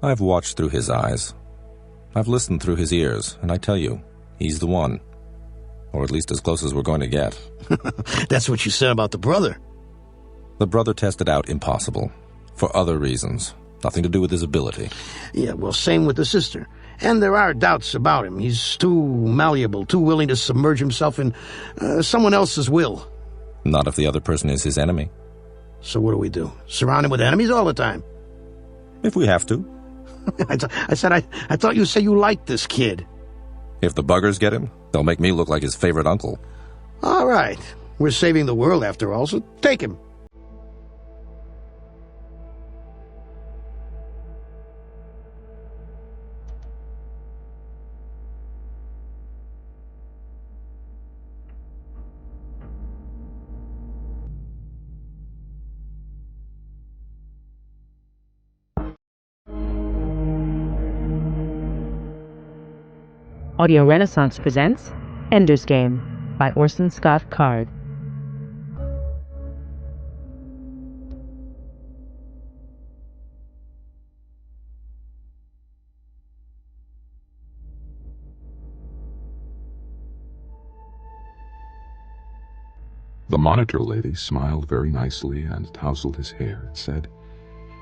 I've watched through his eyes. I've listened through his ears, and I tell you, he's the one. Or at least as close as we're going to get. That's what you said about the brother. The brother tested out impossible. For other reasons. Nothing to do with his ability. Yeah, well, same with the sister. And there are doubts about him. He's too malleable, too willing to submerge himself in someone else's will. Not if the other person is his enemy. So what do? Surround him with enemies all the time? If we have to. I thought you said you liked this kid. If the buggers get him, they'll make me look like his favorite uncle. All right. We're saving the world after all, so take him. Audio Renaissance presents Ender's Game by Orson Scott Card. The monitor lady smiled very nicely and tousled his hair and said,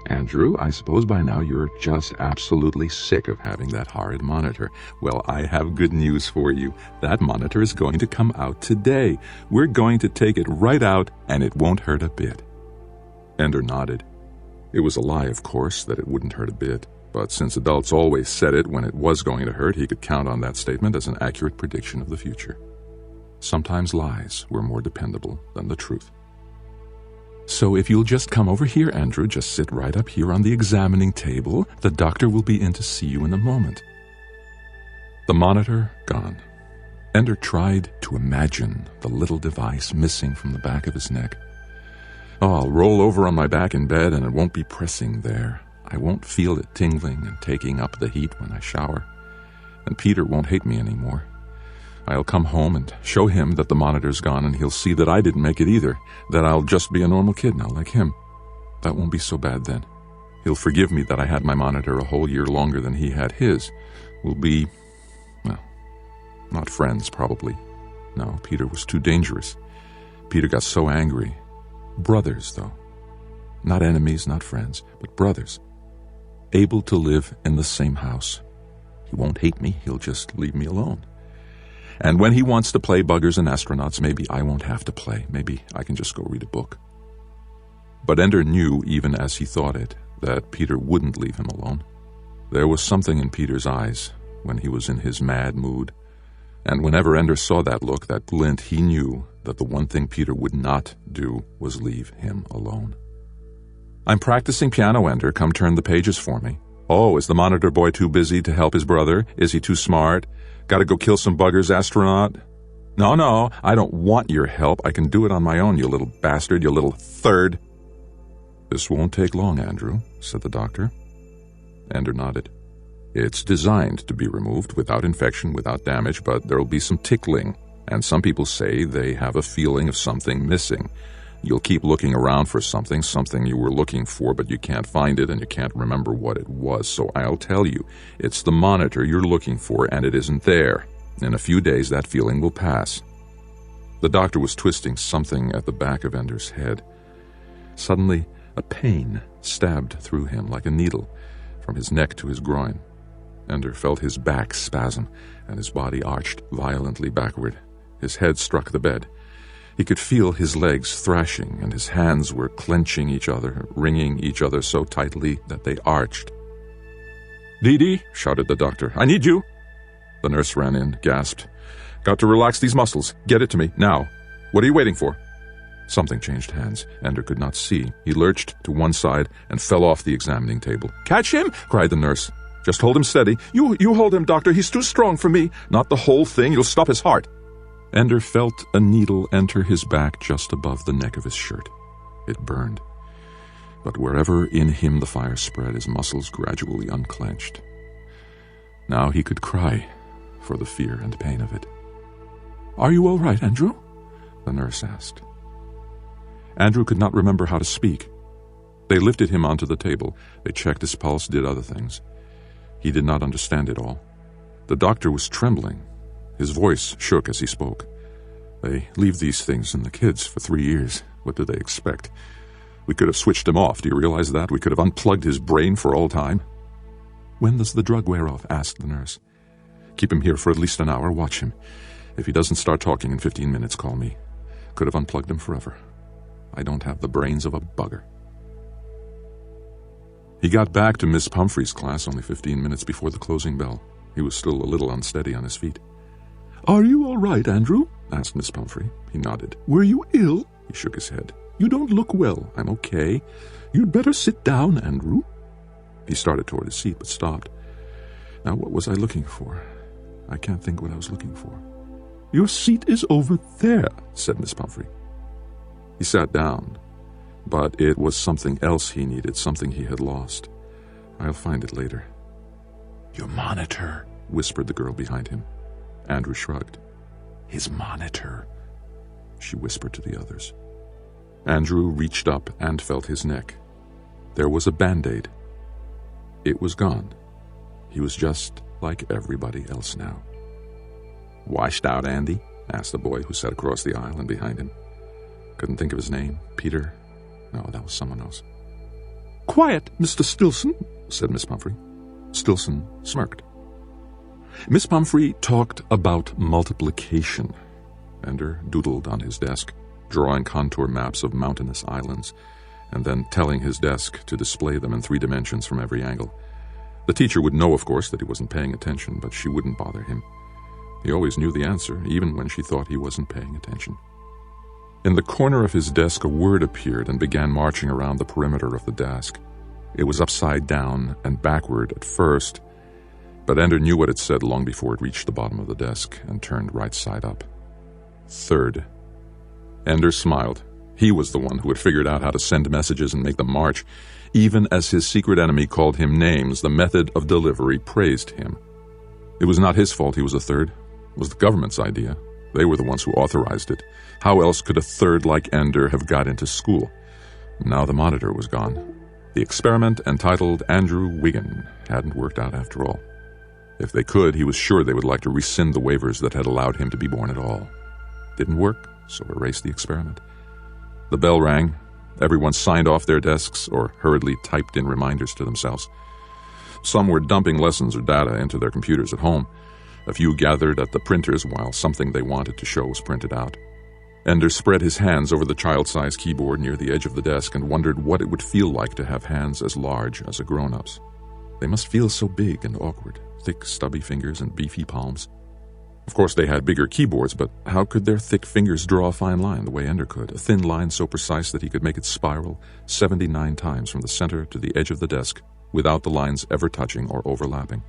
"Andrew, I suppose by now you're just absolutely sick of having that horrid monitor. Well, I have good news for you. That monitor is going to come out today. We're going to take it right out, and it won't hurt a bit." Ender nodded. It was a lie, of course, that it wouldn't hurt a bit, but since adults always said it when it was going to hurt, he could count on that statement as an accurate prediction of the future. Sometimes lies were more dependable than the truth. "So if you'll just come over here, Andrew, just sit right up here on the examining table. The doctor will be in to see you in a moment." The monitor gone. Ender tried to imagine the little device missing from the back of his neck. "Oh, I'll roll over on my back in bed and it won't be pressing there. I won't feel it tingling and taking up the heat when I shower. And Peter won't hate me anymore. I'll come home and show him that the monitor's gone, and he'll see that I didn't make it either, that I'll just be a normal kid now, like him. That won't be so bad then. He'll forgive me that I had my monitor a whole year longer than he had his. We'll be, well, not friends, probably. No, Peter was too dangerous. Peter got so angry. Brothers, though. Not enemies, not friends, but brothers. Able to live in the same house. He won't hate me, he'll just leave me alone. And when he wants to play buggers and astronauts, maybe I won't have to play. Maybe I can just go read a book." But Ender knew, even as he thought it, that Peter wouldn't leave him alone. There was something in Peter's eyes when he was in his mad mood. And whenever Ender saw that look, that glint, he knew that the one thing Peter would not do was leave him alone. "I'm practicing piano, Ender. Come turn the pages for me." "Oh, is the monitor boy too busy to help his brother? Is he too smart? Gotta go kill some buggers, astronaut?" No, I don't want your help. I can do it on my own, you little bastard, you little third." "This won't take long, Andrew," said the doctor. Ender nodded. "It's designed to be removed without infection, without damage, but there'll be some tickling, and some people say they have a feeling of something missing. You'll keep looking around for something you were looking for, but you can't find it and you can't remember what it was. So I'll tell you, it's the monitor you're looking for and it isn't there. In a few days, that feeling will pass." The doctor was twisting something at the back of Ender's head. Suddenly, a pain stabbed through him like a needle, from his neck to his groin. Ender felt his back spasm and his body arched violently backward. His head struck the bed. He could feel his legs thrashing, and his hands were clenching each other, wringing each other so tightly that they arched. "Dee Dee," shouted the doctor, "I need you." The nurse ran in, gasped. "Got to relax these muscles. Get it to me, now. What are you waiting for?" Something changed hands. Ender could not see. He lurched to one side and fell off the examining table. "Catch him!" cried the nurse. "Just hold him steady. You hold him, doctor. He's too strong for me. Not the whole thing. You'll stop his heart." Ender felt a needle enter his back just above the neck of his shirt. It burned. But wherever in him the fire spread, his muscles gradually unclenched. Now he could cry for the fear and pain of it. "Are you all right, Andrew?" the nurse asked. Andrew could not remember how to speak. They lifted him onto the table. They checked his pulse, did other things. He did not understand it all. The doctor was trembling. His voice shook as he spoke. They leave these things in the kids for 3 years. What do they expect? We could have switched him off. Do you realize that? We could have unplugged his brain for all time. When does the drug wear off? Asked the nurse. Keep him here for at least an hour. Watch him. If he doesn't start talking in 15 minutes, call me. Could have unplugged him forever. I don't have the brains of a bugger. He got back to Miss Pumphrey's class only 15 minutes before the closing bell. He was still a little unsteady on his feet. "Are you all right, Andrew?" asked Miss Pumphrey. He nodded. "Were you ill?" He shook his head. "You don't look well." "I'm okay." "You'd better sit down, Andrew." He started toward his seat, but stopped. Now, what was I looking for? I can't think what I was looking for. "Your seat is over there," said Miss Pumphrey. He sat down, but it was something else he needed, something he had lost. I'll find it later. "Your monitor," whispered the girl behind him. Andrew shrugged. "His monitor," she whispered to the others. Andrew reached up and felt his neck. There was a Band-Aid. It was gone. He was just like everybody else now. "Washed out, Andy?" asked the boy who sat across the aisle and behind him. Couldn't think of his name. Peter? No, that was someone else. "Quiet, Mr. Stilson," said Miss Pumphrey. Stilson smirked. Miss Pumphrey talked about multiplication. Ender doodled on his desk, drawing contour maps of mountainous islands, and then telling his desk to display them in 3 dimensions from every angle. The teacher would know, of course, that he wasn't paying attention, but she wouldn't bother him. He always knew the answer, even when she thought he wasn't paying attention. In the corner of his desk, a word appeared and began marching around the perimeter of the desk. It was upside down and backward at first, but Ender knew what it said long before it reached the bottom of the desk and turned right side up. Third. Ender smiled. He was the one who had figured out how to send messages and make them march. Even as his secret enemy called him names, the method of delivery praised him. It was not his fault he was a third. It was the government's idea. They were the ones who authorized it. How else could a third like Ender have got into school? Now the monitor was gone. The experiment, entitled Andrew Wiggin, hadn't worked out after all. If they could, he was sure they would like to rescind the waivers that had allowed him to be born at all. Didn't work, so erase the experiment. The bell rang. Everyone signed off their desks or hurriedly typed in reminders to themselves. Some were dumping lessons or data into their computers at home. A few gathered at the printers while something they wanted to show was printed out. Ender spread his hands over the child-sized keyboard near the edge of the desk and wondered what it would feel like to have hands as large as a grown-up's. They must feel so big and awkward, thick, stubby fingers and beefy palms. Of course, they had bigger keyboards, but how could their thick fingers draw a fine line the way Ender could, a thin line so precise that he could make it spiral 79 times from the center to the edge of the desk without the lines ever touching or overlapping?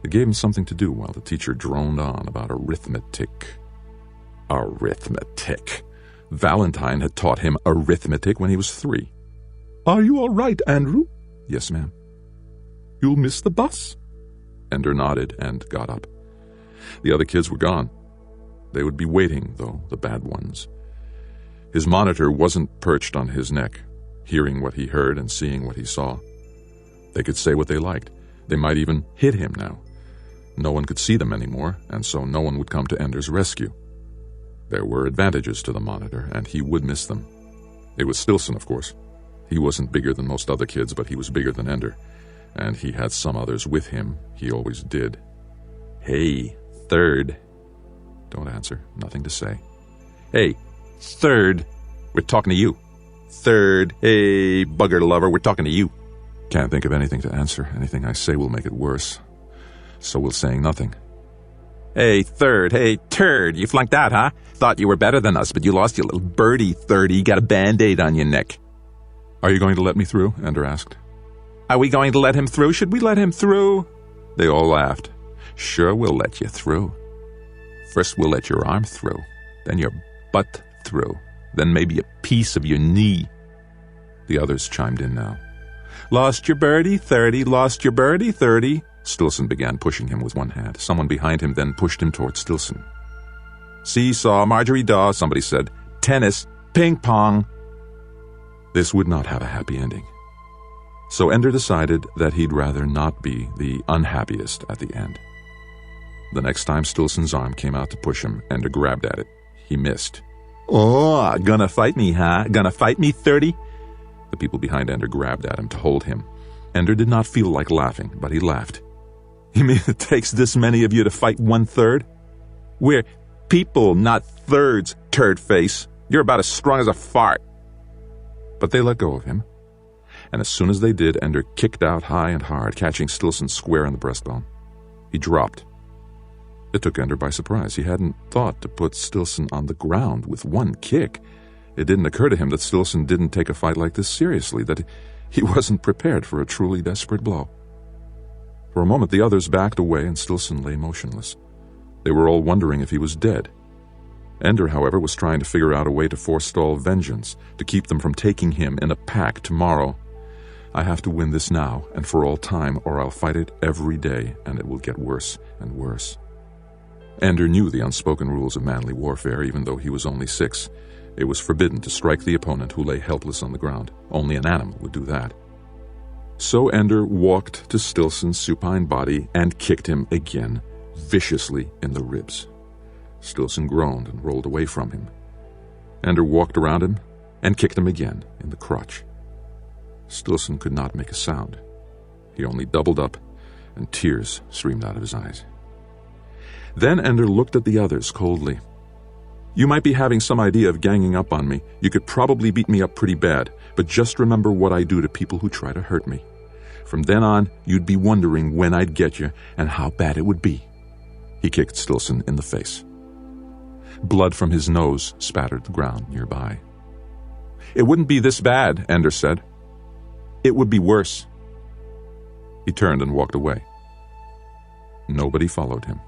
It gave him something to do while the teacher droned on about arithmetic. Arithmetic. Valentine had taught him arithmetic when he was 3. "Are you all right, Andrew?" "Yes, ma'am." "You'll miss the bus?" Ender nodded and got up. The other kids were gone. They would be waiting, though, the bad ones. His monitor wasn't perched on his neck, hearing what he heard and seeing what he saw. They could say what they liked. They might even hit him now. No one could see them anymore, and so no one would come to Ender's rescue. There were advantages to the monitor, and he would miss them. It was Stilson, of course. He wasn't bigger than most other kids, but he was bigger than Ender, and he had some others with him. He always did. "Hey, third." Don't answer. Nothing to say. "Hey, third. We're talking to you." "Third. Hey, bugger lover, we're talking to you." Can't think of anything to answer. Anything I say will make it worse. So we're saying nothing. "Hey, third. Hey, turd. You flunked out, huh? Thought you were better than us, but you lost your little birdie, third. You got a Band-Aid on your neck." "Are you going to let me through?" Ender asked. "Are we going to let him through? Should we let him through?" They all laughed. "Sure, we'll let you through. First we'll let your arm through, then your butt through, then maybe a piece of your knee." The others chimed in now. "Lost your birdie, 30, lost your birdie, 30. Stilson began pushing him with one hand. Someone behind him then pushed him toward Stilson. "Seesaw, Marjorie Daw," somebody said. "Tennis, ping pong." This would not have a happy ending. So Ender decided that he'd rather not be the unhappiest at the end. The next time Stillson's arm came out to push him, Ender grabbed at it. He missed. "Oh, gonna fight me, huh? Gonna fight me, 30? The people behind Ender grabbed at him to hold him. Ender did not feel like laughing, but he laughed. "You mean it takes this many of you to fight 1/3? We're people, not thirds, turd face. You're about as strong as a fart." But they let go of him. And as soon as they did, Ender kicked out high and hard, catching Stillson square in the breastbone. He dropped. It took Ender by surprise. He hadn't thought to put Stillson on the ground with one kick. It didn't occur to him that Stillson didn't take a fight like this seriously, that he wasn't prepared for a truly desperate blow. For a moment the others backed away and Stillson lay motionless. They were all wondering if he was dead. Ender, however, was trying to figure out a way to forestall vengeance, to keep them from taking him in a pack tomorrow. "I have to win this now, and for all time, or I'll fight it every day, and it will get worse and worse." Ender knew the unspoken rules of manly warfare, even though he was only 6. It was forbidden to strike the opponent who lay helpless on the ground. Only an animal would do that. So Ender walked to Stillson's supine body and kicked him again, viciously in the ribs. Stillson groaned and rolled away from him. Ender walked around him and kicked him again in the crotch. Stillson could not make a sound. He only doubled up, and tears streamed out of his eyes. Then Ender looked at the others coldly. "You might be having some idea of ganging up on me. You could probably beat me up pretty bad, but just remember what I do to people who try to hurt me. From then on, you'd be wondering when I'd get you and how bad it would be." He kicked Stillson in the face. Blood from his nose spattered the ground nearby. "It wouldn't be this bad," Ender said. "It would be worse." He turned and walked away. Nobody followed him.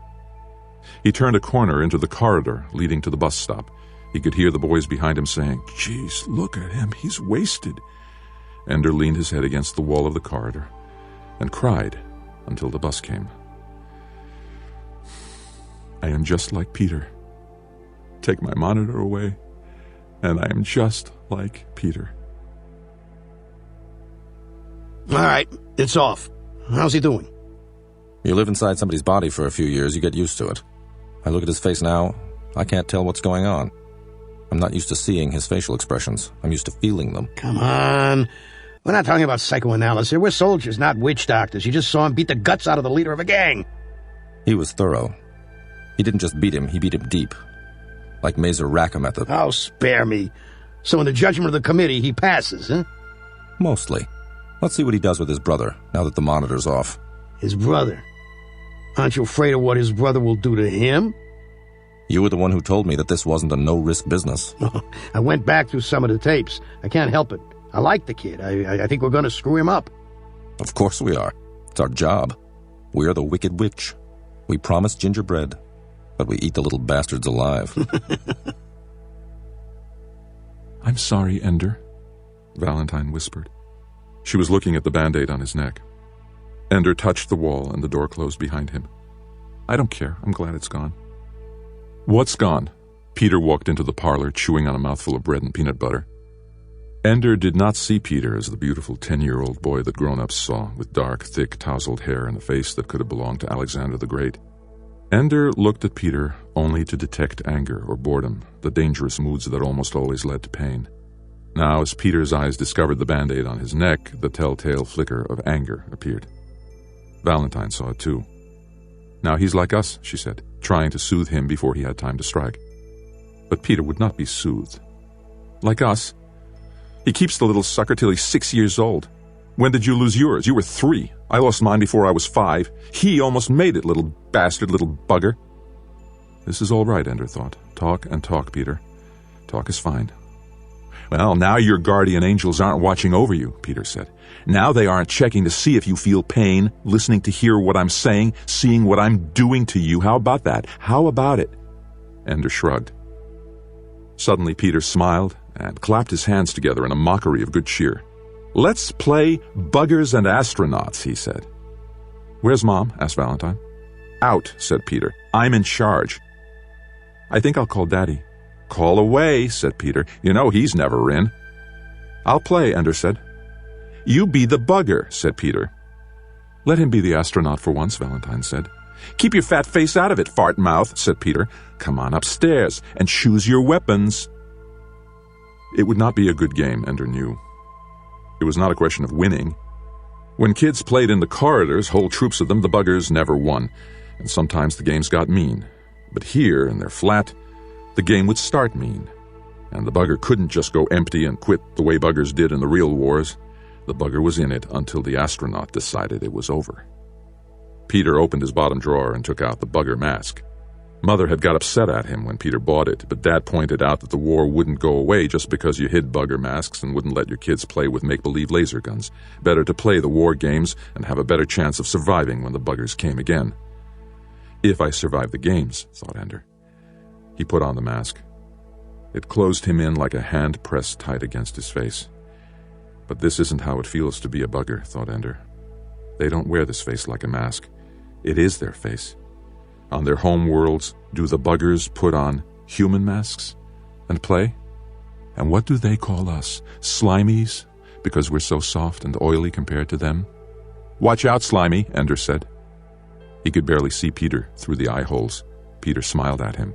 He turned a corner into the corridor leading to the bus stop. He could hear the boys behind him saying, "Geez, look at him, he's wasted." Ender leaned his head against the wall of the corridor and cried until the bus came. "I am just like Peter. Take my monitor away, and I am just like Peter." All right, it's off. How's he doing? You live inside somebody's body for a few years, you get used to it. I look at his face now, I can't tell what's going on. I'm not used to seeing his facial expressions. I'm used to feeling them. Come on. We're not talking about psychoanalysis. We're soldiers, not witch doctors. You just saw him beat the guts out of the leader of a gang. He was thorough. He didn't just beat him, he beat him deep. Like Mazer Rackham at the... Oh, spare me. So in the judgment of the committee, he passes, huh? Mostly. Let's see what he does with his brother, now that the monitor's off. His brother? Aren't you afraid of what his brother will do to him? You were the one who told me that this wasn't a no-risk business. I went back through some of the tapes. I can't help it. I like the kid. I think we're going to screw him up. Of course we are. It's our job. We're the Wicked Witch. We promise gingerbread, but we eat the little bastards alive. "I'm sorry, Ender," Valentine whispered. She was looking at the Band-Aid on his neck. Ender touched the wall and the door closed behind him. "I don't care. I'm glad it's gone." "What's gone?" Peter walked into the parlor, chewing on a mouthful of bread and peanut butter. Ender did not see Peter as the beautiful 10-year-old boy that grown-ups saw, with dark, thick, tousled hair and a face that could have belonged to Alexander the Great. Ender looked at Peter only to detect anger or boredom, the dangerous moods that almost always led to pain. Now, as Peter's eyes discovered the Band-Aid on his neck, the telltale flicker of anger appeared. Valentine saw it too. "Now he's like us," she said, trying to soothe him before he had time to strike. But Peter would not be soothed. "Like us? He keeps the little sucker till he's 6 years old. When did you lose yours? You were 3. I lost mine before I was 5. He almost made it, little bastard, little bugger." This is all right, Ender thought. Talk and talk, Peter. Talk is fine. "Well, now your guardian angels aren't watching over you," Peter said. "Now they aren't checking to see if you feel pain, listening to hear what I'm saying, seeing what I'm doing to you. How about that? How about it?" Ender shrugged. Suddenly Peter smiled and clapped his hands together in a mockery of good cheer. "Let's play buggers and astronauts," he said. "Where's Mom?" asked Valentine. "Out," said Peter. "I'm in charge." "I think I'll call Daddy." "Call away," said Peter. "You know he's never in." "I'll play," Ender said. "You be the bugger," said Peter. "Let him be the astronaut for once," Valentine said. "Keep your fat face out of it, fart mouth," said Peter. "Come on upstairs and choose your weapons." It would not be a good game, Ender knew. It was not a question of winning. When kids played in the corridors, whole troops of them, the buggers never won, and sometimes the games got mean. But here, in their flat, the game would start mean, and the bugger couldn't just go empty and quit the way buggers did in the real wars. The bugger was in it until the astronaut decided it was over. Peter opened his bottom drawer and took out the bugger mask. Mother had got upset at him when Peter bought it, but Dad pointed out that the war wouldn't go away just because you hid bugger masks and wouldn't let your kids play with make-believe laser guns. Better to play the war games and have a better chance of surviving when the buggers came again. If I survive the games, thought Ender. He put on the mask. It closed him in like a hand pressed tight against his face. But this isn't how it feels to be a bugger, thought Ender. They don't wear this face like a mask. It is their face. On their home worlds, do the buggers put on human masks and play? And what do they call us? Slimies? Because we're so soft and oily compared to them? "Watch out, Slimy," Ender said. He could barely see Peter through the eye holes. Peter smiled at him.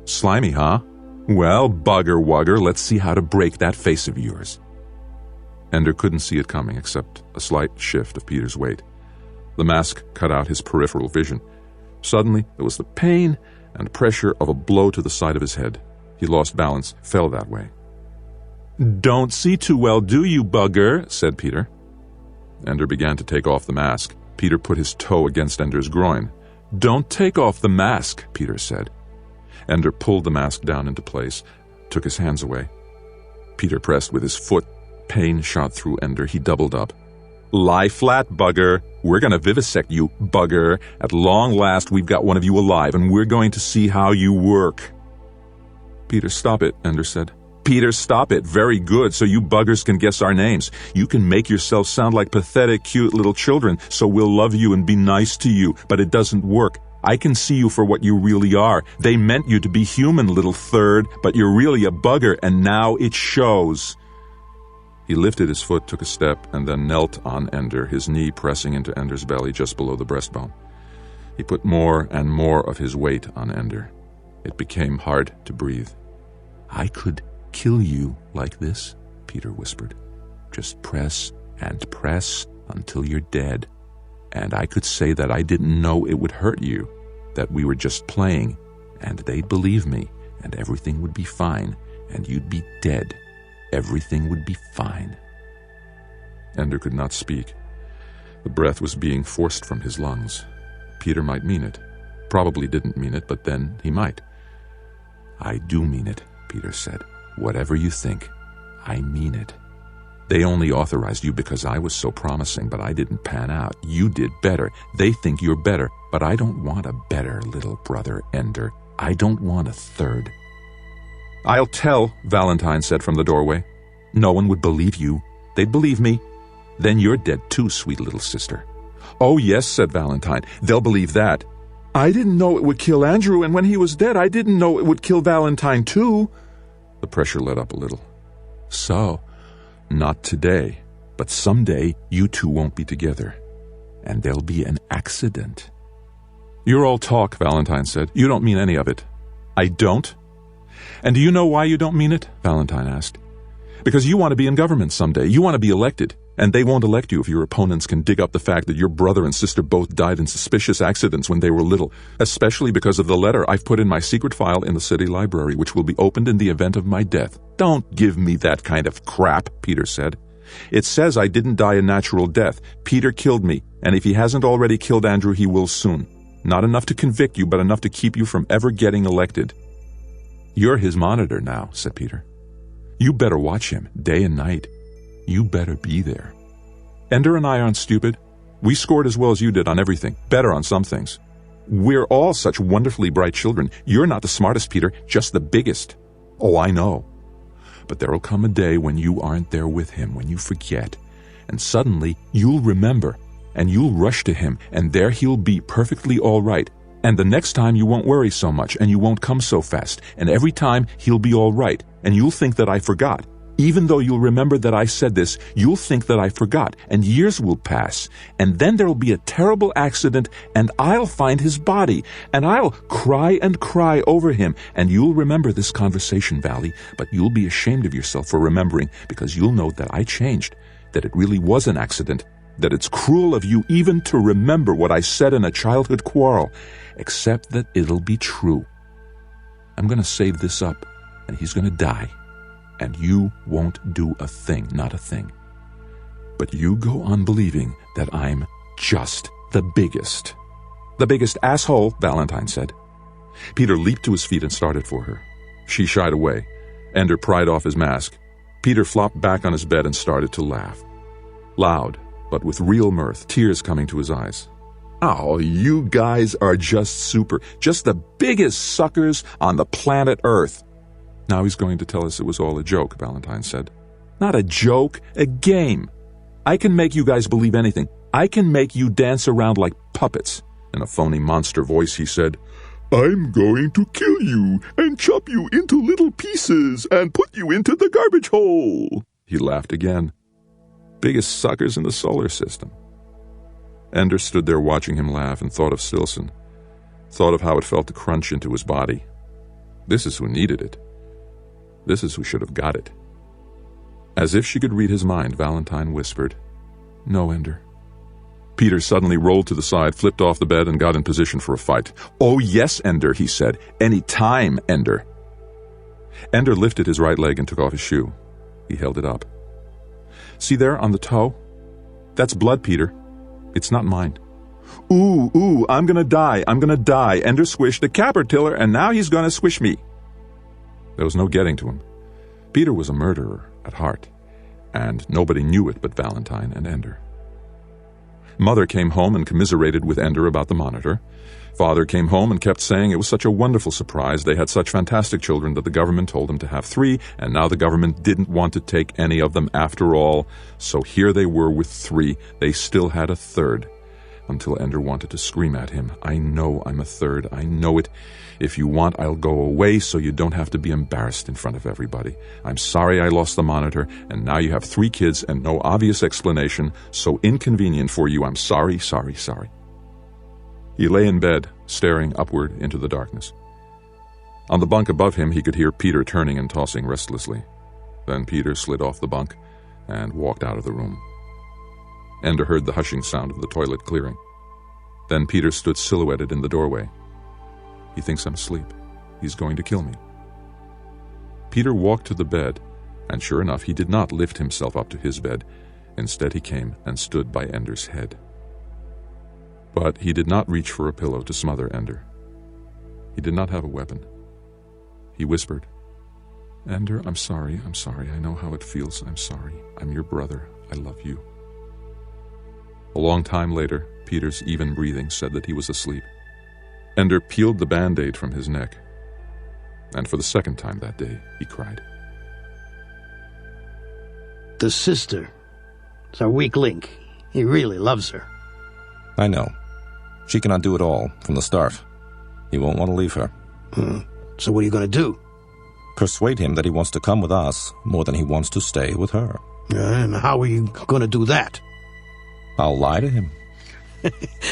"Slimy, huh? Well, bugger wugger, let's see how to break that face of yours." Ender couldn't see it coming except a slight shift of Peter's weight. The mask cut out his peripheral vision. Suddenly, there was the pain and pressure of a blow to the side of his head. He lost balance, fell that way. "Don't see too well, do you, bugger?" said Peter. Ender began to take off the mask. Peter put his toe against Ender's groin. "Don't take off the mask," Peter said. Ender pulled the mask down into place, took his hands away. Peter pressed with his foot. Pain shot through Ender. He doubled up. "Lie flat, bugger. We're going to vivisect you, bugger. At long last, we've got one of you alive, and we're going to see how you work." "Peter, stop it," Ender said. "Peter, stop it. Very good, so you buggers can guess our names. You can make yourself sound like pathetic, cute little children, so we'll love you and be nice to you, but it doesn't work. I can see you for what you really are. They meant you to be human, little third, but you're really a bugger, and now it shows." He lifted his foot, took a step, and then knelt on Ender, his knee pressing into Ender's belly just below the breastbone. He put more and more of his weight on Ender. It became hard to breathe. "I could kill you like this," Peter whispered. "Just press and press until you're dead. And I could say that I didn't know it would hurt you, that we were just playing, and they'd believe me, and everything would be fine, and you'd be dead. Everything would be fine." Ender could not speak. The breath was being forced from his lungs. Peter might mean it. Probably didn't mean it, but then he might. "I do mean it," Peter said. "Whatever you think, I mean it. They only authorized you because I was so promising, but I didn't pan out. You did better. They think you're better, but I don't want a better little brother, Ender. I don't want a third." "I'll tell," Valentine said from the doorway. "No one would believe you. They'd believe me. Then you're dead too, sweet little sister." "Oh, yes," said Valentine. "They'll believe that." "I didn't know it would kill Andrew, and when he was dead, I didn't know it would kill Valentine too." The pressure let up a little. "So, not today, but someday you two won't be together, and there'll be an accident." "You're all talk," Valentine said. "You don't mean any of it." "I don't? And do you know why you don't mean it?" Valentine asked. "Because you want to be in government someday. You want to be elected. And they won't elect you if your opponents can dig up the fact that your brother and sister both died in suspicious accidents when they were little, especially because of the letter I've put in my secret file in the city library, which will be opened in the event of my death." "Don't give me that kind of crap," Peter said. "It says I didn't die a natural death. Peter killed me, and if he hasn't already killed Andrew, he will soon. Not enough to convict you, but enough to keep you from ever getting elected." "You're his monitor now," said Peter. "You better watch him, day and night. You better be there. Ender and I aren't stupid. We scored as well as you did on everything, better on some things. We're all such wonderfully bright children. You're not the smartest, Peter, just the biggest. Oh, I know. But there'll come a day when you aren't there with him, when you forget. And suddenly, you'll remember, and you'll rush to him, and there he'll be perfectly all right. And the next time you won't worry so much, and you won't come so fast, and every time he'll be all right, and you'll think that I forgot. Even though you'll remember that I said this, you'll think that I forgot, and years will pass, and then there'll be a terrible accident, and I'll find his body, and I'll cry and cry over him, and you'll remember this conversation, Valley, but you'll be ashamed of yourself for remembering, because you'll know that I changed, that it really was an accident, that it's cruel of you even to remember what I said in a childhood quarrel, except that it'll be true. I'm going to save this up, and he's going to die. And you won't do a thing, not a thing. But you go on believing that I'm just the biggest. The biggest asshole, Valentine said. Peter leaped to his feet and started for her. She shied away. Ender pried off his mask. Peter flopped back on his bed and started to laugh. Loud, but with real mirth, tears coming to his eyes. Oh, you guys are just super. Just the biggest suckers on the planet Earth. Now he's going to tell us it was all a joke, Valentine said. Not a joke, a game. I can make you guys believe anything. I can make you dance around like puppets. In a phony monster voice, he said, I'm going to kill you and chop you into little pieces and put you into the garbage hole. He laughed again. Biggest suckers in the solar system. Ender stood there watching him laugh and thought of Stilson. Thought of how it felt to crunch into his body. This is who needed it. This is who should have got it. As if she could read his mind, Valentine whispered, No, Ender. Peter suddenly rolled to the side, flipped off the bed, and got in position for a fight. Oh, yes, Ender, he said. Any time, Ender. Ender lifted his right leg and took off his shoe. He held it up. See there on the toe? That's blood, Peter. It's not mine. Ooh, I'm gonna die. Ender squished the caterpillar, and now he's gonna squish me. There was no getting to him. Peter was a murderer at heart, and nobody knew it but Valentine and Ender. Mother came home and commiserated with Ender about the monitor. Father came home and kept saying it was such a wonderful surprise. They had such fantastic children that the government told them to have 3, and now the government didn't want to take any of them after all. So here they were with 3. They still had a 3rd. Until Ender wanted to scream at him, I know I'm a 3rd. I know it. If you want, I'll go away so you don't have to be embarrassed in front of everybody. I'm sorry I lost the monitor, and now you have 3 kids and no obvious explanation. So inconvenient for you. I'm sorry. He lay in bed, staring upward into the darkness. On the bunk above him, he could hear Peter turning and tossing restlessly. Then Peter slid off the bunk and walked out of the room. Ender heard the hushing sound of the toilet clearing. Then Peter stood silhouetted in the doorway. He thinks I'm asleep. He's going to kill me. Peter walked to the bed, and sure enough, he did not lift himself up to his bed. Instead, he came and stood by Ender's head. But he did not reach for a pillow to smother Ender. He did not have a weapon. He whispered, Ender, I'm sorry. I know how it feels. I'm sorry. I'm your brother. I love you. A long time later, Peter's even breathing said that he was asleep. Ender peeled the Band-Aid from his neck. And for the second time that day, he cried. The sister. It's our weak link. He really loves her. I know. She cannot do it all from the start. He won't want to leave her. So what are you going to do? Persuade him that he wants to come with us more than he wants to stay with her. And how are you going to do that? I'll lie to him.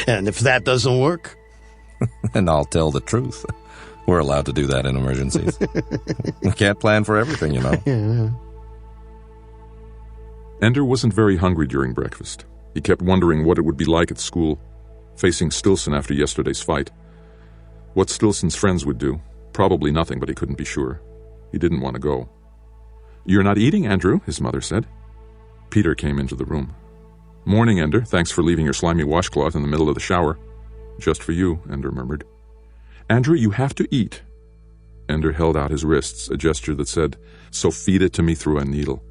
And if that doesn't work? And I'll tell the truth. We're allowed to do that in emergencies. We can't plan for everything, you know. Yeah. Ender wasn't very hungry during breakfast. He kept wondering what it would be like at school, facing Stilson after yesterday's fight. What Stilson's friends would do. Probably nothing, but he couldn't be sure. He didn't want to go. You're not eating, Andrew, his mother said. Peter came into the room. Morning, Ender. Thanks for leaving your slimy washcloth in the middle of the shower. Just for you, Ender murmured. Andrew, you have to eat. Ender held out his wrists, a gesture that said, so feed it to me through a needle.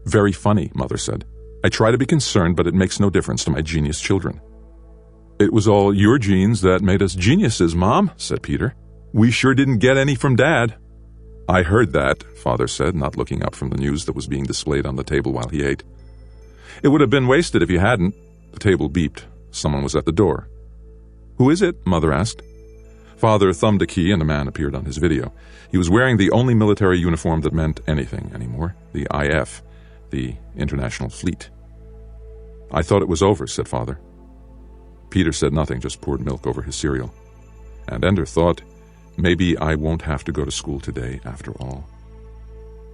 Very funny, Mother said. I try to be concerned, but it makes no difference to my genius children. It was all your genes that made us geniuses, Mom, said Peter. We sure didn't get any from Dad. I heard that, Father said, not looking up from the news that was being displayed on the table while he ate. It would have been wasted if you hadn't. The table beeped. Someone was at the door. Who is it? Mother asked. Father thumbed a key and a man appeared on his video. He was wearing the only military uniform that meant anything anymore, the IF, the International Fleet. "I thought it was over," said Father. Peter said nothing, just poured milk over his cereal. And Ender thought, maybe I won't have to go to school today after all.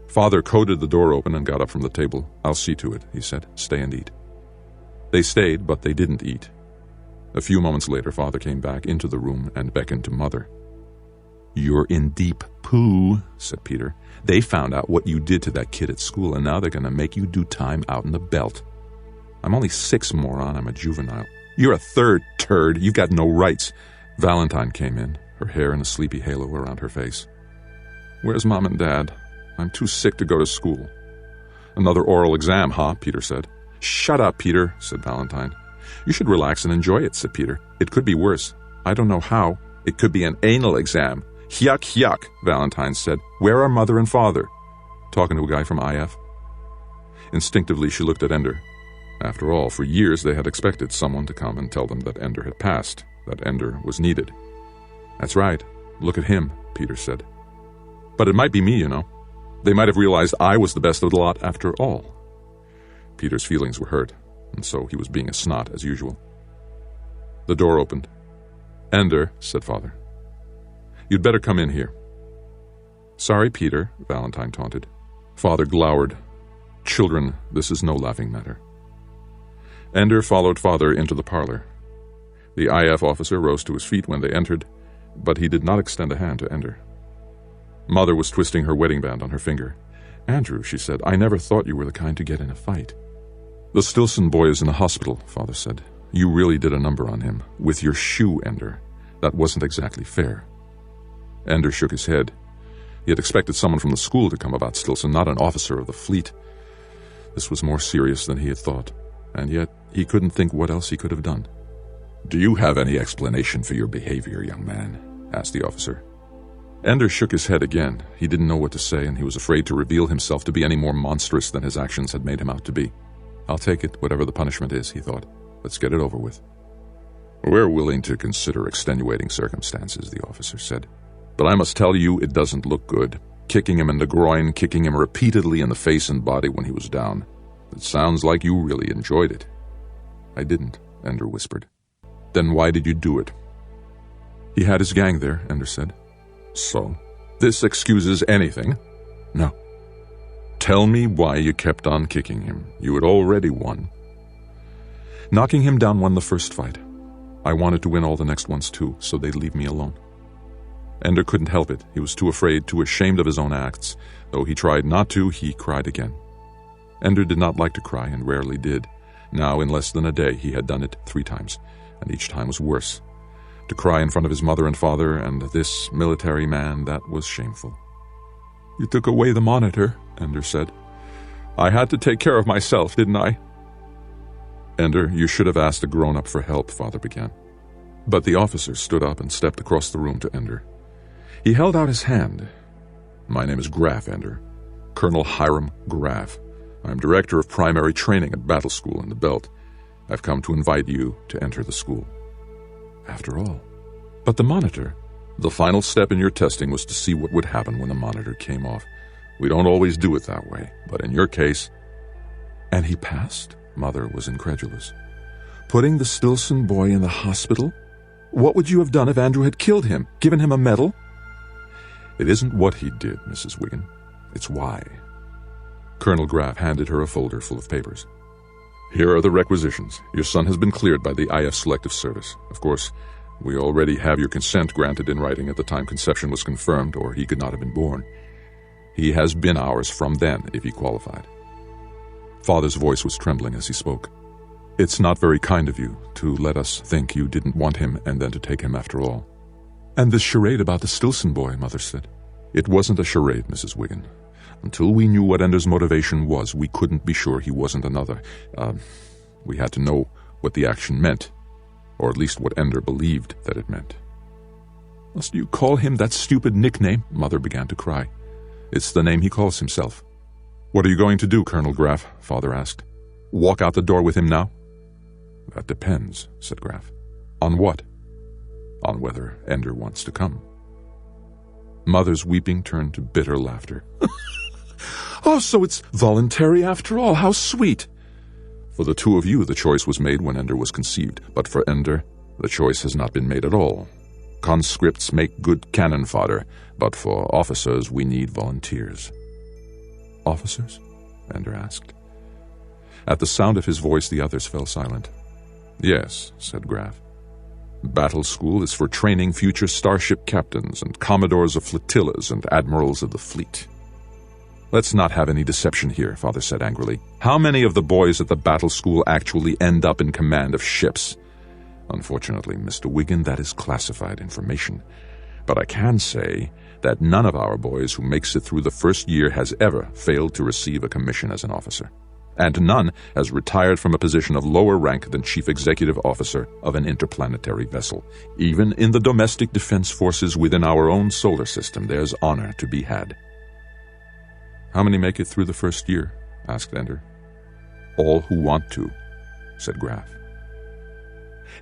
Father coded the door open and got up from the table. "I'll see to it," he said. "Stay and eat." They stayed, but they didn't eat. A few moments later, Father came back into the room and beckoned to Mother. "You're in deep poo," said Peter. "They found out what you did to that kid at school, and now they're going to make you do time out in the belt. I'm only 6, moron. I'm a juvenile. You're a third turd. You've got no rights." Valentine came in, her hair in a sleepy halo around her face. "Where's Mom and Dad? I'm too sick to go to school." "Another oral exam, huh?" Peter said. "Shut up, Peter," said Valentine. "You should relax and enjoy it," said Peter. "It could be worse. I don't know how. It could be an anal exam." "Yuck, yuck," Valentine said. "Where are Mother and Father?" "Talking to a guy from IF." Instinctively, she looked at Ender. After all, for years they had expected someone to come and tell them that Ender had passed, that Ender was needed. "That's right. Look at him," Peter said. "But it might be me, you know. They might have realized I was the best of the lot after all." Peter's feelings were hurt, and so he was being a snot as usual. The door opened. "Ender," said Father. "You'd better come in here." "Sorry, Peter," Valentine taunted. Father glowered. "Children, this is no laughing matter." Ender followed Father into the parlor. The IF officer rose to his feet when they entered, but he did not extend a hand to Ender. Mother was twisting her wedding band on her finger. "Andrew," she said, "I never thought you were the kind to get in a fight." "The Stilson boy is in the hospital," Father said. "You really did a number on him. With your shoe, Ender. That wasn't exactly fair." Ender shook his head. He had expected someone from the school to come about Stilson, not an officer of the fleet. This was more serious than he had thought, and yet he couldn't think what else he could have done. "Do you have any explanation for your behavior, young man?" asked the officer. Ender shook his head again. He didn't know what to say, and he was afraid to reveal himself to be any more monstrous than his actions had made him out to be. "I'll take it, whatever the punishment is," he thought. "Let's get it over with." "We're willing to consider extenuating circumstances," the officer said. "But I must tell you, it doesn't look good. Kicking him in the groin, kicking him repeatedly in the face and body when he was down. It sounds like you really enjoyed it." "I didn't," Ender whispered. "Then why did you do it?" "He had his gang there," Ender said. "So? This excuses anything?" "No." "Tell me why you kept on kicking him. You had already won." "Knocking him down won the first fight. I wanted to win all the next ones too, so they'd leave me alone." Ender couldn't help it. He was too afraid, too ashamed of his own acts. Though he tried not to, he cried again. Ender did not like to cry and rarely did. Now, in less than a day, he had done it 3 times, and each time was worse. To cry in front of his mother and father and this military man, that was shameful. "You took away the monitor," Ender said. "I had to take care of myself, didn't I?" "Ender, you should have asked a grown-up for help," Father began. But the officer stood up and stepped across the room to Ender. He held out his hand. "My name is Graff, Ender. Colonel Hiram Graff. I'm director of primary training at Battle School in the Belt. I've come to invite you to enter the school." After all. But the monitor. "The final step in your testing was to see what would happen when the monitor came off. We don't always do it that way, but in your case..." "And he passed?" Mother was incredulous. "Putting the Stilson boy in the hospital? What would you have done if Andrew had killed him? Given him a medal?" "It isn't what he did, Mrs. Wiggin. It's why." Colonel Graff handed her a folder full of papers. "Here are the requisitions. Your son has been cleared by the IF Selective Service. Of course, we already have your consent granted in writing at the time conception was confirmed, or he could not have been born. He has been ours from then, if he qualified." Father's voice was trembling as he spoke. "It's not very kind of you to let us think you didn't want him and then to take him after all." "And this charade about the Stilson boy," Mother said. "It wasn't a charade, Mrs. Wiggin. Until we knew what Ender's motivation was, we couldn't be sure he wasn't another. We had to know what the action meant, or at least what Ender believed that it meant." "Must you call him that stupid nickname?" Mother began to cry. "It's the name he calls himself." "What are you going to do, Colonel Graff?" Father asked. "Walk out the door with him now?" "That depends," said Graff. "On what?" on whether Ender wants to come. Mother's weeping turned to bitter laughter. Oh, so it's voluntary after all. How sweet. For the two of you, the choice was made when Ender was conceived, but for Ender, the choice has not been made at all. Conscripts make good cannon fodder, but for officers we need volunteers. Officers? Ender asked. At the sound of his voice, the others fell silent. Yes, said Graf. Battle school is for training future starship captains and commodores of flotillas and admirals of the fleet. Let's not have any deception here, Father said angrily. How many of the boys at the battle school actually end up in command of ships? Unfortunately, Mr. Wiggin, that is classified information. But I can say that none of our boys who makes it through the first year has ever failed to receive a commission as an officer. And none has retired from a position of lower rank than Chief Executive Officer of an interplanetary vessel. Even in the domestic defense forces within our own solar system, there's honor to be had. How many make it through the first year? Asked Ender. All who want to, said Graf.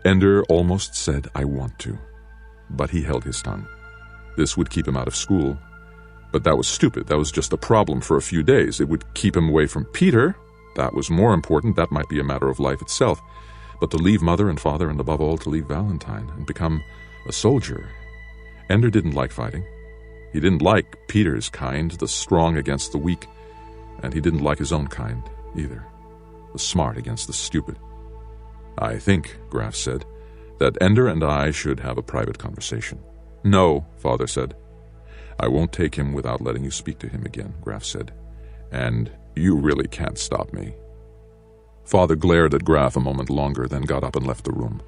Ender almost said, I want to, but he held his tongue. This would keep him out of school, but that was stupid. That was just a problem for a few days. It would keep him away from Peter. That was more important. That might be a matter of life itself. But to leave mother and father, and above all to leave Valentine, and become a soldier. Ender didn't like fighting. He didn't like Peter's kind, the strong against the weak, and he didn't like his own kind, either, the smart against the stupid. I think, Graf said, that Ender and I should have a private conversation. No, Father said. I won't take him without letting you speak to him again, Graf said. And you really can't stop me. Father glared at Graf a moment longer, then got up and left the room.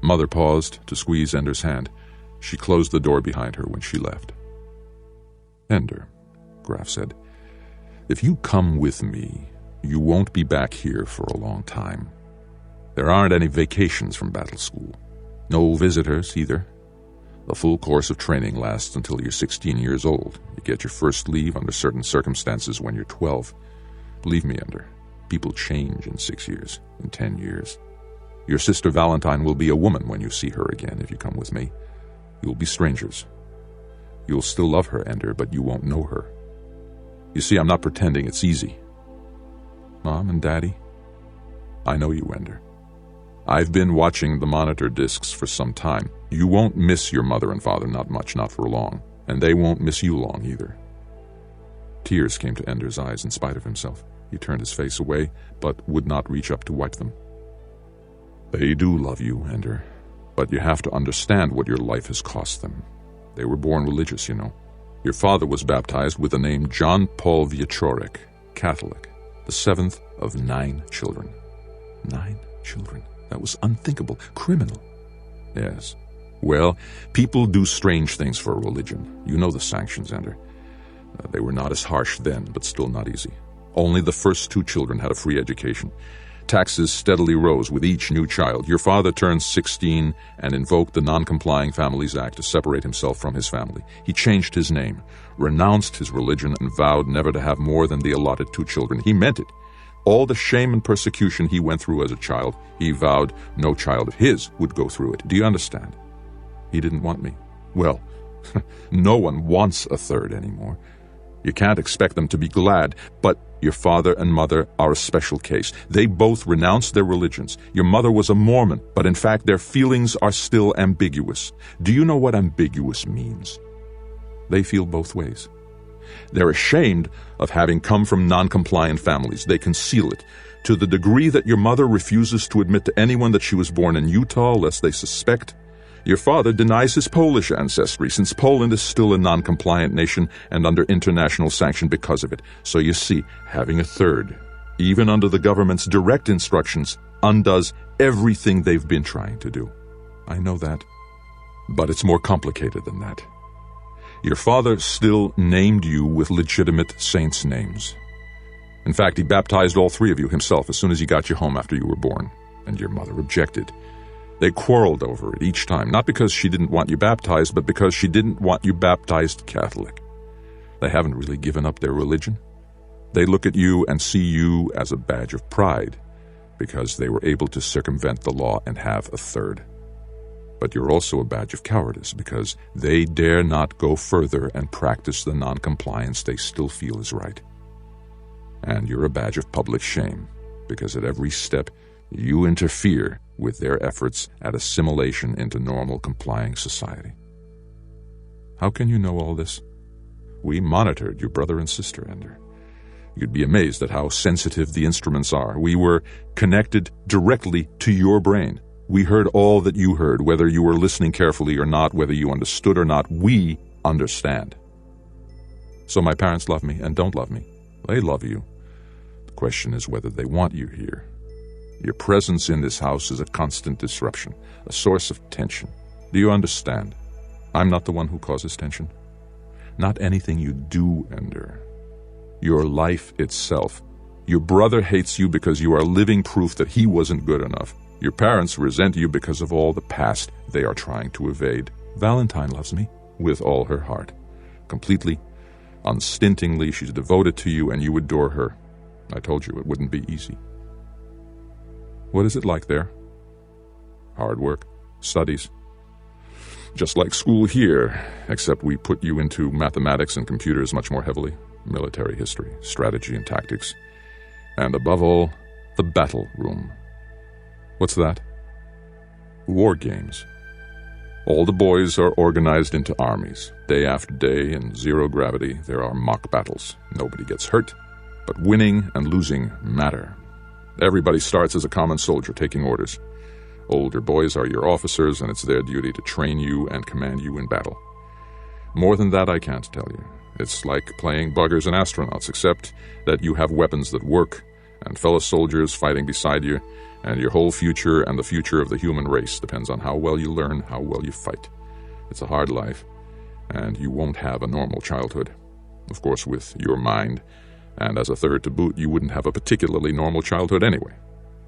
Mother paused to squeeze Ender's hand. She closed the door behind her when she left. Ender, Graf said, if you come with me, you won't be back here for a long time. There aren't any vacations from battle school. No visitors, either. The full course of training lasts until you're 16 years old. You get your first leave under certain circumstances when you're 12. Believe me, Ender, people change in 6 years, in 10 years. Your sister Valentine will be a woman when you see her again if you come with me. You'll be strangers. You'll still love her, Ender, but you won't know her. You see, I'm not pretending it's easy. Mom and Daddy, I know you, Ender. I've been watching the monitor discs for some time. You won't miss your mother and father, not much, not for long. And they won't miss you long, either. Tears came to Ender's eyes in spite of himself. He turned his face away, but would not reach up to wipe them. They do love you, Ender. But you have to understand what your life has cost them. They were born religious, you know. Your father was baptized with the name John Paul Wieczorek, Catholic, the 7th of 9 children. 9 children? That was unthinkable, criminal. Yes. Well, people do strange things for a religion. You know the sanctions, Ender. They were not as harsh then, but still not easy. Only the first 2 children had a free education. Taxes steadily rose with each new child. Your father turned 16 and invoked the Non-Complying Families Act to separate himself from his family. He changed his name, renounced his religion, and vowed never to have more than the allotted 2 children. He meant it. All the shame and persecution he went through as a child, he vowed no child of his would go through it. Do you understand? He didn't want me. Well, no one wants a third anymore. You can't expect them to be glad, but your father and mother are a special case. They both renounced their religions. Your mother was a Mormon, but in fact their feelings are still ambiguous. Do you know what ambiguous means? They feel both ways. They're ashamed of having come from non-compliant families. They conceal it. To the degree that your mother refuses to admit to anyone that she was born in Utah, lest they suspect, your father denies his Polish ancestry, since Poland is still a non-compliant nation and under international sanction because of it. So you see, having a third, even under the government's direct instructions, undoes everything they've been trying to do. I know that. But it's more complicated than that. Your father still named you with legitimate saints' names. In fact, he baptized all 3 of you himself as soon as he got you home after you were born, and your mother objected. They quarreled over it each time, not because she didn't want you baptized, but because she didn't want you baptized Catholic. They haven't really given up their religion. They look at you and see you as a badge of pride, because they were able to circumvent the law and have a third. But you're also a badge of cowardice because they dare not go further and practice the non-compliance they still feel is right. And you're a badge of public shame because at every step you interfere with their efforts at assimilation into normal complying society. How can you know all this? We monitored your brother and sister, Ender. You'd be amazed at how sensitive the instruments are. We were connected directly to your brain. We heard all that you heard, whether you were listening carefully or not, whether you understood or not. We understand. So my parents love me and don't love me. They love you. The question is whether they want you here. Your presence in this house is a constant disruption, a source of tension. Do you understand? I'm not the one who causes tension. Not anything you do, Ender. Your life itself. Your brother hates you because you are living proof that he wasn't good enough. Your parents resent you because of all the past they are trying to evade. Valentine loves me with all her heart. Completely, unstintingly, she's devoted to you and you adore her. I told you it wouldn't be easy. What is it like there? Hard work, studies. Just like school here, except we put you into mathematics and computers much more heavily, military history, strategy and tactics, and above all, the battle room. What's that? War games. All the boys are organized into armies. Day after day, in zero gravity, there are mock battles. Nobody gets hurt, but winning and losing matter. Everybody starts as a common soldier taking orders. Older boys are your officers, and it's their duty to train you and command you in battle. More than that, I can't tell you. It's like playing buggers and astronauts, except that you have weapons that work, and fellow soldiers fighting beside you, and your whole future and the future of the human race depends on how well you learn, how well you fight. It's a hard life, and you won't have a normal childhood. Of course, with your mind, and as a third to boot, you wouldn't have a particularly normal childhood anyway.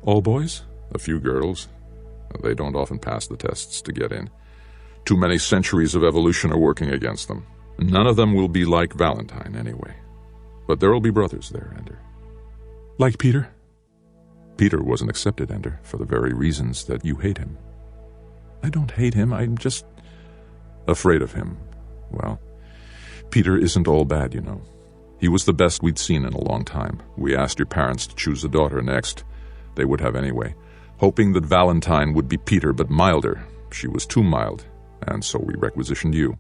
All boys? A few girls. They don't often pass the tests to get in. Too many centuries of evolution are working against them. None of them will be like Valentine anyway. But there will be brothers there, Ender. Like Peter? Peter wasn't accepted, Ender, for the very reasons that you hate him. I don't hate him, I'm just afraid of him. Well, Peter isn't all bad, you know. He was the best we'd seen in a long time. We asked your parents to choose a daughter next. They would have anyway, hoping that Valentine would be Peter, but milder. She was too mild, and so we requisitioned you.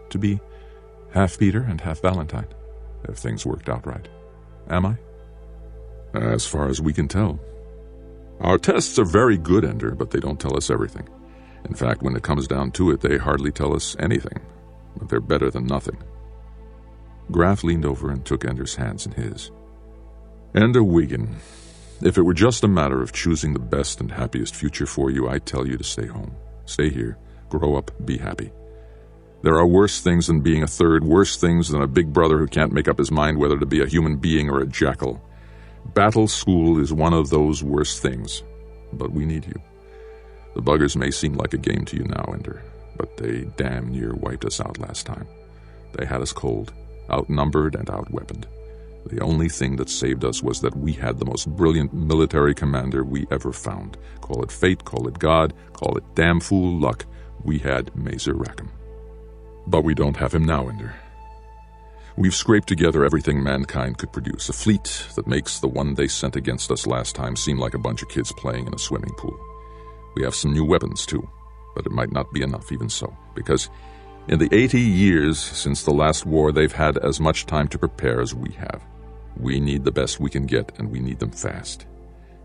To be half Peter and half Valentine, if things worked out right. Am I? As far as we can tell. Our tests are very good, Ender, but they don't tell us everything. In fact, when it comes down to it, they hardly tell us anything. But they're better than nothing. Graff leaned over and took Ender's hands in his. Ender Wiggin, if it were just a matter of choosing the best and happiest future for you, I'd tell you to stay home. Stay here. Grow up. Be happy. There are worse things than being a third, worse things than a big brother who can't make up his mind whether to be a human being or a jackal. Battle school is one of those worst things, but we need you. The buggers may seem like a game to you now, Ender, but they damn near wiped us out last time. They had us cold, outnumbered and outweaponed. The only thing that saved us was that we had the most brilliant military commander we ever found. Call it fate, call it God, call it damn fool luck. We had Mazer Rackham. But we don't have him now, Ender. We've scraped together everything mankind could produce, a fleet that makes the one they sent against us last time seem like a bunch of kids playing in a swimming pool. We have some new weapons, too, but it might not be enough even so, because in the 80 years since the last war, they've had as much time to prepare as we have. We need the best we can get, and we need them fast.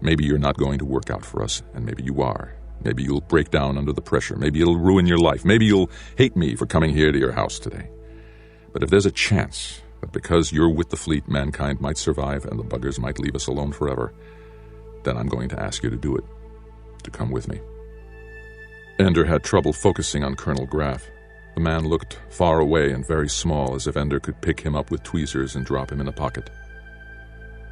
Maybe you're not going to work out for us, and maybe you are. Maybe you'll break down under the pressure. Maybe it'll ruin your life. Maybe you'll hate me for coming here to your house today. But if there's a chance that because you're with the fleet, mankind might survive and the buggers might leave us alone forever, then I'm going to ask you to do it, to come with me. Ender had trouble focusing on Colonel Graff. The man looked far away and very small, as if Ender could pick him up with tweezers and drop him in a pocket.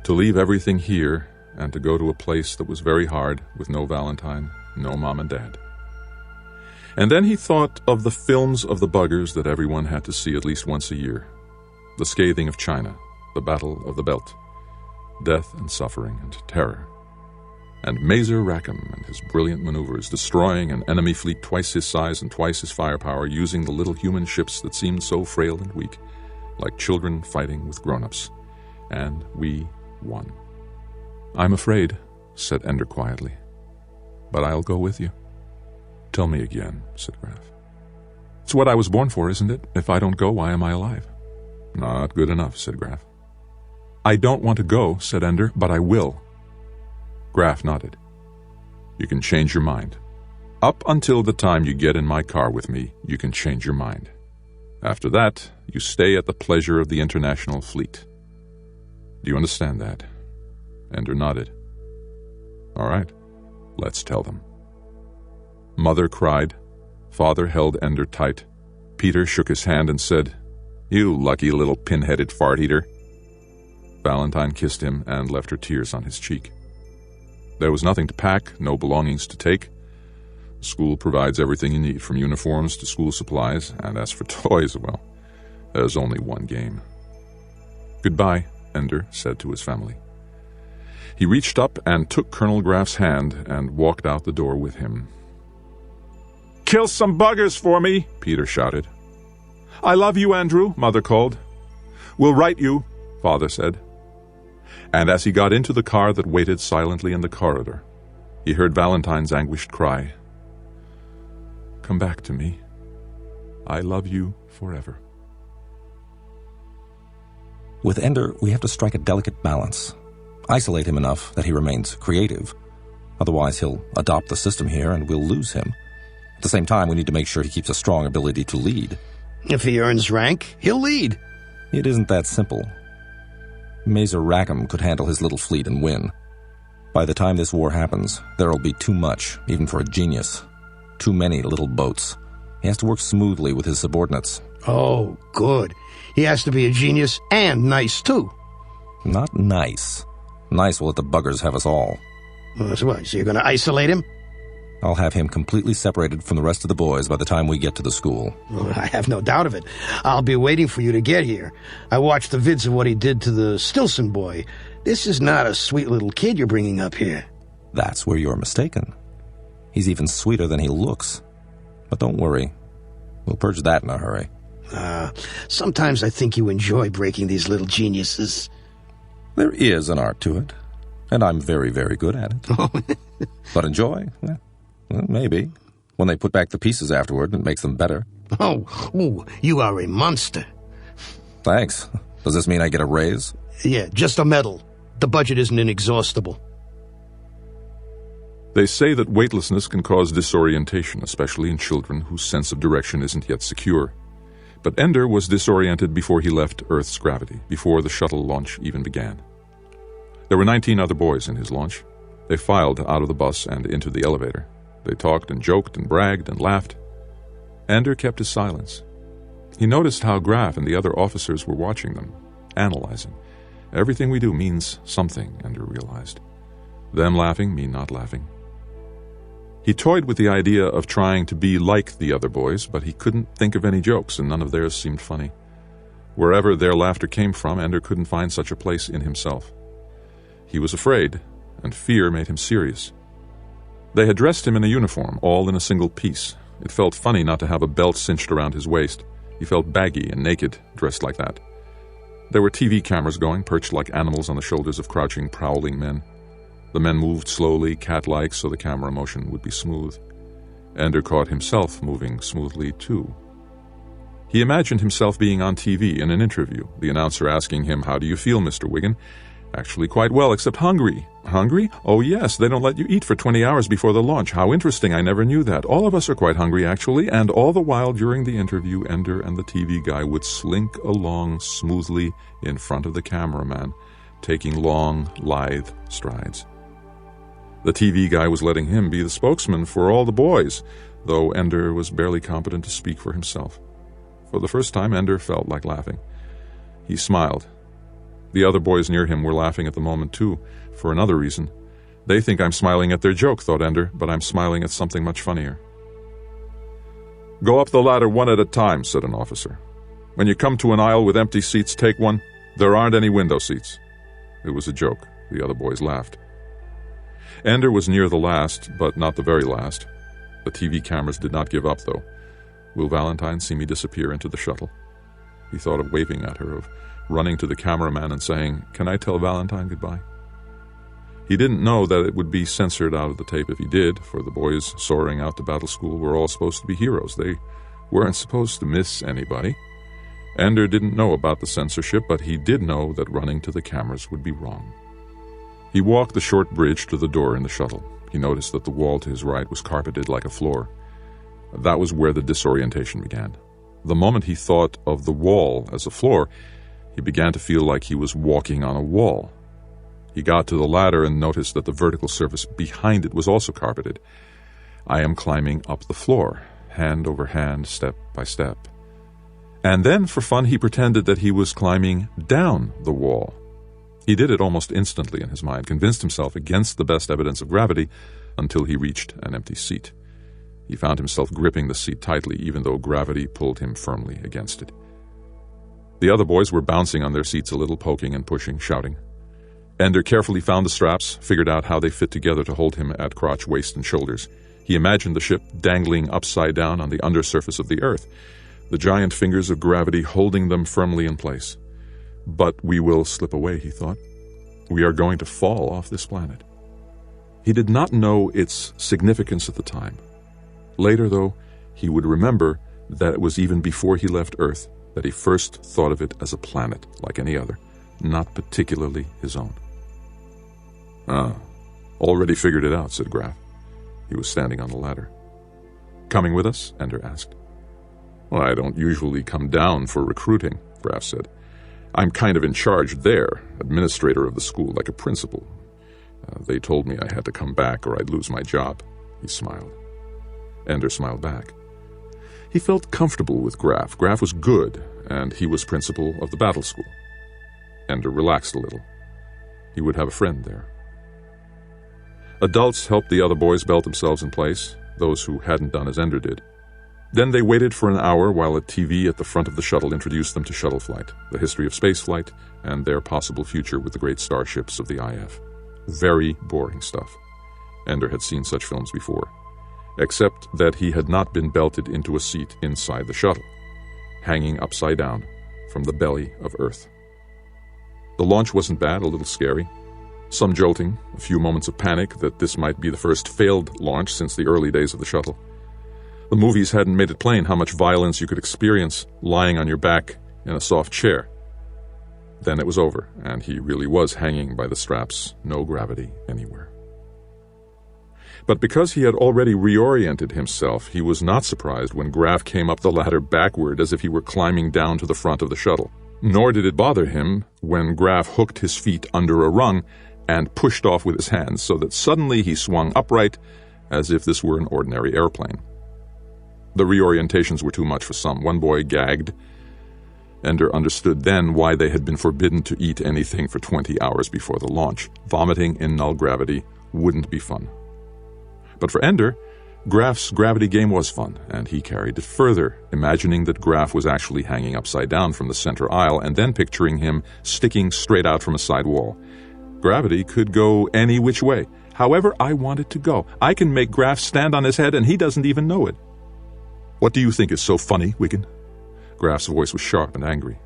To leave everything here and to go to a place that was very hard with no Valentine, no Mom and Dad. And then he thought of the films of the buggers that everyone had to see at least once a year. The Scathing of China, the Battle of the Belt, death and suffering and terror. and Mazer Rackham and his brilliant maneuvers, destroying an enemy fleet twice his size and twice his firepower, using the little human ships that seemed so frail and weak, like children fighting with grown-ups. And we won. "I'm afraid," said Ender quietly, "but I'll go with you." "Tell me again," said Graf. "It's what I was born for, isn't it? If I don't go, why am I alive?" "Not good enough," said Graf. "I don't want to go," said Ender, "but I will." Graf nodded. "You can change your mind. Up until the time you get in my car with me, you can change your mind. After that, you stay at the pleasure of the International Fleet. Do you understand that?" Ender nodded. "All right, let's tell them." Mother cried. Father held Ender tight. Peter shook his hand and said, "You lucky little pin-headed fart-eater." Valentine kissed him and left her tears on his cheek. There was nothing to pack, no belongings to take. The school provides everything you need, from uniforms to school supplies, and as for toys, well, there's only one game. "Goodbye," Ender said to his family. He reached up and took Colonel Graf's hand and walked out the door with him. "Kill some buggers for me," Peter shouted. "I love you, Andrew," Mother called. "We'll write you," Father said. And as he got into the car that waited silently in the corridor, he heard Valentine's anguished cry, "Come back to me. I love you forever." With Ender, we have to strike a delicate balance. Isolate him enough that he remains creative. Otherwise, he'll adopt the system here and we'll lose him. At the same time, we need to make sure he keeps a strong ability to lead. If he earns rank, he'll lead. It isn't that simple. Mazer Rackham could handle his little fleet and win. By the time this war happens, there'll be too much, even for a genius. Too many little boats. He has to work smoothly with his subordinates. Oh, good. He has to be a genius and nice, too. Not nice. Nice will let the buggers have us all. So you're going to isolate him? I'll have him completely separated from the rest of the boys by the time we get to the school. Well, I have no doubt of it. I'll be waiting for you to get here. I watched the vids of what he did to the Stilson boy. This is not a sweet little kid you're bringing up here. That's where you're mistaken. He's even sweeter than he looks. But don't worry. We'll purge that in a hurry. Sometimes I think you enjoy breaking these little geniuses. There is an art to it, and I'm very, very good at it. But enjoy? Well, maybe. When they put back the pieces afterward, it makes them better. Oh, you are a monster. Thanks. Does this mean I get a raise? Yeah, just a medal. The budget isn't inexhaustible. They say that weightlessness can cause disorientation, especially in children whose sense of direction isn't yet secure. But Ender was disoriented before he left Earth's gravity, before the shuttle launch even began. There were 19 other boys in his launch. They filed out of the bus and into the elevator. They talked and joked and bragged and laughed. Ender kept his silence. He noticed how Graf and the other officers were watching them, analyzing. Everything we do means something, Ender realized. Them laughing mean not laughing. He toyed with the idea of trying to be like the other boys, but he couldn't think of any jokes, and none of theirs seemed funny. Wherever their laughter came from, Ender couldn't find such a place in himself. He was afraid, and fear made him serious. They had dressed him in a uniform, all in a single piece. It felt funny not to have a belt cinched around his waist. He felt baggy and naked, dressed like that. There were TV cameras going, perched like animals on the shoulders of crouching, prowling men. The men moved slowly, cat-like, so the camera motion would be smooth. Ender caught himself moving smoothly, too. He imagined himself being on TV in an interview, the announcer asking him, "How do you feel, Mr. Wiggin?" "Actually quite well, except hungry." "Hungry? Oh yes, they don't let you eat for 20 hours before the launch. How interesting, I never knew that. All of us are quite hungry, actually." And all the while during the interview, Ender and the TV guy would slink along smoothly in front of the cameraman, taking long, lithe strides. The TV guy was letting him be the spokesman for all the boys, though Ender was barely competent to speak for himself. For the first time, Ender felt like laughing. He smiled. The other boys near him were laughing at the moment, too, for another reason. They think I'm smiling at their joke, thought Ender, but I'm smiling at something much funnier. "Go up the ladder one at a time," said an officer. "When you come to an aisle with empty seats, take one. There aren't any window seats." It was a joke. The other boys laughed. Ender was near the last, but not the very last. The TV cameras did not give up, though. Will Valentine see me disappear into the shuttle? He thought of waving at her, of running to the cameraman and saying, "Can I tell Valentine goodbye?" He didn't know that it would be censored out of the tape if he did, for the boys soaring out to battle school were all supposed to be heroes. They weren't supposed to miss anybody. Ender didn't know about the censorship, but he did know that running to the cameras would be wrong. He walked the short bridge to the door in the shuttle. He noticed that the wall to his right was carpeted like a floor. That was where the disorientation began. The moment he thought of the wall as a floor, he began to feel like he was walking on a wall. He got to the ladder and noticed that the vertical surface behind it was also carpeted. I am climbing up the floor, hand over hand, step by step. And then, for fun, he pretended that he was climbing down the wall. He did it almost instantly in his mind, convinced himself against the best evidence of gravity, until he reached an empty seat. He found himself gripping the seat tightly, even though gravity pulled him firmly against it. The other boys were bouncing on their seats a little, poking and pushing, shouting. Ender carefully found the straps, figured out how they fit together to hold him at crotch, waist, and shoulders. He imagined the ship dangling upside down on the undersurface of the Earth, the giant fingers of gravity holding them firmly in place. But we will slip away, he thought. We are going to fall off this planet. He did not know its significance at the time. Later, though, he would remember that it was even before he left Earth that he first thought of it as a planet like any other, not particularly his own. Already figured it out, said Graf. He was standing on the ladder. Coming with us? Ender asked. Well, I don't usually come down for recruiting, Graf said. I'm kind of in charge there, administrator of the school, like a principal. They told me I had to come back or I'd lose my job. He smiled. Ender smiled back. He felt comfortable with Graf. Graf was good, and he was principal of the battle school. Ender relaxed a little. He would have a friend there. Adults helped the other boys belt themselves in place, those who hadn't done as Ender did. Then they waited for an hour while a TV at the front of the shuttle introduced them to shuttle flight, the history of space flight, and their possible future with the great starships of the IF. Very boring stuff. Ender had seen such films before, except that he had not been belted into a seat inside the shuttle, hanging upside down from the belly of Earth. The launch wasn't bad, a little scary. Some jolting, a few moments of panic that this might be the first failed launch since the early days of the shuttle. The movies hadn't made it plain how much violence you could experience lying on your back in a soft chair. Then it was over, and he really was hanging by the straps, no gravity anywhere. But because he had already reoriented himself, he was not surprised when Graf came up the ladder backward as if he were climbing down to the front of the shuttle. Nor did it bother him when Graf hooked his feet under a rung and pushed off with his hands, so that suddenly he swung upright as if this were an ordinary airplane. The reorientations were too much for some. One boy gagged. Ender understood then why they had been forbidden to eat anything for 20 hours before the launch. Vomiting in null gravity wouldn't be fun. But for Ender, Graf's gravity game was fun, and he carried it further, imagining that Graf was actually hanging upside down from the center aisle, and then picturing him sticking straight out from a side wall. Gravity could go any which way. However I want it to go. I can make Graf stand on his head, and he doesn't even know it. What do you think is so funny, Wiggin? Graf's voice was sharp and angry.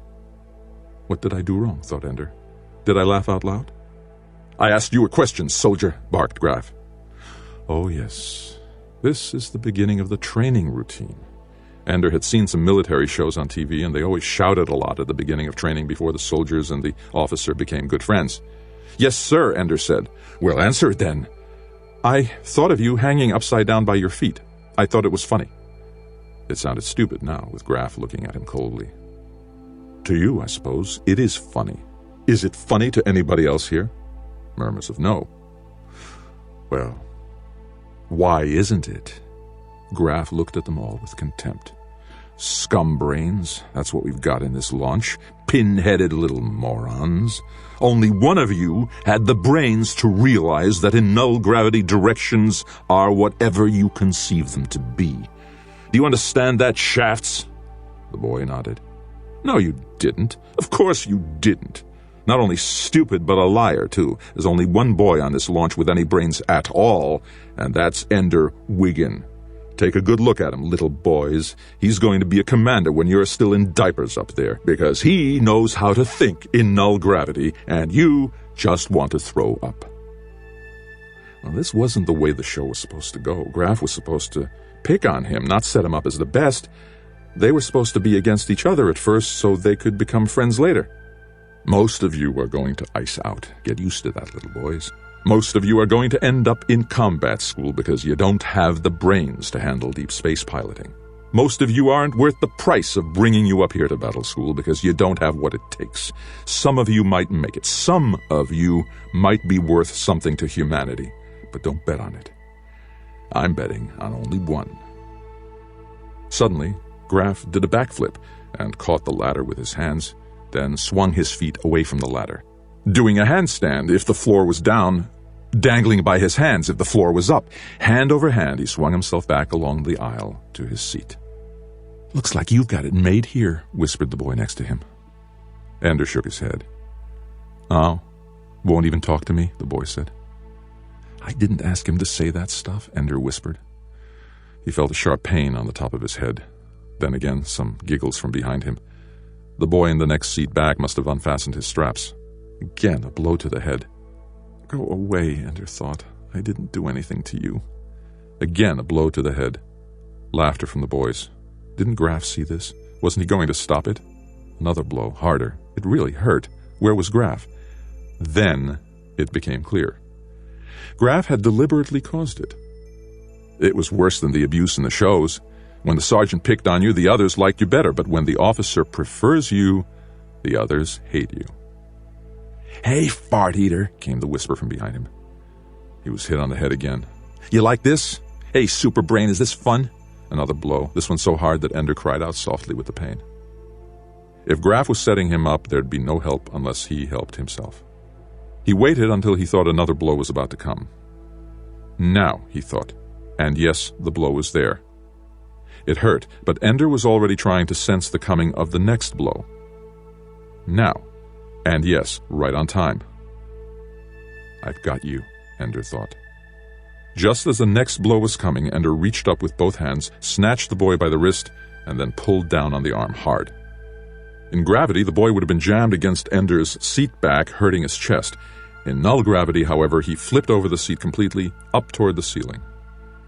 What did I do wrong, thought Ender. Did I laugh out loud? I asked you a question, soldier, barked Graf. Oh, yes. This is the beginning of the training routine. Ender had seen some military shows on TV, and they always shouted a lot at the beginning of training before the soldiers and the officer became good friends. Yes, sir, Ender said. Well, answer it then. I thought of you hanging upside down by your feet. I thought it was funny. It sounded stupid now, with Graf looking at him coldly. To you, I suppose, it is funny. Is it funny to anybody else here? Murmurs of no. Well, why isn't it? Graf looked at them all with contempt. Scum brains, that's what we've got in this launch. Pin-headed little morons. Only one of you had the brains to realize that in null gravity directions are whatever you conceive them to be. Do you understand that, Shafts? The boy nodded. No, you didn't. Of course you didn't. Not only stupid, but a liar, too. There's only one boy on this launch with any brains at all, and that's Ender Wiggin. Take a good look at him, little boys. He's going to be a commander when you're still in diapers up there, because he knows how to think in null gravity, and you just want to throw up. Well, this wasn't the way the show was supposed to go. Graf was supposed to pick on him, not set him up as the best. They were supposed to be against each other at first so they could become friends later. Most of you are going to ice out. Get used to that, little boys. Most of you are going to end up in combat school because you don't have the brains to handle deep space piloting. Most of you aren't worth the price of bringing you up here to battle school because you don't have what it takes. Some of you might make it. Some of you might be worth something to humanity, but don't bet on it. I'm betting on only one. Suddenly, Graf did a backflip and caught the ladder with his hands, then swung his feet away from the ladder, doing a handstand if the floor was down, dangling by his hands if the floor was up. Hand over hand, he swung himself back along the aisle to his seat. "Looks like you've got it made here," whispered the boy next to him. Ender shook his head. "Oh, won't even talk to me?" the boy said. "I didn't ask him to say that stuff," Ender whispered. He felt a sharp pain on the top of his head. Then again, some giggles from behind him. The boy in the next seat back must have unfastened his straps. Again, a blow to the head. "Go away," Ender thought. "I didn't do anything to you." Again, a blow to the head. Laughter from the boys. Didn't Graf see this? Wasn't he going to stop it? Another blow, harder. It really hurt. Where was Graf? Then it became clear. Graf had deliberately caused it. It was worse than the abuse in the shows. When the sergeant picked on you, the others liked you better, but when the officer prefers you, the others hate you. "Hey, fart eater," came the whisper from behind him. He was hit on the head again. "You like this? Hey, super brain, is this fun?" Another blow, this one so hard that Ender cried out softly with the pain. If Graf was setting him up, there'd be no help unless he helped himself. He waited until he thought another blow was about to come. Now, he thought, and yes, the blow was there. It hurt, but Ender was already trying to sense the coming of the next blow. Now, and yes, right on time. "I've got you," Ender thought. Just as the next blow was coming, Ender reached up with both hands, snatched the boy by the wrist, and then pulled down on the arm hard. In gravity, the boy would have been jammed against Ender's seat back, hurting his chest. In null gravity, however, he flipped over the seat completely, up toward the ceiling.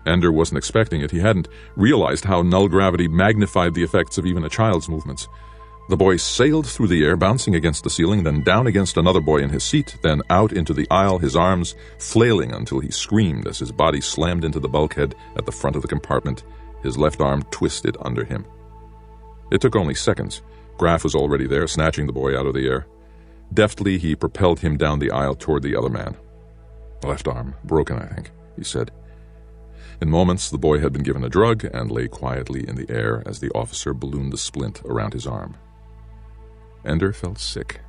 Ender wasn't expecting it. He hadn't realized how null gravity magnified the effects of even a child's movements. The boy sailed through the air, bouncing against the ceiling, then down against another boy in his seat, then out into the aisle, his arms flailing until he screamed as his body slammed into the bulkhead at the front of the compartment, his left arm twisted under him. It took only seconds. Graf was already there, snatching the boy out of the air. Deftly, he propelled him down the aisle toward the other man. "Left arm, broken, I think," he said. In moments, the boy had been given a drug and lay quietly in the air as the officer ballooned the splint around his arm. Ender felt sick.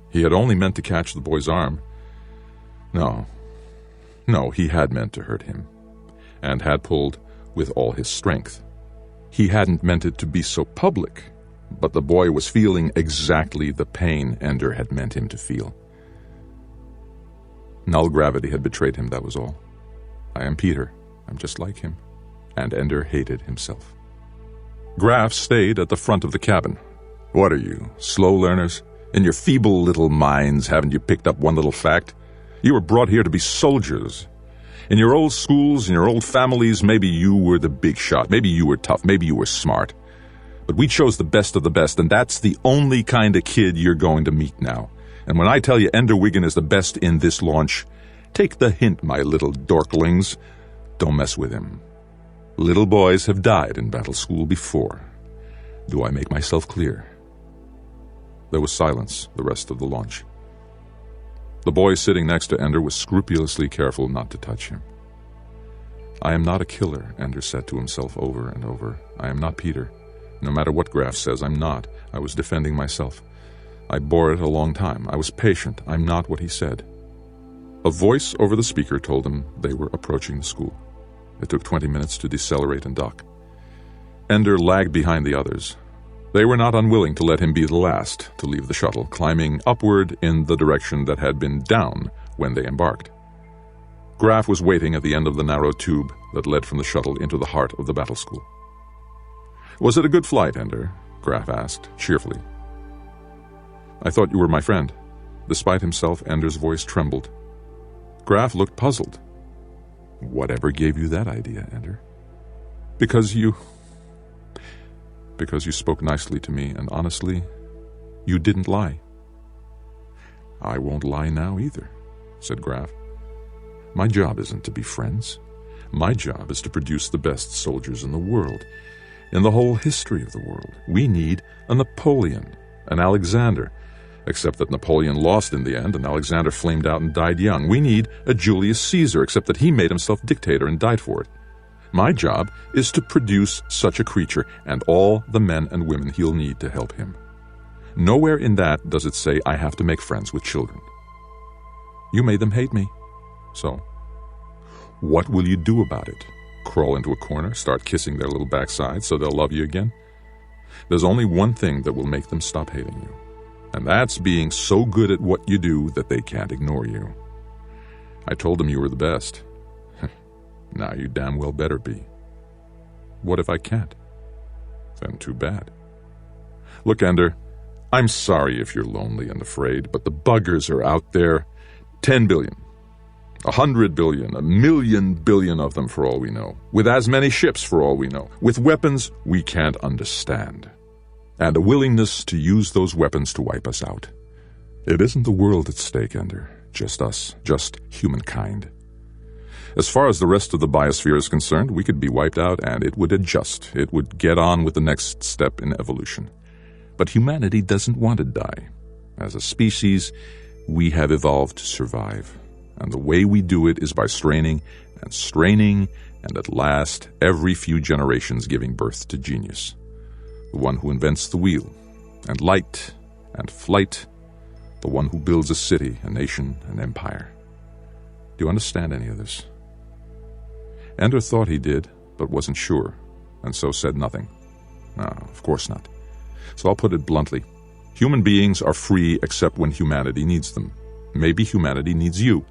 He had only meant to catch the boy's arm. No, he had meant to hurt him, and had pulled with all his strength. He hadn't meant it to be so public, but the boy was feeling exactly the pain Ender had meant him to feel. Null gravity had betrayed him, that was all. I am Peter. I'm just like him. And Ender hated himself. Graf stayed at the front of the cabin. "What are you, slow learners? In your feeble little minds, haven't you picked up one little fact? You were brought here to be soldiers. In your old schools, in your old families, maybe you were the big shot. Maybe you were tough. Maybe you were smart. But we chose the best of the best, and that's the only kind of kid you're going to meet now. And when I tell you Ender Wiggin is the best in this launch, take the hint, my little dorklings. Don't mess with him. Little boys have died in battle school before. Do I make myself clear?" There was silence the rest of the launch. The boy sitting next to Ender was scrupulously careful not to touch him. "I am not a killer," Ender said to himself over and over. "I am not Peter. No matter what Graf says, I'm not. I was defending myself. I bore it a long time. I was patient. I'm not what he said." A voice over the speaker told him they were approaching the school. It took 20 minutes to decelerate and dock. Ender lagged behind the others. They were not unwilling to let him be the last to leave the shuttle, climbing upward in the direction that had been down when they embarked. Graf was waiting at the end of the narrow tube that led from the shuttle into the heart of the battle school. "Was it a good flight, Ender?" Graf asked, cheerfully. "I thought you were my friend." Despite himself, Ender's voice trembled. Graf looked puzzled. "Whatever gave you that idea, Ender?" Because you spoke nicely to me, and honestly, you didn't lie." "I won't lie now either," said Graf. "My job isn't to be friends. My job is to produce the best soldiers in the world, in the whole history of the world. We need a Napoleon, an Alexander, except that Napoleon lost in the end and Alexander flamed out and died young. We need a Julius Caesar, except that he made himself dictator and died for it. My job is to produce such a creature and all the men and women he'll need to help him. Nowhere in that does it say I have to make friends with children. You made them hate me. So, what will you do about it? Crawl into a corner, start kissing their little backsides so they'll love you again? There's only one thing that will make them stop hating you, and that's being so good at what you do that they can't ignore you. I told them you were the best. Now you damn well better be. What if I can't? Then too bad. Look, Ender, I'm sorry if you're lonely and afraid, but the buggers are out there. 10 billion. 100 billion, 1,000,000 billion of them for all we know, with as many ships for all we know, with weapons we can't understand, and a willingness to use those weapons to wipe us out. It isn't the world at stake, Ender, just us, just humankind. As far as the rest of the biosphere is concerned, we could be wiped out and it would adjust, it would get on with the next step in evolution. But humanity doesn't want to die. As a species, we have evolved to survive. And the way we do it is by straining, and at last, every few generations giving birth to genius. The one who invents the wheel, and light, and flight, the one who builds a city, a nation, an empire. Do you understand any of this? Ender thought he did, but wasn't sure, and so said nothing. No, of course not. So I'll put it bluntly. Human beings are free except when humanity needs them. Maybe humanity needs you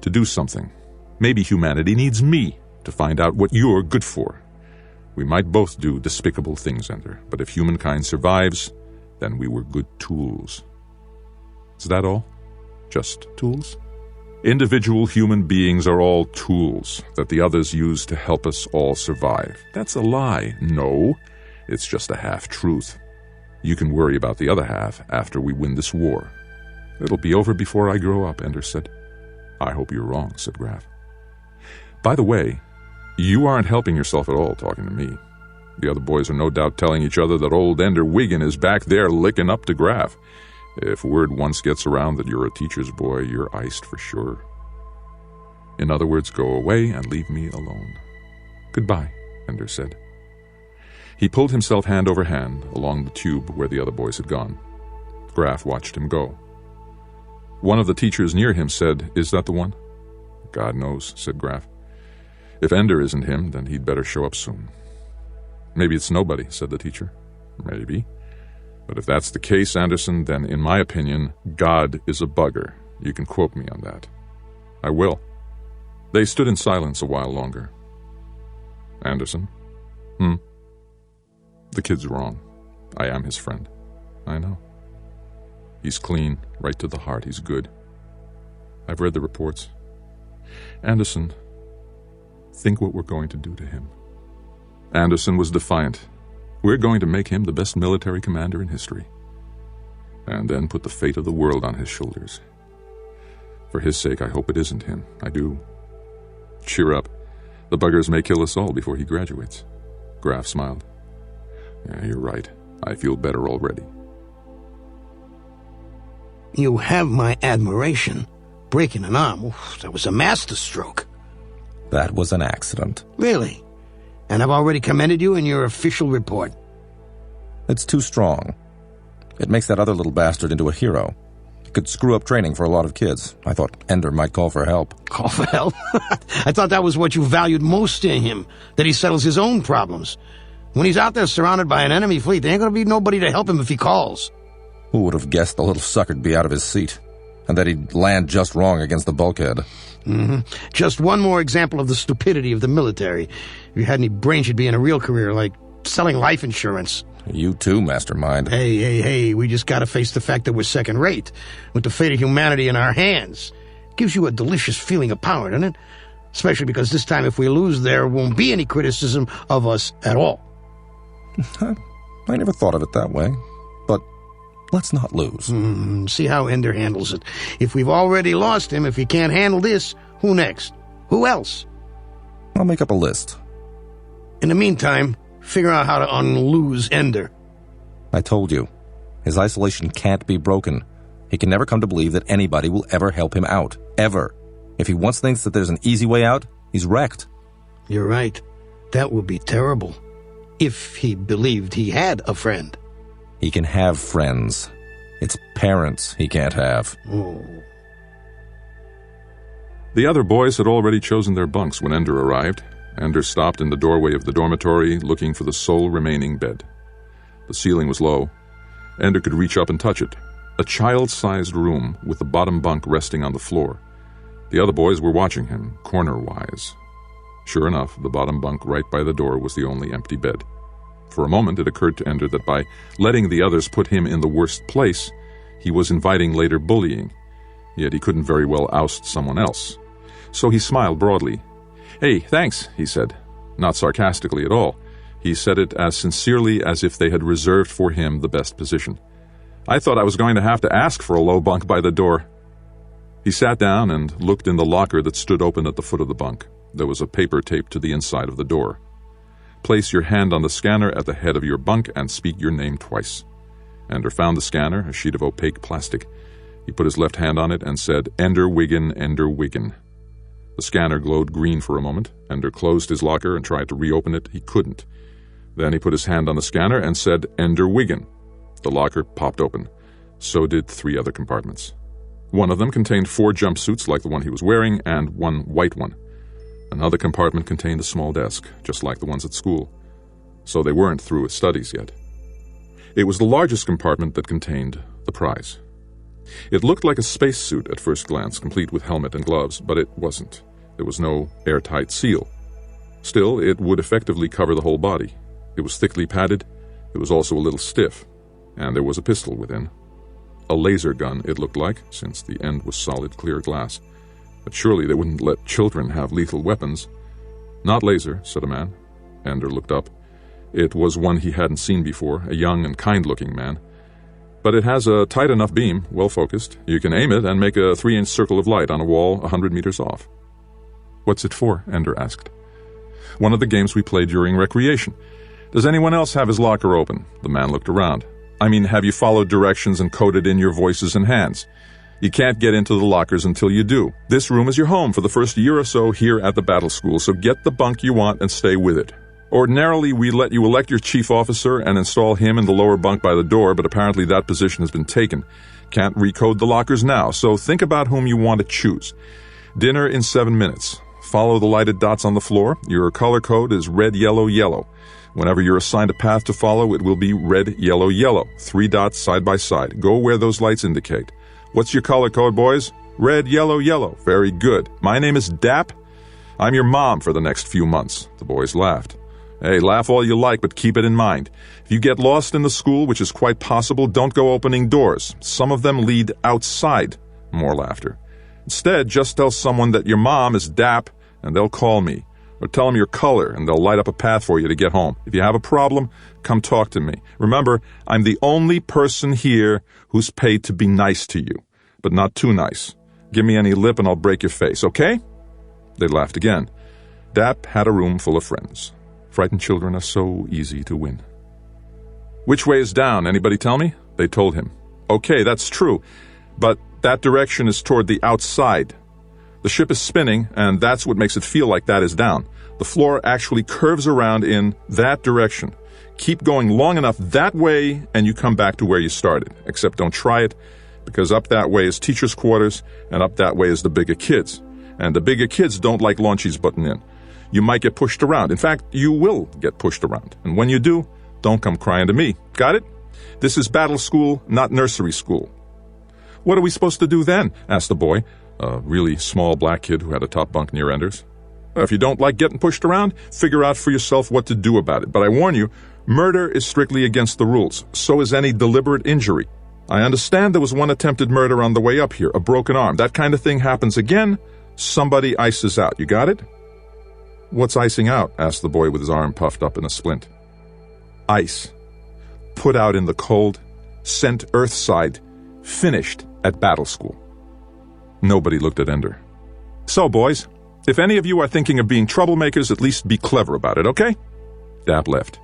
to do something. Maybe humanity needs me to find out what you're good for. We might both do despicable things, Ender, but if humankind survives, then we were good tools. Is that all? Just tools? Individual human beings are all tools that the others use to help us all survive. That's a lie. No, it's just a half-truth. You can worry about the other half after we win this war. It'll be over before I grow up, Ender said. I hope you're wrong, said Graf. By the way, you aren't helping yourself at all talking to me. The other boys are no doubt telling each other that old Ender Wiggin is back there licking up to Graf. If word once gets around that you're a teacher's boy, you're iced for sure. In other words, go away and leave me alone. Goodbye, Ender said. He pulled himself hand over hand along the tube where the other boys had gone. Graf watched him go. One of the teachers near him said, "Is that the one?" "God knows," said Graf. "If Ender isn't him, then he'd better show up soon." "Maybe it's nobody," said the teacher. "Maybe. But if that's the case, Anderson, then in my opinion, God is a bugger. You can quote me on that." "I will." They stood in silence a while longer. "Anderson?" "The kid's wrong. I am his friend." "I know. He's clean, right to the heart. He's good. I've read the reports. Anderson, think what we're going to do to him." Anderson was defiant. "We're going to make him the best military commander in history. And then put the fate of the world on his shoulders. For his sake, I hope it isn't him. I do. Cheer up. The buggers may kill us all before he graduates." Graf smiled. "Yeah, you're right. I feel better already." "You have my admiration. Breaking an arm, that was a masterstroke." That was an accident. "Really? And I've already commended you in your official report." It's too strong. It makes that other little bastard into a hero. It could screw up training for a lot of kids. I thought Ender might call for help. Call for help? I thought that was what you valued most in him, that he settles his own problems. When he's out there surrounded by an enemy fleet, there ain't gonna be nobody to help him if he calls. Who would have guessed the little sucker'd be out of his seat, and that he'd land just wrong against the bulkhead? Just one more example of the stupidity of the military. If you had any brains, you'd be in a real career, like selling life insurance. You too, Mastermind. Hey, we just gotta face the fact that we're second rate, with the fate of humanity in our hands. Gives you a delicious feeling of power, doesn't it? Especially because this time if we lose, there won't be any criticism of us at all. I never thought of it that way, but let's not lose. See how Ender handles it. If we've already lost him, if he can't handle this, who next? Who else? I'll make up a list. In the meantime, figure out how to unlose Ender. I told you, his isolation can't be broken. He can never come to believe that anybody will ever help him out. Ever. If he once thinks that there's an easy way out, he's wrecked. You're right. That would be terrible. If he believed he had a friend. He can have friends. It's parents he can't have. Oh. The other boys had already chosen their bunks when Ender arrived. Ender stopped in the doorway of the dormitory, looking for the sole remaining bed. The ceiling was low. Ender could reach up and touch it. A child-sized room with the bottom bunk resting on the floor. The other boys were watching him, corner-wise. Sure enough, the bottom bunk right by the door was the only empty bed. For a moment it occurred to Ender that by letting the others put him in the worst place, he was inviting later bullying. Yet he couldn't very well oust someone else. So he smiled broadly. "Hey, thanks," he said. Not sarcastically at all. He said it as sincerely as if they had reserved for him the best position. "I thought I was going to have to ask for a low bunk by the door." He sat down and looked in the locker that stood open at the foot of the bunk. There was a paper taped to the inside of the door. "Place your hand on the scanner at the head of your bunk and speak your name twice." Ender found the scanner, a sheet of opaque plastic. He put his left hand on it and said, "Ender Wiggin, Ender Wiggin." The scanner glowed green for a moment. Ender closed his locker and tried to reopen it. He couldn't. Then he put his hand on the scanner and said, "Ender Wiggin." The locker popped open. So did 3 other compartments. One of them contained 4 jumpsuits like the one he was wearing and 1 white one. Another compartment contained a small desk, just like the ones at school. So they weren't through with studies yet. It was the largest compartment that contained the prize. It looked like a spacesuit at first glance, complete with helmet and gloves, but it wasn't. There was no airtight seal. Still, it would effectively cover the whole body. It was thickly padded. It was also a little stiff, and there was a pistol within. A laser gun, it looked like, since the end was solid, clear glass. But surely they wouldn't let children have lethal weapons. "Not laser," said a man. Ender looked up. It was one he hadn't seen before, a young and kind-looking man. "But it has a tight enough beam, well-focused. You can aim it and make a 3-inch circle of light on a wall 100 meters off." "What's it for?" Ender asked. "One of the games we played during recreation. Does anyone else have his locker open?" The man looked around. "I mean, have you followed directions and coded in your voices and hands? You can't get into the lockers until you do. This room is your home for the first year or so here at the battle school, so get the bunk you want and stay with it. Ordinarily, we let you elect your chief officer and install him in the lower bunk by the door, but apparently that position has been taken. Can't recode the lockers now, so think about whom you want to choose. Dinner in 7 minutes. Follow the lighted dots on the floor. Your color code is red, yellow, yellow. Whenever you're assigned a path to follow, it will be red, yellow, yellow. 3 dots side by side. Go where those lights indicate. What's your color code, boys? Red, yellow, yellow. Very good. My name is Dap. I'm your mom for the next few months." The boys laughed. "Hey, laugh all you like, but keep it in mind. If you get lost in the school, which is quite possible, don't go opening doors. Some of them lead outside." More laughter. "Instead, just tell someone that your mom is Dap, and they'll call me. Or tell them your color, and they'll light up a path for you to get home. If you have a problem, come talk to me. Remember, I'm the only person here who's paid to be nice to you, but not too nice. Give me any lip and I'll break your face, okay?" They laughed again. Dap had a room full of friends. Frightened children are so easy to win. "Which way is down? Anybody tell me?" They told him. "Okay, that's true, but that direction is toward the outside. The ship is spinning, and that's what makes it feel like that is down. The floor actually curves around in that direction. Keep going long enough that way, and you come back to where you started. Except don't try it, because up that way is teachers' quarters, and up that way is the bigger kids. And the bigger kids don't like launchies butting in. you might get pushed around. In fact, you will get pushed around. And when you do, don't come crying to me. Got it? This is battle school, not nursery school. What are we supposed to do then? Asked the boy, a really small black kid who had a top bunk near Ender's. If you don't like getting pushed around, figure out for yourself what to do about it. But I warn you, murder is strictly against the rules. So is any deliberate injury. I understand there was one attempted murder on the way up here, a broken arm. That kind of thing happens again, somebody ices out. You got it? What's icing out? Asked the boy with his arm puffed up in a splint. Ice. Put out in the cold, sent earthside, finished at battle school. Nobody looked at Ender. So, boys, if any of you are thinking of being troublemakers, at least be clever about it, okay? Dap left.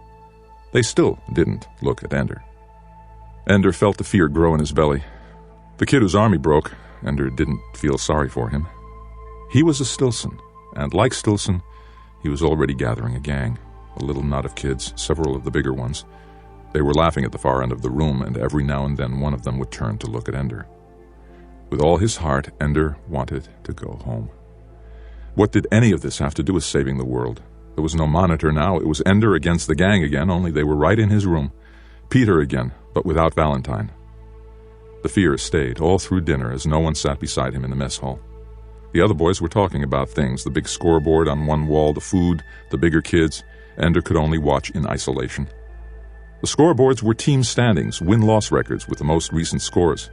They still didn't look at Ender. Ender felt the fear grow in his belly. The kid whose arm he broke, Ender didn't feel sorry for him. He was a Stilson, and like Stilson, he was already gathering a gang, a little knot of kids, several of the bigger ones. They were laughing at the far end of the room, and every now and then one of them would turn to look at Ender. With all his heart, Ender wanted to go home. What did any of this have to do with saving the world? There was no monitor now. It was Ender against the gang again, only they were right in his room. Peter again, but without Valentine. The fear stayed all through dinner as no one sat beside him in the mess hall. The other boys were talking about things, the big scoreboard on one wall, the food, the bigger kids. Ender could only watch in isolation. The scoreboards were team standings, win-loss records with the most recent scores.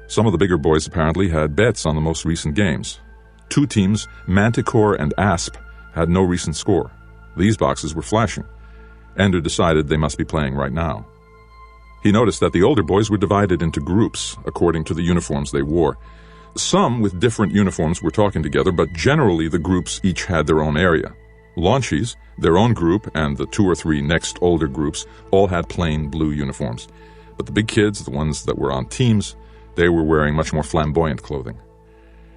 Some of the bigger boys apparently had bets on the most recent games. Two teams, Manticore and Asp, had no recent score. These boxes were flashing. Ender decided they must be playing right now. He noticed that the older boys were divided into groups according to the uniforms they wore. Some with different uniforms were talking together, but generally the groups each had their own area. Launchies, their own group, and the 2 or 3 next older groups all had plain blue uniforms. But the big kids, the ones that were on teams, they were wearing much more flamboyant clothing.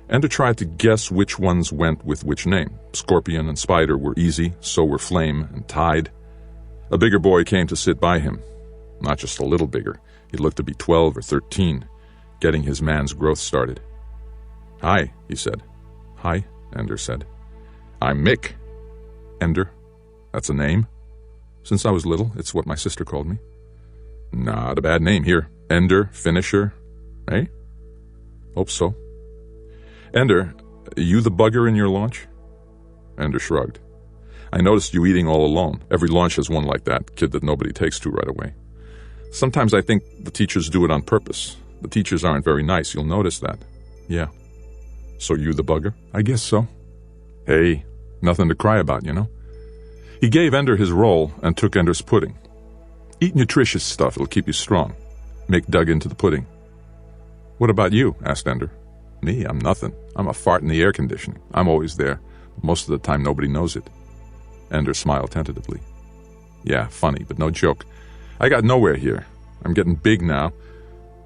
Ender tried to guess which ones went with which name. Scorpion and Spider were easy, so were Flame and Tide. A bigger boy came to sit by him. Not just a little bigger. He looked to be 12 or 13, getting his man's growth started. Hi, he said. Hi, Ender said. I'm Mick. Ender. That's a name? Since I was little, it's what my sister called me. Not a bad name here. Ender, Finisher. Eh? Hope so. Ender, you the bugger in your launch? Ender shrugged. I noticed you eating all alone. Every launch has one like that, kid that nobody takes to right away. Sometimes I think the teachers do it on purpose. The teachers aren't very nice, you'll notice that. Yeah. So you the bugger? I guess so. Hey, nothing to cry about, you know? He gave Ender his roll and took Ender's pudding. Eat nutritious stuff, it'll keep you strong. Mick dug into the pudding. What about you? Asked Ender. Me? I'm nothing. I'm a fart in the air conditioning. I'm always there. Most of the time nobody knows it. Ender smiled tentatively. Yeah, funny, but no joke. I got nowhere here. I'm getting big now.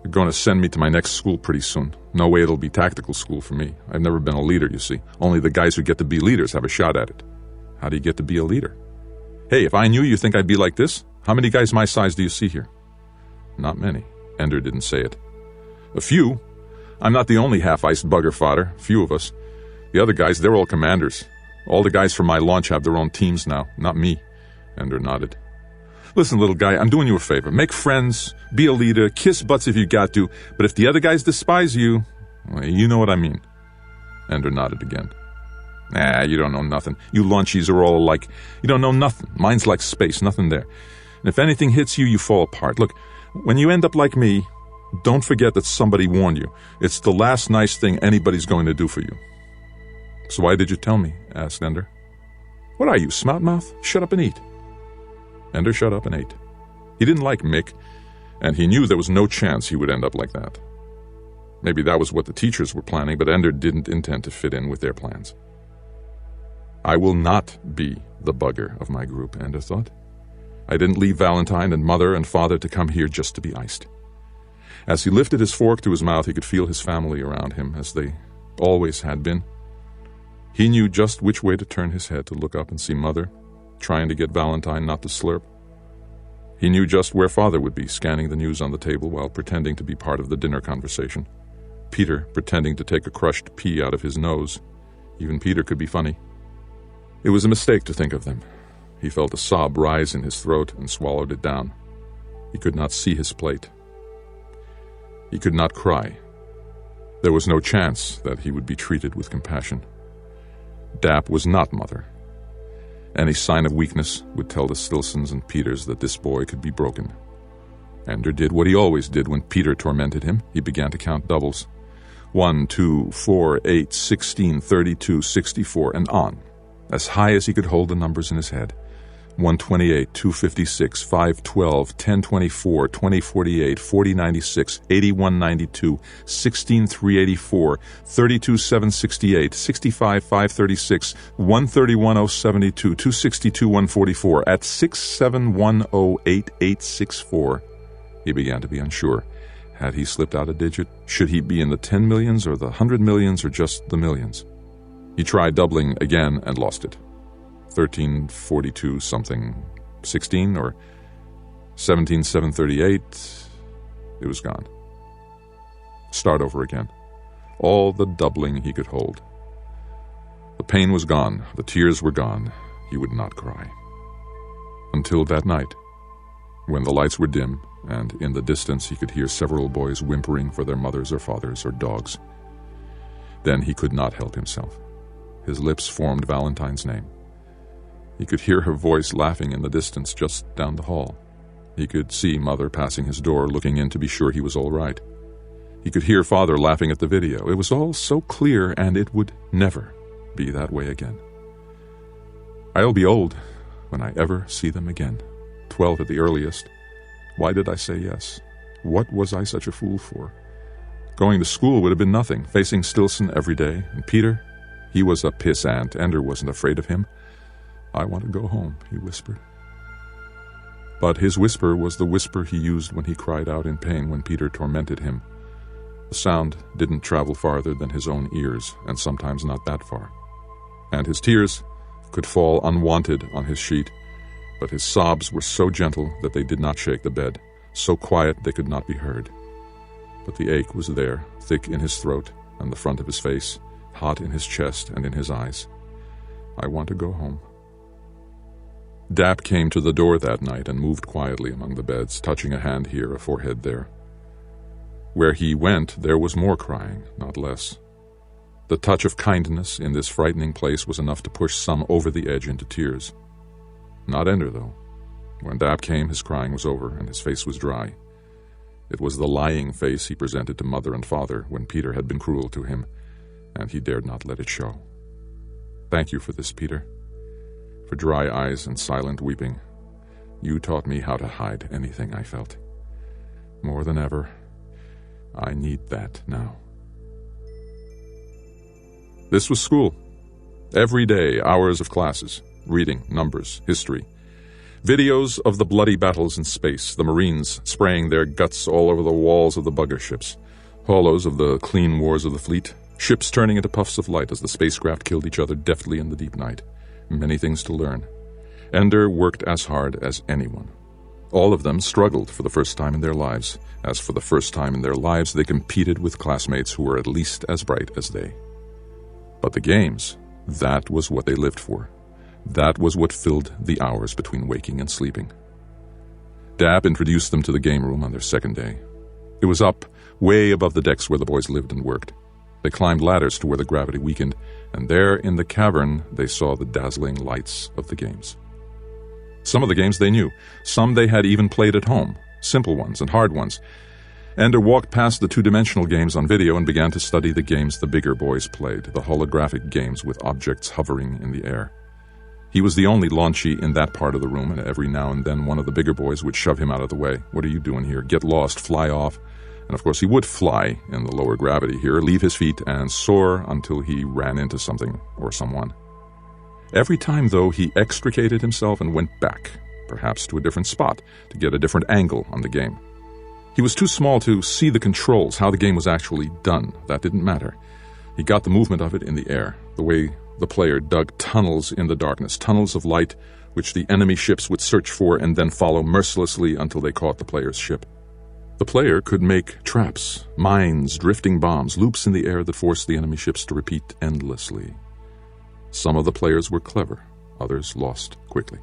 They're going to send me to my next school pretty soon. No way it'll be tactical school for me. I've never been a leader, you see. Only the guys who get to be leaders have a shot at it. How do you get to be a leader? Hey, if I knew you think I'd be like this, how many guys my size do you see here? Not many. Ender didn't say it. A few. I'm not the only half-iced bugger fodder. Few of us. The other guys, they're all commanders. All the guys from my launch have their own teams now, not me. Ender nodded. Listen, little guy, I'm doing you a favor. Make friends, be a leader, kiss butts if you got to, but if the other guys despise you, well, you know what I mean. Ender nodded again. Nah, you don't know nothing. You launchies are all alike. You don't know nothing. Mine's like space, nothing there. And if anything hits you, you fall apart. Look, when you end up like me, don't forget that somebody warned you. It's the last nice thing anybody's going to do for you. So why did you tell me? Asked Ender. What are you, smout mouth? Shut up and eat. Ender shut up and ate. He didn't like Mick, and he knew there was no chance he would end up like that. Maybe that was what the teachers were planning, but Ender didn't intend to fit in with their plans. I will not be the bugger of my group, Ender thought. I didn't leave Valentine and Mother and Father to come here just to be iced. As he lifted his fork to his mouth, he could feel his family around him, as they always had been. He knew just which way to turn his head to look up and see Mother, trying to get Valentine not to slurp. He knew just where Father would be, scanning the news on the table while pretending to be part of the dinner conversation. Peter pretending to take a crushed pea out of his nose. Even Peter could be funny. It was a mistake to think of them. He felt a sob rise in his throat and swallowed it down. He could not see his plate. He could not cry. There was no chance that he would be treated with compassion. Dap was not Mother. Any sign of weakness would tell the Stilsons and Peters that this boy could be broken. Ender did what he always did when Peter tormented him. He began to count doubles. 1, 2, 4, 8, 16, 32, 64, and on, as high as he could hold the numbers in his head. 128, 256, 512, 1024, 2048, 4096, 8192, 16384, 32768, 65536, 131072, 262144. At 67108864, he began to be unsure. Had he slipped out a digit? Should he be in the 10 millions or the 100 millions or just the millions? He tried doubling again and lost it. 1342 something 16 or 17738. It was gone. Start over again. All the doubling he could hold. The pain was gone. The tears were gone. He would not cry. Until that night, when the lights were dim, and in the distance he could hear several boys whimpering for their mothers or fathers or dogs. Then he could not help himself. His lips formed Valentine's name. He could hear her voice laughing in the distance just down the hall. He could see Mother passing his door, looking in to be sure he was all right. He could hear Father laughing at the video. It was all so clear, and it would never be that way again. I'll be old when I ever see them again. 12 at the earliest. Why did I say yes? What was I such a fool for? Going to school would have been nothing. Facing Stilson every day. And Peter? He was a pissant. Ender wasn't afraid of him. I want to go home, he whispered. But his whisper was the whisper he used when he cried out in pain when Peter tormented him. The sound didn't travel farther than his own ears, and sometimes not that far. And his tears could fall unwanted on his sheet, but his sobs were so gentle that they did not shake the bed, so quiet they could not be heard. But the ache was there, thick in his throat and the front of his face, hot in his chest and in his eyes. I want to go home. Dap came to the door that night and moved quietly among the beds, touching a hand here, a forehead there. Where he went, there was more crying, not less. The touch of kindness in this frightening place was enough to push some over the edge into tears. Not Ender, though. When Dap came, his crying was over, and his face was dry. It was the lying face he presented to Mother and Father when Peter had been cruel to him, and he dared not let it show. Thank you for this, Peter. For dry eyes and silent weeping. You taught me how to hide anything I felt. More than ever, I need that now. This was school. Every day, hours of classes, reading, numbers, history. Videos of the bloody battles in space, the Marines spraying their guts all over the walls of the bugger ships. Hollows of the clean wars of the fleet. Ships turning into puffs of light as the spacecraft killed each other deftly in the deep night. Many things to learn. Ender worked as hard as anyone. All of them struggled for the first time in their lives, as for the first time in their lives they competed with classmates who were at least as bright as they. But the games, that was what they lived for. That was what filled the hours between waking and sleeping. Dap introduced them to the game room on their second day. It was up, way above the decks where the boys lived and worked. They climbed ladders to where the gravity weakened, and there in the cavern they saw the dazzling lights of the games. Some of the games they knew. Some they had even played at home, simple ones and hard ones. Ender walked past the two-dimensional games on video and began to study the games the bigger boys played, the holographic games with objects hovering in the air. He was the only launchy in that part of the room, and every now and then one of the bigger boys would shove him out of the way. What are you doing here? Get lost, fly off. And of course he would fly in the lower gravity here, leave his feet, and soar until he ran into something or someone. Every time, though, he extricated himself and went back, perhaps to a different spot, to get a different angle on the game. He was too small to see the controls, how the game was actually done. That didn't matter. He got the movement of it in the air, the way the player dug tunnels in the darkness, tunnels of light which the enemy ships would search for and then follow mercilessly until they caught the player's ship. The player could make traps, mines, drifting bombs, loops in the air that forced the enemy ships to repeat endlessly. Some of the players were clever. others lost quickly.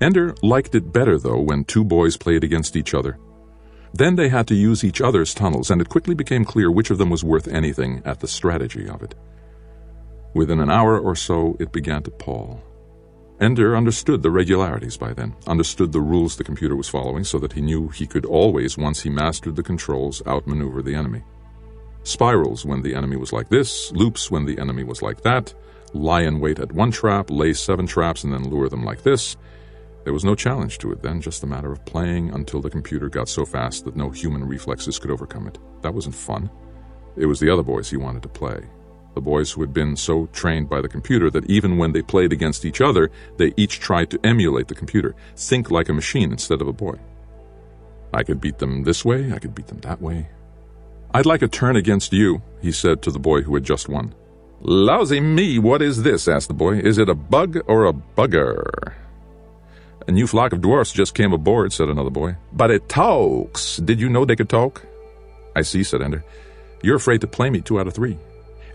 Ender liked it better, though, when two boys played against each other. Then they had to use each other's tunnels, and it quickly became clear which of them was worth anything at the strategy of it. Within an hour or so, it began to pall. Ender understood the regularities by then, understood the rules the computer was following, so that he knew he could always, once he mastered the controls, outmaneuver the enemy. Spirals when the enemy was like this, loops when the enemy was like that, lie in wait at one trap, lay 7 traps, and then lure them like this. There was no challenge to it then, just a matter of playing until the computer got so fast that no human reflexes could overcome it. That wasn't fun. It was the other boys he wanted to play. The boys who had been so trained by the computer that even when they played against each other, they each tried to emulate the computer, think like a machine instead of a boy. I could beat them this way, I could beat them that way. I'd like a turn against you, he said to the boy who had just won. Lousy me, what is this? Asked the boy. Is it a bug or a bugger? A new flock of dwarfs just came aboard, said another boy. But it talks. Did you know they could talk? I see, said Ender. You're afraid to play me 2 out of 3.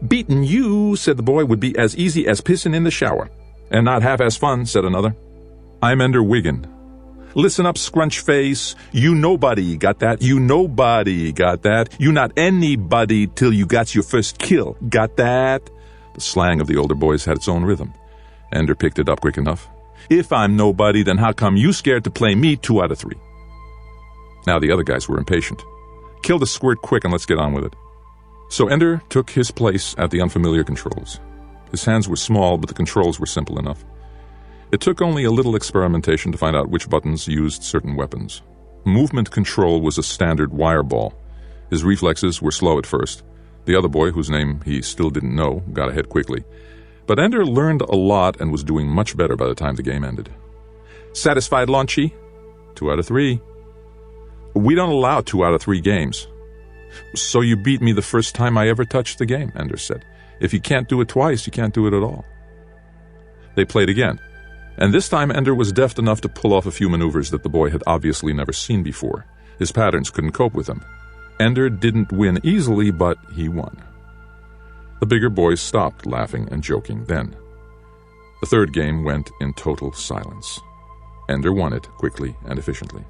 Beating you, said the boy, would be as easy as pissing in the shower. And not half as fun, said another. I'm Ender Wiggin. Listen up, scrunch face. You nobody got that. You nobody got that. You not anybody till you got your first kill. Got that? The slang of the older boys had its own rhythm. Ender picked it up quick enough. If I'm nobody, then how come you scared to play me 2 out of 3? Now the other guys were impatient. Kill the squirt quick and let's get on with it. So Ender took his place at the unfamiliar controls. His hands were small, but the controls were simple enough. It took only a little experimentation to find out which buttons used certain weapons. Movement control was a standard wire ball. His reflexes were slow at first. The other boy, whose name he still didn't know, got ahead quickly. But Ender learned a lot and was doing much better by the time the game ended. Satisfied, Launchy? 2 out of 3. We don't allow 2 out of 3 games. So you beat me the first time I ever touched the game, Ender said. If you can't do it twice, you can't do it at all. They played again, and this time Ender was deft enough to pull off a few maneuvers that the boy had obviously never seen before. His patterns couldn't cope with them. Ender didn't win easily, but he won. The bigger boys stopped laughing and joking then. The third game went in total silence. Ender won it quickly and efficiently.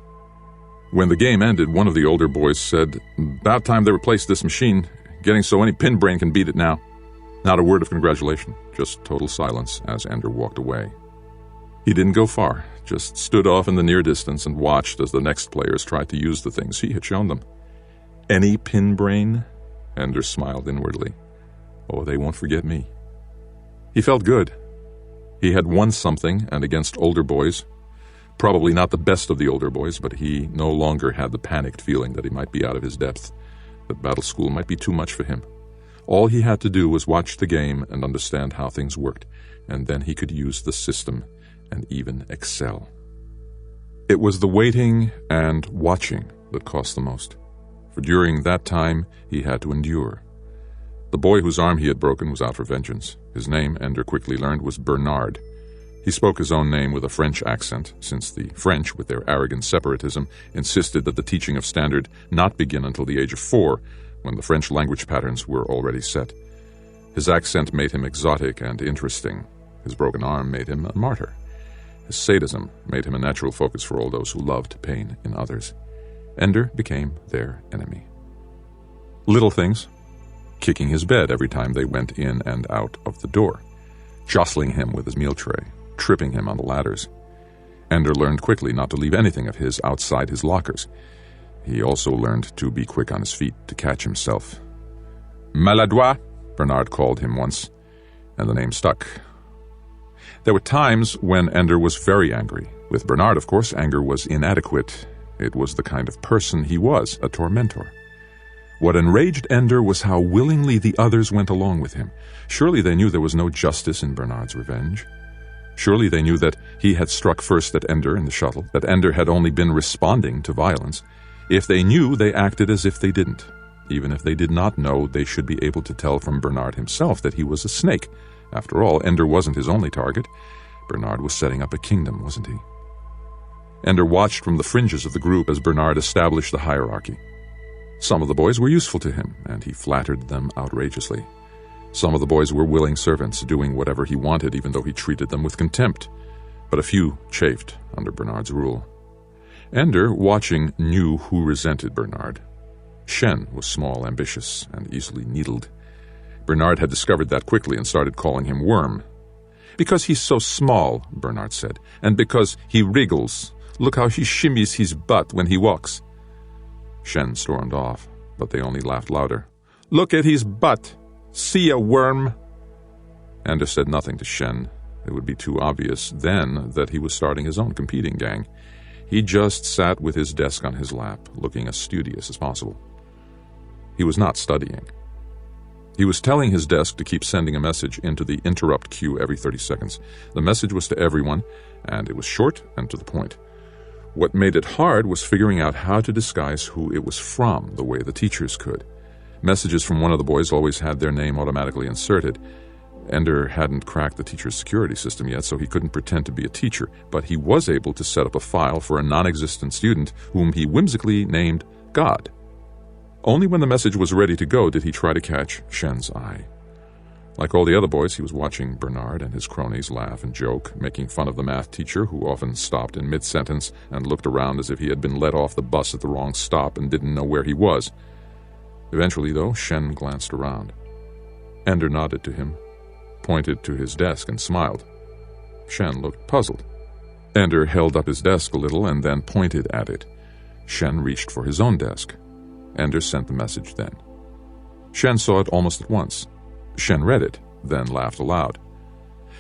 When the game ended, one of the older boys said, About time they replaced this machine. Getting so any pin brain can beat it now. Not a word of congratulation, just total silence as Ender walked away. He didn't go far, just stood off in the near distance and watched as the next players tried to use the things he had shown them. Any pin brain? Ender smiled inwardly. Oh, they won't forget me. He felt good. He had won something, and against older boys. Probably not the best of the older boys, but he no longer had the panicked feeling that he might be out of his depth, that battle school might be too much for him. All he had to do was watch the game and understand how things worked, and then he could use the system and even excel. It was the waiting and watching that cost the most, for during that time he had to endure. The boy whose arm he had broken was out for vengeance. His name, Ender quickly learned, was Bernard. He spoke his own name with a French accent, since the French, with their arrogant separatism, insisted that the teaching of Standard not begin until the age of 4, when the French language patterns were already set. His accent made him exotic and interesting. His broken arm made him a martyr. His sadism made him a natural focus for all those who loved pain in others. Ender became their enemy. Little things. Kicking his bed every time they went in and out of the door. Jostling him with his meal tray. Tripping him on the ladders. Ender learned quickly not to leave anything of his outside his lockers. He also learned to be quick on his feet, to catch himself. Maladroit, Bernard called him once, and the name stuck. There were times when Ender was very angry. With Bernard, of course, anger was inadequate. It was the kind of person he was, a tormentor. What enraged Ender was how willingly the others went along with him. Surely they knew there was no justice in Bernard's revenge. Surely they knew that he had struck first at Ender in the shuttle, that Ender had only been responding to violence. If they knew, they acted as if they didn't. Even if they did not know, they should be able to tell from Bernard himself that he was a snake. After all, Ender wasn't his only target. Bernard was setting up a kingdom, wasn't he? Ender watched from the fringes of the group as Bernard established the hierarchy. Some of the boys were useful to him, and he flattered them outrageously. Some of the boys were willing servants, doing whatever he wanted even though he treated them with contempt. But a few chafed under Bernard's rule. Ender, watching, knew who resented Bernard. Shen was small, ambitious, and easily needled. Bernard had discovered that quickly and started calling him Worm. "Because he's so small," Bernard said, "and because he wriggles. Look how he shimmies his butt when he walks." Shen stormed off, but they only laughed louder. "Look at his butt. See ya, Worm." Ender said nothing to Shen. It would be too obvious then that he was starting his own competing gang. He just sat with his desk on his lap, looking as studious as possible. He was not studying. He was telling his desk to keep sending a message into the interrupt queue every 30 seconds. The message was to everyone, and it was short and to the point. What made it hard was figuring out how to disguise who it was from the way the teachers could. Messages from one of the boys always had their name automatically inserted. Ender hadn't cracked the teacher's security system yet, so he couldn't pretend to be a teacher, but he was able to set up a file for a non-existent student whom he whimsically named God. Only when the message was ready to go did he try to catch Shen's eye. Like all the other boys, he was watching Bernard and his cronies laugh and joke, making fun of the math teacher, who often stopped in mid-sentence and looked around as if he had been let off the bus at the wrong stop and didn't know where he was. Eventually, though, Shen glanced around. Ender nodded to him, pointed to his desk, and smiled. Shen looked puzzled. Ender held up his desk a little and then pointed at it. Shen reached for his own desk. Ender sent the message then. Shen saw it almost at once. Shen read it, then laughed aloud.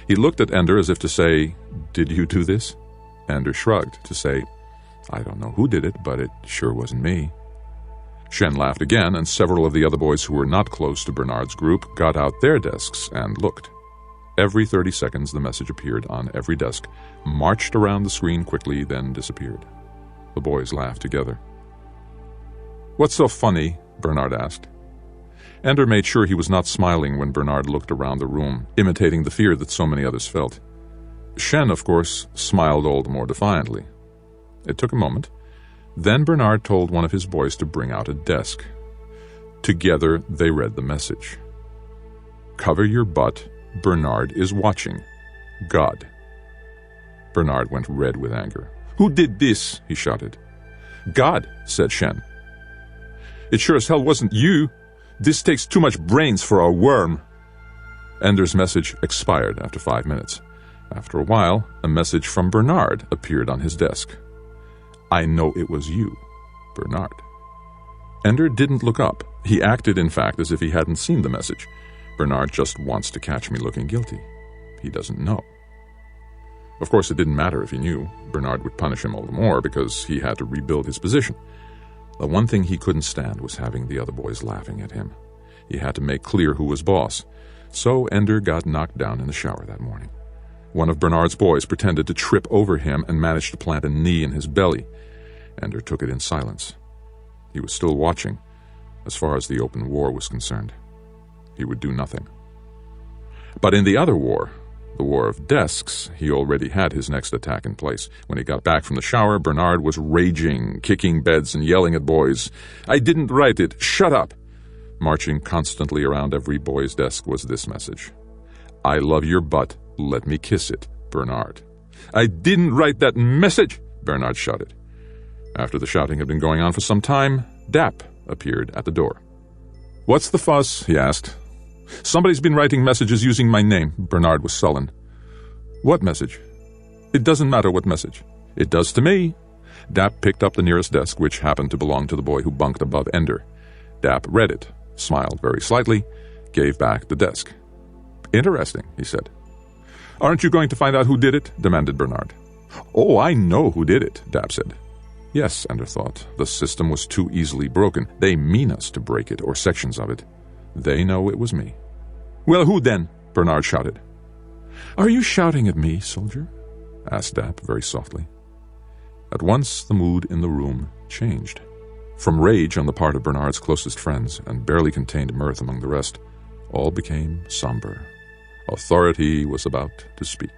He looked at Ender as if to say, "Did you do this?" Ender shrugged to say, "I don't know who did it, but it sure wasn't me." Shen laughed again, and several of the other boys who were not close to Bernard's group got out their desks and looked. Every 30 seconds the message appeared on every desk, marched around the screen quickly, then disappeared. The boys laughed together. "What's so funny?" Bernard asked. Ender made sure he was not smiling when Bernard looked around the room, imitating the fear that so many others felt. Shen, of course, smiled all the more defiantly. It took a moment. Then Bernard told one of his boys to bring out a desk. Together they read the message. "Cover your butt. Bernard is watching. God." Bernard went red with anger. "Who did this?" he shouted. "God," said Shen. "It sure as hell wasn't you. This takes too much brains for a worm." Ender's message expired after 5 minutes. After a while, a message from Bernard appeared on his desk. "I know it was you, Bernard." Ender didn't look up. He acted, in fact, as if he hadn't seen the message. Bernard just wants to catch me looking guilty. He doesn't know. Of course, it didn't matter if he knew. Bernard would punish him all the more because he had to rebuild his position. The one thing he couldn't stand was having the other boys laughing at him. He had to make clear who was boss. So Ender got knocked down in the shower that morning. One of Bernard's boys pretended to trip over him and managed to plant a knee in his belly. Ender took it in silence. He was still watching. As far as the open war was concerned, he would do nothing. But in the other war, the war of desks, he already had his next attack in place. When he got back from the shower, Bernard was raging, kicking beds and yelling at boys. "I didn't write it. Shut up!" Marching constantly around every boy's desk was this message. "I love your butt. Let me kiss it, Bernard." "I didn't write that message!" Bernard shouted. After the shouting had been going on for some time, Dap appeared at the door. "What's the fuss?" he asked. "Somebody's been writing messages using my name." Bernard was sullen. "What message?" "It doesn't matter what message." "It does to me." Dap picked up the nearest desk, which happened to belong to the boy who bunked above Ender. Dap read it, smiled very slightly, gave back the desk. "Interesting," he said. "Aren't you going to find out who did it?" demanded Bernard. "Oh, I know who did it," Dap said. Yes, Ender thought, the system was too easily broken. They mean us to break it, or sections of it. They know it was me. "Well, who then?" Bernard shouted. "Are you shouting at me, soldier?" asked Dap very softly. At once the mood in the room changed. From rage on the part of Bernard's closest friends and barely contained mirth among the rest, all became somber. Authority was about to speak.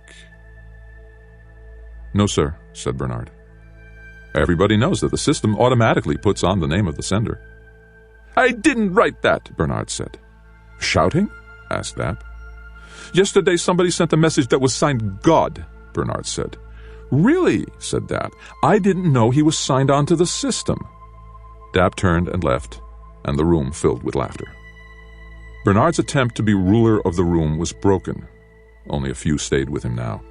"No, sir," said Bernard. "Everybody knows that the system automatically puts on the name of the sender." "I didn't write that," Bernard said. "Shouting?" asked Dap. Yesterday somebody sent a message that was signed God, Bernard said. Really? Said Dap. I didn't know he was signed on to the system. Dap turned and left, and the room filled with laughter. Bernard's attempt to be ruler of the room was broken. Only a few stayed with him now,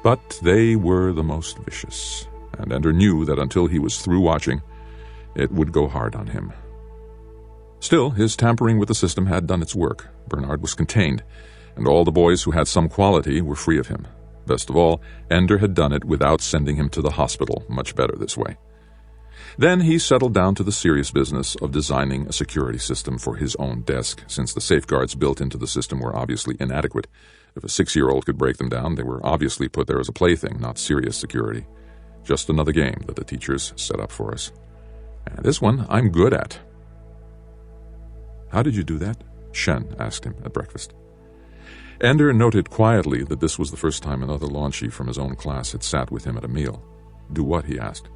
but they were the most vicious, and Ender knew that until he was through watching, it would go hard on him. Still, his tampering with the system had done its work. Bernard was contained, and all the boys who had some quality were free of him. Best of all, Ender had done it without sending him to the hospital. Much better this way. Then he settled down to the serious business of designing a security system for his own desk, since the safeguards built into the system were obviously inadequate. If a 6-year-old could break them down, they were obviously put there as a plaything, not serious security. Just another game that the teachers set up for us. And this one I'm good at. How did you do that? Shen asked him at breakfast. Ender noted quietly that this was the first time another launchie from his own class had sat with him at a meal. Do what? He asked.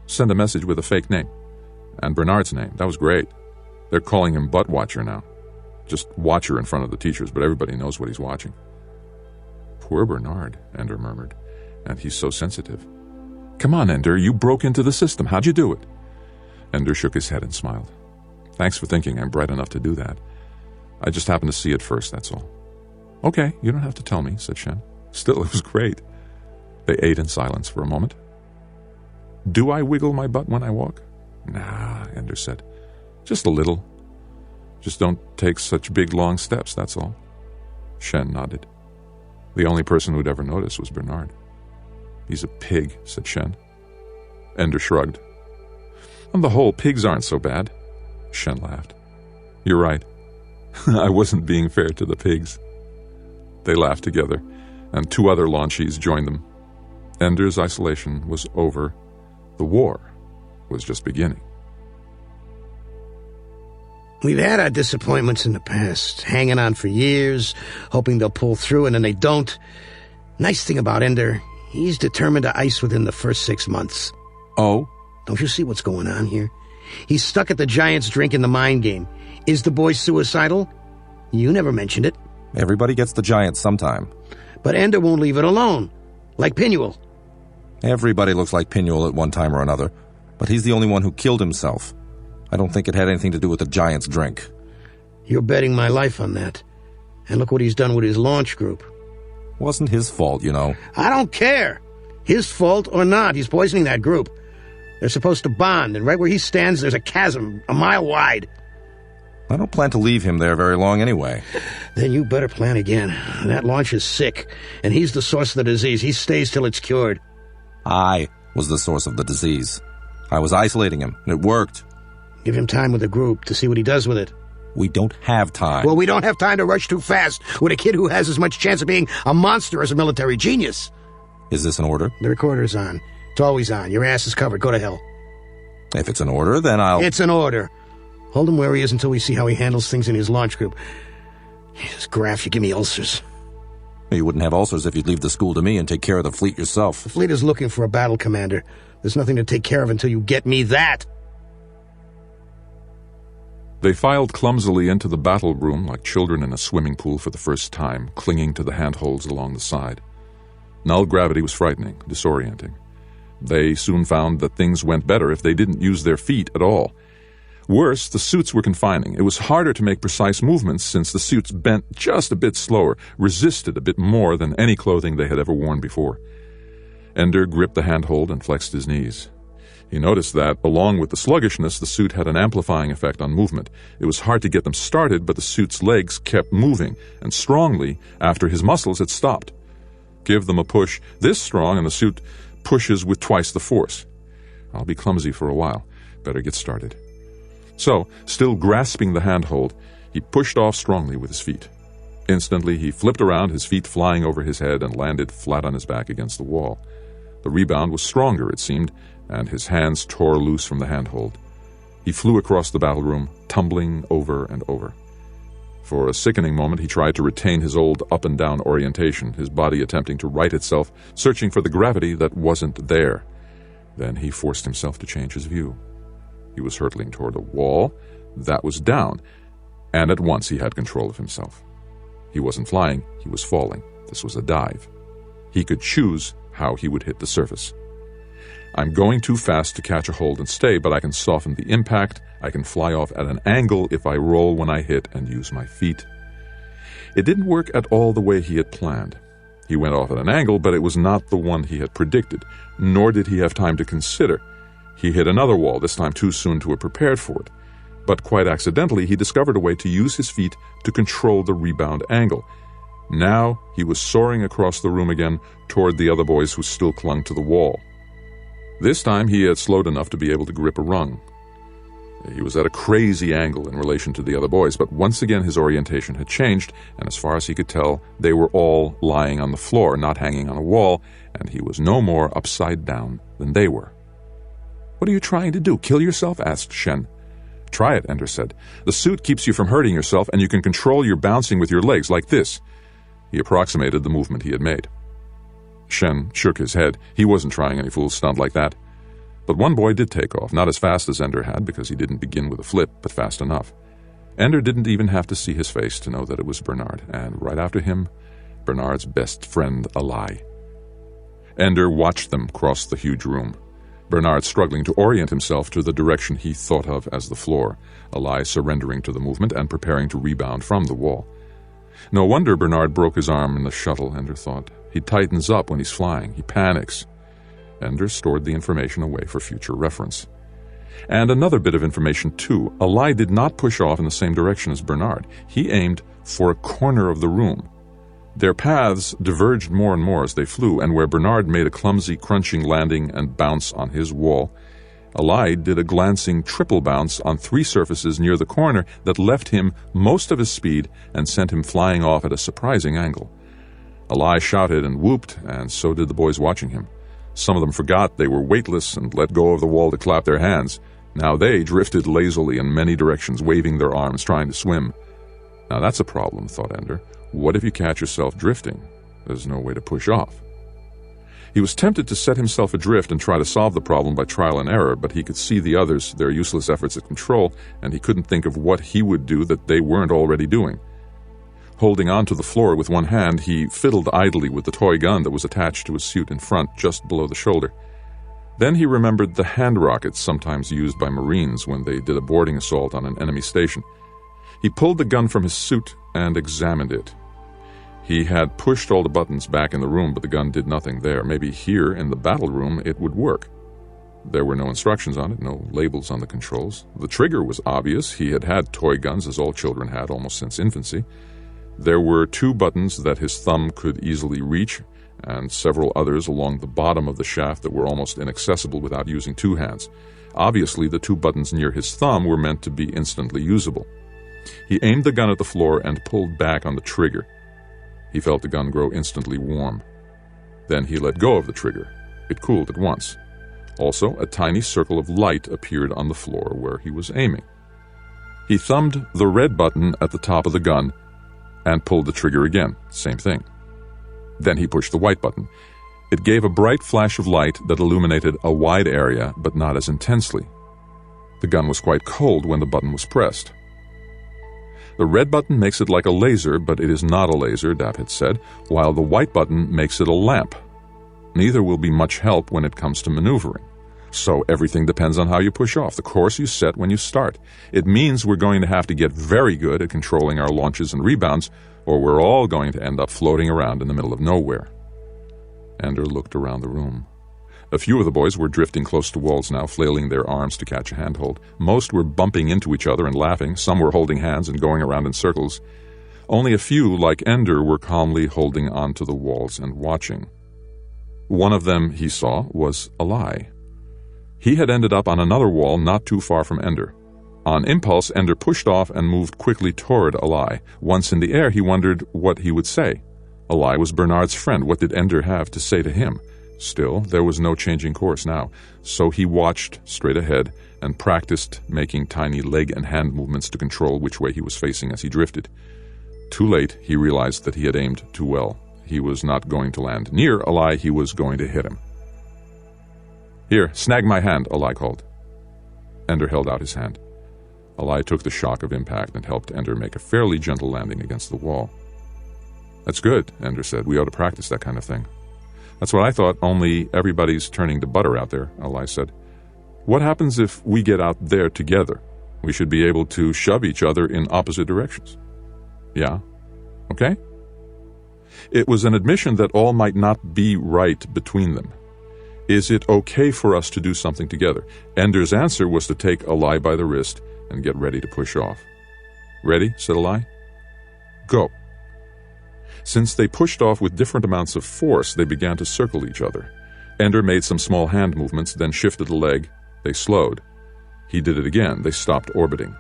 Send a message with a fake name. And Bernard's name. That was great. They're calling him Butt Watcher now. Just Watcher in front of the teachers, but everybody knows what he's watching. Poor Bernard, Ender murmured. And he's so sensitive. Come on, Ender, you broke into the system. How'd you do it? Ender shook his head and smiled. Thanks for thinking I'm bright enough to do that. I just happened to see it first, that's all. Okay, you don't have to tell me, said Shen. Still, it was great. They ate in silence for a moment. Do I wiggle my butt when I walk? Nah, Ender said. Just a little. Just don't take such big, long steps, that's all. Shen nodded. The only person who'd ever notice was Bernard. He's a pig, said Shen. Ender shrugged. On the whole, pigs aren't so bad. Shen laughed. You're right. I wasn't being fair to the pigs. They laughed together, and 2 other launchies joined them. Ender's isolation was over. The war was just beginning. We've had our disappointments in the past, hanging on for years, hoping they'll pull through, and then they don't. Nice thing about Ender, he's determined to ice within the first 6 months. Oh? Don't you see what's going on here? He's stuck at the Giants drinking the mind game. Is the boy suicidal? You never mentioned it. Everybody gets the Giants sometime. But Ender won't leave it alone. Like Pinuel. Everybody looks like Pinuel at one time or another, but he's the only one who killed himself. I don't think it had anything to do with the Giants' drink. You're betting my life on that. And look what he's done with his launch group. Wasn't his fault, you know. I don't care. His fault or not, he's poisoning that group. They're supposed to bond, and right where he stands, there's a chasm, a mile wide. I don't plan to leave him there very long anyway. Then you better plan again. That launch is sick, and he's the source of the disease. He stays till it's cured. I was the source of the disease. I was isolating him, and it worked. Give him time with the group to see what he does with it. We don't have time. Well, we don't have time to rush too fast with a kid who has as much chance of being a monster as a military genius. Is this an order? The recorder's on. It's always on. Your ass is covered. Go to hell. If it's an order, then I'll... It's an order. Hold him where he is until we see how he handles things in his launch group. Jesus, Graf, you give me ulcers. You wouldn't have ulcers if you'd leave the school to me and take care of the fleet yourself. The fleet is looking for a battle commander. There's nothing to take care of until you get me that. They filed clumsily into the battle room like children in a swimming pool for the first time, clinging to the handholds along the side. Null gravity was frightening, disorienting. They soon found that things went better if they didn't use their feet at all. Worse, the suits were confining. It was harder to make precise movements since the suits bent just a bit slower, resisted a bit more than any clothing they had ever worn before. Ender gripped the handhold and flexed his knees. He noticed that, along with the sluggishness, the suit had an amplifying effect on movement. It was hard to get them started, but the suit's legs kept moving, and strongly, after his muscles had stopped. Give them a push this strong, and the suit pushes with twice the force. I'll be clumsy for a while. Better get started. So, still grasping the handhold, he pushed off strongly with his feet. Instantly, he flipped around, his feet flying over his head, and landed flat on his back against the wall. The rebound was stronger, it seemed, and his hands tore loose from the handhold. He flew across the battle room, tumbling over and over. For a sickening moment, he tried to retain his old up-and-down orientation, his body attempting to right itself, searching for the gravity that wasn't there. Then he forced himself to change his view. He was hurtling toward a wall that was down, and at once he had control of himself. He wasn't flying, he was falling. This was a dive. He could choose how he would hit the surface. I'm going too fast to catch a hold and stay, but I can soften the impact. I can fly off at an angle if I roll when I hit and use my feet. It didn't work at all the way he had planned. He went off at an angle, but it was not the one he had predicted, nor did he have time to consider. He hit another wall, this time too soon to have prepared for it. But quite accidentally, he discovered a way to use his feet to control the rebound angle. Now he was soaring across the room again toward the other boys who still clung to the wall. This time he had slowed enough to be able to grip a rung. He was at a crazy angle in relation to the other boys, but once again his orientation had changed, and as far as he could tell, they were all lying on the floor, not hanging on a wall, and he was no more upside down than they were. "What are you trying to do? Kill yourself?" asked Shen. "Try it," Ender said. "The suit keeps you from hurting yourself, and you can control your bouncing with your legs, like this." He approximated the movement he had made. Shen shook his head. He wasn't trying any fool stunt like that. But one boy did take off, not as fast as Ender had, because he didn't begin with a flip, but fast enough. Ender didn't even have to see his face to know that it was Bernard, and right after him, Bernard's best friend, Alai. Ender watched them cross the huge room. Bernard struggling to orient himself to the direction he thought of as the floor, Alai surrendering to the movement and preparing to rebound from the wall. No wonder Bernard broke his arm in the shuttle, Ender thought. He tightens up when he's flying. He panics. Ender stored the information away for future reference. And another bit of information, too. Alai did not push off in the same direction as Bernard. He aimed for a corner of the room. Their paths diverged more and more as they flew, and where Bernard made a clumsy, crunching landing and bounce on his wall, Alai did a glancing triple bounce on 3 surfaces near the corner that left him most of his speed and sent him flying off at a surprising angle. Alai shouted and whooped, and so did the boys watching him. Some of them forgot they were weightless and let go of the wall to clap their hands. Now they drifted lazily in many directions, waving their arms, trying to swim. Now that's a problem, thought Ender. What if you catch yourself drifting? There's no way to push off. He was tempted to set himself adrift and try to solve the problem by trial and error, but he could see the others, their useless efforts at control, and he couldn't think of what he would do that they weren't already doing. Holding on to the floor with one hand, he fiddled idly with the toy gun that was attached to his suit in front, just below the shoulder. Then he remembered the hand rockets sometimes used by Marines when they did a boarding assault on an enemy station. He pulled the gun from his suit and examined it. He had pushed all the buttons back in the room, but the gun did nothing there. Maybe here, in the battle room, it would work. There were no instructions on it, no labels on the controls. The trigger was obvious. He had had toy guns, as all children had, almost since infancy. There were 2 buttons that his thumb could easily reach, and several others along the bottom of the shaft that were almost inaccessible without using 2 hands. Obviously, the 2 buttons near his thumb were meant to be instantly usable. He aimed the gun at the floor and pulled back on the trigger. He felt the gun grow instantly warm. Then he let go of the trigger. It cooled at once. Also, a tiny circle of light appeared on the floor where he was aiming. He thumbed the red button at the top of the gun and pulled the trigger again. Same thing. Then he pushed the white button. It gave a bright flash of light that illuminated a wide area, but not as intensely. The gun was quite cold when the button was pressed. The red button makes it like a laser, but it is not a laser, Dap had said, while the white button makes it a lamp. Neither will be much help when it comes to maneuvering. So everything depends on how you push off, the course you set when you start. It means we're going to have to get very good at controlling our launches and rebounds, or we're all going to end up floating around in the middle of nowhere. Ender looked around the room. A few of the boys were drifting close to walls now, flailing their arms to catch a handhold. Most were bumping into each other and laughing. Some were holding hands and going around in circles. Only a few, like Ender, were calmly holding onto the walls and watching. One of them, he saw, was Alai. He had ended up on another wall not too far from Ender. On impulse, Ender pushed off and moved quickly toward Alai. Once in the air, he wondered what he would say. Alai was Bernard's friend. What did Ender have to say to him? Still, there was no changing course now, so he watched straight ahead and practiced making tiny leg and hand movements to control which way he was facing as he drifted. Too late, he realized that he had aimed too well. He was not going to land near Alai, he was going to hit him. "Here, snag my hand," Alai called. Ender held out his hand. Alai took the shock of impact and helped Ender make a fairly gentle landing against the wall. That's good, Ender said. We ought to practice that kind of thing. That's what I thought, only everybody's turning to butter out there, Ally said. What happens if we get out there together? We should be able to shove each other in opposite directions. Yeah? Okay? It was an admission that all might not be right between them. Is it okay for us to do something together? Ender's answer was to take Ally by the wrist and get ready to push off. Ready? Said Ally. Go. Since they pushed off with different amounts of force, they began to circle each other. Ender made some small hand movements, then shifted a leg. They slowed. He did it again. They stopped orbiting.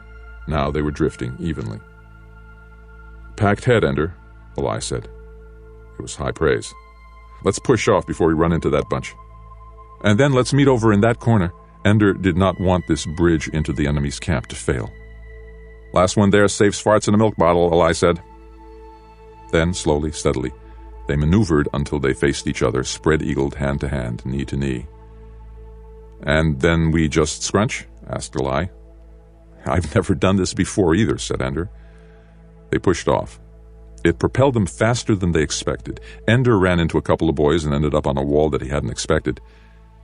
Now they were drifting evenly. Packed head, Ender, Ally said. It was high praise. Let's push off before we run into that bunch. And then let's meet over in that corner. Ender did not want this bridge into the enemy's camp to fail. Last one there saves farts in a milk bottle, Ally said. Then, slowly, steadily, they maneuvered until they faced each other, spread-eagled hand to hand, knee to knee. And then we just scrunch? Asked Ally. I've never done this before either, said Ender. They pushed off. It propelled them faster than they expected. Ender ran into a couple of boys and ended up on a wall that he hadn't expected.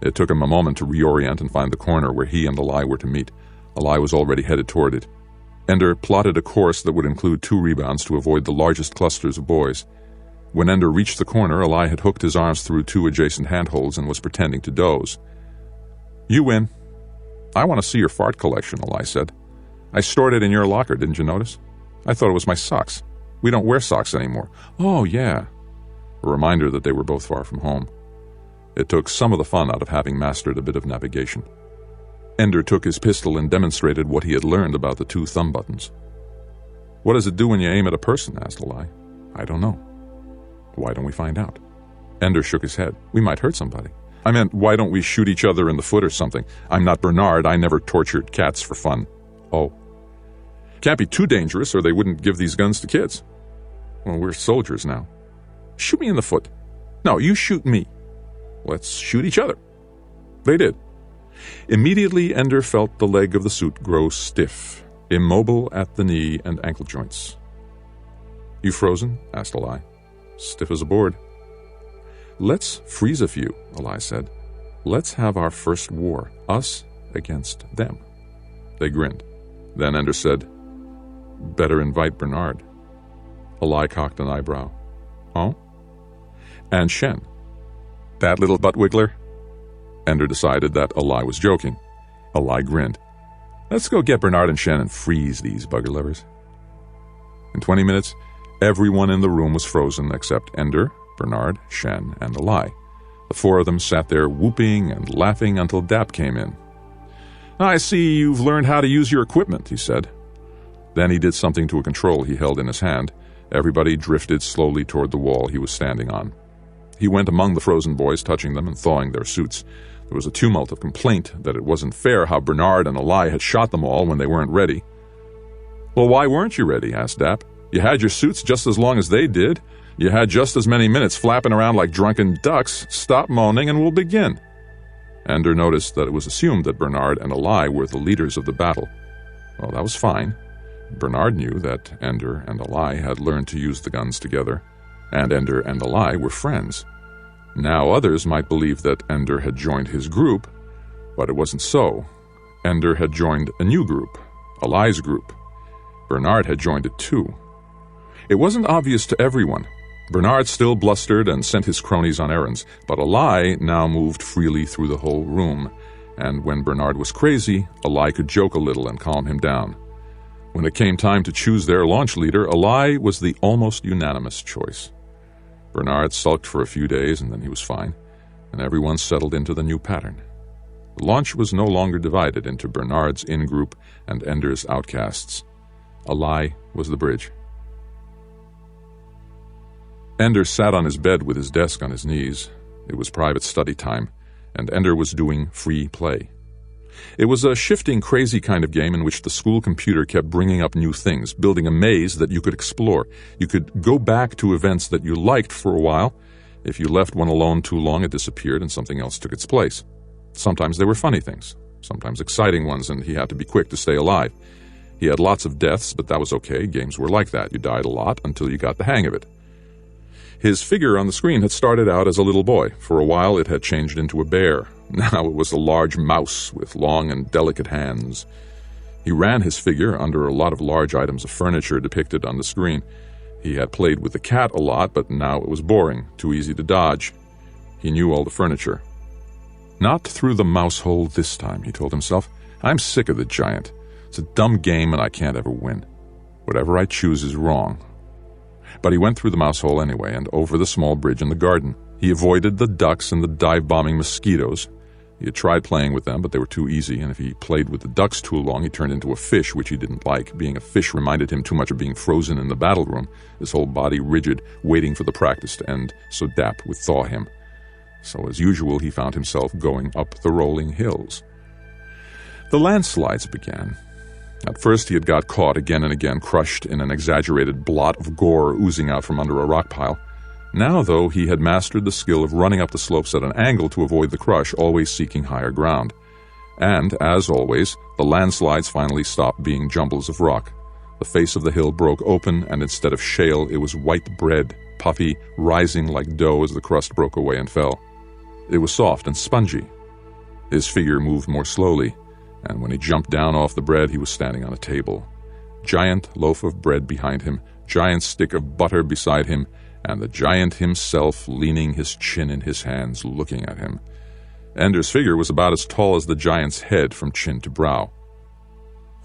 It took him a moment to reorient and find the corner where he and Ally were to meet. Ally was already headed toward it. Ender plotted a course that would include 2 rebounds to avoid the largest clusters of boys. When Ender reached the corner, Ally had hooked his arms through 2 adjacent handholds and was pretending to doze. You win. I want to see your fart collection, Ally said. I stored it in your locker, didn't you notice? I thought it was my socks. We don't wear socks anymore. Oh, yeah. A reminder that they were both far from home. It took some of the fun out of having mastered a bit of navigation. Ender took his pistol and demonstrated what he had learned about the 2 thumb buttons. What does it do when you aim at a person? Asked Ally. I don't know. Why don't we find out? Ender shook his head. We might hurt somebody. I meant, why don't we shoot each other in the foot or something? I'm not Bernard. I never tortured cats for fun. Oh. Can't be too dangerous or they wouldn't give these guns to kids. Well, we're soldiers now. Shoot me in the foot. No, you shoot me. Let's shoot each other. They did. Immediately, Ender felt the leg of the suit grow stiff, immobile at the knee and ankle joints. You frozen? Asked Ally. Stiff as a board. Let's freeze a few, Ally said. Let's have our first war, us against them. They grinned. Then Ender said, better invite Bernard. Ally cocked an eyebrow. Oh? And Shen. That little butt-wiggler? Ender decided that Ally was joking. Ally grinned. Let's go get Bernard and Shen and freeze these bugger lovers. In 20 minutes, everyone in the room was frozen except Ender, Bernard, Shen, and Ally. The 4 of them sat there whooping and laughing until Dap came in. I see you've learned how to use your equipment, he said. Then he did something to a control he held in his hand. Everybody drifted slowly toward the wall he was standing on. He went among the frozen boys, touching them and thawing their suits. There was a tumult of complaint that it wasn't fair how Bernard and Ally had shot them all when they weren't ready. Well, why weren't you ready? Asked Dap. You had your suits just as long as they did. You had just as many minutes flapping around like drunken ducks. Stop moaning and we'll begin. Ender noticed that it was assumed that Bernard and Ally were the leaders of the battle. Well, that was fine. Bernard knew that Ender and Ally had learned to use the guns together, and Ender and Ally were friends. Now others might believe that Ender had joined his group, but it wasn't so. Ender had joined a new group, Ally's group. Bernard had joined it too. It wasn't obvious to everyone. Bernard still blustered and sent his cronies on errands, but Ally now moved freely through the whole room, and when Bernard was crazy, Ally could joke a little and calm him down. When it came time to choose their launch leader, Ally was the almost unanimous choice. Bernard sulked for a few days, and then he was fine, and everyone settled into the new pattern. The launch was no longer divided into Bernard's in-group and Ender's outcasts. Ally was the bridge. Ender sat on his bed with his desk on his knees. It was private study time, and Ender was doing free play. It was a shifting, crazy kind of game in which the school computer kept bringing up new things, building a maze that you could explore. You could go back to events that you liked for a while. If you left one alone too long, it disappeared and something else took its place. Sometimes they were funny things, sometimes exciting ones, and he had to be quick to stay alive. He had lots of deaths, but that was okay. Games were like that. You died a lot until you got the hang of it. His figure on the screen had started out as a little boy. For a while it had changed into a bear. Now it was a large mouse with long and delicate hands. He ran his figure under a lot of large items of furniture depicted on the screen. He had played with the cat a lot, but now it was boring, too easy to dodge. He knew all the furniture. Not through the mouse hole this time, he told himself. I'm sick of the giant. It's a dumb game and I can't ever win. Whatever I choose is wrong. But he went through the mouse hole anyway and over the small bridge in the garden. He avoided the ducks and the dive-bombing mosquitoes. He had tried playing with them, but they were too easy, and if he played with the ducks too long, he turned into a fish, which he didn't like. Being a fish reminded him too much of being frozen in the battle room, his whole body rigid, waiting for the practice to end, so Dap would thaw him. So as usual, he found himself going up the rolling hills. The landslides began. At first he had got caught again and again, crushed in an exaggerated blot of gore oozing out from under a rock pile. Now, though, he had mastered the skill of running up the slopes at an angle to avoid the crush, always seeking higher ground. And, as always, the landslides finally stopped being jumbles of rock. The face of the hill broke open, and instead of shale, it was white bread, puffy, rising like dough as the crust broke away and fell. It was soft and spongy. His figure moved more slowly, and when he jumped down off the bread, he was standing on a table. Giant loaf of bread behind him, giant stick of butter beside him, and the giant himself leaning his chin in his hands, looking at him. Ender's figure was about as tall as the giant's head from chin to brow.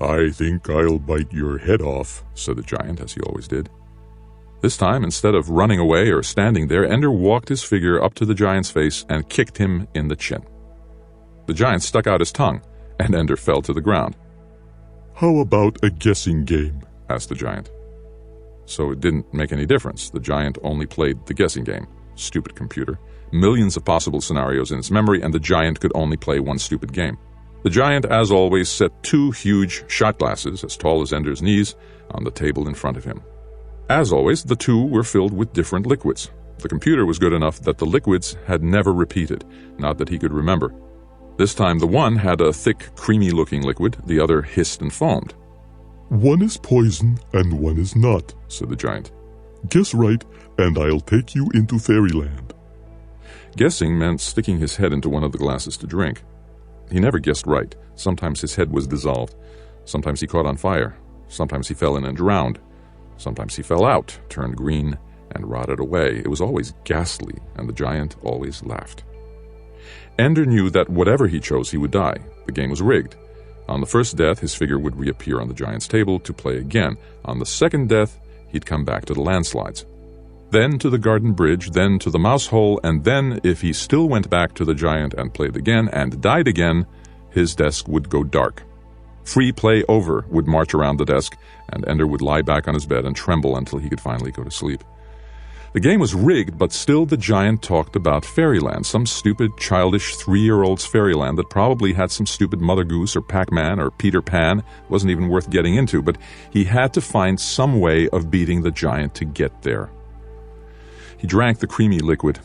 "I think I'll bite your head off," said the giant, as he always did. This time, instead of running away or standing there, Ender walked his figure up to the giant's face and kicked him in the chin. The giant stuck out his tongue, and Ender fell to the ground. "How about a guessing game?" asked the giant. So it didn't make any difference. The giant only played the guessing game. Stupid computer. Millions of possible scenarios in its memory, and the giant could only play one stupid game. The giant, as always, set two huge shot glasses, as tall as Ender's knees, on the table in front of him. As always, the two were filled with different liquids. The computer was good enough that the liquids had never repeated, not that he could remember. This time the one had a thick, creamy-looking liquid, the other hissed and foamed. "One is poison and one is not," said the giant. "Guess right, and I'll take you into fairyland." Guessing meant sticking his head into one of the glasses to drink. He never guessed right. Sometimes his head was dissolved. Sometimes he caught on fire. Sometimes he fell in and drowned. Sometimes he fell out, turned green, and rotted away. It was always ghastly, and the giant always laughed. Ender knew that whatever he chose, he would die. The game was rigged. On the first death, his figure would reappear on the giant's table to play again. On the second death, he'd come back to the landslides. Then to the garden bridge, then to the mouse hole, and then, if he still went back to the giant and played again and died again, his desk would go dark. Free play over would march around the desk, and Ender would lie back on his bed and tremble until he could finally go to sleep. The game was rigged, but still the giant talked about fairyland, some stupid, childish 3-year-old's fairyland that probably had some stupid Mother Goose or Pac-Man or Peter Pan. Wasn't even worth getting into, but he had to find some way of beating the giant to get there. He drank the creamy liquid.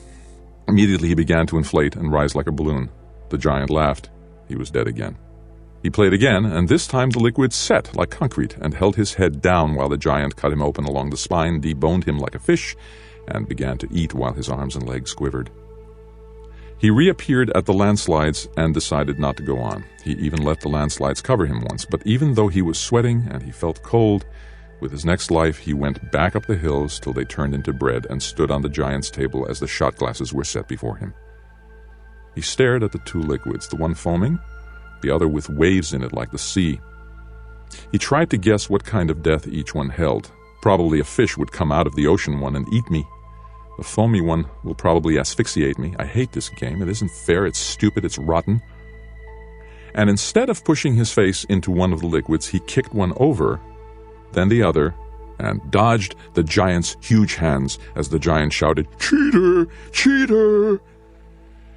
Immediately he began to inflate and rise like a balloon. The giant laughed. He was dead again. He played again, and this time the liquid set like concrete and held his head down while the giant cut him open along the spine, deboned him like a fish, and began to eat while his arms and legs quivered. He reappeared at the landslides and decided not to go on. He even let the landslides cover him once, but even though he was sweating and he felt cold, with his next life he went back up the hills till they turned into bread and stood on the giant's table as the shot glasses were set before him. He stared at the two liquids, the one foaming, the other with waves in it like the sea. He tried to guess what kind of death each one held. Probably a fish would come out of the ocean one and eat me. The foamy one will probably asphyxiate me. I hate this game. It isn't fair. It's stupid. It's rotten. And instead of pushing his face into one of the liquids, he kicked one over, then the other, and dodged the giant's huge hands as the giant shouted, "Cheater! Cheater!"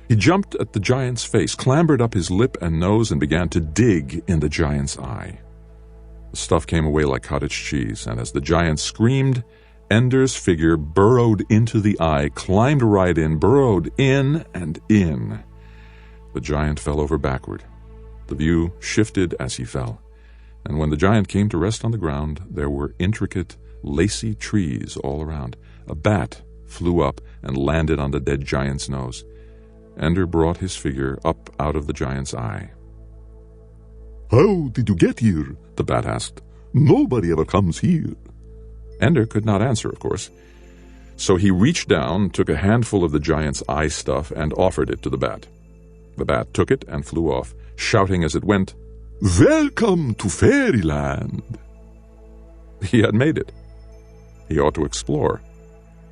He jumped at the giant's face, clambered up his lip and nose, and began to dig in the giant's eye. The stuff came away like cottage cheese, and as the giant screamed, Ender's figure burrowed into the eye, climbed right in, burrowed in and in. The giant fell over backward. The view shifted as he fell, and when the giant came to rest on the ground, there were intricate, lacy trees all around. A bat flew up and landed on the dead giant's nose. Ender brought his figure up out of the giant's eye. How did you get here? The bat asked. Nobody ever comes here. Ender could not answer, of course. So he reached down, took a handful of the giant's eye stuff, and offered it to the bat. The bat took it and flew off, shouting as it went, Welcome to Fairyland. He had made it. He ought to explore.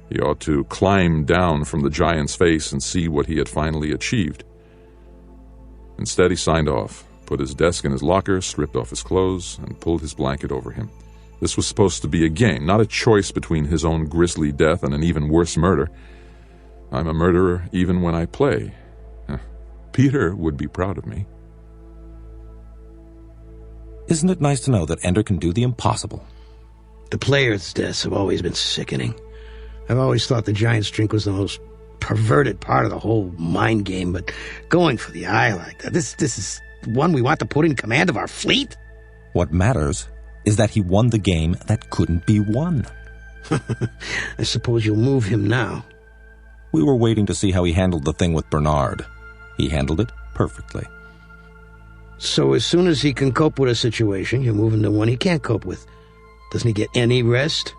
He ought to climb down from the giant's face and see what he had finally achieved. Instead, he signed off, put his desk in his locker, stripped off his clothes, and pulled his blanket over him. This was supposed to be a game, not a choice between his own grisly death and an even worse murder. I'm a murderer even when I play. Peter would be proud of me. Isn't it nice to know that Ender can do the impossible? The players' deaths have always been sickening. I've always thought the giant's drink was the most perverted part of the whole mind game, but going for the eye like that, this is one we want to put in command of our fleet? What matters is that he won the game that couldn't be won. I suppose you'll move him now. We were waiting to see how he handled the thing with Bernard. He handled it perfectly. So as soon as he can cope with a situation, you move him to one he can't cope with. Doesn't he get any rest?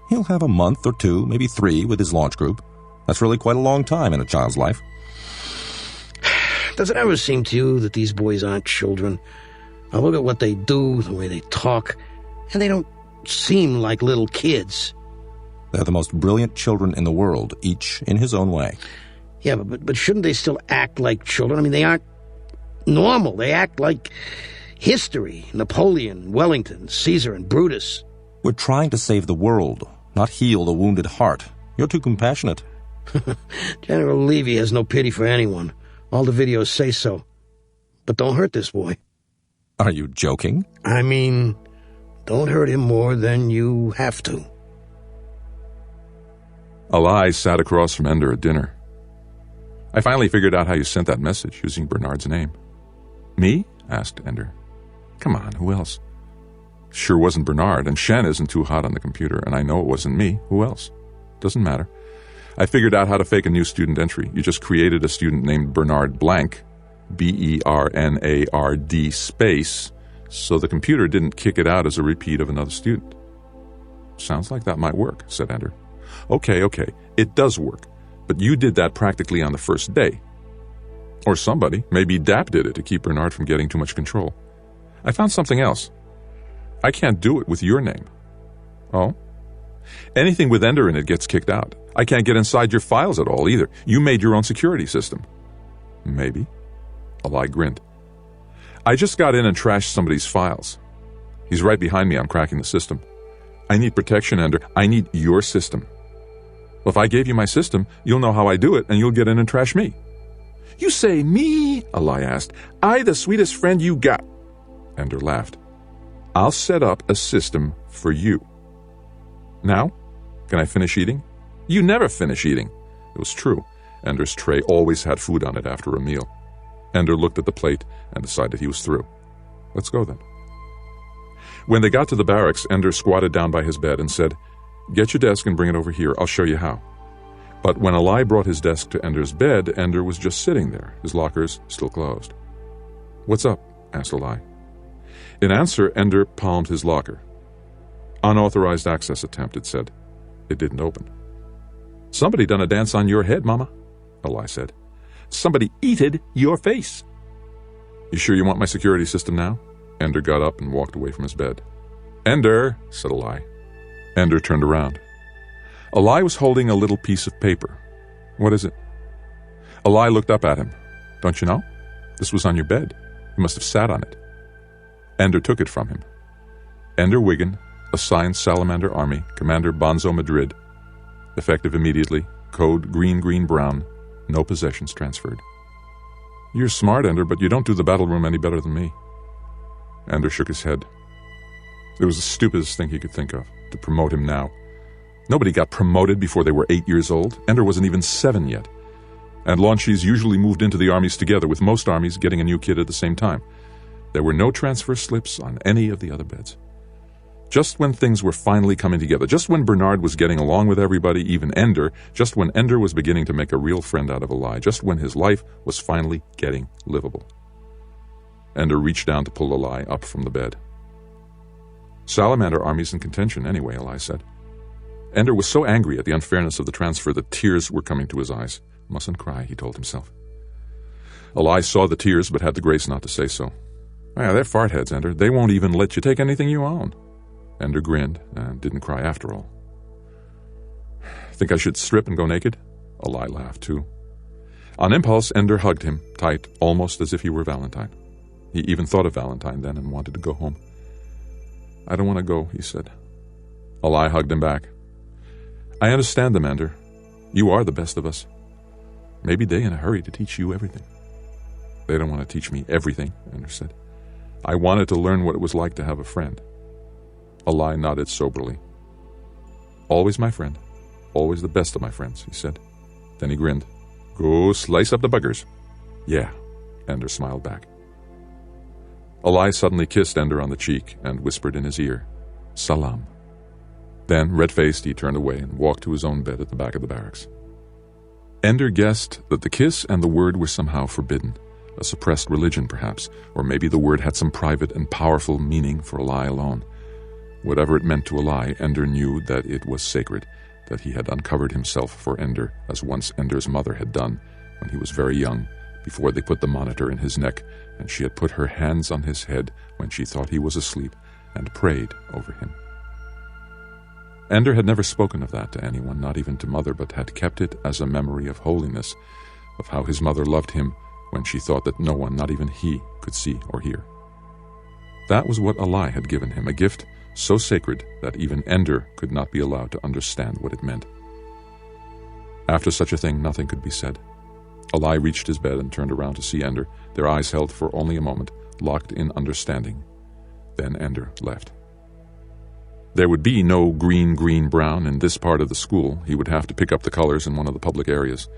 He'll have a month or 2, maybe 3 with his launch group. That's really quite a long time in a child's life. Does it ever seem to you that these boys aren't children? I look at what they do, the way they talk, and they don't seem like little kids. They're the most brilliant children in the world, each in his own way. Yeah, but shouldn't they still act like children? I mean, they aren't normal. They act like history. Napoleon, Wellington, Caesar, and Brutus. We're trying to save the world, not heal the wounded heart. You're too compassionate. General Levy has no pity for anyone. All the videos say so. But don't hurt this boy. Are you joking? I mean, don't hurt him more than you have to. Alai sat across from Ender at dinner. I finally figured out how you sent that message using Bernard's name. Me? Asked Ender. Come on, who else? Sure wasn't Bernard, and Shen isn't too hot on the computer, and I know it wasn't me. Who else? Doesn't matter. I figured out how to fake a new student entry. You just created a student named Bernard Blank, B-E-R-N-A-R-D space, so the computer didn't kick it out as a repeat of another student. Sounds like that might work, said Ender. Okay, it does work, but you did that practically on the first day. Or somebody, maybe Dap did it to keep Bernard from getting too much control. I found something else. I can't do it with your name. Oh? Anything with Ender in it gets kicked out. I can't get inside your files at all either. You made your own security system. Maybe. Alai grinned. I just got in and trashed somebody's files. He's right behind me. I'm cracking the system. I need protection, Ender. I need your system. Well, if I gave you my system, you'll know how I do it, and you'll get in and trash me. You say me? Alai asked. I the sweetest friend you got. Ender laughed. I'll set up a system for you. Now? Can I finish eating? You never finish eating. It was true. Ender's tray always had food on it after a meal. Ender looked at the plate and decided he was through. Let's go then. When they got to the barracks, Ender squatted down by his bed and said, Get your desk and bring it over here. I'll show you how. But when Alai brought his desk to Ender's bed, Ender was just sitting there, his lockers still closed. What's up? Asked Alai. In answer, Ender palmed his locker. Unauthorized access attempt, it said. It didn't open. Somebody done a dance on your head, Mama, Alai said. Somebody eated your face. You sure you want my security system now? Ender got up and walked away from his bed. Ender, said Alai. Ender turned around. Alai was holding a little piece of paper. What is it? Alai looked up at him. Don't you know? This was on your bed. You must have sat on it. Ender took it from him. Ender Wiggin, assigned Salamander Army, Commander Bonzo Madrid. Effective immediately. Code green brown. No possessions transferred. You're smart, Ender, but you don't do the battle room any better than me. Ender shook his head. It was the stupidest thing he could think of, to promote him now. Nobody got promoted before they were 8 years old. Ender wasn't even 7 yet. And launchies usually moved into the armies together, with most armies getting a new kid at the same time. There were no transfer slips on any of the other beds. Just when things were finally coming together, just when Bernard was getting along with everybody, even Ender, just when Ender was beginning to make a real friend out of Eli, just when his life was finally getting livable. Ender reached down to pull Eli up from the bed. "Salamander army's in contention anyway," Eli said. Ender was so angry at the unfairness of the transfer that tears were coming to his eyes. Mustn't cry, he told himself. Eli saw the tears but had the grace not to say so. "Yeah, they're fartheads, Ender. They won't even let you take anything you own." Ender grinned and didn't cry after all. "Think I should strip and go naked?" Eli laughed too. On impulse, Ender hugged him tight, almost as if he were Valentine. He even thought of Valentine then and wanted to go home. "I don't want to go," he said. Eli hugged him back. "I understand them, Ender. You are the best of us. Maybe they're in a hurry to teach you everything." "They don't want to teach me everything," Ender said. "I wanted to learn what it was like to have a friend." Eli nodded soberly. "Always my friend. Always the best of my friends," he said. Then he grinned. "Go slice up the buggers." "Yeah," Ender smiled back. Eli suddenly kissed Ender on the cheek and whispered in his ear, "Salam." Then, red-faced, he turned away and walked to his own bed at the back of the barracks. Ender guessed that the kiss and the word were somehow forbidden, a suppressed religion perhaps, or maybe the word had some private and powerful meaning for Eli alone. Whatever it meant to Eli, Ender knew that it was sacred, that he had uncovered himself for Ender, as once Ender's mother had done when he was very young, before they put the monitor in his neck, and she had put her hands on his head when she thought he was asleep and prayed over him. Ender had never spoken of that to anyone, not even to Mother, but had kept it as a memory of holiness, of how his mother loved him when she thought that no one, not even he, could see or hear. That was what Eli had given him, a gift so sacred that even Ender could not be allowed to understand what it meant. After such a thing, nothing could be said. Eli reached his bed and turned around to see Ender, their eyes held for only a moment, locked in understanding. Then Ender left. There would be no green, brown in this part of the school. He would have to pick up the colors in one of the public areas.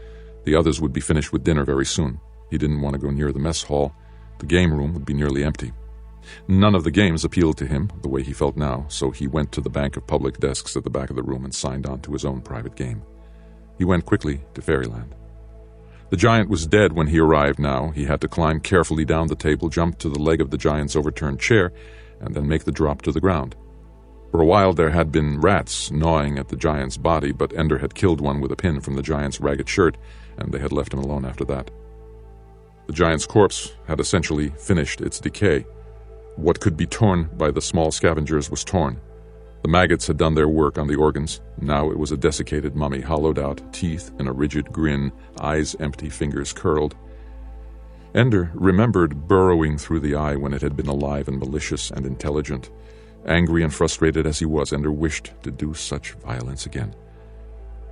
The others would be finished with dinner very soon. He didn't want to go near the mess hall. The game room would be nearly empty. None of the games appealed to him the way he felt now, so he went to the bank of public desks at the back of the room and signed on to his own private game. He went quickly to Fairyland. The giant was dead when he arrived now. He had to climb carefully down the table, jump to the leg of the giant's overturned chair, and then make the drop to the ground. For a while there had been rats gnawing at the giant's body, but Ender had killed one with a pin from the giant's ragged shirt, and they had left him alone after that. The giant's corpse had essentially finished its decay. What could be torn by the small scavengers was torn. The maggots had done their work on the organs. Now it was a desiccated mummy, hollowed out, teeth in a rigid grin, eyes empty, fingers curled. Ender remembered burrowing through the eye when it had been alive and malicious and intelligent. Angry and frustrated as he was, Ender wished to do such violence again.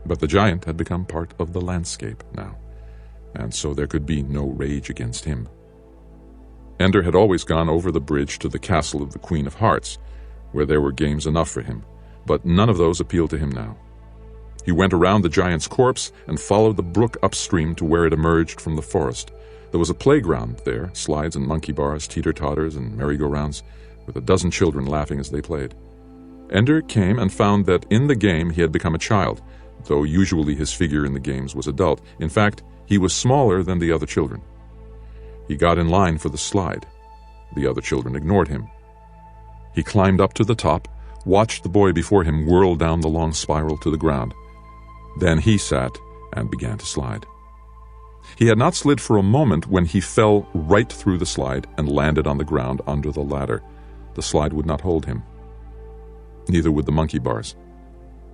But the giant had become part of the landscape now, and so there could be no rage against him. Ender had always gone over the bridge to the castle of the Queen of Hearts, where there were games enough for him, but none of those appealed to him now. He went around the giant's corpse and followed the brook upstream to where it emerged from the forest. There was a playground there, slides and monkey bars, teeter-totters and merry-go-rounds, with a dozen children laughing as they played. Ender came and found that in the game he had become a child, though usually his figure in the games was adult. In fact, he was smaller than the other children. He got in line for the slide. The other children ignored him. He climbed up to the top, watched the boy before him whirl down the long spiral to the ground. Then he sat and began to slide. He had not slid for a moment when he fell right through the slide and landed on the ground under the ladder. The slide would not hold him. Neither would the monkey bars.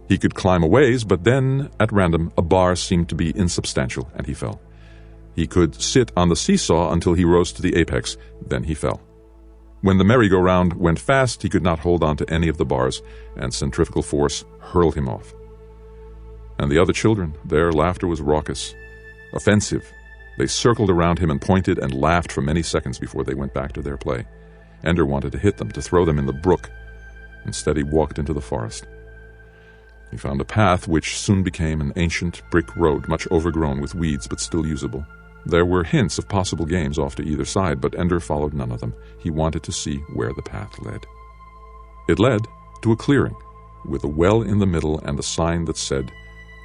He could climb a ways, but then, at random, a bar seemed to be insubstantial, and he fell. He could sit on the seesaw until he rose to the apex, then he fell. When the merry-go-round went fast, he could not hold on to any of the bars, and centrifugal force hurled him off. And the other children, their laughter was raucous, offensive. They circled around him and pointed and laughed for many seconds before they went back to their play. Ender wanted to hit them, to throw them in the brook. Instead, he walked into the forest. He found a path which soon became an ancient brick road, much overgrown with weeds but still usable. There were hints of possible games off to either side, but Ender followed none of them. He wanted to see where the path led. It led to a clearing with a well in the middle and a sign that said,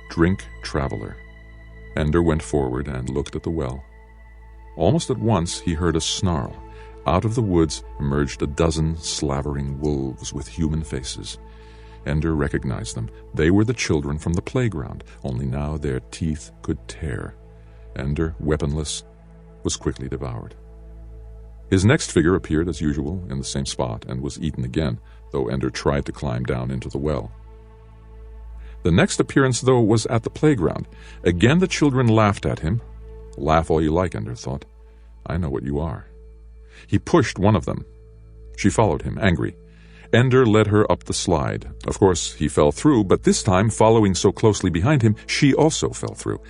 "Drink Traveler." Ender went forward and looked at the well. Almost at once he heard a snarl. Out of the woods emerged a dozen slavering wolves with human faces. Ender recognized them. They were the children from the playground, only now their teeth could tear. Ender, weaponless, was quickly devoured. His next figure appeared as usual in the same spot and was eaten again, though Ender tried to climb down into the well. The next appearance, though, was at the playground. Again the children laughed at him. Laugh all you like, Ender thought. I know what you are. He pushed one of them. She followed him, angry. Ender led her up the slide. Of course, he fell through, but this time, following so closely behind him, she also fell through.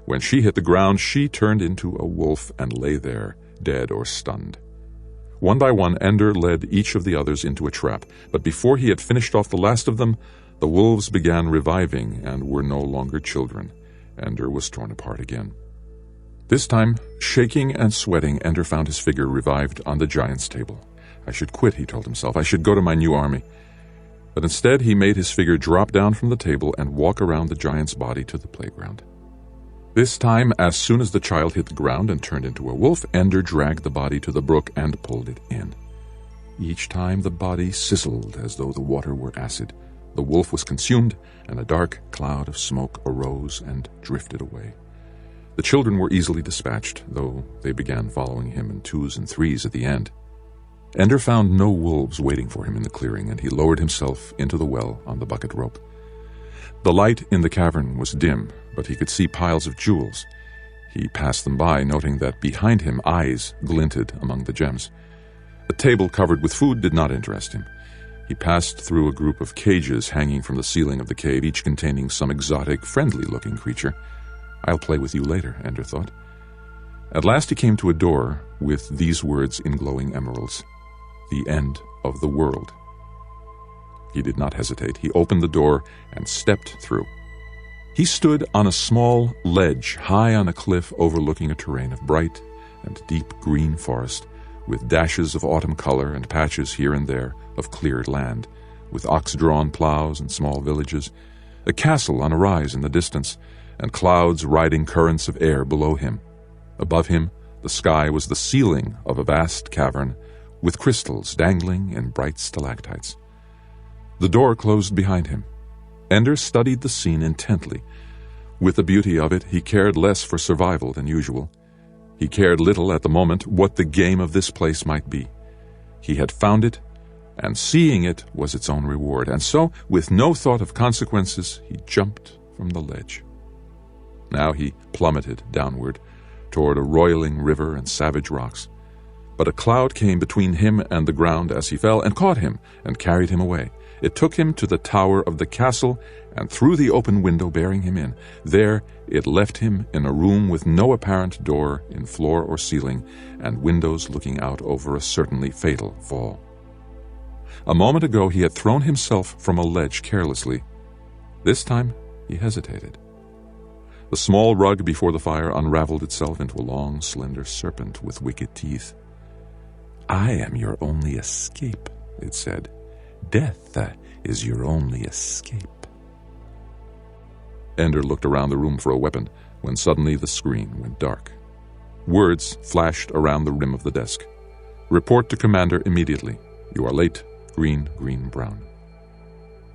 When she hit the ground, she turned into a wolf and lay there, dead or stunned. One by one, Ender led each of the others into a trap, but before he had finished off the last of them, the wolves began reviving and were no longer children. Ender was torn apart again. This time, shaking and sweating, Ender found his figure revived on the giant's table. I should quit, he told himself. I should go to my new army. But instead, he made his figure drop down from the table and walk around the giant's body to the playground. This time, as soon as the child hit the ground and turned into a wolf, Ender dragged the body to the brook and pulled it in. Each time the body sizzled as though the water were acid. The wolf was consumed, and a dark cloud of smoke arose and drifted away. The children were easily dispatched, though they began following him in twos and threes at the end. Ender found no wolves waiting for him in the clearing, and he lowered himself into the well on the bucket rope. The light in the cavern was dim, but he could see piles of jewels. He passed them by, noting that behind him eyes glinted among the gems. A table covered with food did not interest him. He passed through a group of cages hanging from the ceiling of the cave, each containing some exotic, friendly-looking creature. I'll play with you later, Ender thought. At last he came to a door with these words in glowing emeralds: "The end of the world." He did not hesitate. He opened the door and stepped through. He stood on a small ledge high on a cliff overlooking a terrain of bright and deep green forest, with dashes of autumn color and patches here and there of cleared land, with ox-drawn plows and small villages, a castle on a rise in the distance, and clouds riding currents of air below him. Above him, the sky was the ceiling of a vast cavern, with crystals dangling in bright stalactites. The door closed behind him. Ender studied the scene intently. With the beauty of it, he cared less for survival than usual. He cared little at the moment what the game of this place might be. He had found it, and seeing it was its own reward, and so, with no thought of consequences, he jumped from the ledge. Now he plummeted downward, toward a roiling river and savage rocks. But a cloud came between him and the ground as he fell, and caught him, and carried him away. It took him to the tower of the castle, and through the open window bearing him in. There it left him in a room with no apparent door in floor or ceiling, and windows looking out over a certainly fatal fall. A moment ago he had thrown himself from a ledge carelessly. This time he hesitated. The small rug before the fire unraveled itself into a long, slender serpent with wicked teeth. "I am your only escape," it said. "Death is your only escape." Ender looked around the room for a weapon, when suddenly the screen went dark. Words flashed around the rim of the desk. "Report to Commander immediately. You are late. Green, green, brown."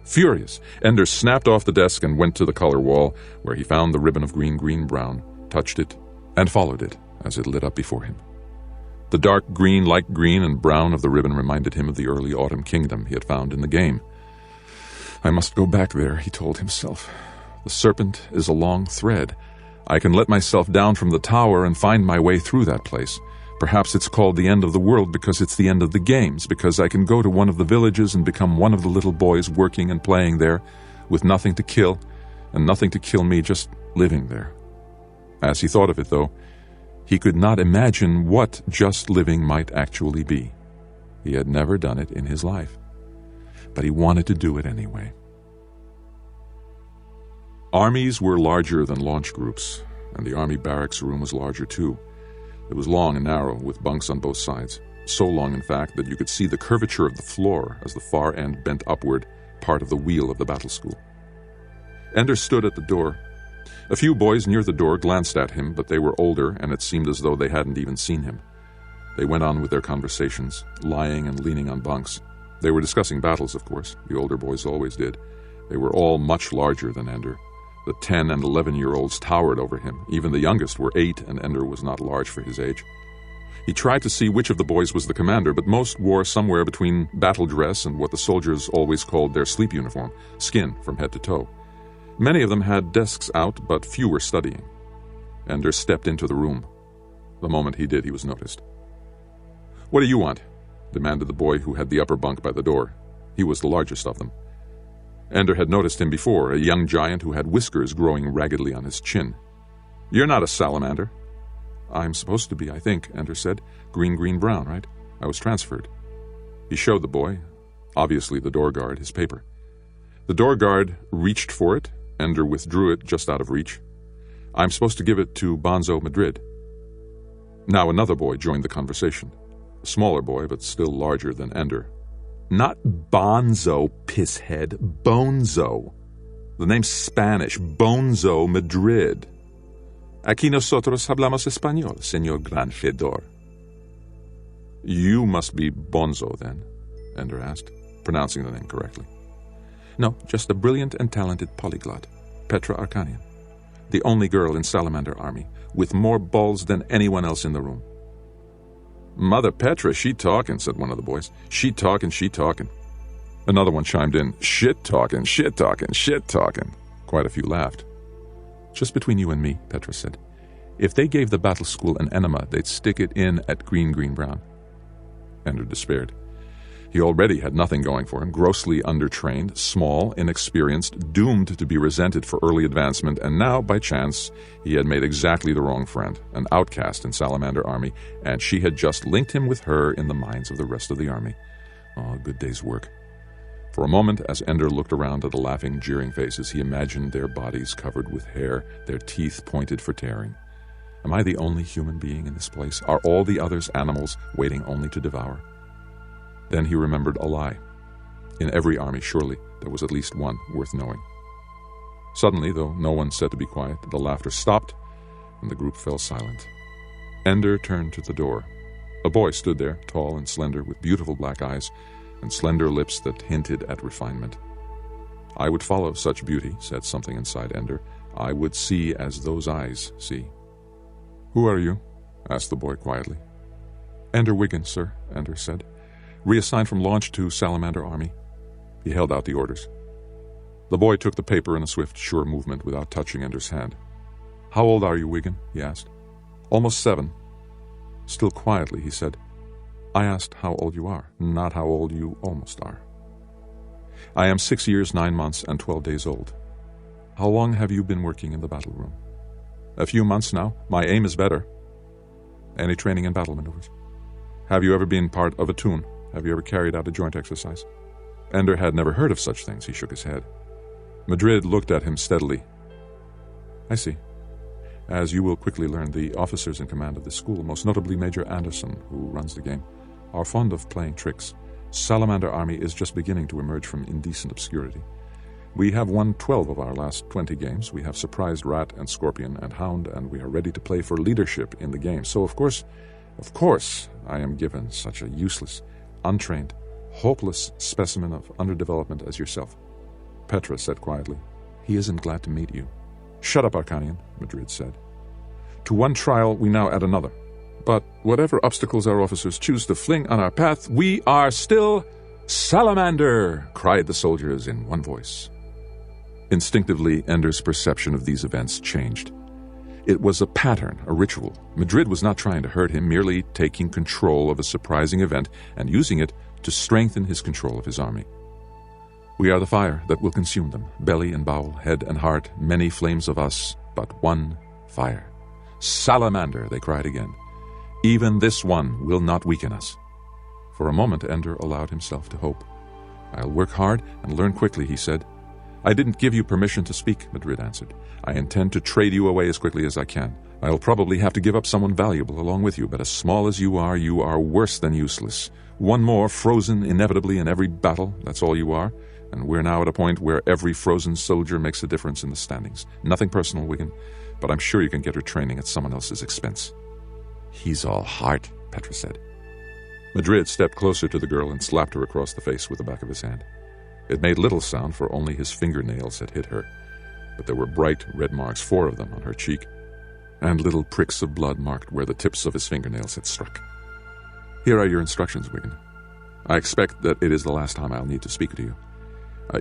Furious, Ender snapped off the desk and went to the color wall, where he found the ribbon of green, green, brown, touched it, and followed it as it lit up before him. The dark green, light green, and brown of the ribbon reminded him of the early autumn kingdom he had found in the game. "I must go back there," he told himself. "The serpent is a long thread. I can let myself down from the tower and find my way through that place. Perhaps it's called the end of the world because it's the end of the games, because I can go to one of the villages and become one of the little boys working and playing there, with nothing to kill, and nothing to kill me, just living there." As he thought of it, though, he could not imagine what just living might actually be. He had never done it in his life, but he wanted to do it anyway. Armies were larger than launch groups, and the army barracks room was larger too. It was long and narrow, with bunks on both sides. so long, in fact, that you could see the curvature of the floor as the far end bent upward, part of the wheel of the battle school. Ender stood at the door. A few boys near the door glanced at him, but they were older, and it seemed as though they hadn't even seen him. They went on with their conversations, lying and leaning on bunks. They were discussing battles, of course. The older boys always did. They were all much larger than Ender. The 10 and 11-year-olds towered over him. Even the youngest were 8, and Ender was not large for his age. He tried to see which of the boys was the commander, but most wore somewhere between battle dress and what the soldiers always called their sleep uniform, skin from head to toe. Many of them had desks out, but few were studying. Ender stepped into the room. The moment he did, he was noticed. "What do you want?" demanded the boy who had the upper bunk by the door. He was the largest of them. Ender had noticed him before, a young giant who had whiskers growing raggedly on his chin. "You're not a salamander." "I'm supposed to be, I think," Ender said. Green, brown, right? I was transferred." He showed the boy, obviously the door guard, his paper. The door guard reached for it. Ender withdrew it just out of reach. "I'm supposed to give it to Bonzo Madrid." Now another boy joined the conversation. A smaller boy, but still larger than Ender. "Not Bonzo, pisshead. Bonzo. The name's Spanish. Bonzo Madrid. Aquí nosotros hablamos español, señor gran fedor." "You must be Bonzo, then?" Ender asked, pronouncing the name correctly. "No, just a brilliant and talented polyglot, Petra Arkanian. The only girl in Salamander Army, with more balls than anyone else in the room." "Mother Petra, she talkin'," said one of the boys. She talkin'. Another one chimed in, shit talkin'. Quite a few laughed. "Just between you and me," Petra said. "If they gave the battle school an enema, they'd stick it in at green, brown." Ender despaired. He already had nothing going for him, grossly undertrained, small, inexperienced, doomed to be resented for early advancement, and now, by chance, he had made exactly the wrong friend, an outcast in Salamander Army, and she had just linked him with her in the minds of the rest of the army. Oh, a good day's work. For a moment, as Ender looked around at the laughing, jeering faces, he imagined their bodies covered with hair, their teeth pointed for tearing. Am I the only human being in this place? Are all the others animals waiting only to devour? Then he remembered a lie. In every army, surely, there was at least one worth knowing. Suddenly, though no one said to be quiet, the laughter stopped, and the group fell silent. Ender turned to the door. A boy stood there, tall and slender, with beautiful black eyes, and slender lips that hinted at refinement. "I would follow such beauty," said something inside Ender. "I would see as those eyes see." "Who are you?" asked the boy quietly. "Ender Wiggins, sir," Ender said. "Reassigned from launch to Salamander Army." He held out the orders. The boy took the paper in a swift, sure movement without touching Ender's hand. "How old are you, Wiggin?" he asked. "Almost 7. Still quietly, he said, "I asked how old you are, not how old you almost are." "I am 6 years, 9 months, and 12 days old." "How long have you been working in the battle room?" "A few months now. My aim is better." "Any training in battle maneuvers?" "Have you ever been part of a toon? Have you ever carried out a joint exercise?" Ender had never heard of such things. He shook his head. Madrid looked at him steadily. "I see. As you will quickly learn, the officers in command of this school, most notably Major Anderson, who runs the game, are fond of playing tricks. Salamander Army is just beginning to emerge from indecent obscurity. We have won 12 of our last 20 games. We have surprised Rat and Scorpion and Hound, and we are ready to play for leadership in the game. So, of course, I am given such a useless, untrained, hopeless specimen of underdevelopment as yourself." Petra said quietly, "He isn't glad to meet you." "Shut up, Arkanian," Madrid said. "To one trial, we now add another. But whatever obstacles our officers choose to fling on our path, we are still Salamander!" cried the soldiers in one voice. Instinctively, Ender's perception of these events changed. It was a pattern, a ritual. Madrid was not trying to hurt him, merely taking control of a surprising event and using it to strengthen his control of his army. "We are the fire that will consume them, belly and bowel, head and heart, many flames of us, but one fire. Salamander," they cried again. "Even this one will not weaken us." For a moment, Ender allowed himself to hope. "I'll work hard and learn quickly," he said. I didn't give you permission to speak, Madrid answered. I intend to trade you away as quickly as I can. I'll probably have to give up someone valuable along with you, but as small as you are worse than useless. One more, frozen inevitably in every battle, that's all you are. And we're now at a point where every frozen soldier makes a difference in the standings. Nothing personal, Wigan, but I'm sure you can get her training at someone else's expense. He's all heart, Petra said. Madrid stepped closer to the girl and slapped her across the face with the back of his hand. It made little sound, for only his fingernails had hit her, but there were bright red marks, 4 of them, on her cheek, and little pricks of blood marked where the tips of his fingernails had struck. Here are your instructions, Wigan. I expect that it is the last time I'll need to speak to you.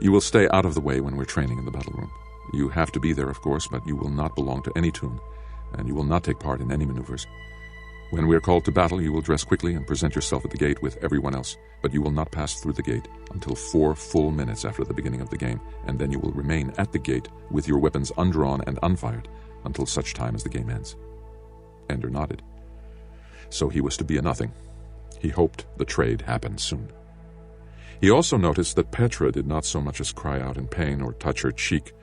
You will stay out of the way when we're training in the battle room. You have to be there, of course, but you will not belong to any toon, and you will not take part in any maneuvers. When we are called to battle, you will dress quickly and present yourself at the gate with everyone else, but you will not pass through the gate until 4 full minutes after the beginning of the game, and then you will remain at the gate with your weapons undrawn and unfired until such time as the game ends. Ender nodded. So he was to be a nothing. He hoped the trade happened soon. He also noticed that Petra did not so much as cry out in pain or touch her cheek,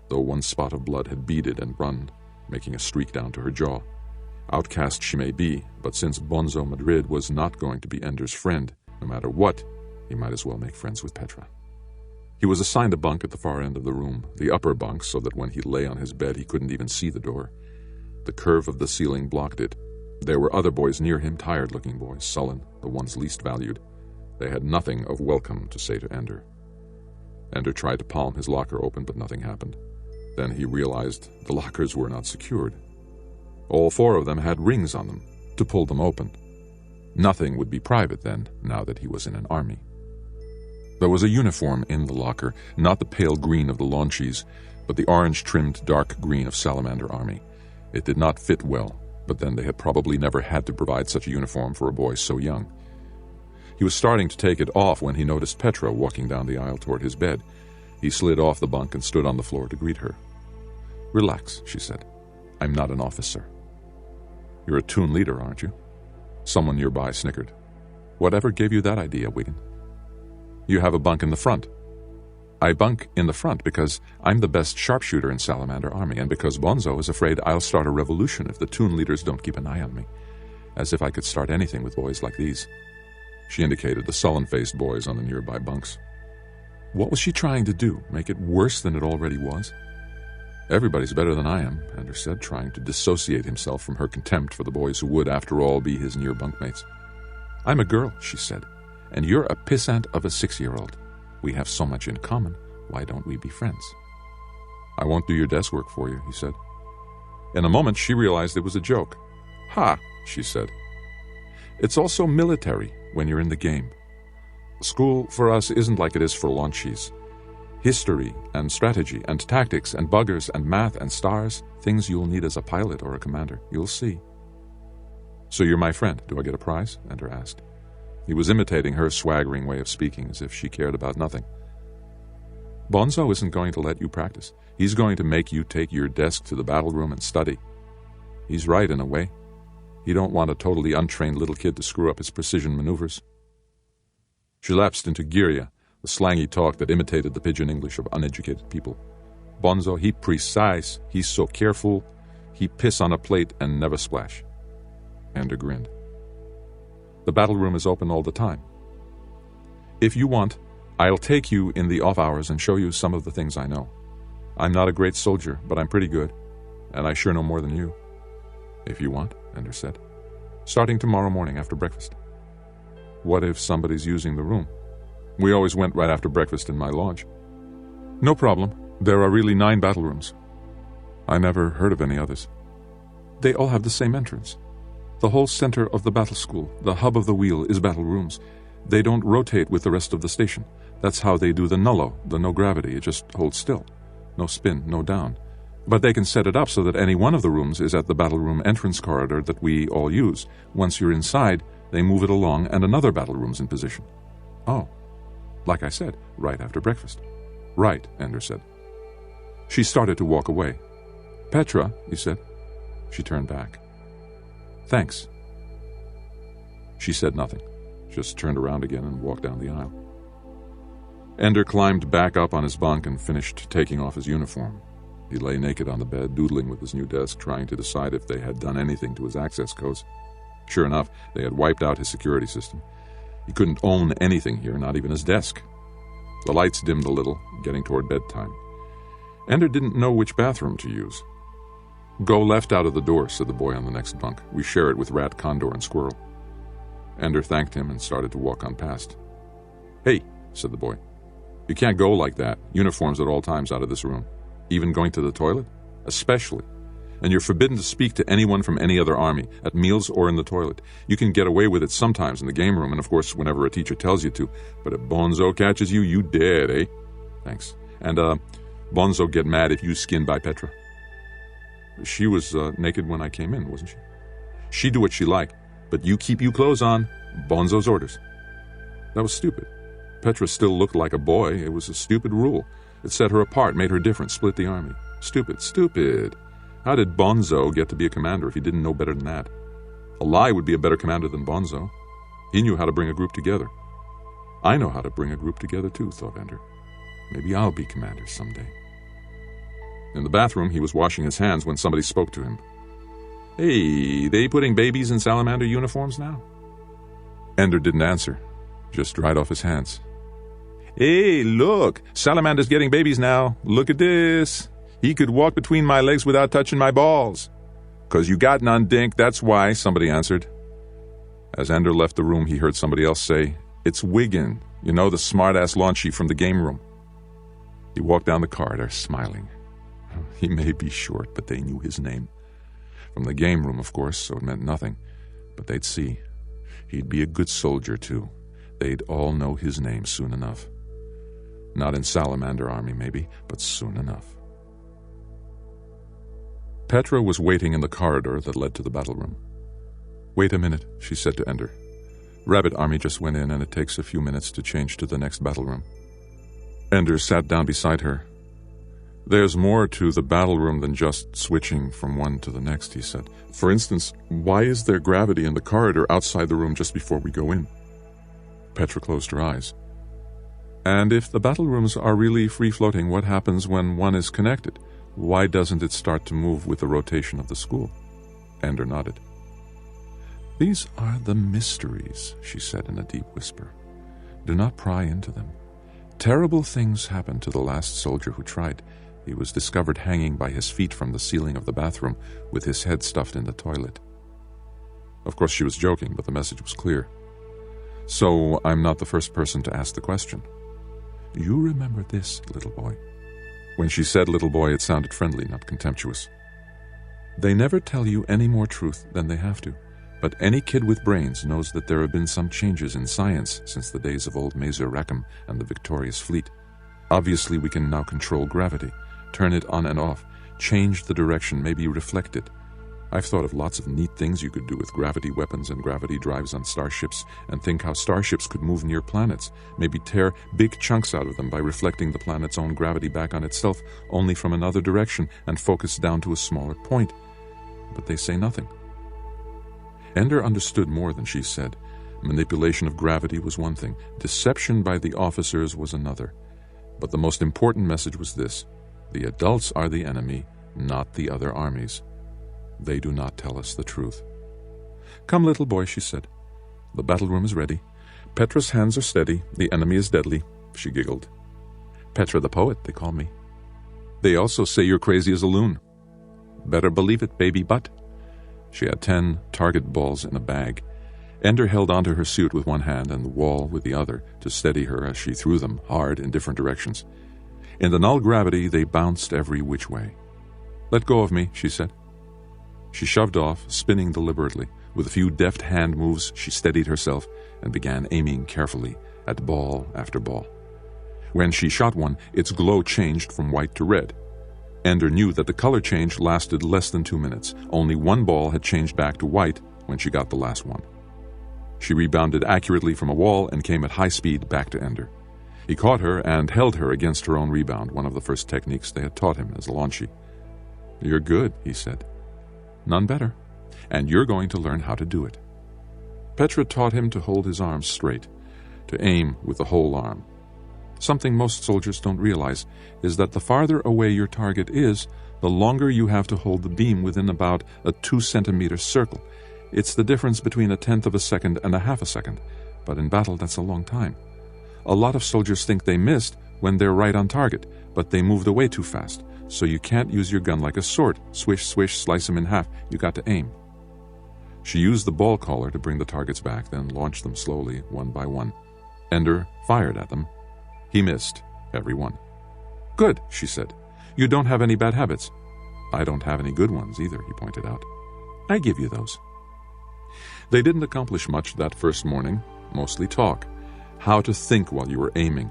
though one spot of blood had beaded and run, making a streak down to her jaw. Outcast she may be, but since Bonzo Madrid was not going to be Ender's friend, no matter what, he might as well make friends with Petra. He was assigned a bunk at the far end of the room, the upper bunk, so that when he lay on his bed he couldn't even see the door. The curve of the ceiling blocked it. There were other boys near him, tired-looking boys, sullen, the ones least valued. They had nothing of welcome to say to Ender. Ender tried to palm his locker open, but nothing happened. Then he realized the lockers were not secured. All 4 of them had rings on them to pull them open. Nothing would be private then, now that he was in an army. There was a uniform in the locker, not the pale green of the launchies, but the orange-trimmed dark green of Salamander Army. It did not fit well, but then they had probably never had to provide such a uniform for a boy so young. He was starting to take it off when he noticed Petra walking down the aisle toward his bed. He slid off the bunk and stood on the floor to greet her. "Relax," she said. "I'm not an officer." "You're a toon leader, aren't you?" Someone nearby snickered. "Whatever gave you that idea, Wigan?" "You have a bunk in the front." "I bunk in the front because I'm the best sharpshooter in Salamander Army, and because Bonzo is afraid I'll start a revolution if the toon leaders don't keep an eye on me. As if I could start anything with boys like these." She indicated the sullen-faced boys on the nearby bunks. What was she trying to do, make it worse than it already was? "Everybody's better than I am," Ender said, trying to dissociate himself from her contempt for the boys who would, after all, be his near bunkmates. "I'm a girl," she said, "and you're a pissant of a 6-year-old. We have so much in common. Why don't we be friends?" "I won't do your desk work for you," he said. In a moment, she realized it was a joke. "Ha," she said. "It's also military when you're in the game. School for us isn't like it is for launchies. History and strategy and tactics and buggers and math and stars, things you'll need as a pilot or a commander. You'll see." "So you're my friend. Do I get a prize?" Ender asked. He was imitating her swaggering way of speaking, as if she cared about nothing. "Bonzo isn't going to let you practice. He's going to make you take your desk to the battle room and study. He's right in a way. He don't want a totally untrained little kid to screw up his precision maneuvers." She lapsed into Giria, the slangy talk that imitated the pidgin English of uneducated people. "Bonzo, he precise, he's so careful, he piss on a plate and never splash." Ender grinned. "The battle room is open all the time. If you want, I'll take you in the off hours and show you some of the things I know. I'm not a great soldier, but I'm pretty good, and I sure know more than you." "If you want," Ender said. "Starting tomorrow morning after breakfast." "What if somebody's using the room? We always went right after breakfast in my lodge." "No problem. There are really 9 battle rooms." "I never heard of any others." "They all have the same entrance. The whole center of the battle school, the hub of the wheel, is battle rooms. They don't rotate with the rest of the station. That's how they do the nullo, the no gravity. It just holds still. No spin, no down. But they can set it up so that any one of the rooms is at the battle room entrance corridor that we all use. Once you're inside, they move it along and another battle room's in position." "Oh. Like I said, right after breakfast." "Right," Ender said. She started to walk away. "Petra," he said. She turned back. "Thanks." She said nothing, just turned around again and walked down the aisle. Ender climbed back up on his bunk and finished taking off his uniform. He lay naked on the bed, doodling with his new desk, trying to decide if they had done anything to his access codes. Sure enough, they had wiped out his security system. He couldn't own anything here, not even his desk. The lights dimmed a little, getting toward bedtime. Ender didn't know which bathroom to use. "Go left out of the door," said the boy on the next bunk. "We share it with Rat, Condor, and Squirrel." Ender thanked him and started to walk on past. "Hey," said the boy, "you can't go like that. Uniforms at all times out of this room. Even going to the toilet? Especially. And you're forbidden to speak to anyone from any other army, at meals or in the toilet. You can get away with it sometimes in the game room, and of course whenever a teacher tells you to, but if Bonzo catches you, you dead, eh? Thanks. And, Bonzo get mad if you skinned by Petra." "She was naked when I came in, wasn't she?" "She do what she like, but you keep you clothes on. Bonzo's orders." That was stupid. Petra still looked like a boy. It was a stupid rule. It set her apart, made her different, split the army. Stupid, stupid. How did Bonzo get to be a commander if he didn't know better than that? Alai would be a better commander than Bonzo. He knew how to bring a group together. I know how to bring a group together too, thought Ender. Maybe I'll be commander someday. In the bathroom, he was washing his hands when somebody spoke to him. "Hey, they putting babies in salamander uniforms now?" Ender didn't answer, just dried off his hands. "Hey, look, Salamander's getting babies now. Look at this. He could walk between my legs without touching my balls." "'Cause you got none, Dink, that's why," somebody answered. As Ender left the room, he heard somebody else say, "It's Wiggin, you know, the smart-ass launchy from the game room." He walked down the corridor, smiling. He may be short, but they knew his name. From the game room, of course, so it meant nothing. But they'd see. He'd be a good soldier, too. They'd all know his name soon enough. Not in Salamander Army, maybe, but soon enough. Petra was waiting in the corridor that led to the battle room. "Wait a minute," she said to Ender. "Rabbit Army just went in, and it takes a few minutes to change to the next battle room." Ender sat down beside her. "There's more to the battle room than just switching from one to the next," he said. "For instance, why is there gravity in the corridor outside the room just before we go in?" Petra closed her eyes. "And if the battle rooms are really free-floating, what happens when one is connected? Why doesn't it start to move with the rotation of the school?" Ender nodded. "These are the mysteries," she said in a deep whisper. "Do not pry into them. Terrible things happened to the last soldier who tried. He was discovered hanging by his feet from the ceiling of the bathroom with his head stuffed in the toilet." Of course she was joking, but the message was clear. "So I'm not the first person to ask the question. You remember this, little boy?" When she said little boy, it sounded friendly, not contemptuous. "They never tell you any more truth than they have to, but any kid with brains knows that there have been some changes in science since the days of old Mazer Rackham and the victorious fleet. Obviously we can now control gravity, turn it on and off, change the direction, maybe reflect it. I've thought of lots of neat things you could do with gravity weapons and gravity drives on starships, and think how starships could move near planets, maybe tear big chunks out of them by reflecting the planet's own gravity back on itself, only from another direction, and focus down to a smaller point. But they say nothing." Ender understood more than she said. Manipulation of gravity was one thing, deception by the officers was another. But the most important message was this: the adults are the enemy, not the other armies. They do not tell us the truth. "Come, little boy," she said. "The battle room is ready. Petra's hands are steady. The enemy is deadly." She giggled. "Petra the poet, they call me. They also say you're crazy as a loon." "Better believe it, baby butt." She had 10 target balls in a bag. Ender held onto her suit with one hand and the wall with the other to steady her as she threw them hard in different directions. In the null gravity, they bounced every which way. "Let go of me," she said. She shoved off, spinning deliberately. With a few deft hand moves, she steadied herself and began aiming carefully at ball after ball. When she shot one, its glow changed from white to red. Ender knew that the color change lasted less than 2 minutes. Only one ball had changed back to white when she got the last one. She rebounded accurately from a wall and came at high speed back to Ender. He caught her and held her against her own rebound, one of the first techniques they had taught him as a launchy. "You're good," he said. "None better. And you're going to learn how to do it." Petra taught him to hold his arms straight, to aim with the whole arm. Something most soldiers don't realize is that the farther away your target is, the longer you have to hold the beam within about a 2-centimeter circle. It's the difference between 1/10 of a second and 1/2 a second, but in battle that's a long time. A lot of soldiers think they missed when they're right on target, but they moved away too fast, so you can't use your gun like a sword. Swish, swish, slice them in half. You got to aim. She used the ball caller to bring the targets back, then launched them slowly, one by one. Ender fired at them. He missed, every one. "Good," she said. "You don't have any bad habits." "I don't have any good ones either," he pointed out. "I give you those." They didn't accomplish much that first morning, mostly talk. How to think while you were aiming.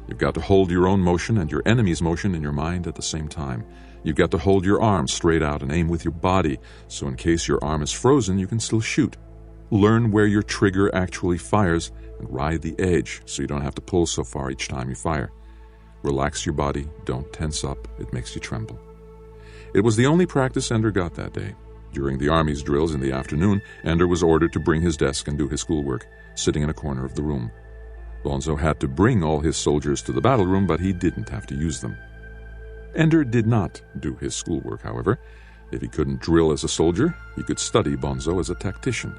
You've got to hold your own motion and your enemy's motion in your mind at the same time. You've got to hold your arm straight out and aim with your body, so in case your arm is frozen, you can still shoot. Learn where your trigger actually fires and ride the edge so you don't have to pull so far each time you fire. Relax your body, don't tense up, it makes you tremble. It was the only practice Ender got that day. During the Army's drills in the afternoon, Ender was ordered to bring his desk and do his schoolwork, sitting in a corner of the room. Bonzo had to bring all his soldiers to the battle room, but he didn't have to use them. Ender did not do his schoolwork, however. If he couldn't drill as a soldier, he could study Bonzo as a tactician.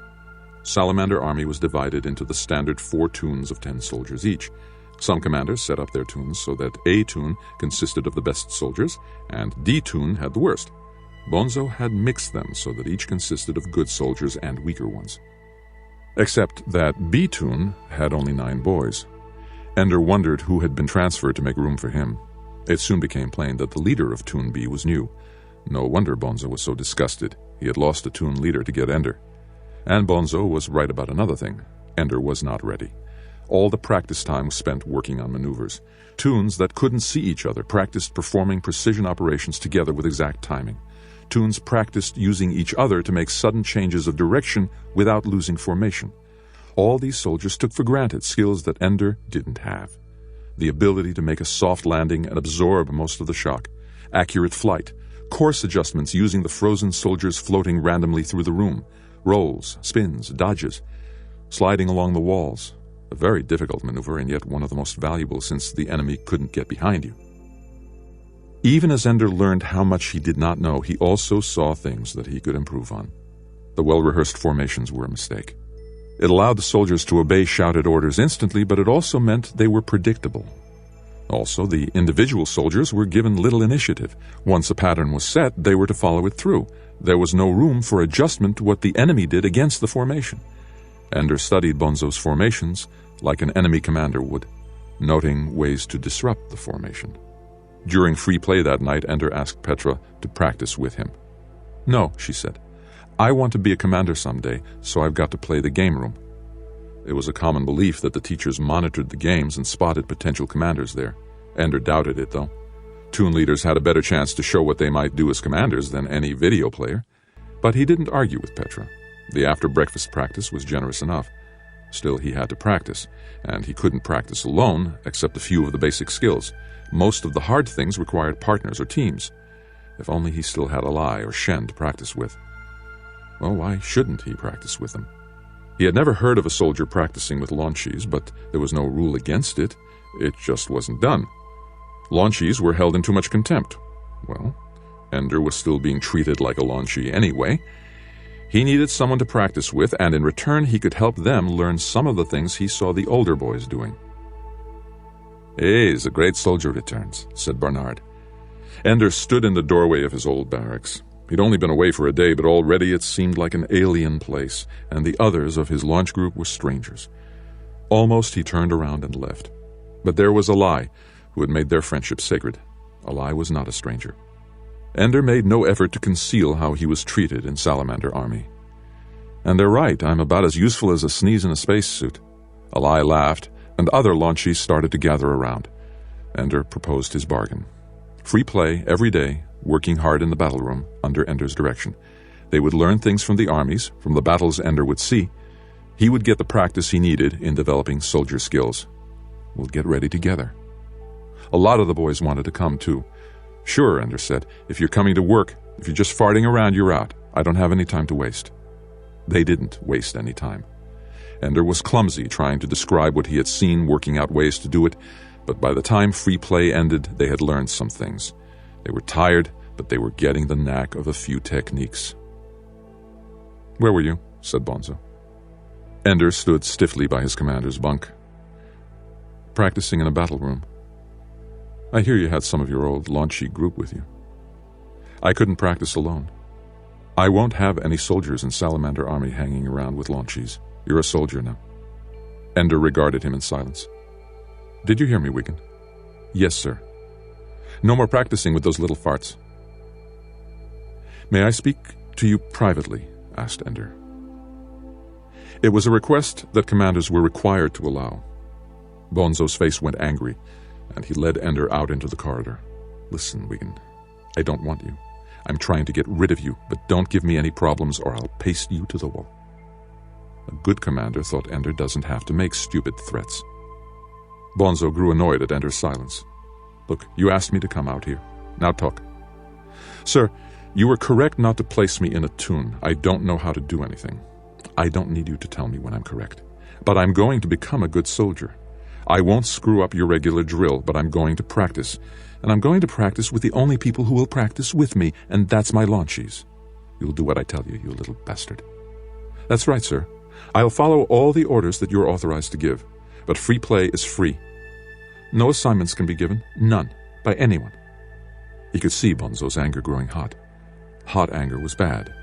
Salamander Army was divided into the standard 4 toons of 10 soldiers each. Some commanders set up their toons so that A toon consisted of the best soldiers, and D toon had the worst. Bonzo had mixed them so that each consisted of good soldiers and weaker ones. Except that B toon had only 9 boys. Ender wondered who had been transferred to make room for him. It soon became plain that the leader of Toon B was new. No wonder Bonzo was so disgusted. He had lost a Toon leader to get Ender. And Bonzo was right about another thing. Ender was not ready. All the practice time was spent working on maneuvers. Toons that couldn't see each other practiced performing precision operations together with exact timing. Toons practiced using each other to make sudden changes of direction without losing formation. All these soldiers took for granted skills that Ender didn't have. The ability to make a soft landing and absorb most of the shock, accurate flight, course adjustments using the frozen soldiers floating randomly through the room, rolls, spins, dodges, sliding along the walls. A very difficult maneuver and yet one of the most valuable since the enemy couldn't get behind you. Even as Ender learned how much he did not know, he also saw things that he could improve on. The well-rehearsed formations were a mistake. It allowed the soldiers to obey shouted orders instantly, but it also meant they were predictable. Also, the individual soldiers were given little initiative. Once a pattern was set, they were to follow it through. There was no room for adjustment to what the enemy did against the formation. Ender studied Bonzo's formations like an enemy commander would, noting ways to disrupt the formation. During free play that night, Ender asked Petra to practice with him. "No," she said. "I want to be a commander someday, so I've got to play the game room." It was a common belief that the teachers monitored the games and spotted potential commanders there. Ender doubted it, though. Toon leaders had a better chance to show what they might do as commanders than any video player. But he didn't argue with Petra. The after-breakfast practice was generous enough. Still, he had to practice, and he couldn't practice alone, except a few of the basic skills. Most of the hard things required partners or teams. If only he still had Alai or Shen to practice with. Well, why shouldn't he practice with them? He had never heard of a soldier practicing with launchies, but there was no rule against it. It just wasn't done. Launchies were held in too much contempt. Well, Ender was still being treated like a launchie anyway. He needed someone to practice with, and in return he could help them learn some of the things he saw the older boys doing. "Hey, the great soldier returns," said Barnard. Ender stood in the doorway of his old barracks. He'd only been away for a day, but already it seemed like an alien place, and the others of his launch group were strangers. Almost he turned around and left. But there was Alai, who had made their friendship sacred. Alai was not a stranger. Ender made no effort to conceal how he was treated in Salamander Army. "And they're right, I'm about as useful as a sneeze in a spacesuit." Alai laughed, and other launchies started to gather around. Ender proposed his bargain. Free play every day, working hard in the battle room under Ender's direction. They would learn things from the armies, from the battles Ender would see. He would get the practice he needed in developing soldier skills. We'll get ready together. A lot of the boys wanted to come, too. "Sure," Ender said. "If you're coming to work, if you're just farting around, you're out. I don't have any time to waste." They didn't waste any time. Ender was clumsy trying to describe what he had seen, working out ways to do it, But by the time free play ended, they had learned some things. They were tired, but they were getting the knack of a few techniques. "Where were you?" said Bonzo. Ender stood stiffly by his commander's bunk. "Practicing in a battle room. I hear you had some of your old launchy group with you." "I couldn't practice alone. I won't have any soldiers in Salamander Army hanging around with launchies. You're a soldier now." Ender regarded him in silence. "Did you hear me, Wigan?" "Yes, sir." "No more practicing with those little farts." "May I speak to you privately?" asked Ender. It was a request that commanders were required to allow. Bonzo's face went angry, and he led Ender out into the corridor. "Listen, Wigan, I don't want you. I'm trying to get rid of you, but don't give me any problems or I'll paste you to the wall." A good commander thought Ender doesn't have to make stupid threats. Bonzo grew annoyed at Ender's silence. "Look, you asked me to come out here. Now talk." "Sir, you were correct not to place me in a tune. I don't know how to do anything. I don't need you to tell me when I'm correct. But I'm going to become a good soldier. I won't screw up your regular drill, but I'm going to practice. And I'm going to practice with the only people who will practice with me, and that's my launchies. You'll do what I tell you, you little bastard." "That's right, sir. I'll follow all the orders that you're authorized to give. But free play is free. No assignments can be given, none, by anyone." He could see Bonzo's anger growing hot. Hot anger was bad.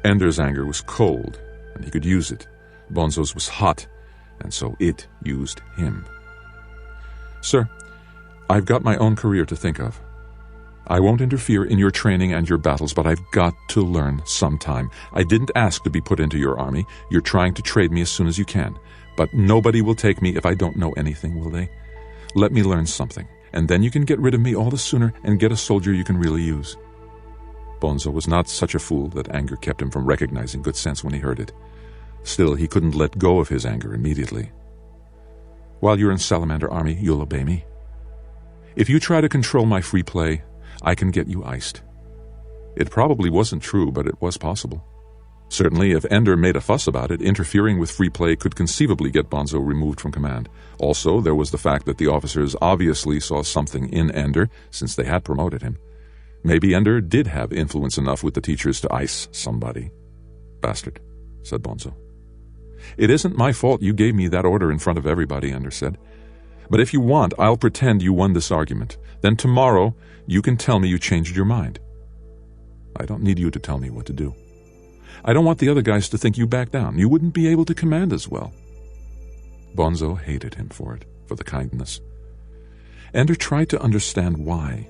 Ender's anger was cold, and he could use it. Bonzo's was hot, and so it used him. "Sir, I've got my own career to think of. I won't interfere in your training and your battles, but I've got to learn sometime. I didn't ask to be put into your army. You're trying to trade me as soon as you can. But nobody will take me if I don't know anything, will they? Let me learn something, and then you can get rid of me all the sooner and get a soldier you can really use." Bonzo was not such a fool that anger kept him from recognizing good sense when he heard it. Still, he couldn't let go of his anger immediately. "While you're in Salamander Army, you'll obey me. If you try to control my free play, I can get you iced." It probably wasn't true, but it was possible. Certainly, if Ender made a fuss about it, interfering with free play could conceivably get Bonzo removed from command. Also, there was the fact that the officers obviously saw something in Ender, since they had promoted him. Maybe Ender did have influence enough with the teachers to ice somebody. "Bastard," said Bonzo. "It isn't my fault you gave me that order in front of everybody," Ender said. "But if you want, I'll pretend you won this argument. Then tomorrow, you can tell me you changed your mind." "I don't need you to tell me what to do. I don't want the other guys to think you back down. You wouldn't be able to command as well." Bonzo hated him for it, for the kindness. Ender tried to understand why.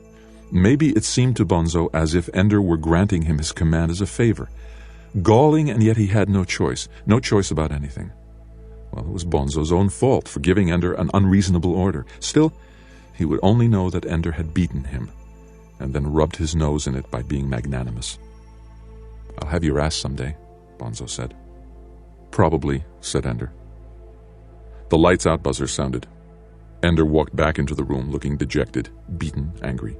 Maybe it seemed to Bonzo as if Ender were granting him his command as a favor. Galling, and yet he had no choice about anything. Well, it was Bonzo's own fault for giving Ender an unreasonable order. Still, he would only know that Ender had beaten him, and then rubbed his nose in it by being magnanimous. "I'll have your ass someday," Bonzo said. "Probably," said Ender. The lights-out buzzer sounded. Ender walked back into the room looking dejected, beaten, angry.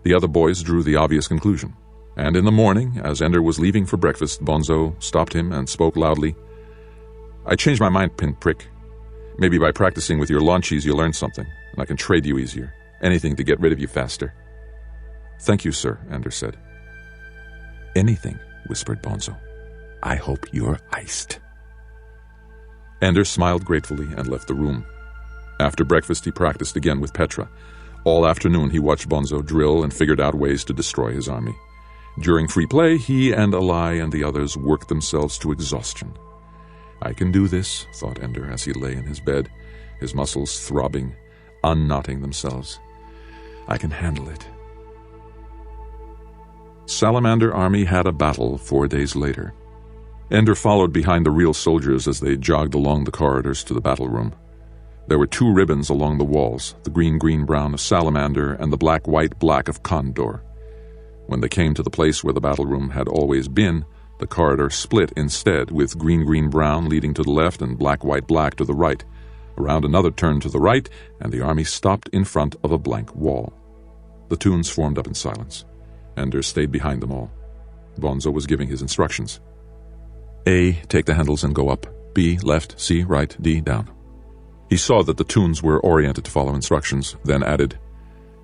The other boys drew the obvious conclusion, and in the morning, as Ender was leaving for breakfast, Bonzo stopped him and spoke loudly. "I changed my mind, pinprick. Maybe by practicing with your launchies you'll learn something, and I can trade you easier. Anything to get rid of you faster." "Thank you, sir," Ender said. "Anything," whispered Bonzo. "I hope you're iced." Ender smiled gratefully and left the room. After breakfast, he practiced again with Petra. All afternoon, he watched Bonzo drill and figured out ways to destroy his army. During free play, he and Alai and the others worked themselves to exhaustion. "I can do this," thought Ender as he lay in his bed, his muscles throbbing, unknotting themselves. "I can handle it." Salamander Army had a battle 4 days later. Ender followed behind the real soldiers as they jogged along the corridors to the battle room. There were 2 ribbons along the walls, the green-green-brown of Salamander and the black-white-black of Condor. When they came to the place where the battle room had always been, the corridor split instead, with green-green-brown leading to the left and black-white-black to the right. Around another turn to the right, and the army stopped in front of a blank wall. The tunes formed up in silence. Ender stayed behind them all. Bonzo was giving his instructions. A, take the handles and go up. B, left. C, right. D, down. He saw that the Toons were oriented to follow instructions, then added,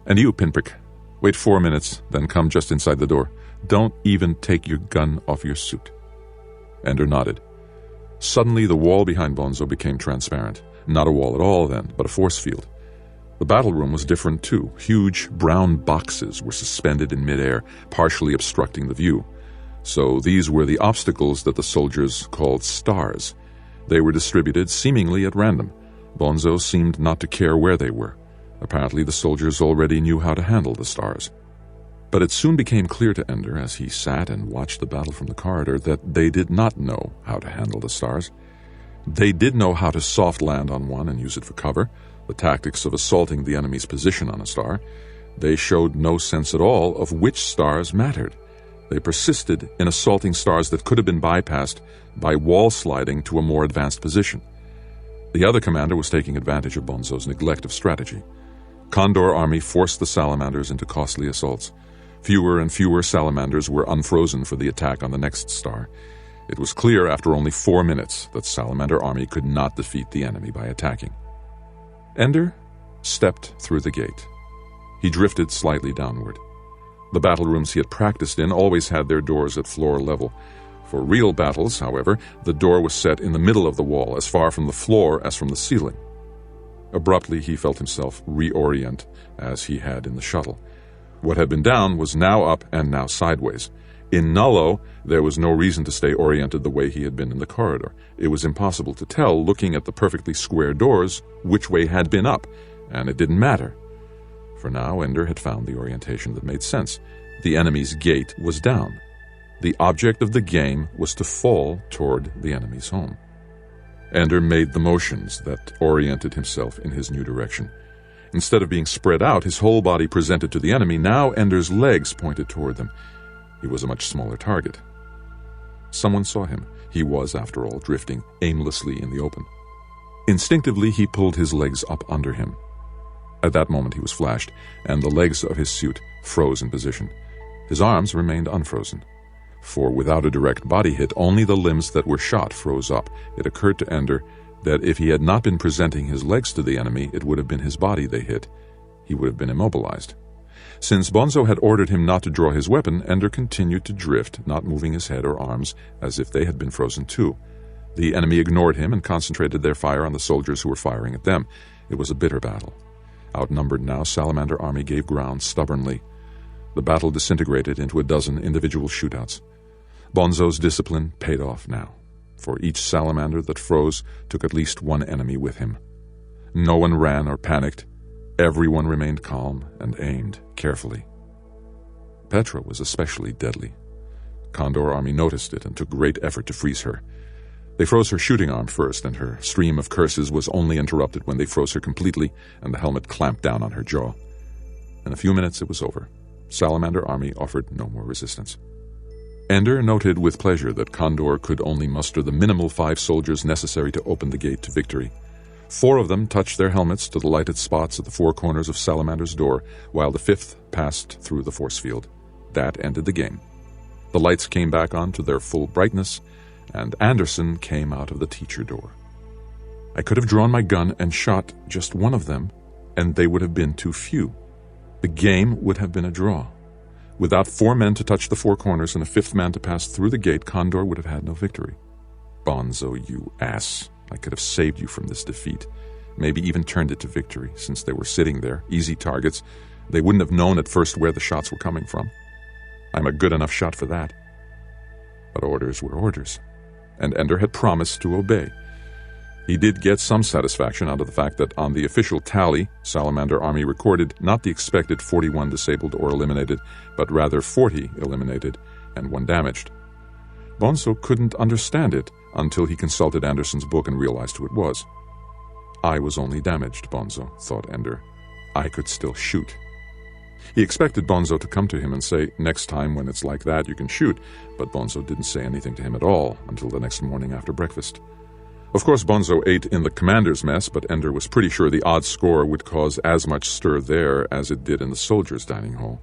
"And you, Pinprick, wait 4 minutes, then come just inside the door. Don't even take your gun off your suit." Ender nodded. Suddenly, the wall behind Bonzo became transparent. Not a wall at all, then, but a force field. The battle room was different, too. Huge brown boxes were suspended in midair, partially obstructing the view. So these were the obstacles that the soldiers called stars. They were distributed seemingly at random. Bonzo seemed not to care where they were. Apparently the soldiers already knew how to handle the stars. But it soon became clear to Ender, as he sat and watched the battle from the corridor, that they did not know how to handle the stars. They did know how to soft land on one and use it for cover, the tactics of assaulting the enemy's position on a star. They showed no sense at all of which stars mattered. They persisted in assaulting stars that could have been bypassed by wall sliding to a more advanced position. The other commander was taking advantage of Bonzo's neglect of strategy. Condor Army forced the salamanders into costly assaults. Fewer and fewer salamanders were unfrozen for the attack on the next star. It was clear after only 4 minutes that Salamander Army could not defeat the enemy by attacking. Ender stepped through the gate. He drifted slightly downward. The battle rooms he had practiced in always had their doors at floor level. For real battles, however, the door was set in the middle of the wall, as far from the floor as from the ceiling. Abruptly, he felt himself reorient, as he had in the shuttle. What had been down was now up and now sideways. In Nullo, there was no reason to stay oriented the way he had been in the corridor. It was impossible to tell, looking at the perfectly square doors, which way had been up, and it didn't matter. For now, Ender had found the orientation that made sense. The enemy's gate was down. The object of the game was to fall toward the enemy's home. Ender made the motions that oriented himself in his new direction. Instead of being spread out, his whole body presented to the enemy. Now Ender's legs pointed toward them. He was a much smaller target. Someone saw him. He was, after all, drifting aimlessly in the open. Instinctively, he pulled his legs up under him. At that moment, he was flashed, and the legs of his suit froze in position. His arms remained unfrozen. For without a direct body hit, only the limbs that were shot froze up. It occurred to Ender that if he had not been presenting his legs to the enemy, it would have been his body they hit. He would have been immobilized. Since Bonzo had ordered him not to draw his weapon, Ender continued to drift, not moving his head or arms, as if they had been frozen too. The enemy ignored him and concentrated their fire on the soldiers who were firing at them. It was a bitter battle. Outnumbered now, Salamander Army gave ground stubbornly. The battle disintegrated into a dozen individual shootouts. Bonzo's discipline paid off now, for each salamander that froze took at least one enemy with him. No one ran or panicked. Everyone remained calm and aimed carefully. Petra was especially deadly. Condor Army noticed it and took great effort to freeze her. They froze her shooting arm first, and her stream of curses was only interrupted when they froze her completely and the helmet clamped down on her jaw. In a few minutes it was over. Salamander Army offered no more resistance. Ender noted with pleasure that Condor could only muster the minimal 5 soldiers necessary to open the gate to victory. 4 of them touched their helmets to the lighted spots at the 4 corners of Salamander's door, while the 5th passed through the force field. That ended the game. The lights came back on to their full brightness, and Anderson came out of the teacher door. I could have drawn my gun and shot just one of them, and they would have been too few. The game would have been a draw. Without 4 men to touch the 4 corners and a 5th man to pass through the gate, Condor would have had no victory. Bonzo, you ass. I could have saved you from this defeat. Maybe even turned it to victory, since they were sitting there, easy targets. They wouldn't have known at first where the shots were coming from. I'm a good enough shot for that. But orders were orders, and Ender had promised to obey. He did get some satisfaction out of the fact that on the official tally, Salamander Army recorded not the expected 41 disabled or eliminated, but rather 40 eliminated and 1 damaged. Bonzo couldn't understand it until he consulted Anderson's book and realized who it was. I was only damaged, Bonzo, thought Ender. I could still shoot. He expected Bonzo to come to him and say, next time when it's like that you can shoot, but Bonzo didn't say anything to him at all until the next morning after breakfast. Of course, Bonzo ate in the commander's mess, but Ender was pretty sure the odd score would cause as much stir there as it did in the soldiers' dining hall.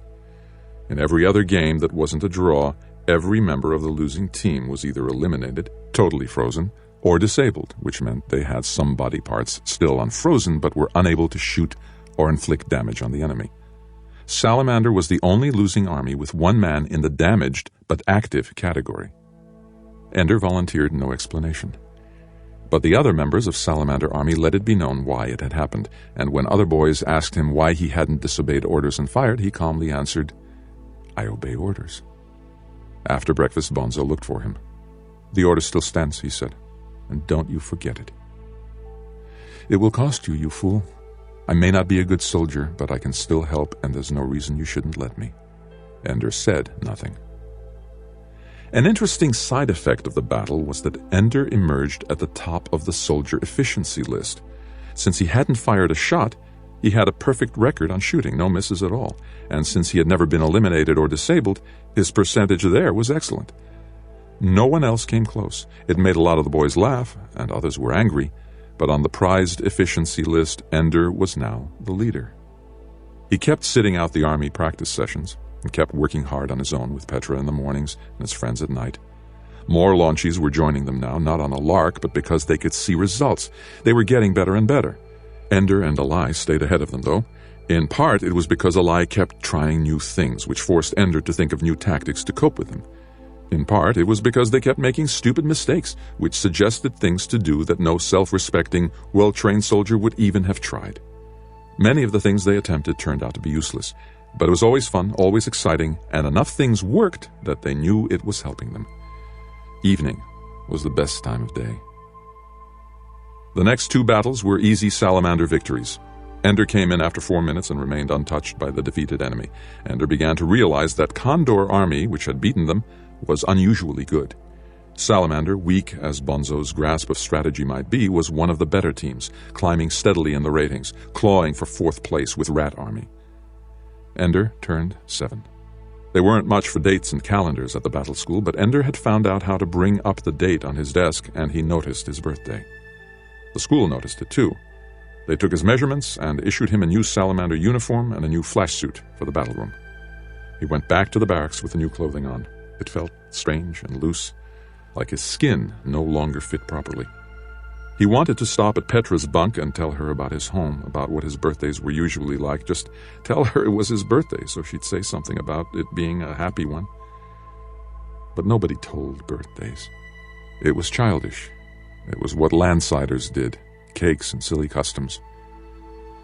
In every other game that wasn't a draw, every member of the losing team was either eliminated, totally frozen, or disabled, which meant they had some body parts still unfrozen but were unable to shoot or inflict damage on the enemy. Salamander was the only losing army with one man in the damaged but active category. Ender volunteered no explanation. But the other members of Salamander Army let it be known why it had happened, and when other boys asked him why he hadn't disobeyed orders and fired, he calmly answered, "I obey orders." After breakfast, Bonzo looked for him. "The order still stands," he said, "and don't you forget it." "It will cost you, you fool. I may not be a good soldier, but I can still help, and there's no reason you shouldn't let me." Ender said nothing. An interesting side effect of the battle was that Ender emerged at the top of the soldier efficiency list. Since he hadn't fired a shot, he had a perfect record on shooting, no misses at all, and since he had never been eliminated or disabled, his percentage there was excellent. No one else came close. It made a lot of the boys laugh, and others were angry, but on the prized efficiency list, Ender was now the leader. He kept sitting out the army practice sessions, and kept working hard on his own with Petra in the mornings and his friends at night. More launchies were joining them now, not on a lark, but because they could see results. They were getting better and better. Ender and Alai stayed ahead of them, though. In part, it was because Alai kept trying new things, which forced Ender to think of new tactics to cope with them. In part, it was because they kept making stupid mistakes, which suggested things to do that no self-respecting, well-trained soldier would even have tried. Many of the things they attempted turned out to be useless, but it was always fun, always exciting, and enough things worked that they knew it was helping them. Evening was the best time of day. The next two battles were easy Salamander victories. Ender came in after 4 minutes and remained untouched by the defeated enemy. Ender began to realize that Condor Army, which had beaten them, was unusually good. Salamander, weak as Bonzo's grasp of strategy might be, was one of the better teams, climbing steadily in the ratings, clawing for 4th place with Rat Army. Ender turned 7. There weren't much for dates and calendars at the battle school, but Ender had found out how to bring up the date on his desk, and he noticed his birthday. The school noticed it too. They took his measurements and issued him a new Salamander uniform and a new flash suit for the battle room. He went back to the barracks with the new clothing on. It felt strange and loose, like his skin no longer fit properly. He wanted to stop at Petra's bunk and tell her about his home, about what his birthdays were usually like. Just tell her it was his birthday so she'd say something about it being a happy one. But nobody told birthdays. It was childish. It was what landsiders did, cakes and silly customs.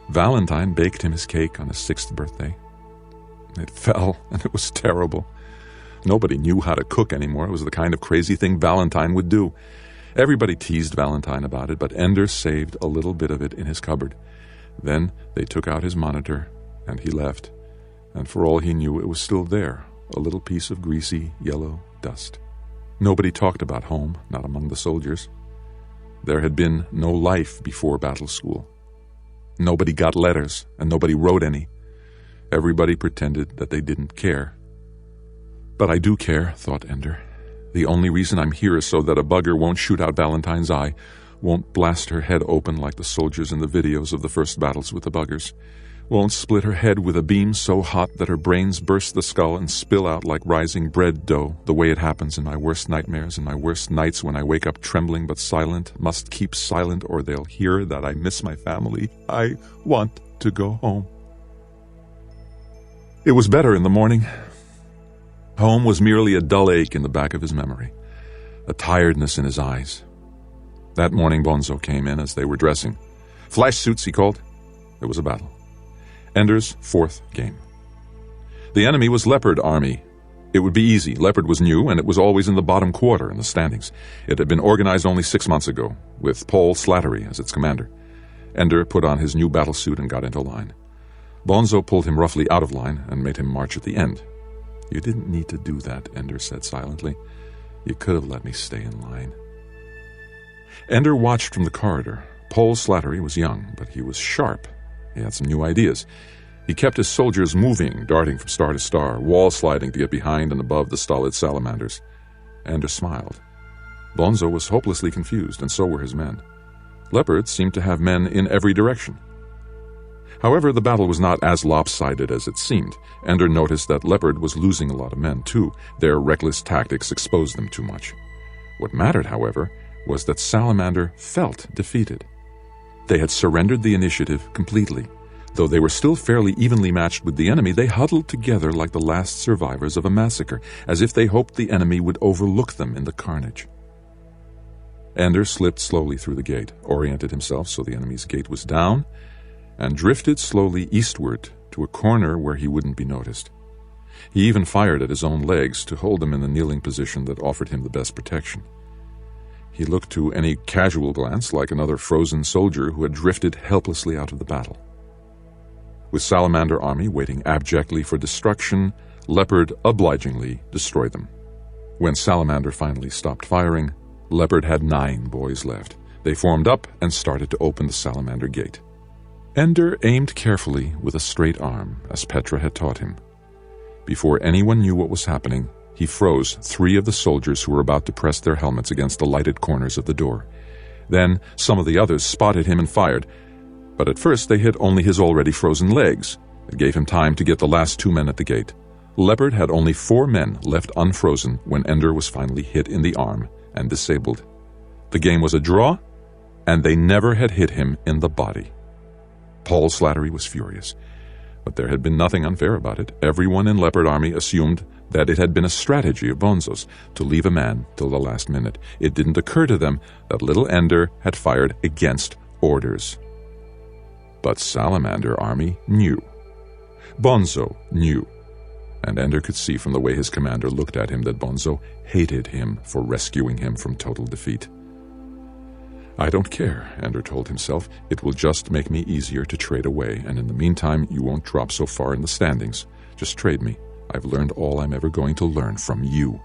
Valentine baked him his cake on his 6th birthday. It fell, and it was terrible. Nobody knew how to cook anymore. It was the kind of crazy thing Valentine would do. Everybody teased Valentine about it, but Ender saved a little bit of it in his cupboard. Then they took out his monitor, and he left. And for all he knew, it was still there, a little piece of greasy, yellow dust. Nobody talked about home, not among the soldiers. There had been no life before battle school. Nobody got letters, and nobody wrote any. Everybody pretended that they didn't care. But I do care, thought Ender. The only reason I'm here is so that a bugger won't shoot out Valentine's eye, won't blast her head open like the soldiers in the videos of the first battles with the buggers, won't split her head with a beam so hot that her brains burst the skull and spill out like rising bread dough, the way it happens in my worst nightmares and my worst nights when I wake up trembling but silent, must keep silent or they'll hear that I miss my family. I want to go home. It was better in the morning. Home was merely a dull ache in the back of his memory, a tiredness in his eyes. That morning Bonzo came in as they were dressing. Flash suits, he called. There was a battle. Ender's 4th game. The enemy was Leopard Army. It would be easy. Leopard was new, and it was always in the bottom quarter in the standings. It had been organized only 6 months ago, with Paul Slattery as its commander. Ender put on his new battle suit and got into line. Bonzo pulled him roughly out of line and made him march at the end. You didn't need to do that, Ender said silently. You could have let me stay in line. Ender watched from the corridor. Paul Slattery was young, but he was sharp. He had some new ideas. He kept his soldiers moving, darting from star to star, wall sliding to get behind and above the stolid salamanders. Ender smiled. Bonzo was hopelessly confused, and so were his men. Leopard seemed to have men in every direction. However, the battle was not as lopsided as it seemed. Ender noticed that Leopard was losing a lot of men, too. Their reckless tactics exposed them too much. What mattered, however, was that Salamander felt defeated. They had surrendered the initiative completely. Though they were still fairly evenly matched with the enemy, they huddled together like the last survivors of a massacre, as if they hoped the enemy would overlook them in the carnage. Ender slipped slowly through the gate, oriented himself so the enemy's gate was down, and drifted slowly eastward to a corner where he wouldn't be noticed. He even fired at his own legs to hold them in the kneeling position that offered him the best protection. He looked to any casual glance like another frozen soldier who had drifted helplessly out of the battle. With Salamander army waiting abjectly for destruction, Leopard obligingly destroyed them. When Salamander finally stopped firing, Leopard had 9 boys left. They formed up and started to open the Salamander gate. Ender aimed carefully with a straight arm, as Petra had taught him. Before anyone knew what was happening, he froze 3 of the soldiers who were about to press their helmets against the lighted corners of the door. Then some of the others spotted him and fired, but at first they hit only his already frozen legs. It gave him time to get the last 2 men at the gate. Leopard had only 4 men left unfrozen when Ender was finally hit in the arm and disabled. The game was a draw, and they never had hit him in the body. Paul Slattery was furious, but there had been nothing unfair about it. Everyone in Leopard Army assumed that it had been a strategy of Bonzo's to leave a man till the last minute. It didn't occur to them that little Ender had fired against orders. But Salamander Army knew. Bonzo knew. And Ender could see from the way his commander looked at him that Bonzo hated him for rescuing him from total defeat. I don't care, Ender told himself. It will just make me easier to trade away, and in the meantime you won't drop so far in the standings. Just trade me. I've learned all I'm ever going to learn from you.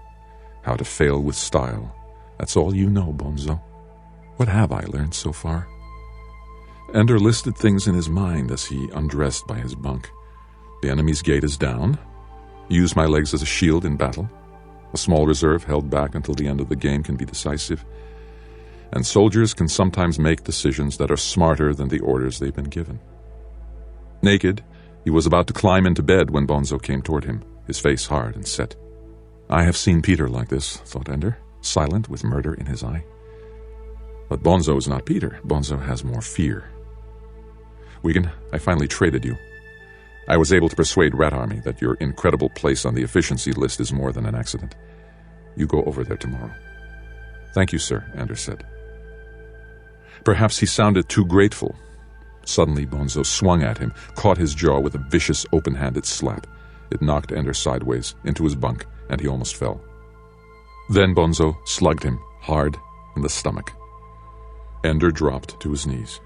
How to fail with style. That's all you know, Bonzo. What have I learned so far? Ender listed things in his mind as he undressed by his bunk. The enemy's gate is down. Use my legs as a shield in battle. A small reserve held back until the end of the game can be decisive. And soldiers can sometimes make decisions that are smarter than the orders they've been given. Naked, he was about to climb into bed when Bonzo came toward him, his face hard and set. I have seen Peter like this, thought Ender, silent with murder in his eye. But Bonzo is not Peter. Bonzo has more fear. Wigan, I finally traded you. I was able to persuade Rat Army that your incredible place on the efficiency list is more than an accident. You go over there tomorrow. Thank you, sir, Ender said. Perhaps he sounded too grateful. Suddenly, Bonzo swung at him, caught his jaw with a vicious, open-handed slap. It knocked Ender sideways into his bunk, and he almost fell. Then Bonzo slugged him hard in the stomach. Ender dropped to his knees.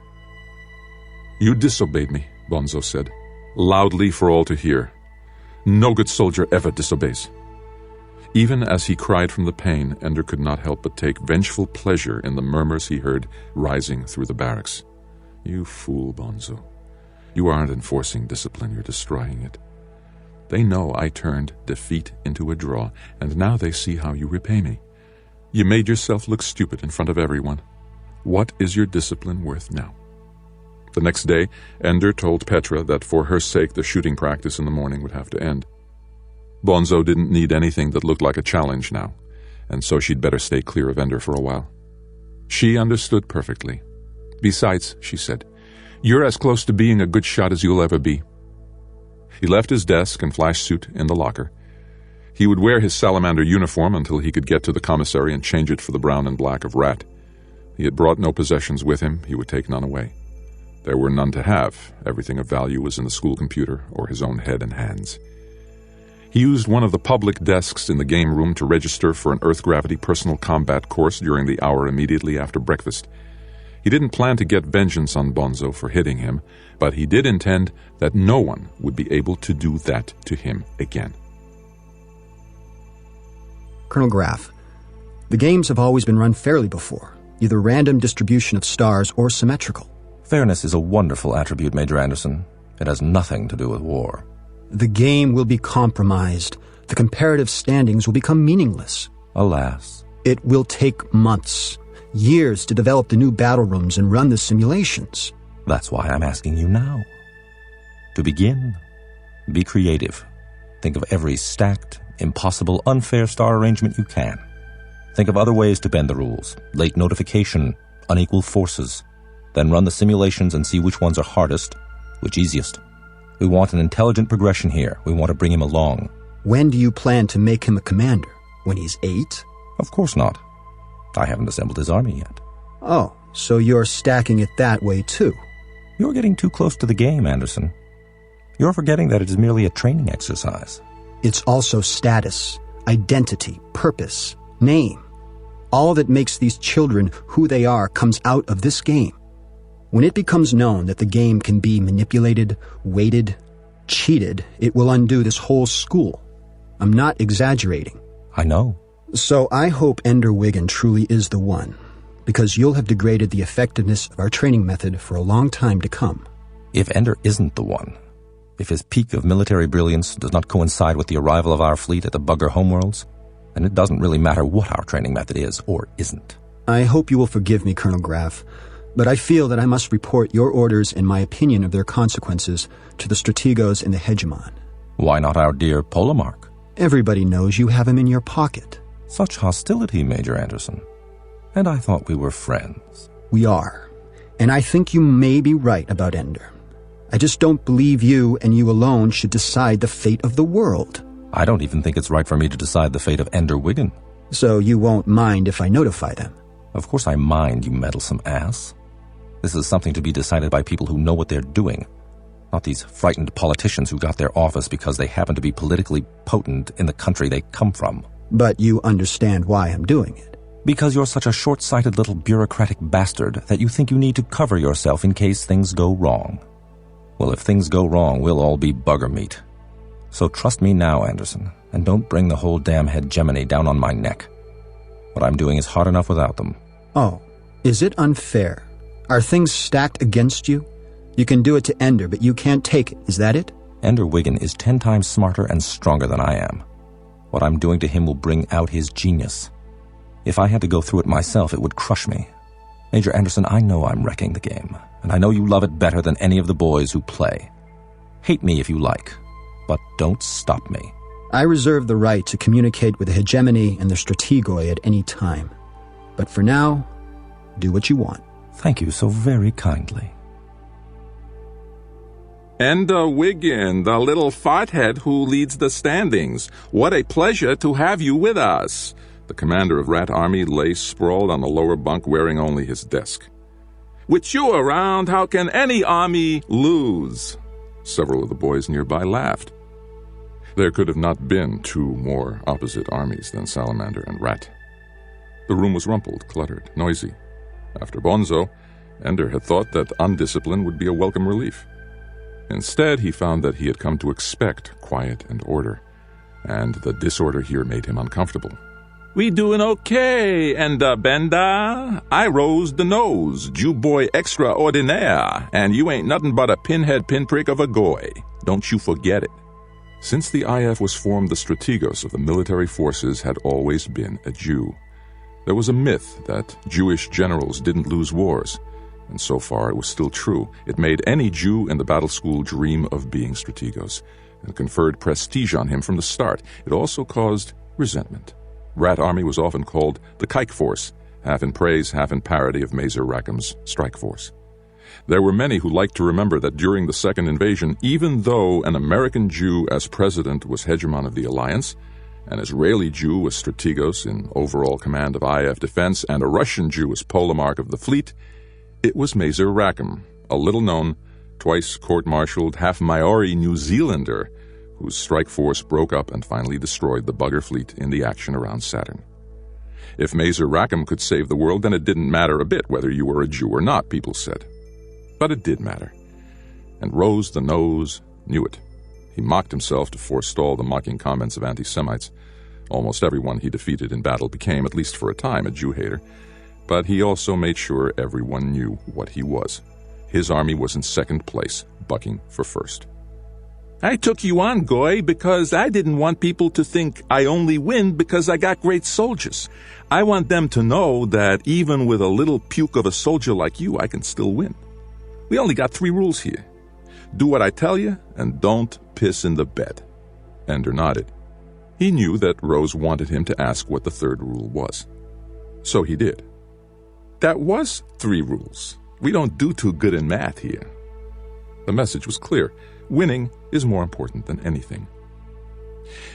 You disobeyed me, Bonzo said, loudly for all to hear. No good soldier ever disobeys. Even as he cried from the pain, Ender could not help but take vengeful pleasure in the murmurs he heard rising through the barracks. You fool, Bonzo. You aren't enforcing discipline, you're destroying it. They know I turned defeat into a draw, and now they see how you repay me. You made yourself look stupid in front of everyone. What is your discipline worth now? The next day, Ender told Petra that for her sake the shooting practice in the morning would have to end. Bonzo didn't need anything that looked like a challenge now, and so she'd better stay clear of Ender for a while. She understood perfectly. Besides, she said, you're as close to being a good shot as you'll ever be. He left his desk and flash suit in the locker. He would wear his salamander uniform until he could get to the commissary and change it for the brown and black of Rat. He had brought no possessions with him, he would take none away. There were none to have. Everything of value was in the school computer or his own head and hands. He used one of the public desks in the game room to register for an Earth Gravity personal combat course during the hour immediately after breakfast. He didn't plan to get vengeance on Bonzo for hitting him, but he did intend that no one would be able to do that to him again. Colonel Graff, the games have always been run fairly before, either random distribution of stars or symmetrical. Fairness is a wonderful attribute, Major Anderson. It has nothing to do with war. The game will be compromised. The comparative standings will become meaningless. Alas. It will take months, years to develop the new battle rooms and run the simulations. That's why I'm asking you now. To begin, be creative. Think of every stacked, impossible, unfair star arrangement you can. Think of other ways to bend the rules. Late notification, unequal forces. Then run the simulations and see which ones are hardest, which easiest. We want an intelligent progression here. We want to bring him along. When do you plan to make him a commander? When he's 8? Of course not. I haven't assembled his army yet. Oh, so you're stacking it that way too. You're getting too close to the game, Anderson. You're forgetting that it is merely a training exercise. It's also status, identity, purpose, name. All that makes these children who they are comes out of this game. When it becomes known that the game can be manipulated, weighted, cheated, it will undo this whole school. I'm not exaggerating. I know. So I hope Ender Wiggin truly is the one, because you'll have degraded the effectiveness of our training method for a long time to come. If Ender isn't the one, if his peak of military brilliance does not coincide with the arrival of our fleet at the Bugger homeworlds, then it doesn't really matter what our training method is or isn't. I hope you will forgive me, Colonel Graff, but I feel that I must report your orders and my opinion of their consequences to the Strategos and the Hegemon. Why not our dear Polamark? Everybody knows you have him in your pocket. Such hostility, Major Anderson. And I thought we were friends. We are. And I think you may be right about Ender. I just don't believe you and you alone should decide the fate of the world. I don't even think it's right for me to decide the fate of Ender Wiggin. So you won't mind if I notify them? Of course I mind, you meddlesome ass. This is something to be decided by people who know what they're doing, not these frightened politicians who got their office because they happen to be politically potent in the country they come from. But you understand why I'm doing it. Because you're such a short-sighted little bureaucratic bastard that you think you need to cover yourself in case things go wrong. Well, if things go wrong, we'll all be bugger meat. So trust me now, Anderson, and don't bring the whole damn hegemony down on my neck. What I'm doing is hard enough without them. Oh, is it unfair? Are things stacked against you? You can do it to Ender, but you can't take it. Is that it? Ender Wiggin is 10 times smarter and stronger than I am. What I'm doing to him will bring out his genius. If I had to go through it myself, it would crush me. Major Anderson, I know I'm wrecking the game, and I know you love it better than any of the boys who play. Hate me if you like, but don't stop me. I reserve the right to communicate with the hegemony and the Strategoi at any time. But for now, do what you want. Thank you so very kindly. Ender Wiggin, the little farthead who leads the standings. What a pleasure to have you with us. The commander of Rat Army lay sprawled on the lower bunk wearing only his desk. With you around, how can any army lose? Several of the boys nearby laughed. There could have not been two more opposite armies than Salamander and Rat. The room was rumpled, cluttered, noisy. After Bonzo, Ender had thought that undiscipline would be a welcome relief. Instead, he found that he had come to expect quiet and order, and the disorder here made him uncomfortable. We doing okay, Ender Bender. I rose the nose, Jew boy extraordinaire, and you ain't nothing but a pinhead pinprick of a goy. Don't you forget it. Since the IF was formed, the Strategos of the military forces had always been a Jew. There was a myth that Jewish generals didn't lose wars, and so far it was still true. It made any Jew in the battle school dream of being Strategos, and conferred prestige on him from the start. It also caused resentment. Rat Army was often called the Kike Force, half in praise, half in parody of Mazer Rackham's Strike Force. There were many who liked to remember that during the second invasion, even though an American Jew as president was hegemon of the alliance, an Israeli Jew was Strategos in overall command of IF defense, and a Russian Jew was Polamark of the fleet, it was Mazer Rackham, a little-known, twice court-martialed, half-Maori New Zealander whose strike force broke up and finally destroyed the Bugger fleet in the action around Saturn. If Mazer Rackham could save the world, then it didn't matter a bit whether you were a Jew or not, people said. But it did matter. And Rose the Nose knew it. He mocked himself to forestall the mocking comments of anti-Semites. Almost everyone he defeated in battle became, at least for a time, a Jew-hater. But he also made sure everyone knew what he was. His army was in second place, bucking for first. I took you on, Goy, because I didn't want people to think I only win because I got great soldiers. I want them to know that even with a little puke of a soldier like you, I can still win. We only got 3 rules here. Do what I tell you, and don't piss in the bed. Ender nodded. He knew that Rose wanted him to ask what the third rule was. So he did. That was 3 rules. We don't do too good in math here. The message was clear. Winning is more important than anything.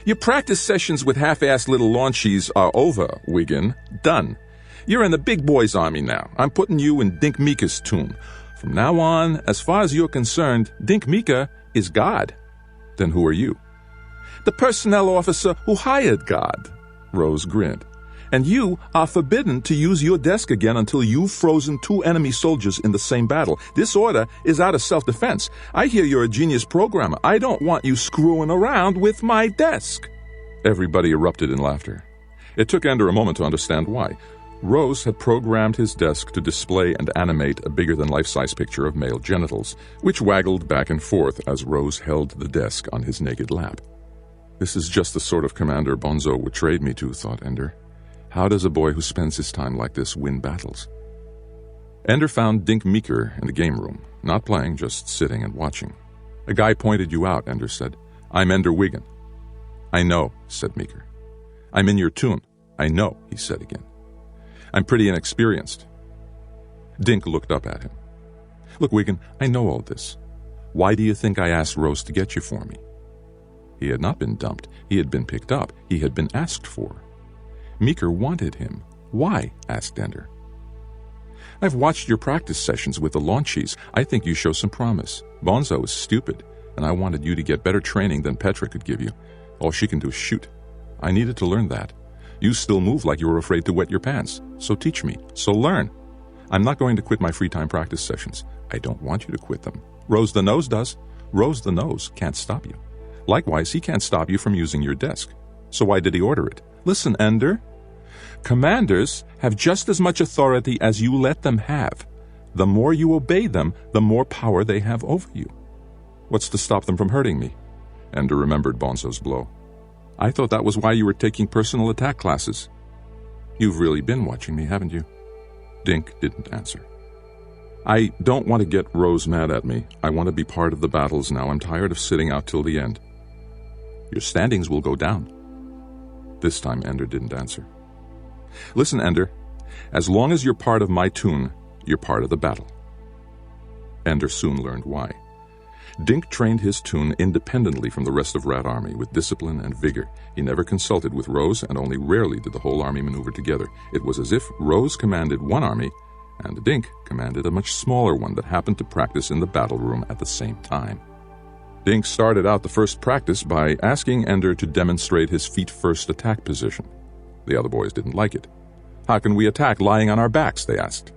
Your practice sessions with half-assed little launchies are over, Wiggin. Done. You're in the big boys' army now. I'm putting you in Dink Meeker's tune. From now on, as far as you're concerned, Dink Meeker is God. Then who are you? The personnel officer who hired God. Rose grinned. And you are forbidden to use your desk again until you've frozen 2 enemy soldiers in the same battle. This order is out of self-defense. I hear you're a genius programmer. I don't want you screwing around with my desk. Everybody erupted in laughter. It took Ender a moment to understand why. Rose had programmed his desk to display and animate a bigger-than-life-size picture of male genitals, which waggled back and forth as Rose held the desk on his naked lap. This is just the sort of commander Bonzo would trade me to, thought Ender. How does a boy who spends his time like this win battles? Ender found Dink Meeker in the game room, not playing, just sitting and watching. A guy pointed you out, Ender said. I'm Ender Wiggin. I know, said Meeker. I'm in your tune. I know, he said again. I'm pretty inexperienced. Dink looked up at him. Look, Wiggin, I know all this. Why do you think I asked Rose to get you for me? He had not been dumped. He had been picked up. He had been asked for. Meeker wanted him. Why? Asked Ender. I've watched your practice sessions with the launchies. I think you show some promise. Bonzo is stupid, and I wanted you to get better training than Petra could give you. All she can do is shoot. I needed to learn that. You still move like you were afraid to wet your pants. So teach me. So learn. I'm not going to quit my free time practice sessions. I don't want you to quit them. Rose the Nose does. Rose the Nose can't stop you. Likewise, he can't stop you from using your desk. So why did he order it? Listen, Ender. Commanders have just as much authority as you let them have. The more you obey them, the more power they have over you. What's to stop them from hurting me? Ender remembered Bonzo's blow. I thought that was why you were taking personal attack classes. You've really been watching me, haven't you? Dink didn't answer. I don't want to get Rose mad at me. I want to be part of the battles now. I'm tired of sitting out till the end. Your standings will go down. This time Ender didn't answer. Listen, Ender, as long as you're part of my tune, you're part of the battle. Ender soon learned why. Dink trained his tune independently from the rest of Rat Army with discipline and vigor. He never consulted with Rose, and only rarely did the whole army maneuver together. It was as if Rose commanded one army, and Dink commanded a much smaller one that happened to practice in the battle room at the same time. Dink started out the first practice by asking Ender to demonstrate his feet-first attack position. The other boys didn't like it. How can we attack lying on our backs, they asked.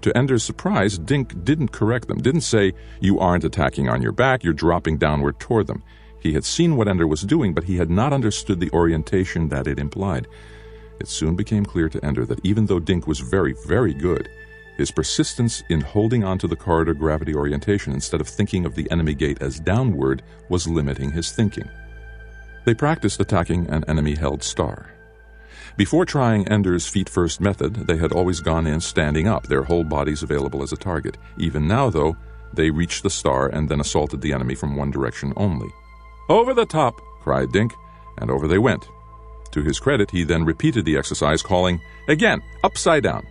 To Ender's surprise, Dink didn't correct them, didn't say, you aren't attacking on your back, you're dropping downward toward them. He had seen what Ender was doing, but he had not understood the orientation that it implied. It soon became clear to Ender that even though Dink was very, very good, his persistence in holding on to the corridor gravity orientation instead of thinking of the enemy gate as downward was limiting his thinking. They practiced attacking an enemy-held star. Before trying Ender's feet-first method, they had always gone in standing up, their whole bodies available as a target. Even now, though, they reached the star and then assaulted the enemy from one direction only. Over the top, cried Dink, and over they went. To his credit, he then repeated the exercise, calling, again, upside down.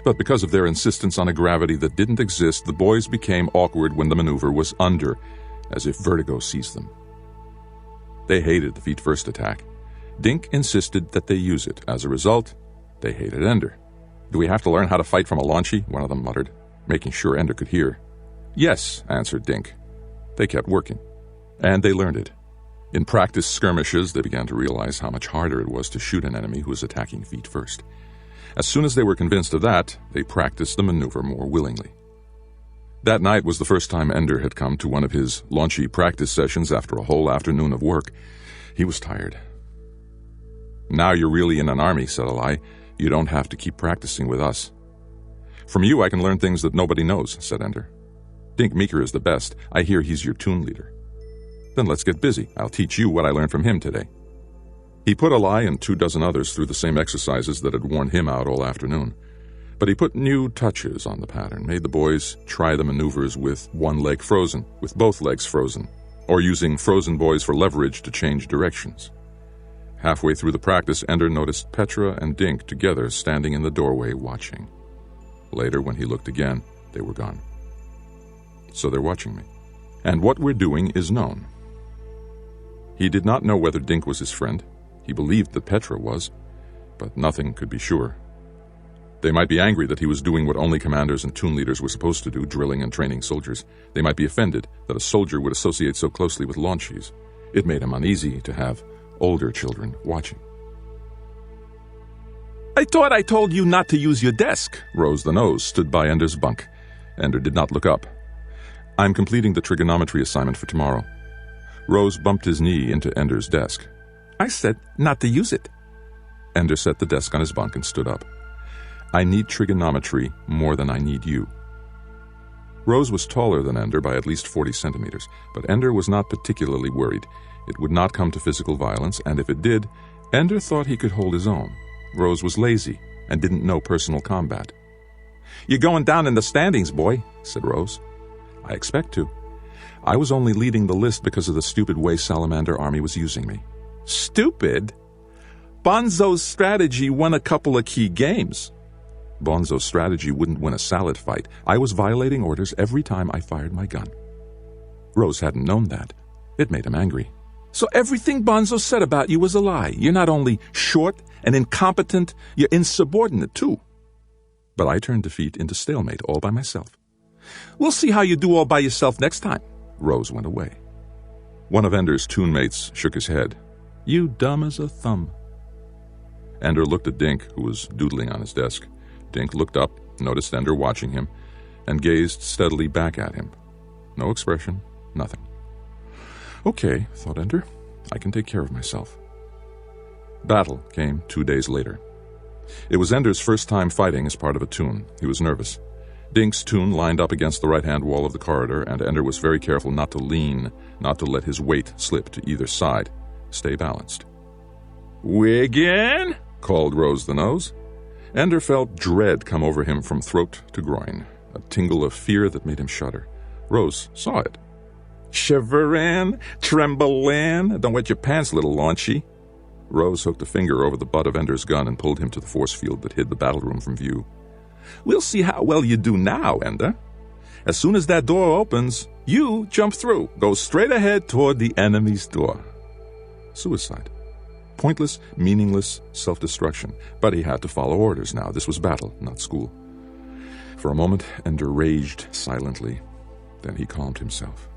But because of their insistence on a gravity that didn't exist, the boys became awkward when the maneuver was under, as if vertigo seized them. They hated the feet-first attack. Dink insisted that they use it. As a result, they hated Ender. Do we have to learn how to fight from a launchie? One of them muttered, making sure Ender could hear. Yes, answered Dink. They kept working, and they learned it. In practice skirmishes, they began to realize how much harder it was to shoot an enemy who was attacking feet first. As soon as they were convinced of that, they practiced the maneuver more willingly. That night was the first time Ender had come to one of his launchy practice sessions after a whole afternoon of work. He was tired. Now you're really in an army, said Alai. You don't have to keep practicing with us. From you I can learn things that nobody knows, said Ender. Dink Meeker is the best. I hear he's your tune leader. Then let's get busy. I'll teach you what I learned from him today. He put Alai and 24 others through the same exercises that had worn him out all afternoon. But he put new touches on the pattern, made the boys try the maneuvers with one leg frozen, with both legs frozen, or using frozen boys for leverage to change directions. Halfway through the practice, Ender noticed Petra and Dink together standing in the doorway watching. Later, when he looked again, they were gone. So they're watching me. And what we're doing is known. He did not know whether Dink was his friend. He believed that Petra was, but nothing could be sure. They might be angry that he was doing what only commanders and toon leaders were supposed to do, drilling and training soldiers. They might be offended that a soldier would associate so closely with launchies. It made him uneasy to have older children watching. "I thought I told you not to use your desk." Rose the Nose stood by Ender's bunk. Ender did not look up. "I'm completing the trigonometry assignment for tomorrow." Rose bumped his knee into Ender's desk. "I said not to use it." Ender set the desk on his bunk and stood up. "I need trigonometry more than I need you." Rose was taller than Ender by at least 40 centimeters, but Ender was not particularly worried. It would not come to physical violence, and if it did, Ender thought he could hold his own. Rose was lazy and didn't know personal combat. "You're going down in the standings, boy," said Rose. "I expect to. I was only leading the list because of the stupid way Salamander Army was using me." "Stupid? Bonzo's strategy won a couple of key games." "Bonzo's strategy wouldn't win a salad fight. I was violating orders every time I fired my gun." Rose hadn't known that. It made him angry. "So everything Bonzo said about you was a lie. You're not only short and incompetent, you're insubordinate, too." "But I turned defeat into stalemate all by myself." "We'll see how you do all by yourself next time." Rose went away. One of Ender's toon mates shook his head. "You dumb as a thumb." Ender looked at Dink, who was doodling on his desk. Dink looked up, noticed Ender watching him, and gazed steadily back at him. No expression, nothing. "Okay," thought Ender, "I can take care of myself." Battle came 2 days later. It was Ender's first time fighting as part of a toon. He was nervous. Dink's toon lined up against the right-hand wall of the corridor, and Ender was very careful not to lean, not to let his weight slip to either side. Stay balanced. "Wiggin?" called Rose the Nose. Ender felt dread come over him from throat to groin, a tingle of fear that made him shudder. Rose saw it. "Shiverin', tremblin', don't wet your pants, little launchy." Rose hooked a finger over the butt of Ender's gun and pulled him to the force field that hid the battle room from view. "We'll see how well you do now, Ender. As soon as that door opens, you jump through. Go straight ahead toward the enemy's door." Suicide. Pointless, meaningless self-destruction. But he had to follow orders now. This was battle, not school. For a moment, Ender raged silently. Then he calmed himself.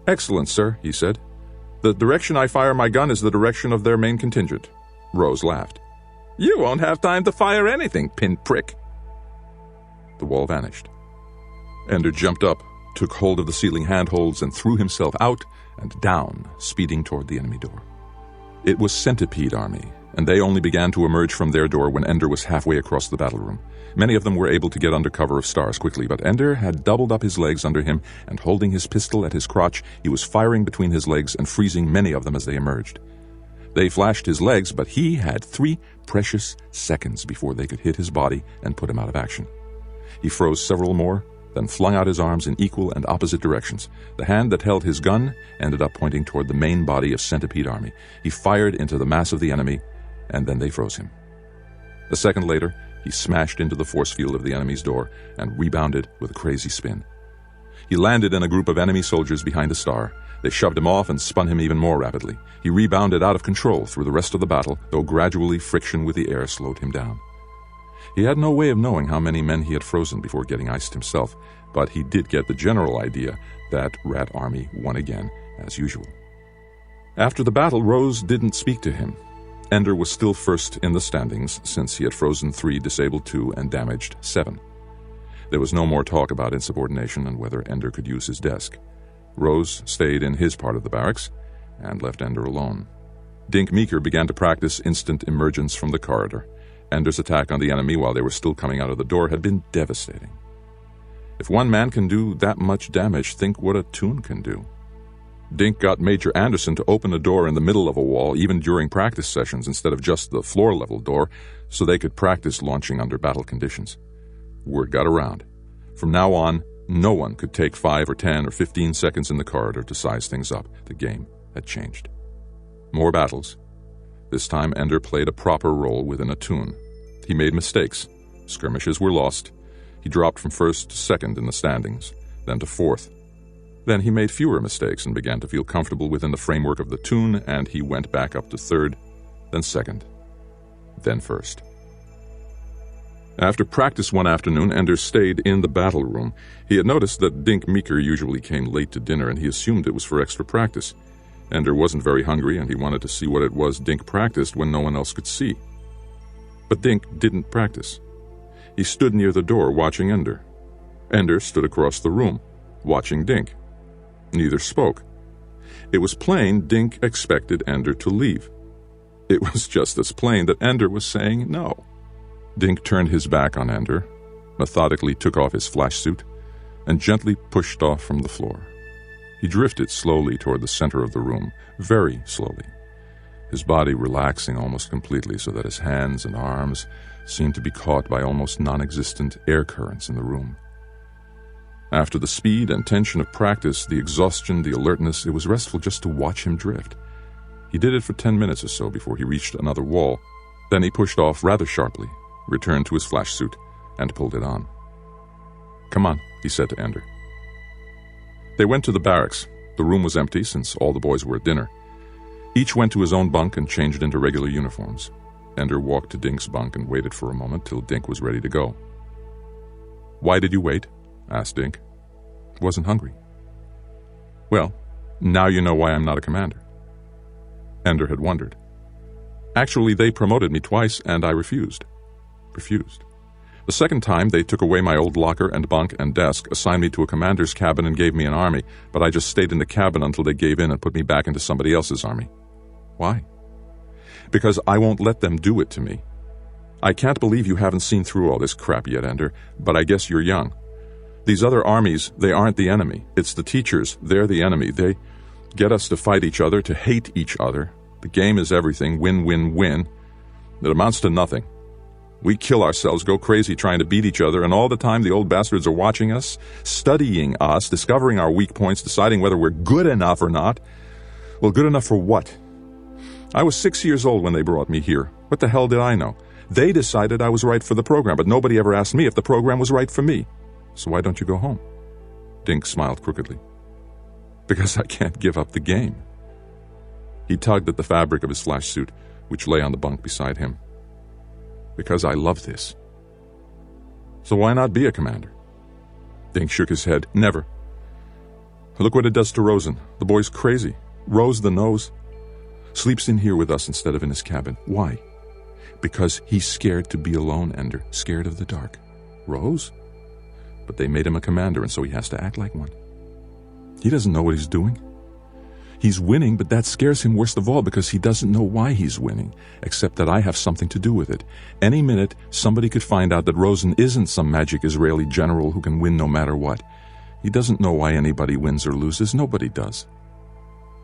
"Excellent, sir," he said. "The direction I fire my gun is the direction of their main contingent." Rose laughed. "You won't have time to fire anything, pinprick." The wall vanished. Ender jumped up, took hold of the ceiling handholds, and threw himself out and down, speeding toward the enemy door. It was Centipede Army, and they only began to emerge from their door when Ender was halfway across the battle room. Many of them were able to get under cover of stars quickly, but Ender had doubled up his legs under him, and holding his pistol at his crotch, he was firing between his legs and freezing many of them as they emerged. They flashed his legs, but he had 3 precious seconds before they could hit his body and put him out of action. He froze several more, then flung out his arms in equal and opposite directions. The hand that held his gun ended up pointing toward the main body of Centipede Army. He fired into the mass of the enemy, and then they froze him. A second later, he smashed into the force field of the enemy's door and rebounded with a crazy spin. He landed in a group of enemy soldiers behind a star. They shoved him off and spun him even more rapidly. He rebounded out of control through the rest of the battle, though gradually friction with the air slowed him down. He had no way of knowing how many men he had frozen before getting iced himself, but he did get the general idea that Rat Army won again, as usual. After the battle, Rose didn't speak to him. Ender was still first in the standings, since he had frozen 3, disabled 2, and damaged 7. There was no more talk about insubordination and whether Ender could use his desk. Rose stayed in his part of the barracks and left Ender alone. Dink Meeker began to practice instant emergence from the corridor. Ender's attack on the enemy while they were still coming out of the door had been devastating. If one man can do that much damage, think what a toon can do. Dink got Major Anderson to open a door in the middle of a wall, even during practice sessions, instead of just the floor-level door, so they could practice launching under battle conditions. Word got around. From now on, no one could take 5 or 10 or 15 seconds in the corridor to size things up. The game had changed. More battles, This time Ender played a proper role within a tune. He made mistakes. Skirmishes were lost. He dropped from first to second in the standings, then to fourth. Then he made fewer mistakes and began to feel comfortable within the framework of the tune, and he went back up to third, then second, then first. After practice one afternoon, Ender stayed in the battle room. He had noticed that Dink Meeker usually came late to dinner, and he assumed it was for extra practice. Ender wasn't very hungry, and he wanted to see what it was Dink practiced when no one else could see. But Dink didn't practice. He stood near the door watching Ender. Ender stood across the room, watching Dink. Neither spoke. It was plain Dink expected Ender to leave. It was just as plain that Ender was saying no. Dink turned his back on Ender, methodically took off his flash suit, and gently pushed off from the floor. He drifted slowly toward the center of the room, very slowly, his body relaxing almost completely so that his hands and arms seemed to be caught by almost non-existent air currents in the room. After the speed and tension of practice, the exhaustion, the alertness, it was restful just to watch him drift. He did it for 10 minutes or so before he reached another wall. Then he pushed off rather sharply, returned to his flash suit, and pulled it on. "Come on," he said to Ender. They went to the barracks. The room was empty since all the boys were at dinner. Each went to his own bunk and changed into regular uniforms. Ender walked to Dink's bunk and waited for a moment till Dink was ready to go. "Why did you wait?" asked Dink. "Wasn't hungry." "Well, now you know why I'm not a commander." Ender had wondered. "Actually, they promoted me twice, and I refused. The second time, they took away my old locker and bunk and desk, assigned me to a commander's cabin, and gave me an army, but I just stayed in the cabin until they gave in and put me back into somebody else's army." "Why?" "Because I won't let them do it to me. I can't believe you haven't seen through all this crap yet, Ender, but I guess you're young. These other armies, they aren't the enemy. It's the teachers. They're the enemy. They get us to fight each other, to hate each other. The game is everything. Win, win, win. It amounts to nothing. We kill ourselves, go crazy trying to beat each other, and all the time the old bastards are watching us, studying us, discovering our weak points, deciding whether we're good enough or not. Well, good enough for what? I was 6 years old when they brought me here. What the hell did I know? They decided I was right for the program, but nobody ever asked me if the program was right for me. So why don't you go home?" Dink smiled crookedly. "Because I can't give up the game." He tugged at the fabric of his flash suit, which lay on the bunk beside him. "Because I love this." "So why not be a commander?" Dink shook his head. "Never. Look what it does to Rosen. The boy's crazy. Rose the nose. Sleeps in here with us instead of in his cabin. Why? Because he's scared to be alone, Ender. Scared of the dark. Rose? But they made him a commander, and so he has to act like one. He doesn't know what he's doing. He's winning, but that scares him worst of all because he doesn't know why he's winning, except that I have something to do with it. Any minute, somebody could find out that Rosen isn't some magic Israeli general who can win no matter what. He doesn't know why anybody wins or loses. Nobody does.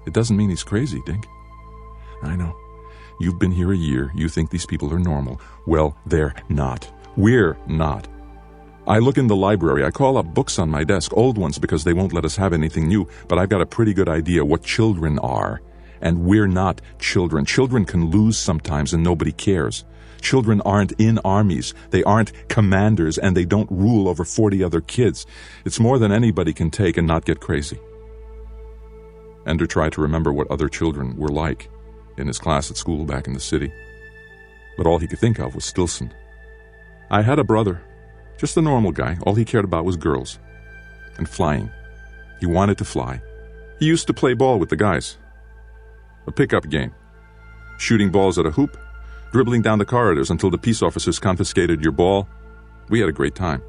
It doesn't mean he's crazy, Dink. I know. You've been here a year. You think these people are normal. Well, they're not. We're not. I look in the library. I call up books on my desk, old ones because they won't let us have anything new, but I've got a pretty good idea what children are. And we're not children. Children can lose sometimes and nobody cares. Children aren't in armies. They aren't commanders, and they don't rule over 40 other kids. It's more than anybody can take and not get crazy. Ender tried to remember what other children were like in his class at school back in the city. But all he could think of was Stilson. I had a brother. Just a normal guy. All he cared about was girls. And flying. He wanted to fly. He used to play ball with the guys. A pickup game. Shooting balls at a hoop. Dribbling down the corridors until the peace officers confiscated your ball. We had a great time.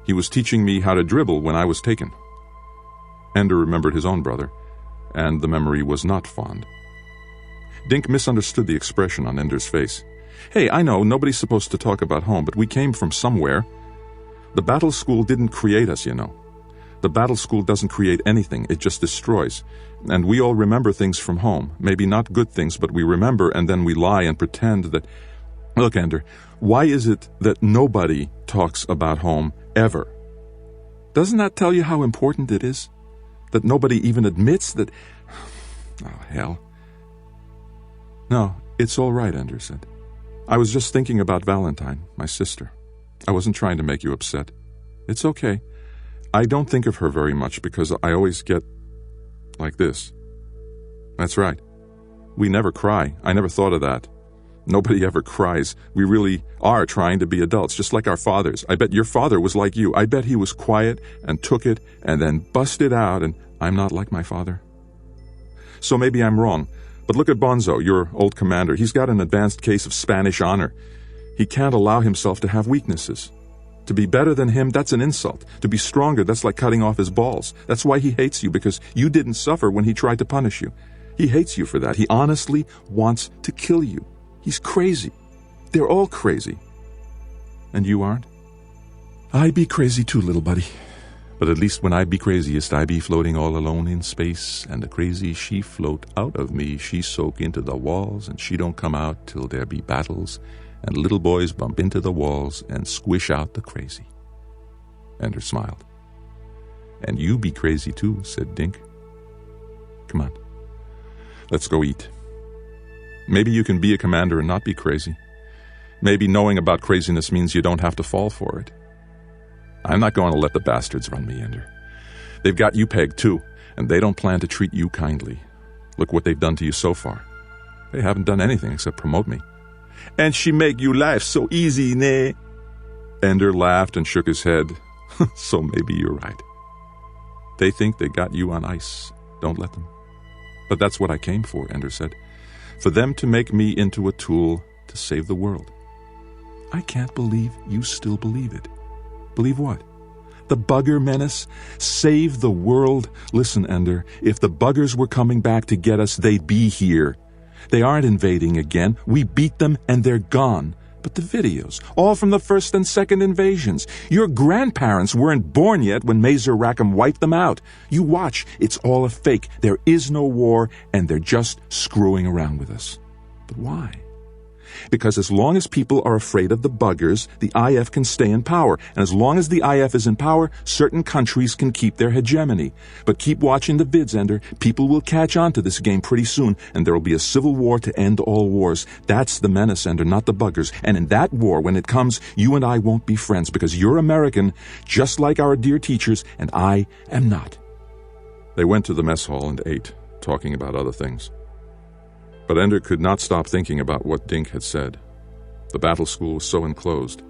He was teaching me how to dribble when I was taken. Ender remembered his own brother, and the memory was not fond. Dink misunderstood the expression on Ender's face. Hey, I know, nobody's supposed to talk about home, but we came from somewhere. The battle school didn't create us, you know. The battle school doesn't create anything, it just destroys. And we all remember things from home. Maybe not good things, but we remember, and then we lie and pretend that... Look, Ender, why is it that nobody talks about home ever? Doesn't that tell you how important it is? That nobody even admits that... Oh, hell. No, It's all right, Ender said. I was just thinking about Valentine, my sister. I wasn't trying to make you upset. It's okay. I don't think of her very much because I always get like this. That's right. We never cry. I never thought of that. Nobody ever cries. We really are trying to be adults, just like our fathers. I bet your father was like you. I bet he was quiet and took it and then busted out, and I'm not like my father. So maybe I'm wrong. But look at Bonzo, your old commander. He's got an advanced case of Spanish honor. He can't allow himself to have weaknesses. To be better than him, that's an insult. To be stronger, that's like cutting off his balls. That's why he hates you, because you didn't suffer when he tried to punish you. He hates you for that. He honestly wants to kill you. He's crazy. They're all crazy. And you aren't? I be crazy too, little buddy. But at least when I be craziest, I be floating all alone in space, and the crazy she float out of me, she soak into the walls, and she don't come out till there be battles, and little boys bump into the walls and squish out the crazy. Ender smiled. And you be crazy too, said Dink. Come on. Let's go eat. Maybe you can be a commander and not be crazy. Maybe knowing about craziness means you don't have to fall for it. I'm not going to let the bastards run me, Ender. They've got you pegged too, and they don't plan to treat you kindly. Look what they've done to you so far. They haven't done anything except promote me. And she make you life so easy, ne? Ender laughed and shook his head. So maybe you're right. They think they got you on ice. Don't let them. But that's what I came for, Ender said. For them to make me into a tool to save the world. I can't believe you still believe it. Believe what? The bugger menace? Save the world? Listen, Ender, if the buggers were coming back to get us, they'd be here. They aren't invading again. We beat them and they're gone. But the videos, all from the first and second invasions. Your grandparents weren't born yet when Mazer Rackham wiped them out. You watch, it's all a fake. There is no war, and they're just screwing around with us. But why? Because as long as people are afraid of the buggers, the IF can stay in power. And as long as the IF is in power, certain countries can keep their hegemony. But keep watching the vids, Ender. People will catch on to this game pretty soon, and there will be a civil war to end all wars. That's the menace, Ender, not the buggers. And in that war, when it comes, you and I won't be friends, because you're American, just like our dear teachers, and I am not. They went to the mess hall and ate, talking about other things. But Ender could not stop thinking about what Dink had said. The battle school was so enclosed,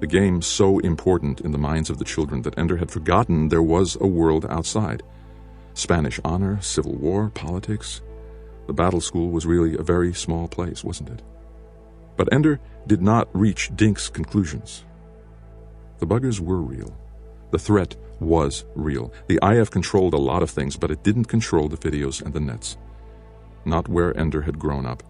the game so important in the minds of the children that Ender had forgotten there was a world outside. Spanish honor, civil war, politics. The battle school was really a very small place, wasn't it? But Ender did not reach Dink's conclusions. The buggers were real. The threat was real. The IF controlled a lot of things, but it didn't control the videos and the nets. Not where Ender had grown up.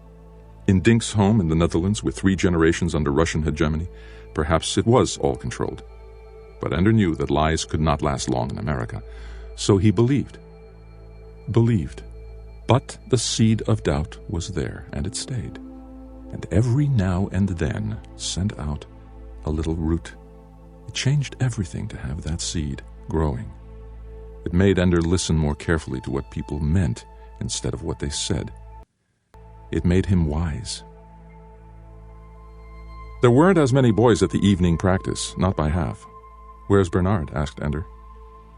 In Dink's home in the Netherlands, with 3 generations under Russian hegemony, perhaps it was all controlled. But Ender knew that lies could not last long in America, so he believed. Believed. But the seed of doubt was there, and it stayed. And every now and then sent out a little root. It changed everything to have that seed growing. It made Ender listen more carefully to what people meant instead of what they said. It made him wise. There weren't as many boys at the evening practice, not by half. Where's Bernard? Asked Ender.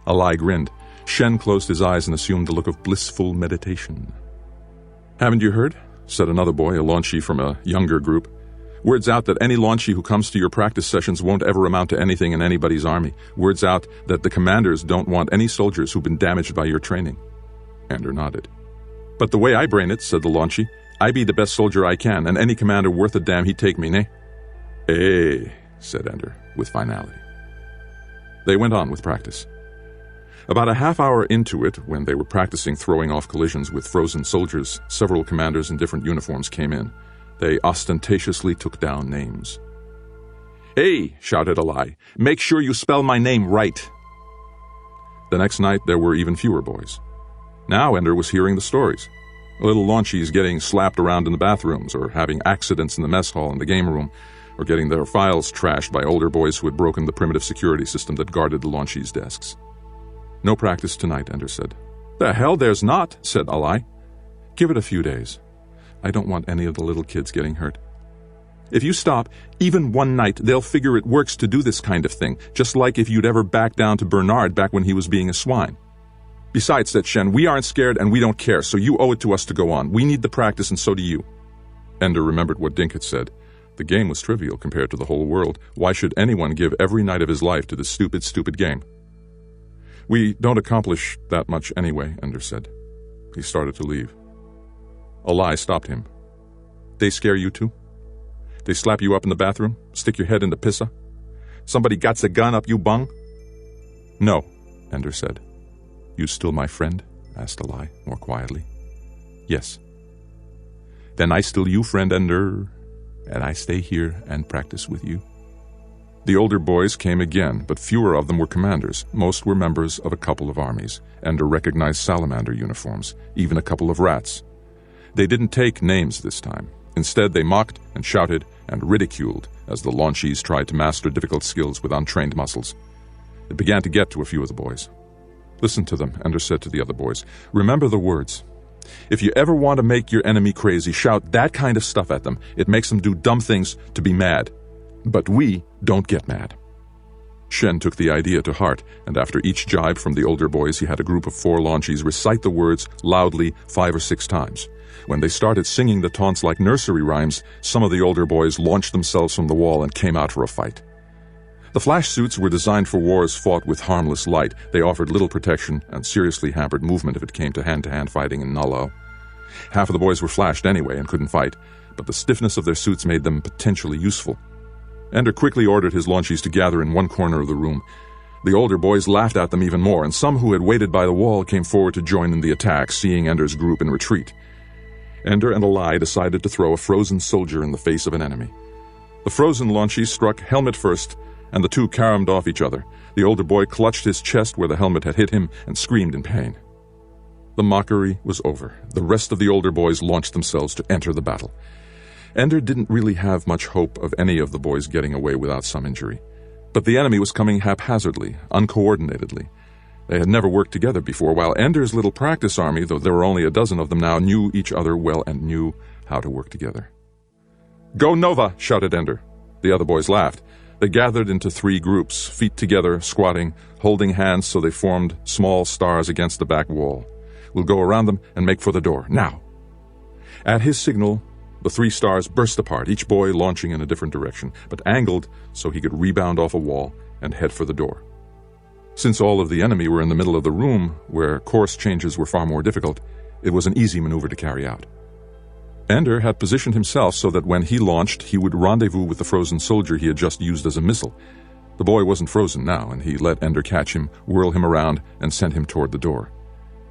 Alai grinned. Shen closed his eyes and assumed the look of blissful meditation. Haven't you heard? Said another boy, a launchie from a younger group. Word's out that any launchie who comes to your practice sessions won't ever amount to anything in anybody's army. Word's out that the commanders don't want any soldiers who've been damaged by your training. Ender nodded. But the way I brain it, said the launchie, I be the best soldier I can, and any commander worth a damn he'd take me, nay? Eh, said Ender, with finality. They went on with practice. About a half hour into it, when they were practicing throwing off collisions with frozen soldiers, several commanders in different uniforms came in. They ostentatiously took down names. Hey, shouted Alai, make sure you spell my name right. The next night there were even fewer boys. Now Ender was hearing the stories. Little launchies getting slapped around in the bathrooms, or having accidents in the mess hall and the game room, or getting their files trashed by older boys who had broken the primitive security system that guarded the launchies' desks. No practice tonight, Ender said. The hell there's not, said Alai. Give it a few days. I don't want any of the little kids getting hurt. If you stop, even one night, they'll figure it works to do this kind of thing, just like if you'd ever back down to Bernard back when he was being a swine. Besides, said Shen, we aren't scared and we don't care, so you owe it to us to go on. We need the practice and so do you. Ender remembered what Dink had said. The game was trivial compared to the whole world. Why should anyone give every night of his life to this stupid game? We don't accomplish that much anyway, Ender said. He started to leave. A lie stopped him. They scare you too? They slap you up in the bathroom? Stick your head in the pissa? Somebody gots a gun up you bung? No, Ender said. You still my friend? Asked a lie, more quietly. Yes. Then I still you, friend Ender, and I stay here and practice with you. The older boys came again, but fewer of them were commanders. Most were members of a couple of armies. Ender recognized salamander uniforms, even a couple of rats. They didn't take names this time. Instead, they mocked and shouted and ridiculed as the launchies tried to master difficult skills with untrained muscles. It began to get to a few of the boys. Listen to them, Ender said to the other boys. Remember the words. If you ever want to make your enemy crazy, shout that kind of stuff at them. It makes them do dumb things to be mad. But we don't get mad. Shen took the idea to heart, and after each jibe from the older boys, he had a group of 4 launchies recite the words loudly 5 or 6 times. When they started singing the taunts like nursery rhymes, some of the older boys launched themselves from the wall and came out for a fight. The flash suits were designed for wars fought with harmless light. They offered little protection and seriously hampered movement if it came to hand-to-hand fighting in Nullo. Half of the boys were flashed anyway and couldn't fight, but the stiffness of their suits made them potentially useful. Ender quickly ordered his launchies to gather in one corner of the room. The older boys laughed at them even more, and some who had waited by the wall came forward to join in the attack, seeing Ender's group in retreat. Ender and Alai decided to throw a frozen soldier in the face of an enemy. The frozen launchie struck helmet first, and the two caromed off each other. The older boy clutched his chest where the helmet had hit him and screamed in pain. The mockery was over. The rest of the older boys launched themselves to enter the battle. Ender didn't really have much hope of any of the boys getting away without some injury. But the enemy was coming haphazardly, uncoordinatedly. They had never worked together before, while Ender's little practice army, though there were only a dozen of them now, knew each other well and knew how to work together. "Go Nova!" shouted Ender. The other boys laughed. They gathered into 3 groups, feet together, squatting, holding hands so they formed small stars against the back wall. "We'll go around them and make for the door, now." At his signal, the 3 stars burst apart, each boy launching in a different direction, but angled so he could rebound off a wall and head for the door. Since all of the enemy were in the middle of the room, where course changes were far more difficult, it was an easy maneuver to carry out. Ender had positioned himself so that when he launched, he would rendezvous with the frozen soldier he had just used as a missile. The boy wasn't frozen now, and he let Ender catch him, whirl him around, and send him toward the door.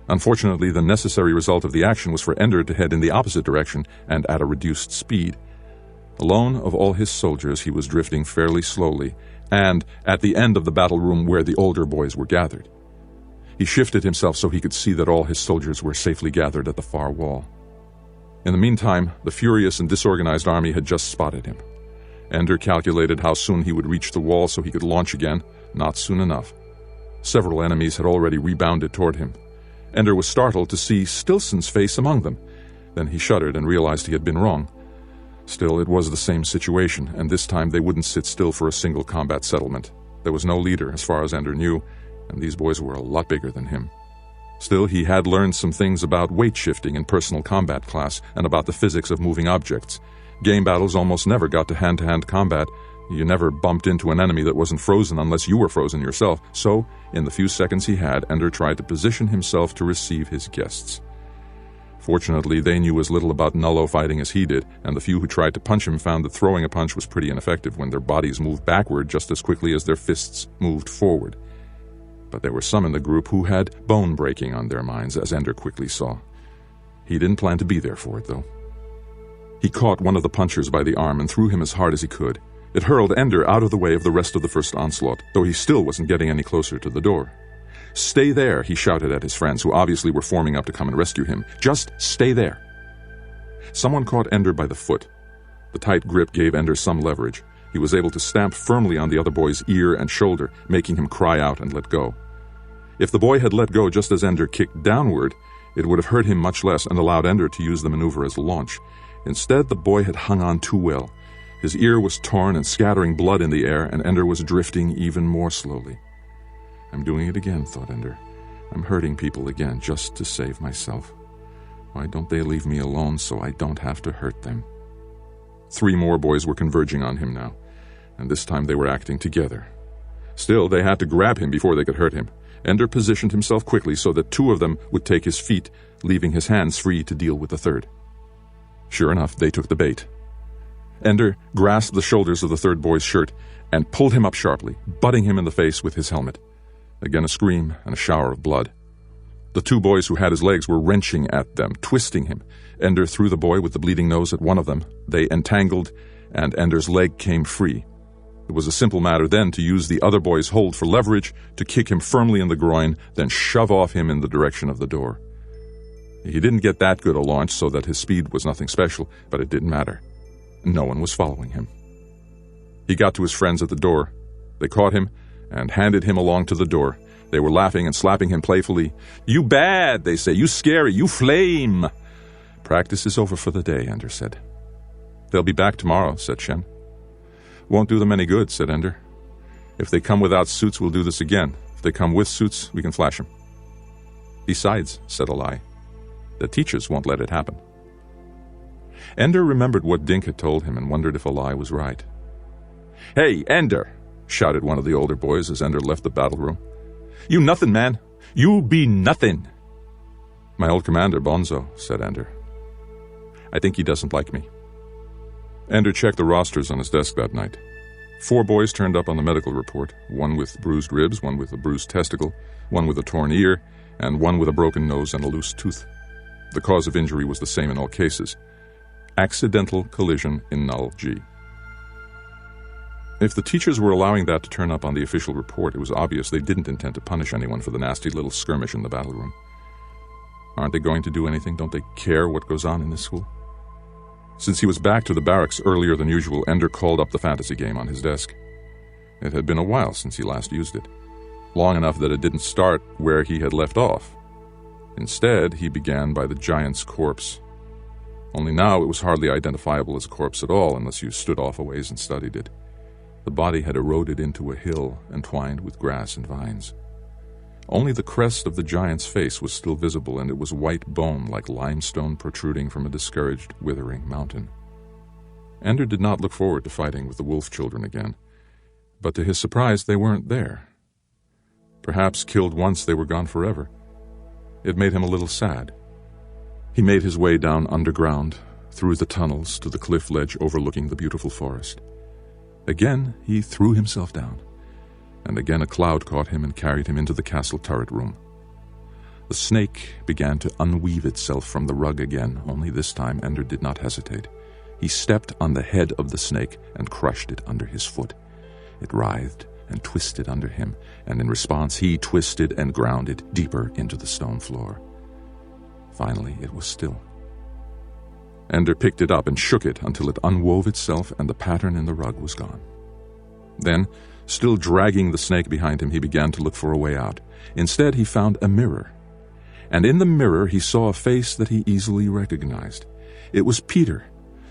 Unfortunately, the necessary result of the action was for Ender to head in the opposite direction and at a reduced speed. Alone of all his soldiers, he was drifting fairly slowly, and at the end of the battle room where the older boys were gathered. He shifted himself so he could see that all his soldiers were safely gathered at the far wall. In the meantime, the furious and disorganized army had just spotted him. Ender calculated how soon he would reach the wall so he could launch again. Not soon enough. Several enemies had already rebounded toward him. Ender was startled to see Stilson's face among them. Then he shuddered and realized he had been wrong. Still, it was the same situation, and this time they wouldn't sit still for a single combat settlement. There was no leader, as far as Ender knew, and these boys were a lot bigger than him. Still, he had learned some things about weight shifting in personal combat class and about the physics of moving objects. Game battles almost never got to hand-to-hand combat. You never bumped into an enemy that wasn't frozen unless you were frozen yourself. So, in the few seconds he had, Ender tried to position himself to receive his guests. Fortunately, they knew as little about Nullo fighting as he did, and the few who tried to punch him found that throwing a punch was pretty ineffective when their bodies moved backward just as quickly as their fists moved forward. But there were some in the group who had bone-breaking on their minds, as Ender quickly saw. He didn't plan to be there for it, though. He caught one of the punchers by the arm and threw him as hard as he could. It hurled Ender out of the way of the rest of the first onslaught, though he still wasn't getting any closer to the door. "Stay there," he shouted at his friends, who obviously were forming up to come and rescue him. "Just stay there." Someone caught Ender by the foot. The tight grip gave Ender some leverage. He was able to stamp firmly on the other boy's ear and shoulder, making him cry out and let go. If the boy had let go just as Ender kicked downward, It would have hurt him much less and allowed Ender to use the maneuver as a launch. Instead, the boy had hung on too well. His ear was torn and scattering blood in the air, and Ender was drifting even more slowly. I'm doing it again, thought Ender. I'm hurting people again just to save myself. Why don't they leave me alone so I don't have to hurt them? 3 more boys were converging on him now, and this time they were acting together. Still, they had to grab him before they could hurt him. Ender positioned himself quickly so that 2 of them would take his feet, leaving his hands free to deal with the 3rd. Sure enough, they took the bait. Ender grasped the shoulders of the 3rd boy's shirt and pulled him up sharply, butting him in the face with his helmet. Again a scream and a shower of blood. The 2 boys who had his legs were wrenching at them, twisting him. Ender threw the boy with the bleeding nose at one of them. They entangled, and Ender's leg came free. It was a simple matter then to use the other boy's hold for leverage, to kick him firmly in the groin, then shove off him in the direction of the door. He didn't get that good a launch, so that his speed was nothing special, but it didn't matter. No one was following him. He got to his friends at the door. They caught him and handed him along to the door. They were laughing and slapping him playfully. "You bad," they say. "You scary. You flame." "Practice is over for the day," Ender said. "They'll be back tomorrow," said Shen. "Won't do them any good," said Ender. "If they come without suits, we'll do this again. If they come with suits, we can flash them." "Besides," said Alai, "the teachers won't let it happen." Ender remembered what Dink had told him and wondered if Alai was right. "Hey, Ender!" shouted one of the older boys as Ender left the battle room. "You nothing, man. You be nothing." "My old commander, Bonzo," said Ender. "I think he doesn't like me." Ender checked the rosters on his desk that night. 4 boys turned up on the medical report, 1 with bruised ribs, 1 with a bruised testicle, 1 with a torn ear, and 1 with a broken nose and a loose tooth. The cause of injury was the same in all cases: accidental collision in Null G. If the teachers were allowing that to turn up on the official report, it was obvious they didn't intend to punish anyone for the nasty little skirmish in the battle room. Aren't they going to do anything? Don't they care what goes on in this school? Since he was back to the barracks earlier than usual, Ender called up the fantasy game on his desk. It had been a while since he last used it, long enough that it didn't start where he had left off. Instead, he began by the giant's corpse. Only now it was hardly identifiable as a corpse at all unless you stood off a ways and studied it. The body had eroded into a hill entwined with grass and vines. Only the crest of the giant's face was still visible, and it was white bone like limestone protruding from a discouraged, withering mountain. Ender did not look forward to fighting with the wolf children again, but to his surprise they weren't there. Perhaps killed once, they were gone forever. It made him a little sad. He made his way down underground, through the tunnels to the cliff ledge overlooking the beautiful forest. Again he threw himself down, and again a cloud caught him and carried him into the castle turret room. The snake began to unweave itself from the rug again, only this time Ender did not hesitate. He stepped on the head of the snake and crushed it under his foot. It writhed and twisted under him, and in response he twisted and ground it deeper into the stone floor. Finally it was still. Ender picked it up and shook it until it unwove itself and the pattern in the rug was gone. Then, still dragging the snake behind him, he began to look for a way out. Instead, he found a mirror. And in the mirror he saw a face that he easily recognized. It was Peter,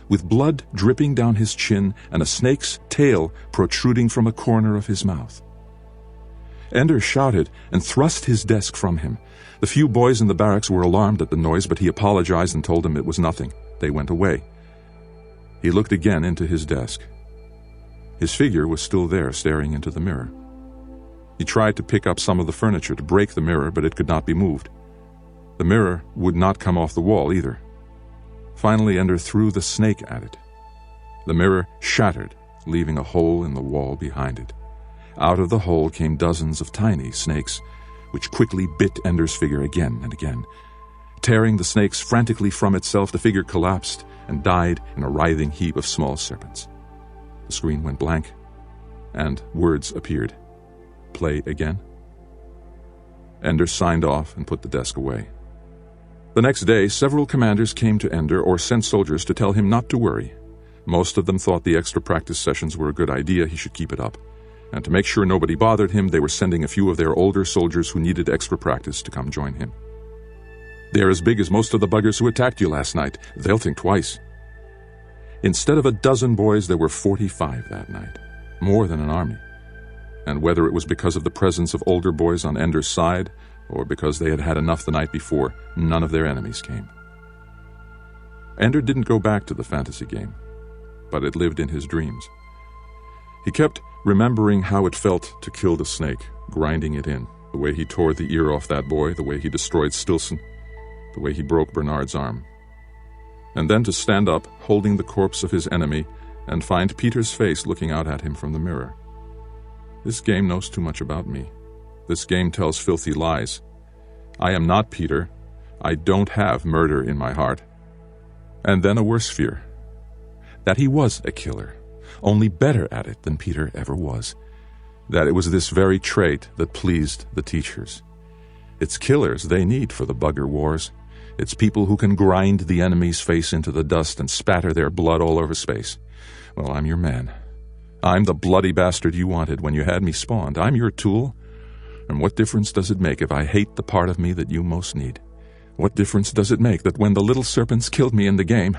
with blood dripping down his chin and a snake's tail protruding from a corner of his mouth. Ender shouted and thrust his desk from him. The few boys in the barracks were alarmed at the noise, but he apologized and told them it was nothing. They went away. He looked again into his desk. His figure was still there, staring into the mirror. He tried to pick up some of the furniture to break the mirror, but it could not be moved. The mirror would not come off the wall either. Finally, Ender threw the snake at it. The mirror shattered, leaving a hole in the wall behind it. Out of the hole came dozens of tiny snakes, which quickly bit Ender's figure again and again. Tearing the snakes frantically from itself, the figure collapsed and died in a writhing heap of small serpents. The screen went blank, and words appeared. "Play again?" Ender signed off and put the desk away. The next day, several commanders came to Ender or sent soldiers to tell him not to worry. Most of them thought the extra practice sessions were a good idea, he should keep it up. And to make sure nobody bothered him, they were sending a few of their older soldiers who needed extra practice to come join him. They're as big as most of the buggers who attacked you last night. They'll think twice. Instead of a dozen boys, there were 45 that night. More than an army. And whether it was because of the presence of older boys on Ender's side, or because they had had enough the night before, none of their enemies came. Ender didn't go back to the fantasy game, but it lived in his dreams. He kept remembering how it felt to kill the snake, grinding it in, the way he tore the ear off that boy, the way he destroyed Stilson, the way he broke Bernard's arm. And then to stand up, holding the corpse of his enemy, and find Peter's face looking out at him from the mirror. This game knows too much about me. This game tells filthy lies. I am not Peter. I don't have murder in my heart. And then a worse fear. That he was a killer, only better at it than Peter ever was. That it was this very trait that pleased the teachers. It's killers they need for the bugger wars. It's people who can grind the enemy's face into the dust and spatter their blood all over space. Well, I'm your man. I'm the bloody bastard you wanted when you had me spawned. I'm your tool. And what difference does it make if I hate the part of me that you most need? What difference does it make that when the little serpents killed me in the game,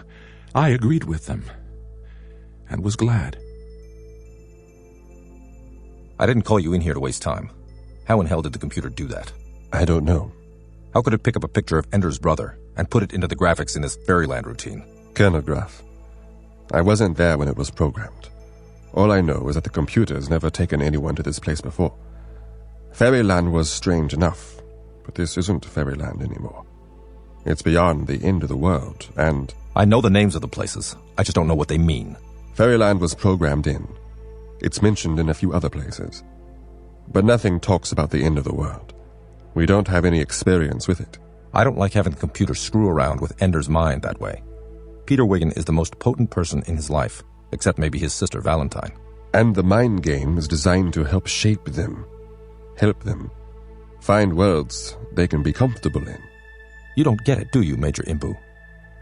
I agreed with them and was glad? I didn't call you in here to waste time. How in hell did the computer do that? I don't know. How could it pick up a picture of Ender's brother and put it into the graphics in this Fairyland routine? Kernograph. I wasn't there when it was programmed. All I know is that the computer's never taken anyone to this place before. Fairyland was strange enough, but this isn't Fairyland anymore. It's beyond the end of the world, and... I know the names of the places. I just don't know what they mean. Fairyland was programmed in. It's mentioned in a few other places. But nothing talks about the end of the world. We don't have any experience with it. I don't like having the computer screw around with Ender's mind that way. Peter Wiggin is the most potent person in his life, except maybe his sister Valentine. And the mind game is designed to help shape them. Help them. Find worlds they can be comfortable in. You don't get it, do you, Major Imbu?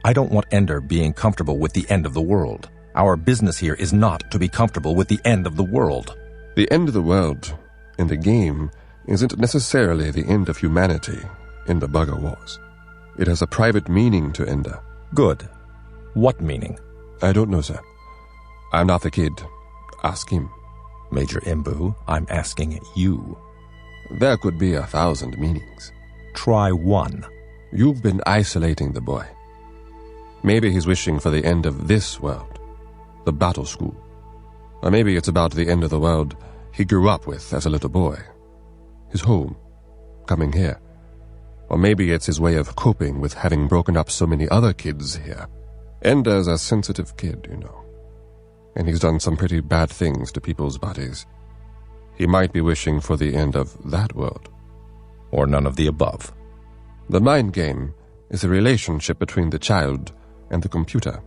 I don't want Ender being comfortable with the end of the world. Our business here is not to be comfortable with the end of the world. The end of the world in the game isn't necessarily the end of humanity in the Bugger Wars. It has a private meaning to Ender. Good. What meaning? I don't know, sir. I'm not the kid. Ask him. Major Imbu, I'm asking you. There could be 1,000 meanings. Try one. You've been isolating the boy. Maybe he's wishing for the end of this world, the battle school. Or maybe it's about the end of the world he grew up with as a little boy. His home, coming here. Or maybe it's his way of coping with having broken up so many other kids here. Ender's a sensitive kid, you know. And he's done some pretty bad things to people's bodies. He might be wishing for the end of that world. Or none of the above. The mind game is a relationship between the child and the computer.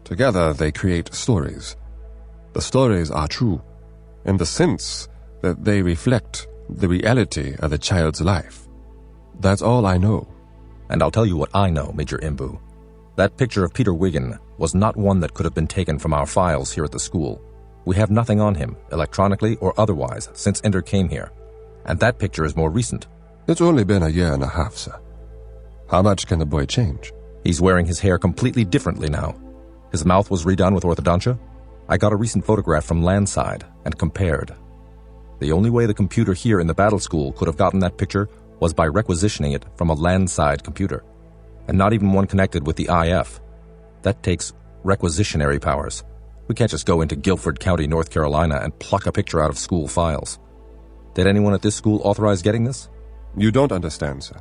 Together they create stories. The stories are true, in the sense that they reflect the reality of the child's life. That's all I know. And I'll tell you what I know, Major Imbu. That picture of Peter Wiggin was not one that could have been taken from our files here at the school. We have nothing on him, electronically or otherwise, since Ender came here. And that picture is more recent. It's only been 1.5 years, sir. How much can the boy change? He's wearing his hair completely differently now. His mouth was redone with orthodontia. I got a recent photograph from Landside and compared. The only way the computer here in the battle school could have gotten that picture was by requisitioning it from a Landside computer. And not even one connected with the IF. That takes requisitionary powers. We can't just go into Guilford County, North Carolina and pluck a picture out of school files. Did anyone at this school authorize getting this? You don't understand, sir.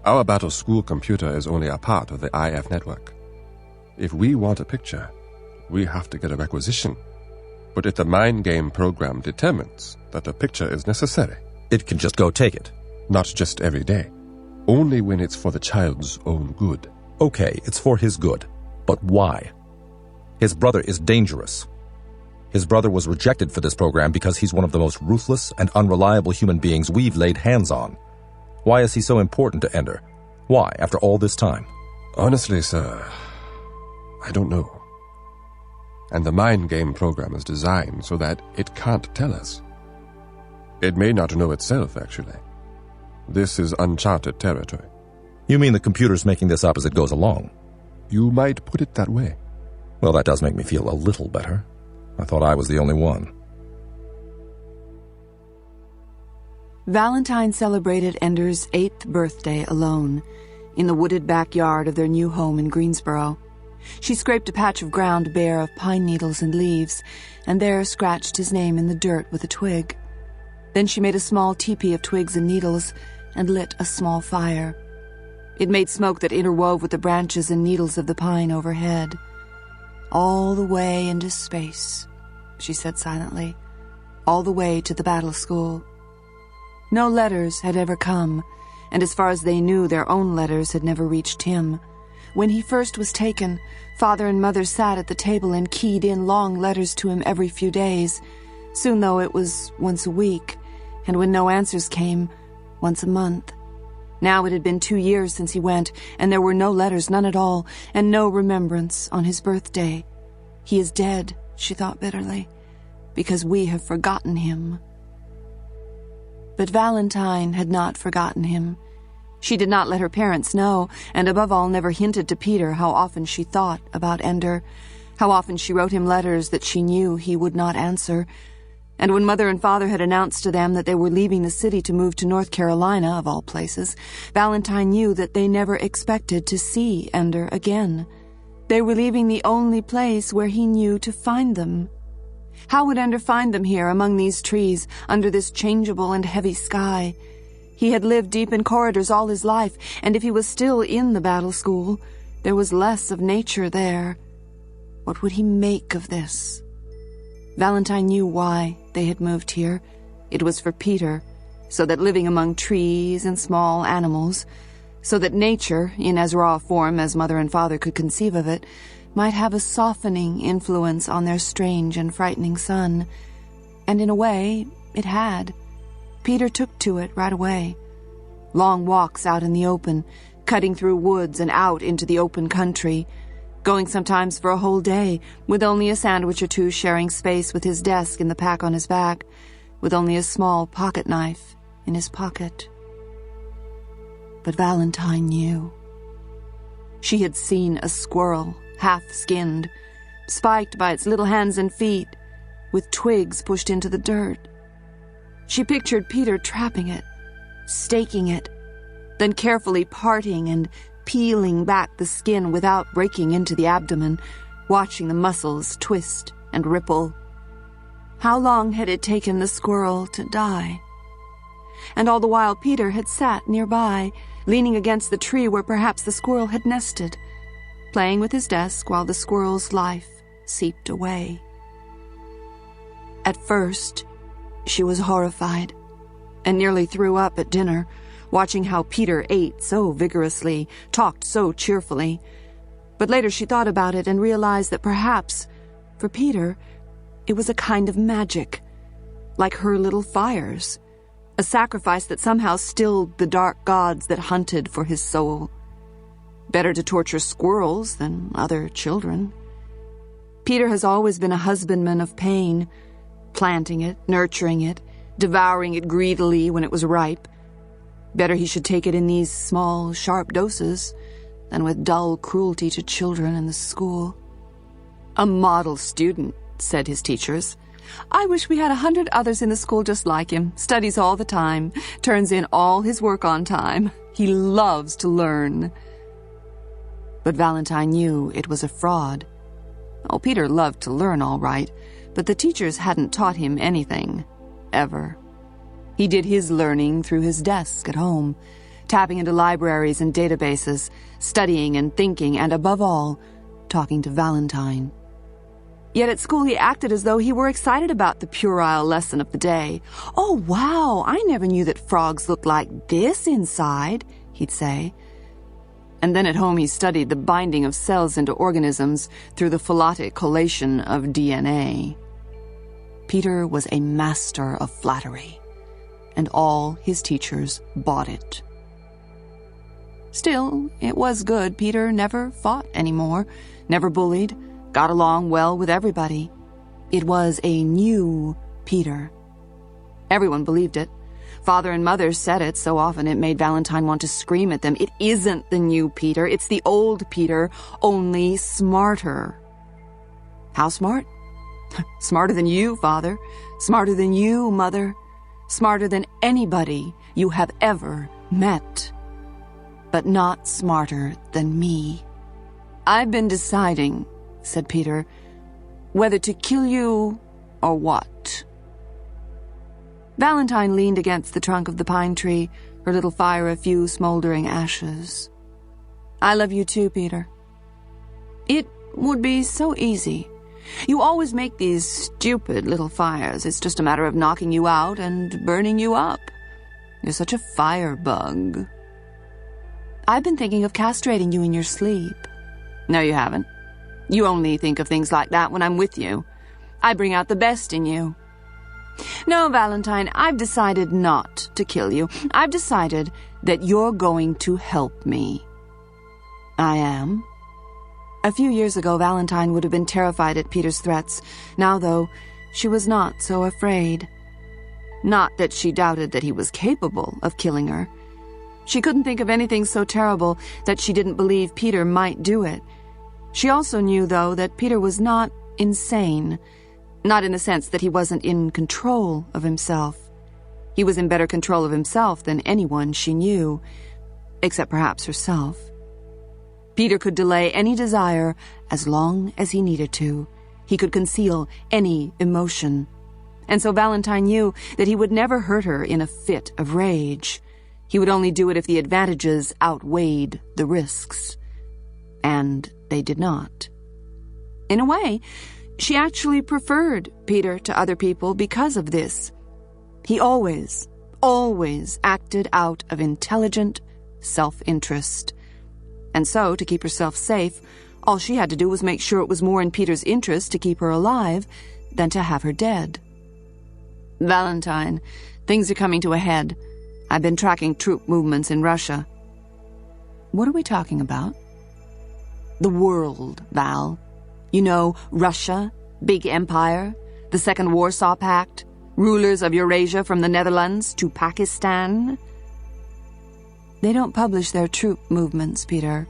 Our battle school computer is only a part of the IF network. If we want a picture, we have to get a requisition. But if the mind game program determines that a picture is necessary, it can just go take it. Not just every day. Only when it's for the child's own good. Okay, it's for his good. But why? His brother is dangerous. His brother was rejected for this program because he's one of the most ruthless and unreliable human beings we've laid hands on. Why is he so important to Ender? Why, after all this time? Honestly, sir, I don't know. And the mind game program is designed so that it can't tell us. It may not know itself, actually. This is uncharted territory. You mean the computer's making this up as it goes along? You might put it that way. Well, that does make me feel a little better. I thought I was the only one. Valentine celebrated Ender's 8th birthday alone, in the wooded backyard of their new home in Greensboro. She scraped a patch of ground bare of pine needles and leaves, and there scratched his name in the dirt with a twig. Then she made a small teepee of twigs and needles and lit a small fire. It made smoke that interwove with the branches and needles of the pine overhead. "All the way into space," she said silently, "all the way to the battle school." No letters had ever come, and as far as they knew, their own letters had never reached him. When he first was taken, Father and Mother sat at the table and keyed in long letters to him every few days. Soon, though, it was once a week, and when no answers came, once a month. Now it had been 2 years since he went, and there were no letters, none at all, and no remembrance on his birthday. He is dead, she thought bitterly, because we have forgotten him. But Valentine had not forgotten him. She did not let her parents know, and above all never hinted to Peter how often she thought about Ender, how often she wrote him letters that she knew he would not answer. And when Mother and Father had announced to them that they were leaving the city to move to North Carolina, of all places, Valentine knew that they never expected to see Ender again. They were leaving the only place where he knew to find them. How would Ender find them here among these trees, under this changeable and heavy sky? He had lived deep in corridors all his life, and if he was still in the battle school, there was less of nature there. What would he make of this? Valentine knew why they had moved here. It was for Peter, so that living among trees and small animals, so that nature, in as raw form as Mother and Father could conceive of it, might have a softening influence on their strange and frightening son. And in a way, it had. Peter took to it right away. Long walks out in the open, cutting through woods and out into the open country, going sometimes for a whole day, with only a sandwich or two sharing space with his desk in the pack on his back, with only a small pocket knife in his pocket. But Valentine knew. She had seen a squirrel, half-skinned, spiked by its little hands and feet, with twigs pushed into the dirt. She pictured Peter trapping it, staking it, then carefully parting and peeling back the skin without breaking into the abdomen, watching the muscles twist and ripple. How long had it taken the squirrel to die? And all the while Peter had sat nearby, leaning against the tree where perhaps the squirrel had nested, playing with his desk while the squirrel's life seeped away. At first, she was horrified, and nearly threw up at dinner, watching how Peter ate so vigorously, talked so cheerfully. But later she thought about it and realized that perhaps, for Peter, it was a kind of magic, like her little fires, a sacrifice that somehow stilled the dark gods that hunted for his soul. Better to torture squirrels than other children. Peter has always been a husbandman of pain, planting it, nurturing it, devouring it greedily when it was ripe. Better he should take it in these small, sharp doses than with dull cruelty to children in the school. "A model student," said his teachers. "I wish we had 100 others in the school just like him. Studies all the time, turns in all his work on time. He loves to learn." But Valentine knew it was a fraud. Oh, Peter loved to learn all right, but the teachers hadn't taught him anything, ever. He did his learning through his desk at home, tapping into libraries and databases, studying and thinking, and above all, talking to Valentine. Yet at school he acted as though he were excited about the puerile lesson of the day. "Oh, wow, I never knew that frogs looked like this inside," he'd say. And then at home he studied the binding of cells into organisms through the phylotic collation of DNA. Peter was a master of flattery, and all his teachers bought it. Still, it was good Peter never fought anymore, never bullied, got along well with everybody. It was a new Peter. Everyone believed it. Father and Mother said it so often it made Valentine want to scream at them. It isn't the new Peter, it's the old Peter, only smarter. How smart? Smarter than you, Father. Smarter than you, Mother. Smarter than anybody you have ever met. But not smarter than me. I've been deciding, said Peter, whether to kill you or what. Valentine leaned against the trunk of the pine tree, her little fire a few smoldering ashes. I love you too, Peter. It would be so easy. You always make these stupid little fires. It's just a matter of knocking you out and burning you up. You're such a firebug. I've been thinking of castrating you in your sleep. No, you haven't. You only think of things like that when I'm with you. I bring out the best in you. No, Valentine, I've decided not to kill you. I've decided that you're going to help me. I am. A few years ago, Valentine would have been terrified at Peter's threats. Now, though, she was not so afraid. Not that she doubted that he was capable of killing her. She couldn't think of anything so terrible that she didn't believe Peter might do it. She also knew, though, that Peter was not insane. Not in the sense that he wasn't in control of himself. He was in better control of himself than anyone she knew, except perhaps herself. Peter could delay any desire as long as he needed to. He could conceal any emotion. And so Valentine knew that he would never hurt her in a fit of rage. He would only do it if the advantages outweighed the risks. And they did not. In a way, she actually preferred Peter to other people because of this. He always acted out of intelligent self-interest. And so, to keep herself safe, all she had to do was make sure it was more in Peter's interest to keep her alive than to have her dead. Valentine, things are coming to a head. I've been tracking troop movements in Russia. What are we talking about? The world, Val. You know, Russia, big empire, the Second Warsaw Pact, rulers of Eurasia from the Netherlands to Pakistan. They don't publish their troop movements, Peter.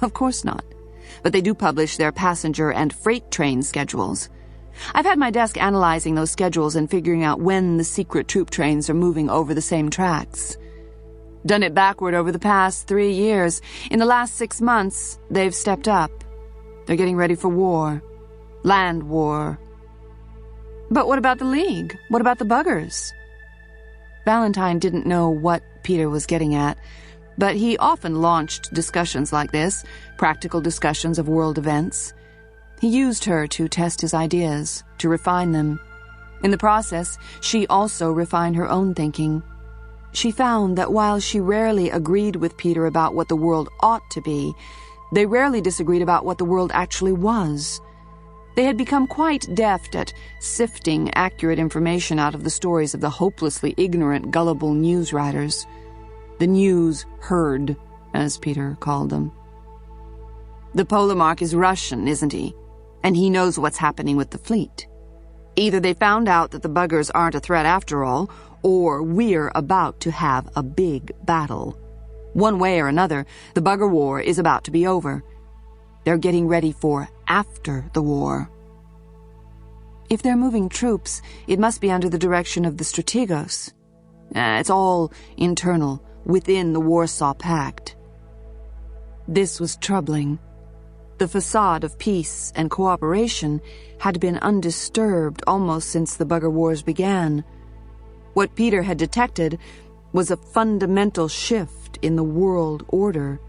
Of course not. But they do publish their passenger and freight train schedules. I've had my desk analyzing those schedules and figuring out when the secret troop trains are moving over the same tracks. Done it backward over the past 3 years. In the last 6 months, they've stepped up. They're getting ready for war. Land war. But what about the League? What about the buggers? Valentine didn't know what Peter was getting at, but he often launched discussions like this, practical discussions of world events. He used her to test his ideas, to refine them. In the process, she also refined her own thinking. She found that while she rarely agreed with Peter about what the world ought to be, they rarely disagreed about what the world actually was. They had become quite deft at sifting accurate information out of the stories of the hopelessly ignorant, gullible news writers. The news herd, as Peter called them. The Polemarch is Russian, isn't he? And he knows what's happening with the fleet. Either they found out that the buggers aren't a threat after all, or we're about to have a big battle. One way or another, the bugger war is about to be over. They're getting ready for after the war. If they're moving troops, it must be under the direction of the Strategos. It's all internal, within the Warsaw Pact. This was troubling. The facade of peace and cooperation had been undisturbed almost since the bugger wars began. What Peter had detected was a fundamental shift in the world order.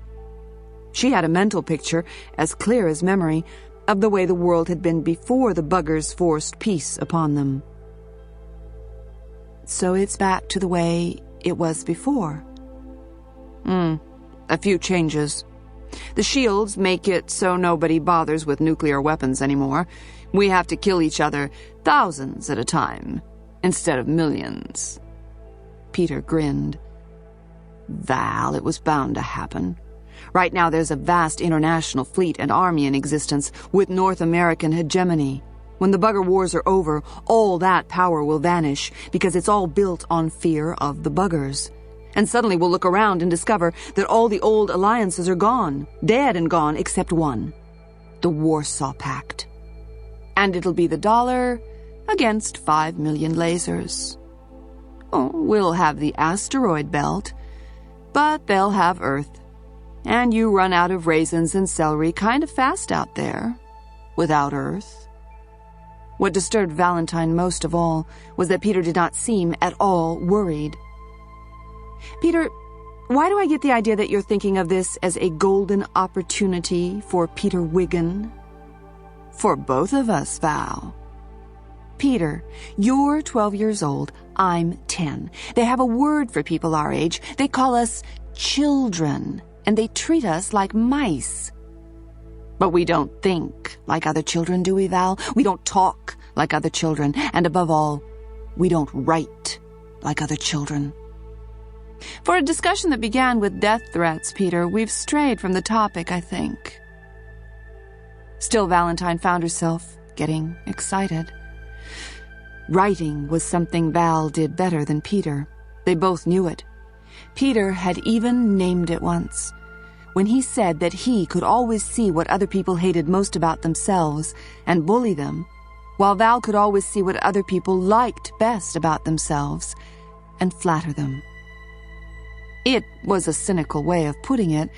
She had a mental picture, as clear as memory, of the way the world had been before the buggers forced peace upon them. So it's back to the way it was before. A few changes. The shields make it so nobody bothers with nuclear weapons anymore. We have to kill each other thousands at a time, instead of millions. Peter grinned. Val, it was bound to happen. Right now there's a vast international fleet and army in existence with North American hegemony. When the bugger wars are over, all that power will vanish because it's all built on fear of the buggers. And suddenly we'll look around and discover that all the old alliances are gone, dead and gone except one, the Warsaw Pact. And it'll be the dollar against 5 million lasers. Oh, we'll have the asteroid belt, but they'll have Earth. And you run out of raisins and celery kind of fast out there, without Earth. What disturbed Valentine most of all was that Peter did not seem at all worried. Peter, why do I get the idea that you're thinking of this as a golden opportunity for Peter Wiggin? For both of us, Val. Peter, you're 12 years old, I'm 10. They have a word for people our age. They call us children, and they treat us like mice. But we don't think like other children, do we, Val? We don't talk like other children, and above all, we don't write like other children. For a discussion that began with death threats, Peter, we've strayed from the topic, I think. Still, Valentine found herself getting excited. Writing was something Val did better than Peter. They both knew it. Peter had even named it once, when he said that he could always see what other people hated most about themselves and bully them, while Val could always see what other people liked best about themselves and flatter them. It was a cynical way of putting it,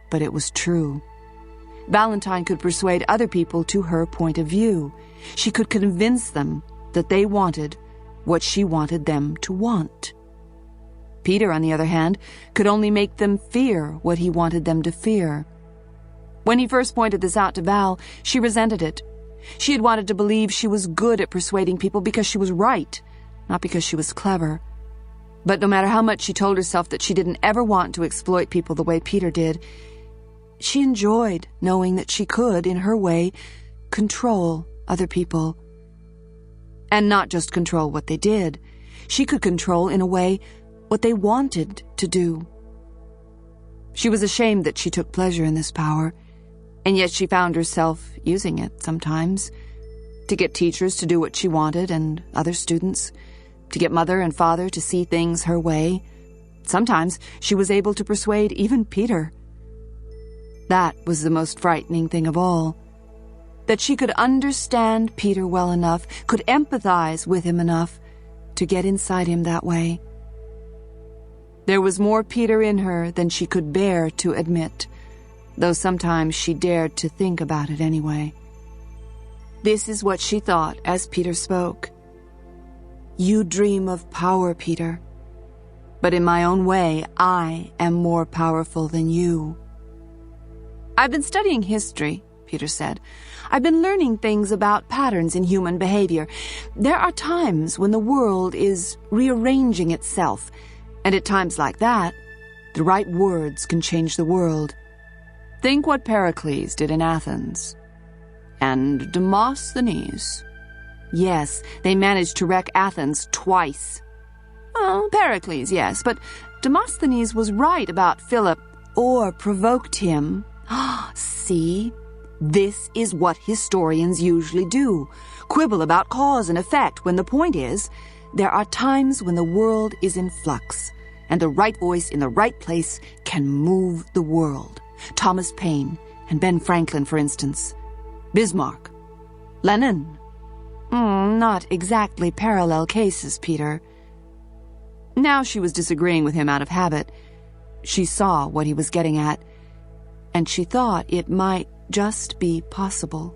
but it was true. Valentine could persuade other people to her point of view. She could convince them that they wanted what she wanted them to want. Peter, on the other hand, could only make them fear what he wanted them to fear. When he first pointed this out to Val, she resented it. She had wanted to believe she was good at persuading people because she was right, not because she was clever. But no matter how much she told herself that she didn't ever want to exploit people the way Peter did, she enjoyed knowing that she could, in her way, control other people. And not just control what they did. She could control, in a way, what they wanted to do. She was ashamed that she took pleasure in this power, and yet she found herself using it sometimes, to get teachers to do what she wanted and other students, to get mother and father to see things her way. Sometimes she was able to persuade even Peter. That was the most frightening thing of all, that she could understand Peter well enough, could empathize with him enough to get inside him that way. There was more Peter in her than she could bear to admit, though sometimes she dared to think about it anyway. This is what she thought as Peter spoke. You dream of power, Peter, but in my own way, I am more powerful than you. I've been studying history, Peter said. I've been learning things about patterns in human behavior. There are times when the world is rearranging itself, and at times like that, the right words can change the world. Think what Pericles did in Athens. And Demosthenes. Yes, they managed to wreck Athens twice. Oh, Pericles, yes, but Demosthenes was right about Philip, or provoked him. See? This is what historians usually do. Quibble about cause and effect when the point is, there are times when the world is in flux, and the right voice in the right place can move the world. Thomas Paine and Ben Franklin, for instance. Bismarck. Lenin. Not exactly parallel cases, Peter. Now she was disagreeing with him out of habit. She saw what he was getting at, and she thought it might just be possible.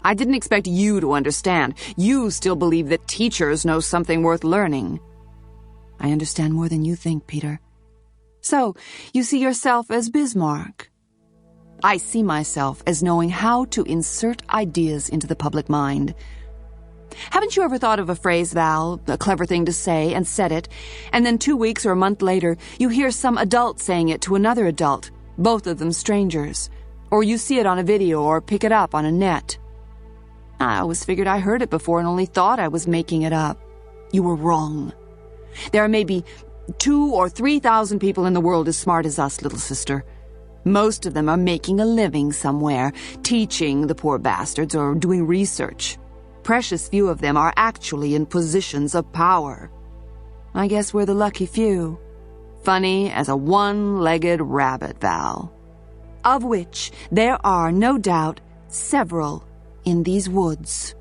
I didn't expect you to understand. You still believe that teachers know something worth learning. I understand more than you think, Peter. So, you see yourself as Bismarck. I see myself as knowing how to insert ideas into the public mind. Haven't you ever thought of a phrase, Val, a clever thing to say, and said it, and then 2 weeks or a month later, you hear some adult saying it to another adult, both of them strangers, or you see it on a video or pick it up on a net? I always figured I heard it before and only thought I was making it up. You were wrong. There are maybe 2,000 or 3,000 people in the world as smart as us, little sister. Most of them are making a living somewhere, teaching the poor bastards or doing research. Precious few of them are actually in positions of power. I guess we're the lucky few. Funny as a one-legged rabbit, Val. Of which there are, no doubt, several in these woods,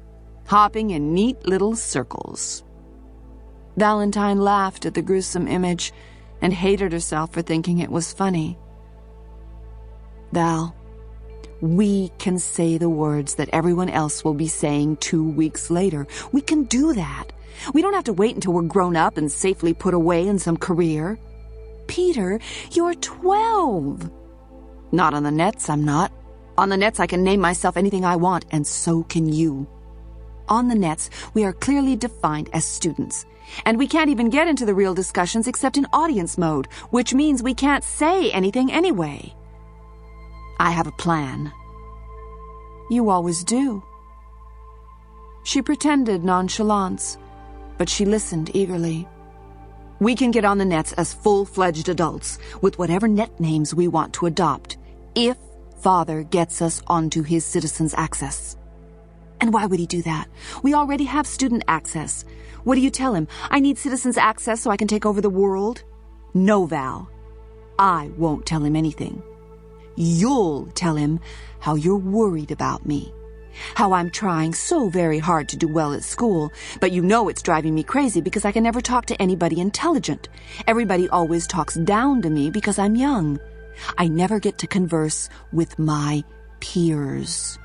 hopping in neat little circles. Valentine laughed at the gruesome image and hated herself for thinking it was funny. Val, we can say the words that everyone else will be saying 2 weeks later. We can do that. We don't have to wait until we're grown up and safely put away in some career. Peter, you're 12. Not on the nets, I'm not. On the nets, I can name myself anything I want, and so can you. On the nets, we are clearly defined as students, and we can't even get into the real discussions except in audience mode, which means we can't say anything anyway. I have a plan. You always do. She pretended nonchalance, but she listened eagerly. We can get on the nets as full-fledged adults with whatever net names we want to adopt, if Father gets us onto his citizens' access. And why would he do that? We already have student access. What do you tell him? I need citizens' access so I can take over the world? No, Val. I won't tell him anything. You'll tell him how you're worried about me. How I'm trying so very hard to do well at school, but you know it's driving me crazy because I can never talk to anybody intelligent. Everybody always talks down to me because I'm young. I never get to converse with my peers.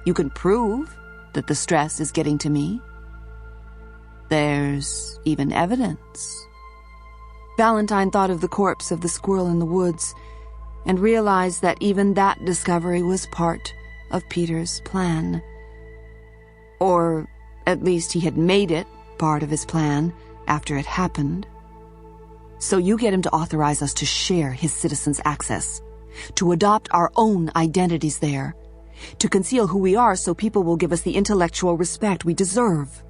You can prove that the stress is getting to me. There's even evidence. Valentine thought of the corpse of the squirrel in the woods and realized that even that discovery was part of Peter's plan. Or at least he had made it part of his plan after it happened. So you get him to authorize us to share his citizens' access, to adopt our own identities there, to conceal who we are so people will give us the intellectual respect we deserve.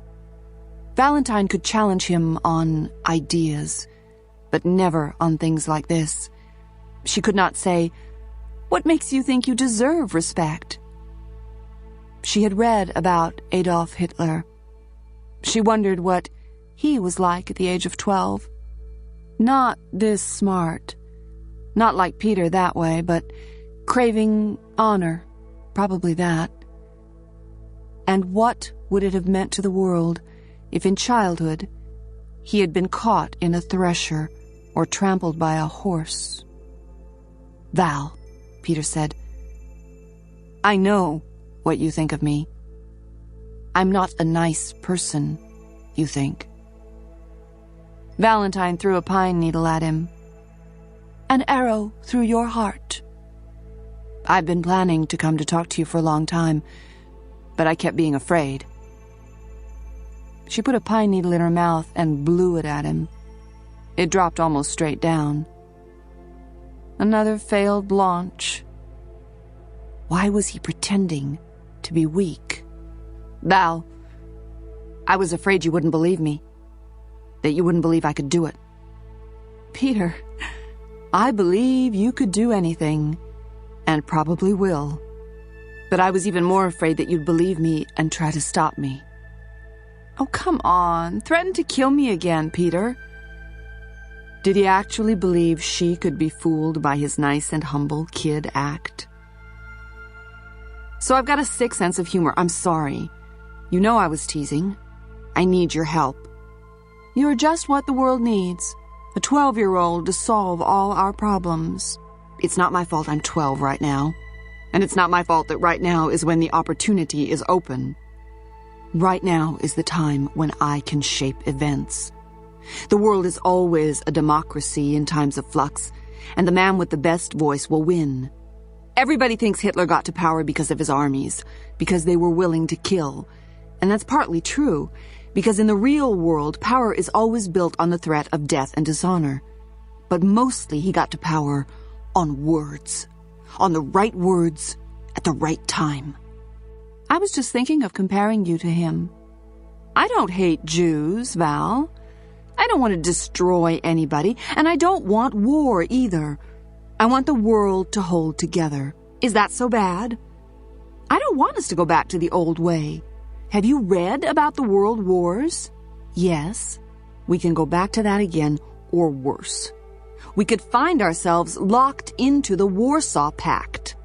Valentine could challenge him on ideas, but never on things like this. She could not say, "What makes you think you deserve respect?" She had read about Adolf Hitler. She wondered what he was like at the age of 12. Not this smart. Not like Peter that way, but craving honor. Probably that. And what would it have meant to the world if in childhood he had been caught in a thresher or trampled by a horse? "Val," Peter said, "I know what you think of me. I'm not a nice person, you think." Valentine threw a pine needle at him. "An arrow through your heart. I've been planning to come to talk to you for a long time, but I kept being afraid." She put a pine needle in her mouth and blew it at him. It dropped almost straight down. Another failed launch. Why was he pretending to be weak? "Val, I was afraid you wouldn't believe me. That you wouldn't believe I could do it." "Peter, I believe you could do anything, and probably will. But I was even more afraid that you'd believe me and try to stop me." "Oh, come on. Threaten to kill me again, Peter." Did he actually believe she could be fooled by his nice and humble kid act? "So I've got a sick sense of humor. I'm sorry. You know I was teasing. I need your help. You're just what the world needs. A 12-year-old to solve all our problems. It's not my fault I'm 12 right now. And it's not my fault that right now is when the opportunity is open. Right now is the time when I can shape events. The world is always a democracy in times of flux, and the man with the best voice will win. Everybody thinks Hitler got to power because of his armies, because they were willing to kill. And that's partly true, because in the real world, power is always built on the threat of death and dishonor. But mostly he got to power on words. On the right words at the right time. I was just thinking of comparing you to him. I don't hate Jews, Val. I don't want to destroy anybody, and I don't want war either. I want the world to hold together. Is that so bad? I don't want us to go back to the old way. Have you read about the world wars? Yes. We can go back to that again, or worse. We could find ourselves locked into the Warsaw Pact.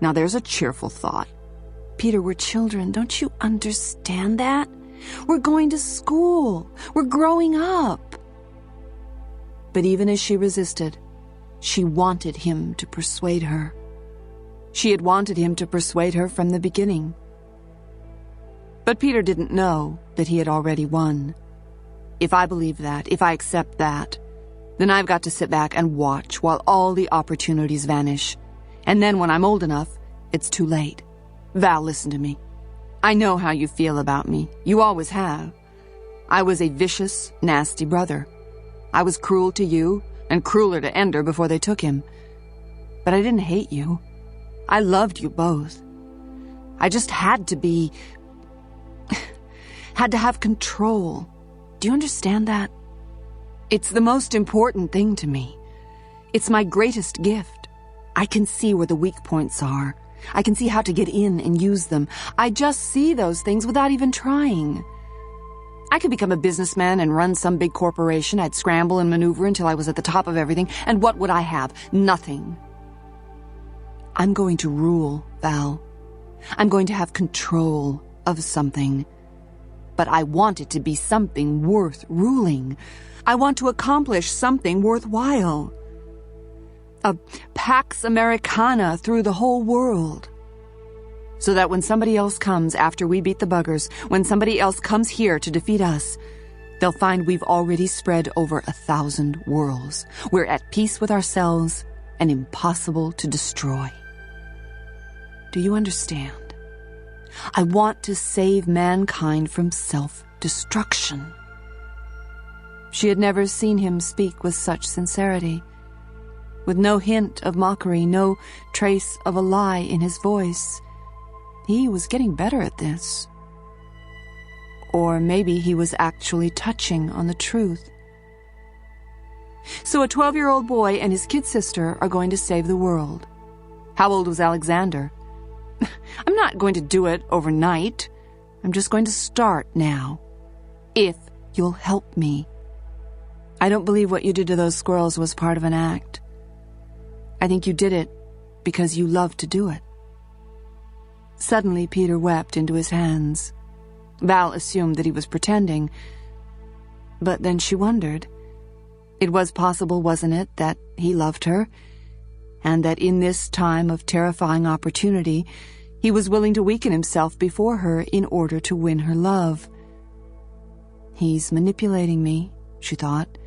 Now there's a cheerful thought. Peter, we're children. Don't you understand that? We're going to school. We're growing up. But even as she resisted, she wanted him to persuade her. She had wanted him to persuade her from the beginning. But Peter didn't know that he had already won. If I believe that, if I accept that, then I've got to sit back and watch while all the opportunities vanish. And then when I'm old enough, it's too late. Val, listen to me. I know how you feel about me. You always have. I was a vicious, nasty brother. I was cruel to you and crueler to Ender before they took him. But I didn't hate you. I loved you both. I just had to be... had to have control. Do you understand that? It's the most important thing to me. It's my greatest gift. I can see where the weak points are. I can see how to get in and use them. I just see those things without even trying. I could become a businessman and run some big corporation. I'd scramble and maneuver until I was at the top of everything. And what would I have? Nothing. I'm going to rule, Val. I'm going to have control of something. But I want it to be something worth ruling. I want to accomplish something worthwhile. A Pax Americana through the whole world. So that when somebody else comes after we beat the buggers, when somebody else comes here to defeat us, they'll find we've already spread over 1,000 worlds. We're at peace with ourselves and impossible to destroy. Do you understand? I want to save mankind from self-destruction. She had never seen him speak with such sincerity. With no hint of mockery, no trace of a lie in his voice. He was getting better at this. Or maybe he was actually touching on the truth. So a 12-year-old boy and his kid sister are going to save the world. How old was Alexander? I'm not going to do it overnight. I'm just going to start now. If you'll help me. I don't believe what you did to those squirrels was part of an act. I think you did it because you loved to do it. Suddenly, Peter wept into his hands. Val assumed that he was pretending. But then she wondered. It was possible, wasn't it, that he loved her, and that in this time of terrifying opportunity, he was willing to weaken himself before her in order to win her love. He's manipulating me, she thought,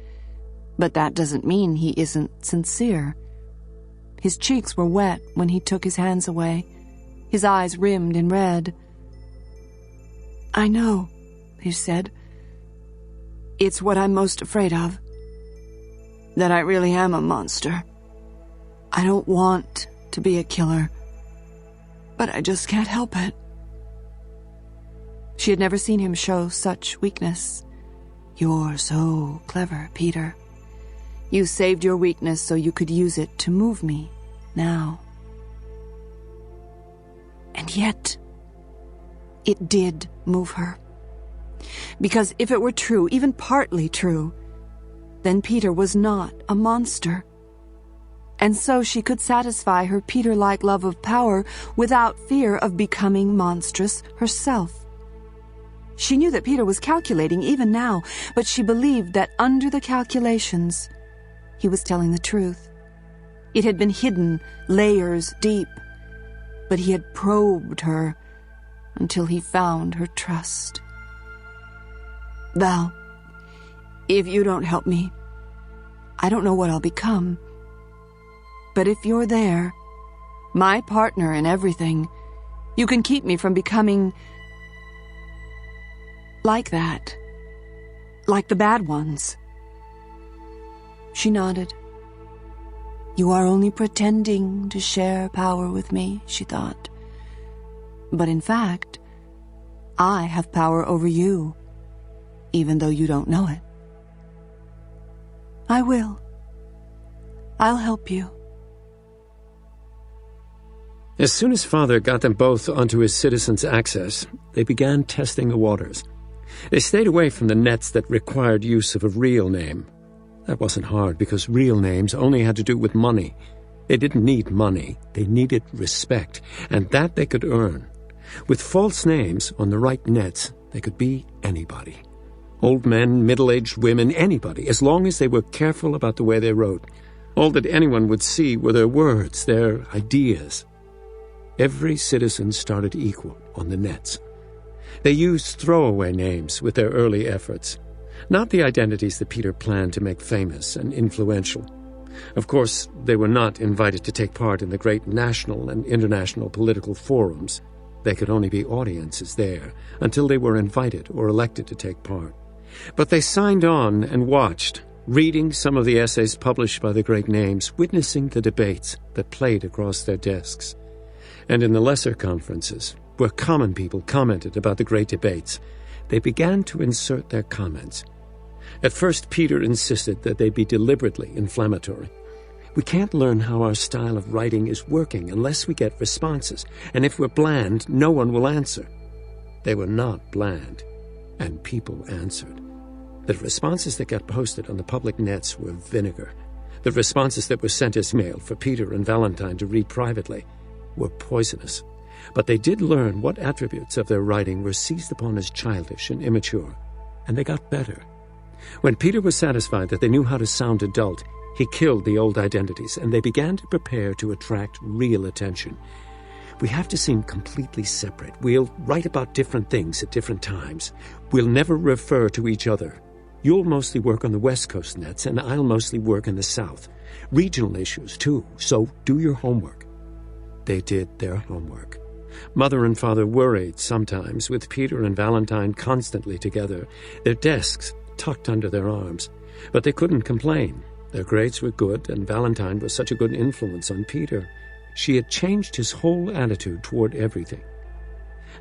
but that doesn't mean he isn't sincere. His cheeks were wet when he took his hands away, his eyes rimmed in red. I know, he said. It's what I'm most afraid of. That I really am a monster. I don't want to be a killer, but I just can't help it. She had never seen him show such weakness. You're so clever, Peter. You saved your weakness so you could use it to move me now. And yet, it did move her. Because if it were true, even partly true, then Peter was not a monster. And so she could satisfy her Peter-like love of power without fear of becoming monstrous herself. She knew that Peter was calculating even now, but she believed that under the calculations, he was telling the truth. It had been hidden layers deep, but he had probed her until he found her trust. Val, if you don't help me, I don't know what I'll become. But if you're there, my partner in everything, you can keep me from becoming like that, like the bad ones. She nodded. You are only pretending to share power with me, she thought. But in fact, I have power over you, even though you don't know it. I will. I'll help you. As soon as Father got them both onto his Citizens Access, they began testing the waters. They stayed away from the nets that required use of a real name. That wasn't hard, because real names only had to do with money. They didn't need money, they needed respect, and that they could earn. With false names on the right nets, they could be anybody. Old men, middle-aged women, anybody, as long as they were careful about the way they wrote. All that anyone would see were their words, their ideas. Every citizen started equal on the nets. They used throwaway names with their early efforts, not the identities that Peter planned to make famous and influential. Of course, they were not invited to take part in the great national and international political forums. They could only be audiences there until they were invited or elected to take part. But they signed on and watched, reading some of the essays published by the great names, witnessing the debates that played across their desks. And in the lesser conferences, where common people commented about the great debates, they began to insert their comments. At first, Peter insisted that they be deliberately inflammatory. We can't learn how our style of writing is working unless we get responses, and if we're bland, no one will answer. They were not bland, and people answered. The responses that got posted on the public nets were vinegar. The responses that were sent as mail for Peter and Valentine to read privately were poisonous. But they did learn what attributes of their writing were seized upon as childish and immature, and they got better. When Peter was satisfied that they knew how to sound adult, he killed the old identities, and they began to prepare to attract real attention. We have to seem completely separate. We'll write about different things at different times. We'll never refer to each other. You'll mostly work on the West Coast nets, and I'll mostly work in the South. Regional issues, too, so do your homework. They did their homework. Mother and Father worried sometimes, with Peter and Valentine constantly together, their desks tucked under their arms. But they couldn't complain. Their grades were good, and Valentine was such a good influence on Peter. She had changed his whole attitude toward everything.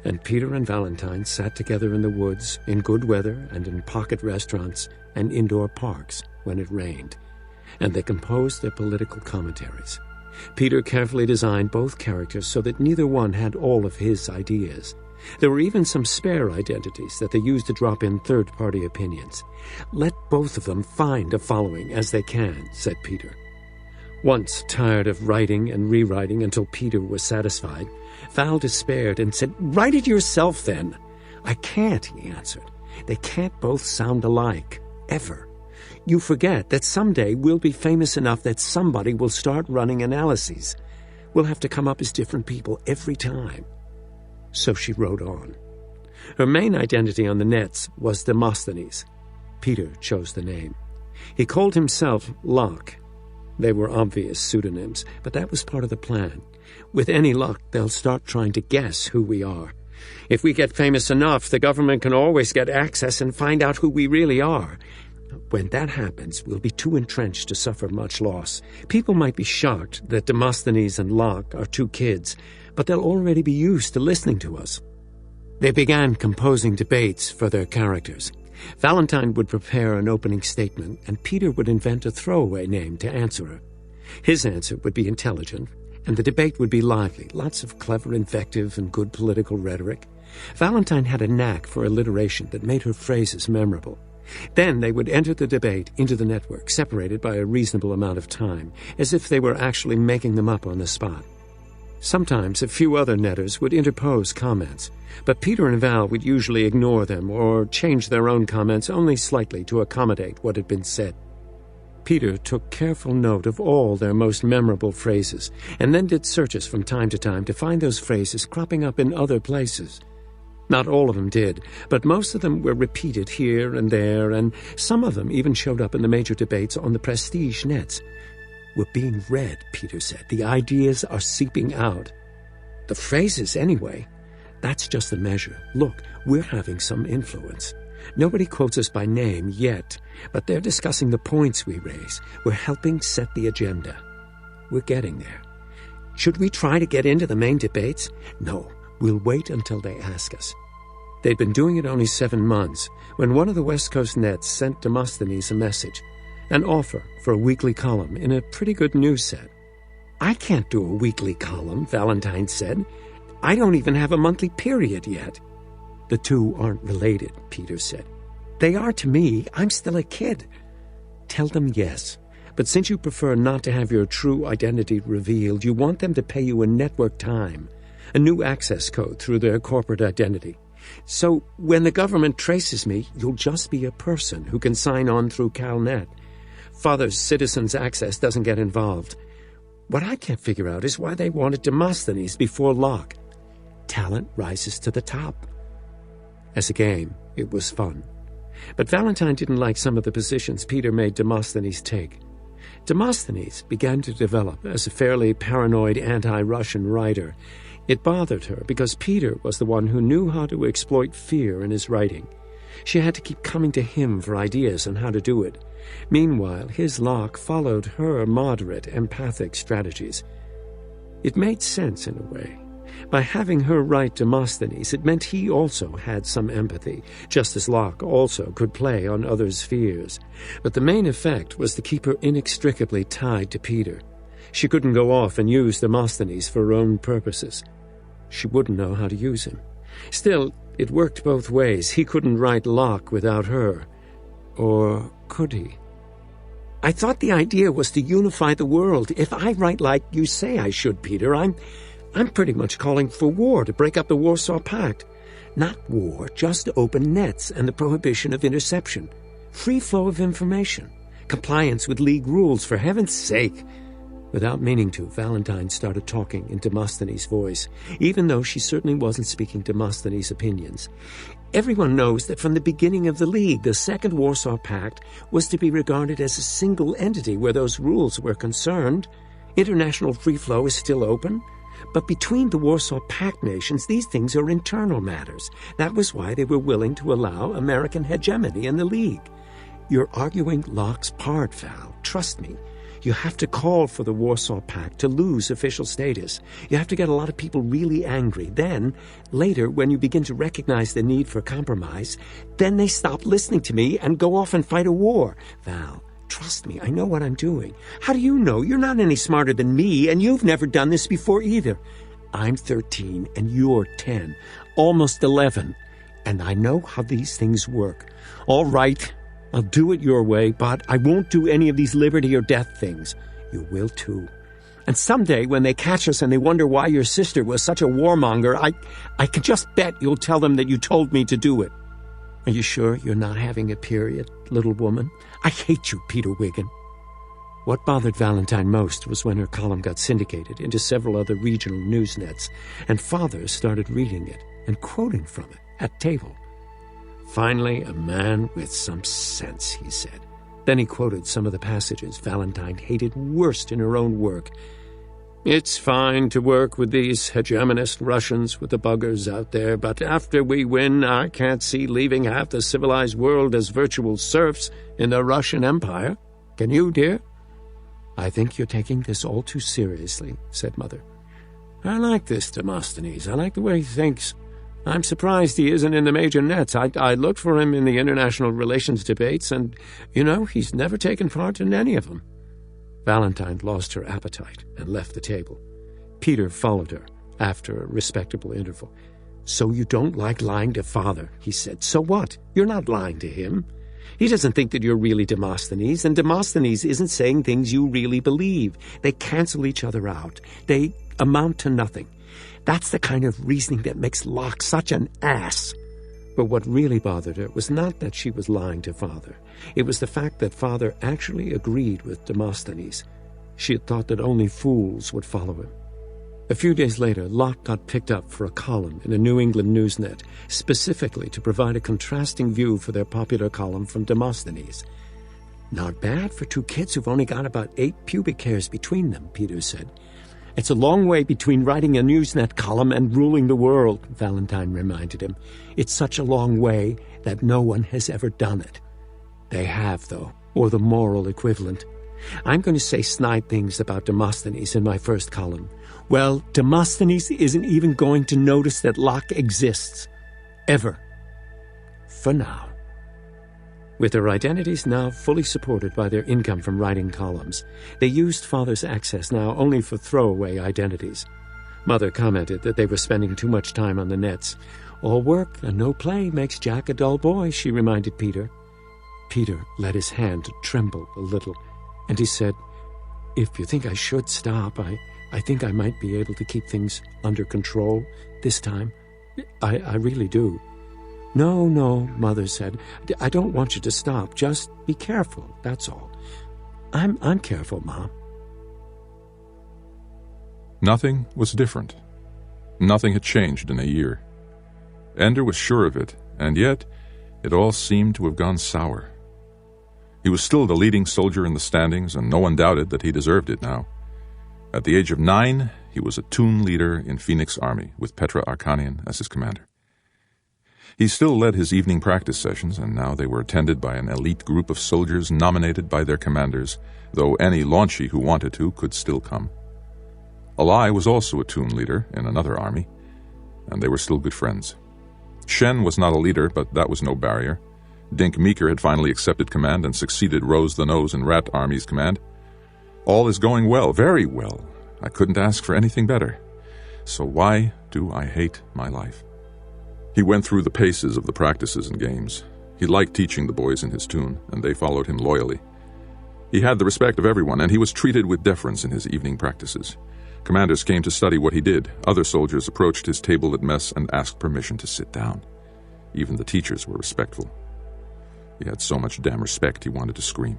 And Peter and Valentine sat together in the woods, in good weather, and in pocket restaurants and indoor parks when it rained. And they composed their political commentaries. Peter carefully designed both characters so that neither one had all of his ideas. There were even some spare identities that they used to drop in third-party opinions. Let both of them find a following as they can, said Peter. Once, tired of writing and rewriting until Peter was satisfied, Val despaired and said, "Write it yourself, then." "I can't," he answered. "They can't both sound alike, ever. You forget that someday we'll be famous enough that somebody will start running analyses. We'll have to come up as different people every time." So she wrote on. Her main identity on the nets was Demosthenes. Peter chose the name. He called himself Locke. They were obvious pseudonyms, but that was part of the plan. With any luck, they'll start trying to guess who we are. If we get famous enough, the government can always get access and find out who we really are. When that happens, we'll be too entrenched to suffer much loss. People might be shocked that Demosthenes and Locke are two kids, but they'll already be used to listening to us. They began composing debates for their characters. Valentine would prepare an opening statement, and Peter would invent a throwaway name to answer her. His answer would be intelligent, and the debate would be lively, lots of clever invective and good political rhetoric. Valentine had a knack for alliteration that made her phrases memorable. Then they would enter the debate into the network, separated by a reasonable amount of time, as if they were actually making them up on the spot. Sometimes a few other netters would interpose comments, but Peter and Val would usually ignore them or change their own comments only slightly to accommodate what had been said. Peter took careful note of all their most memorable phrases, and then did searches from time to find those phrases cropping up in other places. Not all of them did, but most of them were repeated here and there, and some of them even showed up in the major debates on the prestige nets. "We're being read," Peter said. "The ideas are seeping out." "The phrases, anyway. That's just the measure. Look, we're having some influence. Nobody quotes us by name yet, but they're discussing the points we raise. We're helping set the agenda. We're getting there. Should we try to get into the main debates? No, we'll wait until they ask us." They'd been doing it only 7 months when one of the West Coast nets sent Demosthenes a message, an offer for a weekly column in a pretty good news set. I can't do a weekly column, Valentine said. I don't even have a monthly period yet. The two aren't related, Peter said. They are to me. I'm still a kid. Tell them yes. But since you prefer not to have your true identity revealed, you want them to pay you a network time, a new access code through their corporate identity. So when the government traces me, you'll just be a person who can sign on through CalNet. Father's Citizens Access doesn't get involved. What I can't figure out is why they wanted Demosthenes before Locke. Talent rises to the top. As a game, it was fun. But Valentine didn't like some of the positions Peter made Demosthenes take. Demosthenes began to develop as a fairly paranoid anti-Russian writer. It bothered her because Peter was the one who knew how to exploit fear in his writing. She had to keep coming to him for ideas on how to do it. Meanwhile, his Locke followed her moderate, empathic strategies. It made sense in a way. By having her write Demosthenes, it meant he also had some empathy, just as Locke also could play on others' fears. But the main effect was to keep her inextricably tied to Peter. She couldn't go off and use Demosthenes for her own purposes. She wouldn't know how to use him. Still, it worked both ways. He couldn't write Locke without her. Or could he? I thought the idea was to unify the world. If I write like you say I should, Peter, I'm pretty much calling for war to break up the Warsaw Pact. Not war, just open nets and the prohibition of interception. Free flow of information. Compliance with League rules, for heaven's sake. Without meaning to, Valentine started talking in Demosthenes' voice, even though she certainly wasn't speaking Demosthenes' opinions. Everyone knows that from the beginning of the League, the Second Warsaw Pact was to be regarded as a single entity where those rules were concerned. International free flow is still open. But between the Warsaw Pact nations, these things are internal matters. That was why they were willing to allow American hegemony in the League. You're arguing Locke's part, Val. Trust me. You have to call for the Warsaw Pact to lose official status. You have to get a lot of people really angry. Then, later, when you begin to recognize the need for compromise, then they stop listening to me and go off and fight a war. Val, trust me, I know what I'm doing. How do you know? You're not any smarter than me, and you've never done this before either. I'm 13, and you're 10, almost 11, and I know how these things work. All right, I'll do it your way, but I won't do any of these liberty or death things. You will too. And someday, when they catch us and they wonder why your sister was such a warmonger, I can just bet you'll tell them that you told me to do it. Are you sure you're not having a period, little woman? I hate you, Peter Wiggin. What bothered Valentine most was when her column got syndicated into several other regional news nets, and Father started reading it and quoting from it at table. Finally, a man with some sense, he said. Then he quoted some of the passages Valentine hated worst in her own work. It's fine to work with these hegemonist Russians with the buggers out there, but after we win, I can't see leaving half the civilized world as virtual serfs in the Russian Empire. Can you, dear? I think you're taking this all too seriously, said Mother. I like this Demosthenes. I like the way he thinks. I'm surprised he isn't in the major nets. I looked for him in the international relations debates, and, he's never taken part in any of them. Valentine lost her appetite and left the table. Peter followed her after a respectable interval. So you don't like lying to Father, he said. So what? You're not lying to him. He doesn't think that you're really Demosthenes, and Demosthenes isn't saying things you really believe. They cancel each other out. They amount to nothing. That's the kind of reasoning that makes Locke such an ass. But what really bothered her was not that she was lying to Father. It was the fact that Father actually agreed with Demosthenes. She had thought that only fools would follow him. A few days later, Locke got picked up for a column in a New England Newsnet, specifically to provide a contrasting view for their popular column from Demosthenes. Not bad for two kids who've only got about 8 pubic hairs between them, Peter said. It's a long way between writing a Newsnet column and ruling the world, Valentine reminded him. It's such a long way that no one has ever done it. They have, though, or the moral equivalent. I'm going to say snide things about Demosthenes in my first column. Well, Demosthenes isn't even going to notice that Locke exists. Ever. For now. With their identities now fully supported by their income from writing columns, they used Father's access now only for throwaway identities. Mother commented that they were spending too much time on the nets. All work and no play makes Jack a dull boy, she reminded Peter. Peter let his hand tremble a little, and he said, "If you think I should stop, I think I might be able to keep things under control this time. I really do." No, Mother said. I don't want you to stop. Just be careful, that's all. I'm careful, Mom. Nothing was different. Nothing had changed in a year. Ender was sure of it, and yet it all seemed to have gone sour. He was still the leading soldier in the standings, and no one doubted that he deserved it now. At the age of 9, he was a toon leader in Phoenix Army, with Petra Arkanian as his commander. He still led his evening practice sessions, and now they were attended by an elite group of soldiers nominated by their commanders, though any launchy who wanted to could still come. Alai was also a toon leader in another army, and they were still good friends. Shen was not a leader, but that was no barrier. Dink Meeker had finally accepted command and succeeded Rose the Nose in Rat Army's command. All is going well, very well. I couldn't ask for anything better. So why do I hate my life? He went through the paces of the practices and games. He liked teaching the boys in his toon, and they followed him loyally. He had the respect of everyone, and he was treated with deference in his evening practices. Commanders came to study what he did. Other soldiers approached his table at mess and asked permission to sit down. Even the teachers were respectful. He had so much damn respect he wanted to scream.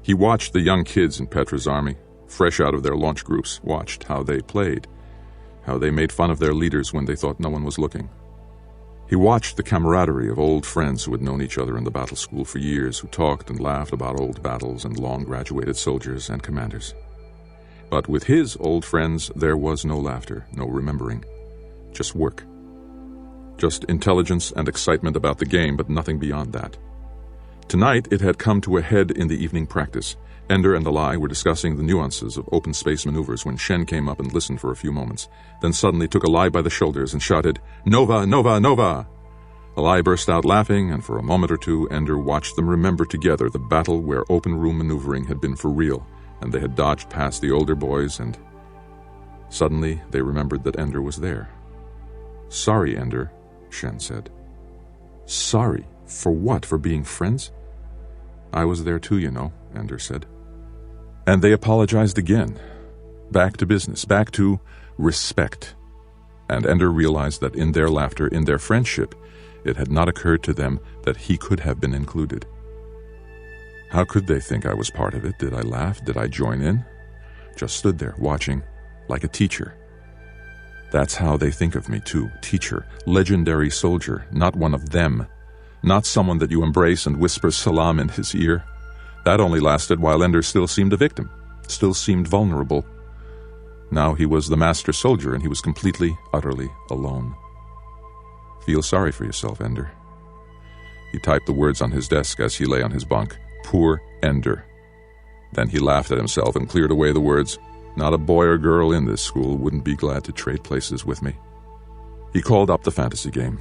He watched the young kids in Petra's army, fresh out of their launch groups, watched how they played, how they made fun of their leaders when they thought no one was looking. He watched the camaraderie of old friends who had known each other in the battle school for years, who talked and laughed about old battles and long-graduated soldiers and commanders. But with his old friends, there was no laughter, no remembering, just work. Just intelligence and excitement about the game, but nothing beyond that. Tonight, it had come to a head in the evening practice. Ender and Alai were discussing the nuances of open space maneuvers when Shen came up and listened for a few moments, then suddenly took Alai by the shoulders and shouted, "Nova, Nova, Nova!" Alai burst out laughing, and for a moment or two, Ender watched them remember together the battle where open room maneuvering had been for real, and they had dodged past the older boys, and suddenly they remembered that Ender was there. "Sorry, Ender," Shen said. "Sorry? For what? For being friends?" "I was there too, you know," Ender said. And they apologized again. Back to business, back to respect. And Ender realized that in their laughter, in their friendship, it had not occurred to them that he could have been included. How could they think I was part of it? Did I laugh? Did I join in? Just stood there, watching, like a teacher. That's how they think of me, too. Teacher, legendary soldier, not one of them. Not someone that you embrace and whisper salam in his ear. That only lasted while Ender still seemed a victim, still seemed vulnerable. Now he was the master soldier, and he was completely, utterly alone. Feel sorry for yourself, Ender. He typed the words on his desk as he lay on his bunk. Poor Ender. Then he laughed at himself and cleared away the words. Not a boy or girl in this school wouldn't be glad to trade places with me. He called up the fantasy game.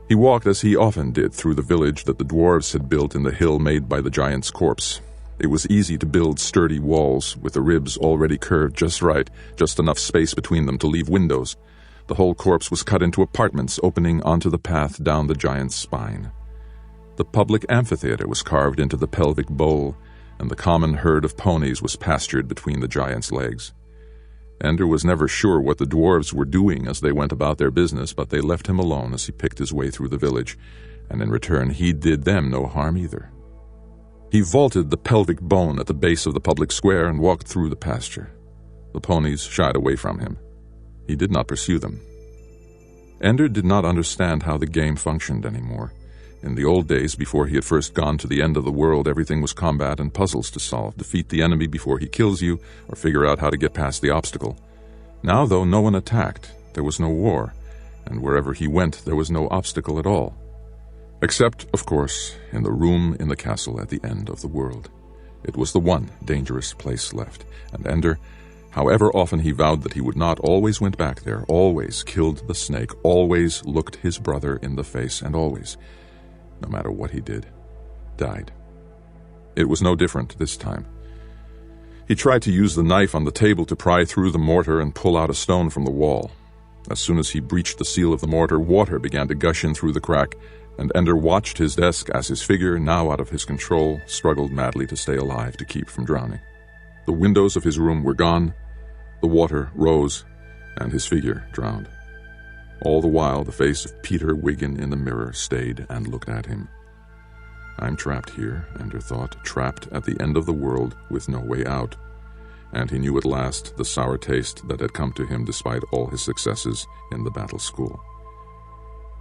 He walked as he often did through the village that the dwarves had built in the hill made by the giant's corpse. It was easy to build sturdy walls with the ribs already curved just right, just enough space between them to leave windows. The whole corpse was cut into apartments opening onto the path down the giant's spine. The public amphitheater was carved into the pelvic bowl, and the common herd of ponies was pastured between the giant's legs. Ender was never sure what the dwarves were doing as they went about their business, but they left him alone as he picked his way through the village, and in return he did them no harm either. He vaulted the pelvic bone at the base of the public square and walked through the pasture. The ponies shied away from him. He did not pursue them. Ender did not understand how the game functioned anymore. In the old days, before he had first gone to the end of the world, everything was combat and puzzles to solve. Defeat the enemy before he kills you, or figure out how to get past the obstacle. Now, though, no one attacked. There was no war, and wherever he went, there was no obstacle at all. Except, of course, in the room in the castle at the end of the world. It was the one dangerous place left, and Ender, however often he vowed that he would not, always went back there, always killed the snake, always looked his brother in the face, and always, no matter what he did, died. It was no different this time. He tried to use the knife on the table to pry through the mortar and pull out a stone from the wall. As soon as he breached the seal of the mortar, water began to gush in through the crack, and Ender watched his desk as his figure, now out of his control, struggled madly to stay alive to keep from drowning. The windows of his room were gone, the water rose, and his figure drowned. All the while, the face of Peter Wiggin in the mirror stayed and looked at him. I'm trapped here, Ender thought, trapped at the end of the world with no way out. And he knew at last the sour taste that had come to him despite all his successes in the battle school.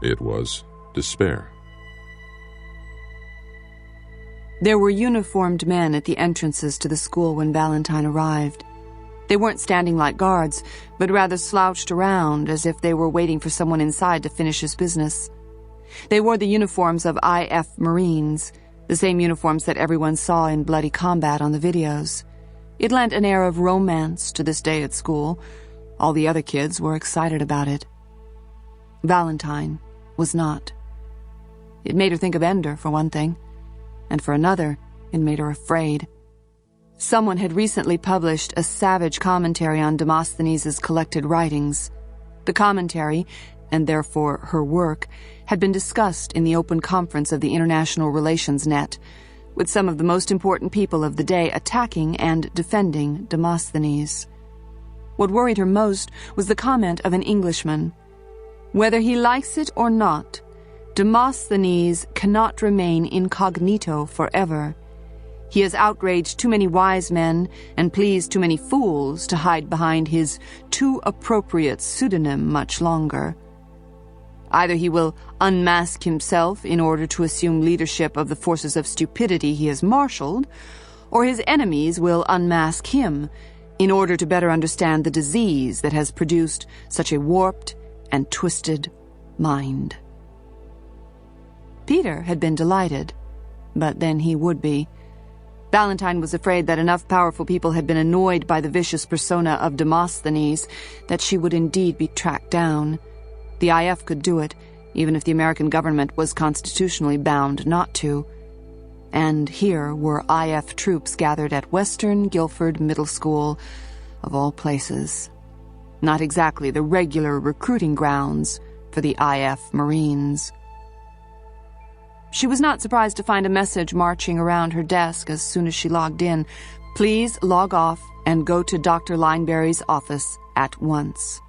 It was despair. There were uniformed men at the entrances to the school when Valentine arrived. They weren't standing like guards, but rather slouched around as if they were waiting for someone inside to finish his business. They wore the uniforms of IF Marines, the same uniforms that everyone saw in bloody combat on the videos. It lent an air of romance to this day at school. All the other kids were excited about it. Valentine was not. It made her think of Ender, for one thing, and for another, it made her afraid. Someone had recently published a savage commentary on Demosthenes' collected writings. The commentary, and therefore her work, had been discussed in the open conference of the International Relations Net, with some of the most important people of the day attacking and defending Demosthenes. What worried her most was the comment of an Englishman. Whether he likes it or not, Demosthenes cannot remain incognito forever. He has outraged too many wise men and pleased too many fools to hide behind his too appropriate pseudonym much longer. Either he will unmask himself in order to assume leadership of the forces of stupidity he has marshaled, or his enemies will unmask him in order to better understand the disease that has produced such a warped and twisted mind. Peter had been delighted, but then he would be. Valentine was afraid that enough powerful people had been annoyed by the vicious persona of Demosthenes that she would indeed be tracked down. The IF could do it, even if the American government was constitutionally bound not to. And here were IF troops gathered at Western Guilford Middle School, of all places. Not exactly the regular recruiting grounds for the IF Marines. She was not surprised to find a message marching around her desk as soon as she logged in. Please log off and go to Dr. Lineberry's office at once.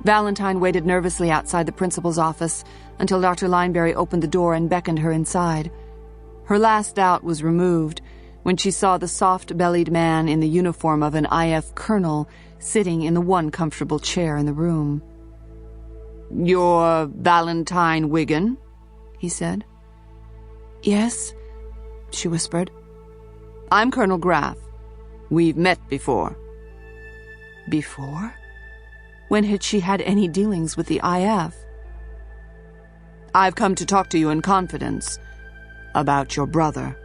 Valentine waited nervously outside the principal's office until Dr. Lineberry opened the door and beckoned her inside. Her last doubt was removed when she saw the soft-bellied man in the uniform of an IF colonel sitting in the one comfortable chair in the room. "You're Valentine Wiggin?" he said. "Yes," she whispered. "I'm Colonel Graff. We've met before." Before? When had she had any dealings with the IF? "I've come to talk to you in confidence about your brother."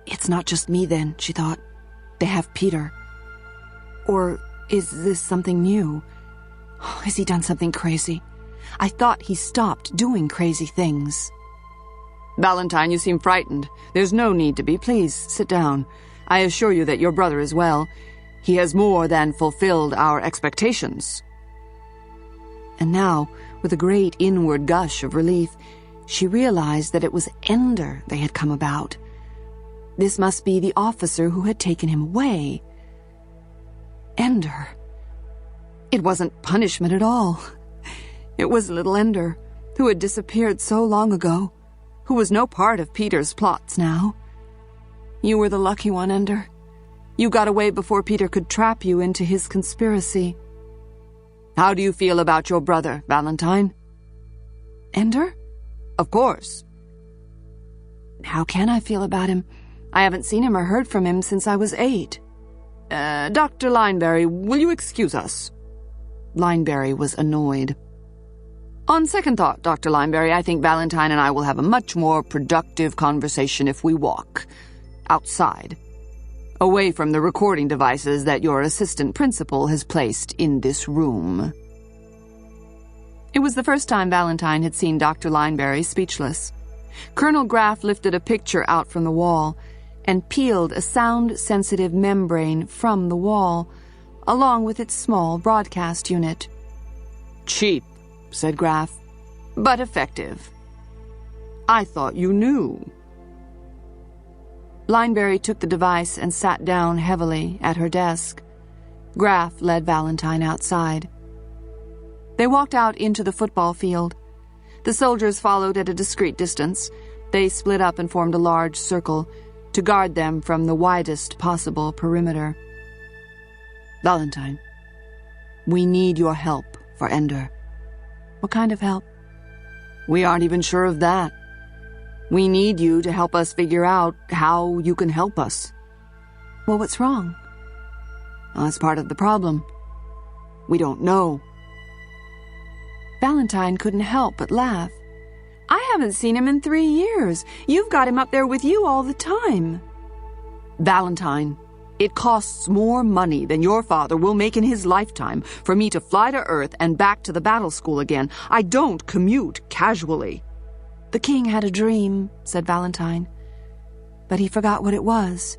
It's not just me then, she thought. They have Peter. Or is this something new? Has he done something crazy? I thought he stopped doing crazy things. "Valentine, you seem frightened. There's no need to be. Please, sit down. I assure you that your brother is well. He has more than fulfilled our expectations." And now, with a great inward gush of relief, she realized that it was Ender they had come about. This must be the officer who had taken him away. Ender. It wasn't punishment at all. It was little Ender, who had disappeared so long ago, who was no part of Peter's plots now. You were the lucky one, Ender. You got away before Peter could trap you into his conspiracy. How do you feel about your brother, Valentine? Ender? Of course. How can I feel about him? I haven't seen him or heard from him since I was 8. Dr. Lineberry, will you excuse us? Lineberry was annoyed. On second thought, Dr. Lineberry, I think Valentine and I will have a much more productive conversation if we walk outside, away from the recording devices that your assistant principal has placed in this room. It was the first time Valentine had seen Dr. Lineberry speechless. Colonel Graff lifted a picture out from the wall and peeled a sound-sensitive membrane from the wall, along with its small broadcast unit. "Cheap," said Graff, "but effective. I thought you knew." Lineberry took the device and sat down heavily at her desk. Graff led Valentine outside. They walked out into the football field. The soldiers followed at a discreet distance. They split up and formed a large circle to guard them from the widest possible perimeter. "Valentine, we need your help for Ender." "What kind of help?" "We aren't even sure of that. We need you to help us figure out how you can help us." "Well, what's wrong?" "Well, that's part of the problem. We don't know." Valentine couldn't help but laugh. "I haven't seen him in 3 years. You've got him up there with you all the time." "Valentine, it costs more money than your father will make in his lifetime for me to fly to Earth and back to the battle school again. I don't commute casually." "The king had a dream," said Valentine, "but he forgot what it was.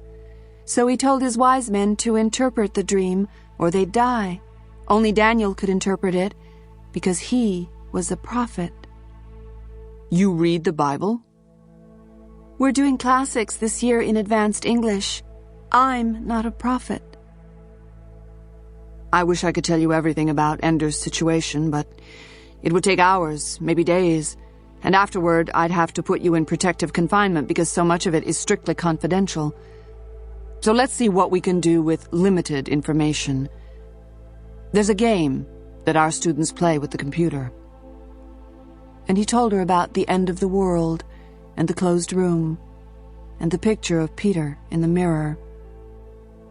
So he told his wise men to interpret the dream, or they'd die. Only Daniel could interpret it, because he was a prophet." "You read the Bible?" "We're doing classics this year in advanced English. I'm not a prophet." "I wish I could tell you everything about Ender's situation, but it would take hours, maybe days, and afterward I'd have to put you in protective confinement because so much of it is strictly confidential. So let's see what we can do with limited information. There's a game that our students play with the computer." And he told her about the end of the world and the closed room and the picture of Peter in the mirror.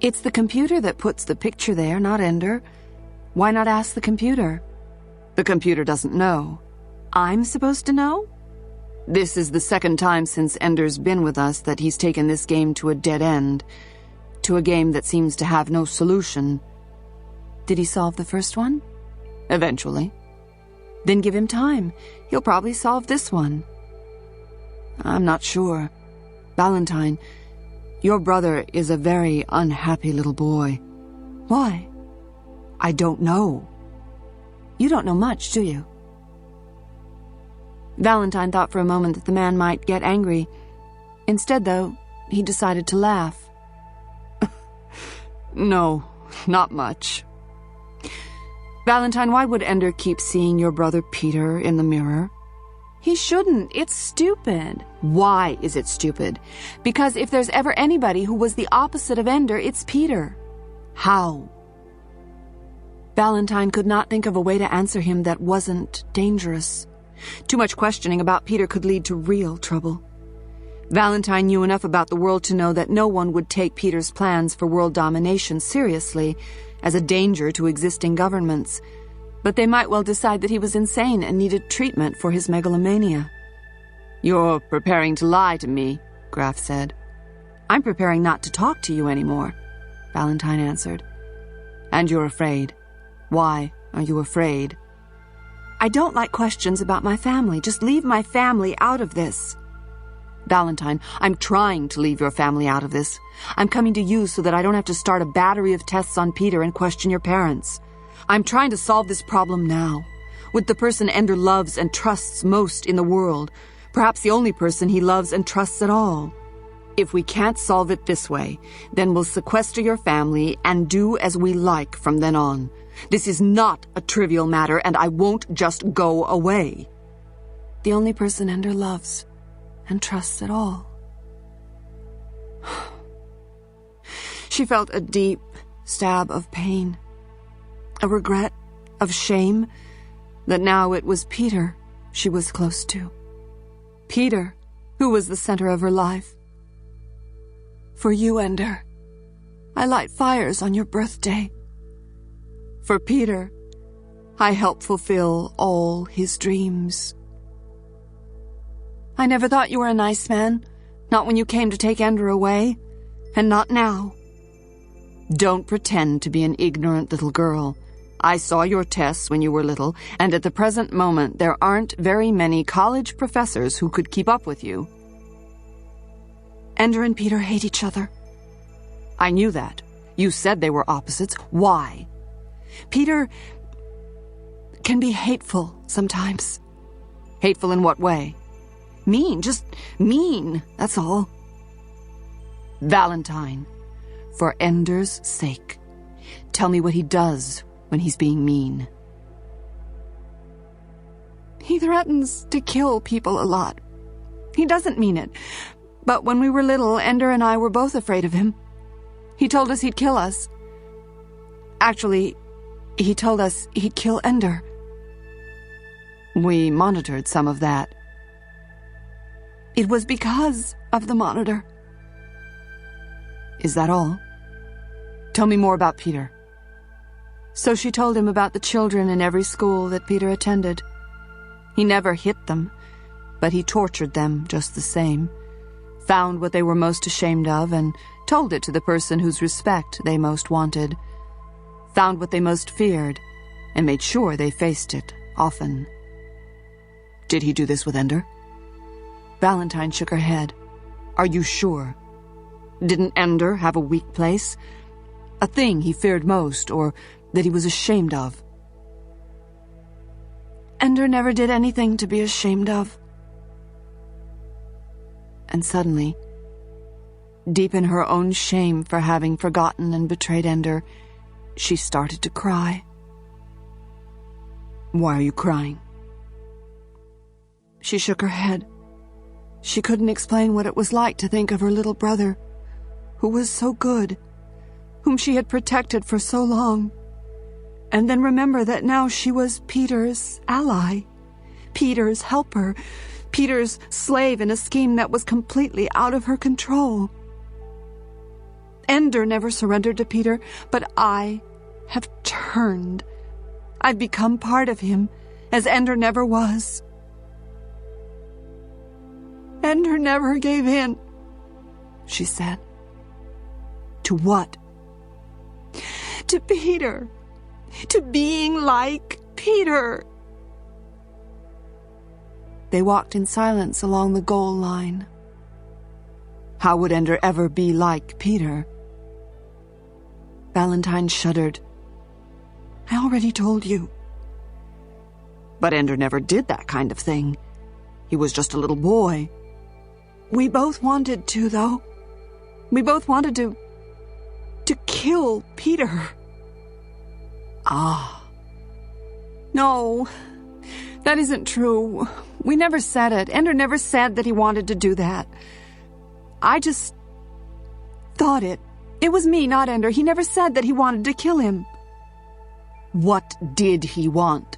"It's the computer that puts the picture there, not Ender. Why not ask the computer?" "The computer doesn't know." "I'm supposed to know?" "This is the second time since Ender's been with us that he's taken this game to a dead end, to a game that seems to have no solution." "Did he solve the first one?" "Eventually." "Then give him time. He'll probably solve this one." "I'm not sure. Valentine, your brother is a very unhappy little boy." "Why?" "I don't know." "You don't know much, do you?" Valentine thought for a moment that the man might get angry. Instead, though, he decided to laugh. "No, not much." "Valentine, why would Ender keep seeing your brother Peter in the mirror?" "He shouldn't. It's stupid." "Why is it stupid?" "Because if there's ever anybody who was the opposite of Ender, it's Peter." "How?" Valentine could not think of a way to answer him that wasn't dangerous. Too much questioning about Peter could lead to real trouble. Valentine knew enough about the world to know that no one would take Peter's plans for world domination seriously as a danger to existing governments, but they might well decide that he was insane and needed treatment for his megalomania. "You're preparing to lie to me," Graff said. "I'm preparing not to talk to you anymore," Valentine answered. "And you're afraid. Why are you afraid?" "I don't like questions about my family. Just leave my family out of this." "Valentine, I'm trying to leave your family out of this. I'm coming to you so that I don't have to start a battery of tests on Peter and question your parents. I'm trying to solve this problem now, with the person Ender loves and trusts most in the world, perhaps the only person he loves and trusts at all. If we can't solve it this way, then we'll sequester your family and do as we like from then on. This is not a trivial matter, and I won't just go away." "The only person Ender loves and trusts at all." She felt a deep stab of pain, a regret, of shame, that now it was Peter she was close to. Peter, who was the center of her life. "For you, Ender, I light fires on your birthday. For Peter, I help fulfill all his dreams. I never thought you were a nice man, not when you came to take Ender away, and not now. Don't pretend to be an ignorant little girl. I saw your tests when you were little, and at the present moment there aren't very many college professors who could keep up with you. Ender and Peter hate each other. I knew that. You said they were opposites. Why? Peter can be hateful sometimes. Hateful in what way? Mean, just mean, that's all. Valentine, for Ender's sake, tell me what he does when he's being mean. He threatens to kill people a lot. He doesn't mean it. But when we were little, Ender and I were both afraid of him. He told us he'd kill us. Actually, he told us he'd kill Ender. We monitored some of that. It was because of the monitor. Is that all? Tell me more about Peter. So she told him about the children in every school that Peter attended. He never hit them, but he tortured them just the same, found what they were most ashamed of and told it to the person whose respect they most wanted, found what they most feared and made sure they faced it often. Did he do this with Ender? Valentine shook her head. Are you sure? Didn't Ender have a weak place? A thing he feared most or that he was ashamed of? Ender never did anything to be ashamed of. And suddenly, deep in her own shame for having forgotten and betrayed Ender, she started to cry. Why are you crying? She shook her head. She couldn't explain what it was like to think of her little brother, who was so good, whom she had protected for so long, and then remember that now she was Peter's ally, Peter's helper, Peter's slave in a scheme that was completely out of her control. Ender never surrendered to Peter, but I have turned. I've become part of him, as Ender never was. Ender never gave in, she said. To what? To Peter. To being like Peter. They walked in silence along the goal line. How would Ender ever be like Peter? Valentine shuddered. I already told you. But Ender never did that kind of thing. He was just a little boy. We both wanted to, though. We both wanted to kill Peter. Ah. No, that isn't true. We never said it. Ender never said that he wanted to do that. I just thought it. It was me, not Ender. He never said that he wanted to kill him. What did he want?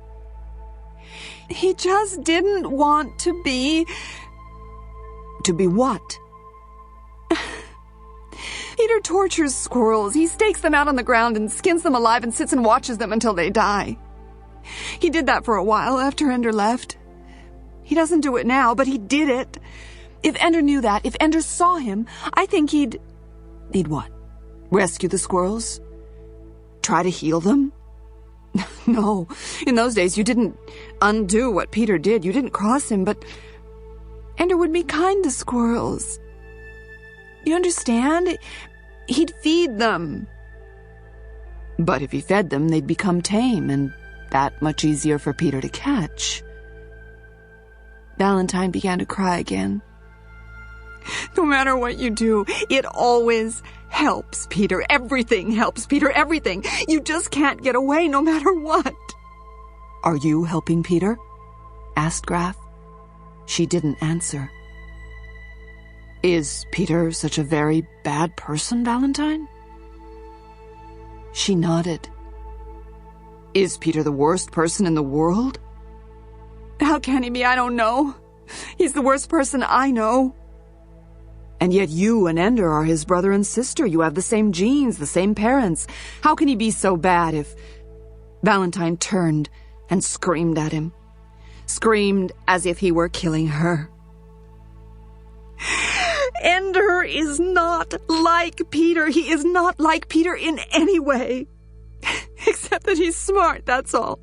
He just didn't want to be... To be what? Peter tortures squirrels. He stakes them out on the ground and skins them alive and sits and watches them until they die. He did that for a while after Ender left. He doesn't do it now, but he did it. If Ender knew that, if Ender saw him, I think he'd what? Rescue the squirrels? Try to heal them? No, in those days you didn't undo what Peter did. You didn't cross him, but Ender would be kind to squirrels. You understand? He'd feed them. But if he fed them, they'd become tame, and that much easier for Peter to catch. Valentine began to cry again. No matter what you do, it always helps Peter. Everything helps Peter, everything. You just can't get away no matter what. Are you helping Peter? Asked Graf. She didn't answer. Is Peter such a very bad person, Valentine? She nodded. Is Peter the worst person in the world? How can he be? I don't know. He's the worst person I know. And yet you and Ender are his brother and sister. You have the same genes, the same parents. How can he be so bad if... Valentine turned and screamed at him. Screamed as if he were killing her. Ender is not like Peter. He is not like Peter in any way. Except that he's smart, that's all.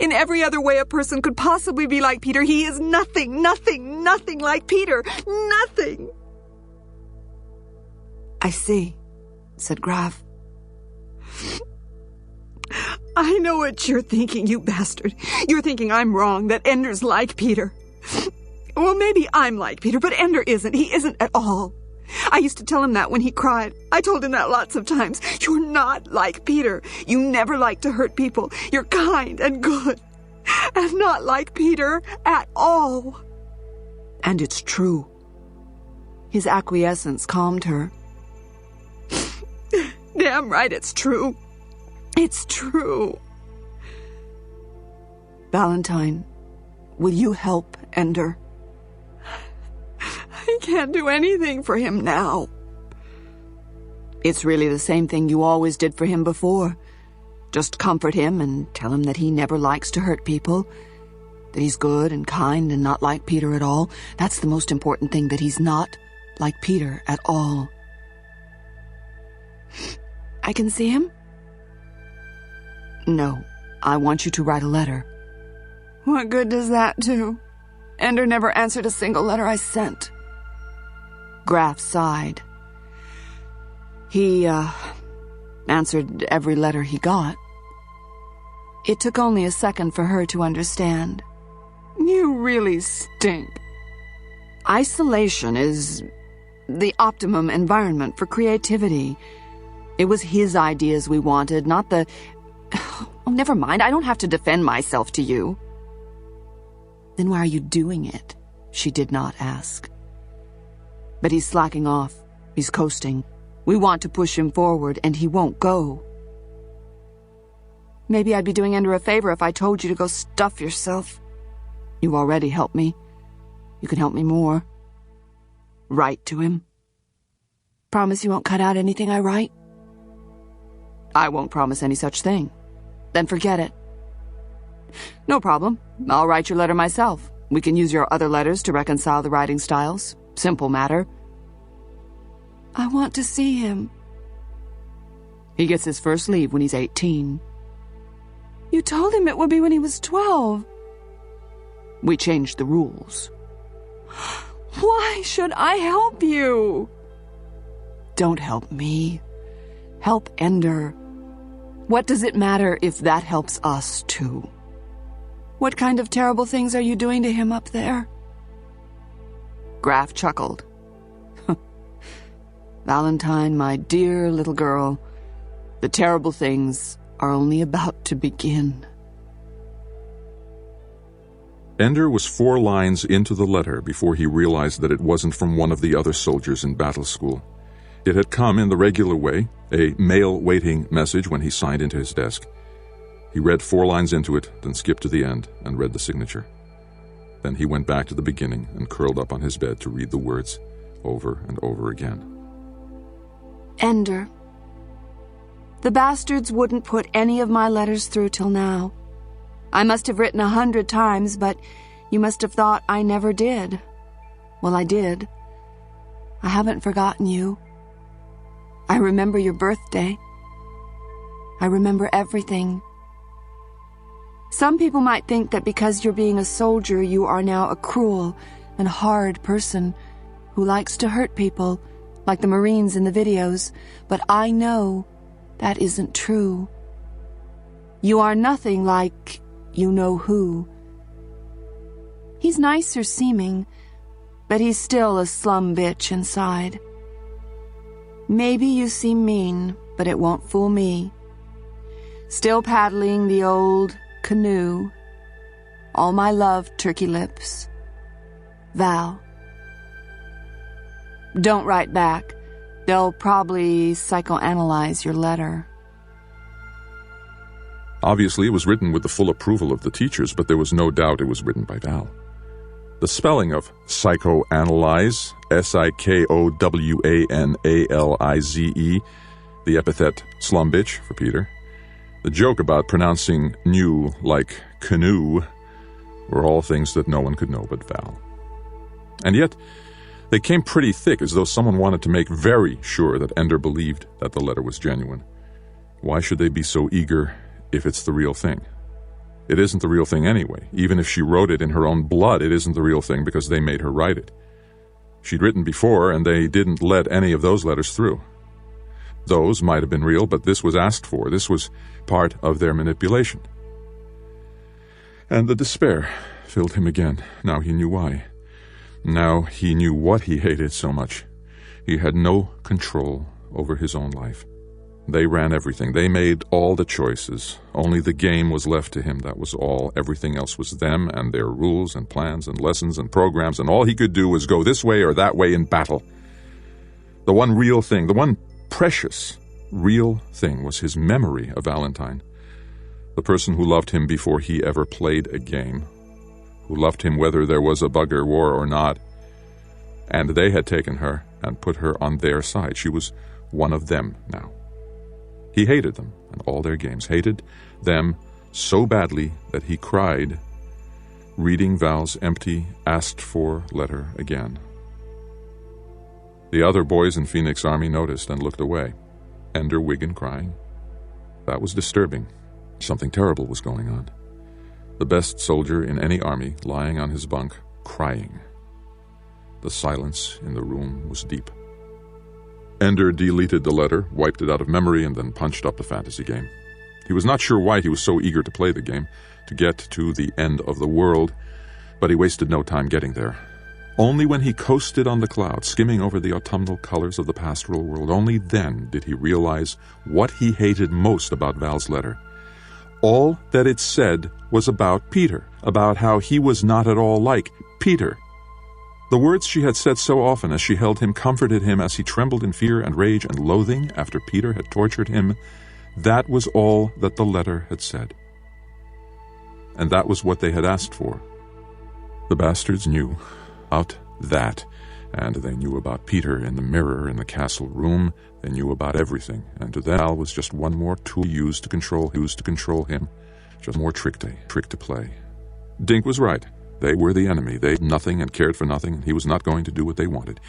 In every other way a person could possibly be like Peter, he is nothing like Peter. Nothing. I see, said Graf. I know what you're thinking, you bastard. You're thinking I'm wrong, that Ender's like Peter. Well, maybe I'm like Peter, but Ender isn't. He isn't at all. I used to tell him that when he cried. I told him that lots of times. You're not like Peter. You never like to hurt people. You're kind and good. And not like Peter at all. And it's true. His acquiescence calmed her. Damn right it's true. It's true. Valentine, will you help Ender? I can't do anything for him now. It's really the same thing you always did for him before. Just comfort him and tell him that he never likes to hurt people, that he's good and kind and not like Peter at all. That's the most important thing, that he's not like Peter at all. I can see him? No, I want you to write a letter. What good does that do? Ender never answered a single letter I sent. Graf sighed. He, answered every letter he got. It took only a second for her to understand. You really stink. Isolation is the optimum environment for creativity. It was his ideas we wanted, not the... Oh, never mind, I don't have to defend myself to you. Then why are you doing it? She did not ask. But he's slacking off. He's coasting. We want to push him forward, and he won't go. Maybe I'd be doing Ender a favor if I told you to go stuff yourself. You've already helped me. You can help me more. Write to him. Promise you won't cut out anything I write? I won't promise any such thing. Then forget it. No problem. I'll write your letter myself. We can use your other letters to reconcile the writing styles. Simple matter. I want to see him. He gets his first leave when he's 18. You told him it would be when he was 12. We changed the rules. Why should I help you? Don't help me. Help Ender. What does it matter if that helps us, too? What kind of terrible things are you doing to him up there? Graf chuckled. Valentine, my dear little girl, the terrible things are only about to begin. Ender was 4 lines into the letter before he realized that it wasn't from one of the other soldiers in battle school. It had come in the regular way, a mail-waiting message when he signed into his desk. He read 4 lines into it, then skipped to the end and read the signature. Then he went back to the beginning and curled up on his bed to read the words over and over again. Ender. The bastards wouldn't put any of my letters through till now. I must have written 100 times, but you must have thought I never did. Well, I did. I haven't forgotten you. I remember your birthday. I remember everything. Some people might think that because you're being a soldier, you are now a cruel and hard person who likes to hurt people, like the Marines in the videos, but I know that isn't true. You are nothing like you-know-who. He's nicer seeming, but he's still a slum bitch inside. Maybe you seem mean, but it won't fool me. Still paddling the old canoe. All my love, turkey lips. Val. Don't write back. They'll probably psychoanalyze your letter. Obviously, it was written with the full approval of the teachers, but there was no doubt it was written by Val. The spelling of psychoanalyze, S-I-K-O-W-A-N-A-L-I-Z-E, the epithet slum bitch for Peter, the joke about pronouncing new like canoe, were all things that no one could know but Val. And yet, they came pretty thick, as though someone wanted to make very sure that Ender believed that the letter was genuine. Why should they be so eager if it's the real thing? It isn't the real thing anyway. Even if she wrote it in her own blood, it isn't the real thing because they made her write it. She'd written before, and they didn't let any of those letters through. Those might have been real, but this was asked for. This was part of their manipulation. And the despair filled him again. Now he knew why. Now he knew what he hated so much. He had no control over his own life. They ran everything. They made all the choices. Only the game was left to him, that was all. Everything else was them and their rules and plans and lessons and programs, and all he could do was go this way or that way in battle. The one real thing, the one precious, real thing was his memory of Valentine, the person who loved him before he ever played a game, who loved him whether there was a bugger war or not, and they had taken her and put her on their side. She was one of them now. He hated them and all their games, hated them so badly that he cried, reading Val's empty, asked-for letter again. The other boys in Phoenix Army noticed and looked away. Ender Wiggin crying. That was disturbing. Something terrible was going on. The best soldier in any army lying on his bunk, crying. The silence in the room was deep. Ender deleted the letter, wiped it out of memory, and then punched up the fantasy game. He was not sure why he was so eager to play the game, to get to the end of the world, but he wasted no time getting there. Only when he coasted on the clouds, skimming over the autumnal colors of the pastoral world, only then did he realize what he hated most about Val's letter. All that it said was about Peter, about how he was not at all like Peter. The words she had said so often as she held him comforted him as he trembled in fear and rage and loathing after Peter had tortured him. That was all that the letter had said. And that was what they had asked for. The bastards knew about that, and they knew about Peter in the mirror in the castle room. They knew about everything, and to them Val was just one more tool used to control him, just more trick to play. Dink was right. They were the enemy. They did nothing and cared for nothing, and he was not going to do what they wanted.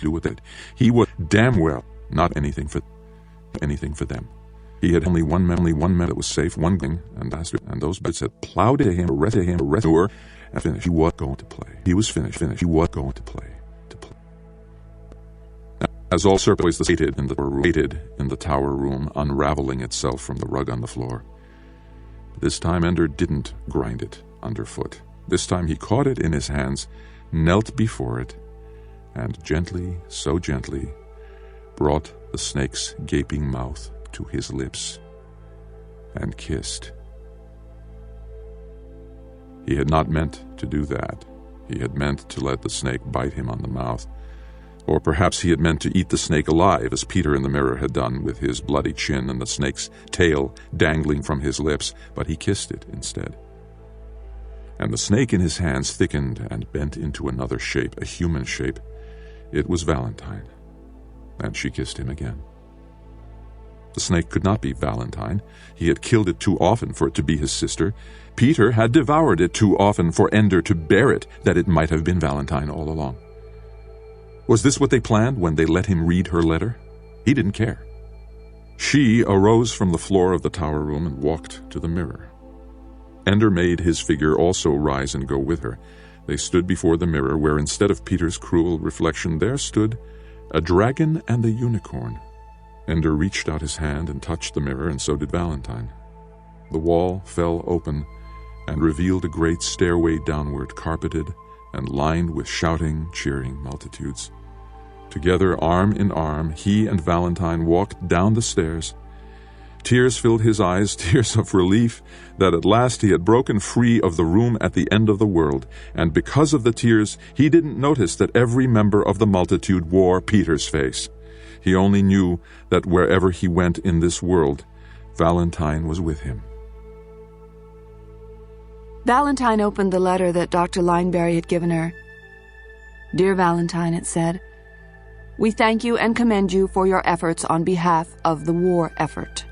He would damn well not anything for them. He had only one man that was safe, one thing, and those bits had plowed to him, arrested him, and finished. He was going to play. He was finished. He was going to play. As all surplus waited in the tower room, unraveling itself from the rug on the floor. This time Ender didn't grind it underfoot. This time he caught it in his hands, knelt before it, and gently, so gently, brought the snake's gaping mouth to his lips and kissed. He had not meant to do that. He had meant to let the snake bite him on the mouth. Or perhaps he had meant to eat the snake alive, as Peter in the mirror had done, with his bloody chin and the snake's tail dangling from his lips, but he kissed it instead. And the snake in his hands thickened and bent into another shape, a human shape. It was Valentine, and she kissed him again. The snake could not be Valentine. He had killed it too often for it to be his sister. Peter had devoured it too often for Ender to bear it, that it might have been Valentine all along. Was this what they planned when they let him read her letter? He didn't care. She arose from the floor of the tower room and walked to the mirror. Ender made his figure also rise and go with her. They stood before the mirror, where instead of Peter's cruel reflection, there stood a dragon and a unicorn. Ender reached out his hand and touched the mirror, and so did Valentine. The wall fell open and revealed a great stairway downward, carpeted and lined with shouting, cheering multitudes. Together, arm in arm, he and Valentine walked down the stairs. Tears filled his eyes, tears of relief that at last he had broken free of the room at the end of the world, and because of the tears, he didn't notice that every member of the multitude wore Peter's face. He only knew that wherever he went in this world, Valentine was with him. Valentine opened the letter that Dr. Lineberry had given her. Dear Valentine, it said, we thank you and commend you for your efforts on behalf of the war effort.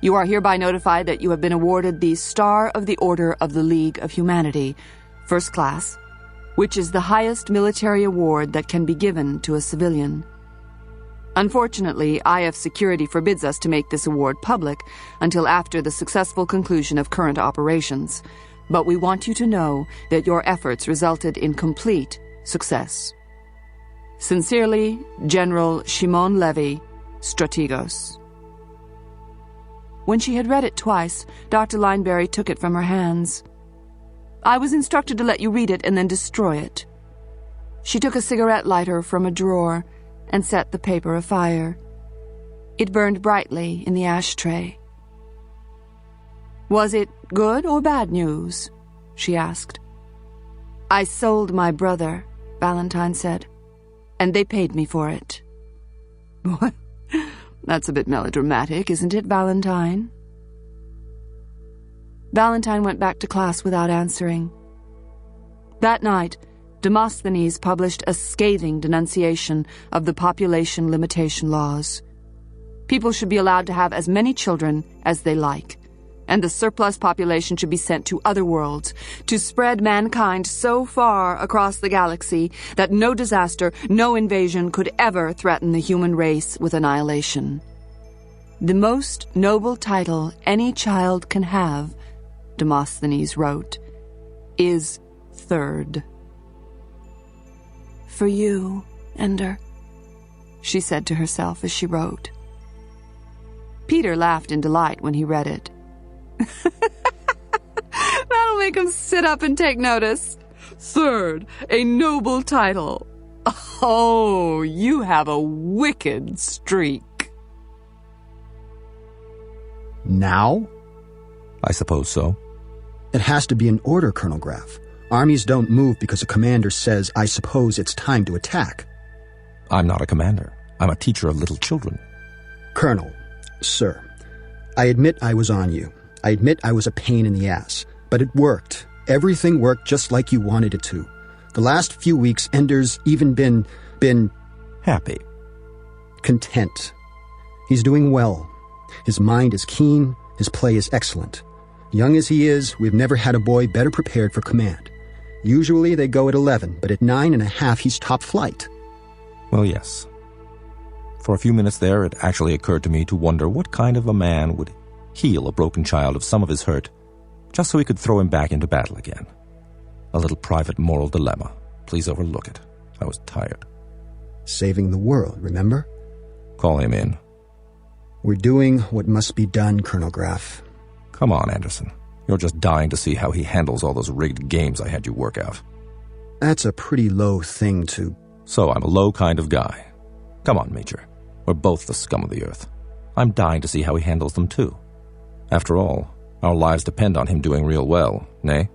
You are hereby notified that you have been awarded the Star of the Order of the League of Humanity, First Class, which is the highest military award that can be given to a civilian. Unfortunately, IF security forbids us to make this award public until after the successful conclusion of current operations. But we want you to know that your efforts resulted in complete success. Sincerely, General Shimon Levy, Strategos. When she had read it twice, Dr. Lineberry took it from her hands. I was instructed to let you read it and then destroy it. She took a cigarette lighter from a drawer and set the paper afire. It burned brightly in the ashtray. Was it good or bad news? She asked. I sold my brother, Valentine said, and they paid me for it. What? That's a bit melodramatic, isn't it, Valentine? Valentine went back to class without answering. That night, Demosthenes published a scathing denunciation of the population limitation laws. People should be allowed to have as many children as they like, and the surplus population should be sent to other worlds to spread mankind so far across the galaxy that no disaster, no invasion could ever threaten the human race with annihilation. The most noble title any child can have, Demosthenes wrote, is third. For you, Ender, she said to herself as she wrote. Peter laughed in delight when he read it. That'll make him sit up and take notice. Third, a noble title. Oh, you have a wicked streak. Now? I suppose so. It has to be an order, Colonel Graff. Armies don't move because a commander says, I suppose it's time to attack. I'm not a commander. I'm a teacher of little children. Colonel, sir, I admit I was on you. I admit I was a pain in the ass. But it worked. Everything worked just like you wanted it to. The last few weeks, Ender's even been... happy. Content. He's doing well. His mind is keen. His play is excellent. Young as he is, we've never had a boy better prepared for command. Usually they go at 11, but at 9.5 he's top flight. Well, yes. For a few minutes there, it actually occurred to me to wonder what kind of a man would heal a broken child of some of his hurt, just so he could throw him back into battle again. A little private moral dilemma. Please overlook it. I was tired. Saving the world, remember? Call him in. We're doing what must be done, Colonel Graff. Come on, Anderson. You're just dying to see how he handles all those rigged games I had you work out. That's a pretty low thing to... So I'm a low kind of guy. Come on, Major. We're both the scum of the earth. I'm dying to see how he handles them, too. After all, our lives depend on him doing real well, nay?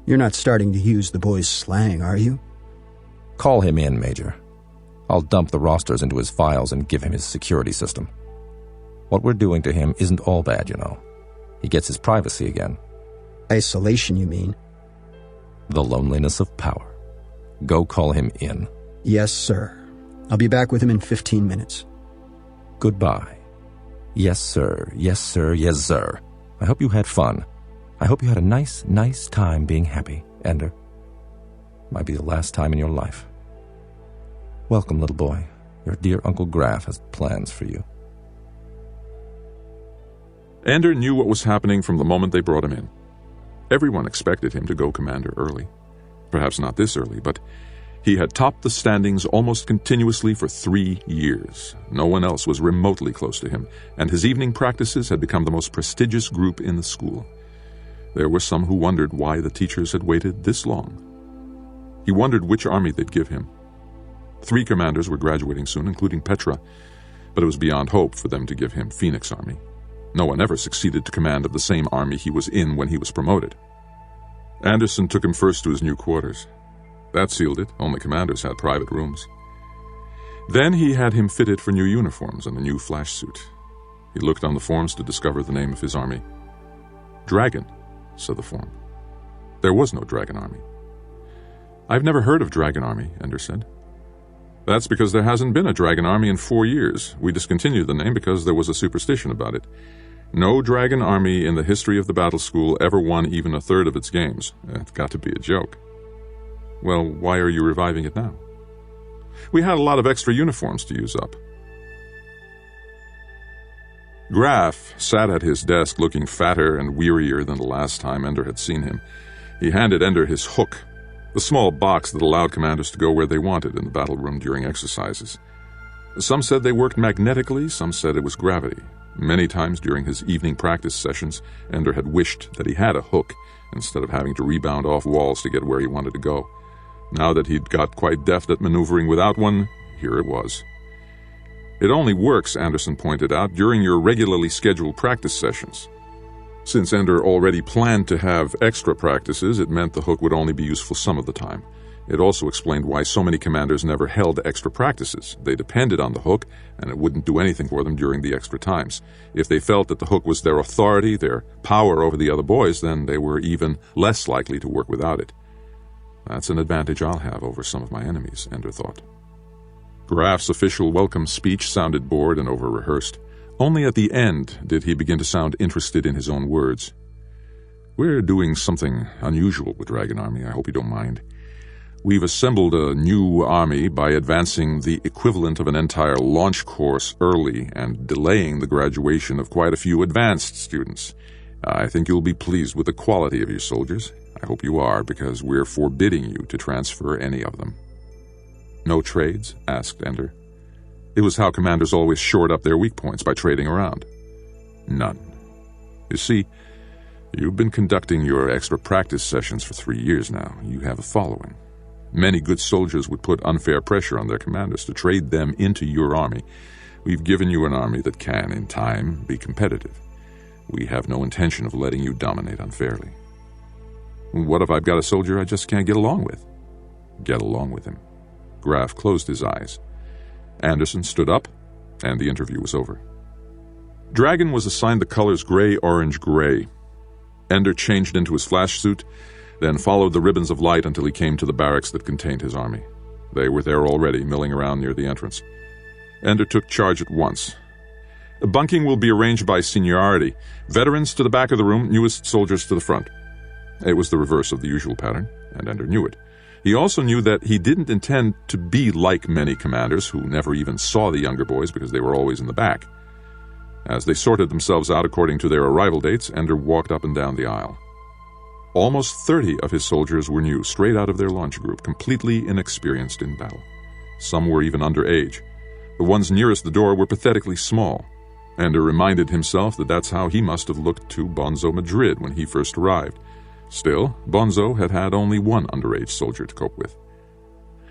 You're not starting to use the boy's slang, are you? Call him in, Major. I'll dump the rosters into his files and give him his security system. What we're doing to him isn't all bad, you know. He gets his privacy again. Isolation, you mean? The loneliness of power. Go call him in. Yes, sir. I'll be back with him in 15 minutes. Goodbye. Yes, sir. Yes, sir. Yes, sir. I hope you had fun. I hope you had a nice time being happy, Ender. Might be the last time in your life. Welcome, little boy. Your dear Uncle Graff has plans for you. Ender knew what was happening from the moment they brought him in. Everyone expected him to go commander early. Perhaps not this early, but he had topped the standings almost continuously for 3 years. No one else was remotely close to him, and his evening practices had become the most prestigious group in the school. There were some who wondered why the teachers had waited this long. He wondered which army they'd give him. 3 commanders were graduating soon, including Petra, but it was beyond hope for them to give him Phoenix Army. No one ever succeeded to command of the same army he was in when he was promoted. Anderson took him first to his new quarters. That sealed it. Only commanders had private rooms. Then he had him fitted for new uniforms and a new flash suit. He looked on the forms to discover the name of his army. Dragon, said the form. There was no Dragon Army. I've never heard of Dragon Army, Ender said. That's because there hasn't been a Dragon Army in 4 years. We discontinued the name because there was a superstition about it. No Dragon Army in the history of the battle school ever won even a third of its games. It's got to be a joke. Well, why are you reviving it now? We had a lot of extra uniforms to use up. Graf sat at his desk looking fatter and wearier than the last time Ender had seen him. He handed Ender his hook, the small box that allowed commanders to go where they wanted in the battle room during exercises. Some said they worked magnetically, some said it was gravity. Many times during his evening practice sessions, Ender had wished that he had a hook instead of having to rebound off walls to get where he wanted to go. Now that he'd got quite deft at maneuvering without one, here it was. It only works, Anderson pointed out, during your regularly scheduled practice sessions. Since Ender already planned to have extra practices, it meant the hook would only be useful some of the time. It also explained why so many commanders never held extra practices. They depended on the hook, and it wouldn't do anything for them during the extra times. If they felt that the hook was their authority, their power over the other boys, then they were even less likely to work without it. That's an advantage I'll have over some of my enemies, Ender thought. Graf's official welcome speech sounded bored and over-rehearsed. Only at the end did he begin to sound interested in his own words. We're doing something unusual with Dragon Army, I hope you don't mind. We've assembled a new army by advancing the equivalent of an entire launch course early and delaying the graduation of quite a few advanced students. I think you'll be pleased with the quality of your soldiers. I hope you are, because we're forbidding you to transfer any of them. No trades? Asked Ender. It was how commanders always shored up their weak points, by trading around. None. You see, you've been conducting your extra practice sessions for 3 years now. You have a following. Many good soldiers would put unfair pressure on their commanders to trade them into your army. We've given you an army that can, in time, be competitive. We have no intention of letting you dominate unfairly. What if I've got a soldier I just can't get along with? Get along with him. Graf closed his eyes. Anderson stood up, and the interview was over. Dragon was assigned the colors gray, orange, gray. Ender changed into his flash suit, then followed the ribbons of light until he came to the barracks that contained his army. They were there already, milling around near the entrance. Ender took charge at once. Bunking will be arranged by seniority. Veterans to the back of the room, newest soldiers to the front. It was the reverse of the usual pattern, and Ender knew it. He also knew that he didn't intend to be like many commanders who never even saw the younger boys because they were always in the back. As they sorted themselves out according to their arrival dates, Ender walked up and down the aisle. Almost 30 of his soldiers were new, straight out of their launch group, completely inexperienced in battle. Some were even underage. The ones nearest the door were pathetically small. Ender reminded himself that that's how he must have looked to Bonzo Madrid when he first arrived. Still, Bonzo had had only one underage soldier to cope with.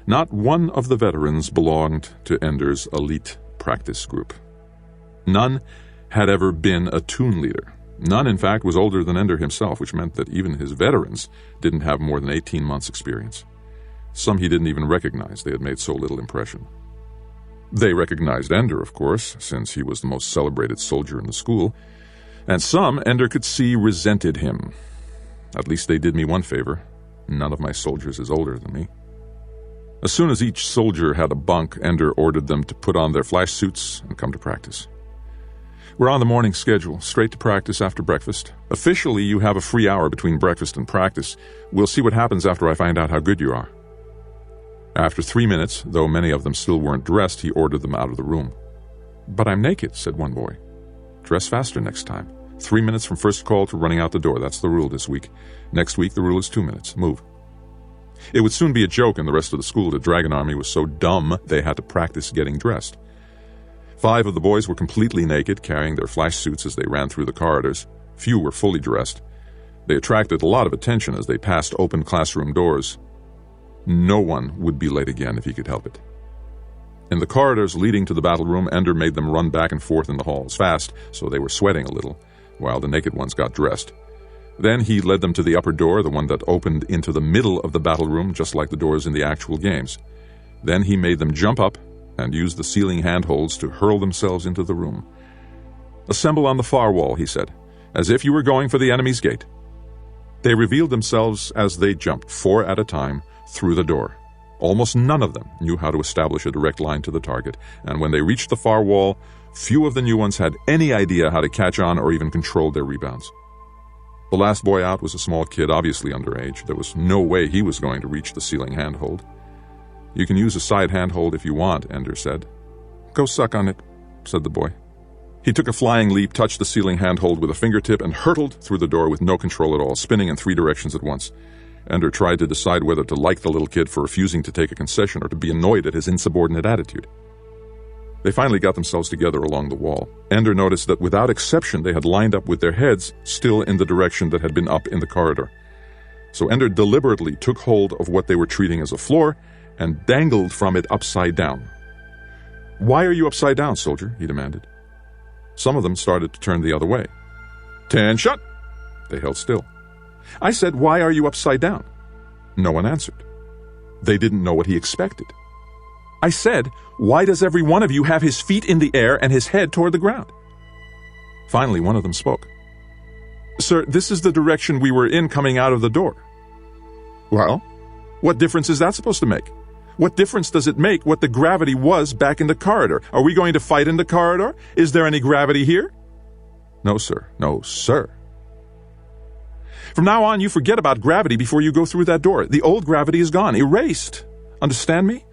Not one of the veterans belonged to Ender's elite practice group. None had ever been a toon leader. None, in fact, was older than Ender himself, which meant that even his veterans didn't have more than 18 months' experience. Some he didn't even recognize. They had made so little impression. They recognized Ender, of course, since he was the most celebrated soldier in the school, and some, Ender could see, resented him. At least they did me one favor. None of my soldiers is older than me. As soon as each soldier had a bunk, Ender ordered them to put on their flash suits and come to practice. We're on the morning schedule, straight to practice after breakfast. Officially, you have a free hour between breakfast and practice. We'll see what happens after I find out how good you are. After 3 minutes, though many of them still weren't dressed, he ordered them out of the room. But I'm naked, said one boy. Dress faster next time. 3 minutes from first call to running out the door. That's the rule this week. Next week, the rule is 2 minutes. Move. It would soon be a joke in the rest of the school that Dragon Army was so dumb they had to practice getting dressed. 5 of the boys were completely naked, carrying their flash suits as they ran through the corridors. Few were fully dressed. They attracted a lot of attention as they passed open classroom doors. No one would be late again if he could help it. In the corridors leading to the battle room, Ender made them run back and forth in the halls fast, so they were sweating a little, while the naked ones got dressed. Then he led them to the upper door, the one that opened into the middle of the battle room, just like the doors in the actual games. Then he made them jump up and use the ceiling handholds to hurl themselves into the room. Assemble on the far wall, he said, as if you were going for the enemy's gate. They revealed themselves as they jumped, 4 at a time, through the door. Almost none of them knew how to establish a direct line to the target, and when they reached the far wall, few of the new ones had any idea how to catch on or even control their rebounds. The last boy out was a small kid, obviously underage. There was no way he was going to reach the ceiling handhold. You can use a side handhold if you want, Ender said. Go suck on it, said the boy. He took a flying leap, touched the ceiling handhold with a fingertip, and hurtled through the door with no control at all, spinning in 3 directions at once. Ender tried to decide whether to like the little kid for refusing to take a concession or to be annoyed at his insubordinate attitude. They finally got themselves together along the wall. Ender noticed that without exception they had lined up with their heads still in the direction that had been up in the corridor. So Ender deliberately took hold of what they were treating as a floor and dangled from it upside down. "Why are you upside down, soldier?" he demanded. Some of them started to turn the other way. "Attention!" They held still. "I said, why are you upside down?" No one answered. They didn't know what he expected. "I said, why does every one of you have his feet in the air and his head toward the ground?" Finally, one of them spoke. "Sir, this is the direction we were in coming out of the door." "Well, what difference is that supposed to make? What difference does it make what the gravity was back in the corridor? Are we going to fight in the corridor? Is there any gravity here?" "No, sir. No, sir." "From now on, you forget about gravity before you go through that door. The old gravity is gone, erased. Understand me?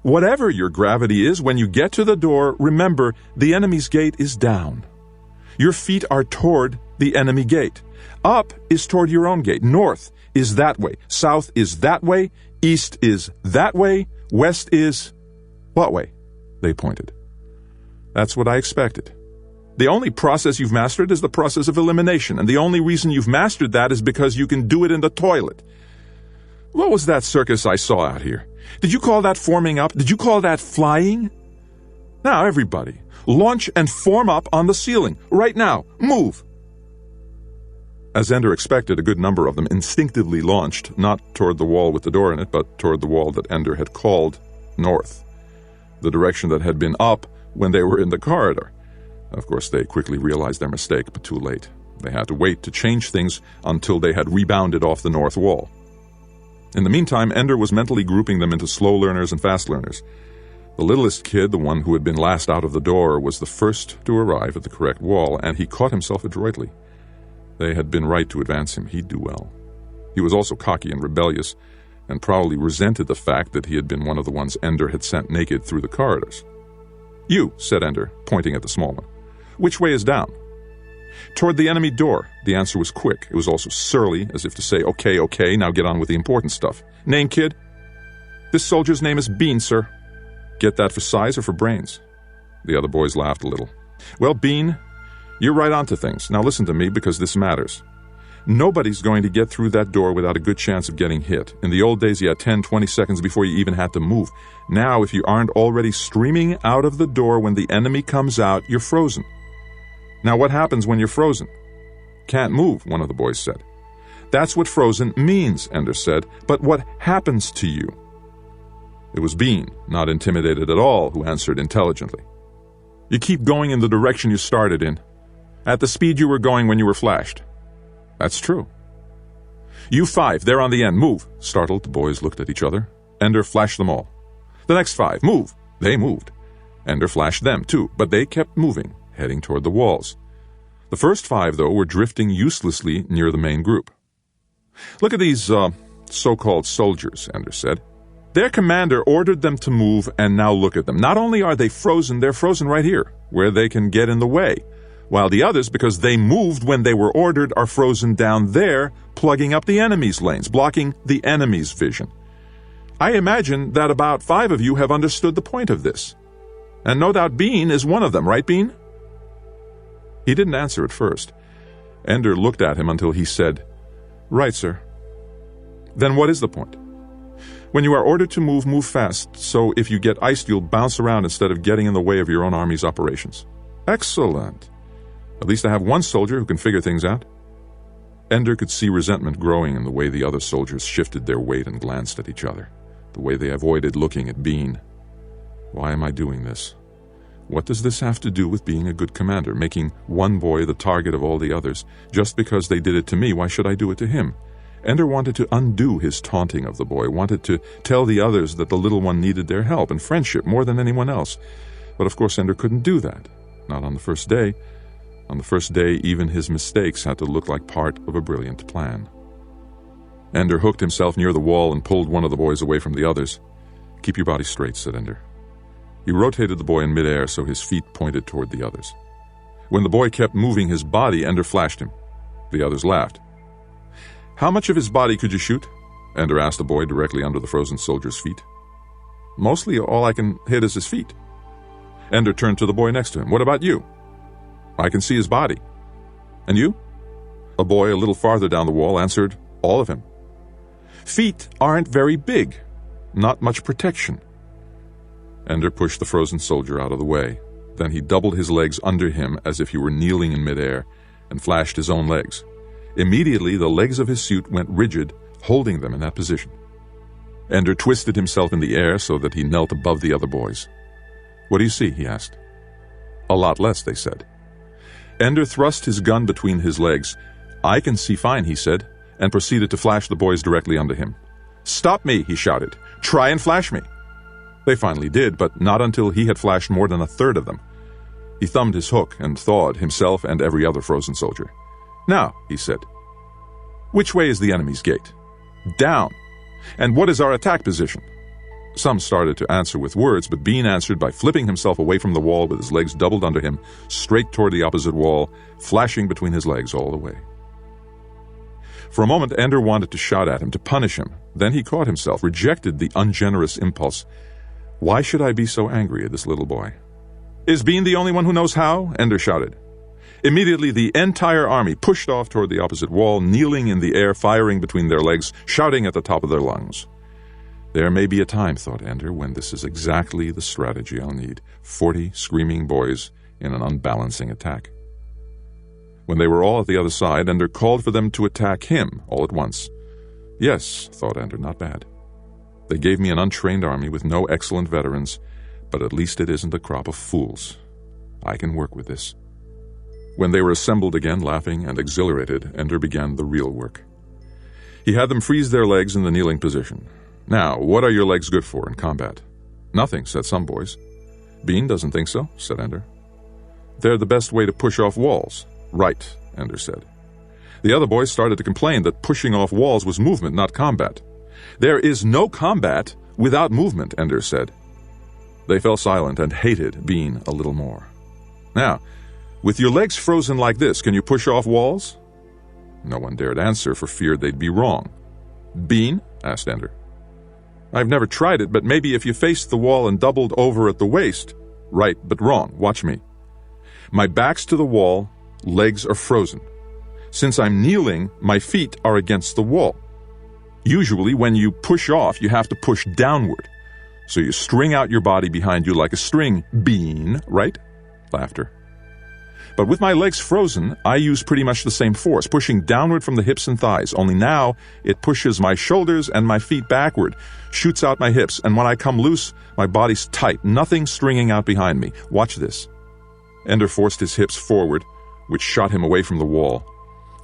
Whatever your gravity is, when you get to the door, remember, the enemy's gate is down. Your feet are toward the enemy gate. Up is toward your own gate. North is that way. South is that way. East is that way. West is... what way?" They pointed. "That's what I expected. The only process you've mastered is the process of elimination, and the only reason you've mastered that is because you can do it in the toilet. What was that circus I saw out here? Did you call that forming up? Did you call that flying? Now, everybody, launch and form up on the ceiling. Right now. Move!" As Ender expected, a good number of them instinctively launched, not toward the wall with the door in it, but toward the wall that Ender had called north, the direction that had been up when they were in the corridor. Of course, they quickly realized their mistake, but too late. They had to wait to change things until they had rebounded off the north wall. In the meantime, Ender was mentally grouping them into slow learners and fast learners. The littlest kid, the one who had been last out of the door, was the first to arrive at the correct wall, and he caught himself adroitly. They had been right to advance him. He'd do well. He was also cocky and rebellious, and probably resented the fact that he had been one of the ones Ender had sent naked through the corridors. "You," said Ender, pointing at the small one. "Which way is down?" "Toward the enemy door." The answer was quick. It was also surly, as if to say, okay, now get on with the important stuff. "Name, kid?" "This soldier's name is Bean, sir." "Get that for size or for brains?" The other boys laughed a little. "Well, Bean, you're right onto things. Now listen to me, because this matters. Nobody's going to get through that door without a good chance of getting hit. In the old days, you had 10, 20 seconds before you even had to move. Now, if you aren't already streaming out of the door when the enemy comes out, you're frozen. Now, what happens when you're frozen?" "Can't move," one of the boys said. "That's what frozen means," Ender said. "But what happens to you?" It was Bean, not intimidated at all, who answered intelligently. "You keep going in the direction you started in, at the speed you were going when you were flashed." "That's true." "You 5, they're on the end. Move." Startled, the boys looked at each other. Ender flashed them all. "The next 5, move." They moved. Ender flashed them, too, but they kept moving, heading toward the walls. The first 5, though, were drifting uselessly near the main group. "Look at these, so-called soldiers," Ender said. "Their commander ordered them to move, and now look at them. Not only are they frozen, they're frozen right here, where they can get in the way, while the others, because they moved when they were ordered, are frozen down there, plugging up the enemy's lanes, blocking the enemy's vision. I imagine that about 5 of you have understood the point of this. And no doubt Bean is one of them, right, Bean?" He didn't answer at first. Ender looked at him until he said, "Right, sir." "Then what is the point?" "When you are ordered to move, move fast, so if you get iced, you'll bounce around instead of getting in the way of your own army's operations." "Excellent. At least I have one soldier who can figure things out." Ender could see resentment growing in the way the other soldiers shifted their weight and glanced at each other, the way they avoided looking at Bean. Why am I doing this? What does this have to do with being a good commander, making one boy the target of all the others? Just because they did it to me, why should I do it to him? Ender wanted to undo his taunting of the boy, wanted to tell the others that the little one needed their help and friendship more than anyone else. But of course Ender couldn't do that. Not on the first day. On the first day, even his mistakes had to look like part of a brilliant plan. Ender hooked himself near the wall and pulled one of the boys away from the others. "Keep your body straight," said Ender. He rotated the boy in midair so his feet pointed toward the others. When the boy kept moving his body, Ender flashed him. The others laughed. "How much of his body could you shoot?" Ender asked the boy directly under the frozen soldier's feet. "Mostly all I can hit is his feet." Ender turned to the boy next to him. "What about you?" "I can see his body." "And you?" A boy a little farther down the wall answered, "All of him." "Feet aren't very big. Not much protection." Ender pushed the frozen soldier out of the way. Then he doubled his legs under him as if he were kneeling in midair and flashed his own legs. Immediately, the legs of his suit went rigid, holding them in that position. Ender twisted himself in the air so that he knelt above the other boys. "What do you see?" he asked. "A lot less," they said. Ender thrust his gun between his legs. "I can see fine," he said, and proceeded to flash the boys directly under him. "Stop me," he shouted. "Try and flash me." They finally did, but not until he had flashed more than a third of them. He thumbed his hook and thawed himself and every other frozen soldier. "Now," he said, "which way is the enemy's gate?" "Down." "And what is our attack position?" Some started to answer with words, but Bean answered by flipping himself away from the wall with his legs doubled under him, straight toward the opposite wall, flashing between his legs all the way. For a moment, Ender wanted to shout at him, to punish him. Then he caught himself, rejected the ungenerous impulse. Why should I be so angry at this little boy? "Is Bean the only one who knows how?" Ender shouted. Immediately, the entire army pushed off toward the opposite wall, kneeling in the air, firing between their legs, shouting at the top of their lungs. There may be a time, thought Ender, when this is exactly the strategy I'll need. 40 screaming boys in an unbalancing attack. When they were all at the other side, Ender called for them to attack him all at once. Yes, thought Ender, not bad. They gave me an untrained army with no excellent veterans, but at least it isn't a crop of fools. I can work with this. When they were assembled again, laughing and exhilarated, Ender began the real work. He had them freeze their legs in the kneeling position. "Now, what are your legs good for in combat?" "Nothing," said some boys. "Bean doesn't think so," said Ender. "They're the best way to push off walls." "Right," Ender said. The other boys started to complain that pushing off walls was movement, not combat. "There is no combat without movement," Ender said. They fell silent and hated Bean a little more. "Now, with your legs frozen like this, can you push off walls?" No one dared answer for fear they'd be wrong. "Bean?" asked Ender. "I've never tried it, but maybe if you faced the wall and doubled over at the waist." "Right, but wrong. Watch me. My back's to the wall, legs are frozen. Since I'm kneeling, my feet are against the wall. Usually, when you push off, you have to push downward. So you string out your body behind you like a string bean, right?" Laughter. "But with my legs frozen, I use pretty much the same force, pushing downward from the hips and thighs, only now it pushes my shoulders and my feet backward, shoots out my hips, and when I come loose, my body's tight, nothing stringing out behind me. Watch this." Ender forced his hips forward, which shot him away from the wall.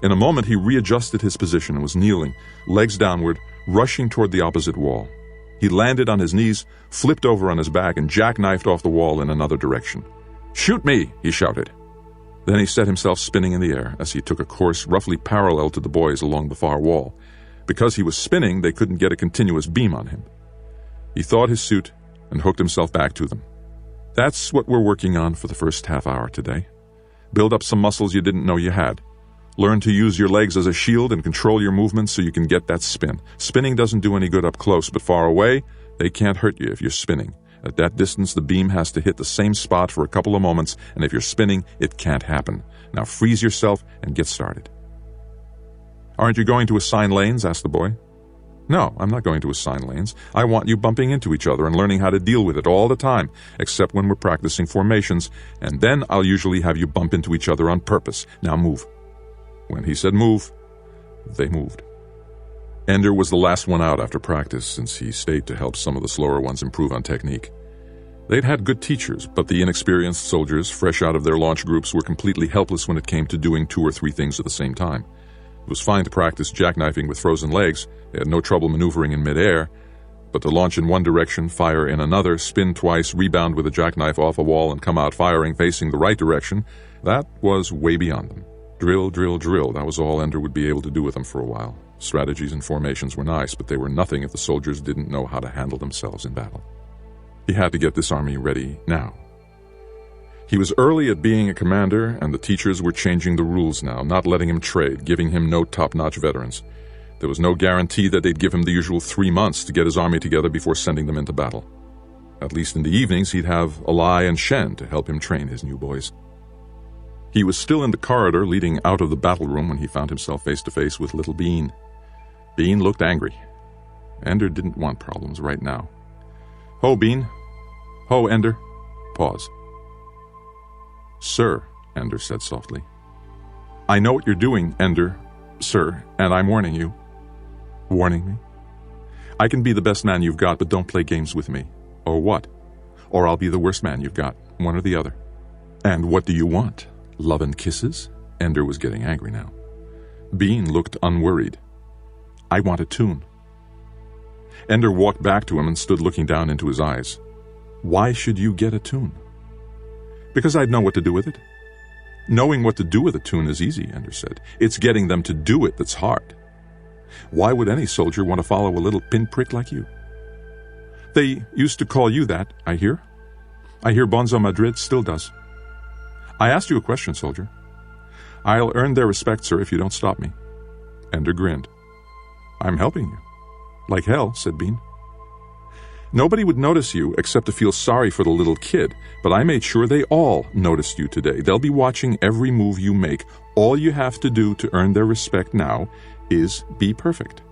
In a moment, he readjusted his position and was kneeling, legs downward, rushing toward the opposite wall. He landed on his knees, flipped over on his back, and jackknifed off the wall in another direction. "Shoot me!" he shouted. Then he set himself spinning in the air as he took a course roughly parallel to the boys along the far wall. Because he was spinning, they couldn't get a continuous beam on him. He thawed his suit and hooked himself back to them. That's what we're working on for the first half hour today. Build up some muscles you didn't know you had. Learn to use your legs as a shield and control your movements so you can get that spin. Spinning doesn't do any good up close, but far away, they can't hurt you if you're spinning. At that distance, the beam has to hit the same spot for a couple of moments, and if you're spinning, it can't happen. Now freeze yourself and get started. "Aren't you going to assign lanes?" asked the boy. "No, I'm not going to assign lanes. I want you bumping into each other and learning how to deal with it all the time, except when we're practicing formations, and then I'll usually have you bump into each other on purpose. Now move." When he said move, they moved. Ender was the last one out after practice, since he stayed to help some of the slower ones improve on technique. They'd had good teachers, but the inexperienced soldiers, fresh out of their launch groups, were completely helpless when it came to doing 2 or 3 things at the same time. It was fine to practice jackknifing with frozen legs. They had no trouble maneuvering in midair, but to launch in one direction, fire in another, spin twice, rebound with a jackknife off a wall, and come out firing facing the right direction, that was way beyond them. Drill, drill, drill, that was all Ender would be able to do with them for a while. Strategies and formations were nice, but they were nothing if the soldiers didn't know how to handle themselves in battle. He had to get this army ready now. He was early at being a commander, and the teachers were changing the rules now, not letting him trade, giving him no top-notch veterans. There was no guarantee that they'd give him the usual 3 months to get his army together before sending them into battle. At least in the evenings, he'd have Alai and Shen to help him train his new boys. He was still in the corridor leading out of the battle room when he found himself face-to-face with little Bean. Bean looked angry. Ender didn't want problems right now. "Ho, Bean. Ho, Ender." Pause. "Sir," Ender said softly. "I know what you're doing, Ender, sir, and I'm warning you." "Warning me?" "I can be the best man you've got, but don't play games with me." "Or what?" "Or I'll be the worst man you've got, one or the other." "And what do you want? Love and kisses?" Ender was getting angry now. Bean looked unworried. "I want a tune." Ender walked back to him and stood looking down into his eyes. "Why should you get a tune?" "Because I'd know what to do with it." "Knowing what to do with a tune is easy," Ender said. "It's getting them to do it that's hard. Why would any soldier want to follow a little pinprick like you?" "They used to call you that, I hear. I hear Bonzo Madrid still does." "I asked you a question, soldier." "I'll earn their respect, sir, if you don't stop me." Ender grinned. "I'm helping you." "Like hell," said Bean. "Nobody would notice you except to feel sorry for the little kid, but I made sure they all noticed you today. They'll be watching every move you make. All you have to do to earn their respect now is be perfect.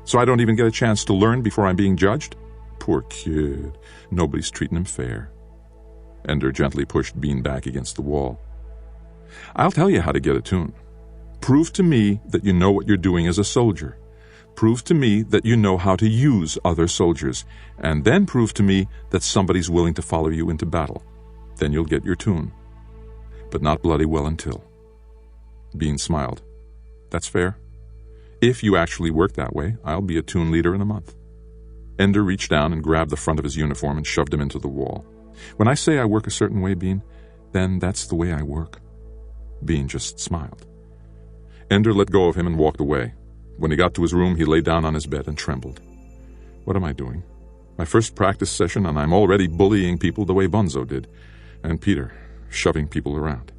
So I don't even get a chance to learn before I'm being judged? Poor kid. Nobody's treating him fair." Ender gently pushed Bean back against the wall. "I'll tell you how to get a tune. Prove to me that you know what you're doing as a soldier. Prove to me that you know how to use other soldiers, and then prove to me that somebody's willing to follow you into battle. Then you'll get your tune. But not bloody well until." Bean smiled. "That's fair. If you actually work that way, I'll be a tune leader in a month." Ender reached down and grabbed the front of his uniform and shoved him into the wall. "When I say I work a certain way, Bean, then that's the way I work." Bean just smiled. Ender let go of him and walked away. When he got to his room, he lay down on his bed and trembled. "What am I doing? My first practice session, and I'm already bullying people the way Bonzo did. And Peter, shoving people around.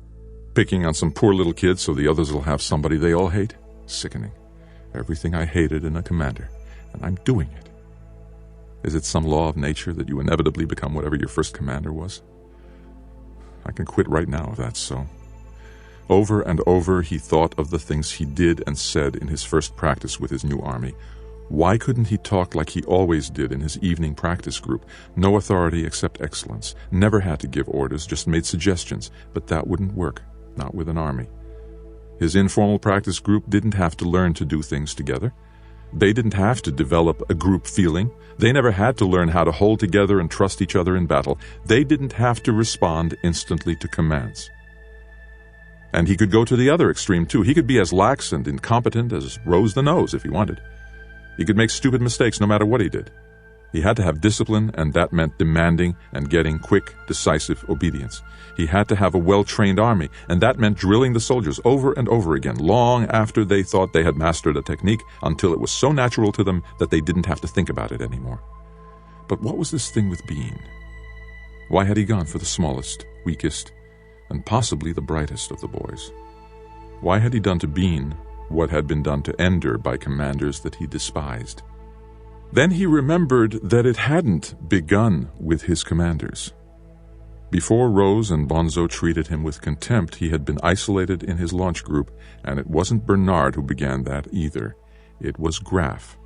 Picking on some poor little kid so the others will have somebody they all hate. Sickening. Everything I hated in a commander, and I'm doing it. Is it some law of nature that you inevitably become whatever your first commander was? I can quit right now if that's so." Over and over he thought of the things he did and said in his first practice with his new army. Why couldn't he talk like he always did in his evening practice group? No authority except excellence. Never had to give orders, just made suggestions. But that wouldn't work, not with an army. His informal practice group didn't have to learn to do things together. They didn't have to develop a group feeling. They never had to learn how to hold together and trust each other in battle. They didn't have to respond instantly to commands. And he could go to the other extreme, too. He could be as lax and incompetent as Rose the Nose if he wanted. He could make stupid mistakes no matter what he did. He had to have discipline, and that meant demanding and getting quick, decisive obedience. He had to have a well-trained army, and that meant drilling the soldiers over and over again, long after they thought they had mastered a technique, until it was so natural to them that they didn't have to think about it anymore. But what was this thing with Bean? Why had he gone for the smallest, weakest, and possibly the brightest of the boys? Why had he done to Bean what had been done to Ender by commanders that he despised? Then he remembered that it hadn't begun with his commanders. Before Rose and Bonzo treated him with contempt, he had been isolated in his launch group, and it wasn't Bernard who began that either. It was Graf.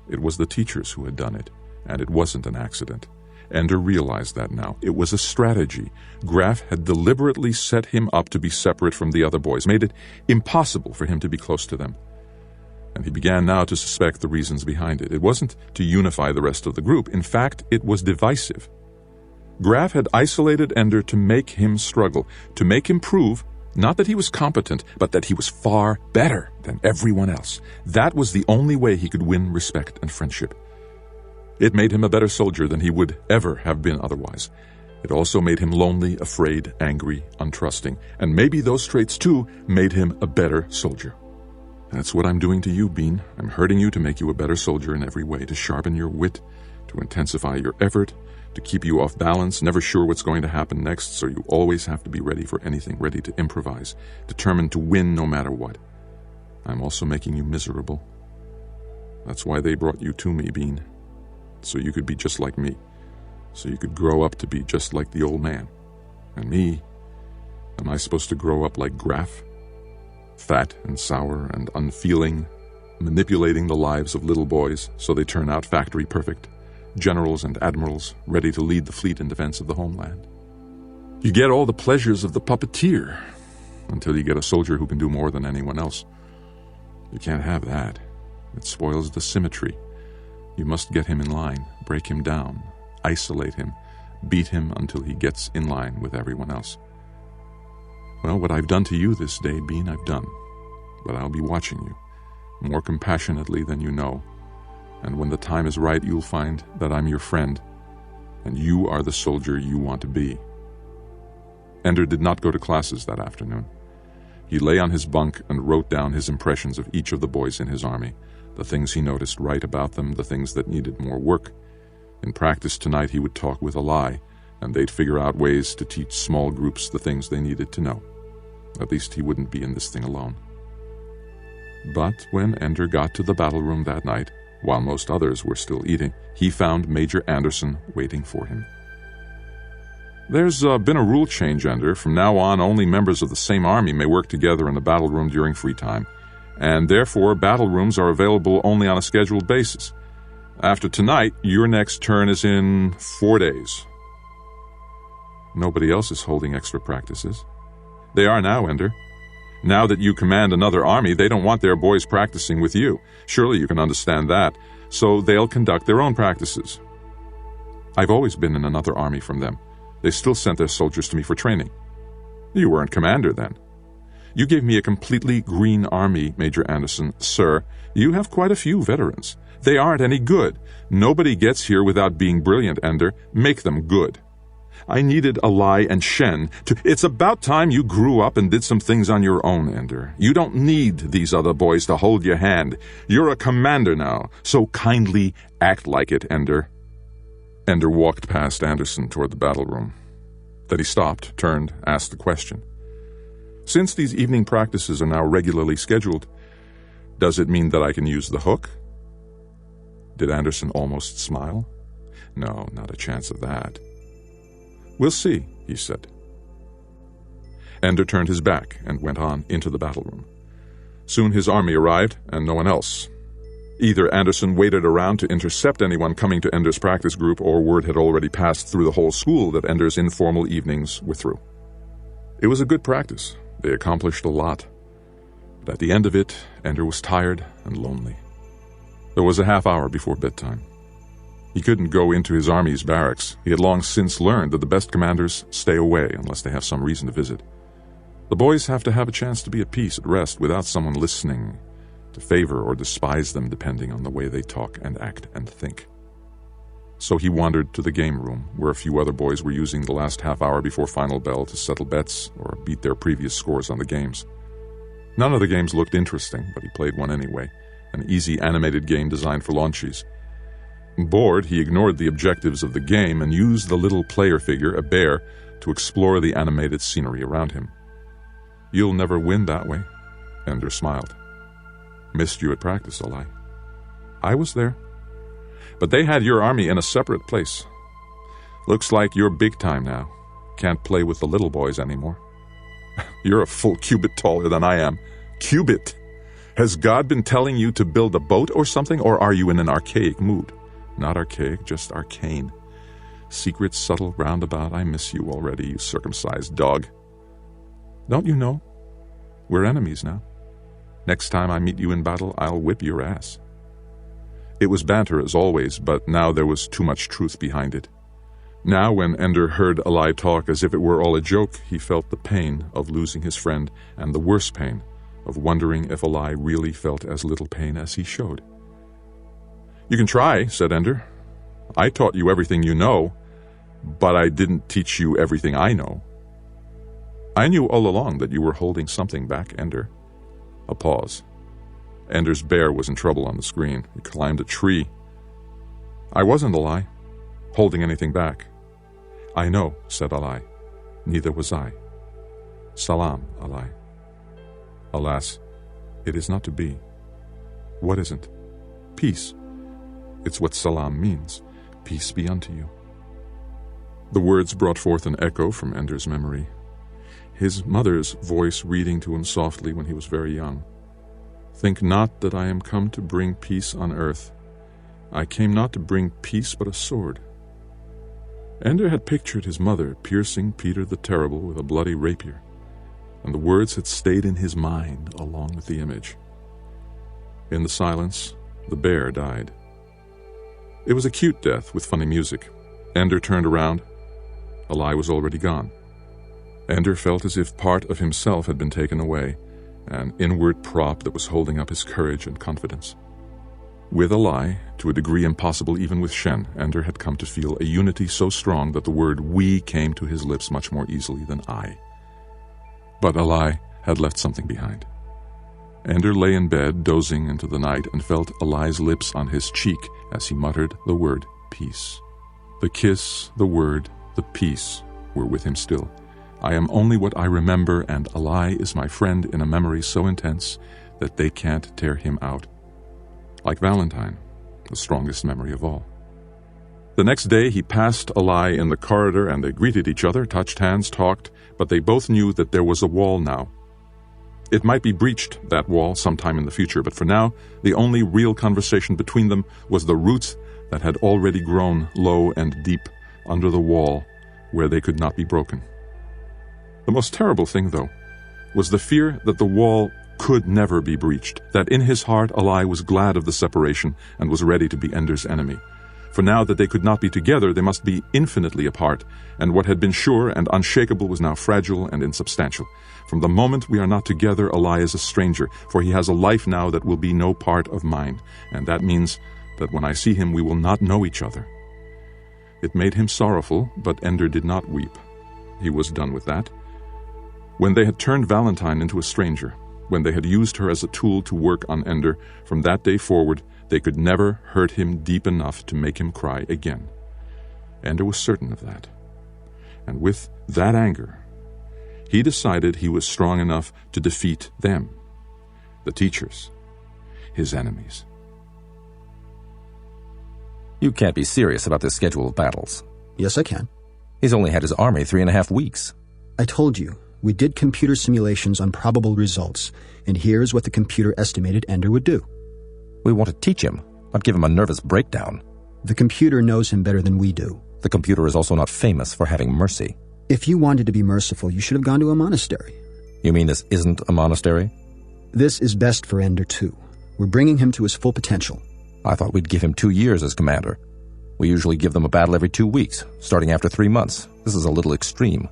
It was the teachers who had done it, and it wasn't an accident. Ender realized that now. It was a strategy. Graf had deliberately set him up to be separate from the other boys, made it impossible for him to be close to them. And he began now to suspect the reasons behind it. It wasn't to unify the rest of the group. In fact, it was divisive. Graf had isolated Ender to make him struggle, to make him prove, not that he was competent, but that he was far better than everyone else. That was the only way he could win respect and friendship. It made him a better soldier than he would ever have been otherwise. It also made him lonely, afraid, angry, untrusting. And maybe those traits, too, made him a better soldier. That's what I'm doing to you, Bean. I'm hurting you to make you a better soldier in every way, to sharpen your wit, to intensify your effort, to keep you off balance, never sure what's going to happen next, so you always have to be ready for anything, ready to improvise, determined to win no matter what. I'm also making you miserable. That's why they brought you to me, Bean. So you could be just like me. So you could grow up to be just like the old man. And me, am I supposed to grow up like Graf? Fat and sour and unfeeling, manipulating the lives of little boys so they turn out factory perfect, generals and admirals ready to lead the fleet in defense of the homeland. You get all the pleasures of the puppeteer until you get a soldier who can do more than anyone else. You can't have that. It spoils the symmetry. You must get him in line, break him down, isolate him, beat him until he gets in line with everyone else. Well, what I've done to you this day, Bean, I've done. But I'll be watching you, more compassionately than you know. And when the time is right, you'll find that I'm your friend, and you are the soldier you want to be. Ender did not go to classes that afternoon. He lay on his bunk and wrote down his impressions of each of the boys in his army, the things he noticed right about them, the things that needed more work. In practice tonight he would talk with Alai, and they'd figure out ways to teach small groups the things they needed to know. At least he wouldn't be in this thing alone. But when Ender got to the battle room that night, while most others were still eating, he found Major Anderson waiting for him. There's been a rule change, Ender. From now on, only members of the same army may work together in the battle room during free time, and therefore battle rooms are available only on a scheduled basis. After tonight, your next turn is in 4 days. Nobody else is holding extra practices. They are now, Ender. Now that you command another army, they don't want their boys practicing with you. Surely you can understand that. So they'll conduct their own practices. I've always been in another army from them. They still sent their soldiers to me for training. You weren't commander then. You gave me a completely green army, Major Anderson. Sir, you have quite a few veterans. They aren't any good. Nobody gets here without being brilliant, Ender. Make them good. I needed Alai and Shen to... It's about time you grew up and did some things on your own, Ender. You don't need these other boys to hold your hand. You're a commander now, so kindly act like it, Ender. Ender walked past Anderson toward the battle room. Then he stopped, turned, asked a question. Since these evening practices are now regularly scheduled, does it mean that I can use the hook? Did Anderson almost smile? No, not a chance of that. We'll see, he said. Ender turned his back and went on into the battle room. Soon his army arrived, and no one else. Either Anderson waited around to intercept anyone coming to Ender's practice group, or word had already passed through the whole school that Ender's informal evenings were through. It was a good practice. They accomplished a lot. But at the end of it, Ender was tired and lonely. There was a half hour before bedtime. He couldn't go into his army's barracks. He had long since learned that the best commanders stay away unless they have some reason to visit. The boys have to have a chance to be at peace, at rest, without someone listening, to favor or despise them depending on the way they talk and act and think. So he wandered to the game room, where a few other boys were using the last half hour before final bell to settle bets or beat their previous scores on the games. None of the games looked interesting, but he played one anyway, an easy animated game designed for launchies. Bored, he ignored the objectives of the game and used the little player figure, a bear, to explore the animated scenery around him. You'll never win that way, Ender smiled. Missed you at practice, Alai. I was there. But they had your army in a separate place. Looks like you're big time now. Can't play with the little boys anymore. You're a full cubit taller than I am. Cubit! Has God been telling you to build a boat or something, or are you in an archaic mood? Not archaic, just arcane. Secret, subtle, roundabout. I miss you already, you circumcised dog. Don't you know? We're enemies now. Next time I meet you in battle, I'll whip your ass. It was banter as always, but now there was too much truth behind it. Now when Ender heard Alai talk as if it were all a joke, he felt the pain of losing his friend, and the worse pain of wondering if Alai really felt as little pain as he showed. You can try, said Ender. I taught you everything you know, but I didn't teach you everything I know. I knew all along that you were holding something back, Ender. A pause. Ender's bear was in trouble on the screen. He climbed a tree. I wasn't, Alai, holding anything back. I know, said Alai. Neither was I. Salam, Alai. Alas, it is not to be. What isn't? Peace. It's what salam means. Peace be unto you. The words brought forth an echo from Ender's memory. His mother's voice reading to him softly when he was very young. Think not that I am come to bring peace on earth. I came not to bring peace but a sword. Ender had pictured his mother piercing Peter the Terrible with a bloody rapier, and the words had stayed in his mind along with the image. In the silence, the bear died. It was a cute death with funny music. Ender turned around. Alai was already gone. Ender felt as if part of himself had been taken away, an inward prop that was holding up his courage and confidence. With Alai, to a degree impossible even with Shen, Ender had come to feel a unity so strong that the word we came to his lips much more easily than I. But Alai had left something behind. Ender lay in bed, dozing into the night, and felt Alai's lips on his cheek as he muttered the word peace. The kiss, the word, the peace were with him still. I am only what I remember, and Alai is my friend in a memory so intense that they can't tear him out. Like Valentine, the strongest memory of all. The next day he passed Alai in the corridor and they greeted each other, touched hands, talked, but they both knew that there was a wall now. It might be breached, that wall, sometime in the future, but for now, the only real conversation between them was the roots that had already grown low and deep under the wall where they could not be broken. The most terrible thing, though, was the fear that the wall could never be breached, that in his heart Alai was glad of the separation and was ready to be Ender's enemy. For now that they could not be together, they must be infinitely apart, and what had been sure and unshakable was now fragile and insubstantial. From the moment we are not together, Alai is a stranger, for he has a life now that will be no part of mine, and that means that when I see him we will not know each other. It made him sorrowful, but Ender did not weep. He was done with that. When they had turned Valentine into a stranger, when they had used her as a tool to work on Ender, from that day forward they could never hurt him deep enough to make him cry again. Ender was certain of that. And with that anger, he decided he was strong enough to defeat them, the teachers, his enemies. You can't be serious about this schedule of battles. Yes, I can. He's only had his army 3.5 weeks. I told you, we did computer simulations on probable results, and here's what the computer estimated Ender would do. We want to teach him, not give him a nervous breakdown. The computer knows him better than we do. The computer is also not famous for having mercy. If you wanted to be merciful, you should have gone to a monastery. You mean this isn't a monastery? This is best for Ender, too. We're bringing him to his full potential. I thought we'd give him 2 years as commander. We usually give them a battle every 2 weeks, starting after 3 months. This is a little extreme.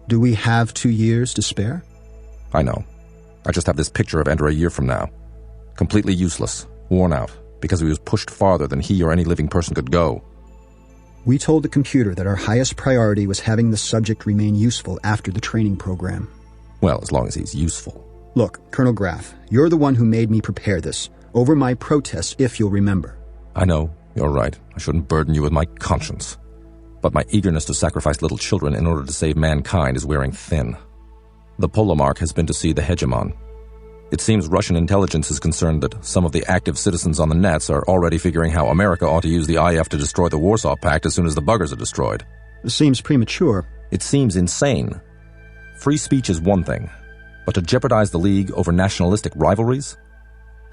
Do we have 2 years to spare? I know. I just have this picture of Ender a year from now. Completely useless, worn out, because he was pushed farther than he or any living person could go. We told the computer that our highest priority was having the subject remain useful after the training program. Well, as long as he's useful. Look, Colonel Graff, you're the one who made me prepare this, over my protest, if you'll remember. I know, you're right. I shouldn't burden you with my conscience. But my eagerness to sacrifice little children in order to save mankind is wearing thin. The Polomark has been to see the hegemon. It seems Russian intelligence is concerned that some of the active citizens on the nets are already figuring how America ought to use the IF to destroy the Warsaw Pact as soon as the buggers are destroyed. It seems premature. It seems insane. Free speech is one thing, but to jeopardize the League over nationalistic rivalries?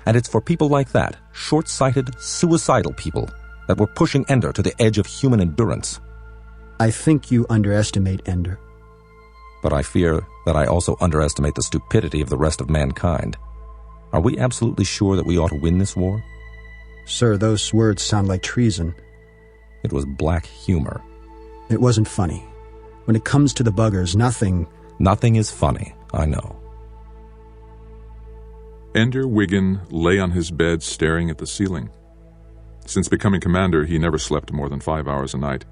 And it's for people like that, short-sighted, suicidal people, that we're pushing Ender to the edge of human endurance. I think you underestimate Ender. But I fear that I also underestimate the stupidity of the rest of mankind. Are we absolutely sure that we ought to win this war? Sir, those words sound like treason. It was black humor. It wasn't funny. When it comes to the buggers, Nothing is funny, I know. Ender Wiggin lay on his bed staring at the ceiling. Since becoming commander, he never slept more than 5 hours a night.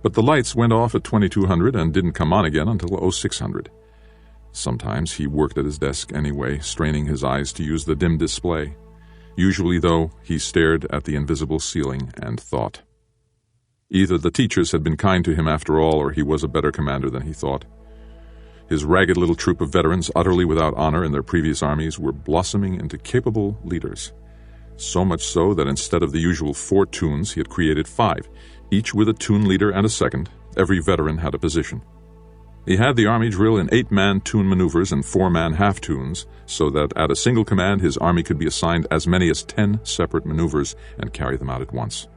But the lights went off at 2200 and didn't come on again until 0600. Sometimes he worked at his desk anyway, straining his eyes to use the dim display. Usually, though, he stared at the invisible ceiling and thought. Either the teachers had been kind to him after all, or he was a better commander than he thought. His ragged little troop of veterans, utterly without honor in their previous armies, were blossoming into capable leaders. So much so that instead of the usual 4 toons, he had created 5, each with a toon leader and a second. Every veteran had a position. He had the army drill in 8-man toon maneuvers and 4-man half-toons, so that at a single command his army could be assigned as many as 10 separate maneuvers and carry them out at once.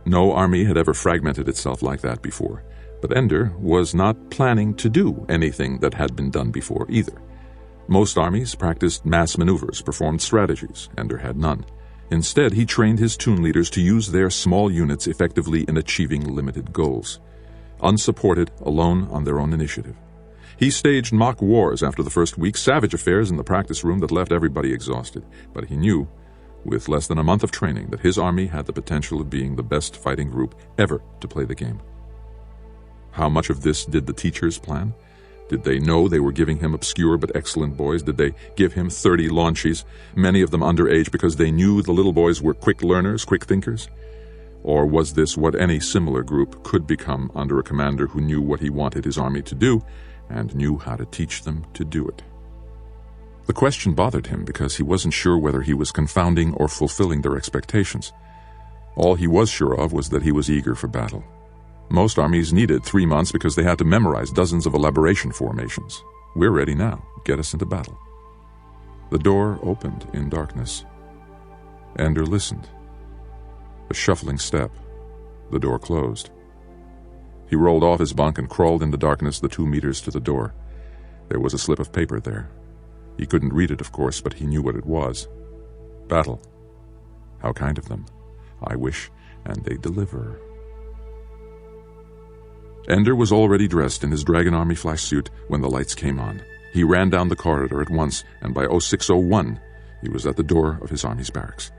No army had ever fragmented itself like that before, but Ender was not planning to do anything that had been done before either. Most armies practiced mass maneuvers, performed strategies. Ender had none. Instead, he trained his toon leaders to use their small units effectively in achieving limited goals, unsupported, alone on their own initiative. He staged mock wars after the first week, savage affairs in the practice room that left everybody exhausted, but he knew, with less than a month of training, that his army had the potential of being the best fighting group ever to play the game. How much of this did the teachers plan? Did they know they were giving him obscure but excellent boys? Did they give him 30 launchies, many of them underage, because they knew the little boys were quick learners, quick thinkers? Or was this what any similar group could become under a commander who knew what he wanted his army to do and knew how to teach them to do it? The question bothered him because he wasn't sure whether he was confounding or fulfilling their expectations. All he was sure of was that he was eager for battle. Most armies needed 3 months because they had to memorize dozens of elaboration formations. We're ready now. Get us into battle. The door opened in darkness. Ender listened. A shuffling step. The door closed. He rolled off his bunk and crawled in the darkness the 2 meters to the door. There was a slip of paper there. He couldn't read it, of course, but he knew what it was. Battle. How kind of them. I wish, and they deliver. Ender was already dressed in his Dragon Army flash suit when the lights came on. He ran down the corridor at once, and by 0601, he was at the door of his army's barracks.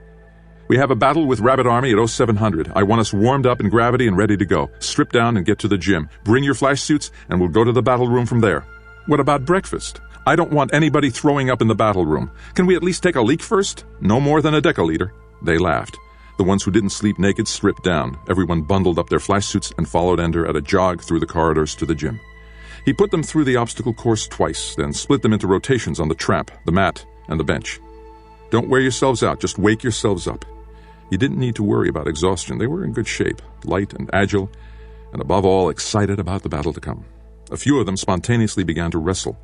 We have a battle with Rabbit Army at 0700. I want us warmed up in gravity and ready to go. Strip down and get to the gym. Bring your flash suits, and we'll go to the battle room from there. What about breakfast? I don't want anybody throwing up in the battle room. Can we at least take a leak first? No more than a deciliter. They laughed. The ones who didn't sleep naked stripped down. Everyone bundled up their flash suits and followed Ender at a jog through the corridors to the gym. He put them through the obstacle course twice, then split them into rotations on the tramp, the mat, and the bench. Don't wear yourselves out, just wake yourselves up. He didn't need to worry about exhaustion. They were in good shape, light and agile, and above all, excited about the battle to come. A few of them spontaneously began to wrestle.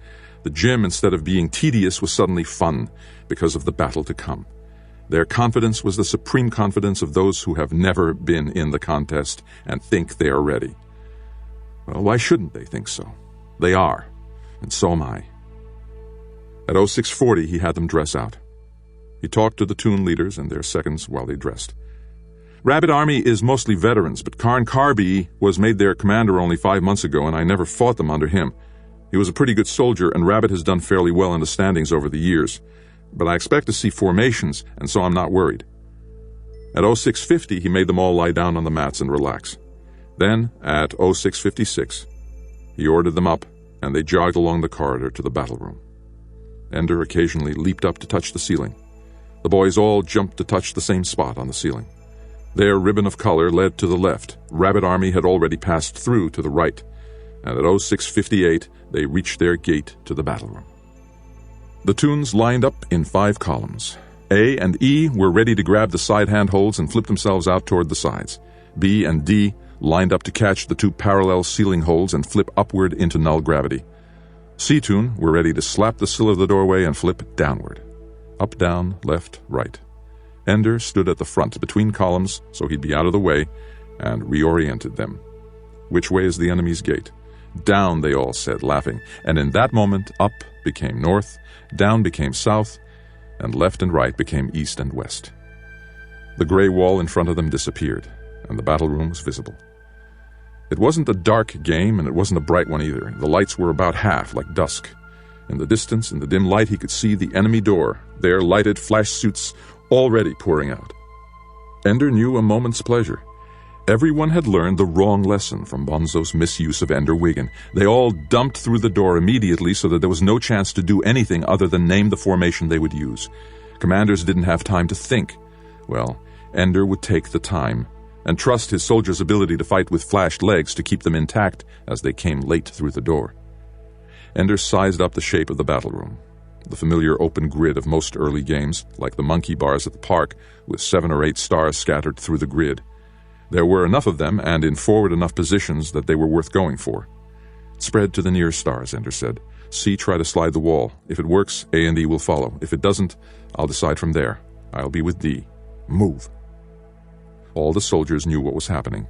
The gym, instead of being tedious, was suddenly fun because of the battle to come. Their confidence was the supreme confidence of those who have never been in the contest and think they are ready. Well, why shouldn't they think so? They are, and so am I. At 0640, he had them dress out. He talked to the toon leaders and their seconds while they dressed. Rabbit Army is mostly veterans, but Karn Karbi was made their commander only 5 months ago, and I never fought them under him. He was a pretty good soldier, and Rabbit has done fairly well in the standings over the years. But I expect to see formations, and so I'm not worried. At 0650, he made them all lie down on the mats and relax. Then, at 0656, he ordered them up, and they jogged along the corridor to the battle room. Ender occasionally leaped up to touch the ceiling. The boys all jumped to touch the same spot on the ceiling. Their ribbon of color led to the left. Rabbit Army had already passed through to the right, and at 0658, they reached their gate to the battle room. The toons lined up in 5 columns. A and E were ready to grab the side handholds and flip themselves out toward the sides. B and D lined up to catch the 2 parallel ceiling holds and flip upward into null gravity. C-toon were ready to slap the sill of the doorway and flip downward. Up, down, left, right. Ender stood at the front between columns so he'd be out of the way and reoriented them. Which way is the enemy's gate? Down, they all said, laughing, and in that moment up became north, down became south, and left and right became east and west. The gray wall in front of them disappeared, and the battle room was visible. It wasn't a dark game, and it wasn't a bright one either. The lights were about half, like dusk. In the distance, in the dim light, he could see the enemy door, their lighted flash suits already pouring out. Ender knew a moment's pleasure. Everyone had learned the wrong lesson from Bonzo's misuse of Ender Wiggin. They all dumped through the door immediately so that there was no chance to do anything other than name the formation they would use. Commanders didn't have time to think. Well, Ender would take the time and trust his soldiers' ability to fight with flashed legs to keep them intact as they came late through the door. Ender sized up the shape of the battle room. The familiar open grid of most early games, like the monkey bars at the park, with 7 or 8 stars scattered through the grid. There were enough of them, and in forward enough positions that they were worth going for. Spread to the nearest stars, Ender said. C, try to slide the wall. If it works, A and E will follow. If it doesn't, I'll decide from there. I'll be with D. Move. All the soldiers knew what was happening,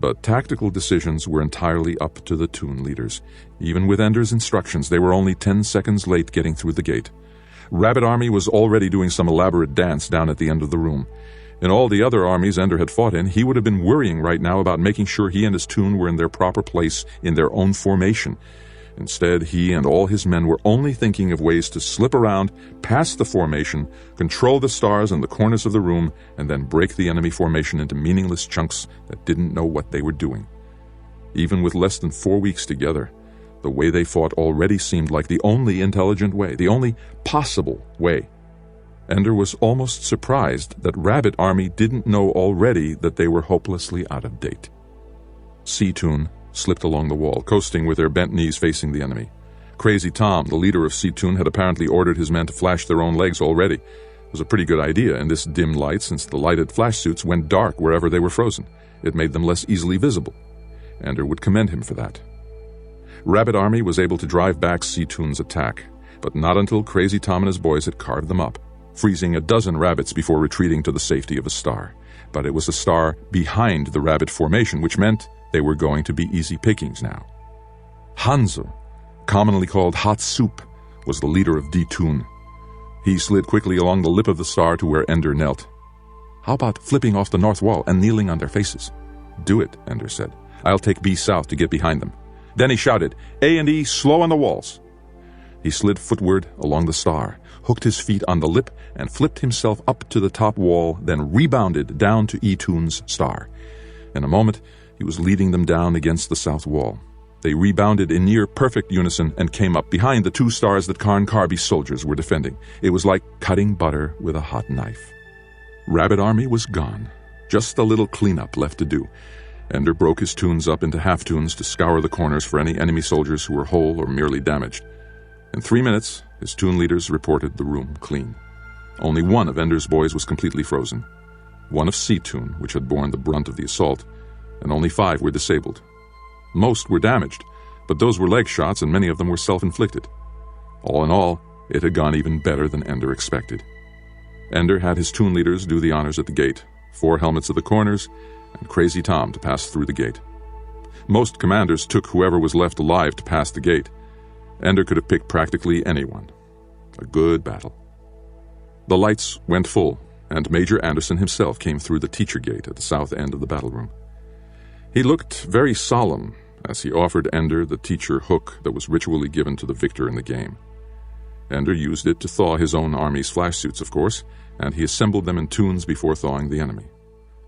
but tactical decisions were entirely up to the Toon leaders. Even with Ender's instructions, they were only 10 seconds late getting through the gate. Rabbit Army was already doing some elaborate dance down at the end of the room. In all the other armies Ender had fought in, he would have been worrying right now about making sure he and his Toon were in their proper place in their own formation. Instead, he and all his men were only thinking of ways to slip around, past the formation, control the stars in the corners of the room, and then break the enemy formation into meaningless chunks that didn't know what they were doing. Even with less than 4 weeks together, the way they fought already seemed like the only intelligent way, the only possible way. Ender was almost surprised that Rabbit Army didn't know already that they were hopelessly out of date. C-Toon slipped along the wall, coasting with their bent knees facing the enemy. Crazy Tom, the leader of C-Toon, had apparently ordered his men to flash their own legs already. It was a pretty good idea in this dim light, since the lighted flash suits went dark wherever they were frozen. It made them less easily visible. Ender would commend him for that. Rabbit Army was able to drive back C-Toon's attack, but not until Crazy Tom and his boys had carved them up, freezing a dozen rabbits before retreating to the safety of a star. But it was a star behind the rabbit formation, which meant they were going to be easy pickings now. Hanzo, commonly called Hot Soup, was the leader of D-Toon. He slid quickly along the lip of the star to where Ender knelt. How about flipping off the north wall and kneeling on their faces? Do it, Ender said. I'll take B south to get behind them. Then he shouted, A and E, slow on the walls. He slid footward along the star, hooked his feet on the lip, and flipped himself up to the top wall, then rebounded down to E-Toon's star. In a moment, he was leading them down against the south wall. They rebounded in near-perfect unison and came up behind the 2 stars that Karn Karbi's soldiers were defending. It was like cutting butter with a hot knife. Rabbit Army was gone. Just a little cleanup left to do. Ender broke his Toons up into half-Toons to scour the corners for any enemy soldiers who were whole or merely damaged. In 3 minutes, his Toon leaders reported the room clean. Only one of Ender's boys was completely frozen. One of C-Toon, which had borne the brunt of the assault, and only 5 were disabled. Most were damaged, but those were leg shots and many of them were self-inflicted. All in all, it had gone even better than Ender expected. Ender had his Toon leaders do the honors at the gate, 4 helmets at the corners, and Crazy Tom to pass through the gate. Most commanders took whoever was left alive to pass the gate. Ender could have picked practically anyone. A good battle. The lights went full, and Major Anderson himself came through the teacher gate at the south end of the battle room. He looked very solemn as he offered Ender the teacher hook that was ritually given to the victor in the game. Ender used it to thaw his own army's flash suits, of course, and he assembled them in Toons before thawing the enemy.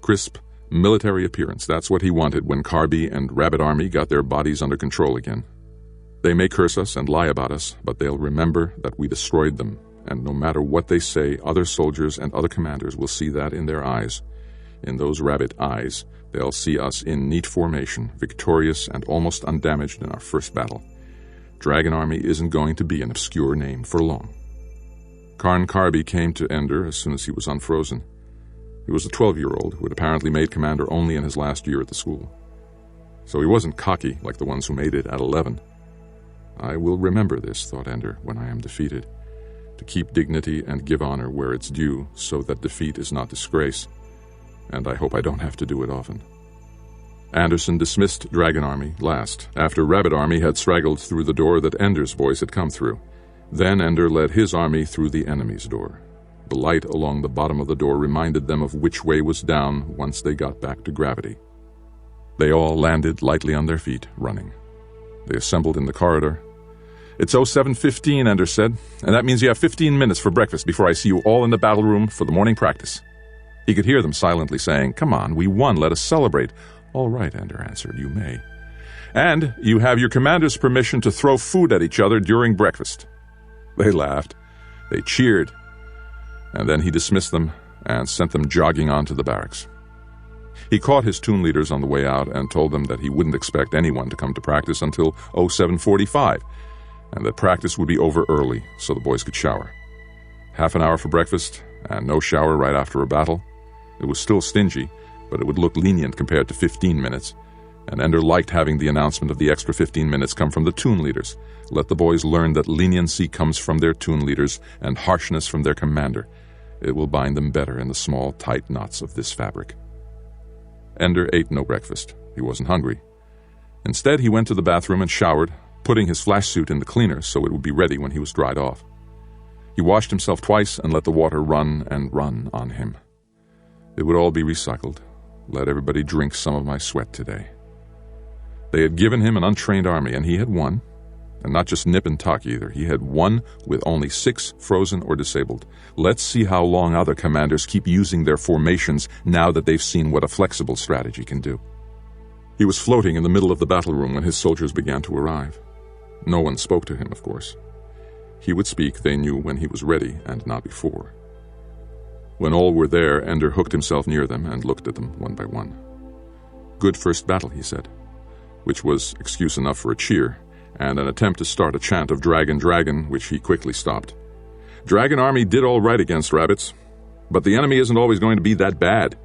Crisp, military appearance, that's what he wanted when Karbi and Rabbit Army got their bodies under control again. They may curse us and lie about us, but they'll remember that we destroyed them, and no matter what they say, other soldiers and other commanders will see that in their eyes. In those rabbit eyes, they'll see us in neat formation, victorious and almost undamaged in our first battle. Dragon Army isn't going to be an obscure name for long. Karn Karbi came to Ender as soon as he was unfrozen. He was a 12-year-old who had apparently made commander only in his last year at the school. So he wasn't cocky like the ones who made it at 11. I will remember this, thought Ender, when I am defeated, to keep dignity and give honor where it's due so that defeat is not disgrace, and I hope I don't have to do it often. Anderson dismissed Dragon Army last, after Rabbit Army had straggled through the door that Ender's boys had come through. Then Ender led his army through the enemy's door. The light along the bottom of the door reminded them of which way was down once they got back to gravity. They all landed lightly on their feet, running. They assembled in the corridor. It's 07:15, Ender said, and that means you have 15 minutes for breakfast before I see you all in the battle room for the morning practice. He could hear them silently saying, Come on, we won, let us celebrate. All right, Ender answered, you may. And you have your commander's permission to throw food at each other during breakfast. They laughed. They cheered. and then he dismissed them and sent them jogging on to the barracks. He caught his toon leaders on the way out and told them that he wouldn't expect anyone to come to practice until 07:45, and that practice would be over early so the boys could shower. Half an hour for breakfast, and no shower right after a battle. It was still stingy, but it would look lenient compared to 15 minutes, and Ender liked having the announcement of the extra 15 minutes come from the toon leaders. Let the boys learn that leniency comes from their toon leaders and harshness from their commander. It will bind them better in the small, tight knots of this fabric. Ender ate no breakfast. He wasn't hungry. Instead, he went to the bathroom and showered, putting his flash suit in the cleaner so it would be ready when he was dried off. He washed himself twice and let the water run and run on him. It would all be recycled. Let everybody drink some of my sweat today. They had given him an untrained army, and he had won. And not just nip and tuck either. He had won with only 6 frozen or disabled. Let's see how long other commanders keep using their formations now that they've seen what a flexible strategy can do. He was floating in the middle of the battle room when his soldiers began to arrive. No one spoke to him, of course. He would speak, they knew, when he was ready, and not before. When all were there, Ender hooked himself near them and looked at them one by one. Good first battle, he said, which was excuse enough for a cheer, and an attempt to start a chant of Dragon, Dragon, which he quickly stopped. Dragon Army did all right against rabbits, but the enemy isn't always going to be that bad.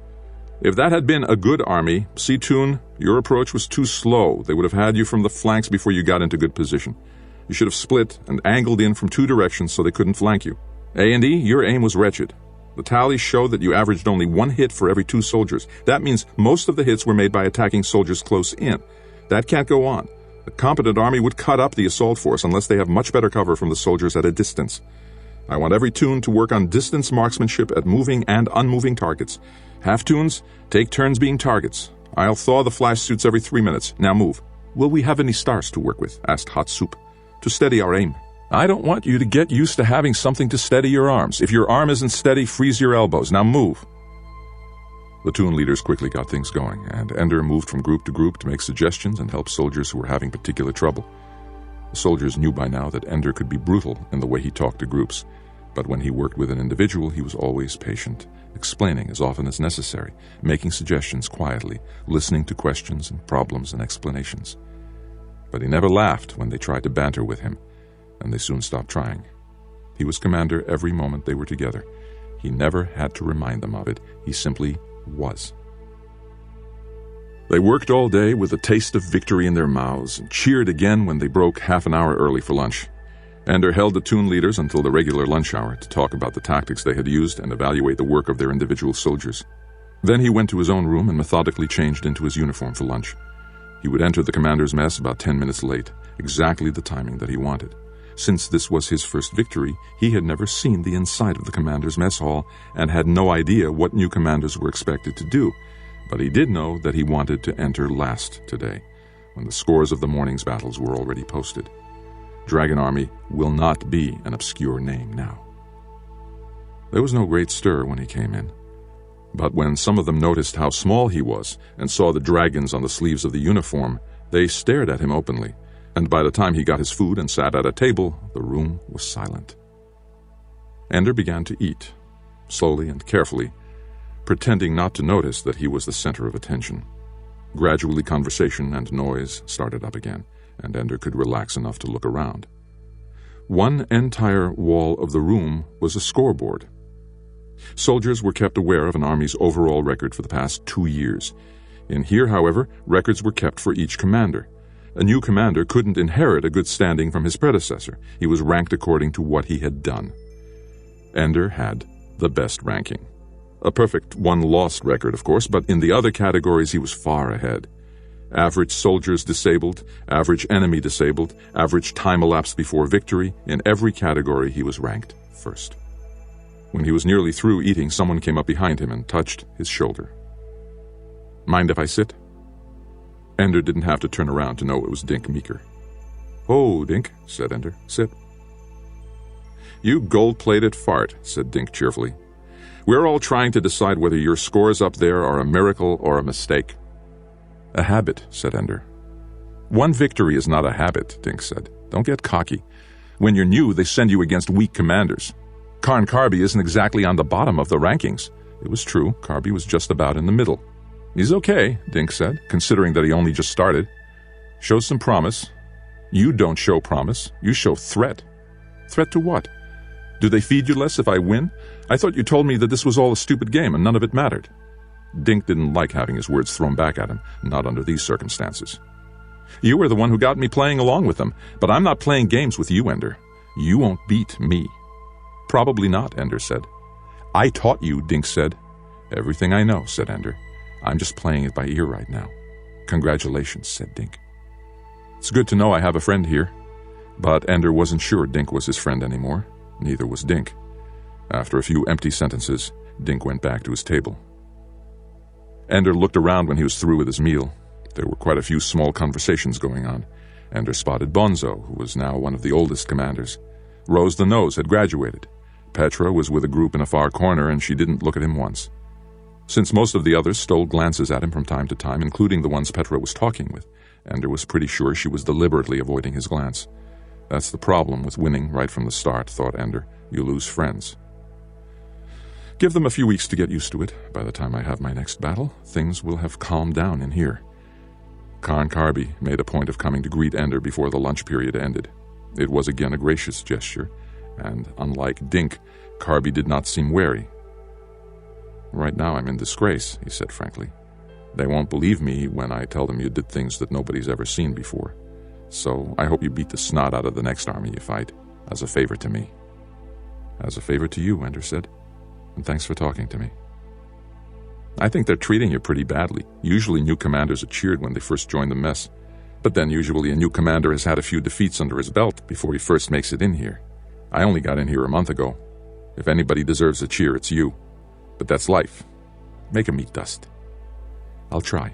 If that had been a good army, Seatoon, your approach was too slow. They would have had you from the flanks before you got into good position. You should have split and angled in from 2 directions so they couldn't flank you. A&E, your aim was wretched. The tallies show that you averaged only 1 hit for every 2 soldiers. That means most of the hits were made by attacking soldiers close in. That can't go on. A competent army would cut up the assault force unless they have much better cover from the soldiers at a distance. I want every toon to work on distance marksmanship at moving and unmoving targets. Half-toons, take turns being targets. I'll thaw the flash suits every 3 minutes. Now move. Will we have any stars to work with? Asked Hot Soup. To steady our aim. I don't want you to get used to having something to steady your arms. If your arm isn't steady, freeze your elbows. Now move. The toon leaders quickly got things going, and Ender moved from group to group to make suggestions and help soldiers who were having particular trouble. The soldiers knew by now that Ender could be brutal in the way he talked to groups, but when he worked with an individual, he was always patient, explaining as often as necessary, making suggestions quietly, listening to questions and problems and explanations. But he never laughed when they tried to banter with him, and they soon stopped trying. He was commander every moment they were together. He never had to remind them of it. He simply was. They worked all day with a taste of victory in their mouths and cheered again when they broke half an hour early for lunch. Ender held the toon leaders until the regular lunch hour to talk about the tactics they had used and evaluate the work of their individual soldiers. Then he went to his own room and methodically changed into his uniform for lunch. He would enter the commander's mess about 10 minutes late, exactly the timing that he wanted. Since this was his first victory, he had never seen the inside of the commander's mess hall and had no idea what new commanders were expected to do. But he did know that he wanted to enter last today, when the scores of the morning's battles were already posted. Dragon Army will not be an obscure name now. There was no great stir when he came in. But when some of them noticed how small he was and saw the dragons on the sleeves of the uniform, they stared at him openly. And by the time he got his food and sat at a table, the room was silent. Ender began to eat, slowly and carefully, pretending not to notice that he was the center of attention. Gradually conversation and noise started up again, and Ender could relax enough to look around. One entire wall of the room was a scoreboard. Soldiers were kept aware of an army's overall record for the past 2 years. In here, however, records were kept for each commander. A new commander couldn't inherit a good standing from his predecessor. He was ranked according to what he had done. Ender had the best ranking. A perfect one-lost record, of course, but in the other categories he was far ahead. Average soldiers disabled, average enemy disabled, average time elapsed before victory, in every category he was ranked first. When he was nearly through eating, someone came up behind him and touched his shoulder. Mind if I sit? Ender didn't have to turn around to know it was Dink Meeker. Oh, Dink, said Ender, sit. You gold-plated fart, said Dink cheerfully. We're all trying to decide whether your scores up there are a miracle or a mistake. A habit, said Ender. One victory is not a habit, Dink said. Don't get cocky. When you're new, they send you against weak commanders. Karn Karby isn't exactly on the bottom of the rankings. It was true, Karby was just about in the middle. He's okay, Dink said, considering that he only just started. Shows some promise. You don't show promise, you show threat. Threat to what? Do they feed you less if I win? I thought you told me that this was all a stupid game and none of it mattered. Dink didn't like having his words thrown back at him, not under these circumstances. You were the one who got me playing along with them, but I'm not playing games with you, Ender. You won't beat me. Probably not, Ender said. I taught you, Dink said. Everything I know, said Ender. I'm just playing it by ear right now. Congratulations, said Dink. It's good to know I have a friend here. But Ender wasn't sure Dink was his friend anymore. Neither was Dink. After a few empty sentences, Dink went back to his table. Ender looked around when he was through with his meal. There were quite a few small conversations going on. Ender spotted Bonzo, who was now one of the oldest commanders. Rose the Nose had graduated. Petra was with a group in a far corner, and she didn't look at him once. Since most of the others stole glances at him from time to time, including the ones Petra was talking with, Ender was pretty sure she was deliberately avoiding his glance. That's the problem with winning right from the start, thought Ender. You lose friends. Give them a few weeks to get used to it. By the time I have my next battle, things will have calmed down in here. Karn Karby made a point of coming to greet Ender before the lunch period ended. It was again a gracious gesture, and unlike Dink, Karby did not seem wary. Right now I'm in disgrace, he said frankly. They won't believe me when I tell them you did things that nobody's ever seen before. So I hope you beat the snot out of the next army you fight, as a favor to me. As a favor to you, Ender said, and thanks for talking to me. I think they're treating you pretty badly. Usually new commanders are cheered when they first join the mess, but then usually a new commander has had a few defeats under his belt before he first makes it in here. I only got in here a month ago. If anybody deserves a cheer, it's you. But that's life. Make 'em eat dust. I'll try.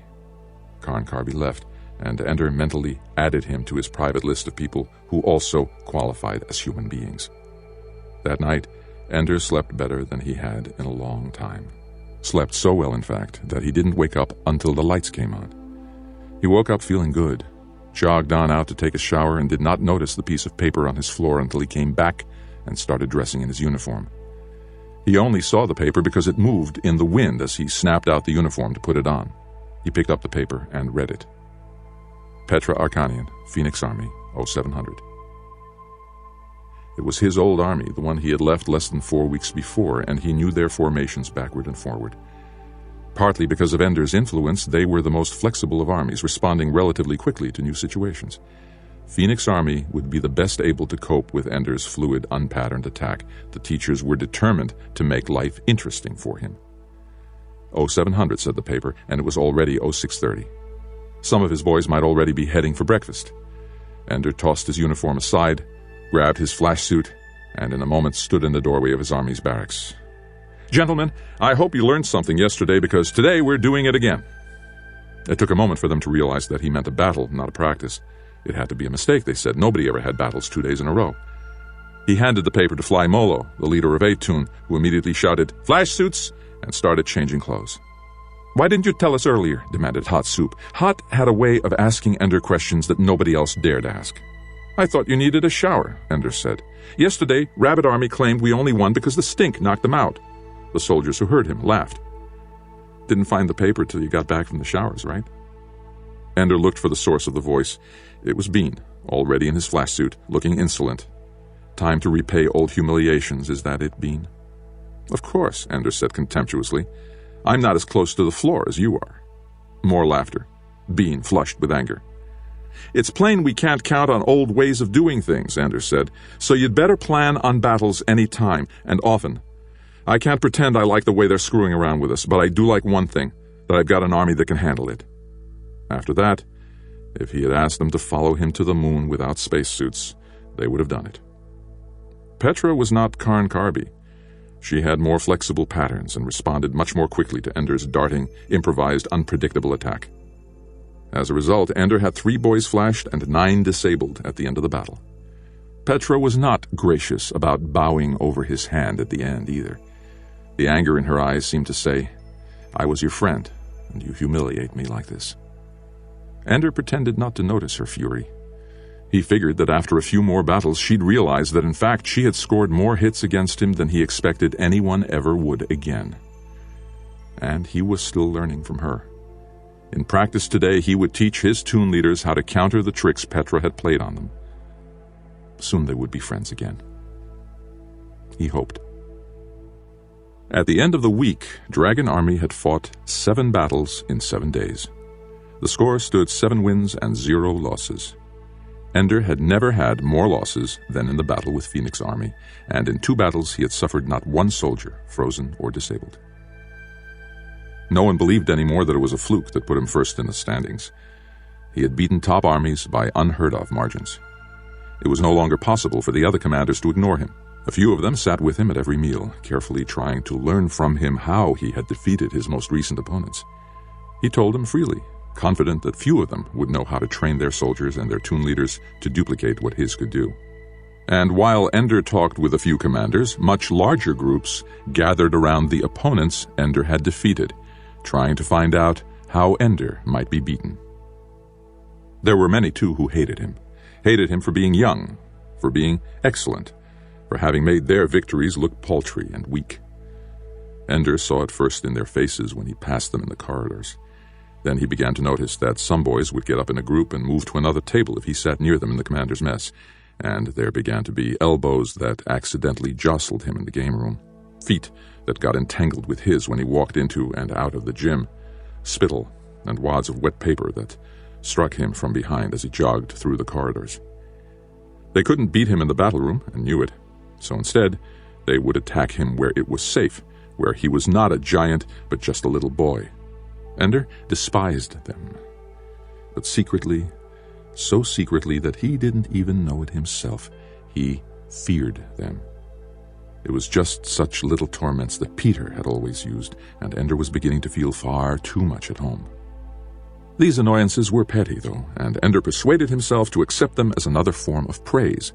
Karn Karby left, and Ender mentally added him to his private list of people who also qualified as human beings. That night, Ender slept better than he had in a long time. Slept so well, in fact, that he didn't wake up until the lights came on. He woke up feeling good, jogged on out to take a shower, and did not notice the piece of paper on his floor until he came back and started dressing in his uniform. He only saw the paper because it moved in the wind as he snapped out the uniform to put it on. He picked up the paper and read it. Petra Arkanian, Phoenix Army, 0700. It was his old army, the one he had left less than 4 weeks before, and he knew their formations backward and forward. Partly because of Ender's influence, they were the most flexible of armies, responding relatively quickly to new situations. Phoenix Army would be the best able to cope with Ender's fluid, unpatterned attack. The teachers were determined to make life interesting for him. 0700, said the paper, and it was already 0630. Some of his boys might already be heading for breakfast. Ender tossed his uniform aside, grabbed his flash suit, and in a moment stood in the doorway of his army's barracks. Gentlemen, I hope you learned something yesterday, because today we're doing it again. It took a moment for them to realize that he meant a battle, not a practice. It had to be a mistake, they said. Nobody ever had battles 2 days in a row. He handed the paper to Fly Molo, the leader of Aytun, who immediately shouted, "Flash suits!" and started changing clothes. "Why didn't you tell us earlier?" demanded Hot Soup. Hot had a way of asking Ender questions that nobody else dared ask. "I thought you needed a shower," Ender said. "Yesterday, Rabbit Army claimed we only won because the stink knocked them out." The soldiers who heard him laughed. "Didn't find the paper till you got back from the showers, right?" Ender looked for the source of the voice. It was Bean, already in his flash suit, looking insolent. "Time to repay old humiliations, is that it, Bean?" "Of course," Ender said contemptuously. "I'm not as close to the floor as you are." More laughter. Bean flushed with anger. "It's plain we can't count on old ways of doing things," Ender said, "so you'd better plan on battles any time, and often. I can't pretend I like the way they're screwing around with us, but I do like one thing, that I've got an army that can handle it." After that, if he had asked them to follow him to the moon without spacesuits, they would have done it. Petra was not Karn Karby. She had more flexible patterns and responded much more quickly to Ender's darting, improvised, unpredictable attack. As a result, Ender had 3 boys flashed and 9 disabled at the end of the battle. Petra was not gracious about bowing over his hand at the end either. The anger in her eyes seemed to say, "I was your friend, and you humiliate me like this." Ender pretended not to notice her fury. He figured that after a few more battles she'd realize that in fact she had scored more hits against him than he expected anyone ever would again. And he was still learning from her. In practice today, he would teach his toon leaders how to counter the tricks Petra had played on them. Soon they would be friends again. He hoped. At the end of the week, Dragon Army had fought 7 battles in 7 days. The score stood 7 wins and 0 losses. Ender had never had more losses than in the battle with Phoenix Army, and in 2 battles he had suffered not one soldier, frozen or disabled. No one believed anymore that it was a fluke that put him first in the standings. He had beaten top armies by unheard-of margins. It was no longer possible for the other commanders to ignore him. A few of them sat with him at every meal, carefully trying to learn from him how he had defeated his most recent opponents. He told them freely, confident that few of them would know how to train their soldiers and their toon leaders to duplicate what his could do. And while Ender talked with a few commanders, much larger groups gathered around the opponents Ender had defeated, trying to find out how Ender might be beaten. There were many, too, who hated him for being young, for being excellent, for having made their victories look paltry and weak. Ender saw it first in their faces when he passed them in the corridors. Then he began to notice that some boys would get up in a group and move to another table if he sat near them in the commander's mess, and there began to be elbows that accidentally jostled him in the game room, feet that got entangled with his when he walked into and out of the gym, spittle and wads of wet paper that struck him from behind as he jogged through the corridors. They couldn't beat him in the battle room and knew it, so instead they would attack him where it was safe, where he was not a giant but just a little boy. Ender despised them, but secretly, so secretly that he didn't even know it himself, he feared them. It was just such little torments that Peter had always used, and Ender was beginning to feel far too much at home. These annoyances were petty, though, and Ender persuaded himself to accept them as another form of praise.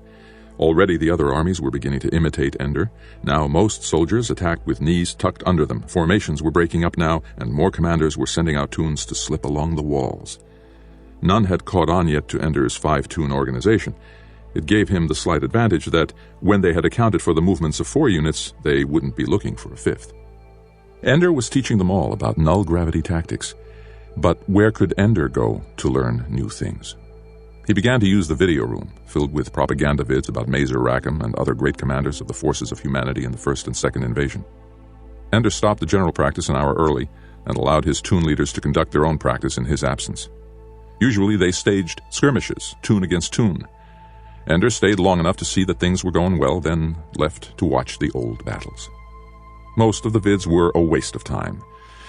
Already the other armies were beginning to imitate Ender. Now most soldiers attacked with knees tucked under them. Formations were breaking up now, and more commanders were sending out toons to slip along the walls. None had caught on yet to Ender's 5-toon organization. It gave him the slight advantage that, when they had accounted for the movements of 4 units, they wouldn't be looking for a 5th. Ender was teaching them all about null-gravity tactics. But where could Ender go to learn new things? He began to use the video room, filled with propaganda vids about Mazer Rackham and other great commanders of the forces of humanity in the first and second invasion. Ender stopped the general practice an hour early and allowed his toon leaders to conduct their own practice in his absence. Usually they staged skirmishes, toon against toon. Ender stayed long enough to see that things were going well, then left to watch the old battles. Most of the vids were a waste of time.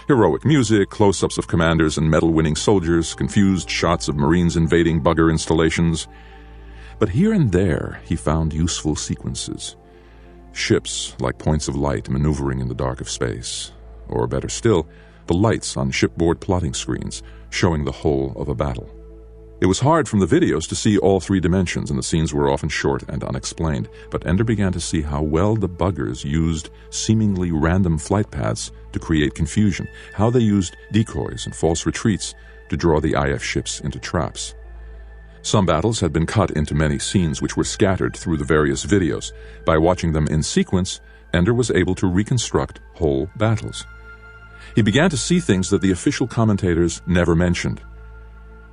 Heroic music, close-ups of commanders and medal-winning soldiers, confused shots of Marines invading bugger installations. But here and there he found useful sequences. Ships like points of light maneuvering in the dark of space. Or better still, the lights on shipboard plotting screens showing the whole of a battle. It was hard from the videos to see all 3 dimensions, and the scenes were often short and unexplained, but Ender began to see how well the buggers used seemingly random flight paths to create confusion, how they used decoys and false retreats to draw the IF ships into traps. Some battles had been cut into many scenes which were scattered through the various videos. By watching them in sequence, Ender was able to reconstruct whole battles. He began to see things that the official commentators never mentioned.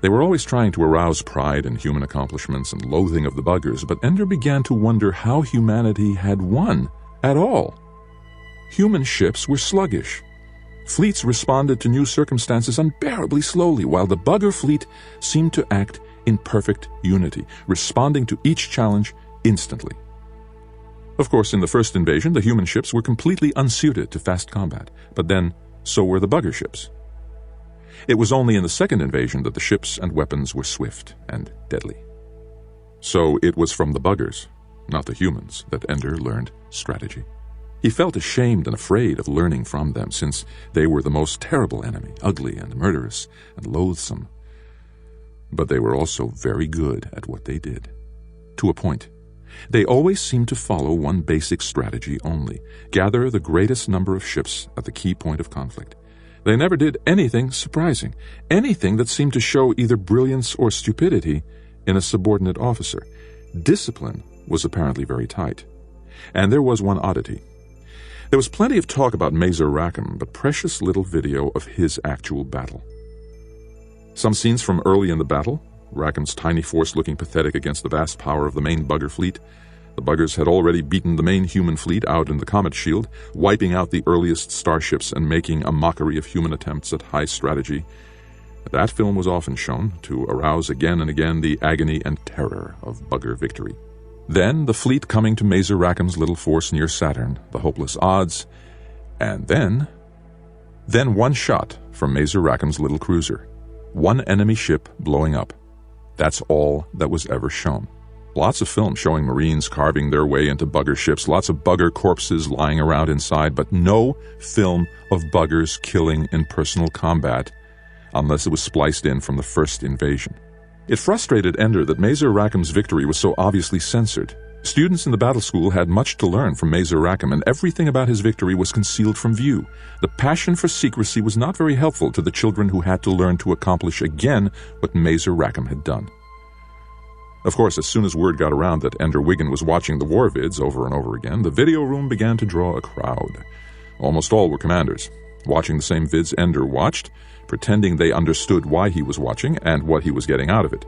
They were always trying to arouse pride in human accomplishments and loathing of the buggers, but Ender began to wonder how humanity had won at all. Human ships were sluggish. Fleets responded to new circumstances unbearably slowly, while the bugger fleet seemed to act in perfect unity, responding to each challenge instantly. Of course, in the first invasion, the human ships were completely unsuited to fast combat, but then so were the bugger ships. It was only in the second invasion that the ships and weapons were swift and deadly. So it was from the buggers, not the humans, that Ender learned strategy. He felt ashamed and afraid of learning from them, since they were the most terrible enemy, ugly and murderous and loathsome. But they were also very good at what they did. To a point. They always seemed to follow one basic strategy only: gather the greatest number of ships at the key point of conflict. They never did anything surprising. Anything that seemed to show either brilliance or stupidity, in a subordinate officer. Discipline was apparently very tight. And there was one oddity. There was plenty of talk about Mazer Rackham, but precious little video of his actual battle. Some scenes from early in the battle, Rackham's tiny force looking pathetic against the vast power of the main bugger fleet. The buggers had already beaten the main human fleet out in the Comet Shield, wiping out the earliest starships and making a mockery of human attempts at high strategy. That film was often shown to arouse again and again the agony and terror of bugger victory. Then the fleet coming to Mazer Rackham's little force near Saturn, the hopeless odds, and then one shot from Mazer Rackham's little cruiser. One enemy ship blowing up. That's all that was ever shown. Lots of film showing Marines carving their way into bugger ships, lots of bugger corpses lying around inside, but no film of buggers killing in personal combat unless it was spliced in from the first invasion. It frustrated Ender that Mazer Rackham's victory was so obviously censored. Students in the battle school had much to learn from Mazer Rackham, and everything about his victory was concealed from view. The passion for secrecy was not very helpful to the children who had to learn to accomplish again what Mazer Rackham had done. Of course, as soon as word got around that Ender Wiggin was watching the war vids over and over again, the video room began to draw a crowd. Almost all were commanders, watching the same vids Ender watched, pretending they understood why he was watching and what he was getting out of it.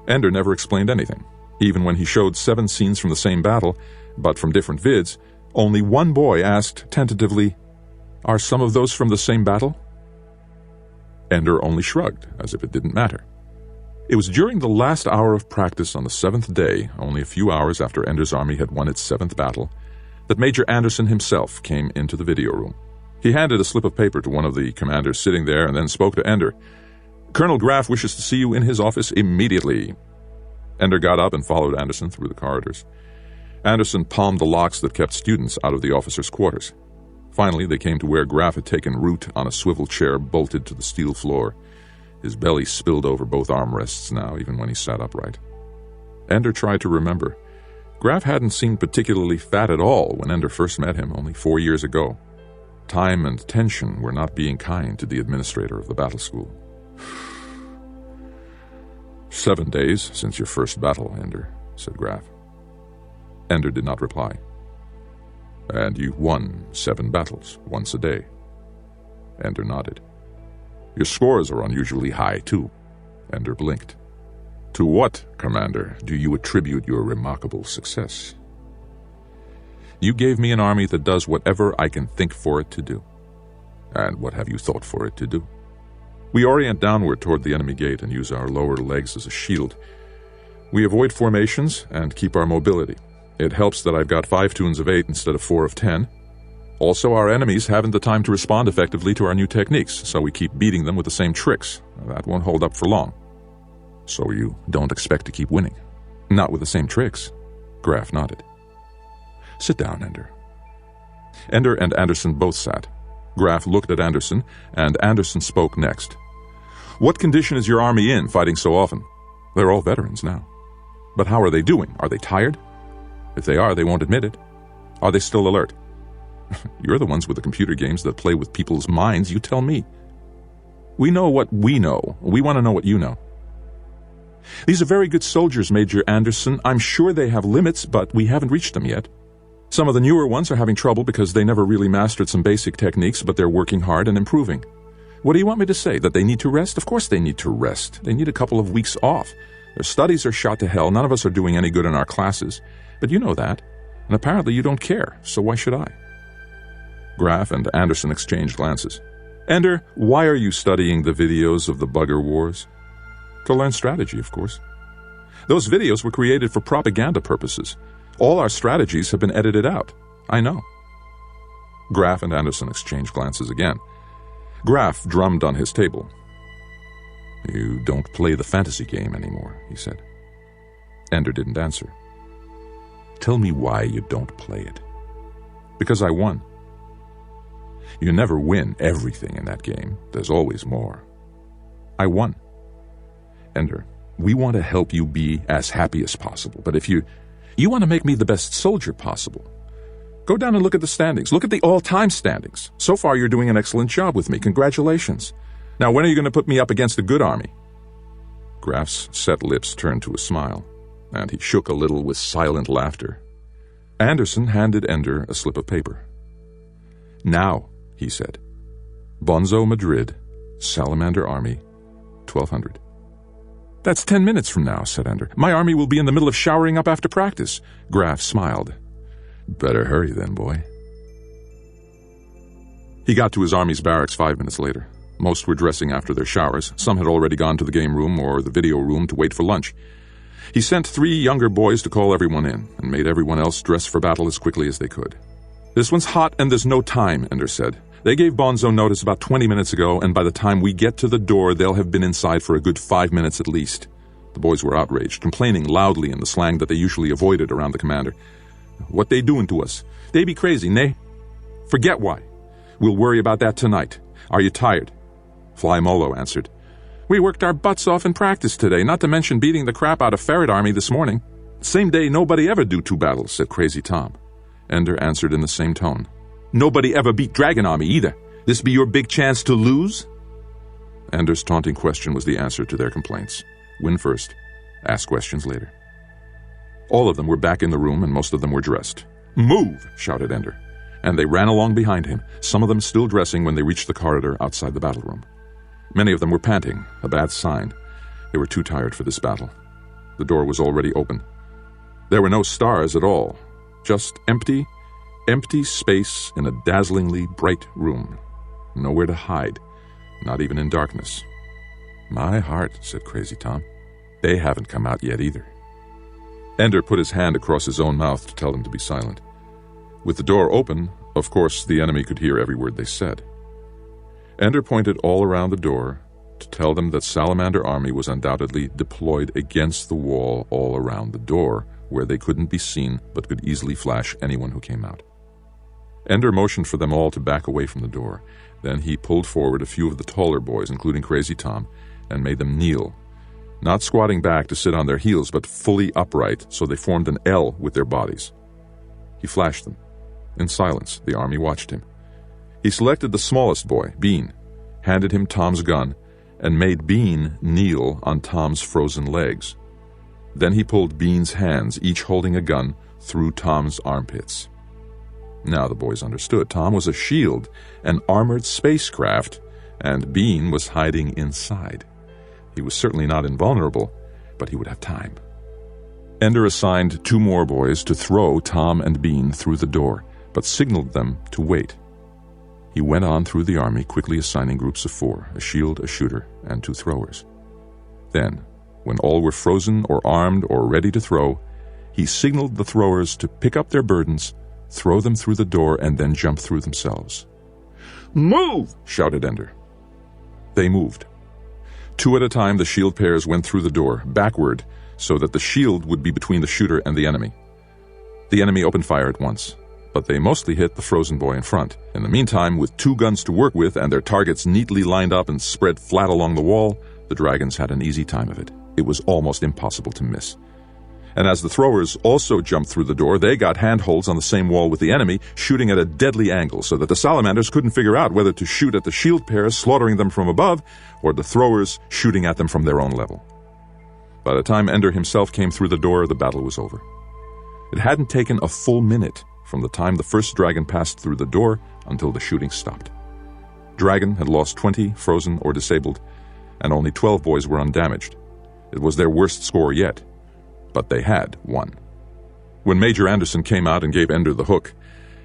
Ender never explained anything. Even when he showed 7 scenes from the same battle, but from different vids, only one boy asked tentatively, "Are some of those from the same battle?" Ender only shrugged, as if it didn't matter. It was during the last hour of practice on the 7th day, only a few hours after Ender's army had won its 7th battle, that Major Anderson himself came into the video room. He handed a slip of paper to one of the commanders sitting there and then spoke to Ender. "Colonel Graff wishes to see you in his office immediately." Ender got up and followed Anderson through the corridors. Anderson palmed the locks that kept students out of the officers' quarters. Finally, they came to where Graff had taken root on a swivel chair bolted to the steel floor. His belly spilled over both armrests now, even when he sat upright. Ender tried to remember. Graff hadn't seemed particularly fat at all when Ender first met him only 4 years ago. Time and tension were not being kind to the administrator of the battle school. 7 days since your first battle, Ender, said Graff. Ender did not reply. And you won 7 battles, once a day. Ender nodded. Your scores are unusually high, too. Ender blinked. To what, Commander, do you attribute your remarkable success? You gave me an army that does whatever I can think for it to do. And what have you thought for it to do? We orient downward toward the enemy gate and use our lower legs as a shield. We avoid formations and keep our mobility. It helps that I've got 5 tunes of 8 instead of 4 of 10. Also, our enemies haven't the time to respond effectively to our new techniques, so we keep beating them with the same tricks. That won't hold up for long. So you don't expect to keep winning? Not with the same tricks. Graff nodded. Sit down, Ender. Ender and Anderson both sat. Graff looked at Anderson, and Anderson spoke next. What condition is your army in, fighting so often? They're all veterans now. But how are they doing? Are they tired? If they are, they won't admit it. Are they still alert? You're the ones with the computer games that play with people's minds, you tell me. We know what we know. We want to know what you know. These are very good soldiers, Major Anderson. I'm sure they have limits, but we haven't reached them yet. Some of the newer ones are having trouble because they never really mastered some basic techniques, but they're working hard and improving. What do you want me to say? That they need to rest? Of course they need to rest. They need a couple of weeks off. Their studies are shot to hell. None of us are doing any good in our classes. But you know that. And apparently you don't care, so why should I? Graff and Anderson exchanged glances. Ender, why are you studying the videos of the bugger wars? To learn strategy, of course. Those videos were created for propaganda purposes. All our strategies have been edited out. I know. Graff and Anderson exchanged glances again. Graff drummed on his table. You don't play the fantasy game anymore, he said. Ender didn't answer. Tell me why you don't play it. Because I won. You never win everything in that game. There's always more. I won. Ender, we want to help you be as happy as possible, but if you want to make me the best soldier possible, go down and look at the standings. Look at the all-time standings. So far, you're doing an excellent job with me. Congratulations. Now, when are you going to put me up against a good army? Graf's set lips turned to a smile, and he shook a little with silent laughter. Anderson handed Ender a slip of paper. "Now," he said. "Bonzo, Madrid, Salamander Army, 1200. "That's 10 minutes from now," said Ender. "My army will be in the middle of showering up after practice." Graf smiled. "Better hurry then, boy." He got to his army's barracks 5 minutes later. Most were dressing after their showers. Some had already gone to the game room or the video room to wait for lunch. He sent 3 younger boys to call everyone in and made everyone else dress for battle as quickly as they could. "This one's hot and there's no time," Ender said. "They gave Bonzo notice about 20 minutes ago, and by the time we get to the door, they'll have been inside for a good 5 minutes at least." The boys were outraged, complaining loudly in the slang that they usually avoided around the commander. "What they doing to us? They be crazy, nay? Forget why. We'll worry about that tonight. Are you tired?" Fly Molo answered. "We worked our butts off in practice today, not to mention beating the crap out of Ferret Army this morning." "Same day nobody ever do 2 battles," said Crazy Tom. Ender answered in the same tone. "Nobody ever beat Dragon Army either. This be your big chance to lose?" Ender's taunting question was the answer to their complaints. Win first, ask questions later. All of them were back in the room, and most of them were dressed. "Move!" shouted Ender. And they ran along behind him, some of them still dressing when they reached the corridor outside the battle room. Many of them were panting, a bad sign. They were too tired for this battle. The door was already open. There were no stars at all, just empty space in a dazzlingly bright room. Nowhere to hide, not even in darkness. "My heart," said Crazy Tom. "They haven't come out yet either." Ender put his hand across his own mouth to tell them to be silent. With the door open, of course the enemy could hear every word they said. Ender pointed all around the door to tell them that Salamander Army was undoubtedly deployed against the wall all around the door, where they couldn't be seen but could easily flash anyone who came out. Ender motioned for them all to back away from the door. Then he pulled forward a few of the taller boys, including Crazy Tom, and made them kneel, not squatting back to sit on their heels, but fully upright so they formed an L with their bodies. He flashed them. In silence, the army watched him. He selected the smallest boy, Bean, handed him Tom's gun, and made Bean kneel on Tom's frozen legs. Then he pulled Bean's hands, each holding a gun, through Tom's armpits. Now the boys understood. Tom was a shield, an armored spacecraft, and Bean was hiding inside. He was certainly not invulnerable, but he would have time. Ender assigned 2 more boys to throw Tom and Bean through the door, but signaled them to wait. He went on through the army, quickly assigning groups of 4, a shield, a shooter, and 2 throwers. Then, when all were frozen or armed or ready to throw, he signaled the throwers to pick up their burdens, throw them through the door, and then jump through themselves. "Move!" shouted Ender. They moved. 2 at a time, the shield pairs went through the door, backward, so that the shield would be between the shooter and the enemy. The enemy opened fire at once, but they mostly hit the frozen boy in front. In the meantime, with 2 guns to work with and their targets neatly lined up and spread flat along the wall, the dragons had an easy time of it. It was almost impossible to miss. And as the throwers also jumped through the door, they got handholds on the same wall with the enemy, shooting at a deadly angle so that the salamanders couldn't figure out whether to shoot at the shield pairs, slaughtering them from above, or the throwers shooting at them from their own level. By the time Ender himself came through the door, the battle was over. It hadn't taken a full minute from the time the first dragon passed through the door until the shooting stopped. Dragon had lost 20 frozen or disabled, and only 12 boys were undamaged. It was their worst score yet, but they had won. When Major Anderson came out and gave Ender the hook,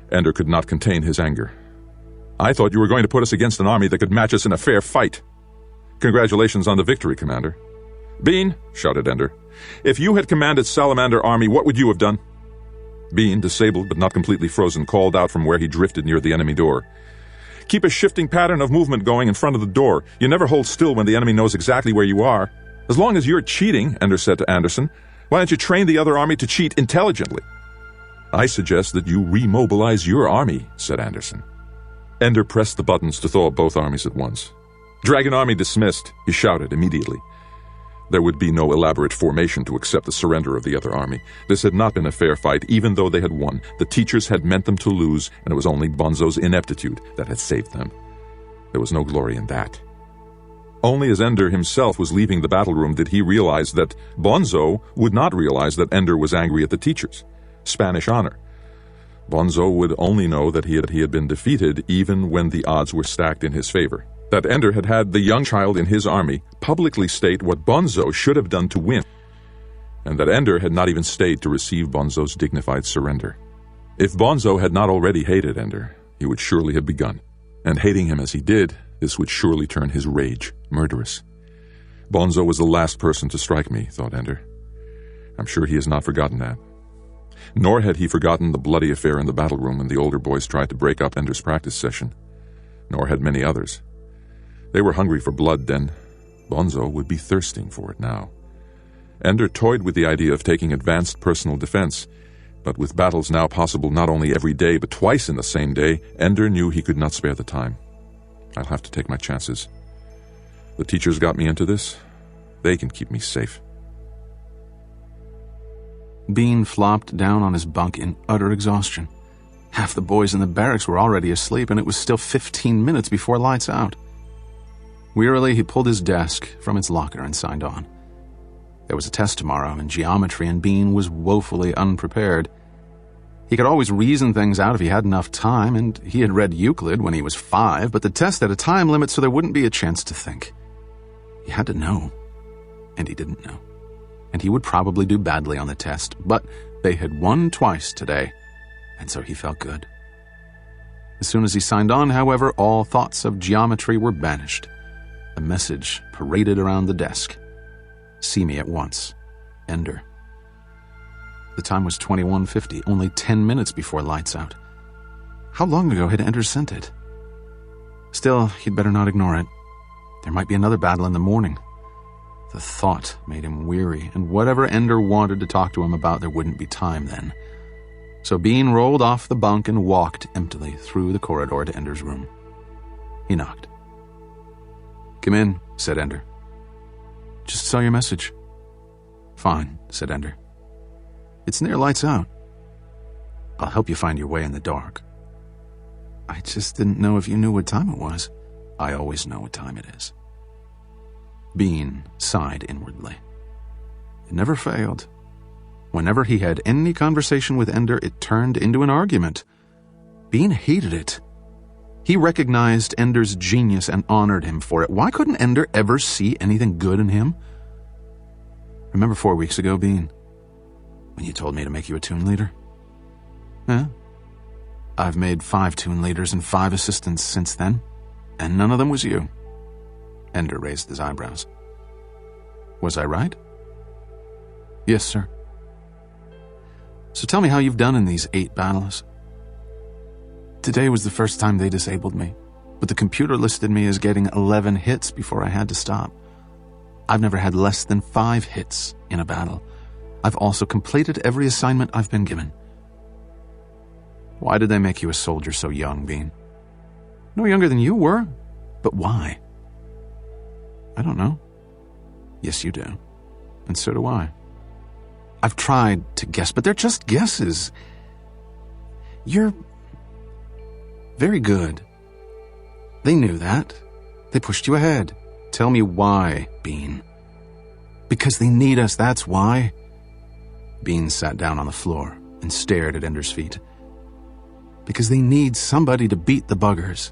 Ender could not contain his anger. "I thought you were going to put us against an army that could match us in a fair fight." "Congratulations on the victory, Commander." "Bean," shouted Ender, "if you had commanded Salamander Army, what would you have done?" Bean, disabled but not completely frozen, called out from where he drifted near the enemy door. "Keep a shifting pattern of movement going in front of the door. You never hold still when the enemy knows exactly where you are." "As long as you're cheating," Ender said to Anderson, "why don't you train the other army to cheat intelligently?" "I suggest that you remobilize your army," said Anderson. Ender pressed the buttons to thaw both armies at once. "Dragon Army dismissed," he shouted immediately. There would be no elaborate formation to accept the surrender of the other army. This had not been a fair fight, even though they had won. The teachers had meant them to lose, and it was only Bonzo's ineptitude that had saved them. There was no glory in that. Only as Ender himself was leaving the battle room did he realize that Bonzo would not realize that Ender was angry at the teachers. Spanish honor. Bonzo would only know that he had been defeated even when the odds were stacked in his favor. That Ender had had the young child in his army publicly state what Bonzo should have done to win, and that Ender had not even stayed to receive Bonzo's dignified surrender. If Bonzo had not already hated Ender, he would surely have begun, and hating him as he did, this would surely turn his rage murderous. Bonzo was the last person to strike me, thought Ender. I'm sure he has not forgotten that. Nor had he forgotten the bloody affair in the battle room when the older boys tried to break up Ender's practice session. Nor had many others. They were hungry for blood then. Bonzo would be thirsting for it now. Ender toyed with the idea of taking advanced personal defense, but with battles now possible not only every day but twice in the same day, Ender knew he could not spare the time. I'll have to take my chances. The teachers got me into this. They can keep me safe. Bean flopped down on his bunk in utter exhaustion. Half the boys in the barracks were already asleep, and it was still 15 minutes before lights out. Wearily, he pulled his desk from its locker and signed on. There was a test tomorrow in geometry, and Bean was woefully unprepared. He could always reason things out if he had enough time, and he had read Euclid when he was 5, but the test had a time limit, so there wouldn't be a chance to think. He had to know, and he didn't know. And he would probably do badly on the test, but they had won twice today, and so he felt good. As soon as he signed on, however, all thoughts of geometry were banished. A message paraded around the desk. See me at once. Ender. The time was 21:50, only 10 minutes before lights out. How long ago had Ender sent it? Still, he'd better not ignore it. There might be another battle in the morning. The thought made him weary, and whatever Ender wanted to talk to him about, there wouldn't be time then. So Bean rolled off the bunk and walked emptily through the corridor to Ender's room. He knocked. "Come in," said Ender. "Just saw your message." "Fine," said Ender. "It's near lights out. I'll help you find your way in the dark." "I just didn't know if you knew what time it was." "I always know what time it is." Bean sighed inwardly. It never failed. Whenever he had any conversation with Ender, it turned into an argument. Bean hated it. He recognized Ender's genius and honored him for it. Why couldn't Ender ever see anything good in him? Remember 4 weeks ago, Bean, when you told me to make you a toon leader? Yeah. I've made 5 toon leaders and 5 assistants since then, and none of them was you. Ender raised his eyebrows. Was I right? Yes, sir. So tell me how you've done in these 8 battles. Today was the first time they disabled me, but the computer listed me as getting 11 hits before I had to stop. I've never had less than 5 hits in a battle. I've also completed every assignment I've been given. Why did they make you a soldier so young, Bean? No younger than you were, but why? I don't know. Yes, you do. And so do I. I've tried to guess, but they're just guesses. You're very good. They knew that. They pushed you ahead. Tell me why, Bean. Because they need us, that's why. Bean sat down on the floor and stared at Ender's feet. Because they need somebody to beat the buggers.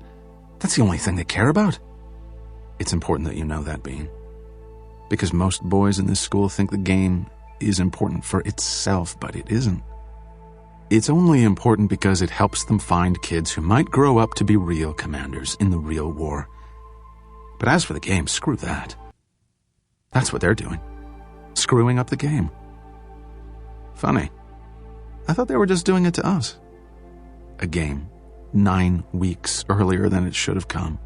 That's the only thing they care about. It's important that you know that, Bean. Because most boys in this school think the game is important for itself, but it isn't. It's only important because it helps them find kids who might grow up to be real commanders in the real war. But as for the game, screw that. That's what they're doing. Screwing up the game. Funny. I thought they were just doing it to us. A game 9 weeks earlier than it should have come.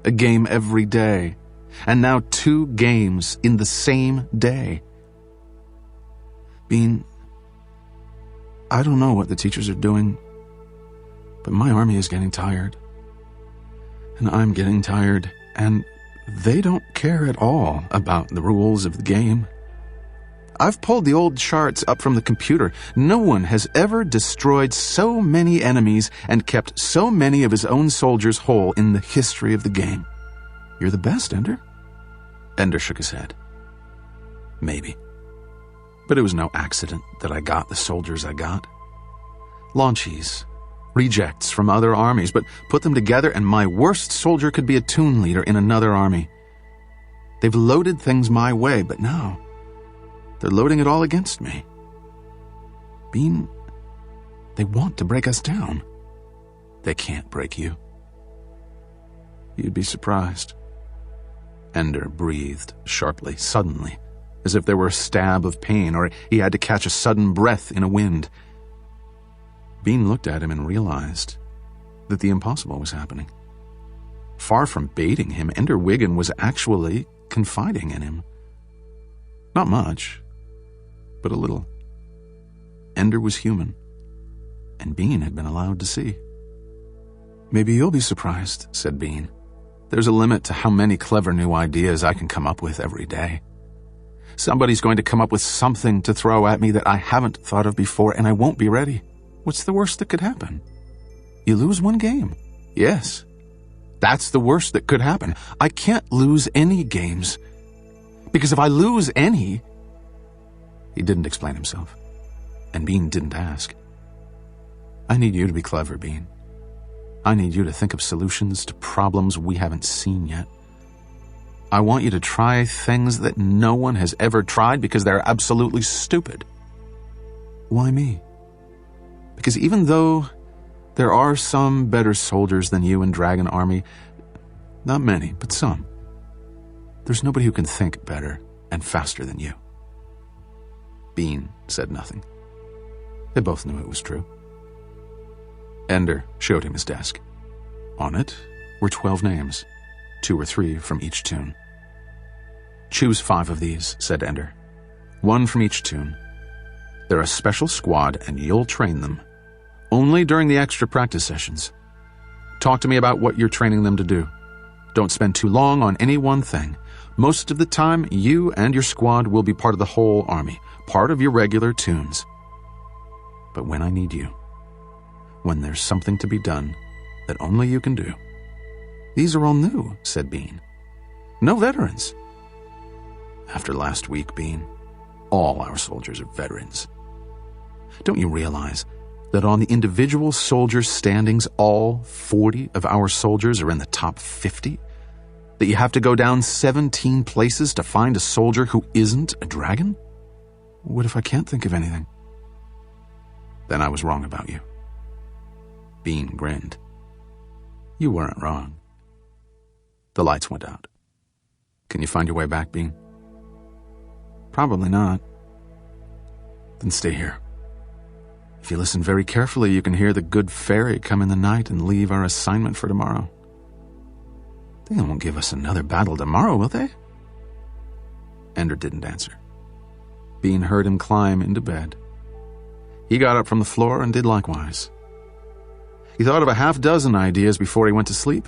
A game every day. And now 2 games in the same day. Bean, I don't know what the teachers are doing, but my army is getting tired. And I'm getting tired, and they don't care at all about the rules of the game. I've pulled the old charts up from the computer. No one has ever destroyed so many enemies and kept so many of his own soldiers whole in the history of the game. You're the best, Ender. Ender shook his head. Maybe. But it was no accident that I got the soldiers I got. Launchies, rejects from other armies, but put them together and my worst soldier could be a toon leader in another army. They've loaded things my way, but now they're loading it all against me. Bean, they want to break us down. They can't break you. You'd be surprised. Ender breathed sharply, suddenly, as if there were a stab of pain, or he had to catch a sudden breath in a wind. Bean looked at him and realized that the impossible was happening. Far from baiting him, Ender Wiggin was actually confiding in him. Not much, but a little. Ender was human, and Bean had been allowed to see. "Maybe you'll be surprised," said Bean. "There's a limit to how many clever new ideas I can come up with every day. Somebody's going to come up with something to throw at me that I haven't thought of before, and I won't be ready. What's the worst that could happen? You lose one game. Yes, that's the worst that could happen. I can't lose any games, because if I lose any..." He didn't explain himself, and Bean didn't ask. "I need you to be clever, Bean. I need you to think of solutions to problems we haven't seen yet. I want you to try things that no one has ever tried because they're absolutely stupid." "Why me?" "Because even though there are some better soldiers than you in Dragon Army, not many, but some, there's nobody who can think better and faster than you." Bean said nothing. They both knew it was true. Ender showed him his desk. On it were 12 names, 2 or 3 from each toon. "Choose 5 of these," said Ender. "1 from each toon. They're a special squad, and you'll train them. Only during the extra practice sessions. Talk to me about what you're training them to do. Don't spend too long on any one thing. Most of the time, you and your squad will be part of the whole army, part of your regular toons. But when I need you, when there's something to be done that only you can do..." "These are all new," said Bean. "No veterans." "After last week, Bean, all our soldiers are veterans. Don't you realize that on the individual soldier standings, all 40 of our soldiers are in the top 50? That you have to go down 17 places to find a soldier who isn't a dragon? What if I can't think of anything?" "Then I was wrong about you." Bean grinned. "You weren't wrong." The lights went out. "Can you find your way back, Bean?" "Probably not." "Then stay here. If you listen very carefully, you can hear the good fairy come in the night and leave our assignment for tomorrow." "They won't give us another battle tomorrow, will they?" Ender didn't answer. Bean heard him climb into bed. He got up from the floor and did likewise. He thought of a half-dozen ideas before he went to sleep.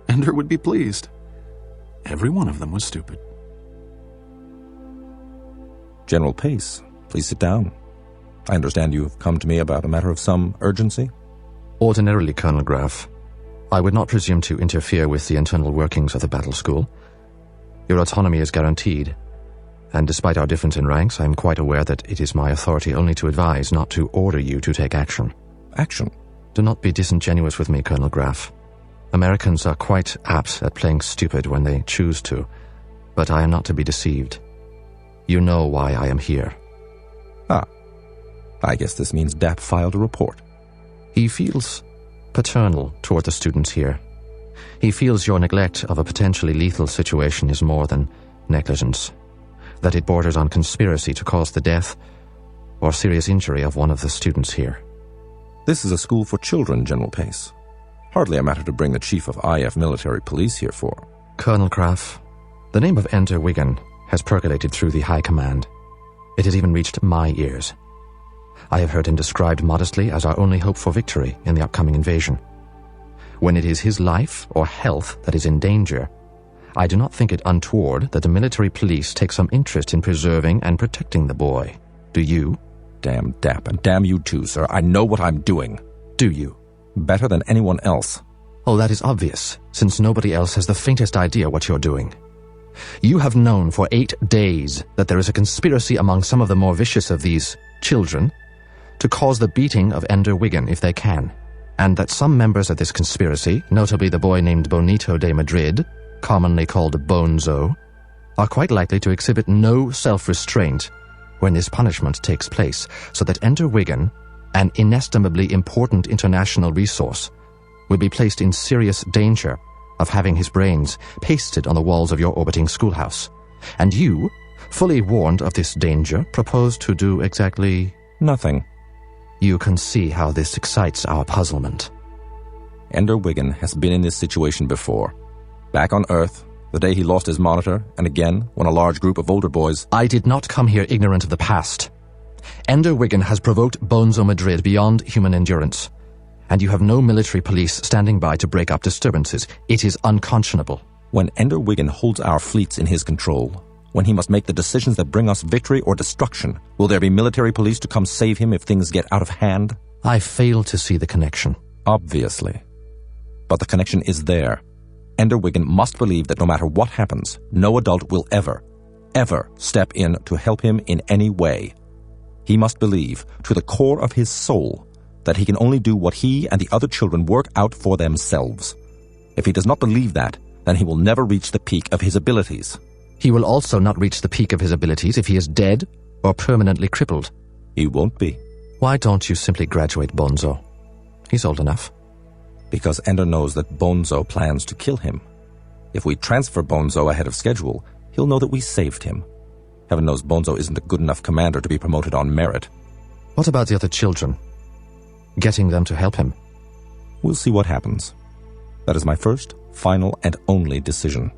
Ender would be pleased. Every one of them was stupid. "General Pace, please sit down. I understand you have come to me about a matter of some urgency?" "Ordinarily, Colonel Graff, I would not presume to interfere with the internal workings of the battle school. Your autonomy is guaranteed, and despite our difference in ranks, I am quite aware that it is my authority only to advise, not to order you to take action." "Action?" "Do not be disingenuous with me, Colonel Graff. Americans are quite apt at playing stupid when they choose to, but I am not to be deceived. You know why I am here." "Ah, I guess this means Dapp filed a report." "He feels paternal toward the students here. He feels your neglect of a potentially lethal situation is more than negligence, that it borders on conspiracy to cause the death or serious injury of one of the students here." "This is a school for children, General Pace. Hardly a matter to bring the chief of IF military police here for." "Colonel Graff, the name of Ender Wiggin has percolated through the High Command. It has even reached my ears. I have heard him described modestly as our only hope for victory in the upcoming invasion. When it is his life or health that is in danger, I do not think it untoward that the military police take some interest in preserving and protecting the boy. Do you?" "Damn Dapp, and damn you too, sir. I know what I'm doing." "Do you?" "Better than anyone else." "Oh, that is obvious, since nobody else has the faintest idea what you're doing. You have known for 8 days that there is a conspiracy among some of the more vicious of these children to cause the beating of Ender Wiggin if they can, and that some members of this conspiracy, notably the boy named Bonito de Madrid, commonly called Bonzo, are quite likely to exhibit no self-restraint when this punishment takes place, so that Ender Wiggin, an inestimably important international resource, will be placed in serious danger of having his brains pasted on the walls of your orbiting schoolhouse. And you, fully warned of this danger, propose to do exactly nothing. You can see how this excites our puzzlement. Ender Wiggin has been in this situation before. Back on Earth, the day he lost his monitor, and again when a large group of older boys... I did not come here ignorant of the past. Ender Wiggin has provoked Bonzo Madrid beyond human endurance, and you have no military police standing by to break up disturbances. It is unconscionable. When Ender Wiggin holds our fleets in his control, when he must make the decisions that bring us victory or destruction, will there be military police to come save him if things get out of hand? I fail to see the connection. Obviously. But the connection is there. Ender Wiggin must believe that no matter what happens, no adult will ever step in to help him in any way. He must believe, to the core of his soul, that he can only do what he and the other children work out for themselves. If he does not believe that, then he will never reach the peak of his abilities. He will also not reach the peak of his abilities if he is dead or permanently crippled. He won't be. Why don't you simply graduate Bonzo? He's old enough. Because Ender knows that Bonzo plans to kill him. If we transfer Bonzo ahead of schedule, he'll know that we saved him. Heaven knows Bonzo isn't a good enough commander to be promoted on merit. What about the other children? Getting them to help him? We'll see what happens. That is my first, final, and only decision.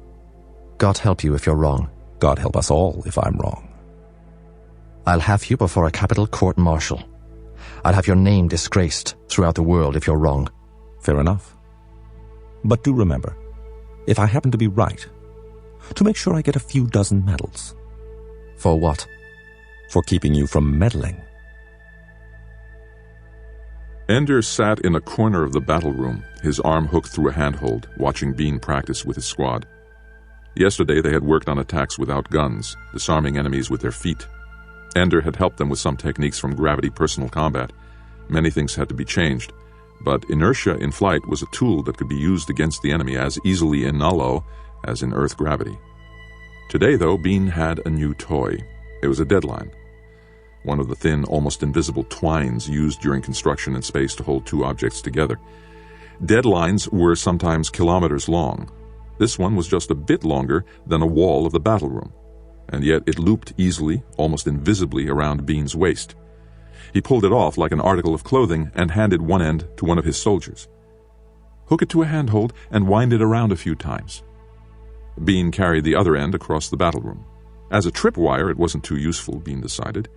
God help you if you're wrong. God help us all if I'm wrong. I'll have you before a capital court-martial. I'll have your name disgraced throughout the world if you're wrong. Fair enough. But do remember, if I happen to be right, to make sure I get a few dozen medals. For what? For keeping you from meddling. Ender sat in a corner of the battle room, his arm hooked through a handhold, watching Bean practice with his squad. Yesterday they had worked on attacks without guns, disarming enemies with their feet. Ender had helped them with some techniques from gravity personal combat. Many things had to be changed, but inertia in flight was a tool that could be used against the enemy as easily in nullo as in Earth gravity. Today, though, Bean had a new toy. It was a deadline. One of the thin, almost invisible twines used during construction in space to hold two objects together. Deadlines were sometimes kilometers long. This one was just a bit longer than a wall of the battle room, and yet it looped easily, almost invisibly, around Bean's waist. He pulled it off like an article of clothing and handed one end to one of his soldiers. Hook it to a handhold and wind it around a few times. Bean carried the other end across the battle room. As a tripwire, it wasn't too useful, Bean decided.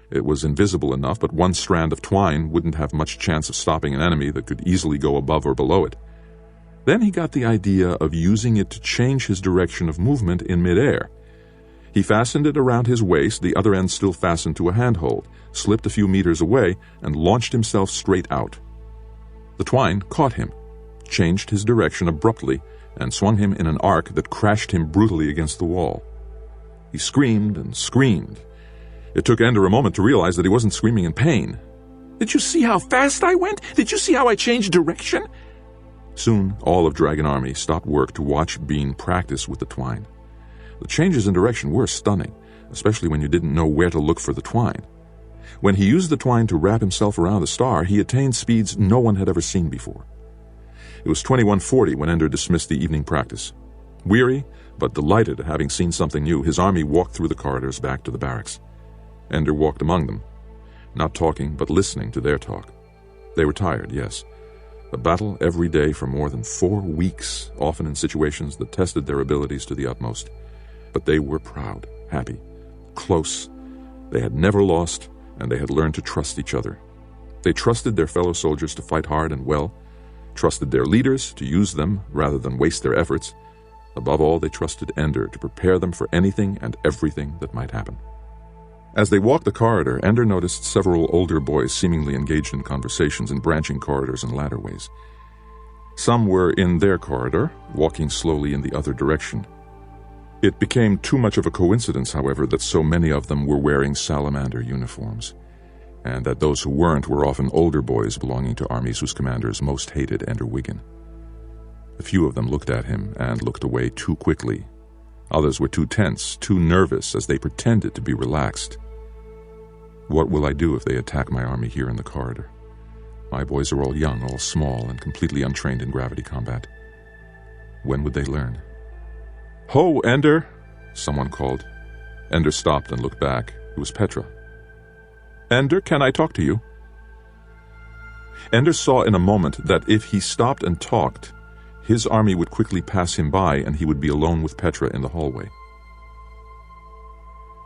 It was invisible enough, but one strand of twine wouldn't have much chance of stopping an enemy that could easily go above or below it. Then he got the idea of using it to change his direction of movement in midair. He fastened it around his waist, the other end still fastened to a handhold, slipped a few meters away, and launched himself straight out. The twine caught him, changed his direction abruptly, and swung him in an arc that crashed him brutally against the wall. He screamed and screamed. It took Ender a moment to realize that he wasn't screaming in pain. "Did you see how fast I went? Did you see how I changed direction?" Soon, all of Dragon Army stopped work to watch Bean practice with the twine. The changes in direction were stunning, especially when you didn't know where to look for the twine. When he used the twine to wrap himself around the star, he attained speeds no one had ever seen before. It was 21:40 when Ender dismissed the evening practice. Weary, but delighted at having seen something new, his army walked through the corridors back to the barracks. Ender walked among them, not talking but listening to their talk. They were tired, yes. A battle every day for more than 4 weeks, often in situations that tested their abilities to the utmost. But they were proud, happy, close. They had never lost, and they had learned to trust each other. They trusted their fellow soldiers to fight hard and well, trusted their leaders to use them rather than waste their efforts. Above all, they trusted Ender to prepare them for anything and everything that might happen. As they walked the corridor, Ender noticed several older boys seemingly engaged in conversations in branching corridors and ladderways. Some were in their corridor, walking slowly in the other direction. It became too much of a coincidence, however, that so many of them were wearing salamander uniforms, and that those who weren't were often older boys belonging to armies whose commanders most hated Ender Wiggin. A few of them looked at him and looked away too quickly. Others were too tense, too nervous, as they pretended to be relaxed. What will I do if they attack my army here in the corridor? My boys are all young, all small, and completely untrained in gravity combat. When would they learn? "Ho, Ender!" someone called. Ender stopped and looked back. It was Petra. "Ender, can I talk to you?" Ender saw in a moment that if he stopped and talked, his army would quickly pass him by and he would be alone with Petra in the hallway.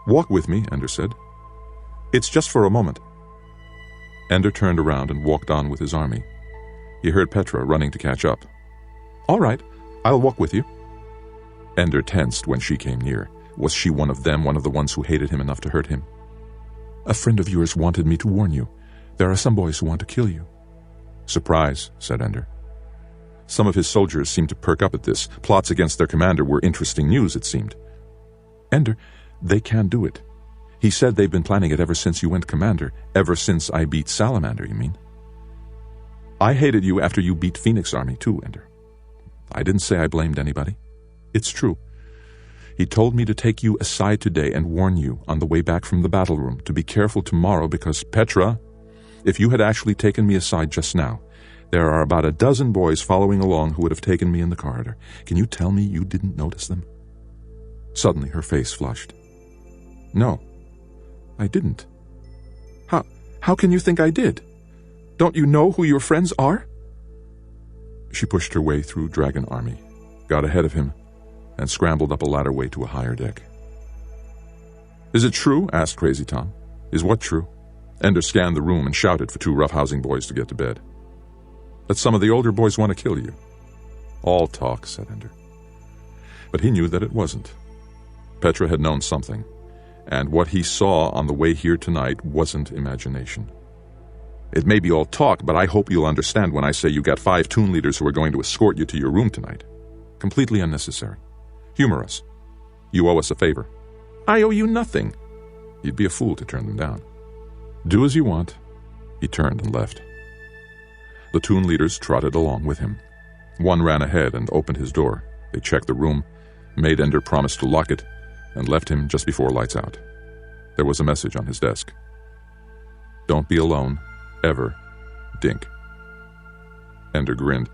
"Walk with me," Ender said. "It's just for a moment." Ender turned around and walked on with his army. He heard Petra running to catch up. "All right, I'll walk with you." Ender tensed when she came near. Was she one of them, one of the ones who hated him enough to hurt him? "A friend of yours wanted me to warn you. There are some boys who want to kill you." "Surprise," said Ender. Some of his soldiers seemed to perk up at this. Plots against their commander were interesting news, it seemed. "Ender, they can do it. He said they've been planning it ever since you went commander. Ever since I beat Salamander, you mean?" "I hated you after you beat Phoenix Army too, Ender. I didn't say I blamed anybody. It's true. He told me to take you aside today and warn you on the way back from the battle room to be careful tomorrow because, Petra, if you had actually taken me aside just now, there are about a dozen boys following along who would have taken me in the corridor. Can you tell me you didn't notice them?" Suddenly her face flushed. "No, I didn't." How can you think I did? Don't you know who your friends are?" She pushed her way through Dragon Army, got ahead of him, and scrambled up a ladder way to a higher deck. "Is it true?" asked Crazy Tom. "Is what true?" Ender scanned the room and shouted for two roughhousing boys to get to bed. "That some of the older boys want to kill you." "All talk," said Ender. But he knew that it wasn't. Petra had known something, and what he saw on the way here tonight wasn't imagination. "It may be all talk, but I hope you'll understand when I say you got 5 toon leaders who are going to escort you to your room tonight. Completely unnecessary. Humor us. You owe us a favor." "I owe you nothing." You'd be a fool to turn them down. "Do as you want." He turned and left. The toon leaders trotted along with him. One ran ahead and opened his door. They checked the room, made Ender promise to lock it, and left him just before lights out. There was a message on his desk. "Don't be alone, ever, Dink." Ender grinned.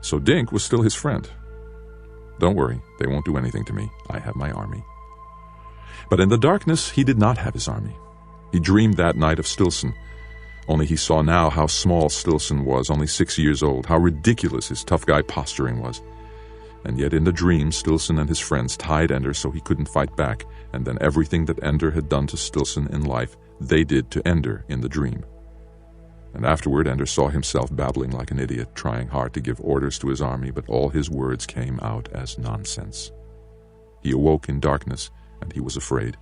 So Dink was still his friend. "Don't worry, they won't do anything to me. I have my army." But in the darkness, he did not have his army. He dreamed that night of Stilson, only he saw now how small Stilson was, only 6 years old, how ridiculous his tough guy posturing was. And yet in the dream, Stilson and his friends tied Ender so he couldn't fight back, and then everything that Ender had done to Stilson in life, they did to Ender in the dream. And afterward, Ender saw himself babbling like an idiot, trying hard to give orders to his army, but all his words came out as nonsense. He awoke in darkness, and he was afraid.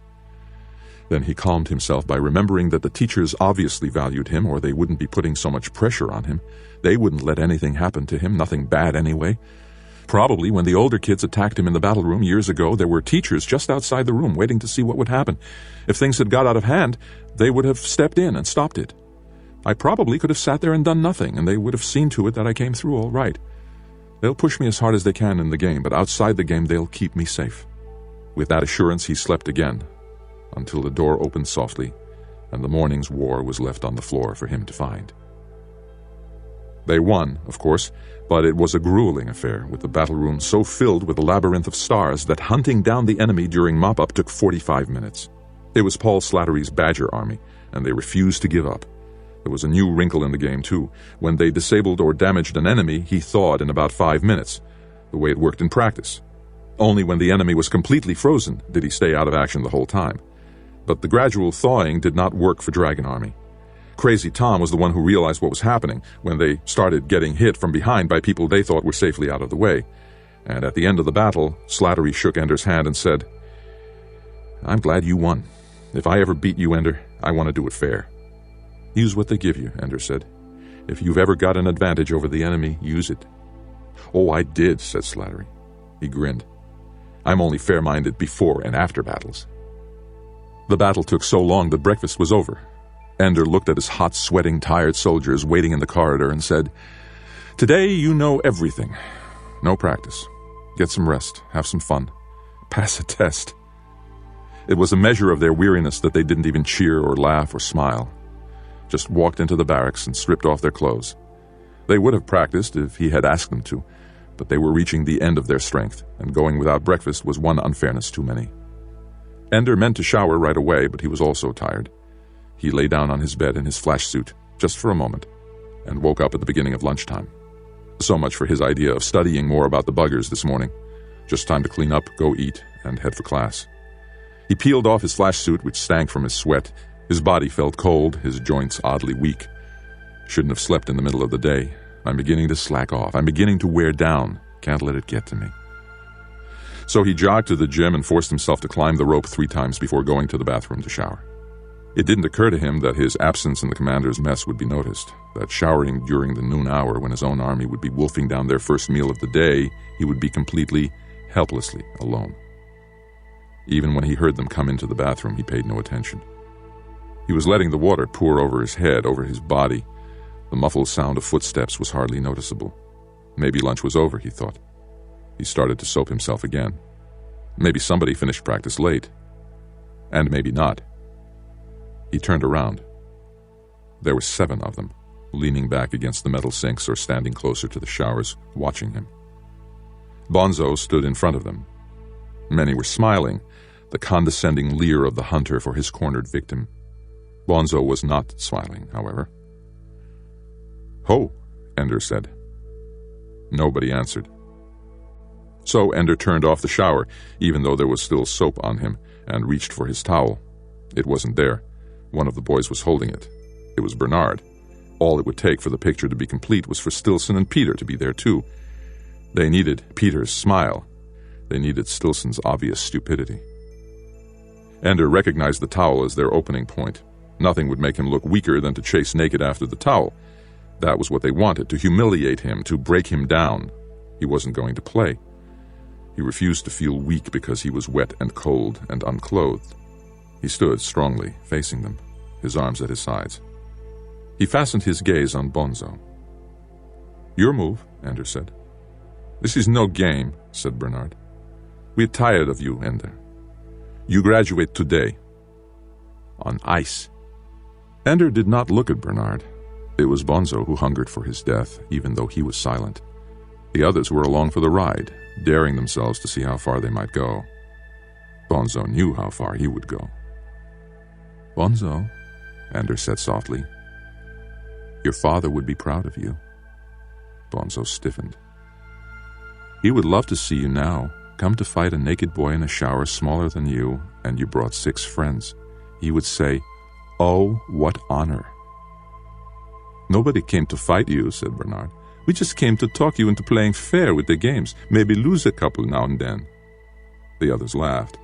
Then he calmed himself by remembering that the teachers obviously valued him, or they wouldn't be putting so much pressure on him. They wouldn't let anything happen to him, nothing bad anyway. Probably when the older kids attacked him in the battle room years ago, there were teachers just outside the room waiting to see what would happen. If things had got out of hand, they would have stepped in and stopped it. I probably could have sat there and done nothing, and they would have seen to it that I came through all right. They'll push me as hard as they can in the game, but outside the game they'll keep me safe. With that assurance he slept again, until the door opened softly, and the morning's war was left on the floor for him to find. They won, of course, but it was a grueling affair, with the battle room so filled with a labyrinth of stars that hunting down the enemy during mop-up took 45 minutes. It was Paul Slattery's Badger army, and they refused to give up. There was a new wrinkle in the game, too. When they disabled or damaged an enemy, he thawed in about 5 minutes, the way it worked in practice. Only when the enemy was completely frozen did he stay out of action the whole time. But the gradual thawing did not work for Dragon Army. Crazy Tom was the one who realized what was happening when they started getting hit from behind by people they thought were safely out of the way. And at the end of the battle, Slattery shook Ender's hand and said, "I'm glad you won. If I ever beat you, Ender, I want to do it fair." "Use what they give you," Ender said. "If you've ever got an advantage over the enemy, use it." "Oh, I did," said Slattery. He grinned. I'm only fair-minded before and after battles. The battle took so long that breakfast was over. Ender looked at his hot, sweating, tired soldiers waiting in the corridor and said, "Today you know everything. No practice. Get some rest. Have some fun. Pass a test." It was a measure of their weariness that they didn't even cheer or laugh or smile. Just walked into the barracks and stripped off their clothes. They would have practiced if he had asked them to, but they were reaching the end of their strength, and going without breakfast was one unfairness too many. Ender meant to shower right away, but he was also tired. He lay down on his bed in his flash suit, just for a moment, and woke up at the beginning of lunchtime. So much for his idea of studying more about the buggers this morning. Just time to clean up, go eat, and head for class. He peeled off his flash suit, which stank from his sweat. His body felt cold, his joints oddly weak. Shouldn't have slept in the middle of the day. I'm beginning to slack off. I'm beginning to wear down. Can't let it get to me. So he jogged to the gym and forced himself to climb the rope 3 times before going to the bathroom to shower. It didn't occur to him that his absence in the commander's mess would be noticed, that showering during the noon hour when his own army would be wolfing down their first meal of the day, he would be completely, helplessly alone. Even when he heard them come into the bathroom, he paid no attention. He was letting the water pour over his head, over his body. The muffled sound of footsteps was hardly noticeable. Maybe lunch was over, he thought. He started to soap himself again. Maybe somebody finished practice late. And maybe not. He turned around. There were 7 of them, leaning back against the metal sinks or standing closer to the showers, watching him. Bonzo stood in front of them. Many were smiling, the condescending leer of the hunter for his cornered victim. Bonzo was not smiling, however. "Ho," Ender said. Nobody answered. So Ender turned off the shower, even though there was still soap on him, and reached for his towel. It wasn't there. One of the boys was holding it. It was Bernard. All it would take for the picture to be complete was for Stilson and Peter to be there too. They needed Peter's smile. They needed Stilson's obvious stupidity. Ender recognized the towel as their opening point. Nothing would make him look weaker than to chase naked after the towel. That was what they wanted, to humiliate him, to break him down. He wasn't going to play. He refused to feel weak because he was wet and cold and unclothed. He stood strongly, facing them, his arms at his sides. He fastened his gaze on Bonzo. "Your move," Ender said. "This is no game," said Bernard. "We're tired of you, Ender. You graduate today. On ice." Ender did not look at Bernard. It was Bonzo who hungered for his death, even though he was silent. The others were along for the ride, daring themselves to see how far they might go. Bonzo knew how far he would go. "Bonzo," Ender said softly, "your father would be proud of you." Bonzo stiffened. "He would love to see you now, come to fight a naked boy in a shower smaller than you, and you brought 6 friends. He would say, 'Oh, what honor.'" "Nobody came to fight you," said Bernard. "We just came to talk you into playing fair with the games, maybe lose a couple now and then." The others laughed,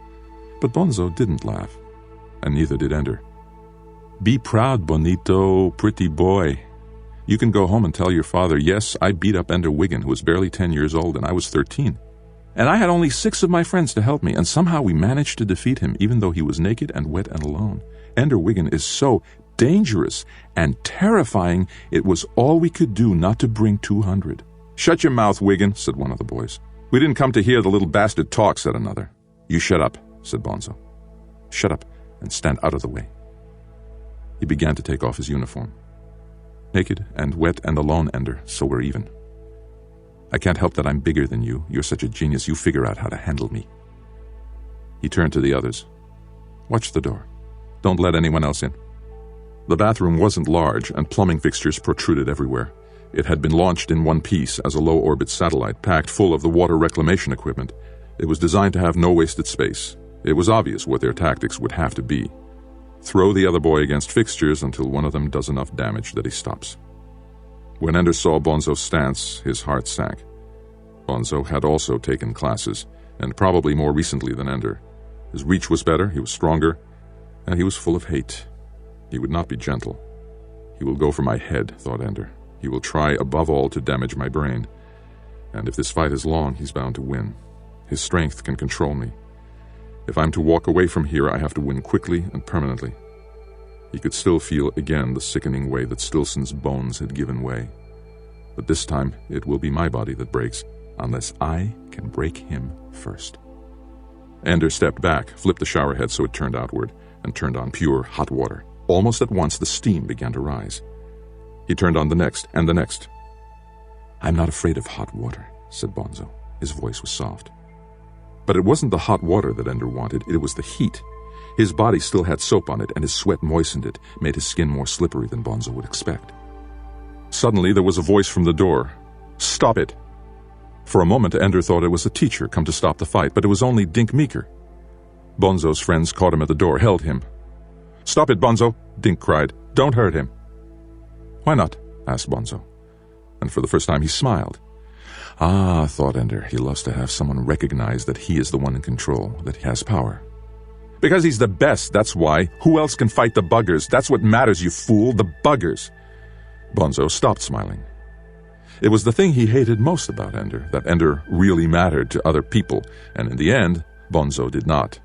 but Bonzo didn't laugh, and neither did Ender. "Be proud, Bonito, pretty boy. You can go home and tell your father, yes, I beat up Ender Wiggin, who was barely 10 years old, and I was 13. And I had only 6 of my friends to help me, and somehow we managed to defeat him, even though he was naked and wet and alone. Ender Wiggin is so dangerous and terrifying, it was all we could do not to bring 200. "Shut your mouth, Wiggin," said one of the boys. "We didn't come to hear the little bastard talk," said another. "You shut up," said Bonzo. "Shut up and stand out of the way." He began to take off his uniform. "Naked and wet and alone, Ender, so we're even. I can't help that I'm bigger than you. You're such a genius, you figure out how to handle me." He turned to the others. "Watch the door. Don't let anyone else in." The bathroom wasn't large, and plumbing fixtures protruded everywhere. It had been launched in one piece as a low-orbit satellite, packed full of the water reclamation equipment. It was designed to have no wasted space. It was obvious what their tactics would have to be. Throw the other boy against fixtures until one of them does enough damage that he stops. When Ender saw Bonzo's stance, his heart sank. Bonzo had also taken classes, and probably more recently than Ender. His reach was better, he was stronger, and he was full of hate. He would not be gentle. "He will go for my head," thought Ender. "He will try above all to damage my brain. And if this fight is long, he's bound to win. His strength can control me. If I'm to walk away from here, I have to win quickly and permanently. He could still feel again the sickening way that Stilson's bones had given way. But this time, it will be my body that breaks, unless I can break him first. Ender stepped back, flipped the shower head so it turned outward, and turned on pure hot water. Almost at once, the steam began to rise. He turned on the next, and the next. "I'm not afraid of hot water," said Bonzo. His voice was soft. But it wasn't the hot water that Ender wanted, it was the heat. His body still had soap on it, and his sweat moistened it, made his skin more slippery than Bonzo would expect. Suddenly, there was a voice from the door. "Stop it!" For a moment, Ender thought it was a teacher come to stop the fight, but it was only Dink Meeker. Bonzo's friends caught him at the door, held him. "Stop it, Bonzo!" Dink cried. "Don't hurt him." "Why not?" asked Bonzo. And for the first time he smiled. Ah, thought Ender, he loves to have someone recognize that he is the one in control, that he has power. "Because he's the best, that's why. Who else can fight the buggers? That's what matters, you fool, the buggers." Bonzo stopped smiling. It was the thing he hated most about Ender, that Ender really mattered to other people, and in the end, Bonzo did not.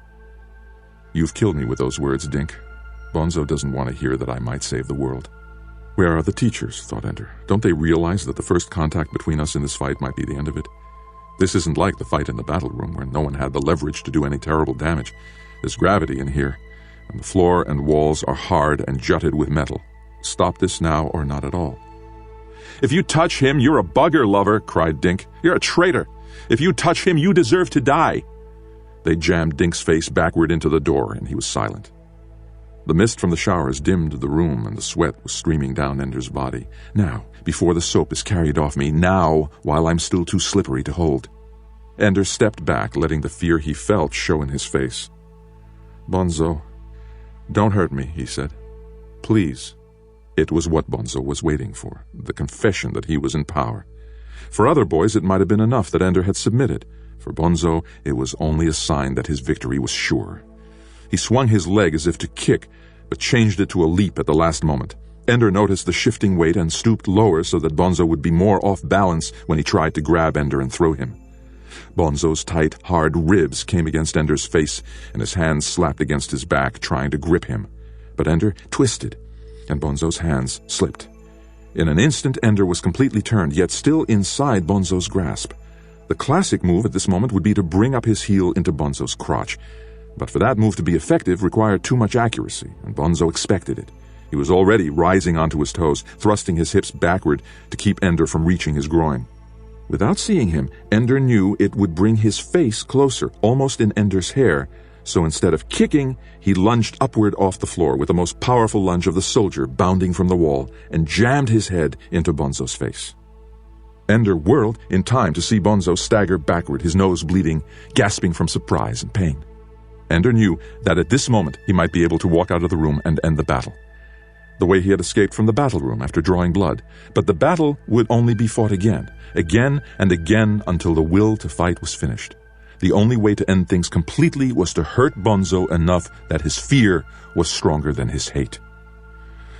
"You've killed me with those words, Dink. Bonzo doesn't want to hear that I might save the world." Where are the teachers, thought Ender. Don't they realize that the first contact between us in this fight might be the end of it? This isn't like the fight in the battle room, where no one had the leverage to do any terrible damage. There's gravity in here, and the floor and walls are hard and jutted with metal. Stop this now or not at all. "If you touch him, you're a bugger lover," cried Dink. "You're a traitor. If you touch him, you deserve to die." They jammed Dink's face backward into the door, and he was silent. The mist from the showers dimmed the room, and the sweat was streaming down Ender's body. Now, before the soap is carried off me, now, while I'm still too slippery to hold. Ender stepped back, letting the fear he felt show in his face. "Bonzo, don't hurt me," he said. "Please." It was what Bonzo was waiting for, the confession that he was in power. For other boys, it might have been enough that Ender had submitted. For Bonzo, it was only a sign that his victory was sure. He swung his leg as if to kick, but changed it to a leap at the last moment. Ender noticed the shifting weight and stooped lower so that Bonzo would be more off balance when he tried to grab Ender and throw him. Bonzo's tight, hard ribs came against Ender's face, and his hands slapped against his back, trying to grip him. But Ender twisted, and Bonzo's hands slipped. In an instant, Ender was completely turned, yet still inside Bonzo's grasp. The classic move at this moment would be to bring up his heel into Bonzo's crotch. But for that move to be effective required too much accuracy, and Bonzo expected it. He was already rising onto his toes, thrusting his hips backward to keep Ender from reaching his groin. Without seeing him, Ender knew it would bring his face closer, almost in Ender's hair, so instead of kicking, he lunged upward off the floor with the most powerful lunge of the soldier bounding from the wall, and jammed his head into Bonzo's face. Ender whirled in time to see Bonzo stagger backward, his nose bleeding, gasping from surprise and pain. Ender knew that at this moment he might be able to walk out of the room and end the battle. The way he had escaped from the battle room after drawing blood. But the battle would only be fought again and again until the will to fight was finished. The only way to end things completely was to hurt Bonzo enough that his fear was stronger than his hate.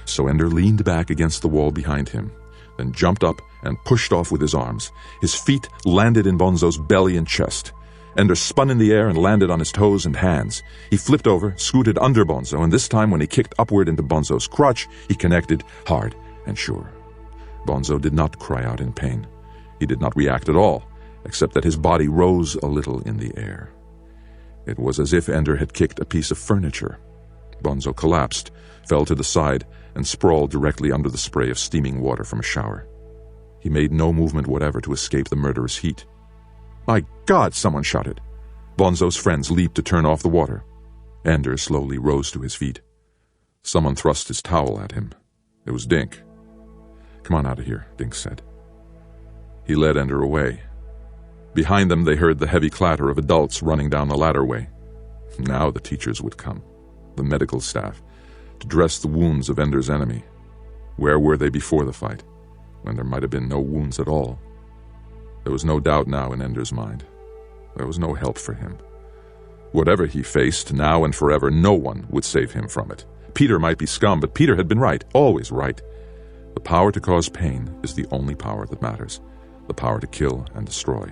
So Ender leaned back against the wall behind him, then jumped up and pushed off with his arms. His feet landed in Bonzo's belly and chest. Ender spun in the air and landed on his toes and hands. He flipped over, scooted under Bonzo, and this time when he kicked upward into Bonzo's crotch, he connected hard and sure. Bonzo did not cry out in pain. He did not react at all, except that his body rose a little in the air. It was as if Ender had kicked a piece of furniture. Bonzo collapsed, fell to the side, and sprawled directly under the spray of steaming water from a shower. He made no movement whatever to escape the murderous heat. "My God!" someone shouted. Bonzo's friends leaped to turn off the water. Ender slowly rose to his feet. Someone thrust his towel at him. It was Dink. "Come on out of here," Dink said. He led Ender away. Behind them they heard the heavy clatter of adults running down the ladderway. Now the teachers would come, the medical staff, to dress the wounds of Ender's enemy. Where were they before the fight, when there might have been no wounds at all? There was no doubt now in Ender's mind. There was no help for him. Whatever he faced, now and forever, no one would save him from it. Peter might be scum, but Peter had been right, always right. The power to cause pain is the only power that matters. The power to kill and destroy.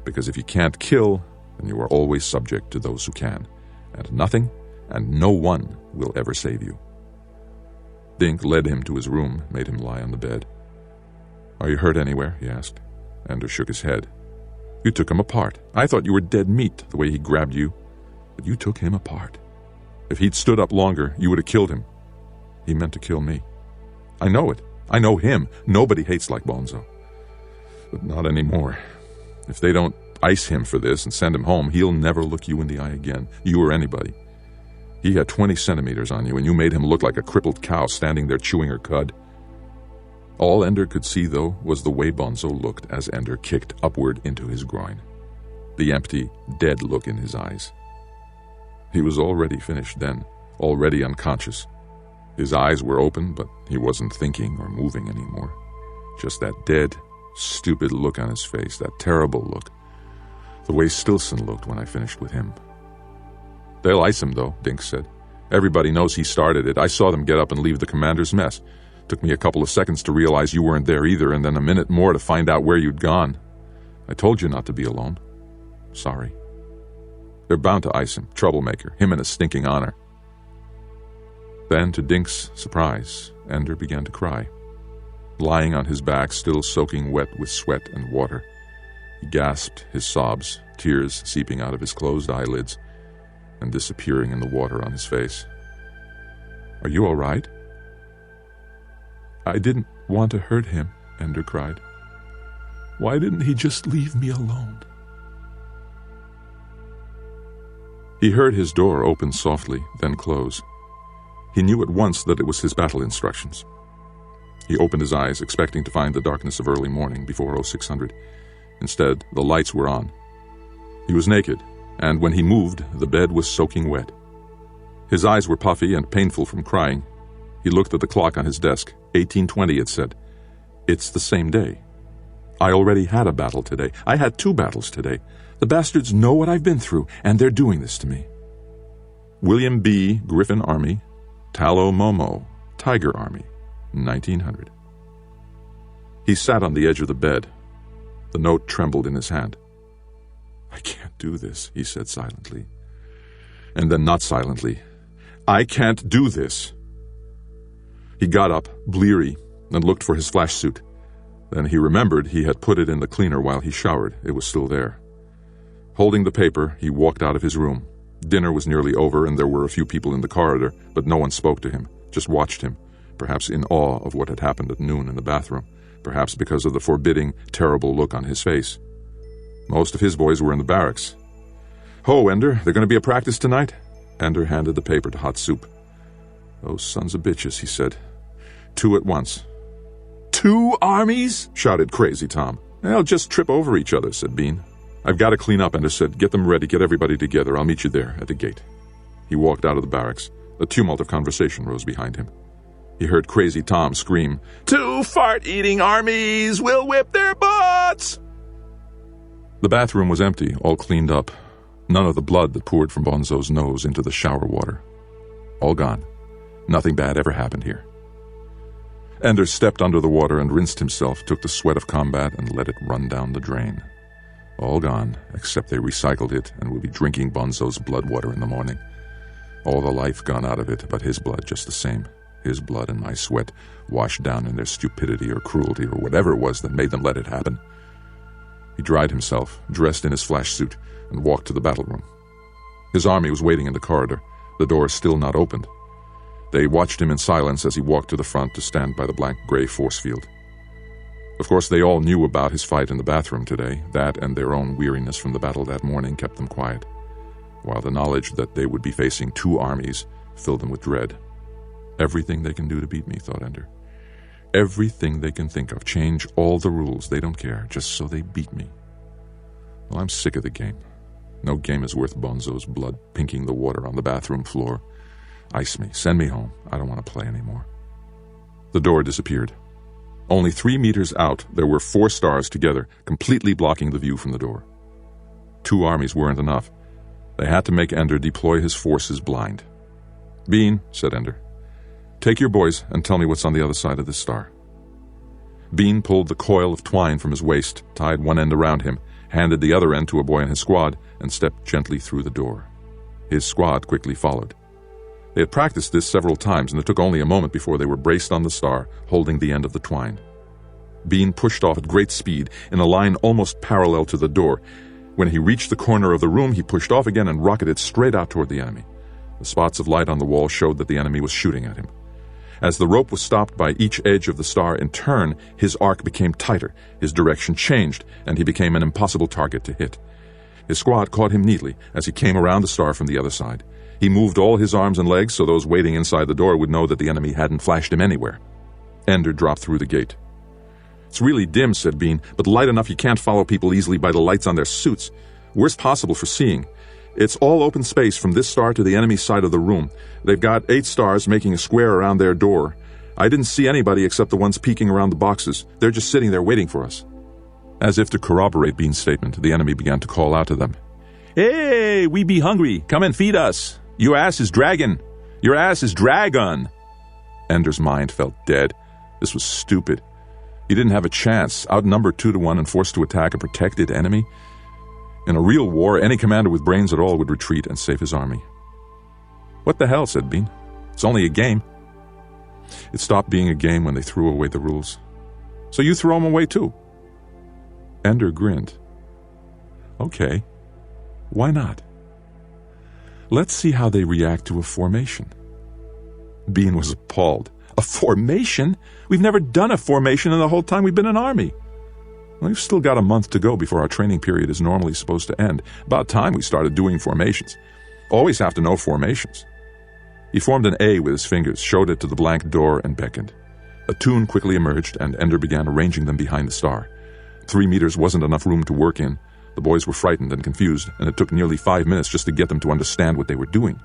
Because if you can't kill, then you are always subject to those who can, and nothing and no one will ever save you. Dink led him to his room, made him lie on the bed. "Are you hurt anywhere?" he asked. Ender shook his head. "You took him apart. I thought you were dead meat, the way he grabbed you. But you took him apart. If he'd stood up longer, you would have killed him. He meant to kill me. I know it. I know him. Nobody hates like Bonzo. But not anymore. If they don't ice him for this and send him home, he'll never look you in the eye again, you or anybody. He had 20 centimeters on you, and you made him look like a crippled cow standing there chewing her cud." All Ender could see, though, was the way Bonzo looked as Ender kicked upward into his groin. The empty, dead look in his eyes. He was already finished then, already unconscious. His eyes were open, but he wasn't thinking or moving anymore. Just that dead, stupid look on his face, that terrible look. The way Stilson looked when I finished with him. "They'll ice him, though," Dink said. "Everybody knows he started it. I saw them get up and leave the commander's mess. Took me a couple of seconds to realize you weren't there either, and then a minute more to find out where you'd gone. I told you not to be alone. Sorry. They're bound to ice him. Troublemaker. Him and his stinking honor." Then, to Dink's surprise, Ender began to cry. Lying on his back, still soaking wet with sweat and water. He gasped his sobs, tears seeping out of his closed eyelids and disappearing in the water on his face. "Are you all right?" "I didn't want to hurt him," Ender cried. "Why didn't he just leave me alone?" He heard his door open softly, then close. He knew at once that it was his battle instructions. He opened his eyes, expecting to find the darkness of early morning before 0600. Instead, the lights were on. He was naked, and when he moved, the bed was soaking wet. His eyes were puffy and painful from crying. He looked at the clock on his desk. 1820, it said. It's the same day. I already had a battle today. I had 2 battles today. The bastards know what I've been through, and they're doing this to me. William B. Griffin Army, Talo Momo, Tiger Army, 1900. He sat on the edge of the bed. The note trembled in his hand. I can't do this, he said silently. And then not silently. I can't do this. He got up, bleary, and looked for his flash suit. Then he remembered he had put it in the cleaner while he showered. It was still there. Holding the paper, he walked out of his room. Dinner was nearly over, and there were a few people in the corridor, but no one spoke to him, just watched him, perhaps in awe of what had happened at noon in the bathroom, perhaps because of the forbidding, terrible look on his face. Most of his boys were in the barracks. Ho, Ender, there going to be a practice tonight? Ender handed the paper to Hot Soup. Those sons of bitches, he said. 2 at once. 2 armies? Shouted Crazy Tom. They'll just trip over each other, said Bean. I've got to clean up, Ender said. Get them ready, get everybody together. I'll meet you there, at the gate. He walked out of the barracks. A tumult of conversation rose behind him. He heard Crazy Tom scream, 2 fart-eating armies will whip their butts! The bathroom was empty, all cleaned up. None of the blood that poured from Bonzo's nose into the shower water. All gone. Nothing bad ever happened here. Ender stepped under the water and rinsed himself, took the sweat of combat and let it run down the drain. All gone, except they recycled it and will be drinking Bonzo's blood water in the morning. All the life gone out of it, but his blood just the same. His blood and my sweat washed down in their stupidity or cruelty or whatever it was that made them let it happen. He dried himself, dressed in his flash suit, and walked to the battle room. His army was waiting in the corridor, the door still not opened. They watched him in silence as he walked to the front to stand by the blank gray force field. Of course, they all knew about his fight in the bathroom today. That and their own weariness from the battle that morning kept them quiet, while the knowledge that they would be facing 2 armies filled them with dread. Everything they can do to beat me, thought Ender. Everything they can think of. Change all the rules. They don't care, just so they beat me. Well, I'm sick of the game. No game is worth Bonzo's blood pinking the water on the bathroom floor. Ice me. Send me home. I don't want to play anymore. The door disappeared. Only 3 meters out, there were 4 stars together, completely blocking the view from the door. 2 armies weren't enough. They had to make Ender deploy his forces blind. Bean, said Ender, take your boys and tell me what's on the other side of this star. Bean pulled the coil of twine from his waist, tied one end around him, handed the other end to a boy in his squad, and stepped gently through the door. His squad quickly followed. They had practiced this several times, and it took only a moment before they were braced on the star, holding the end of the twine. Bean pushed off at great speed, in a line almost parallel to the door. When he reached the corner of the room, he pushed off again and rocketed straight out toward the enemy. The spots of light on the wall showed that the enemy was shooting at him. As the rope was stopped by each edge of the star in turn, his arc became tighter, his direction changed, and he became an impossible target to hit. His squad caught him neatly as he came around the star from the other side. He moved all his arms and legs so those waiting inside the door would know that the enemy hadn't flashed him anywhere. Ender dropped through the gate. "It's really dim," said Bean, "but light enough you can't follow people easily by the lights on their suits. Worst possible for seeing. It's all open space from this star to the enemy side of the room. They've got 8 stars making a square around their door. I didn't see anybody except the ones peeking around the boxes. They're just sitting there waiting for us." As if to corroborate Bean's statement, the enemy began to call out to them. "Hey, we be hungry. Come and feed us. Your ass is dragon. Your ass is dragon." Ender's mind felt dead. This was stupid. He didn't have a chance, outnumbered 2-1 and forced to attack a protected enemy. In a real war, any commander with brains at all would retreat and save his army. "What the hell," said Bean. "It's only a game." It stopped being a game when they threw away the rules. "So you throw them away too?" Ender grinned. "Okay, why not? Let's see how they react to a formation." Bean was appalled. "A formation? We've never done a formation in the whole time we've been an army." "We've still got a month to go before our training period is normally supposed to end. About time we started doing formations. Always have to know formations." He formed an A with his fingers, showed it to the blank door, and beckoned. A tune quickly emerged, and Ender began arranging them behind the star. 3 meters wasn't enough room to work in. The boys were frightened and confused, and it took nearly 5 minutes just to get them to understand what they were doing.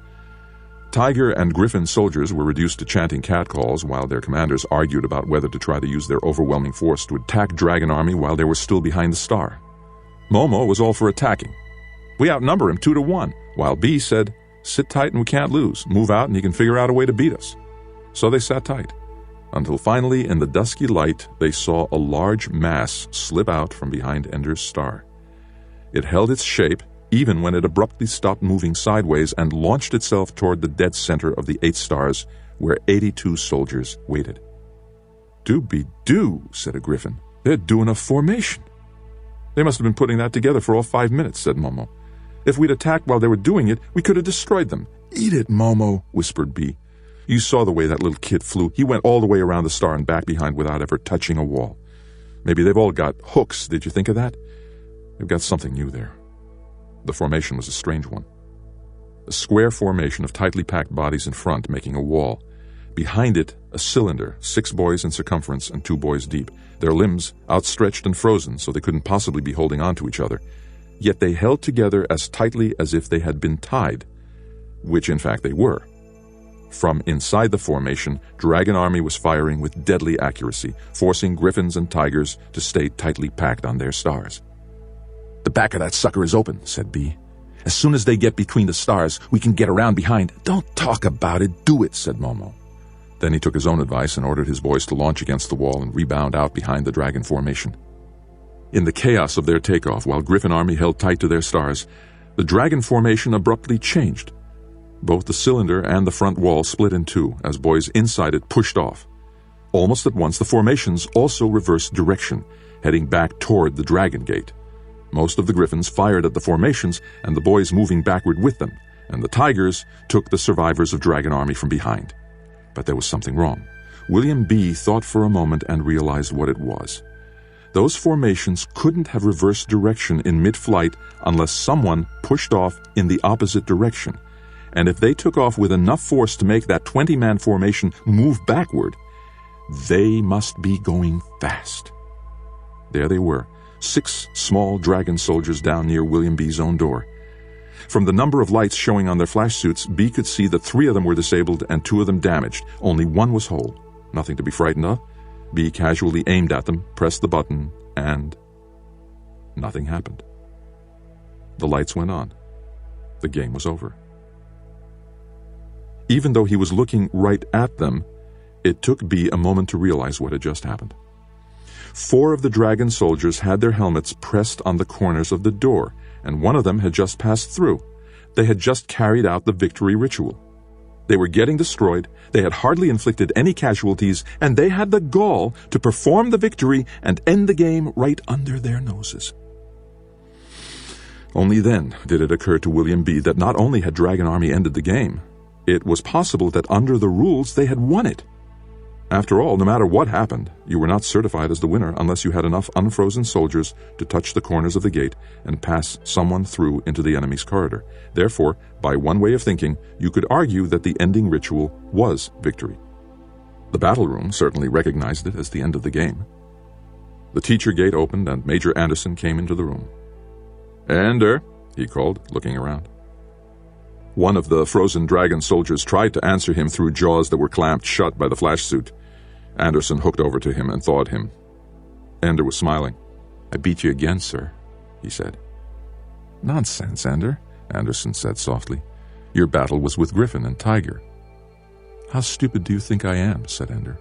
Tiger and Griffin soldiers were reduced to chanting catcalls while their commanders argued about whether to try to use their overwhelming force to attack Dragon Army while they were still behind the star. Momo was all for attacking. "We outnumber him 2-1, while B said, 'Sit tight and we can't lose. Move out and he can figure out a way to beat us.' So they sat tight, until finally in the dusky light they saw a large mass slip out from behind Ender's star. It held its shape even when it abruptly stopped moving sideways and launched itself toward the dead center of the 8 stars, where 82 soldiers waited. "Doobie-doo," said a Griffin. "They're doing a formation." "They must have been putting that together for all 5 minutes," said Momo. "If we'd attacked while they were doing it, we could have destroyed them." "Eat it, Momo," whispered B. "You saw the way that little kid flew. He went all the way around the star and back behind without ever touching a wall. Maybe they've all got hooks. Did you think of that? They've got something new there." The formation was a strange one. A square formation of tightly packed bodies in front making a wall. Behind it, a cylinder, 6 boys in circumference and 2 boys deep, their limbs outstretched and frozen so they couldn't possibly be holding on to each other. Yet they held together as tightly as if they had been tied, which in fact they were. From inside the formation, Dragon Army was firing with deadly accuracy, forcing Griffins and Tigers to stay tightly packed on their stars. "The back of that sucker is open," said B. "As soon as they get between the stars, we can get around behind." "Don't talk about it, do it," said Momo. Then he took his own advice and ordered his boys to launch against the wall and rebound out behind the Dragon formation. In the chaos of their takeoff, while Griffin Army held tight to their stars, the Dragon formation abruptly changed. Both the cylinder and the front wall split in 2 as boys inside it pushed off. Almost at once, the formations also reversed direction, heading back toward the Dragon Gate. Most of the Griffins fired at the formations and the boys moving backward with them, and the Tigers took the survivors of Dragon Army from behind. But there was something wrong. William B. thought for a moment and realized what it was. Those formations couldn't have reversed direction in mid-flight unless someone pushed off in the opposite direction. And if they took off with enough force to make that 20-man formation move backward, they must be going fast. There they were, 6 small Dragon soldiers down near William B.'s own door. From the number of lights showing on their flash suits, B could see that 3 of them were disabled and 2 of them damaged. Only 1 was whole. Nothing to be frightened of. B casually aimed at them, pressed the button, and nothing happened. The lights went on. The game was over. Even though he was looking right at them, it took B a moment to realize what had just happened. 4 of the dragon soldiers had their helmets pressed on the corners of the door, and one of them had just passed through. They had just carried out the victory ritual. They were getting destroyed, they had hardly inflicted any casualties, and they had the gall to perform the victory and end the game right under their noses. Only then did it occur to William B. that not only had Dragon Army ended the game, it was possible that under the rules they had won it. After all, no matter what happened, you were not certified as the winner unless you had enough unfrozen soldiers to touch the corners of the gate and pass someone through into the enemy's corridor. Therefore, by one way of thinking, you could argue that the ending ritual was victory. The battle room certainly recognized it as the end of the game. The teacher gate opened and Major Anderson came into the room. "Ender," he called, looking around. One of the frozen dragon soldiers tried to answer him through jaws that were clamped shut by the flash suit. Anderson hooked over to him and thawed him. Ender was smiling. "I beat you again, sir," he said. "Nonsense, Ender," Anderson said softly. "Your battle was with Griffin and Tiger." "How stupid do you think I am?" said Ender.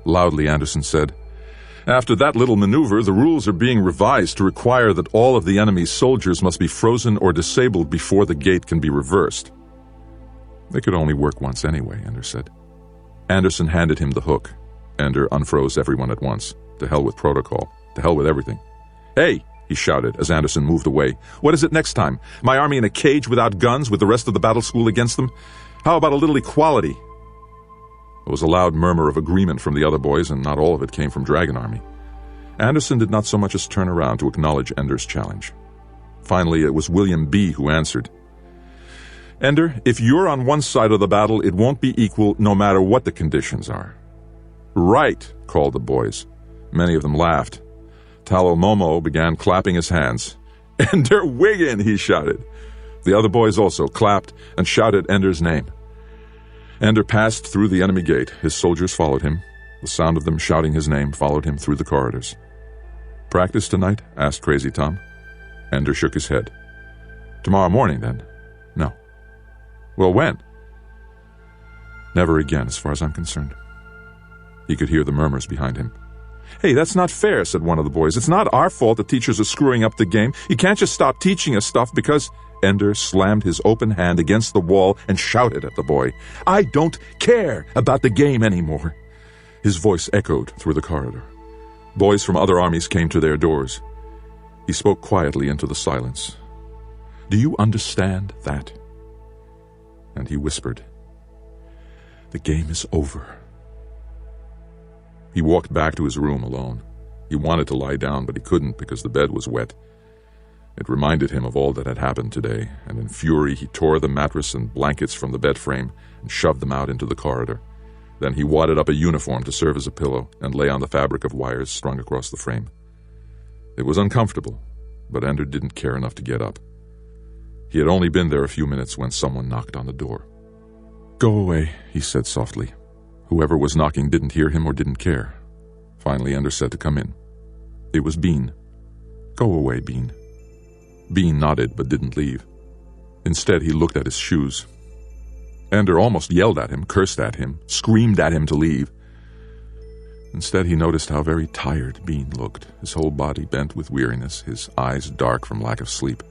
Loudly, Anderson said, "After that little maneuver, the rules are being revised to require that all of the enemy's soldiers must be frozen or disabled before the gate can be reversed." "They could only work once anyway," Ender said. Anderson handed him the hook. Ender unfroze everyone at once. To hell with protocol. To hell with everything. "Hey!" he shouted as Anderson moved away. "What is it next time? My army in a cage without guns with the rest of the battle school against them? How about a little equality?" There was a loud murmur of agreement from the other boys, and not all of it came from Dragon Army. Anderson did not so much as turn around to acknowledge Ender's challenge. Finally, it was William B. who answered. "Ender, if you're on one side of the battle, it won't be equal no matter what the conditions are." "Right," called the boys. Many of them laughed. Talo Momo began clapping his hands. "Ender Wiggin!" he shouted. The other boys also clapped and shouted Ender's name. Ender passed through the enemy gate. His soldiers followed him. The sound of them shouting his name followed him through the corridors. "Practice tonight?" asked Crazy Tom. Ender shook his head. "Tomorrow morning, then?" "No." "Well, when?" "Never again, as far as I'm concerned." He could hear the murmurs behind him. "Hey, that's not fair," said one of the boys. "It's not our fault the teachers are screwing up the game. You can't just stop teaching us stuff because—" Ender slammed his open hand against the wall and shouted at the boy, "I don't care about the game anymore." His voice echoed through the corridor. Boys from other armies came to their doors. He spoke quietly into the silence. "Do you understand that?" And he whispered, "The game is over." He walked back to his room alone. He wanted to lie down, but he couldn't because the bed was wet. It reminded him of all that had happened today, and in fury he tore the mattress and blankets from the bed frame and shoved them out into the corridor. Then he wadded up a uniform to serve as a pillow and lay on the fabric of wires strung across the frame. It was uncomfortable, but Ender didn't care enough to get up. He had only been there a few minutes when someone knocked on the door. "Go away," he said softly. Whoever was knocking didn't hear him or didn't care. Finally, Ender said to come in. It was Bean. "Go away, Bean." Bean nodded but didn't leave. Instead, he looked at his shoes. Ender almost yelled at him, cursed at him, screamed at him to leave. Instead, he noticed how very tired Bean looked, his whole body bent with weariness, his eyes dark from lack of sleep.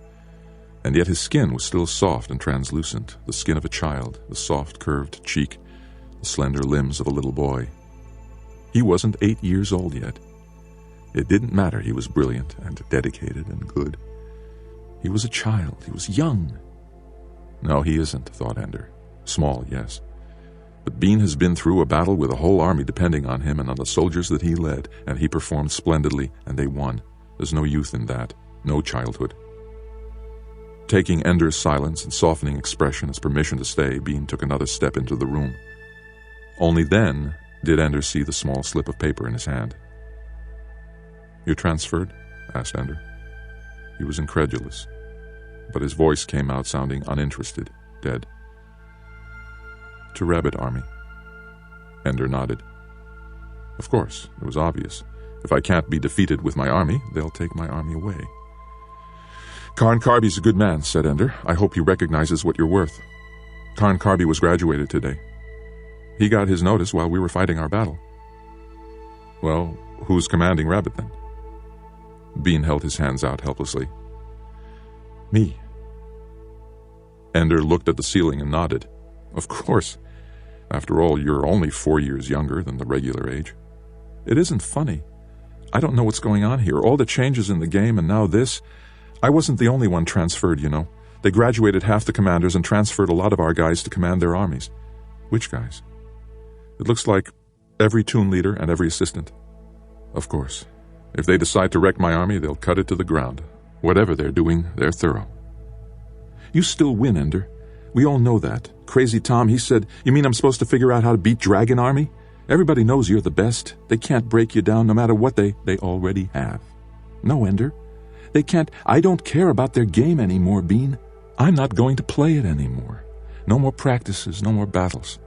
And yet his skin was still soft and translucent, the skin of a child, the soft, curved cheek, the slender limbs of a little boy. He wasn't 8 years old yet. It didn't matter he was brilliant and dedicated and good. He was a child. He was young. No, he isn't, thought Ender. Small, yes. But Bean has been through a battle with a whole army depending on him and on the soldiers that he led, and he performed splendidly, and they won. There's no youth in that. No childhood. Taking Ender's silence and softening expression as permission to stay, Bean took another step into the room. Only then did Ender see the small slip of paper in his hand. "You're transferred?" asked Ender. He was incredulous, but his voice came out sounding uninterested, dead. "To Rabbit Army." Ender nodded. "Of course, it was obvious. If I can't be defeated with my army, they'll take my army away." "Karn Karby's a good man," said Ender. "I hope he recognizes what you're worth. Karn Karby was graduated today. He got his notice while we were fighting our battle." "Well, Who's commanding Rabbit, then? Bean held his hands out helplessly. Me. Ender looked at the ceiling and nodded. Of course. After all, you're only 4 years younger than the regular age. It isn't funny. I don't know what's going on here. All the changes in the game and now this. I wasn't the only one transferred, you know. They graduated half the commanders and transferred a lot of our guys to command their armies. Which guys? It looks like every toon leader and every assistant. Of course. If they decide to wreck my army, they'll cut it to the ground. Whatever they're doing, they're thorough. You still win, Ender. We all know that. Crazy Tom, he said, you mean I'm supposed to figure out how to beat Dragon Army? Everybody knows you're the best. They can't break you down no matter what they already have. No, Ender. They can't. I don't care about their game anymore, Bean. I'm not going to play it anymore. No more practices, no more battles.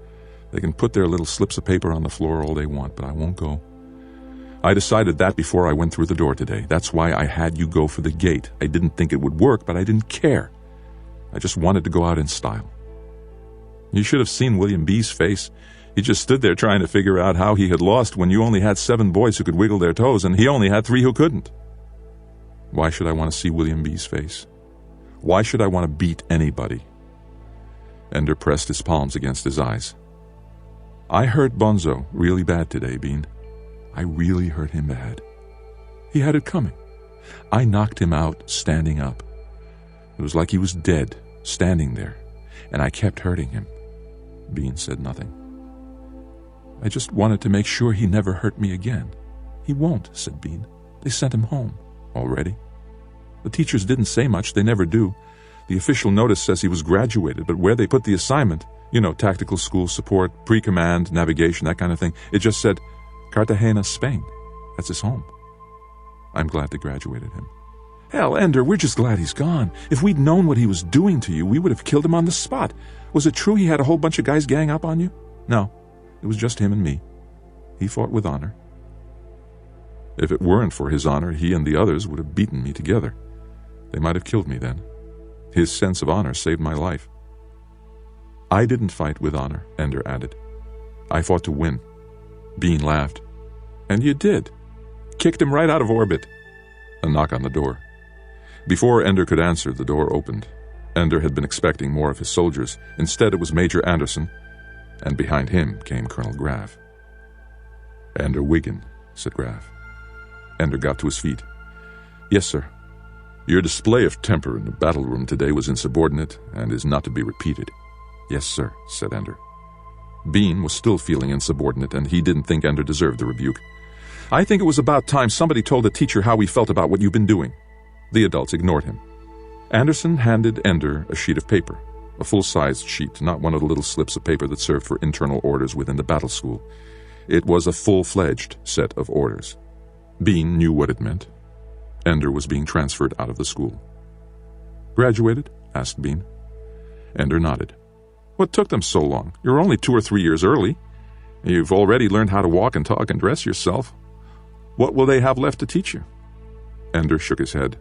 They can put their little slips of paper on the floor all they want, but I won't go. I decided that before I went through the door today. That's why I had you go for the gate. I didn't think it would work, but I didn't care. I just wanted to go out in style. You should have seen William B.'s face. He just stood there trying to figure out how he had lost when you only had 7 boys who could wiggle their toes, and he only had 3 who couldn't. Why should I want to see William B.'s face? Why should I want to beat anybody? Ender pressed his palms against his eyes. I hurt Bonzo really bad today, Bean. I really hurt him bad. He had it coming. I knocked him out standing up. It was like he was dead, standing there, and I kept hurting him. Bean said nothing. I just wanted to make sure he never hurt me again. He won't, said Bean. They sent him home already. The teachers didn't say much, they never do. The official notice says he was graduated, but where they put the assignment, you know, tactical school support, pre-command, navigation, that kind of thing, it just said, Cartagena, Spain. That's his home. I'm glad they graduated him. Hell, Ender, we're just glad he's gone. If we'd known what he was doing to you, we would have killed him on the spot. Was it true he had a whole bunch of guys gang up on you? No, it was just him and me. He fought with honor. If it weren't for his honor, he and the others would have beaten me together. They might have killed me then. His sense of honor saved my life. I didn't fight with honor, Ender added. I fought to win. Bean laughed. And you did. Kicked him right out of orbit. A knock on the door. Before Ender could answer, the door opened. Ender had been expecting more of his soldiers. Instead, it was Major Anderson, and behind him came Colonel Graff. Ender Wiggin, said Graff. Ender got to his feet. Yes, sir. Your display of temper in the battle room today was insubordinate and is not to be repeated. Yes, sir, said Ender. Bean was still feeling insubordinate, and he didn't think Ender deserved the rebuke. I think it was about time somebody told a teacher how he felt about what you've been doing. The adults ignored him. Anderson handed Ender a sheet of paper, a full-sized sheet, not one of the little slips of paper that served for internal orders within the battle school. It was a full-fledged set of orders. Bean knew what it meant. Ender was being transferred out of the school. Graduated? Asked Bean. Ender nodded. What took them so long? You're only 2 or 3 years early. You've already learned how to walk and talk and dress yourself. What will they have left to teach you? Ender shook his head.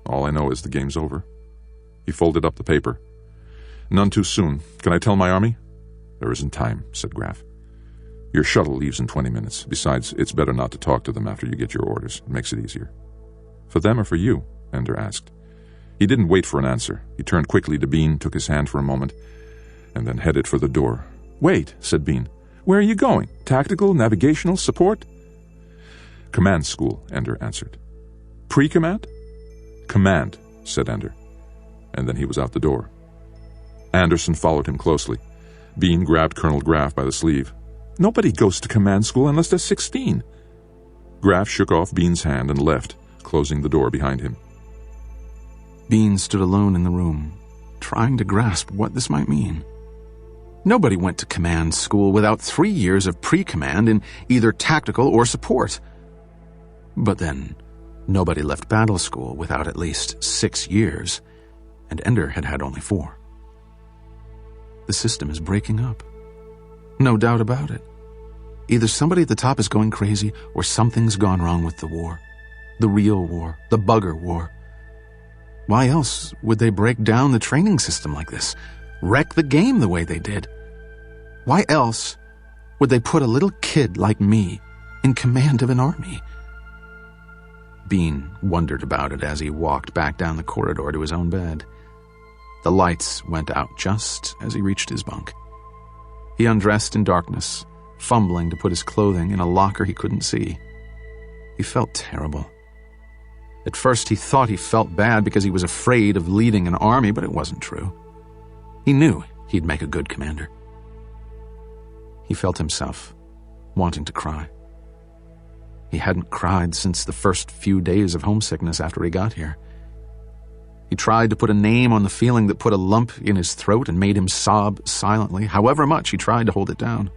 All I know is the game's over. He folded up the paper. None too soon. Can I tell my army? There isn't time, said Graff. Your shuttle leaves in 20 minutes. Besides, it's better not to talk to them after you get your orders. It makes it easier. For them or for you? Ender asked. He didn't wait for an answer. He turned quickly to Bean, took his hand for a moment, and then headed for the door. Wait, said Bean. Where are you going? Tactical, navigational, support? Command school, Ender answered. Pre-command? Command, said Ender. And then he was out the door. Anderson followed him closely. Bean grabbed Colonel Graff by the sleeve. Nobody goes to command school unless they're 16. Graff shook off Bean's hand and left, closing the door behind him. Bean stood alone in the room, trying to grasp what this might mean. Nobody went to command school without 3 years of pre-command in either tactical or support. But then, nobody left battle school without at least 6 years, and Ender had had only 4. The system is breaking up. No doubt about it. Either somebody at the top is going crazy, or something's gone wrong with the war. The real war, the bugger war. Why else would they break down the training system like this? Wreck the game the way they did? Why else would they put a little kid like me in command of an army. Bean wondered about it as he walked back down the corridor to his own bed. The lights went out just as he reached his bunk. He undressed in darkness, fumbling to put his clothing in a locker he couldn't see. He felt terrible. At first he thought he felt bad because he was afraid of leading an army, but it wasn't true. He knew he'd make a good commander. He felt himself wanting to cry. He hadn't cried since the first few days of homesickness after he got here. He tried to put a name on the feeling that put a lump in his throat and made him sob silently, however much he tried to hold it down.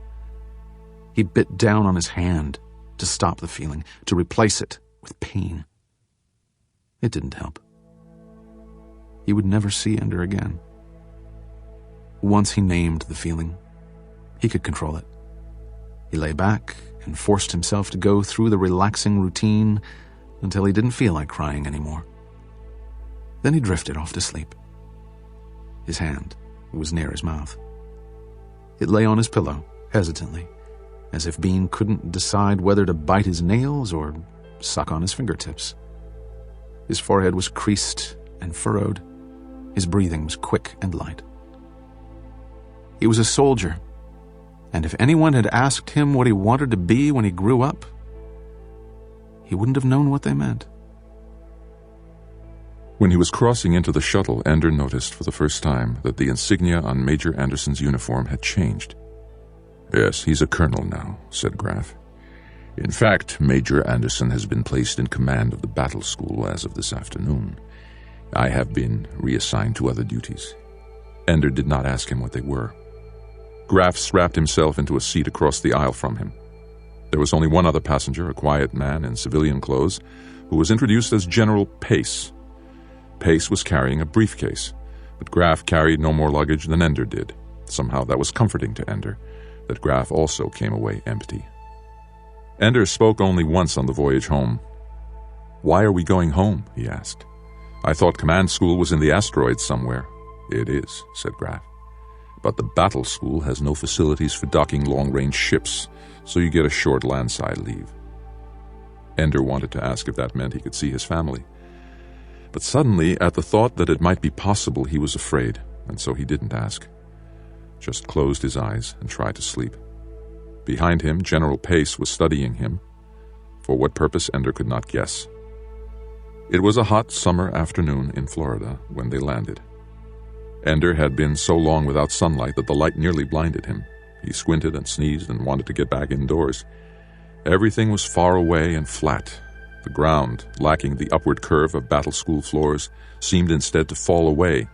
He bit down on his hand to stop the feeling, to replace it with pain. It didn't help. He would never see Ender again. Once he named the feeling, he could control it. He lay back and forced himself to go through the relaxing routine until he didn't feel like crying anymore. Then he drifted off to sleep. His hand was near his mouth. It lay on his pillow, hesitantly, as if Bean couldn't decide whether to bite his nails or suck on his fingertips. His forehead was creased and furrowed. His breathing was quick and light. He was a soldier, and if anyone had asked him what he wanted to be when he grew up, he wouldn't have known what they meant. When he was crossing into the shuttle, Ender noticed for the first time that the insignia on Major Anderson's uniform had changed. "Yes, he's a colonel now," said Graff. "In fact, Major Anderson has been placed in command of the battle school as of this afternoon. I have been reassigned to other duties." Ender did not ask him what they were. Graff strapped himself into a seat across the aisle from him. There was only one other passenger, a quiet man in civilian clothes, who was introduced as General Pace. Pace was carrying a briefcase, but Graff carried no more luggage than Ender did. Somehow that was comforting to Ender, that Graff also came away empty. Ender spoke only once on the voyage home. "Why are we going home?" he asked. "I thought command school was in the asteroids somewhere." "It is," said Graff. "But the battle school has no facilities for docking long-range ships, so you get a short landside leave." Ender wanted to ask if that meant he could see his family. But suddenly, at the thought that it might be possible, he was afraid, and so he didn't ask. Just closed his eyes and tried to sleep. Behind him, General Pace was studying him. For what purpose, Ender could not guess. It was a hot summer afternoon in Florida when they landed. Ender had been so long without sunlight that the light nearly blinded him. He squinted and sneezed and wanted to get back indoors. Everything was far away and flat. The ground, lacking the upward curve of battle school floors, seemed instead to fall away,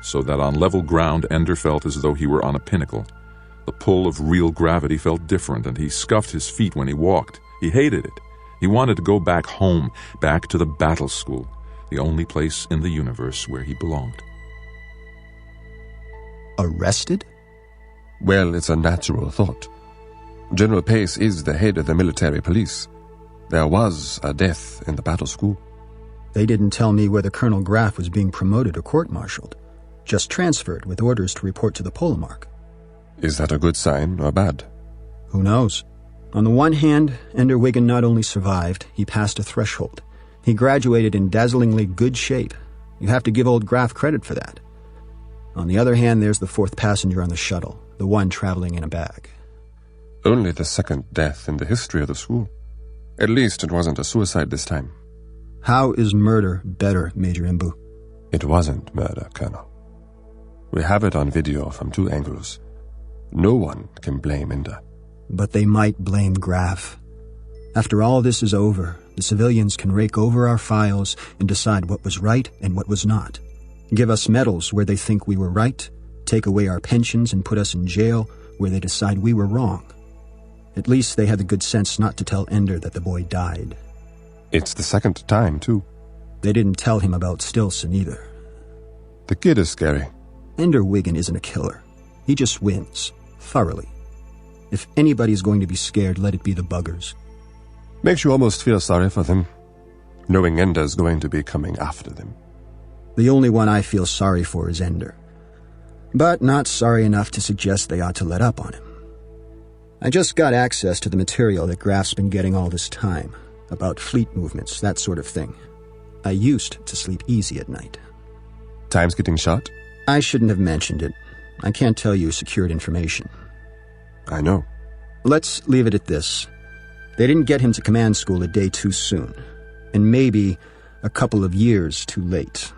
so that on level ground Ender felt as though he were on a pinnacle. The pull of real gravity felt different, and he scuffed his feet when he walked. He hated it. He wanted to go back home, back to the battle school, the only place in the universe where he belonged. Arrested? Well, it's a natural thought. General Pace is the head of the military police. There was a death in the battle school. They didn't tell me whether Colonel Graff was being promoted or court-martialed. Just transferred with orders to report to the Polemark. Is that a good sign or bad? Who knows? On the one hand, Ender Wiggin not only survived, he passed a threshold. He graduated in dazzlingly good shape. You have to give old Graff credit for that. On the other hand, there's the fourth passenger on the shuttle, the one traveling in a bag. Only the second death in the history of the school. At least it wasn't a suicide this time. How is murder better, Major Imbu? It wasn't murder, Colonel. We have it on video from 2 angles. No one can blame Ender. But they might blame Graff. After all this is over, the civilians can rake over our files and decide what was right and what was not. Give us medals where they think we were right, take away our pensions and put us in jail where they decide we were wrong. At least they had the good sense not to tell Ender that the boy died. It's the second time, too. They didn't tell him about Stilson either. The kid is scary. Ender Wiggin isn't a killer. He just wins. Thoroughly. If anybody's going to be scared, let it be the buggers. Makes you almost feel sorry for them, knowing Ender's going to be coming after them. The only one I feel sorry for is Ender. But not sorry enough to suggest they ought to let up on him. I just got access to the material that Graf's been getting all this time, about fleet movements, that sort of thing. I used to sleep easy at night. Time's getting short? I shouldn't have mentioned it. I can't tell you secured information. I know. Let's leave it at this. They didn't get him to command school a day too soon, and maybe a couple of years too late.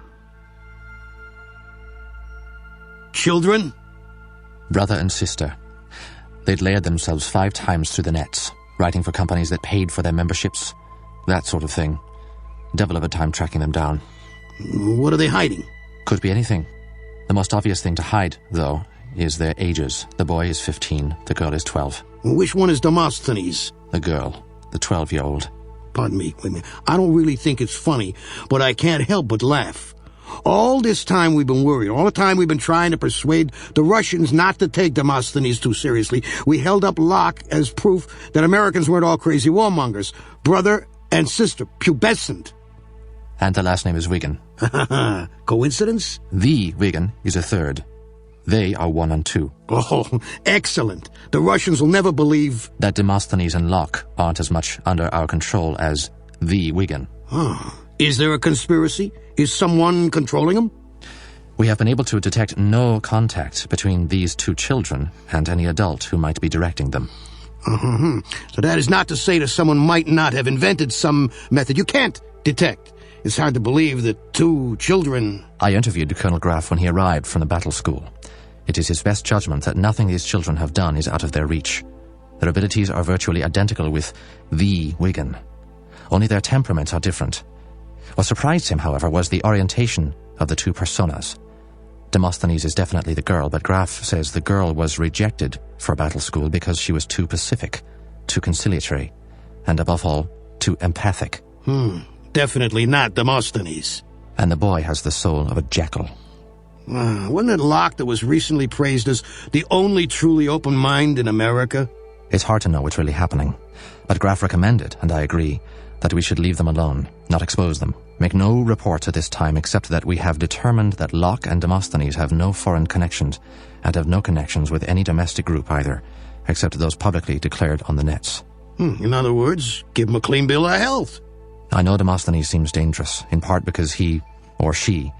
Children? Brother and sister. They'd layered themselves 5 times through the nets, writing for companies that paid for their memberships. That sort of thing. Devil of a time tracking them down. What are they hiding? Could be anything. The most obvious thing to hide, though, is their ages. The boy is 15, the girl is 12. Which one is Demosthenes? The girl, the 12-year-old. Pardon me, wait a minute. I don't really think it's funny, but I can't help but laugh. All this time we've been worried, all the time we've been trying to persuade the Russians not to take Demosthenes too seriously, we held up Locke as proof that Americans weren't all crazy warmongers. Brother and sister, pubescent. And the last name is Wigan. Coincidence? The Wigan is a third. They are 1 and 2. Oh, excellent. The Russians will never believe that Demosthenes and Locke aren't as much under our control as the Wigan. Is there a conspiracy? Is someone controlling them? We have been able to detect no contact between these 2 children and any adult who might be directing them. So that is not to say that someone might not have invented some method you can't detect. It's hard to believe that 2 children... I interviewed Colonel Graf when he arrived from the battle school. It is his best judgment that nothing these children have done is out of their reach. Their abilities are virtually identical with the Wigan. Only their temperaments are different. What surprised him, however, was the orientation of the 2 personas. Demosthenes is definitely the girl, but Graf says the girl was rejected for battle school because she was too pacific, too conciliatory, and above all, too empathic. Definitely not Demosthenes. And the boy has the soul of a jackal. Wasn't it Locke that was recently praised as the only truly open mind in America? It's hard to know what's really happening. But Graf recommended, and I agree, that we should leave them alone, not expose them. Make no reports at this time except that we have determined that Locke and Demosthenes have no foreign connections, and have no connections with any domestic group either, except those publicly declared on the nets. In other words, give them a clean bill of health. I know Demosthenes seems dangerous, in part because he, or she,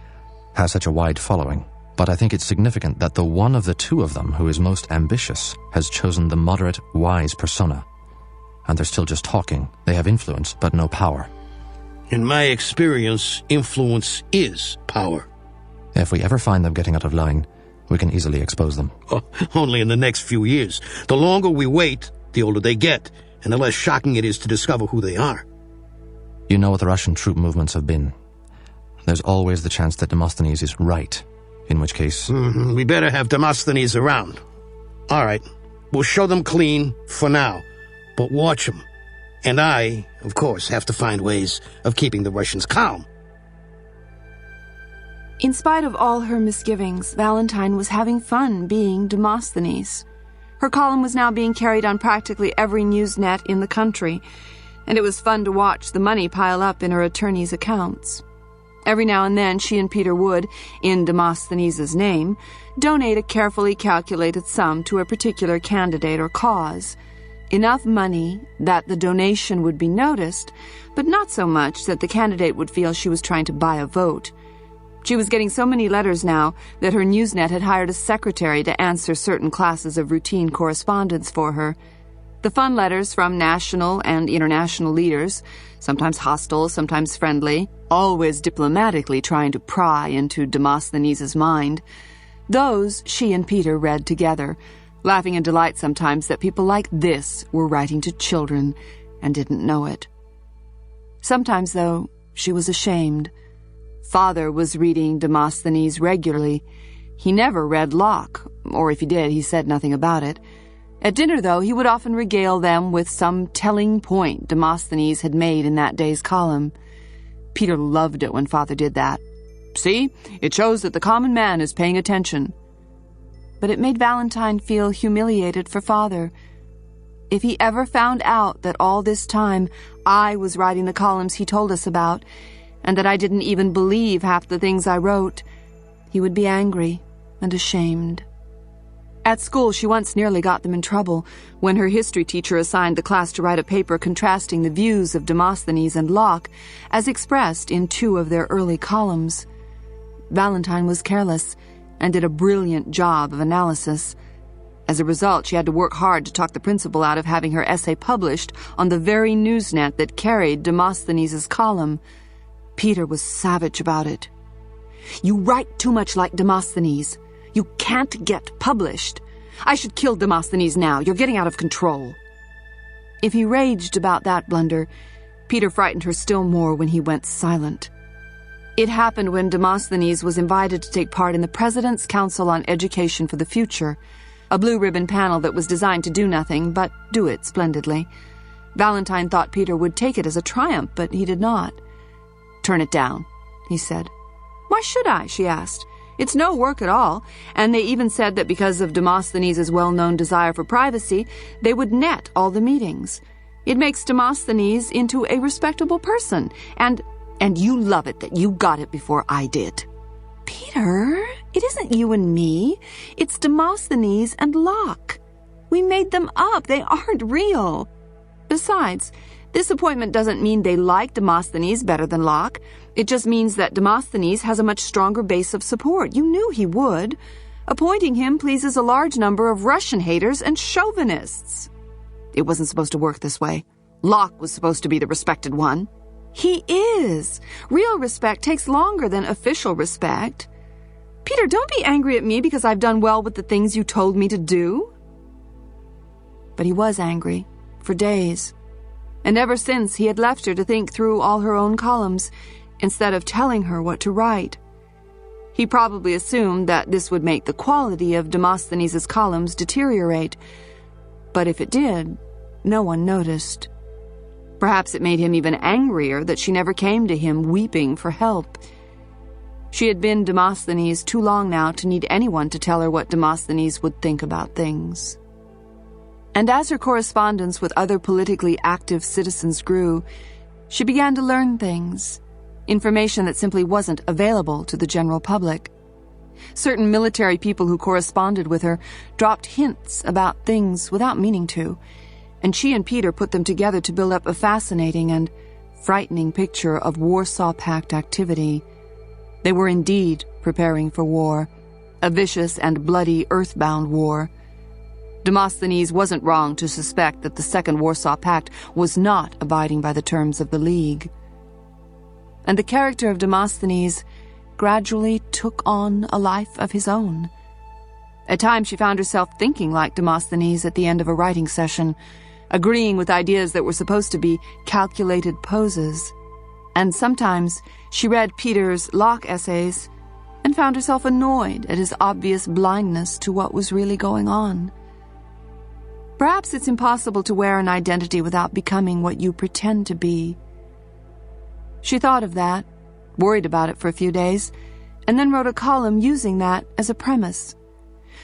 has such a wide following, but I think it's significant that the one of the 2 of them who is most ambitious has chosen the moderate, wise persona. And they're still just talking. They have influence, but no power. In my experience, influence is power. If we ever find them getting out of line, we can easily expose them. Only in the next few years. The longer we wait, the older they get, and the less shocking it is to discover who they are. You know what the Russian troop movements have been. There's always the chance that Demosthenes is right, in which case... We better have Demosthenes around. All right, we'll show them clean for now, but watch them. And I, of course, have to find ways of keeping the Russians calm. In spite of all her misgivings, Valentine was having fun being Demosthenes. Her column was now being carried on practically every newsnet in the country, and it was fun to watch the money pile up in her attorney's accounts. Every now and then she and Peter would, in Demosthenes' name, donate a carefully calculated sum to a particular candidate or cause. Enough money that the donation would be noticed, but not so much that the candidate would feel she was trying to buy a vote. She was getting so many letters now that her Newsnet had hired a secretary to answer certain classes of routine correspondence for her. The fun letters from national and international leaders, sometimes hostile, sometimes friendly, always diplomatically trying to pry into Demosthenes' mind. Those she and Peter read together, laughing in delight sometimes that people like this were writing to children and didn't know it. Sometimes, though, she was ashamed. Father was reading Demosthenes regularly. He never read Locke, or if he did, he said nothing about it. At dinner, though, he would often regale them with some telling point Demosthenes had made in that day's column. Peter loved it when Father did that. See, it shows that the common man is paying attention. But it made Valentine feel humiliated for Father. If he ever found out that all this time I was writing the columns he told us about, and that I didn't even believe half the things I wrote, he would be angry and ashamed. At school, she once nearly got them in trouble when her history teacher assigned the class to write a paper contrasting the views of Demosthenes and Locke as expressed in 2 of their early columns. Valentine was careless and did a brilliant job of analysis. As a result, she had to work hard to talk the principal out of having her essay published on the very newsnet that carried Demosthenes' column. Peter was savage about it. "You write too much like Demosthenes. You can't get published. I should kill Demosthenes now. You're getting out of control." If he raged about that blunder, Peter frightened her still more when he went silent. It happened when Demosthenes was invited to take part in the President's Council on Education for the Future, a blue-ribbon panel that was designed to do nothing but do it splendidly. Valentine thought Peter would take it as a triumph, but he did not. "Turn it down," he said. "Why should I?" she asked. "It's no work at all, and they even said that because of Demosthenes' well-known desire for privacy, they would net all the meetings. It makes Demosthenes into a respectable person, and you love it that you got it before I did." "Peter, it isn't you and me. It's Demosthenes and Locke. We made them up. They aren't real. Besides, this appointment doesn't mean they like Demosthenes better than Locke. It just means that Demosthenes has a much stronger base of support. You knew he would. Appointing him pleases a large number of Russian haters and chauvinists." It wasn't supposed to work this way. Locke was supposed to be the respected one. He is. Real respect takes longer than official respect. Peter, don't be angry at me because I've done well with the things you told me to do. But he was angry, for days. And ever since, he had left her to think through all her own columns, instead of telling her what to write. He probably assumed that this would make the quality of Demosthenes' columns deteriorate. But if it did, no one noticed. Perhaps it made him even angrier that she never came to him weeping for help. She had been Demosthenes too long now to need anyone to tell her what Demosthenes would think about things. And as her correspondence with other politically active citizens grew, she began to learn things, information that simply wasn't available to the general public. Certain military people who corresponded with her dropped hints about things without meaning to, and she and Peter put them together to build up a fascinating and frightening picture of Warsaw Pact activity. They were indeed preparing for war, a vicious and bloody earthbound war. Demosthenes wasn't wrong to suspect that the Second Warsaw Pact was not abiding by the terms of the League. And the character of Demosthenes gradually took on a life of his own. At times she found herself thinking like Demosthenes at the end of a writing session, agreeing with ideas that were supposed to be calculated poses. And sometimes she read Peter's Locke essays and found herself annoyed at his obvious blindness to what was really going on. Perhaps it's impossible to wear an identity without becoming what you pretend to be. She thought of that, worried about it for a few days, and then wrote a column using that as a premise,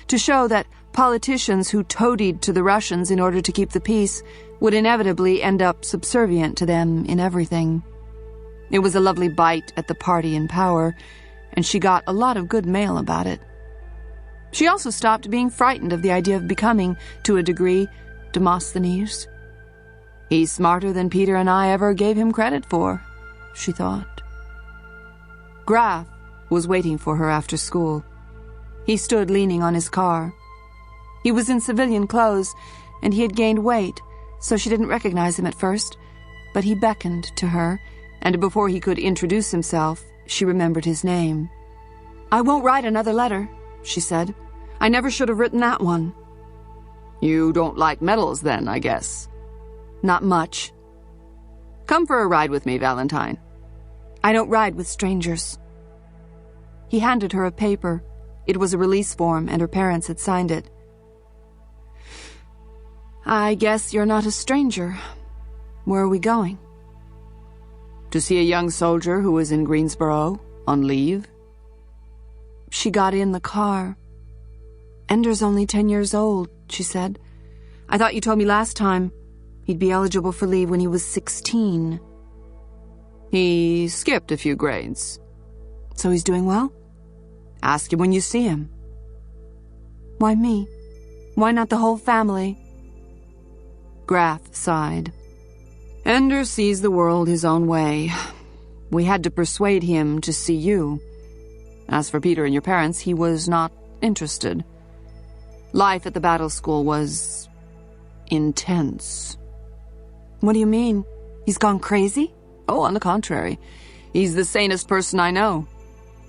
to show that politicians who toadied to the Russians in order to keep the peace would inevitably end up subservient to them in everything. It was a lovely bite at the party in power, and she got a lot of good mail about it. She also stopped being frightened of the idea of becoming, to a degree, Demosthenes. He's smarter than Peter and I ever gave him credit for, she thought. Graf was waiting for her after school. He stood leaning on his car. He was in civilian clothes, and he had gained weight, so she didn't recognize him at first, but he beckoned to her, and before he could introduce himself, she remembered his name. "I won't write another letter," she said. "I never should have written that one." "You don't like medals then, I guess." "Not much." "Come for a ride with me, Valentine." "I don't ride with strangers." He handed her a paper. It was a release form, and her parents had signed it. "I guess you're not a stranger. Where are we going?" "To see a young soldier who was in Greensboro, on leave." She got in the car. "Ender's only 10 years old," she said. "I thought you told me last time he'd be eligible for leave when he was 16. "He skipped a few grades." "So he's doing well?" "Ask him when you see him." "Why me?" Why not the whole family? Graff sighed. Ender sees the world his own way. We had to persuade him to see you. As for Peter and your parents, he was not interested. Life at the battle school was intense. What do you mean? He's gone crazy? Oh, on the contrary. He's the sanest person I know.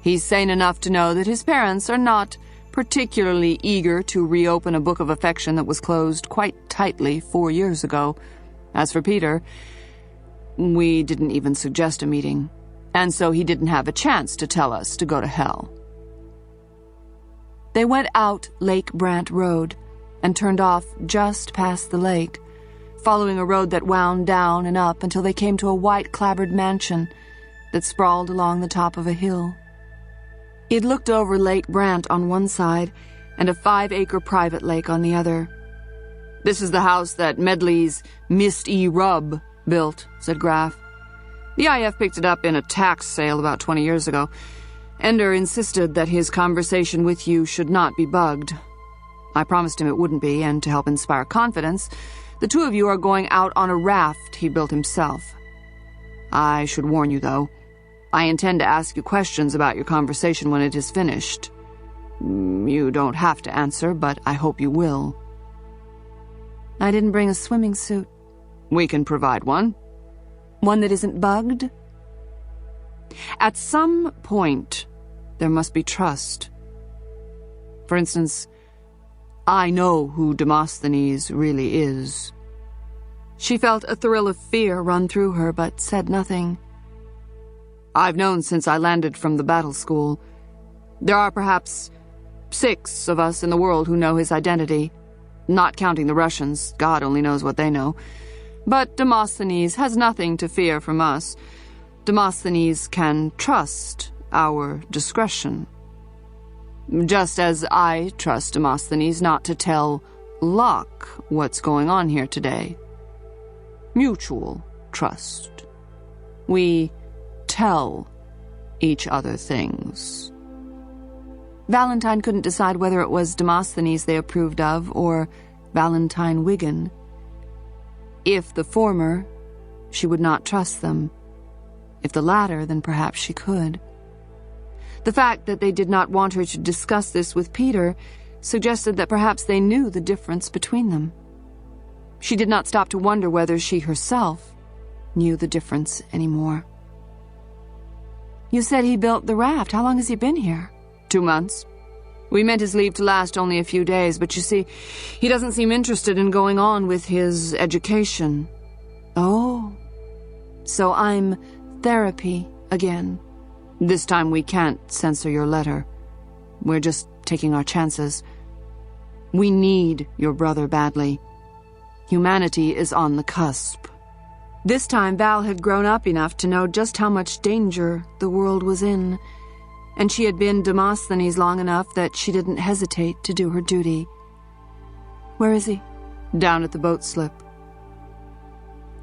He's sane enough to know that his parents are not particularly eager to reopen a book of affection that was closed quite tightly 4 years ago. As for Peter, we didn't even suggest a meeting, and so he didn't have a chance to tell us to go to hell. They went out Lake Brant Road and turned off just past the lake, following a road that wound down and up until they came to a white clapboard mansion that sprawled along the top of a hill. It looked over Lake Brant on one side and a 5-acre private lake on the other. "This is the house that Medley's Mist E. Rubb built," said Graff. "The IF picked it up in a tax sale about 20 years ago. Ender insisted that his conversation with you should not be bugged. I promised him it wouldn't be, and to help inspire confidence, the two of you are going out on a raft he built himself. I should warn you, though. I intend to ask you questions about your conversation when it is finished. You don't have to answer, but I hope you will." "I didn't bring a swimming suit." "We can provide one." "One that isn't bugged?" "At some point, there must be trust. For instance, I know who Demosthenes really is." She felt a thrill of fear run through her, but said nothing. "I've known since I landed from the battle school. There are perhaps 6 of us in the world who know his identity, not counting the Russians. God only knows what they know. But Demosthenes has nothing to fear from us. Demosthenes can trust our discretion. Just as I trust Demosthenes not to tell Locke what's going on here today. Mutual trust. We tell each other things." Valentine couldn't decide whether it was Demosthenes they approved of or Valentine Wiggin. If the former, she would not trust them. If the latter, then perhaps she could. The fact that they did not want her to discuss this with Peter suggested that perhaps they knew the difference between them. She did not stop to wonder whether she herself knew the difference anymore. "You said he built the raft. How long has he been here?" 2 months. We meant his leave to last only a few days, but you see, he doesn't seem interested in going on with his education." "Oh, so I'm therapy again." "This time we can't censor your letter. We're just taking our chances. We need your brother badly. Humanity is on the cusp." This time Val had grown up enough to know just how much danger the world was in, and she had been Demosthenes long enough that she didn't hesitate to do her duty. "Where is he?" "Down at the boat slip."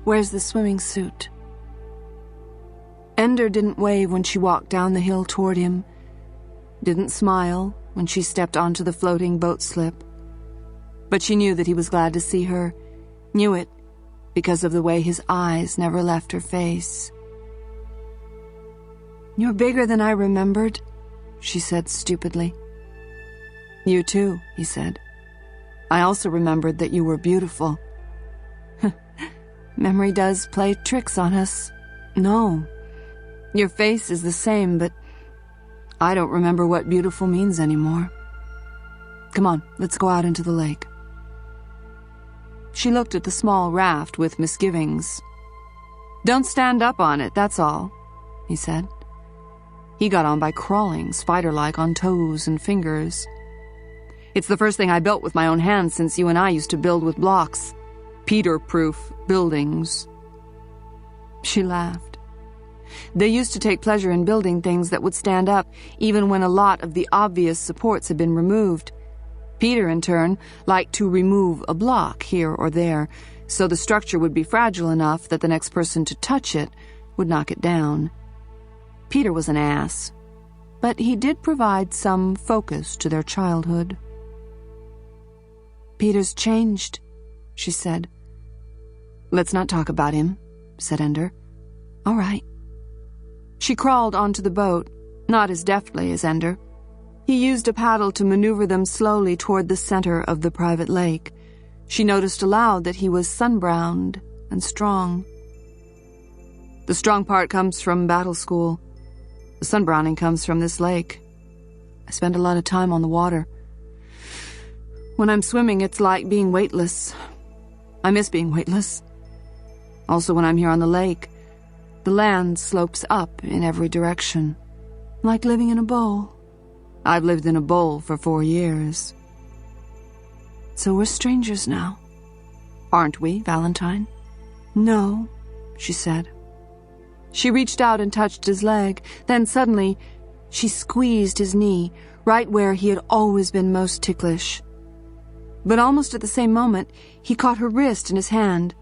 "Where's the swimming suit?" Ender didn't wave when she walked down the hill toward him, didn't smile when she stepped onto the floating boat slip. But she knew that he was glad to see her, knew it because of the way his eyes never left her face. "You're bigger than I remembered," she said stupidly. "You too," he said. "I also remembered that you were beautiful." "Memory does play tricks on us." "No. Your face is the same, but I don't remember what beautiful means anymore. Come on, let's go out into the lake." She looked at the small raft with misgivings. "Don't stand up on it, that's all," he said. He got on by crawling, spider-like, on toes and fingers. "It's the first thing I built with my own hands since you and I used to build with blocks. Peter-proof buildings." She laughed. They used to take pleasure in building things that would stand up, even when a lot of the obvious supports had been removed. Peter, in turn, liked to remove a block here or there, so the structure would be fragile enough that the next person to touch it would knock it down. Peter was an ass, but he did provide some focus to their childhood. Peter's changed, she said. Let's not talk about him, said Ender. All right. She crawled onto the boat, not as deftly as Ender. He used a paddle to maneuver them slowly toward the center of the private lake. She noticed aloud that he was sun-browned and strong. The strong part comes from battle school. The sun-browning comes from this lake. I spend a lot of time on the water. When I'm swimming, it's like being weightless. I miss being weightless. Also, when I'm here on the lake, the land slopes up in every direction, like living in a bowl. I've lived in a bowl for 4 years. So we're strangers now. Aren't we, Valentine? No, she said. She reached out and touched his leg. Then suddenly, she squeezed his knee, right where he had always been most ticklish. But almost at the same moment, he caught her wrist in his hand.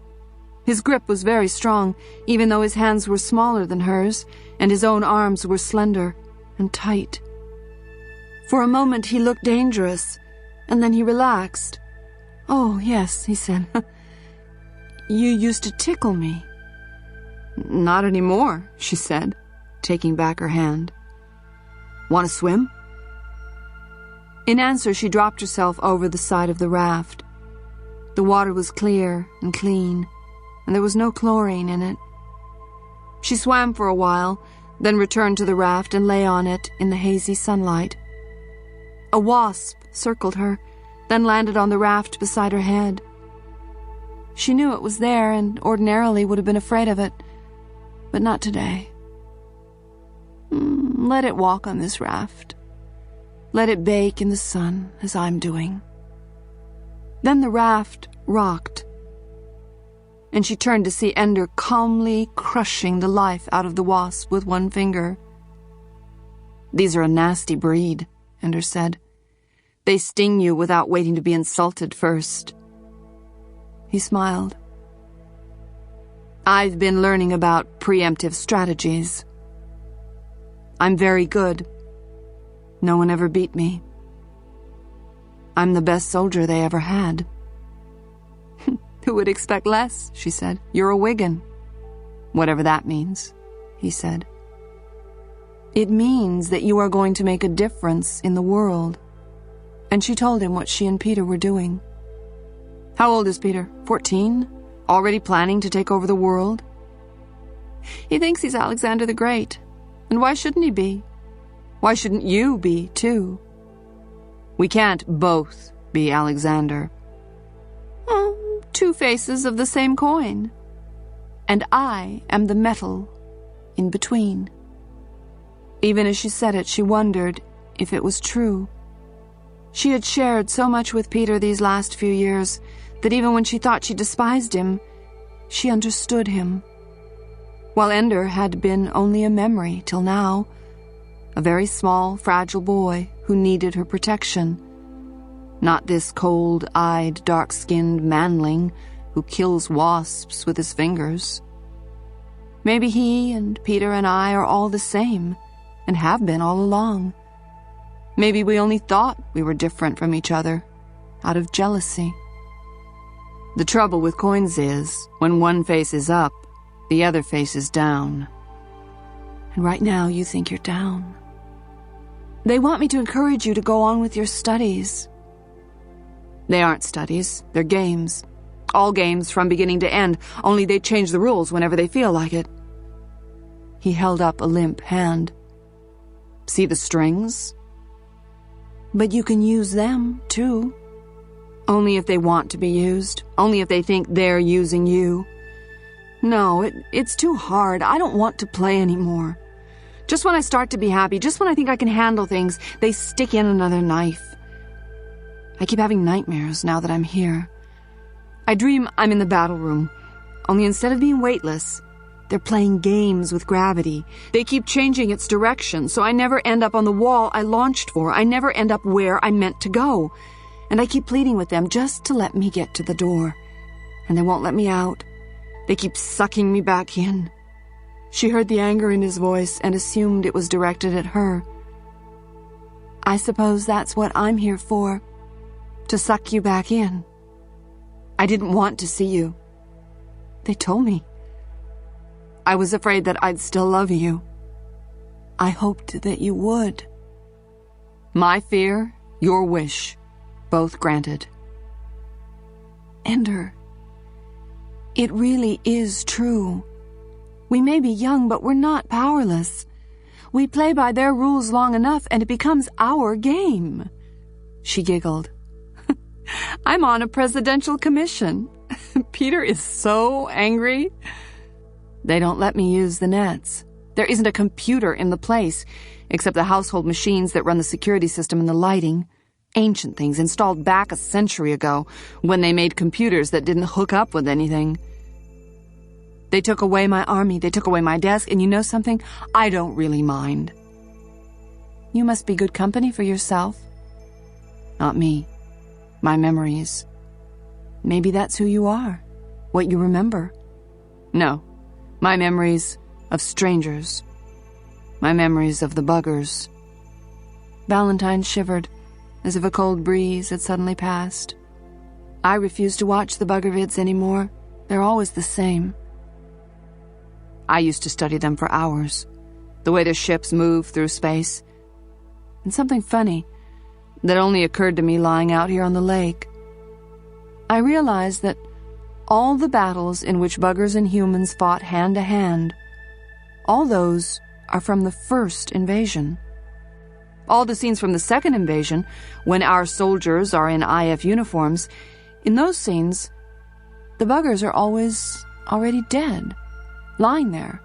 His grip was very strong, even though his hands were smaller than hers, and his own arms were slender and tight. For a moment he looked dangerous, and then he relaxed. Oh, yes, he said. You used to tickle me. Not anymore, she said, taking back her hand. Want to swim? In answer, she dropped herself over the side of the raft. The water was clear and clean, and there was no chlorine in it. She swam for a while, then returned to the raft and lay on it in the hazy sunlight. A wasp circled her, then landed on the raft beside her head. She knew it was there and ordinarily would have been afraid of it, but not today. Let it walk on this raft. Let it bake in the sun, as I'm doing. Then the raft rocked, and she turned to see Ender calmly crushing the life out of the wasp with one finger. These are a nasty breed, Ender said. They sting you without waiting to be insulted first. He smiled. I've been learning about preemptive strategies. I'm very good. No one ever beat me. I'm the best soldier they ever had. Who would expect less, she said. You're a Wigan. Whatever that means, he said. It means that you are going to make a difference in the world. And she told him what she and Peter were doing. How old is Peter? 14? Already planning to take over the world? He thinks he's Alexander the Great. And why shouldn't he be? Why shouldn't you be, too? We can't both be Alexander. Two faces of the same coin. And I am the metal in between. Even as she said it, she wondered if it was true. She had shared so much with Peter these last few years that even when she thought she despised him, she understood him. While Ender had been only a memory till now, a very small, fragile boy who needed her protection. Not this cold-eyed, dark-skinned manling who kills wasps with his fingers. Maybe he and Peter and I are all the same, and have been all along. Maybe we only thought we were different from each other, out of jealousy. The trouble with coins is, when one face is up, the other face is down. And right now you think you're down. They want me to encourage you to go on with your studies. They aren't studies, they're games. All games from beginning to end, only they change the rules whenever they feel like it. He held up a limp hand. See the strings? But you can use them, too. Only if they want to be used. Only if they think they're using you. No, it's too hard. I don't want to play anymore. Just when I start to be happy, just when I think I can handle things, they stick in another knife. I keep having nightmares now that I'm here. I dream I'm in the battle room, only instead of being weightless, they're playing games with gravity. They keep changing its direction, so I never end up on the wall I launched for. I never end up where I meant to go. And I keep pleading with them just to let me get to the door. And they won't let me out. They keep sucking me back in. She heard the anger in his voice and assumed it was directed at her. I suppose that's what I'm here for. to suck you back in. I didn't want to see you. They told me. I was afraid that I'd still love you. I hoped that you would. My fear, your wish, both granted. Ender, it really is true. We may be young, but we're not powerless. We play by their rules long enough, and it becomes our game. She giggled. I'm on a presidential commission. Peter is so angry. They don't let me use the nets. There isn't a computer in the place, except the household machines that run the security system and the lighting. Ancient things installed back a century ago, when they made computers that didn't hook up with anything. They took away my army, they took away my desk, and you know something? I don't really mind. You must be good company for yourself. Not me. My memories. Maybe that's who you are. What you remember. No. My memories of strangers. My memories of the buggers. Valentine shivered, as if a cold breeze had suddenly passed. I refuse to watch the bugger vids anymore. They're always the same. I used to study them for hours. The way their ships move through space. And something funny that only occurred to me lying out here on the lake. I realized that all the battles in which buggers and humans fought hand to hand, all those are from the first invasion. All the scenes from the second invasion, when our soldiers are in IF uniforms, in those scenes, the buggers are always already dead, lying there,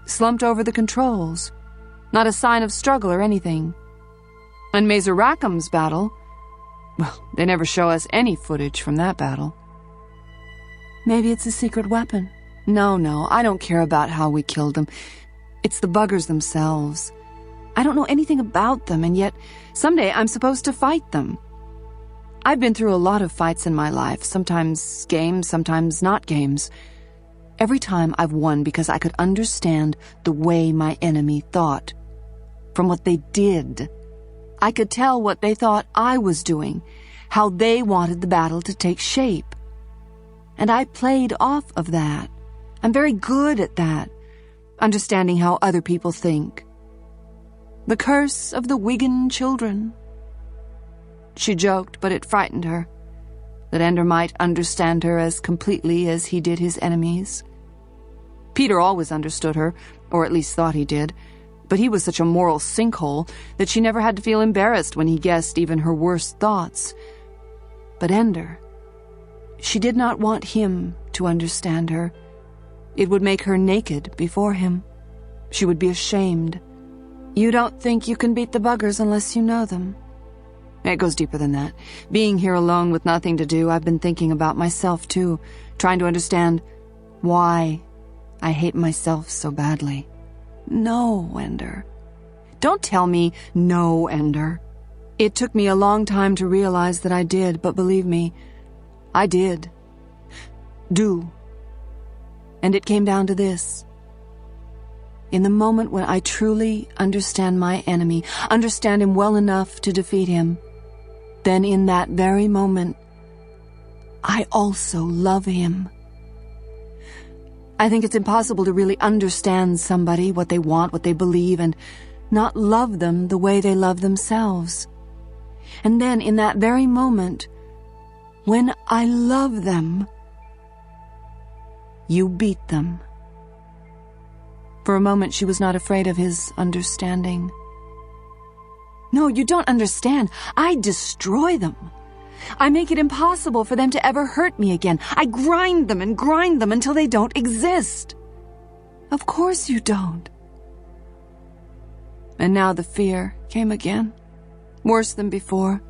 slumped over the controls, not a sign of struggle or anything. And Mazer Rackham's battle, well, they never show us any footage from that battle. Maybe it's a secret weapon. No, I don't care about how we killed them. It's the buggers themselves. I don't know anything about them, and yet someday I'm supposed to fight them. I've been through a lot of fights in my life, sometimes games, sometimes not games. Every time I've won because I could understand the way my enemy thought. From what they did. I could tell what they thought I was doing, how they wanted the battle to take shape. And I played off of that. I'm very good at that, understanding how other people think. The curse of the Wigan children. She joked, but it frightened her, that Ender might understand her as completely as he did his enemies. Peter always understood her, or at least thought he did, but he was such a moral sinkhole that she never had to feel embarrassed when he guessed even her worst thoughts. But Ender, she did not want him to understand her. It would make her naked before him. She would be ashamed. You don't think you can beat the buggers unless you know them. It goes deeper than that. Being here alone with nothing to do, I've been thinking about myself too, trying to understand why I hate myself so badly. No, Ender. Don't tell me no, Ender. It took me a long time to realize that I did, but believe me, I did. Do. And it came down to this. In the moment when I truly understand my enemy, understand him well enough to defeat him, then in that very moment, I also love him. I think it's impossible to really understand somebody, what they want, what they believe, and not love them the way they love themselves. And then in that very moment, when I love them, you beat them. For a moment, she was not afraid of his understanding. No, you don't understand. I destroy them. I make it impossible for them to ever hurt me again. I grind them and grind them until they don't exist. Of course you don't. And now the fear came again, worse than before.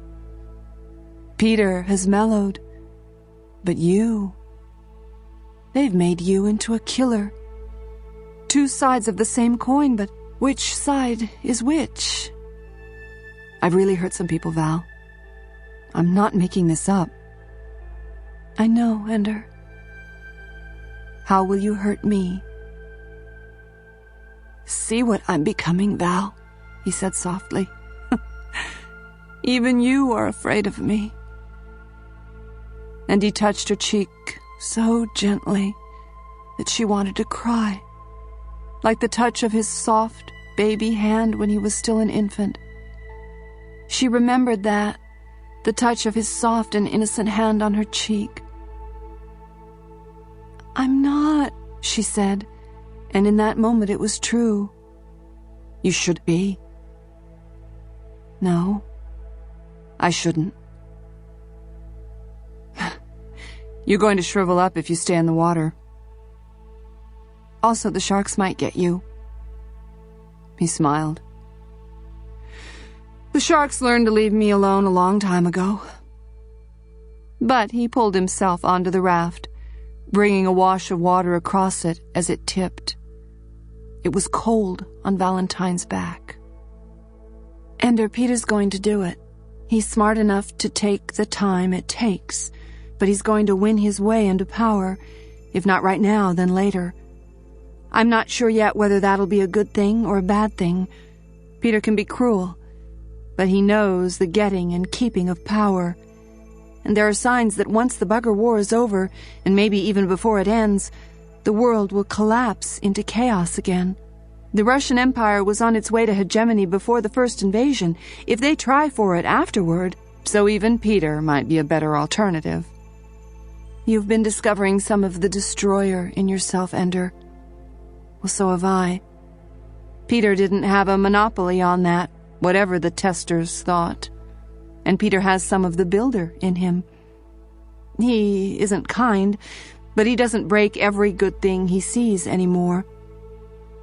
Peter has mellowed, but they've made you into a killer. Two sides of the same coin, but which side is which? I've really hurt some people, Val. I'm not making this up. I know, Ender. How will you hurt me? See what I'm becoming, Val, he said softly. Even you are afraid of me. and he touched her cheek so gently that she wanted to cry, like the touch of his soft baby hand when he was still an infant. She remembered that, the touch of his soft and innocent hand on her cheek. "I'm not," she said, and in that moment it was true. "You should be." "No, I shouldn't." "You're going to shrivel up if you stay in the water. Also, the sharks might get you." He smiled. "The sharks learned to leave me alone a long time ago." But he pulled himself onto the raft, bringing a wash of water across it as it tipped. It was cold on Valentine's back. "Ender, Peter's going to do it. He's smart enough to take the time it takes, but he's going to win his way into power, if not right now, then later. I'm not sure yet whether that'll be a good thing or a bad thing. Peter can be cruel, but he knows the getting and keeping of power. And there are signs that once the Bugger War is over, and maybe even before it ends, the world will collapse into chaos again. The Russian Empire was on its way to hegemony before the first invasion. If they try for it afterward, so even Peter might be a better alternative. You've been discovering some of the destroyer in yourself, Ender. Well, so have I. Peter didn't have a monopoly on that, whatever the testers thought. And Peter has some of the builder in him. He isn't kind, but he doesn't break every good thing he sees anymore.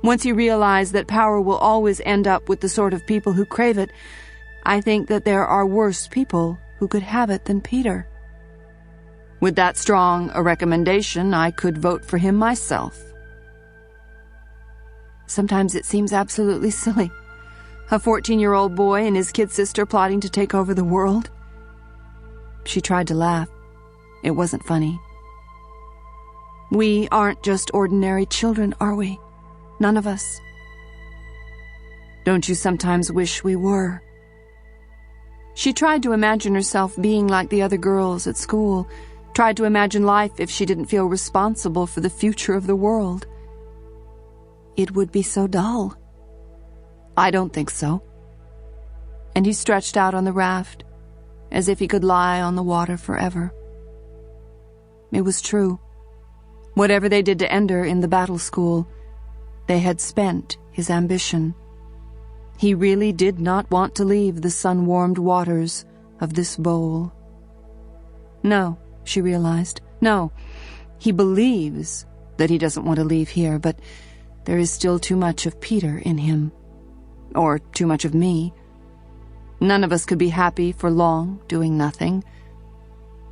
Once you realize that power will always end up with the sort of people who crave it, I think that there are worse people who could have it than Peter. With that strong a recommendation, I could vote for him myself. Sometimes it seems absolutely silly. A 14-year-old boy and his kid sister plotting to take over the world. She tried to laugh. It wasn't funny. We aren't just ordinary children, are we? None of us. Don't you sometimes wish we were? She tried to imagine herself being like the other girls at school, tried to imagine life if she didn't feel responsible for the future of the world. It would be so dull. I don't think so. And he stretched out on the raft, as if he could lie on the water forever. It was true. Whatever they did to Ender in the battle school, they had spent his ambition. He really did not want to leave the sun-warmed waters of this bowl. No, she realized. No, he believes that he doesn't want to leave here, but there is still too much of Peter in him. Or too much of me. None of us could be happy for long doing nothing.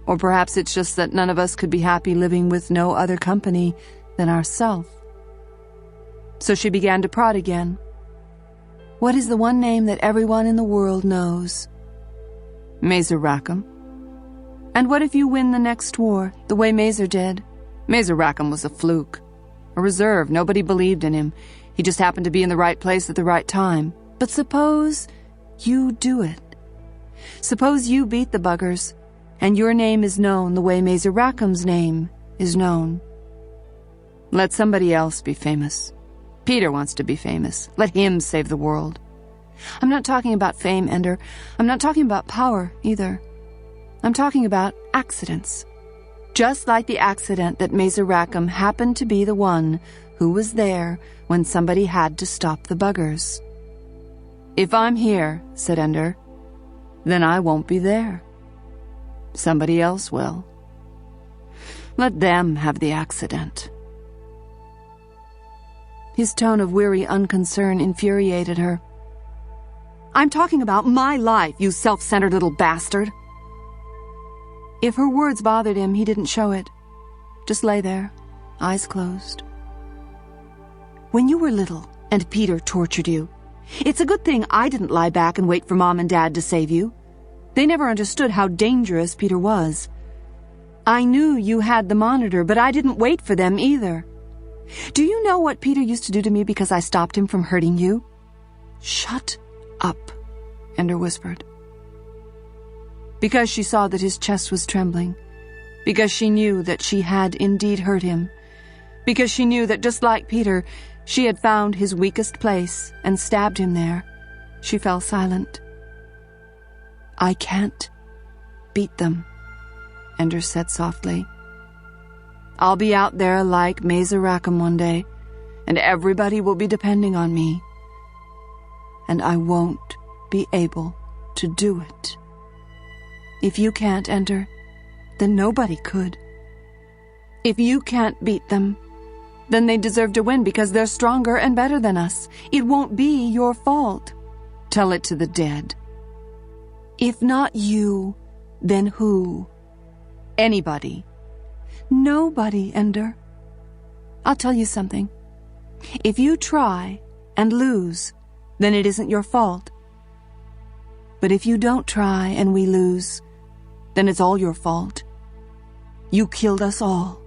Or perhaps it's just that none of us could be happy living with no other company than ourselves. So she began to prod again. What is the one name that everyone in the world knows? Mazer Rackham. And what if you win the next war, the way Mazer did? Mazer Rackham was a fluke. A reserve. Nobody believed in him. He just happened to be in the right place at the right time. But suppose you do it. Suppose you beat the Buggers, and your name is known the way Mazer Rackham's name is known. Let somebody else be famous. Peter wants to be famous. Let him save the world. I'm not talking about fame, Ender. I'm not talking about power, either. I'm talking about accidents. Just like the accident that Mazer Rackham happened to be the one who was there when somebody had to stop the Buggers. If I'm here, said Ender, then I won't be there. Somebody else will. Let them have the accident. His tone of weary unconcern infuriated her. I'm talking about my life, you self-centered little bastard. If her words bothered him, he didn't show it. Just lay there, eyes closed. When you were little and Peter tortured you, it's a good thing I didn't lie back and wait for Mom and Dad to save you. They never understood how dangerous Peter was. I knew you had the monitor, but I didn't wait for them either. Do you know what Peter used to do to me because I stopped him from hurting you? Shut up, Ender whispered. Because she saw that his chest was trembling, because she knew that she had indeed hurt him, because she knew that just like Peter, she had found his weakest place and stabbed him there, she fell silent. "I can't beat them," Ender said softly. "I'll be out there like Mazer Rackham one day, and everybody will be depending on me. And I won't be able to do it. If you can't, Ender, then nobody could. If you can't beat them, then they deserve to win because they're stronger and better than us. It won't be your fault. Tell it to the dead. If not you, then who? Anybody. Nobody, Ender. I'll tell you something. If you try and lose, then it isn't your fault. But if you don't try and we lose, then it's all your fault. You killed us all.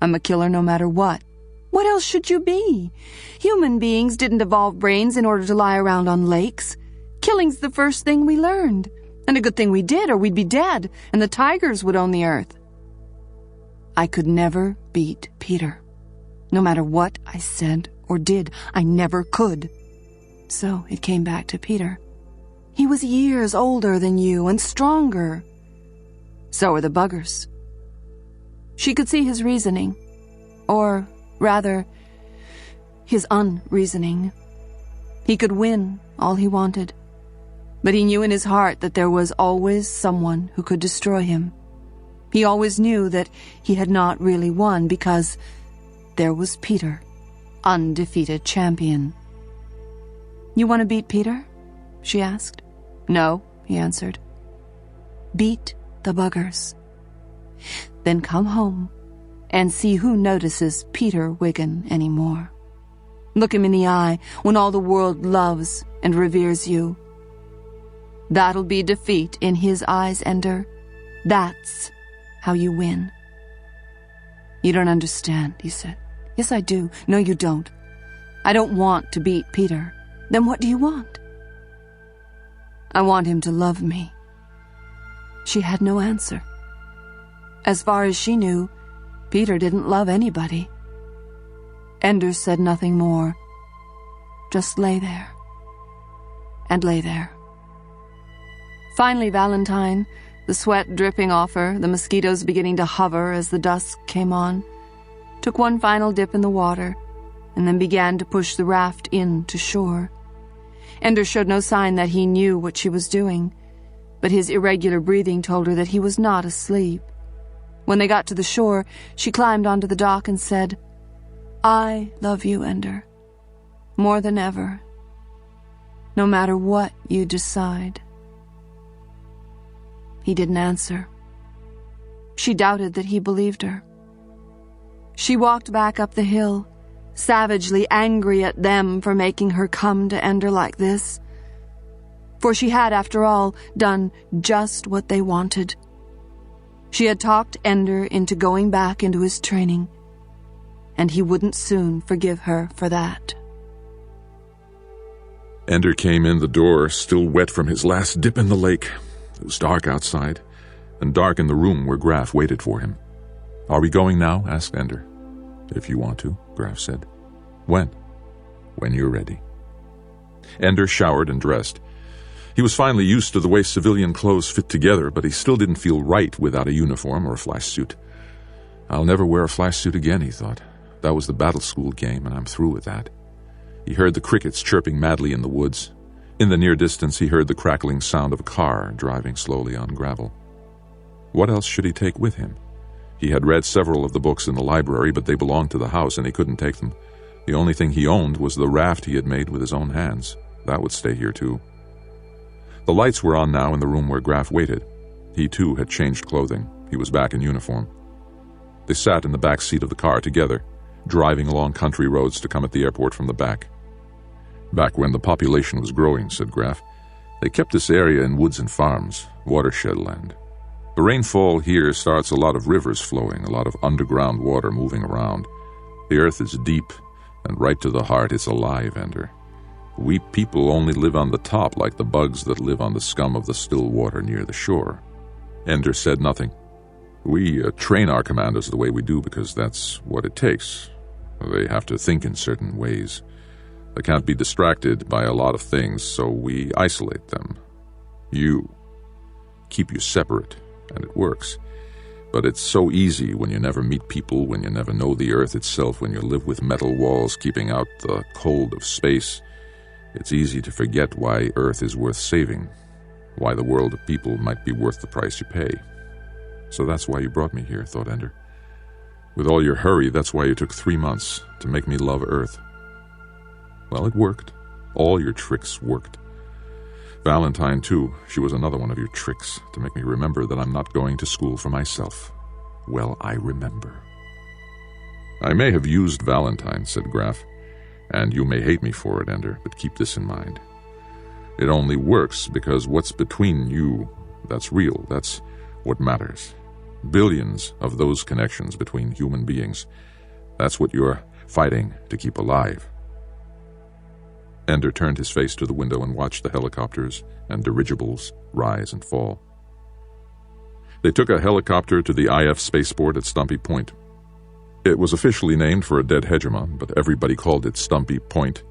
I'm a killer no matter what. What else should you be? Human beings didn't evolve brains in order to lie around on lakes. Killing's the first thing we learned. And a good thing we did, or we'd be dead, and the tigers would own the earth. I could never beat Peter. No matter what I said or did, I never could. So it came back to Peter. He was years older than you and stronger. So were the buggers. She could see his reasoning, or rather, his unreasoning. He could win all he wanted, but he knew in his heart that there was always someone who could destroy him. He always knew that he had not really won because there was Peter, undefeated champion. "You want to beat Peter?" she asked. "No," he answered. "Beat the buggers. Then come home and see who notices Peter Wiggin anymore. Look him in the eye when all the world loves and reveres you. That'll be defeat in his eyes, Ender. That's how you win." "You don't understand," he said. "Yes, I do." "No, you don't. I don't want to beat Peter." "Then what do you want?" "I want him to love me." She had no answer. As far as she knew, Peter didn't love anybody. Ender said nothing more. Just lay there. And lay there. Finally, Valentine, the sweat dripping off her, the mosquitoes beginning to hover as the dusk came on, took one final dip in the water, and then began to push the raft in to shore. Ender showed no sign that he knew what she was doing, but his irregular breathing told her that he was not asleep. When they got to the shore, she climbed onto the dock and said, "I love you, Ender, more than ever, no matter what you decide." He didn't answer. She doubted that he believed her. She walked back up the hill, savagely angry at them for making her come to Ender like this. For she had, after all, done just what they wanted. She had talked Ender into going back into his training, and he wouldn't soon forgive her for that. Ender came in the door, still wet from his last dip in the lake. It was dark outside, and dark in the room where Graf waited for him. "Are we going now?" asked Ender. "If you want to," Graf said. "When?" "When you're ready." Ender showered and dressed. He was finally used to the way civilian clothes fit together, but he still didn't feel right without a uniform or a flash suit. "I'll never wear a flash suit again," he thought. "That was the battle school game, and I'm through with that." He heard the crickets chirping madly in the woods. In the near distance, he heard the crackling sound of a car driving slowly on gravel. What else should he take with him? He had read several of the books in the library, but they belonged to the house, and he couldn't take them. The only thing he owned was the raft he had made with his own hands. That would stay here, too. The lights were on now in the room where Graf waited. He, too, had changed clothing. He was back in uniform. They sat in the back seat of the car together, driving along country roads to come at the airport from the back. "Back when the population was growing," said Graf, "they kept this area in woods and farms, watershed land. The rainfall here starts a lot of rivers flowing, a lot of underground water moving around. The earth is deep, and right to the heart it's alive, Ender. We people only live on the top like the bugs that live on the scum of the still water near the shore." Ender said nothing. We train our commanders the way we do because that's what it takes. They have to think in certain ways. They can't be distracted by a lot of things, so we isolate them. Keep you separate, and it works. But it's so easy when you never meet people, when you never know the Earth itself, when you live with metal walls keeping out the cold of space. It's easy to forget why Earth is worth saving, why the world of people might be worth the price you pay. So that's why you brought me here, thought Ender. With all your hurry, that's why you took 3 months to make me love Earth. Well, it worked. All your tricks worked. Valentine, too, she was another one of your tricks, to make me remember that I'm not going to school for myself. Well, I remember. I may have used Valentine, said Graf, and you may hate me for it, Ender, but keep this in mind. It only works because what's between you, that's real, that's what matters. Billions of those connections between human beings. That's what you're fighting to keep alive. Ender turned his face to the window and watched the helicopters and dirigibles rise and fall. They took a helicopter to the IF spaceport at Stumpy Point. It was officially named for a dead hegemon, but everybody called it Stumpy Point,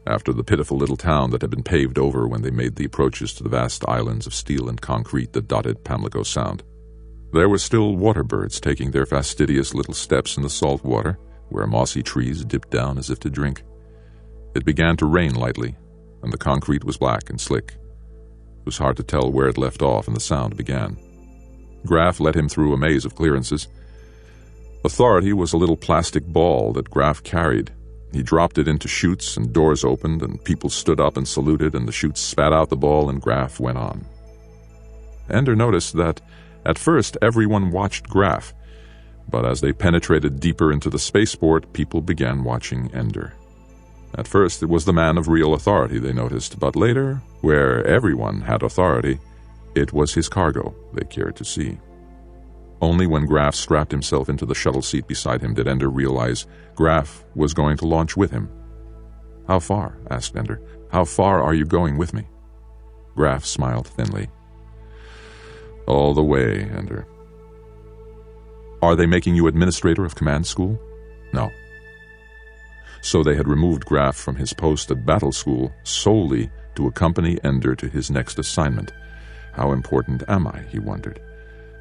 after the pitiful little town that had been paved over when they made the approaches to the vast islands of steel and concrete that dotted Pamlico Sound. There were still water birds taking their fastidious little steps in the salt water, where mossy trees dipped down as if to drink. It began to rain lightly, and the concrete was black and slick. It was hard to tell where it left off and the sound began. Graf led him through a maze of clearances. Authority was a little plastic ball that Graf carried. He dropped it into chutes, and doors opened, and people stood up and saluted, and the chutes spat out the ball, and Graf went on. Ender noticed that, at first, everyone watched Graf, but as they penetrated deeper into the spaceport, people began watching Ender. At first, it was the man of real authority, they noticed, but later, where everyone had authority, it was his cargo they cared to see. Only when Graf strapped himself into the shuttle seat beside him did Ender realize Graf was going to launch with him. "How far?" asked Ender. "How far are you going with me?" Graf smiled thinly. "All the way, Ender." "Are they making you administrator of command school?" "No." So they had removed Graf from his post at battle school solely to accompany Ender to his next assignment. How important am I, he wondered.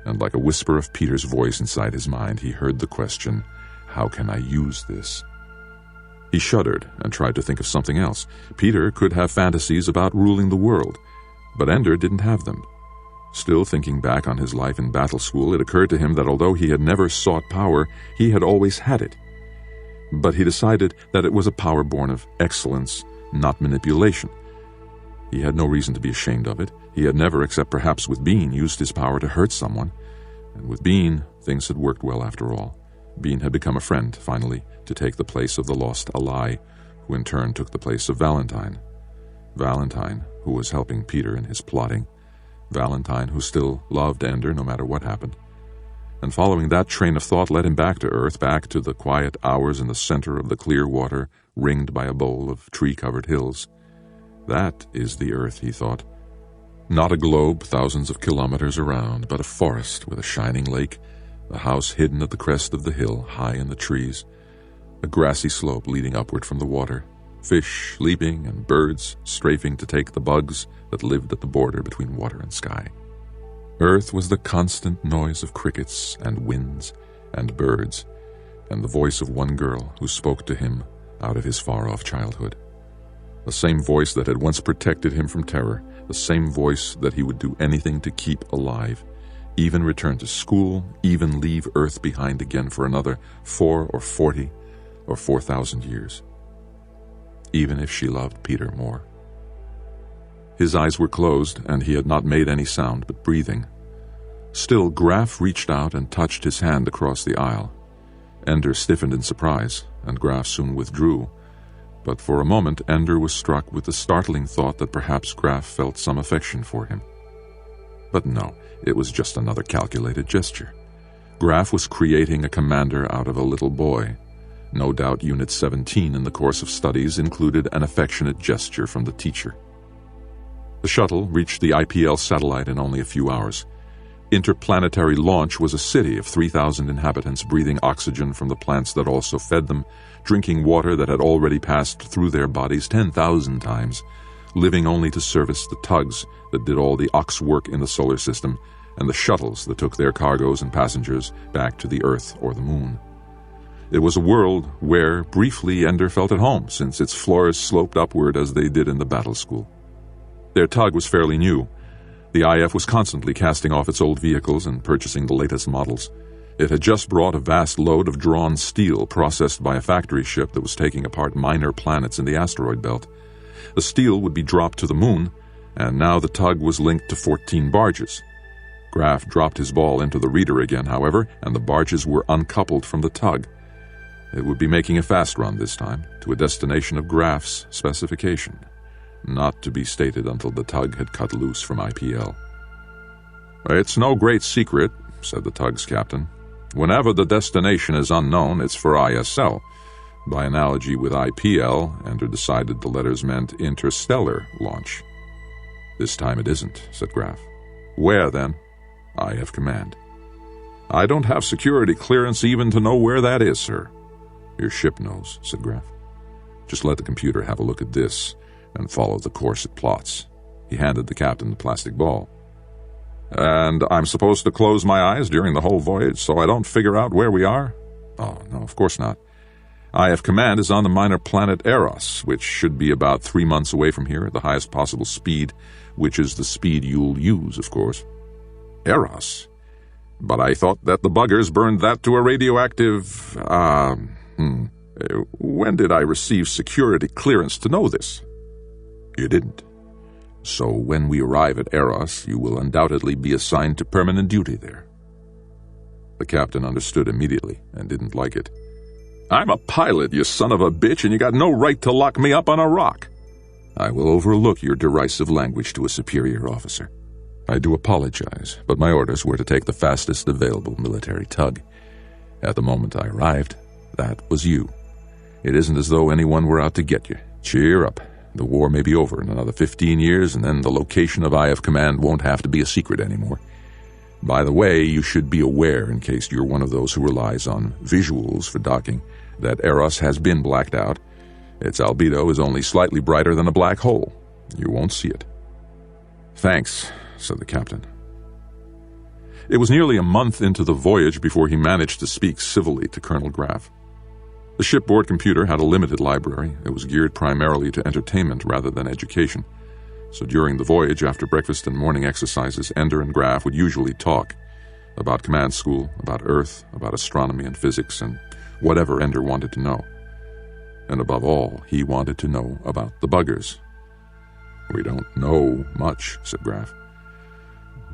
And like a whisper of Peter's voice inside his mind, he heard the question, how can I use this? He shuddered and tried to think of something else. Peter could have fantasies about ruling the world, but Ender didn't have them. Still thinking back on his life in battle school, it occurred to him that although he had never sought power, he had always had it. But he decided that it was a power born of excellence, not manipulation. He had no reason to be ashamed of it. He had never, except perhaps with Bean, used his power to hurt someone. And with Bean, things had worked well after all. Bean had become a friend, finally, to take the place of the lost ally, who in turn took the place of Valentine. Valentine, who was helping Peter in his plotting. Valentine, who still loved Ender no matter what happened. And following that train of thought led him back to Earth, back to the quiet hours in the center of the clear water, ringed by a bowl of tree-covered hills. That is the Earth, he thought. Not a globe thousands of kilometers around, but a forest with a shining lake, a house hidden at the crest of the hill, high in the trees, a grassy slope leading upward from the water, fish leaping and birds strafing to take the bugs that lived at the border between water and sky. Earth was the constant noise of crickets and winds and birds, and the voice of one girl who spoke to him out of his far-off childhood. The same voice that had once protected him from terror, the same voice that he would do anything to keep alive, even return to school, even leave Earth behind again for another 4 or 40 or 4,000 years. Even if she loved Peter more. His eyes were closed, and he had not made any sound but breathing. Still, Graf reached out and touched his hand across the aisle. Ender stiffened in surprise, and Graf soon withdrew. But for a moment, Ender was struck with the startling thought that perhaps Graf felt some affection for him. But no, it was just another calculated gesture. Graf was creating a commander out of a little boy. No doubt Unit 17 in the course of studies included an affectionate gesture from the teacher. The shuttle reached the IPL satellite in only a few hours. interplanetary launch was a city of 3,000 inhabitants breathing oxygen from the plants that also fed them, drinking water that had already passed through their bodies 10,000 times, living only to service the tugs that did all the ox work in the solar system and the shuttles that took their cargoes and passengers back to the Earth or the Moon. It was a world where, briefly, Ender felt at home, since its floors sloped upward as they did in the battle school. Their tug was fairly new. The IF was constantly casting off its old vehicles and purchasing the latest models. It had just brought a vast load of drawn steel processed by a factory ship that was taking apart minor planets in the asteroid belt. The steel would be dropped to the Moon, and now the tug was linked to 14 barges. Graf dropped his ball into the reader again, however, and the barges were uncoupled from the tug. It would be making a fast run this time, to a destination of Graf's specification, not to be stated until the tug had cut loose from IPL. "It's no great secret," said the tug's captain. "Whenever the destination is unknown, it's for ISL. By analogy with IPL, Ender decided the letters meant interstellar launch. "This time it isn't," said Graf. "Where, then?" "IF Command." "I don't have security clearance even to know where that is, sir." "Your ship knows," said Graf. "Just let the computer have a look at this and follow the course it plots." He handed the captain the plastic ball. "And I'm supposed to close my eyes during the whole voyage so I don't figure out where we are?" "Oh, no, of course not. IF Command is on the minor planet Eros, which should be about 3 months away from here at the highest possible speed, which is the speed you'll use, of course." "Eros? But I thought that the buggers burned that to a radioactive... When did I receive security clearance to know this?" "You didn't. So when we arrive at Eros, you will undoubtedly be assigned to permanent duty there." The captain understood immediately and didn't like it. "I'm a pilot, you son of a bitch, and you got no right to lock me up on a rock." "I will overlook your derisive language to a superior officer. I do apologize, but my orders were to take the fastest available military tug. At the moment I arrived, that was you. It isn't as though anyone were out to get you. Cheer up. The war may be over in another 15 years, and then the location of IF Command won't have to be a secret anymore. By the way, you should be aware, in case you're one of those who relies on visuals for docking, that Eros has been blacked out. Its albedo is only slightly brighter than a black hole. You won't see it." "Thanks," said the captain. It was nearly a month into the voyage before he managed to speak civilly to Colonel Graf. The shipboard computer had a limited library. It was geared primarily to entertainment rather than education. So during the voyage, after breakfast and morning exercises, Ender and Graf would usually talk about command school, about Earth, about astronomy and physics, and whatever Ender wanted to know. And above all, he wanted to know about the buggers. "We don't know much," said Graf.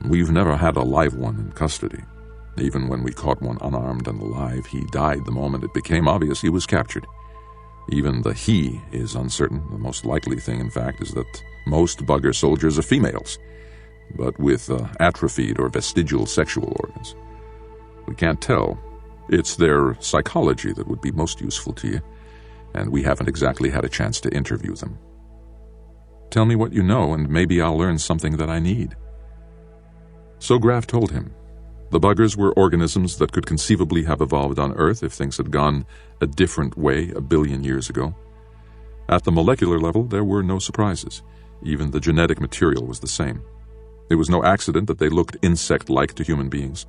"We've never had a live one in custody. Even when we caught one unarmed and alive, he died the moment it became obvious he was captured. Even the he is uncertain. The most likely thing, in fact, is that most bugger soldiers are females, but with atrophied or vestigial sexual organs. We can't tell. It's their psychology that would be most useful to you, and we haven't exactly had a chance to interview them. Tell me what you know, and maybe I'll learn something that I need." So Graf told him. The buggers were organisms that could conceivably have evolved on Earth if things had gone a different way 1 billion years ago. At the molecular level, there were no surprises. Even the genetic material was the same. It was no accident that they looked insect-like to human beings,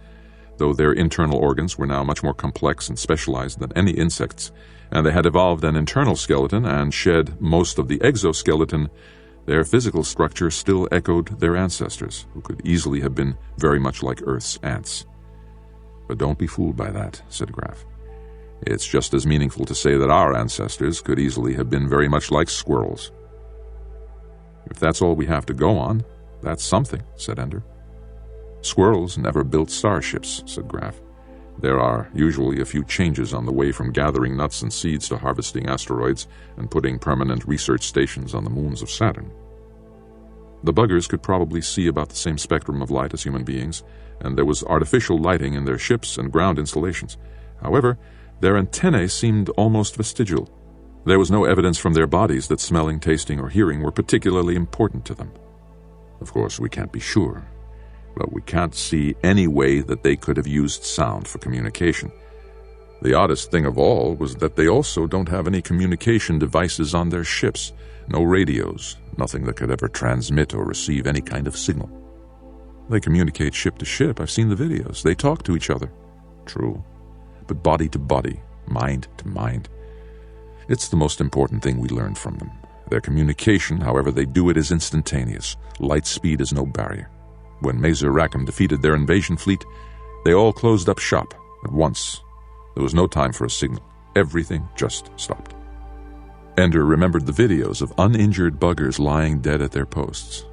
though their internal organs were now much more complex and specialized than any insects, and they had evolved an internal skeleton and shed most of the exoskeleton. Their physical structure still echoed their ancestors, who could easily have been very much like Earth's ants. "But don't be fooled by that," said Graf. "It's just as meaningful to say that our ancestors could easily have been very much like squirrels." "If that's all we have to go on, that's something," said Ender. "Squirrels never built starships," said Graf. "There are usually a few changes on the way from gathering nuts and seeds to harvesting asteroids and putting permanent research stations on the moons of Saturn. The buggers could probably see about the same spectrum of light as human beings, and there was artificial lighting in their ships and ground installations. However, their antennae seemed almost vestigial. There was no evidence from their bodies that smelling, tasting, or hearing were particularly important to them. Of course, we can't be sure. but we can't see any way that they could have used sound for communication. The oddest thing of all was that they also don't have any communication devices on their ships. No radios, nothing that could ever transmit or receive any kind of signal. They communicate ship to ship. I've seen the videos. They talk to each other. True. But body to body, mind to mind. It's the most important thing we learned from them. Their communication, however they do it, is instantaneous. Light speed is no barrier. When Mazer Rackham defeated their invasion fleet, they all closed up shop at once. There was no time for a signal. Everything just stopped. Ender remembered the videos of uninjured buggers lying dead at their posts.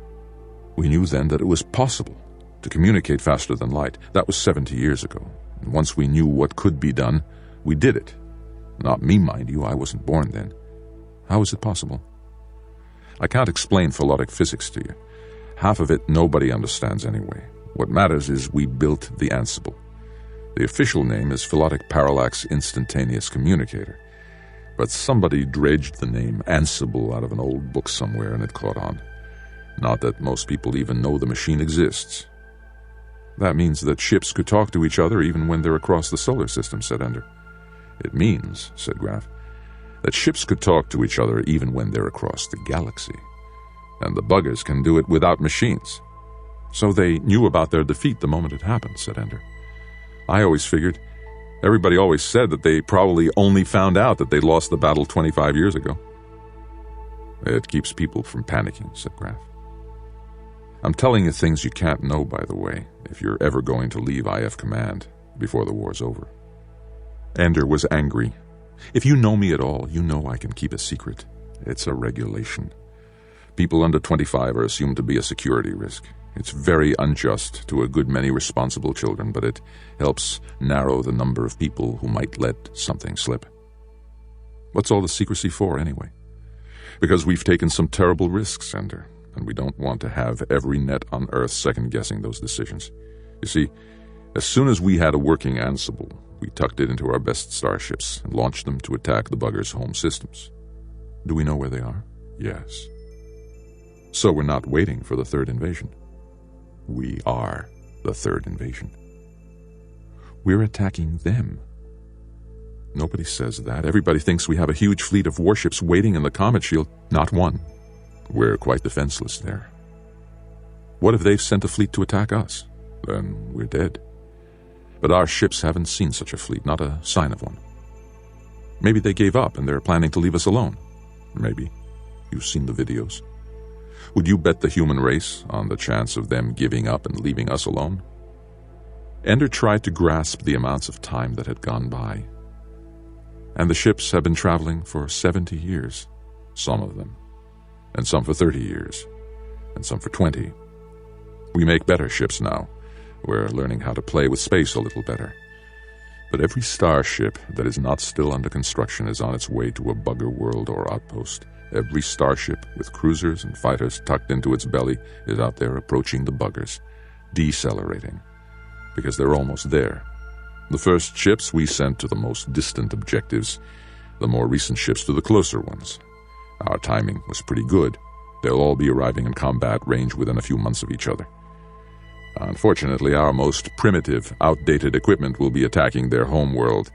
We knew then that it was possible to communicate faster than light. That was 70 years ago. And once we knew what could be done, we did it. Not me, mind you. I wasn't born then. How is it possible? I can't explain philotic physics to you. Half of it nobody understands anyway. What matters is we built the Ansible. The official name is Philotic Parallax Instantaneous Communicator. But somebody dredged the name Ansible out of an old book somewhere and it caught on. Not that most people even know the machine exists. That means that ships could talk to each other even when they're across the solar system, said Ender. It means, said Graf, that ships could talk to each other even when they're across the galaxy. And the buggers can do it without machines. So they knew about their defeat the moment it happened, said Ender. I always figured, everybody always said that they probably only found out that they'd lost the battle 25 years ago. It keeps people from panicking, said Graf. I'm telling you things you can't know, by the way, if you're ever going to leave IF Command before the war's over. Ender was angry. If you know me at all, you know I can keep a secret. It's a regulation. People under 25 are assumed to be a security risk. It's very unjust to a good many responsible children, but it helps narrow the number of people who might let something slip. What's all the secrecy for, anyway? Because we've taken some terrible risks, Ender, and we don't want to have every net on Earth second-guessing those decisions. You see, as soon as we had a working Ansible, we tucked it into our best starships and launched them to attack the buggers' home systems. Do we know where they are? Yes. So we're not waiting for the third invasion. We are the third invasion. We're attacking them. Nobody says that. Everybody thinks we have a huge fleet of warships waiting in the Comet Shield. Not one. We're quite defenseless there. What if they've sent a fleet to attack us? Then we're dead. But our ships haven't seen such a fleet, not a sign of one. Maybe they gave up and they're planning to leave us alone. Maybe. You've seen the videos. Would you bet the human race on the chance of them giving up and leaving us alone? Ender tried to grasp the amounts of time that had gone by. And the ships have been traveling for 70 years, some of them, and some for 30 years, and some for 20. We make better ships now. We're learning how to play with space a little better. But every starship that is not still under construction is on its way to a bugger world or outpost. Every starship with cruisers and fighters tucked into its belly is out there approaching the buggers, decelerating, because they're almost there. The first ships we sent to the most distant objectives, the more recent ships to the closer ones. Our timing was pretty good. They'll all be arriving in combat range within a few months of each other. Unfortunately, our most primitive, outdated equipment will be attacking their home world.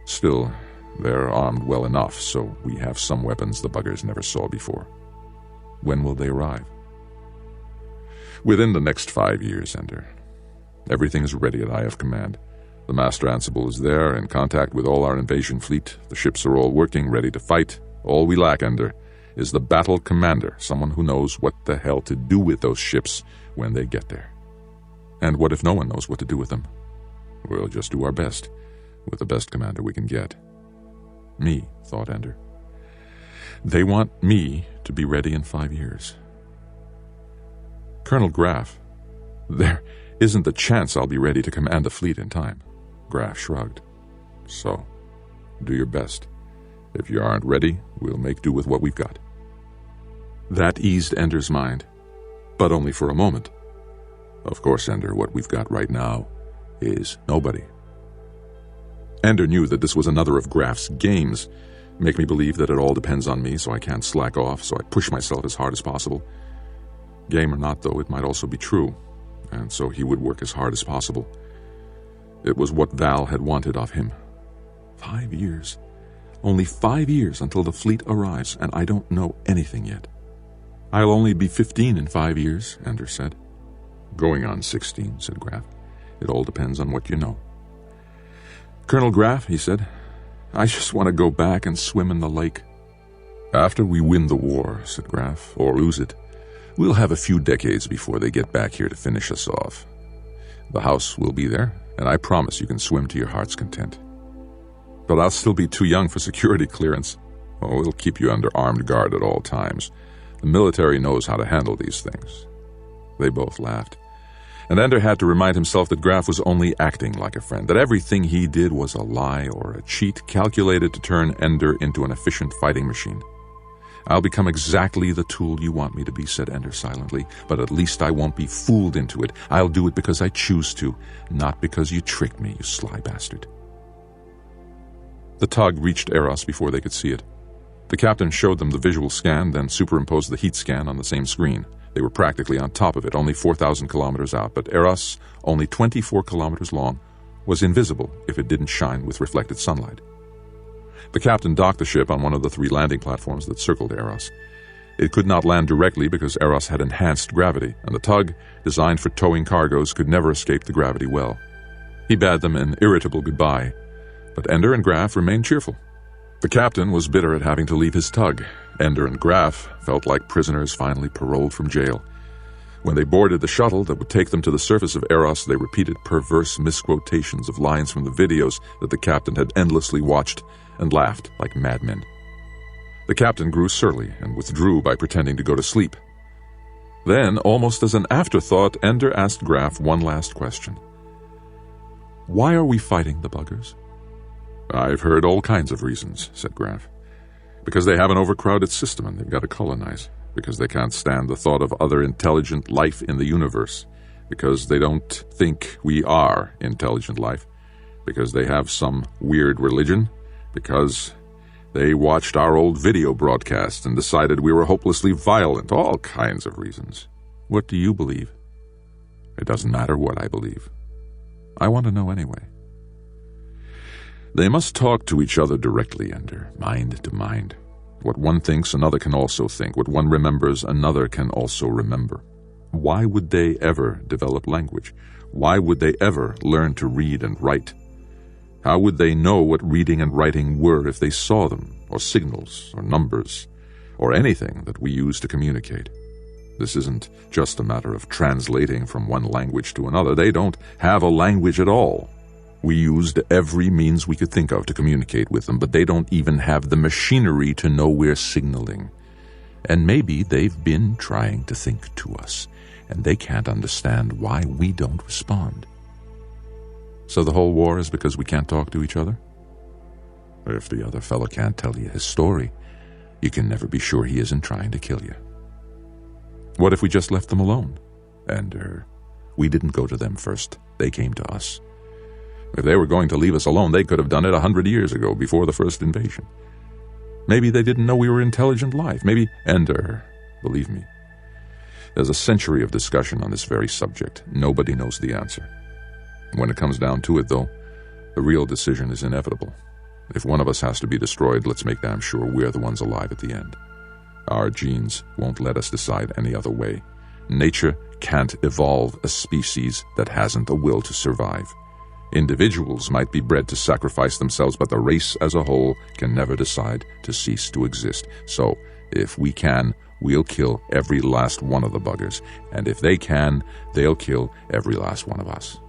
Still, they're armed well enough, so we have some weapons the buggers never saw before. When will they arrive? Within the next 5 years, Ender. Everything is ready at IF Command. The Master Ansible is there, in contact with all our invasion fleet. The ships are all working, ready to fight. All we lack, Ender, is the battle commander, someone who knows what the hell to do with those ships when they get there. And what if no one knows what to do with them? We'll just do our best, with the best commander we can get. Me, thought Ender. They want me to be ready in 5 years. Colonel Graf, there isn't a chance I'll be ready to command a fleet in time. Graf shrugged. So, do your best. If you aren't ready, we'll make do with what we've got. That eased Ender's mind, but only for a moment. Of course, Ender, what we've got right now is nobody. Ender knew that this was another of Graf's games. Make me believe that it all depends on me, so I can't slack off, so I push myself as hard as possible. Game or not, though, it might also be true. and so he would work as hard as possible. It was what Val had wanted of him. 5 years. Only 5 years until the fleet arrives, and I don't know anything yet. I'll only be 15 in 5 years, Ender said. Going on 16, said Graff. It all depends on what you know. Colonel Graff, he said, I just want to go back and swim in the lake. After we win the war, said Graff, or lose it, we'll have a few decades before they get back here to finish us off. The house will be there, and I promise you can swim to your heart's content. But I'll still be too young for security clearance. Oh, we'll keep you under armed guard at all times. The military knows how to handle these things. They both laughed. And Ender had to remind himself that Graff was only acting like a friend, that everything he did was a lie or a cheat calculated to turn Ender into an efficient fighting machine. I'll become exactly the tool you want me to be, said Ender silently, but at least I won't be fooled into it. I'll do it because I choose to, not because you tricked me, you sly bastard. The tug reached Eros before they could see it. The captain showed them the visual scan, then superimposed the heat scan on the same screen. They were practically on top of it, only 4,000 kilometers out, but Eros, only 24 kilometers long, was invisible if it didn't shine with reflected sunlight. The captain docked the ship on one of the 3 landing platforms that circled Eros. It could not land directly because Eros had enhanced gravity, and the tug, designed for towing cargoes, could never escape the gravity well. He bade them an irritable goodbye, but Ender and Graff remained cheerful. The captain was bitter at having to leave his tug. Ender and Graff felt like prisoners finally paroled from jail. When they boarded the shuttle that would take them to the surface of Eros, they repeated perverse misquotations of lines from the videos that the captain had endlessly watched and laughed like madmen. The captain grew surly and withdrew by pretending to go to sleep. Then, almost as an afterthought, Ender asked Graff one last question. Why are we fighting the buggers? I've heard all kinds of reasons, said Graff. Because they have an overcrowded system and they've got to colonize. Because they can't stand the thought of other intelligent life in the universe. Because they don't think we are intelligent life. Because they have some weird religion. Because they watched our old video broadcasts and decided we were hopelessly violent. All kinds of reasons. What do you believe? It doesn't matter what I believe. I want to know anyway. They must talk to each other directly, Ender, mind to mind. What one thinks, another can also think. What one remembers, another can also remember. Why would they ever develop language? Why would they ever learn to read and write? How would they know what reading and writing were if they saw them, or signals, or numbers, or anything that we use to communicate? This isn't just a matter of translating from one language to another. They don't have a language at all. We used every means we could think of to communicate with them, but they don't even have the machinery to know we're signaling. And maybe they've been trying to think to us, and they can't understand why we don't respond. So the whole war is because we can't talk to each other? If the other fellow can't tell you his story, you can never be sure he isn't trying to kill you. What if we just left them alone? And, we didn't go to them first. They came to us. If they were going to leave us alone, they could have done it 100 years ago, before the first invasion. Maybe they didn't know we were intelligent life. Maybe, believe me, there's a century of discussion on this very subject. Nobody knows the answer. When it comes down to it, though, the real decision is inevitable. If one of us has to be destroyed, let's make damn sure we're the ones alive at the end. Our genes won't let us decide any other way. Nature can't evolve a species that hasn't a will to survive. Individuals might be bred to sacrifice themselves, but the race as a whole can never decide to cease to exist. So, if we can, we'll kill every last one of the buggers. And if they can, they'll kill every last one of us.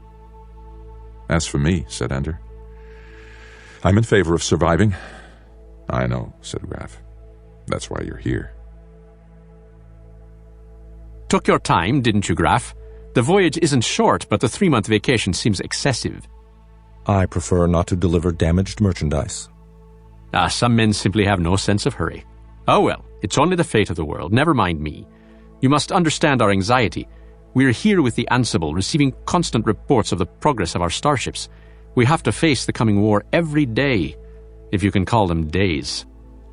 As for me, said Ender, I'm in favor of surviving. I know, said Graff. That's why you're here. Took your time, didn't you, Graff? The voyage isn't short, but the 3-month vacation seems excessive. I prefer not to deliver damaged merchandise. Some men simply have no sense of hurry. Oh well, it's only the fate of the world, never mind me. You must understand our anxiety. We're here with the Ansible, receiving constant reports of the progress of our starships. We have to face the coming war every day, if you can call them days.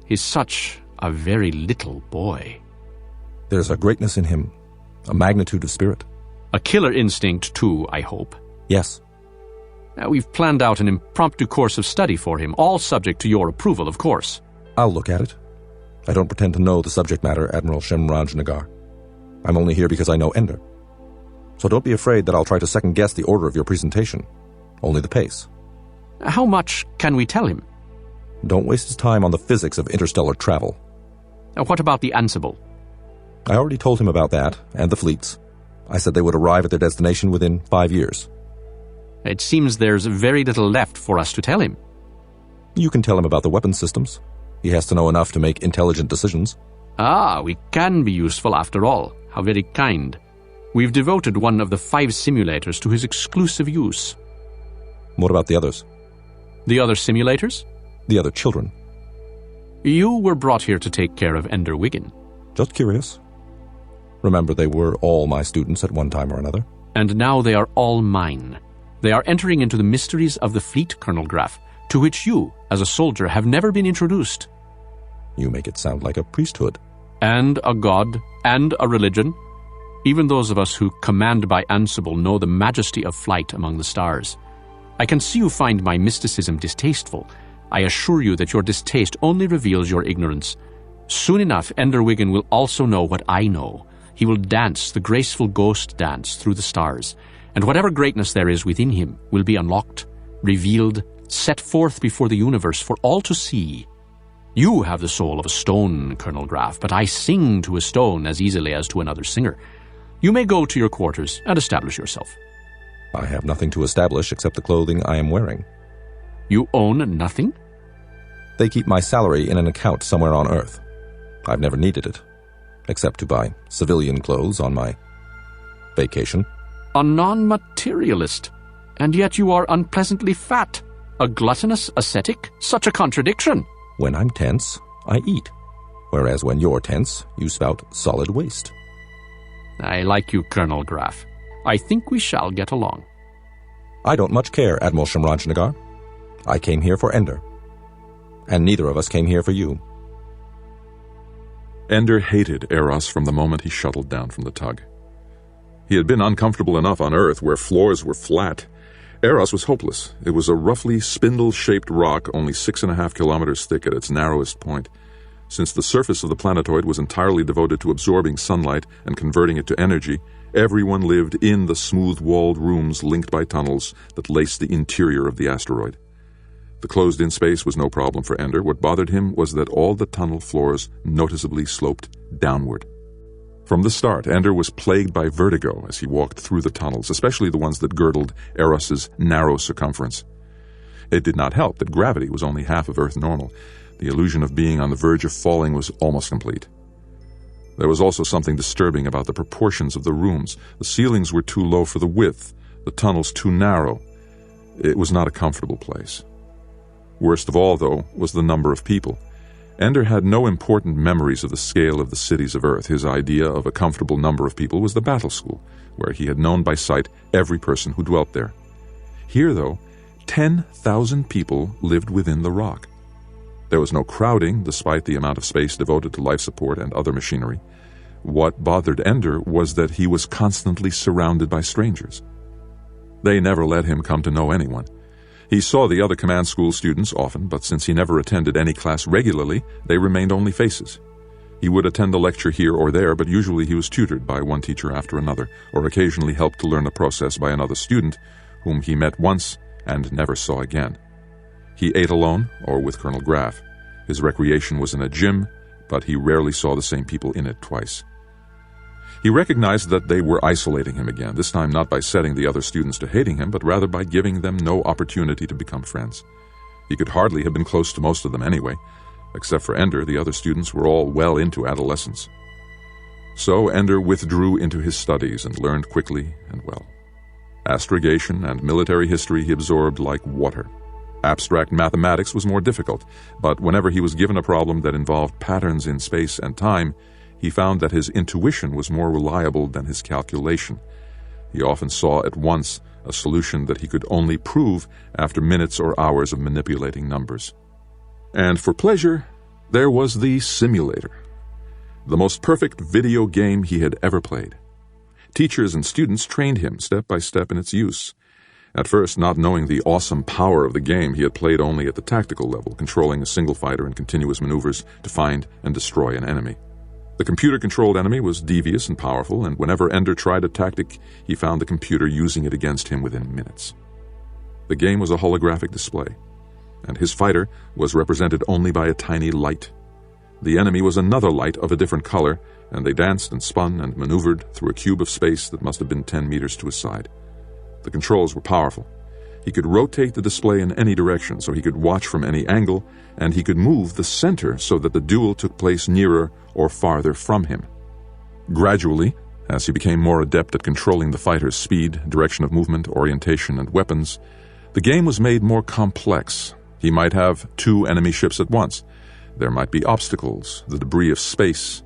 He's such a very little boy. There's a greatness in him, a magnitude of spirit. A killer instinct, too, I hope. Yes. We've planned out an impromptu course of study for him, all subject to your approval, of course. I'll look at it. I don't pretend to know the subject matter, Admiral Shemraj Nagar. I'm only here because I know Ender. So don't be afraid that I'll try to second-guess the order of your presentation. Only the pace. How much can we tell him? Don't waste his time on the physics of interstellar travel. What about the Ansible? I already told him about that, and the fleets. I said they would arrive at their destination within 5 years. It seems there's very little left for us to tell him. You can tell him about the weapons systems. He has to know enough to make intelligent decisions. Ah, we can be useful after all. How very kind. We've devoted one of the 5 simulators to his exclusive use. What about the others? The other simulators? The other children. You were brought here to take care of Ender Wiggin. Just curious. Remember, they were all my students at one time or another. And now they are all mine. They are entering into the mysteries of the fleet, Colonel Graff, to which you, as a soldier, have never been introduced. You make it sound like a priesthood. And a god, and a religion. Even those of us who command by Ansible know the majesty of flight among the stars. I can see you find my mysticism distasteful. I assure you that your distaste only reveals your ignorance. Soon enough, Ender Wiggin will also know what I know. He will dance the graceful ghost dance through the stars, and whatever greatness there is within him will be unlocked, revealed, set forth before the universe for all to see. You have the soul of a stone, Colonel Graff, but I sing to a stone as easily as to another singer. You may go to your quarters and establish yourself. I have nothing to establish except the clothing I am wearing. You own nothing? They keep my salary in an account somewhere on Earth. I've never needed it, except to buy civilian clothes on my vacation. A non-materialist, and yet you are unpleasantly fat. A gluttonous ascetic? Such a contradiction. When I'm tense, I eat, whereas when you're tense, you spout solid waste. I like you, Colonel Graff. I think we shall get along. I don't much care, Admiral Shemraj Nagar. I came here for Ender. And neither of us came here for you. Ender hated Eros from the moment he shuttled down from the tug. He had been uncomfortable enough on Earth, where floors were flat. Eros was hopeless. It was a roughly spindle-shaped rock only 6.5 kilometers thick at its narrowest point. Since the surface of the planetoid was entirely devoted to absorbing sunlight and converting it to energy, everyone lived in the smooth-walled rooms linked by tunnels that laced the interior of the asteroid. The closed-in space was no problem for Ender. What bothered him was that all the tunnel floors noticeably sloped downward. From the start, Ender was plagued by vertigo as he walked through the tunnels, especially the ones that girdled Eros's narrow circumference. It did not help that gravity was only half of Earth normal. The illusion of being on the verge of falling was almost complete. There was also something disturbing about the proportions of the rooms. The ceilings were too low for the width, the tunnels too narrow. It was not a comfortable place. Worst of all, though, was the number of people. Ender had no important memories of the scale of the cities of Earth. His idea of a comfortable number of people was the battle school, where he had known by sight every person who dwelt there. Here, though, 10,000 people lived within the rock. There was no crowding, despite the amount of space devoted to life support and other machinery. What bothered Ender was that he was constantly surrounded by strangers. They never let him come to know anyone. He saw the other command school students often, but since he never attended any class regularly, they remained only faces. He would attend a lecture here or there, but usually he was tutored by one teacher after another, or occasionally helped to learn the process by another student, whom he met once and never saw again. He ate alone or with Colonel Graff. His recreation was in a gym, but he rarely saw the same people in it twice. He recognized that they were isolating him again, this time not by setting the other students to hating him, but rather by giving them no opportunity to become friends. He could hardly have been close to most of them anyway. Except for Ender, the other students were all well into adolescence. So Ender withdrew into his studies and learned quickly and well. Astrogation and military history he absorbed like water. Abstract mathematics was more difficult, but whenever he was given a problem that involved patterns in space and time, he found that his intuition was more reliable than his calculation. He often saw at once a solution that he could only prove after minutes or hours of manipulating numbers. And for pleasure, there was the simulator, the most perfect video game he had ever played. Teachers and students trained him step by step in its use. At first, not knowing the awesome power of the game, he had played only at the tactical level, controlling a single fighter in continuous maneuvers to find and destroy an enemy. The computer-controlled enemy was devious and powerful, and whenever Ender tried a tactic, he found the computer using it against him within minutes. The game was a holographic display, and his fighter was represented only by a tiny light. The enemy was another light of a different color, and they danced and spun and maneuvered through a cube of space that must have been 10 meters to his side. The controls were powerful. He could rotate the display in any direction, so he could watch from any angle, and he could move the center so that the duel took place nearer or farther from him. Gradually, as he became more adept at controlling the fighter's speed, direction of movement, orientation, and weapons, the game was made more complex. He might have 2 enemy ships at once. There might be obstacles, the debris of space.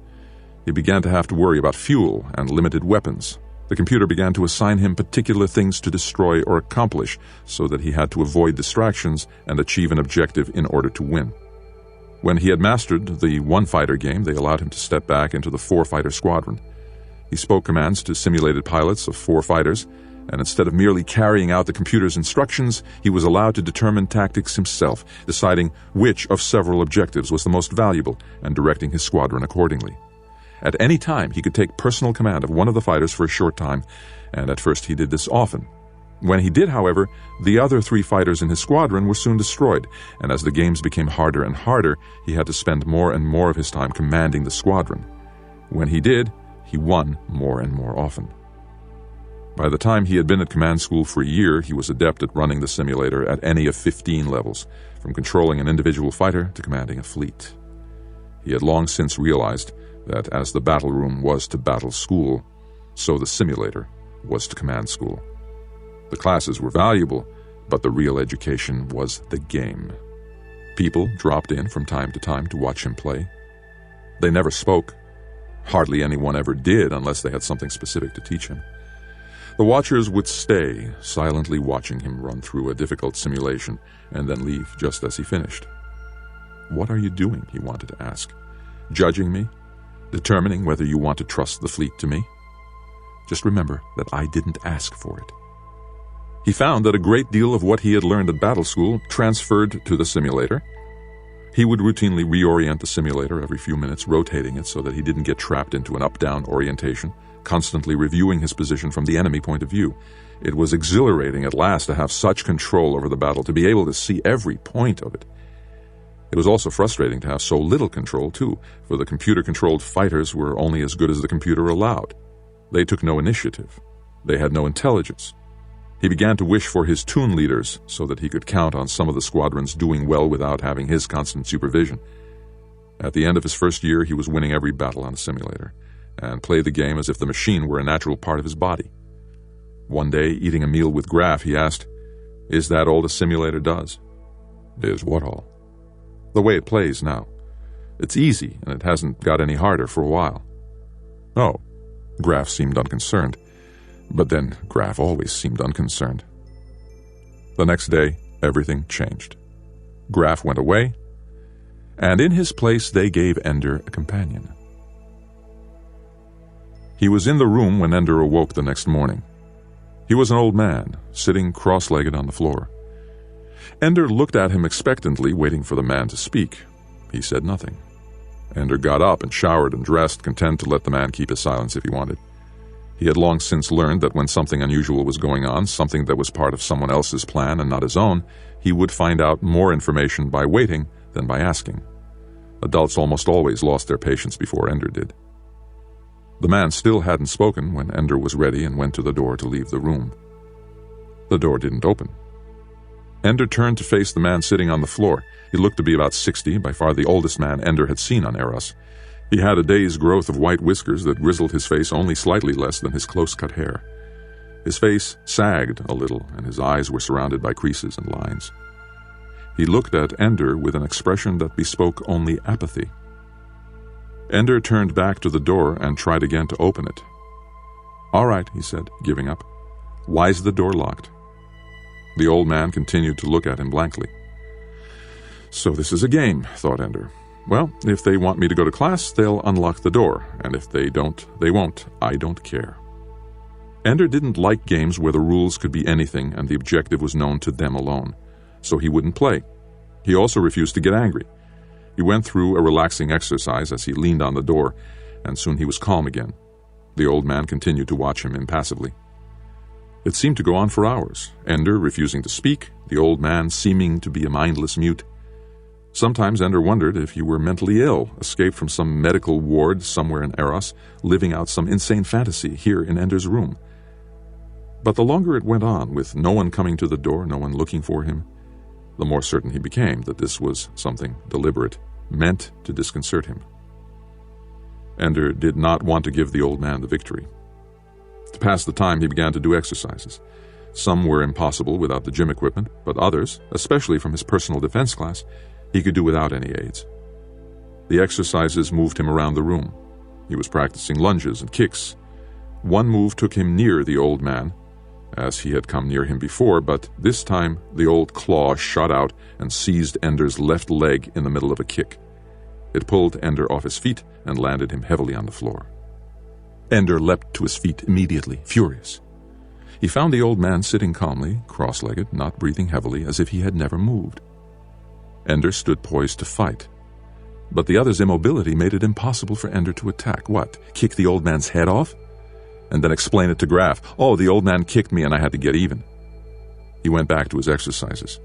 He began to have to worry about fuel and limited weapons. The computer began to assign him particular things to destroy or accomplish, so that he had to avoid distractions and achieve an objective in order to win. When he had mastered the one-fighter game, they allowed him to step back into the 4-fighter squadron. He spoke commands to simulated pilots of 4 fighters, and instead of merely carrying out the computer's instructions, he was allowed to determine tactics himself, deciding which of several objectives was the most valuable and directing his squadron accordingly. At any time, he could take personal command of one of the fighters for a short time, and at first he did this often. When he did, however, the other 3 fighters in his squadron were soon destroyed, and as the games became harder and harder, he had to spend more and more of his time commanding the squadron. When he did, he won more and more often. By the time he had been at command school for a year, he was adept at running the simulator at any of 15 levels, from controlling an individual fighter to commanding a fleet. He had long since realized that as the battle room was to battle school, so the simulator was to command school. The classes were valuable, but the real education was the game. People dropped in from time to time to watch him play. They never spoke. Hardly anyone ever did unless they had something specific to teach him. The watchers would stay, silently watching him run through a difficult simulation, and then leave just as he finished. "What are you doing?" he wanted to ask. "Judging me? Determining whether you want to trust the fleet to me? Just remember that I didn't ask for it." He found that a great deal of what he had learned at battle school transferred to the simulator. He would routinely reorient the simulator every few minutes, rotating it so that he didn't get trapped into an up-down orientation, constantly reviewing his position from the enemy point of view. It was exhilarating at last to have such control over the battle, to be able to see every point of it. It was also frustrating to have so little control, too, for the computer-controlled fighters were only as good as the computer allowed. They took no initiative. They had no intelligence. He began to wish for his toon leaders so that he could count on some of the squadrons doing well without having his constant supervision. At the end of his first year, he was winning every battle on the simulator and played the game as if the machine were a natural part of his body. One day, eating a meal with Graf, he asked, "Is that all the simulator does?" "Is what all?" "The way it plays now. It's easy, and it hasn't got any harder for a while." "Oh." Graf seemed unconcerned. But then Graf always seemed unconcerned. The next day, everything changed. Graf went away, and in his place they gave Ender a companion. He was in the room when Ender awoke the next morning. He was an old man, sitting cross-legged on the floor. Ender looked at him expectantly, waiting for the man to speak. He said nothing. Ender got up and showered and dressed, content to let the man keep his silence if he wanted. He had long since learned that when something unusual was going on, something that was part of someone else's plan and not his own, he would find out more information by waiting than by asking. Adults almost always lost their patience before Ender did. The man still hadn't spoken when Ender was ready and went to the door to leave the room. The door didn't open. Ender turned to face the man sitting on the floor. He looked to be about 60, by far the oldest man Ender had seen on Eros. He had a day's growth of white whiskers that grizzled his face only slightly less than his close-cut hair. His face sagged a little, and his eyes were surrounded by creases and lines. He looked at Ender with an expression that bespoke only apathy. Ender turned back to the door and tried again to open it. "All right," he said, giving up. "Why's the door locked?" The old man continued to look at him blankly. So this is a game, thought Ender. Well, if they want me to go to class, they'll unlock the door, and if they don't, they won't. I don't care. Ender didn't like games where the rules could be anything and the objective was known to them alone, so he wouldn't play. He also refused to get angry. He went through a relaxing exercise as he leaned on the door, and soon he was calm again. The old man continued to watch him impassively. It seemed to go on for hours, Ender refusing to speak, the old man seeming to be a mindless mute. Sometimes Ender wondered if he were mentally ill, escaped from some medical ward somewhere in Eros, living out some insane fantasy here in Ender's room. But the longer it went on, with no one coming to the door, no one looking for him, the more certain he became that this was something deliberate, meant to disconcert him. Ender did not want to give the old man the victory. To pass the time, he began to do exercises. Some were impossible without the gym equipment, but others, especially from his personal defense class, he could do without any aids. The exercises moved him around the room. He was practicing lunges and kicks. One move took him near the old man, as he had come near him before, but this time the old claw shot out and seized Ender's left leg in the middle of a kick. It pulled Ender off his feet and landed him heavily on the floor. Ender leapt to his feet immediately, furious. He found the old man sitting calmly, cross-legged, not breathing heavily, as if he had never moved. Ender stood poised to fight. But the other's immobility made it impossible for Ender to attack. What? Kick the old man's head off? And then explain it to Graf. Oh, the old man kicked me and I had to get even. He went back to his exercises.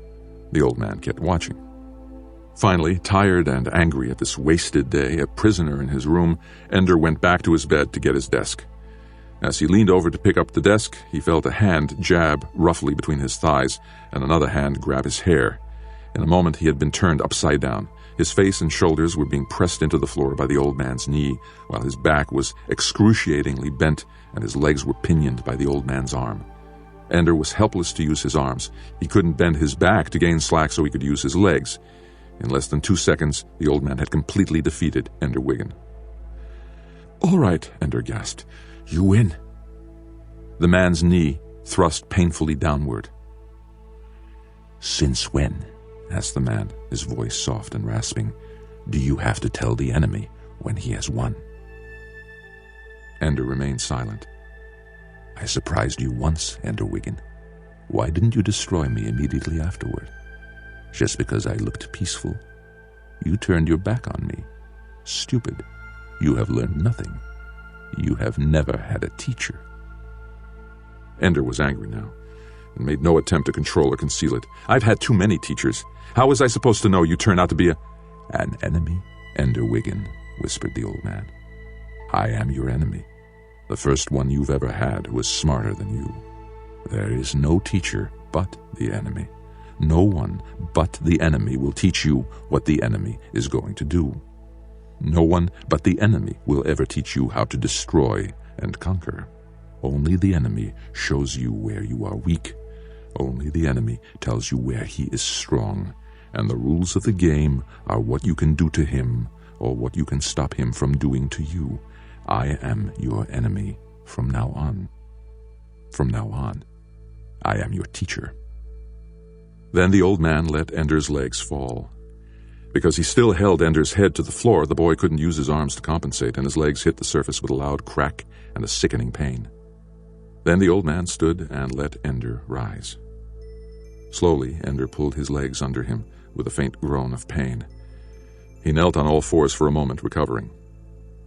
The old man kept watching. Finally, tired and angry at this wasted day, a prisoner in his room, Ender went back to his bed to get his desk. As he leaned over to pick up the desk, he felt a hand jab roughly between his thighs and another hand grab his hair. In a moment he had been turned upside down. His face and shoulders were being pressed into the floor by the old man's knee, while his back was excruciatingly bent and his legs were pinioned by the old man's arm. Ender was helpless to use his arms. He couldn't bend his back to gain slack so he could use his legs. In less than 2 seconds, the old man had completely defeated Ender Wiggin. "All right," Ender gasped. "You win." The man's knee thrust painfully downward. "Since when?" asked the man, his voice soft and rasping. "Do you have to tell the enemy when he has won?" Ender remained silent. "I surprised you once, Ender Wiggin. Why didn't you destroy me immediately afterward? Just because I looked peaceful? You turned your back on me. Stupid. You have learned nothing. You have never had a teacher." Ender was angry now, and made no attempt to control or conceal it. "I've had too many teachers. How was I supposed to know you turned out to be an enemy, Ender Wiggin," whispered the old man. "I am your enemy. The first one you've ever had who was smarter than you. There is no teacher but the enemy. No one but the enemy will teach you what the enemy is going to do. No one but the enemy will ever teach you how to destroy and conquer. Only the enemy shows you where you are weak. Only the enemy tells you where he is strong, and the rules of the game are what you can do to him or what you can stop him from doing to you. I am your enemy from now on. From now on, I am your teacher." Then the old man let Ender's legs fall. Because he still held Ender's head to the floor, the boy couldn't use his arms to compensate, and his legs hit the surface with a loud crack and a sickening pain. Then the old man stood and let Ender rise. Slowly, Ender pulled his legs under him with a faint groan of pain. He knelt on all fours for a moment, recovering.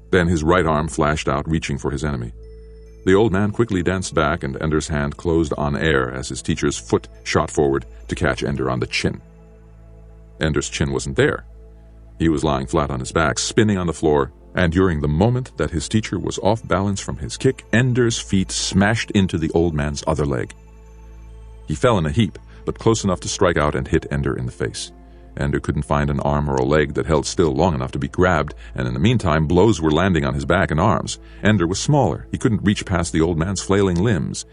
Then his right arm flashed out, reaching for his enemy. The old man quickly danced back, and Ender's hand closed on air as his teacher's foot shot forward to catch Ender on the chin. Ender's chin wasn't there. He was lying flat on his back, spinning on the floor, and during the moment that his teacher was off balance from his kick, Ender's feet smashed into the old man's other leg. He fell in a heap, but close enough to strike out and hit Ender in the face. Ender couldn't find an arm or a leg that held still long enough to be grabbed, and in the meantime blows were landing on his back and arms. Ender was smaller. He couldn't reach past the old man's flailing limbs.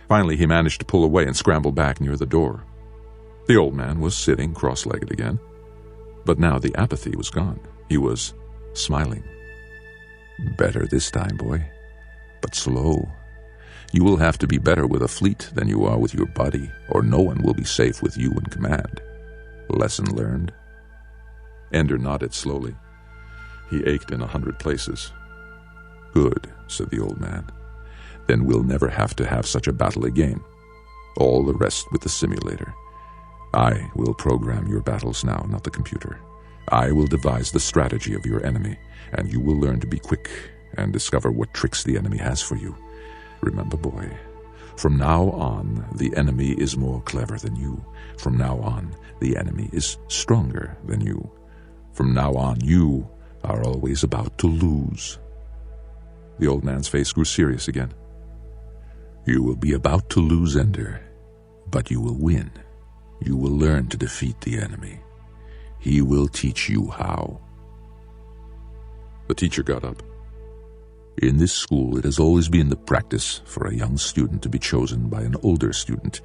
Finally, he managed to pull away and scramble back near the door. The old man was sitting cross-legged again. But now the apathy was gone. He was smiling. "Better this time, boy. But slow. You will have to be better with a fleet than you are with your body, or no one will be safe with you in command. Lesson learned?" Ender nodded slowly. He ached in 100 places. "Good," said the old man. Then we'll never have to have such a battle again. All the rest with the simulator. I will program your battles now, not the computer. I will devise the strategy of your enemy, and you will learn to be quick and discover what tricks the enemy has for you. Remember, boy, from now on, the enemy is more clever than you. From now on, the enemy is stronger than you. From now on, you are always about to lose. The old man's face grew serious again. You will be about to lose, Ender, but you will win. You will learn to defeat the enemy. He will teach you how. The teacher got up. In this school, it has always been the practice for a young student to be chosen by an older student.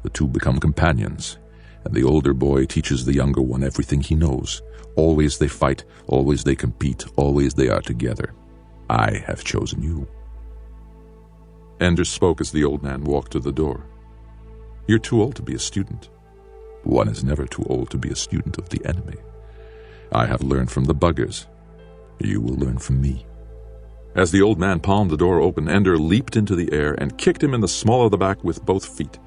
The two become companions, and the older boy teaches the younger one everything he knows. Always they fight, always they compete, always they are together. I have chosen you. Ender spoke as the old man walked to the door. You're too old to be a student. One is never too old to be a student of the enemy. I have learned from the buggers. You will learn from me. As the old man palmed the door open, Ender leaped into the air and kicked him in the small of the back with both feet.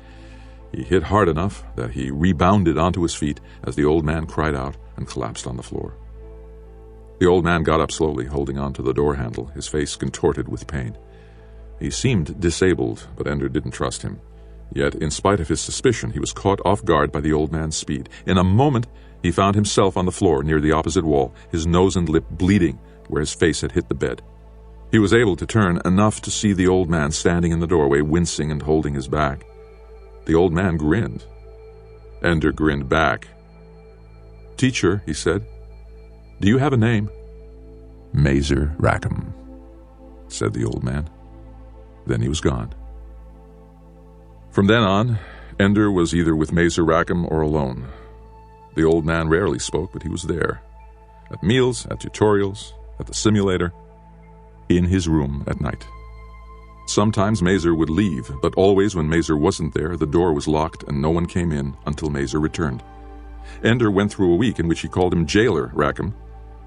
He hit hard enough that he rebounded onto his feet as the old man cried out and collapsed on the floor. The old man got up slowly, holding on to the door handle, his face contorted with pain. He seemed disabled, but Ender didn't trust him. Yet, in spite of his suspicion, he was caught off guard by the old man's speed. In a moment, he found himself on the floor near the opposite wall, his nose and lip bleeding where his face had hit the bed. He was able to turn enough to see the old man standing in the doorway, wincing and holding his back. The old man grinned. Ender grinned back. "Teacher," he said, "do you have a name?" "Mazer Rackham," said the old man. Then he was gone. From then on, Ender was either with Mazer Rackham or alone. The old man rarely spoke, but he was there. At meals, at tutorials, at the simulator, in his room at night. Sometimes Mazer would leave, but always when Mazer wasn't there, the door was locked and no one came in until Mazer returned. Ender went through a week in which he called him Jailer Rackham.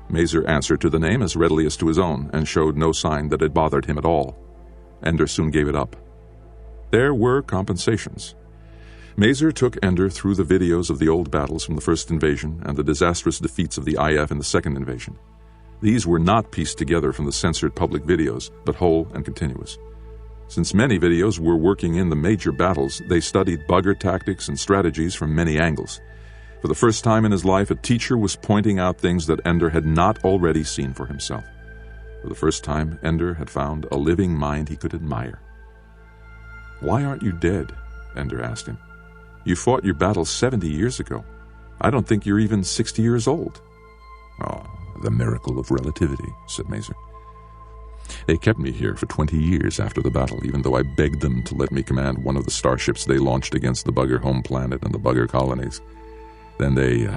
Mazer answered to the name as readily as to his own and showed no sign that it bothered him at all. Ender soon gave it up. There were compensations. Mazer took Ender through the videos of the old battles from the first invasion and the disastrous defeats of the IF in the second invasion. These were not pieced together from the censored public videos, but whole and continuous. Since many videos were working in the major battles, they studied bugger tactics and strategies from many angles. For the first time in his life, a teacher was pointing out things that Ender had not already seen for himself. For the first time, Ender had found a living mind he could admire. "Why aren't you dead?" Ender asked him. "You fought your battle 70 years ago. I don't think you're even 60 years old." "Oh, the miracle of relativity," said Mazer. "They kept me here for 20 years after the battle, even though I begged them to let me command one of the starships they launched against the bugger home planet and the bugger colonies. Then they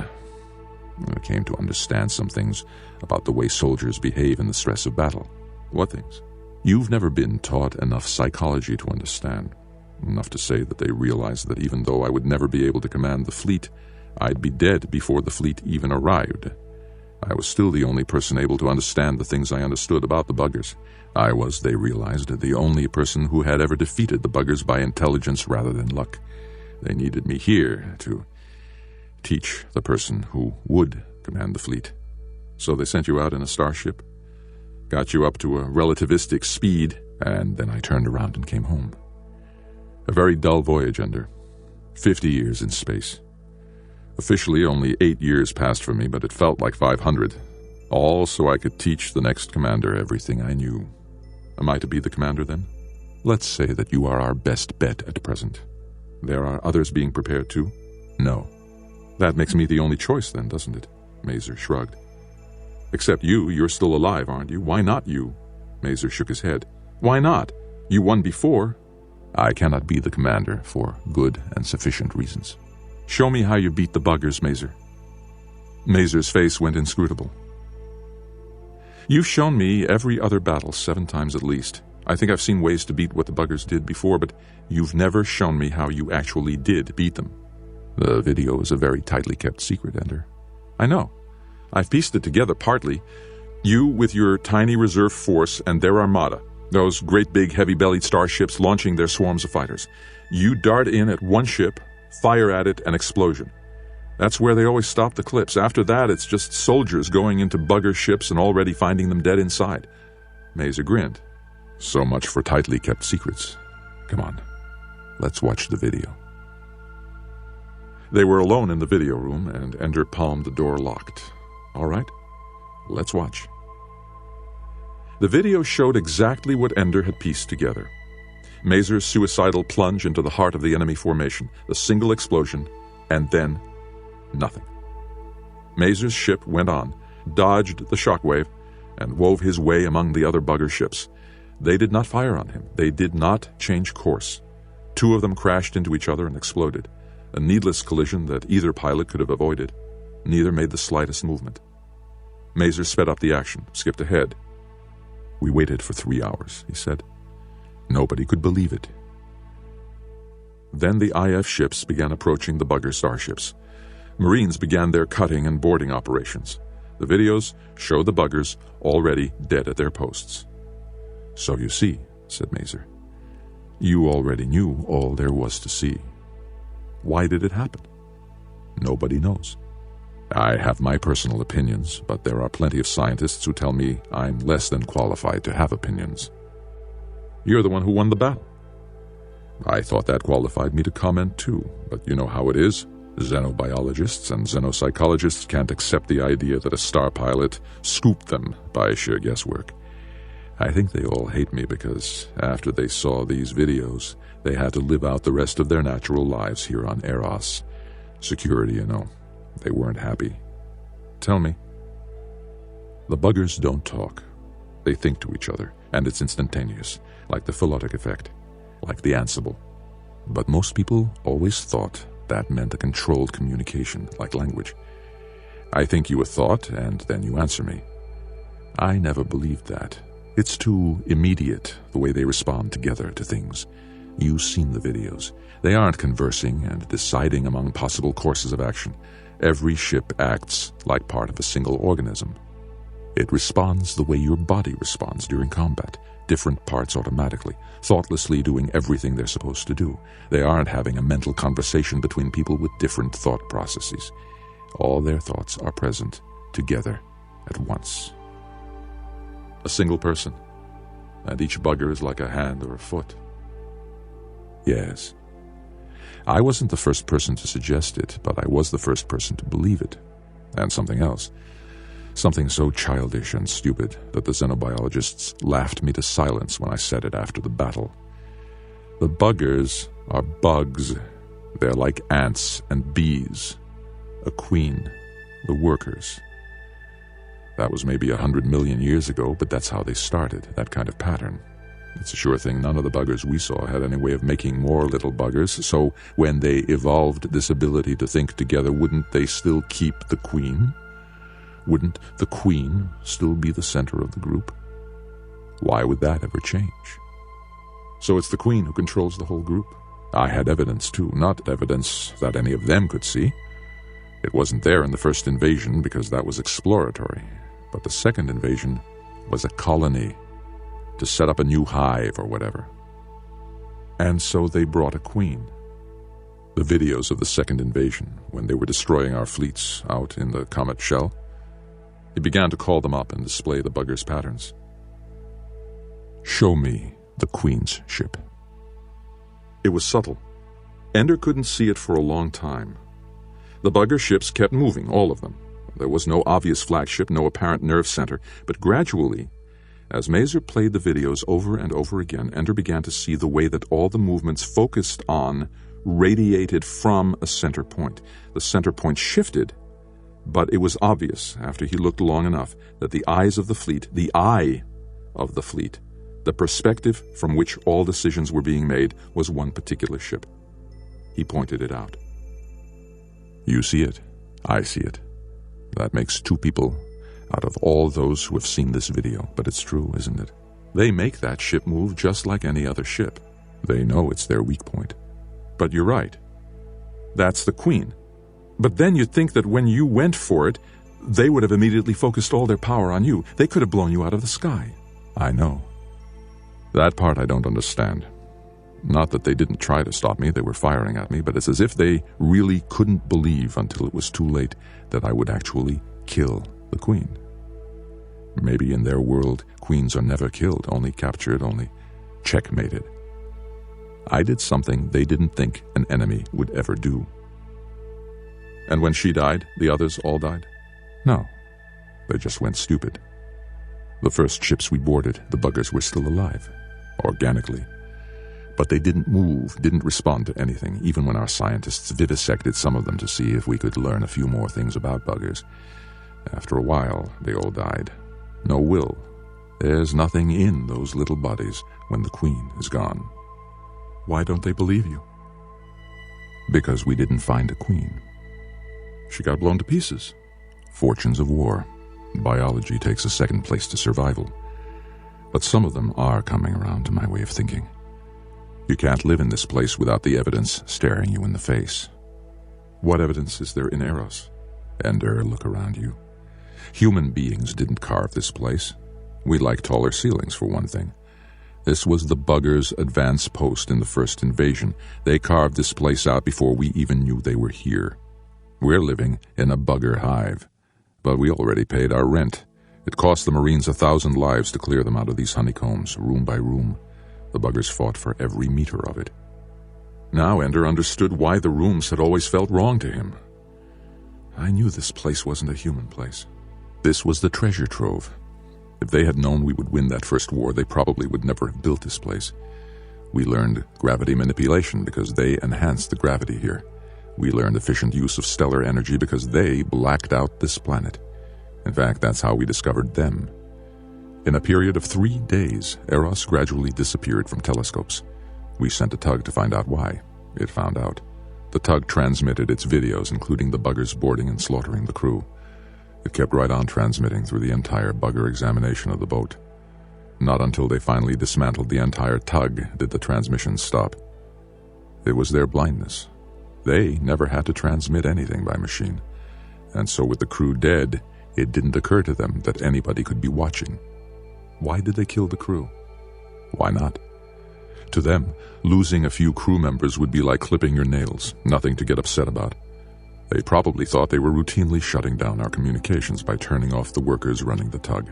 came to understand some things about the way soldiers behave in the stress of battle." "What things?" "You've never been taught enough psychology to understand. Enough to say that they realized that even though I would never be able to command the fleet, I'd be dead before the fleet even arrived. I was still the only person able to understand the things I understood about the buggers. I was, they realized, the only person who had ever defeated the buggers by intelligence rather than luck. They needed me here to teach the person who would command the fleet. So they sent you out in a starship, got you up to a relativistic speed, and then I turned around and came home. A very dull voyage, Ender. 50 years in space. Officially, only 8 years passed for me, but it felt like 500. All so I could teach the next commander everything I knew. Am I to be the commander, then? Let's say that you are our best bet at present. There are others being prepared, too? No. That makes me the only choice, then, doesn't it? Mazer shrugged. Except you're still alive, aren't you? Why not you? Mazer shook his head. Why not? You won before. I cannot be the commander for good and sufficient reasons. Show me how you beat the buggers, Mazer. Mazer's face went inscrutable. You've shown me every other battle 7 times at least. I think I've seen ways to beat what the buggers did before, but you've never shown me how you actually did beat them. The video is a very tightly kept secret, Ender. I know. I've pieced it together partly. You with your tiny reserve force and their armada. Those great big heavy-bellied starships launching their swarms of fighters. You dart in at one ship, fire at it, and explosion. That's where they always stop the clips. After that, it's just soldiers going into bugger ships and already finding them dead inside. Mazer grinned. So much for tightly kept secrets. Come on, let's watch the video. They were alone in the video room, and Ender palmed the door locked. All right, let's watch. The video showed exactly what Ender had pieced together. Mazer's suicidal plunge into the heart of the enemy formation, the single explosion, and then nothing. Mazer's ship went on, dodged the shockwave, and wove his way among the other bugger ships. They did not fire on him. They did not change course. 2 of them crashed into each other and exploded, a needless collision that either pilot could have avoided. Neither made the slightest movement. Mazer sped up the action, skipped ahead. We waited for 3 hours, he said. Nobody could believe it. Then the IF ships began approaching the bugger starships. Marines began their cutting and boarding operations. The videos showed the buggers already dead at their posts. So you see, said Mazer, you already knew all there was to see. Why did it happen? Nobody knows. I have my personal opinions, but there are plenty of scientists who tell me I'm less than qualified to have opinions. You're the one who won the battle. I thought that qualified me to comment too, but you know how it is. Xenobiologists and xenopsychologists can't accept the idea that a star pilot scooped them by sheer guesswork. I think they all hate me because after they saw these videos, they had to live out the rest of their natural lives here on Eros. Security, you know. They weren't happy. Tell me. The buggers don't talk. They think to each other, and it's instantaneous, like the phonetic effect, like the Ansible. But most people always thought that meant a controlled communication, like language. I think you a thought, and then you answer me. I never believed that. It's too immediate, the way they respond together to things. You've seen the videos. They aren't conversing and deciding among possible courses of action. Every ship acts like part of a single organism. It responds the way your body responds during combat, different parts automatically, thoughtlessly doing everything they're supposed to do. They aren't having a mental conversation between people with different thought processes. All their thoughts are present together at once. A single person, and each bugger is like a hand or a foot. Yes. I wasn't the first person to suggest it, but I was the first person to believe it. And something else. Something so childish and stupid that the xenobiologists laughed me to silence when I said it after the battle. The buggers are bugs. They're like ants and bees. A queen. The workers. That was maybe 100 million years ago, but that's how they started, that kind of pattern. It's a sure thing none of the buggers we saw had any way of making more little buggers, so when they evolved this ability to think together, wouldn't they still keep the queen? Wouldn't the queen still be the center of the group? Why would that ever change? So it's the queen who controls the whole group. I had evidence too, not evidence that any of them could see. It wasn't there in the first invasion because that was exploratory, but the second invasion was a colony to set up a new hive or whatever. And so they brought a queen. The videos of the second invasion, when they were destroying our fleets out in the comet shell, he began to call them up and display the buggers' patterns. Show me the queen's ship. It was subtle. Ender couldn't see it for a long time. The bugger ships kept moving, all of them. There was no obvious flagship, no apparent nerve center, but gradually, as Mazer played the videos over and over again, Ender began to see the way that all the movements focused on radiated from a center point. The center point shifted, but it was obvious, after he looked long enough, that the eyes of the fleet, the eye of the fleet, the perspective from which all decisions were being made, was one particular ship. He pointed it out. You see it. I see it. That makes 2 people out of all those who have seen this video, but it's true, isn't it? They make that ship move just like any other ship. They know it's their weak point. But you're right. That's the queen. But then you'd think that when you went for it, they would have immediately focused all their power on you. They could have blown you out of the sky. I know. That part I don't understand. Not that they didn't try to stop me, they were firing at me, but it's as if they really couldn't believe until it was too late that I would actually kill the queen. Maybe in their world, queens are never killed, only captured, only checkmated. I did something they didn't think an enemy would ever do. And when she died, the others all died? No, they just went stupid. The first ships we boarded, the buggers were still alive, organically. But they didn't move, didn't respond to anything, even when our scientists vivisected some of them to see if we could learn a few more things about buggers. After a while, they all died. No will. There's nothing in those little bodies when the queen is gone. Why don't they believe you? Because we didn't find a queen. She got blown to pieces. Fortunes of war. Biology takes a second place to survival. But some of them are coming around to my way of thinking. You can't live in this place without the evidence staring you in the face. What evidence is there in Eros? Ender, look around you. Human beings didn't carve this place. We like taller ceilings, for one thing. This was the buggers' advance post in the first invasion. They carved this place out before we even knew they were here. We're living in a bugger hive. But we already paid our rent. It cost the Marines 1,000 lives to clear them out of these honeycombs, room by room. The buggers fought for every meter of it. Now Ender understood why the rooms had always felt wrong to him. I knew this place wasn't a human place. This was the treasure trove. If they had known we would win that first war, they probably would never have built this place. We learned gravity manipulation because they enhanced the gravity here. We learned efficient use of stellar energy because they blacked out this planet. In fact, that's how we discovered them. In a period of 3 days, Eros gradually disappeared from telescopes. We sent a tug to find out why. It found out. The tug transmitted its videos, including the buggers boarding and slaughtering the crew. It kept right on transmitting through the entire bugger examination of the boat. Not until they finally dismantled the entire tug did the transmissions stop. It was their blindness. They never had to transmit anything by machine. And so with the crew dead, it didn't occur to them that anybody could be watching. Why did they kill the crew? Why not? To them, losing a few crew members would be like clipping your nails, nothing to get upset about. They probably thought they were routinely shutting down our communications by turning off the workers running the tug.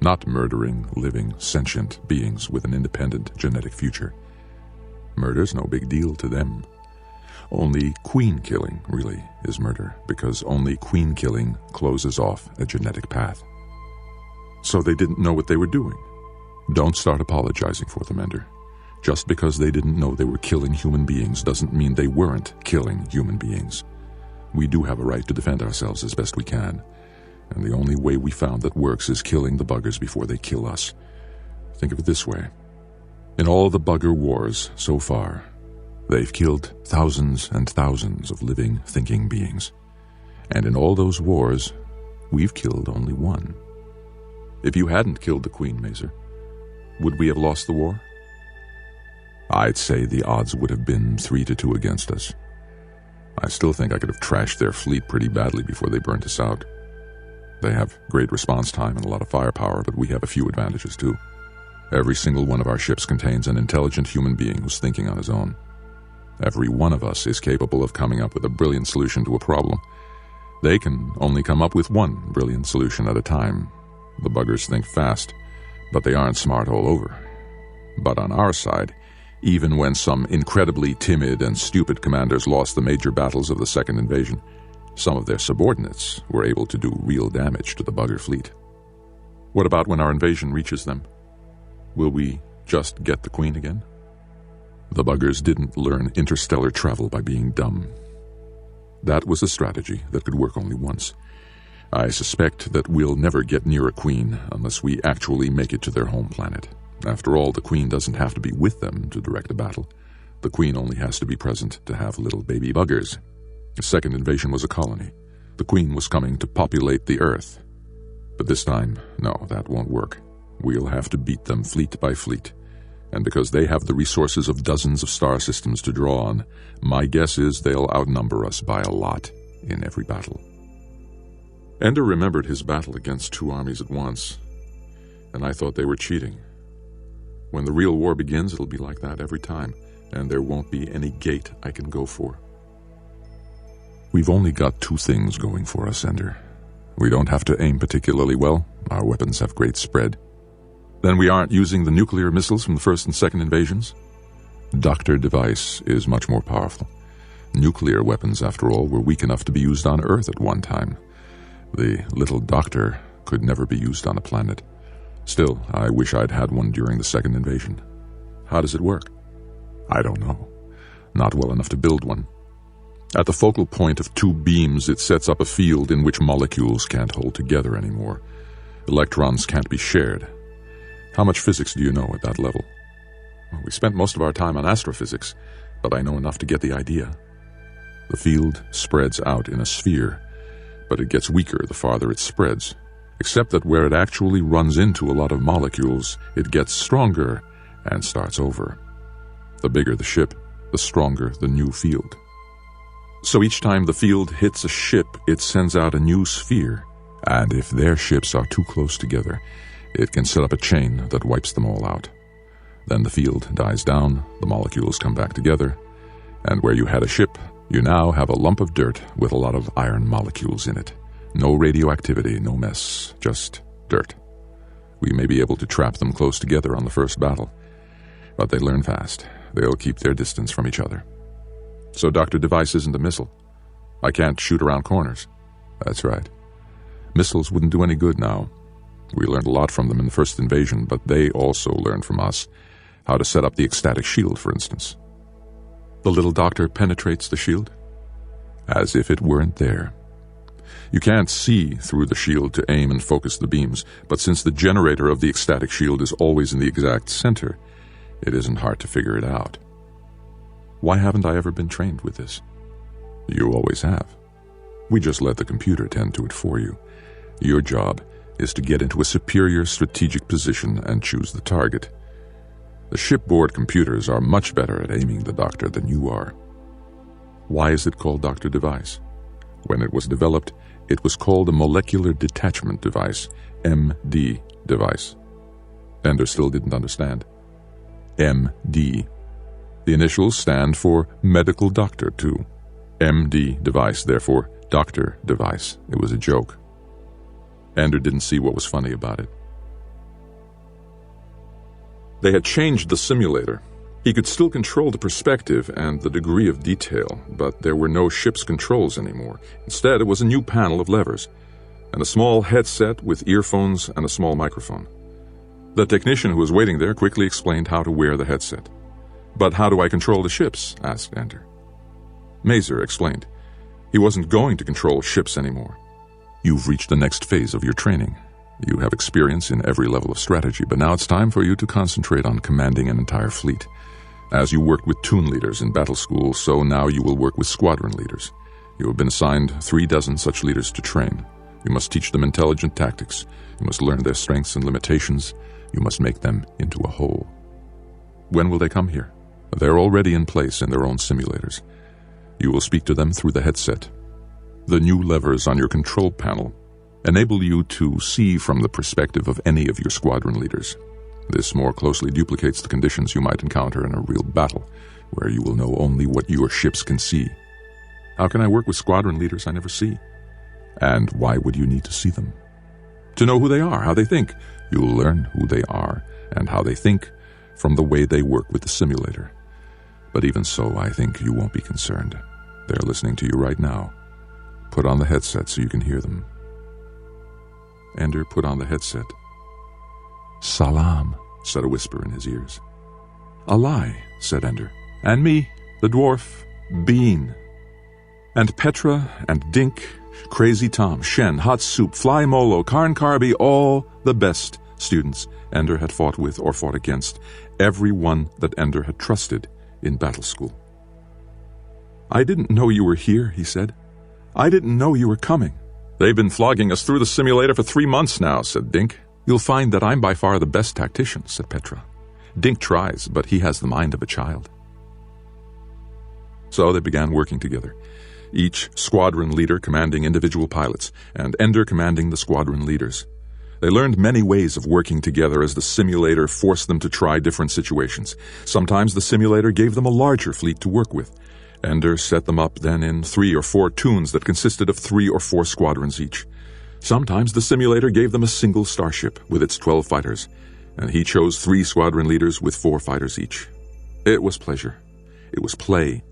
Not murdering living, sentient beings with an independent genetic future. Murder's no big deal to them. Only queen killing, really, is murder, because only queen killing closes off a genetic path. So they didn't know what they were doing. Don't start apologizing for them, Ender. Just because they didn't know they were killing human beings doesn't mean they weren't killing human beings. We do have a right to defend ourselves as best we can, and the only way we found that works is killing the buggers before they kill us. Think of it this way. In all the bugger wars so far, they've killed thousands and thousands of living, thinking beings. And in all those wars, we've killed only one. If you hadn't killed the Queen, Mazer, would we have lost the war? I'd say the odds would have been 3-2 against us. I still think I could have trashed their fleet pretty badly before they burnt us out. They have great response time and a lot of firepower, but we have a few advantages too. Every single one of our ships contains an intelligent human being who's thinking on his own. Every one of us is capable of coming up with a brilliant solution to a problem. They can only come up with one brilliant solution at a time. The buggers think fast, but they aren't smart all over. But on our side, even when some incredibly timid and stupid commanders lost the major battles of the second invasion, some of their subordinates were able to do real damage to the bugger fleet. What about when our invasion reaches them? Will we just get the Queen again? The buggers didn't learn interstellar travel by being dumb. That was a strategy that could work only once. I suspect that we'll never get near a Queen unless we actually make it to their home planet. After all, the Queen doesn't have to be with them to direct a battle. The Queen only has to be present to have little baby buggers. The second invasion was a colony. The Queen was coming to populate the Earth. But this time, no, that won't work. We'll have to beat them fleet by fleet. And because they have the resources of dozens of star systems to draw on, my guess is they'll outnumber us by a lot in every battle. Ender remembered his battle against two armies at once, and I thought they were cheating. When the real war begins, it'll be like that every time, and there won't be any gate I can go for. We've only got two things going for us, Ender. We don't have to aim particularly well. Our weapons have great spread. Then we aren't using the nuclear missiles from the first and second invasions. Dr. Device is much more powerful. Nuclear weapons, after all, were weak enough to be used on Earth at one time. The little doctor could never be used on a planet. Still, I wish I'd had one during the second invasion. How does it work? I don't know. Not well enough to build one. At the focal point of two beams, it sets up a field in which molecules can't hold together anymore. Electrons can't be shared. How much physics do you know at that level? Well, we spent most of our time on astrophysics, but I know enough to get the idea. The field spreads out in a sphere, but it gets weaker the farther it spreads, except that where it actually runs into a lot of molecules, it gets stronger and starts over. The bigger the ship, the stronger the new field. So each time the field hits a ship, it sends out a new sphere, and if their ships are too close together, it can set up a chain that wipes them all out. Then the field dies down, the molecules come back together, and where you had a ship, you now have a lump of dirt with a lot of iron molecules in it. No radioactivity, no mess, just dirt. We may be able to trap them close together on the first battle, but they learn fast. They'll keep their distance from each other. So Dr. Device isn't a missile. I can't shoot around corners. That's right. Missiles wouldn't do any good now. We learned a lot from them in the first invasion, but they also learned from us how to set up the ecstatic shield, for instance. The little doctor penetrates the shield as if it weren't there. You can't see through the shield to aim and focus the beams, but since the generator of the ecstatic shield is always in the exact center, it isn't hard to figure it out. Why haven't I ever been trained with this? You always have. We just let the computer tend to it for you. Your job is to get into a superior strategic position and choose the target. The shipboard computers are much better at aiming the doctor than you are. Why is it called Dr. Device? When it was developed, it was called a Molecular Detachment Device, MD device. Ender still didn't understand. MD. The initials stand for Medical Doctor, too. MD device, therefore, Doctor Device. It was a joke. Ender didn't see what was funny about it. They had changed the simulator. He could still control the perspective and the degree of detail, but there were no ship's controls anymore. Instead, it was a new panel of levers, and a small headset with earphones and a small microphone. The technician who was waiting there quickly explained how to wear the headset. "But how do I control the ships?" asked Ender. Mazer explained. He wasn't going to control ships anymore. "You've reached the next phase of your training. You have experience in every level of strategy, but now it's time for you to concentrate on commanding an entire fleet. As you worked with toon leaders in battle school, so now you will work with squadron leaders. You have been assigned 36 such leaders to train. You must teach them intelligent tactics. You must learn their strengths and limitations. You must make them into a whole." "When will they come here?" "They're already in place in their own simulators. You will speak to them through the headset. The new levers on your control panel enable you to see from the perspective of any of your squadron leaders. This more closely duplicates the conditions you might encounter in a real battle, where you will know only what your ships can see." "How can I work with squadron leaders I never see?" "And why would you need to see them?" "To know who they are, how they think." "You'll learn who they are and how they think from the way they work with the simulator. But even so, I think you won't be concerned. They're listening to you right now. Put on the headset so you can hear them." Ender put on the headset. "Salam," said a whisper in his ears. "Alai," said Ender. "And me, the dwarf, Bean. And Petra and Dink, Crazy Tom, Shen, Hot Soup, Fly Molo, Karn Karbi, all the best students Ender had fought with or fought against, every one that Ender had trusted in battle school. "I didn't know you were here," he said. "I didn't know you were coming." "They've been flogging us through the simulator for 3 months now," said Dink. "You'll find that I'm by far the best tactician," said Petra. "Dink tries, but he has the mind of a child." So they began working together, each squadron leader commanding individual pilots, and Ender commanding the squadron leaders. They learned many ways of working together as the simulator forced them to try different situations. Sometimes the simulator gave them a larger fleet to work with. Ender set them up then in 3 or 4 toons that consisted of 3 or 4 squadrons each. Sometimes the simulator gave them a single starship with its 12 fighters, and he chose 3 squadron leaders with 4 fighters each. It was pleasure. It was play.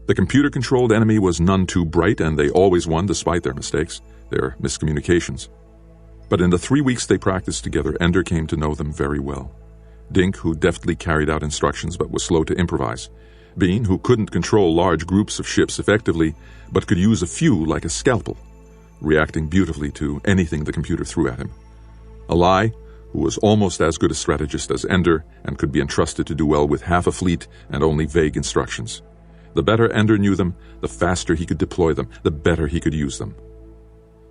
The computer-controlled enemy was none too bright, and they always won despite their mistakes, their miscommunications. But in the 3 weeks they practiced together, Ender came to know them very well. Dink, who deftly carried out instructions but was slow to improvise. Bean, who couldn't control large groups of ships effectively, but could use a few like a scalpel, reacting beautifully to anything the computer threw at him. Alai, who was almost as good a strategist as Ender and could be entrusted to do well with half a fleet and only vague instructions. The better Ender knew them, the faster he could deploy them, the better he could use them.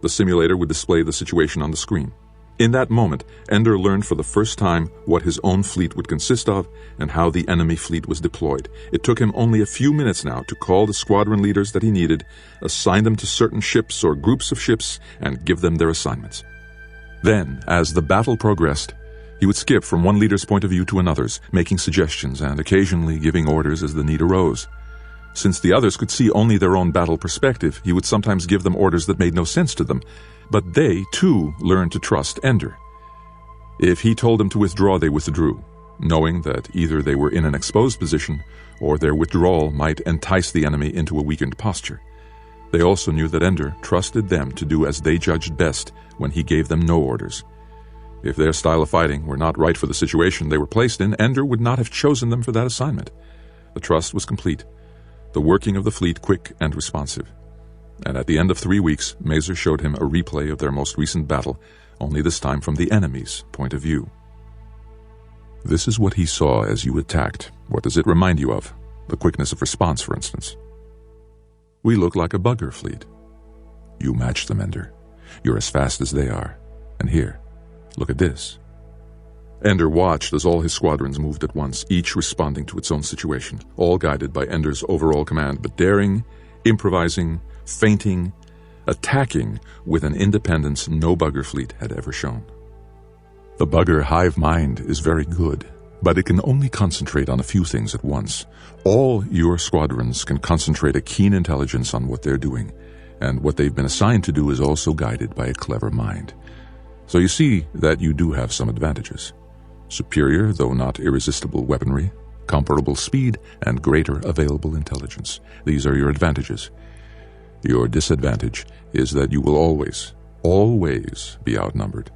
The simulator would display the situation on the screen. In that moment, Ender learned for the first time what his own fleet would consist of and how the enemy fleet was deployed. It took him only a few minutes now to call the squadron leaders that he needed, assign them to certain ships or groups of ships, and give them their assignments. Then, as the battle progressed, he would skip from one leader's point of view to another's, making suggestions and occasionally giving orders as the need arose. Since the others could see only their own battle perspective, he would sometimes give them orders that made no sense to them, but they, too, learned to trust Ender. If he told them to withdraw, they withdrew, knowing that either they were in an exposed position or their withdrawal might entice the enemy into a weakened posture. They also knew that Ender trusted them to do as they judged best when he gave them no orders. If their style of fighting were not right for the situation they were placed in, Ender would not have chosen them for that assignment. The trust was complete, the working of the fleet quick and responsive. And at the end of 3 weeks, Mazer showed him a replay of their most recent battle, only this time from the enemy's point of view. This is what he saw as you attacked. What does it remind you of? The quickness of response, for instance. We look like a bugger fleet. You match them, Ender. You're as fast as they are. And here, look at this. Ender watched as all his squadrons moved at once, each responding to its own situation, all guided by Ender's overall command, but daring, improvising, feinting, attacking with an independence no bugger fleet had ever shown. The bugger hive mind is very good, but it can only concentrate on a few things at once. All your squadrons can concentrate a keen intelligence on what they're doing, and what they've been assigned to do is also guided by a clever mind. So you see that you do have some advantages. Superior, though not irresistible weaponry, comparable speed, and greater available intelligence. These are your advantages. Your disadvantage is that you will always be outnumbered.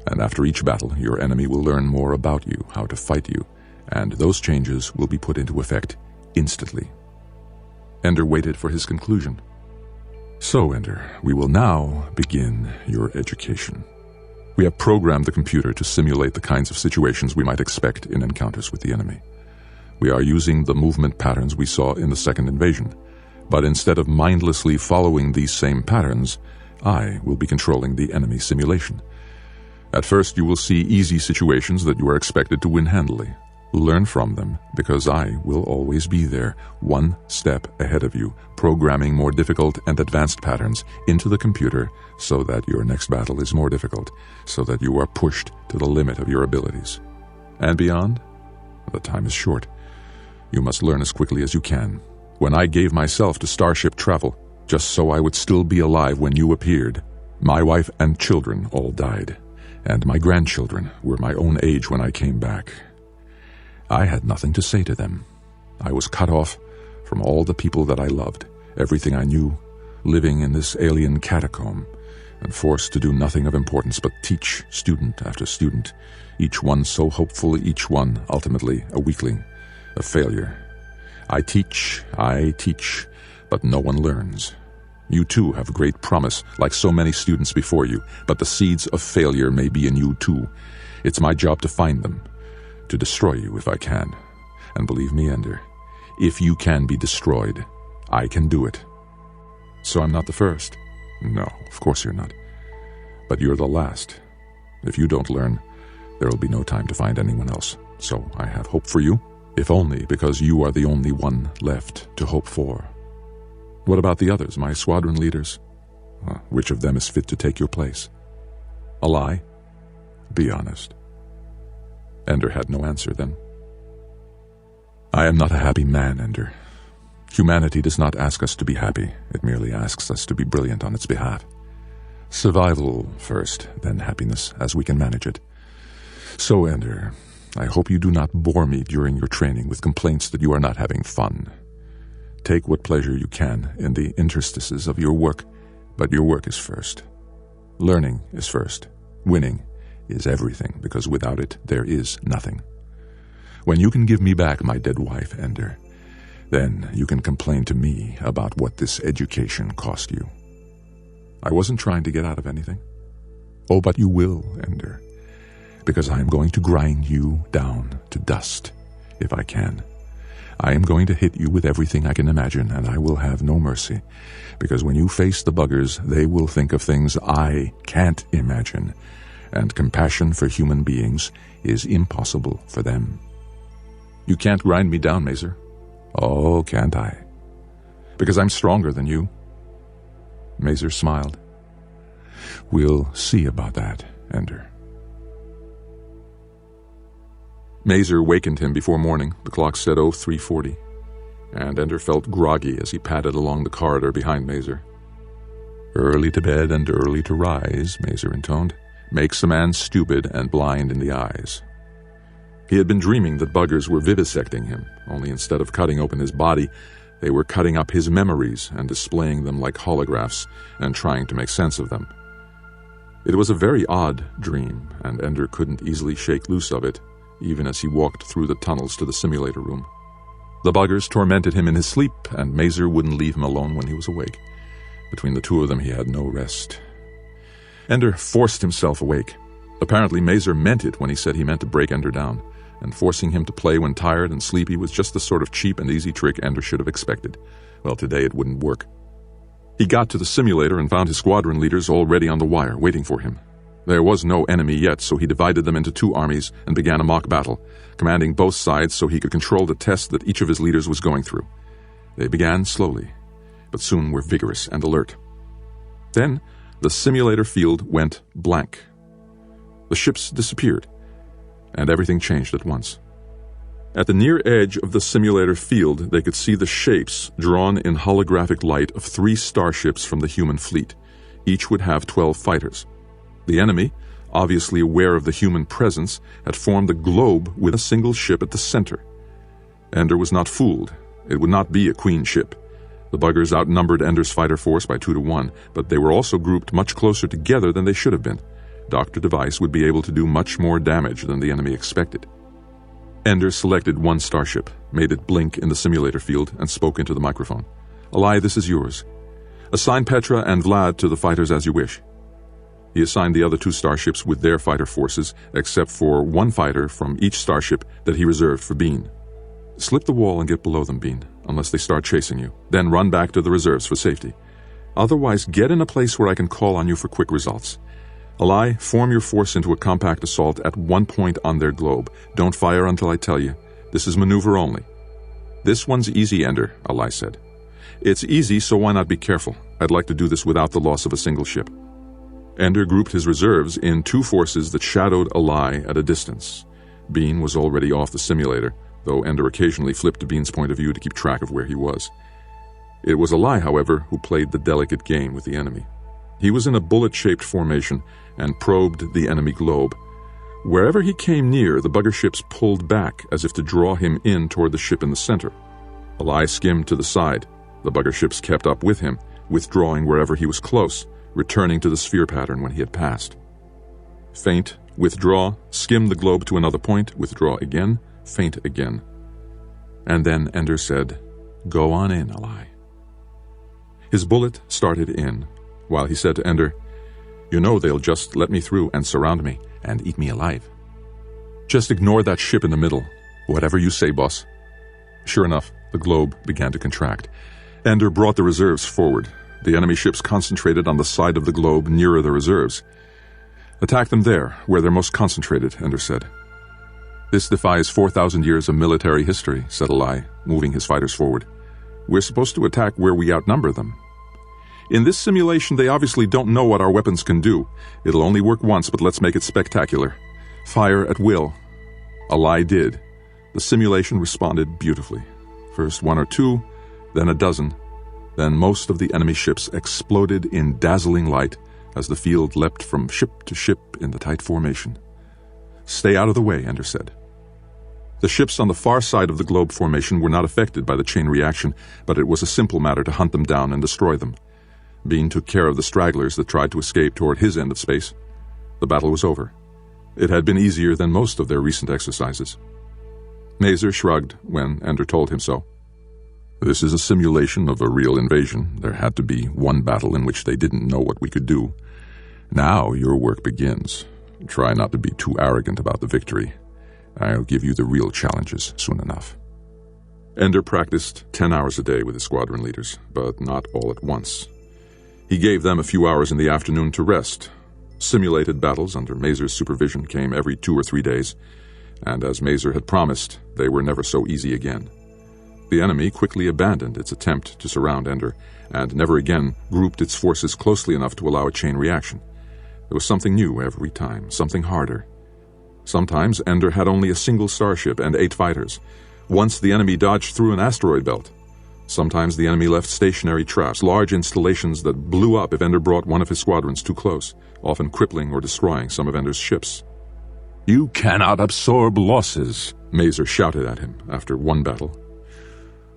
And after each battle, your enemy will learn more about you, how to fight you, and those changes will be put into effect instantly. Ender waited for his conclusion. So, Ender, we will now begin your education. We have programmed the computer to simulate the kinds of situations we might expect in encounters with the enemy. We are using the movement patterns we saw in the second invasion, but instead of mindlessly following these same patterns, I will be controlling the enemy simulation. At first, you will see easy situations that you are expected to win handily. Learn from them, because I will always be there, one step ahead of you, programming more difficult and advanced patterns into the computer so that your next battle is more difficult, so that you are pushed to the limit of your abilities. And beyond? The time is short. You must learn as quickly as you can. When I gave myself to starship travel, just so I would still be alive when you appeared, my wife and children all died, and my grandchildren were my own age when I came back. I had nothing to say to them. I was cut off from all the people that I loved, everything I knew, living in this alien catacomb, and forced to do nothing of importance but teach student after student, each one so hopeful, each one ultimately a weakling, a failure. I teach, but no one learns. You too have great promise, like so many students before you, but the seeds of failure may be in you too. It's my job to find them, to destroy you if I can. And believe me, Ender, if you can be destroyed, I can do it. So I'm not the first. No, of course you're not. But you're the last. If you don't learn, there will be no time to find anyone else. So I have hope for you, if only because you are the only one left to hope for. What about the others, my squadron leaders? Which of them is fit to take your place? Alai? Be honest." Ender had no answer then. "I am not a happy man, Ender. Humanity does not ask us to be happy. It merely asks us to be brilliant on its behalf. Survival first, then happiness, as we can manage it. So, Ender, I hope you do not bore me during your training with complaints that you are not having fun. Take what pleasure you can in the interstices of your work, but your work is first. Learning is first. Winning is everything, because without it there is nothing. When you can give me back my dead wife, Ender, then you can complain to me about what this education cost you. I wasn't trying to get out of anything. Oh, but you will, Ender, because I am going to grind you down to dust, if I can. I am going to hit you with everything I can imagine, and I will have no mercy, because when you face the buggers, they will think of things I can't imagine, and compassion for human beings is impossible for them. You can't grind me down, Mazer. Oh, can't I? Because I'm stronger than you." Mazer smiled. "We'll see about that, Ender." Mazer wakened him before morning. The clock said 03:40, and Ender felt groggy as he padded along the corridor behind Mazer. "Early to bed and early to rise," Mazer intoned, "makes a man stupid and blind in the eyes." He had been dreaming that buggers were vivisecting him, only instead of cutting open his body, they were cutting up his memories and displaying them like holographs and trying to make sense of them. It was a very odd dream, and Ender couldn't easily shake loose of it, even as he walked through the tunnels to the simulator room. The buggers tormented him in his sleep, and Mazer wouldn't leave him alone when he was awake. Between the two of them, he had no rest. Ender forced himself awake. Apparently, Mazer meant it when he said he meant to break Ender down, and forcing him to play when tired and sleepy was just the sort of cheap and easy trick Ender should have expected. Well, today it wouldn't work. He got to the simulator and found his squadron leaders already on the wire, waiting for him. There was no enemy yet, so he divided them into two armies and began a mock battle, commanding both sides so he could control the test that each of his leaders was going through. They began slowly, but soon were vigorous and alert. Then the simulator field went blank. The ships disappeared, and everything changed at once. At the near edge of the simulator field, they could see the shapes drawn in holographic light of 3 starships from the human fleet. Each would have 12 fighters. The enemy, obviously aware of the human presence, had formed a globe with a single ship at the center. Ender was not fooled. It would not be a queen ship. The buggers outnumbered Ender's fighter force by 2-1, but they were also grouped much closer together than they should have been. Dr. Device would be able to do much more damage than the enemy expected. Ender selected one starship, made it blink in the simulator field, and spoke into the microphone. "Alai, this is yours. Assign Petra and Vlad to the fighters as you wish." He assigned the other 2 starships with their fighter forces, except for 1 fighter from each starship that he reserved for Bean. "Slip the wall and get below them, Bean, unless they start chasing you. Then run back to the reserves for safety. Otherwise, get in a place where I can call on you for quick results. Alai, form your force into a compact assault at one point on their globe. Don't fire until I tell you. This is maneuver only." "This one's easy, Ender," Alai said. "It's easy, so why not be careful? I'd like to do this without the loss of a single ship." Ender grouped his reserves in 2 forces that shadowed Alai at a distance. Bean was already off the simulator, though Ender occasionally flipped to Bean's point of view to keep track of where he was. It was Alai, however, who played the delicate game with the enemy. He was in a bullet-shaped formation and probed the enemy globe. Wherever he came near, the bugger ships pulled back as if to draw him in toward the ship in the center. Alai skimmed to the side. The bugger ships kept up with him, withdrawing wherever he was close, returning to the sphere pattern when he had passed. Feint, withdraw, skim the globe to another point, withdraw again, feint again. And then Ender said, "Go on in, Alai." His bullet started in, while he said to Ender, "You know they'll just let me through and surround me and eat me alive. Just ignore that ship in the middle. Whatever you say, boss." Sure enough, the globe began to contract. Ender brought the reserves forward. The enemy ships concentrated on the side of the globe nearer the reserves. "Attack them there, where they're most concentrated," Ender said. "This defies 4,000 years of military history," said Alai, moving his fighters forward. "We're supposed to attack where we outnumber them." In this simulation, they obviously don't know what our weapons can do. It'll only work once, but let's make it spectacular. Fire at will. A lie did. The simulation responded beautifully. First 1 or 2, then a dozen. Then most of the enemy ships exploded in dazzling light as the field leapt from ship to ship in the tight formation. "Stay out of the way," Ender said. The ships on the far side of the globe formation were not affected by the chain reaction, but it was a simple matter to hunt them down and destroy them. Bean took care of the stragglers that tried to escape toward his end of space. The battle was over. It had been easier than most of their recent exercises. Mazer shrugged when Ender told him so. "This is a simulation of a real invasion. There had to be one battle in which they didn't know what we could do. Now your work begins. Try not to be too arrogant about the victory. I'll give you the real challenges soon enough." Ender practiced 10 hours a day with his squadron leaders, but not all at once. He gave them a few hours in the afternoon to rest. Simulated battles under Mazer's supervision came every 2 or 3 days, and as Mazer had promised, they were never so easy again. The enemy quickly abandoned its attempt to surround Ender, and never again grouped its forces closely enough to allow a chain reaction. There was something new every time, something harder. Sometimes Ender had only a single starship and 8 fighters. Once the enemy dodged through an asteroid belt. Sometimes the enemy left stationary traps, large installations that blew up if Ender brought one of his squadrons too close, often crippling or destroying some of Ender's ships. "You cannot absorb losses," Mazer shouted at him after one battle.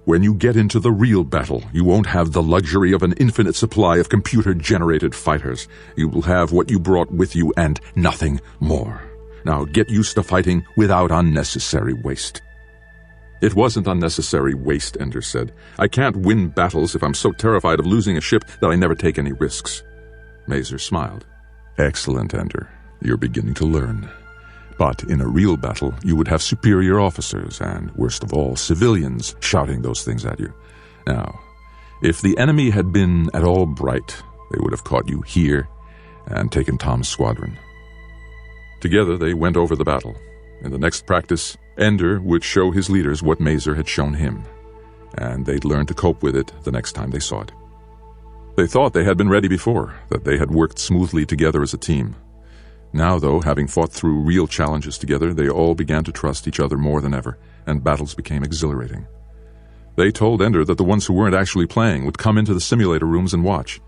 "When you get into the real battle, you won't have the luxury of an infinite supply of computer-generated fighters. You will have what you brought with you and nothing more. Now get used to fighting without unnecessary waste." "It wasn't unnecessary waste," Ender said. "I can't win battles if I'm so terrified of losing a ship that I never take any risks." Mazer smiled. "Excellent, Ender. You're beginning to learn. But in a real battle, you would have superior officers and, worst of all, civilians shouting those things at you. Now, if the enemy had been at all bright, they would have caught you here and taken Tom's squadron." Together they went over the battle. In the next practice, Ender would show his leaders what Mazer had shown him, and they'd learn to cope with it the next time they saw it. They thought they had been ready before, that they had worked smoothly together as a team. Now, though, having fought through real challenges together, they all began to trust each other more than ever, and battles became exhilarating. They told Ender that the ones who weren't actually playing would come into the simulator rooms and watch.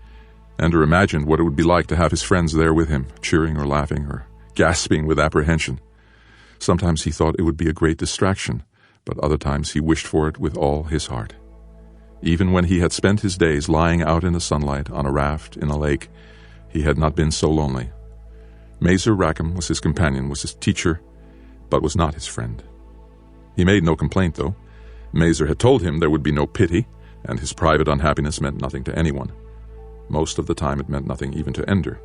Ender imagined what it would be like to have his friends there with him, cheering or laughing or gasping with apprehension. Sometimes he thought it would be a great distraction, but other times he wished for it with all his heart. Even when he had spent his days lying out in the sunlight on a raft in a lake, he had not been so lonely. Mazer Rackham was his companion, was his teacher, but was not his friend. He made no complaint, though. Mazer had told him there would be no pity, and his private unhappiness meant nothing to anyone. Most of the time it meant nothing even to Ender.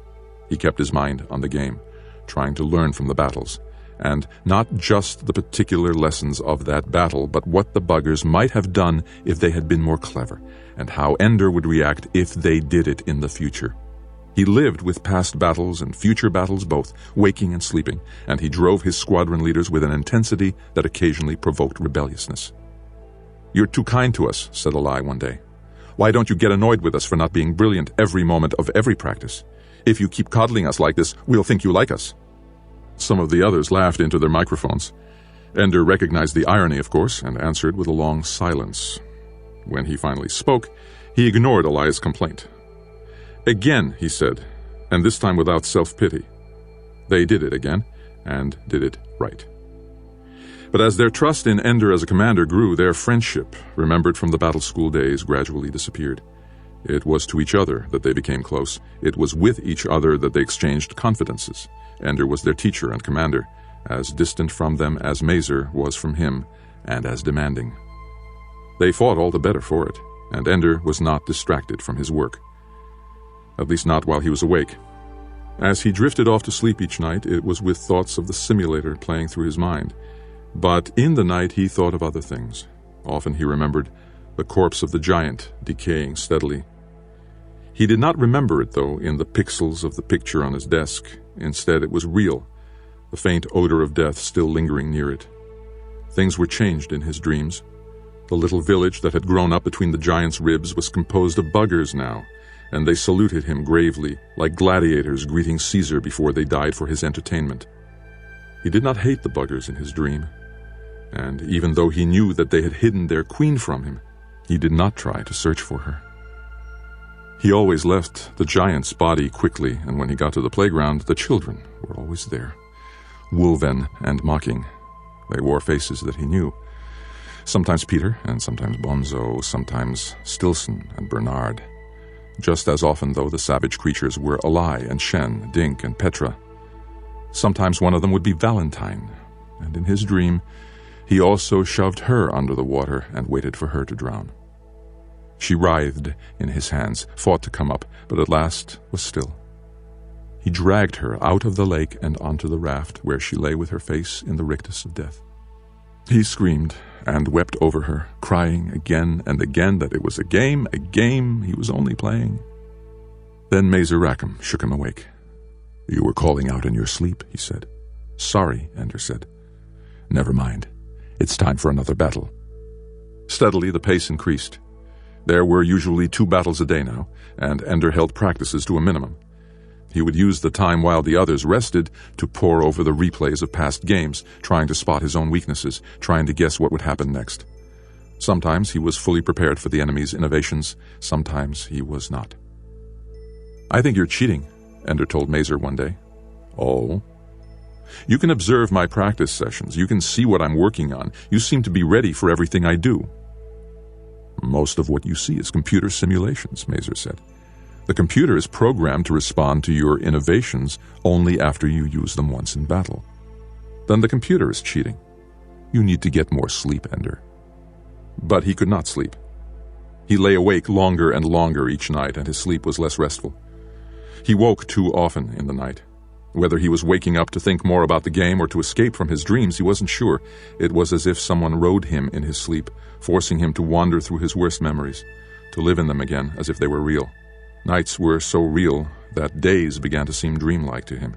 He kept his mind on the game, trying to learn from the battles, and not just the particular lessons of that battle, but what the buggers might have done if they had been more clever, and how Ender would react if they did it in the future. He lived with past battles and future battles both, waking and sleeping, and he drove his squadron leaders with an intensity that occasionally provoked rebelliousness. "You're too kind to us," said Ally one day. "Why don't you get annoyed with us for not being brilliant every moment of every practice? If you keep coddling us like this, we'll think you like us." Some of the others laughed into their microphones. Ender recognized the irony, of course, and answered with a long silence. When he finally spoke, he ignored Ally's complaint. "Again," he said, and this time without self-pity. They did it again, and did it right. But as their trust in Ender as a commander grew, their friendship, remembered from the battle school days, gradually disappeared. It was to each other that they became close. It was with each other that they exchanged confidences. Ender was their teacher and commander, as distant from them as Mazer was from him, and as demanding. They fought all the better for it, and Ender was not distracted from his work. At least not while he was awake. As he drifted off to sleep each night, it was with thoughts of the simulator playing through his mind. But in the night he thought of other things. Often he remembered the corpse of the giant decaying steadily. He did not remember it, though, in the pixels of the picture on his desk. Instead, it was real, the faint odor of death still lingering near it. Things were changed in his dreams. The little village that had grown up between the giant's ribs was composed of buggers now, and they saluted him gravely, like gladiators greeting Caesar before they died for his entertainment. He did not hate the buggers in his dream, and even though he knew that they had hidden their queen from him, he did not try to search for her. He always left the giant's body quickly, and when he got to the playground, the children were always there, woven and mocking. They wore faces that he knew. Sometimes Peter, and sometimes Bonzo, sometimes Stilson and Bernard. Just as often, though, the savage creatures were Alai and Shen, Dink and Petra. Sometimes one of them would be Valentine, and in his dream, he also shoved her under the water and waited for her to drown. She writhed in his hands, fought to come up, but at last was still. He dragged her out of the lake and onto the raft, where she lay with her face in the rictus of death. He screamed and wept over her, crying again and again that it was a game he was only playing. Then Mazer Rackham shook him awake. "You were calling out in your sleep," he said. "Sorry," Ender said. "Never mind. It's time for another battle." Steadily the pace increased. There were usually 2 battles a day now, and Ender held practices to a minimum. He would use the time while the others rested to pore over the replays of past games, trying to spot his own weaknesses, trying to guess what would happen next. Sometimes he was fully prepared for the enemy's innovations, sometimes he was not. "I think you're cheating," Ender told Mazer one day. "Oh?" "You can observe my practice sessions. You can see what I'm working on. You seem to be ready for everything I do." "Most of what you see is computer simulations," Mazer said. "The computer is programmed to respond to your innovations only after you use them once in battle. Then the computer is cheating. You need to get more sleep, Ender." But he could not sleep. He lay awake longer and longer each night, and his sleep was less restful. He woke too often in the night. Whether he was waking up to think more about the game or to escape from his dreams, he wasn't sure. It was as if someone rode him in his sleep, forcing him to wander through his worst memories, to live in them again as if they were real. Nights were so real that days began to seem dreamlike to him.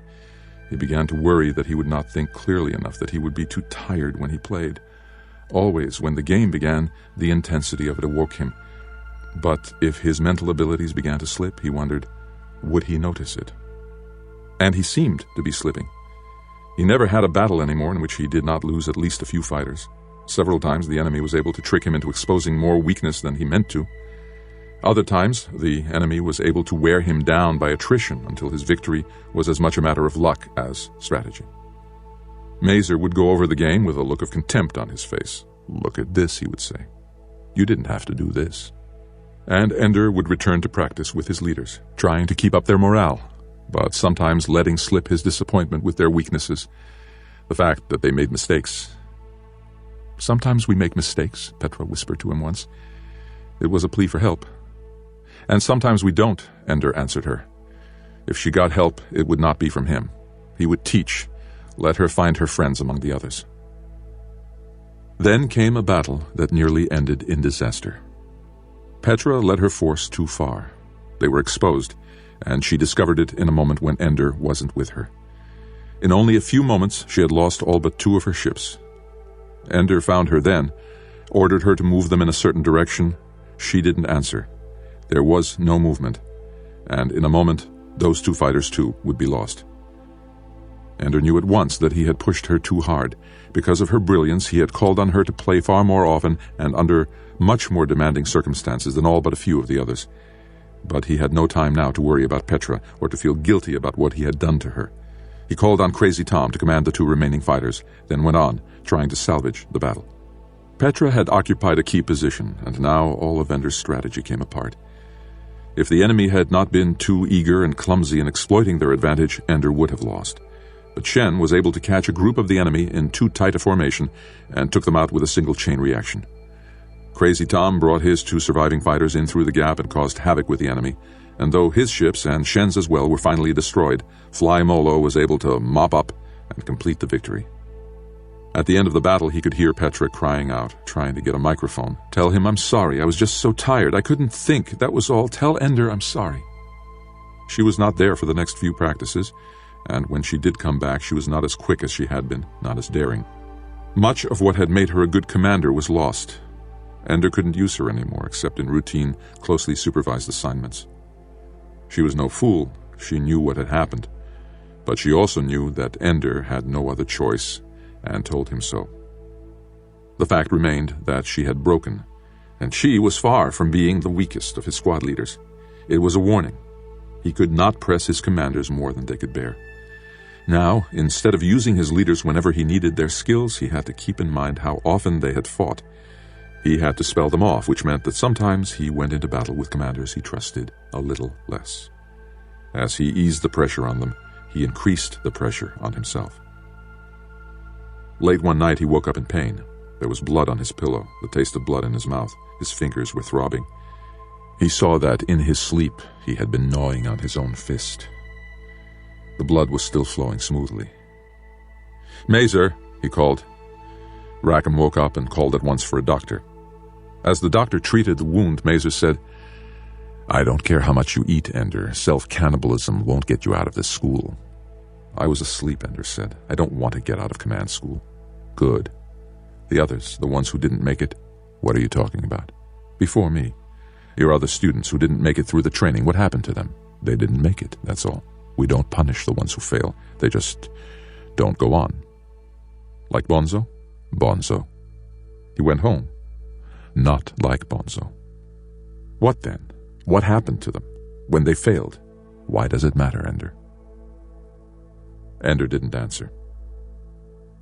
He began to worry that he would not think clearly enough, that he would be too tired when he played. Always, when the game began, the intensity of it awoke him. But if his mental abilities began to slip, he wondered, would he notice it? And he seemed to be slipping. He never had a battle anymore in which he did not lose at least a few fighters. Several times the enemy was able to trick him into exposing more weakness than he meant to. Other times the enemy was able to wear him down by attrition until his victory was as much a matter of luck as strategy. Mazer would go over the game with a look of contempt on his face. "Look at this," he would say. "You didn't have to do this." And Ender would return to practice with his leaders, trying to keep up their morale, but sometimes letting slip his disappointment with their weaknesses, the fact that they made mistakes. "Sometimes we make mistakes," Petra whispered to him once. It was a plea for help. "And sometimes we don't," Ender answered her. If she got help, it would not be from him. He would teach, let her find her friends among the others. Then came a battle that nearly ended in disaster. Petra led her force too far. They were exposed, and she discovered it in a moment when Ender wasn't with her. In only a few moments, she had lost all but 2 of her ships. Ender found her then, ordered her to move them in a certain direction. She didn't answer. There was no movement, and in a moment, those 2 fighters too would be lost. Ender knew at once that he had pushed her too hard. Because of her brilliance, he had called on her to play far more often and under much more demanding circumstances than all but a few of the others. But he had no time now to worry about Petra or to feel guilty about what he had done to her. He called on Crazy Tom to command the 2 remaining fighters, then went on, trying to salvage the battle. Petra had occupied a key position, and now all of Ender's strategy came apart. If the enemy had not been too eager and clumsy in exploiting their advantage, Ender would have lost. But Shen was able to catch a group of the enemy in too tight a formation and took them out with a single chain reaction. Crazy Tom brought his 2 surviving fighters in through the gap and caused havoc with the enemy, and though his ships, and Shen's as well, were finally destroyed, Fly Molo was able to mop up and complete the victory. At the end of the battle, he could hear Petra crying out, trying to get a microphone. "Tell him I'm sorry. I was just so tired. I couldn't think. That was all. Tell Ender I'm sorry." She was not there for the next few practices, and when she did come back, she was not as quick as she had been, not as daring. Much of what had made her a good commander was lost. Ender couldn't use her anymore, except in routine, closely supervised assignments. She was no fool. She knew what had happened. But she also knew that Ender had no other choice, and told him so. The fact remained that she had broken, and she was far from being the weakest of his squad leaders. It was a warning. He could not press his commanders more than they could bear. Now, instead of using his leaders whenever he needed their skills, he had to keep in mind how often they had fought. He had to spell them off, which meant that sometimes he went into battle with commanders he trusted a little less. As he eased the pressure on them, he increased the pressure on himself. Late one night he woke up in pain. There was blood on his pillow, the taste of blood in his mouth. His fingers were throbbing. He saw that in his sleep he had been gnawing on his own fist. The blood was still flowing smoothly. "Mazer," he called. Rackham woke up and called at once for a doctor. As the doctor treated the wound, Mazer said, "I don't care how much you eat, Ender. Self-cannibalism won't get you out of this school." "I was asleep," Ender said. "I don't want to get out of command school." "Good. The others, the ones who didn't make it, what are you talking about?" "Before me. Your other students who didn't make it through the training, what happened to them?" "They didn't make it, that's all. We don't punish the ones who fail. They just don't go on." "Like Bonzo?" "Bonzo. He went home." "Not like Bonzo." "What then? What happened to them? When they failed? Why does it matter, Ender?" Ender didn't answer.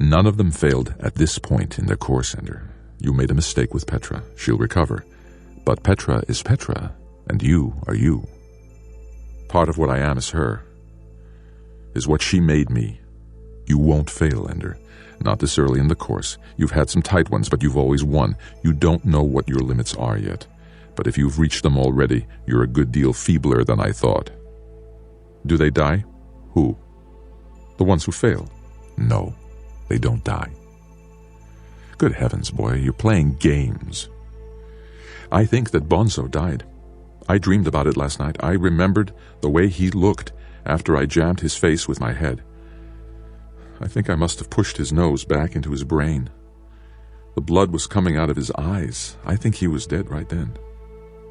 "None of them failed at this point in their course, Ender. You made a mistake with Petra. She'll recover. But Petra is Petra, and you are you. Part of what I am is her. Is what she made me. You won't fail, Ender. Not this early in the course. You've had some tight ones, but you've always won. You don't know what your limits are yet. But if you've reached them already, you're a good deal feebler than I thought." "Do they die?" "Who?" "The ones who fail." "No, they don't die." "Good heavens, boy, you're playing games." "I think that Bonzo died. I dreamed about it last night. I remembered the way he looked after I jammed his face with my head. I think I must have pushed his nose back into his brain. The blood was coming out of his eyes. I think he was dead right then.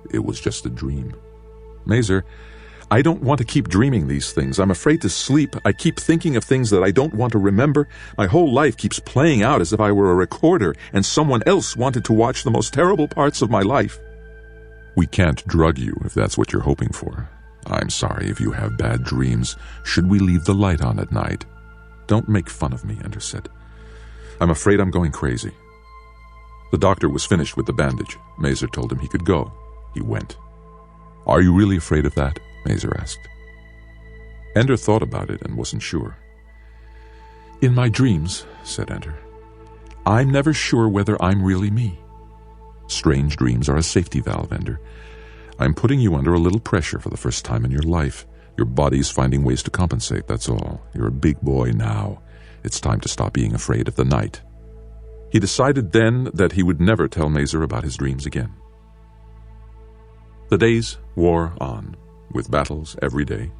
It was just a dream." "Mazer, I don't want to keep dreaming these things. I'm afraid to sleep. I keep thinking of things that I don't want to remember. My whole life keeps playing out as if I were a recorder and someone else wanted to watch the most terrible parts of my life." "We can't drug you if that's what you're hoping for. I'm sorry if you have bad dreams. Should we leave the light on at night?" "Don't make fun of me," Ender said. "I'm afraid I'm going crazy." The doctor was finished with the bandage. Mazer told him he could go. He went. "Are you really afraid of that?" Mazer asked. Ender thought about it and wasn't sure. "In my dreams," said Ender, "I'm never sure whether I'm really me. Strange dreams are a safety valve, Ender. I'm putting you under a little pressure for the first time in your life. Your body's finding ways to compensate, that's all. You're a big boy now. It's time to stop being afraid of the night." He decided then that he would never tell Mazer about his dreams again. The days wore on, with battles every day,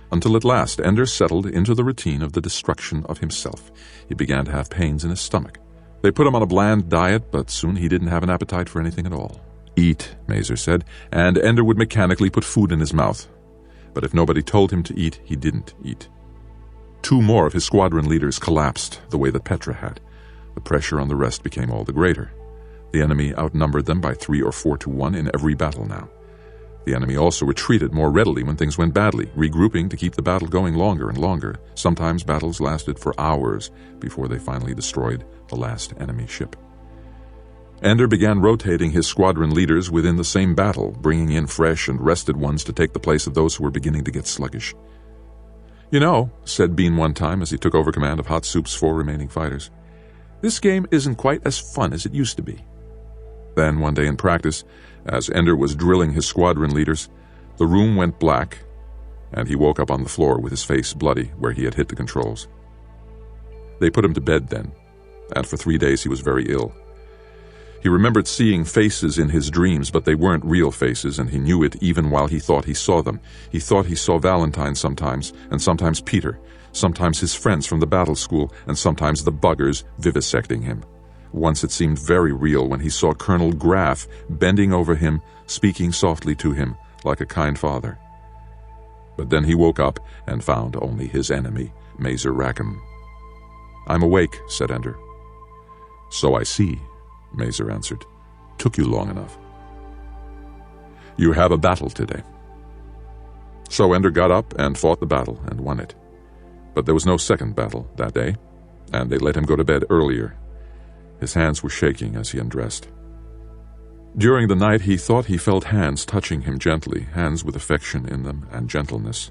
until at last Ender settled into the routine of the destruction of himself. He began to have pains in his stomach. They put him on a bland diet, but soon he didn't have an appetite for anything at all. "Eat," Mazer said, and Ender would mechanically put food in his mouth. But if nobody told him to eat, he didn't eat. 2 more of his squadron leaders collapsed the way that Petra had. The pressure on the rest became all the greater. The enemy outnumbered them by 3 or 4 to 1 in every battle now. The enemy also retreated more readily when things went badly, regrouping to keep the battle going longer and longer. Sometimes battles lasted for hours before they finally destroyed the last enemy ship. Ender began rotating his squadron leaders within the same battle, bringing in fresh and rested ones to take the place of those who were beginning to get sluggish. "You know," said Bean one time as he took over command of Hot Soup's 4 remaining fighters, "this game isn't quite as fun as it used to be." Then, one day in practice, as Ender was drilling his squadron leaders, the room went black, and he woke up on the floor with his face bloody where he had hit the controls. They put him to bed then, and for 3 days he was very ill. He remembered seeing faces in his dreams, but they weren't real faces, and he knew it even while he thought he saw them. He thought he saw Valentine sometimes, and sometimes Peter, sometimes his friends from the battle school, and sometimes the buggers vivisecting him. Once it seemed very real when he saw Colonel Graff bending over him, speaking softly to him like a kind father. But then he woke up and found only his enemy, Mazer Rackham. "I'm awake," said Ender. "So I see," Mazer answered. "Took you long enough. You have a battle today." So Ender got up and fought the battle and won it. But there was no second battle that day, and they let him go to bed earlier. His hands were shaking as he undressed. During the night he thought he felt hands touching him gently, hands with affection in them and gentleness.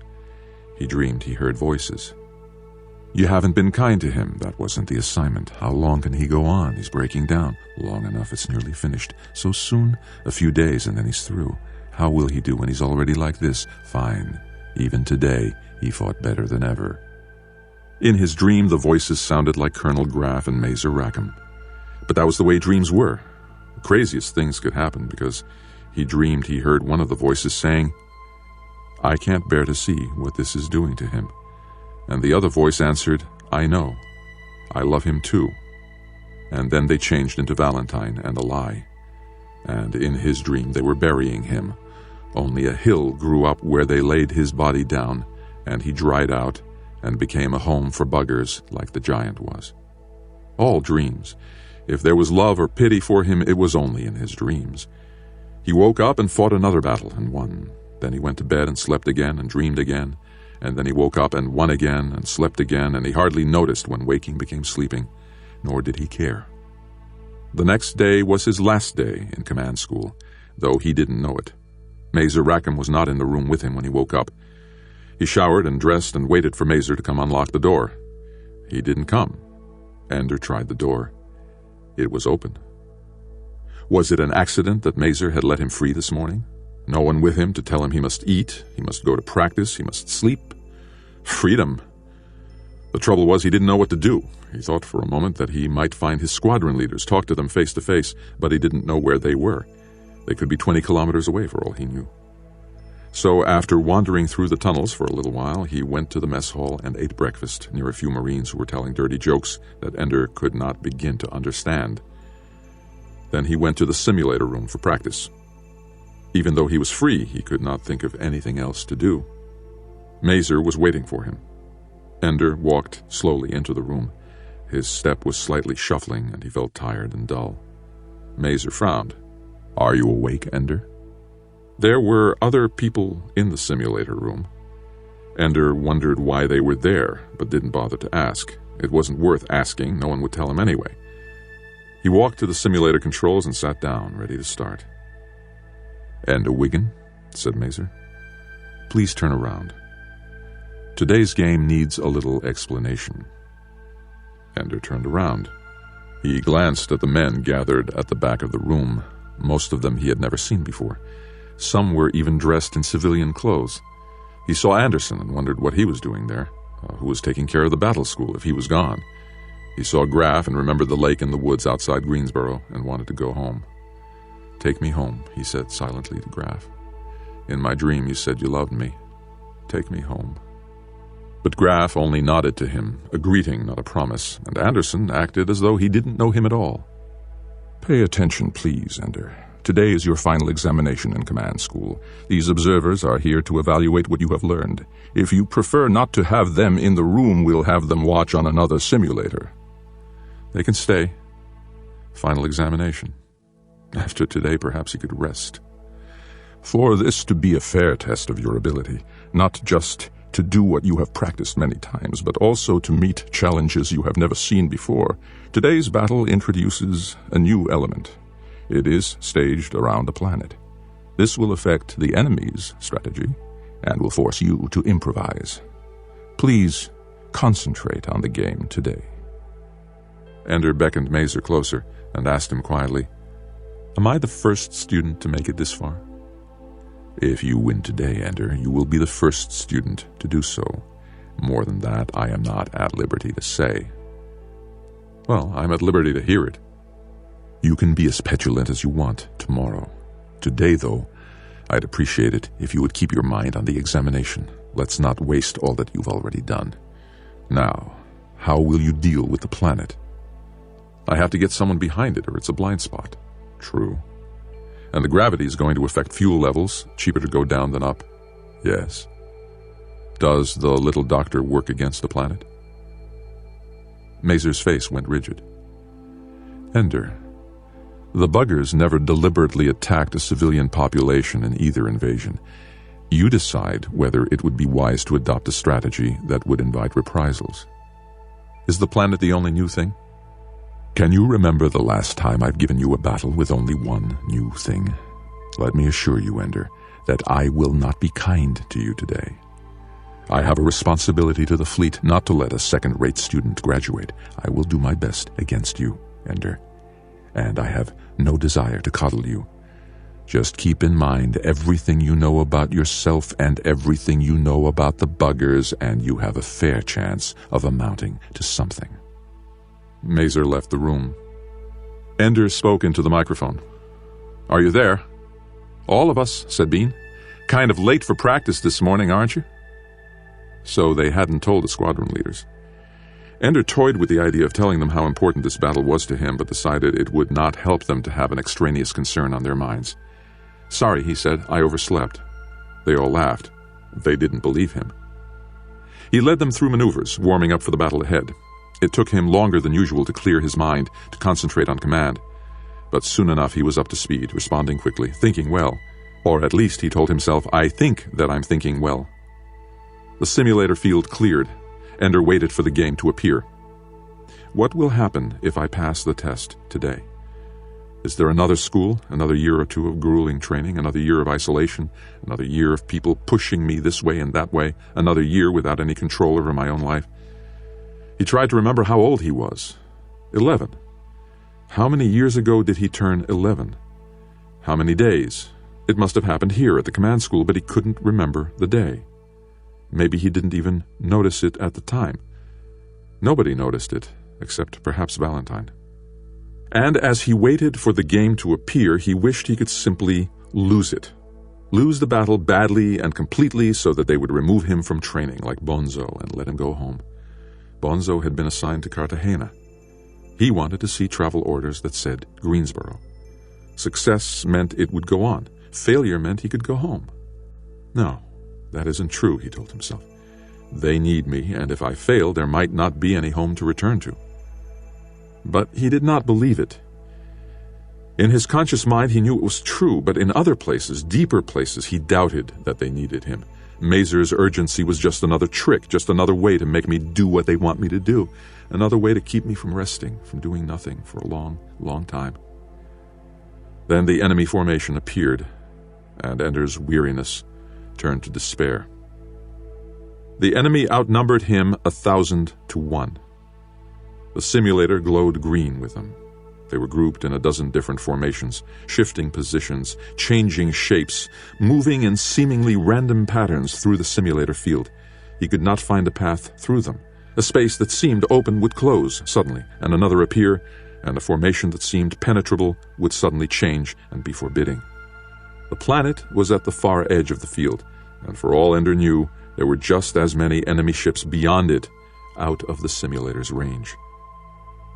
He dreamed he heard voices. "You haven't been kind to him. That wasn't the assignment. How long can he go on? He's breaking down. Long enough, it's nearly finished. So soon? A few days and then he's through. How will he do when he's already like this? Fine. Even today, he fought better than ever." In his dream, the voices sounded like Colonel Graff and Mazer Rackham. But that was the way dreams were. The craziest things could happen because he dreamed he heard one of the voices saying, "I can't bear to see what this is doing to him." And the other voice answered, "I know. I love him too." And then they changed into Valentine and a lie. And in his dream they were burying him. Only a hill grew up where they laid his body down, and he dried out and became a home for buggers like the giant was. All dreams. If there was love or pity for him, it was only in his dreams. He woke up and fought another battle and won. Then he went to bed and slept again and dreamed again. And then he woke up and won again and slept again, and he hardly noticed when waking became sleeping, nor did he care. The next day was his last day in command school, though he didn't know it. Mazer Rackham was not in the room with him when he woke up. He showered and dressed and waited for Mazer to come unlock the door. He didn't come. Ender tried the door. It was open. Was it an accident that Mazer had let him free this morning? No one with him to tell him he must eat, he must go to practice, he must sleep. Freedom! The trouble was he didn't know what to do. He thought for a moment that he might find his squadron leaders, talk to them face to face, but he didn't know where they were. They could be 20 kilometers away for all he knew. So after wandering through the tunnels for a little while, he went to the mess hall and ate breakfast near a few Marines who were telling dirty jokes that Ender could not begin to understand. Then he went to the simulator room for practice. Even though he was free, he could not think of anything else to do. Mazer was waiting for him. Ender walked slowly into the room. His step was slightly shuffling, and he felt tired and dull. Mazer frowned. "Are you awake, Ender?" There were other people in the simulator room. Ender wondered why they were there, but didn't bother to ask. It wasn't worth asking, no one would tell him anyway. He walked to the simulator controls and sat down, ready to start. "Ender Wiggin," said Mazer, "please turn around. Today's game needs a little explanation." Ender turned around. He glanced at the men gathered at the back of the room. Most of them he had never seen before. Some were even dressed in civilian clothes. He saw Anderson and wondered what he was doing there, who was taking care of the battle school if he was gone. He saw Graff and remembered the lake in the woods outside Greensboro and wanted to go home. "Take me home," he said silently to Graff. "In my dream you said you loved me. Take me home." But Graff only nodded to him, a greeting, not a promise, and Anderson acted as though he didn't know him at all. "Pay attention, please, Ender. Today is your final examination in command school. These observers are here to evaluate what you have learned. If you prefer not to have them in the room, we'll have them watch on another simulator. They can stay. Final examination. After today, perhaps he could rest. For this to be a fair test of your ability, not just to do what you have practiced many times, but also to meet challenges you have never seen before, today's battle introduces a new element. It is staged around a planet. This will affect the enemy's strategy and will force you to improvise. Please concentrate on the game today." Ender beckoned Mazer closer and asked him quietly, "Am I the first student to make it this far?" "If you win today, Ender, you will be the first student to do so. More than that, I am not at liberty to say." "Well, I'm at liberty to hear it." "You can be as petulant as you want tomorrow. Today, though, I'd appreciate it if you would keep your mind on the examination. Let's not waste all that you've already done. Now, how will you deal with the planet?" "I have to get someone behind it or it's a blind spot." "True. And the gravity is going to affect fuel levels. Cheaper to go down than up." "Yes." Does the little doctor work against the planet? Mazer's face went rigid. Ender, the buggers never deliberately attacked a civilian population in either invasion. You decide whether it would be wise to adopt a strategy that would invite reprisals. Is the planet the only new thing? Can you remember the last time I've given you a battle with only one new thing? Let me assure you, Ender, that I will not be kind to you today. I have a responsibility to the fleet not to let a second-rate student graduate. I will do my best against you, Ender. And I have no desire to coddle you. Just keep in mind everything you know about yourself and everything you know about the buggers, and you have a fair chance of amounting to something. Mazer left the room. Ender spoke into the microphone. Are you there? All of us, said Bean. Kind of late for practice this morning, aren't you? So they hadn't told the squadron leaders. Ender toyed with the idea of telling them how important this battle was to him, but decided it would not help them to have an extraneous concern on their minds. Sorry, he said, I overslept. They all laughed. They didn't believe him. He led them through maneuvers, warming up for the battle ahead. It took him longer than usual to clear his mind, to concentrate on command. But soon enough he was up to speed, responding quickly, thinking well. Or at least he told himself, I think that I'm thinking well. The simulator field cleared. Ender waited for the game to appear. What will happen if I pass the test today? Is there another school, another year or two of grueling training, another year of isolation, another year of people pushing me this way and that way, another year without any control over my own life? He tried to remember how old he was. 11. How many years ago did he turn 11? How many days? It must have happened here at the command school, but he couldn't remember the day. Maybe he didn't even notice it at the time. Nobody noticed it, except perhaps Valentine. And as he waited for the game to appear, he wished he could simply lose it. Lose the battle badly and completely so that they would remove him from training, like Bonzo, and let him go home. Bonzo had been assigned to Cartagena. He wanted to see travel orders that said Greensboro. Success meant it would go on. Failure meant he could go home. No, that isn't true, he told himself. They need me, and if I fail, there might not be any home to return to. But he did not believe it. In his conscious mind, he knew it was true, but in other places, deeper places, he doubted that they needed him. Mazer's urgency was just another trick, just another way to make me do what they want me to do, another way to keep me from resting, from doing nothing for a long, long time. Then the enemy formation appeared, and Ender's weariness turned to despair. The enemy outnumbered him 1,000 to 1. The simulator glowed green with them. They were grouped in a dozen different formations, shifting positions, changing shapes, moving in seemingly random patterns through the simulator field. He could not find a path through them. A space that seemed open would close suddenly, and another appear, and a formation that seemed penetrable would suddenly change and be forbidding. The planet was at the far edge of the field, and for all Ender knew, there were just as many enemy ships beyond it, out of the simulator's range.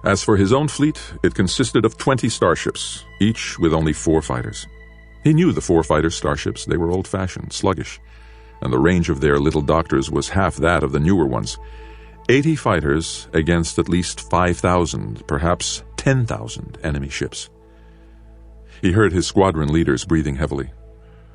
As for his own fleet, it consisted of 20 starships, each with only 4 fighters. He knew the 4 fighter starships. They were old-fashioned, sluggish, and the range of their little doctors was half that of the newer ones. 80 fighters against at least 5,000, perhaps 10,000 enemy ships. He heard his squadron leaders breathing heavily.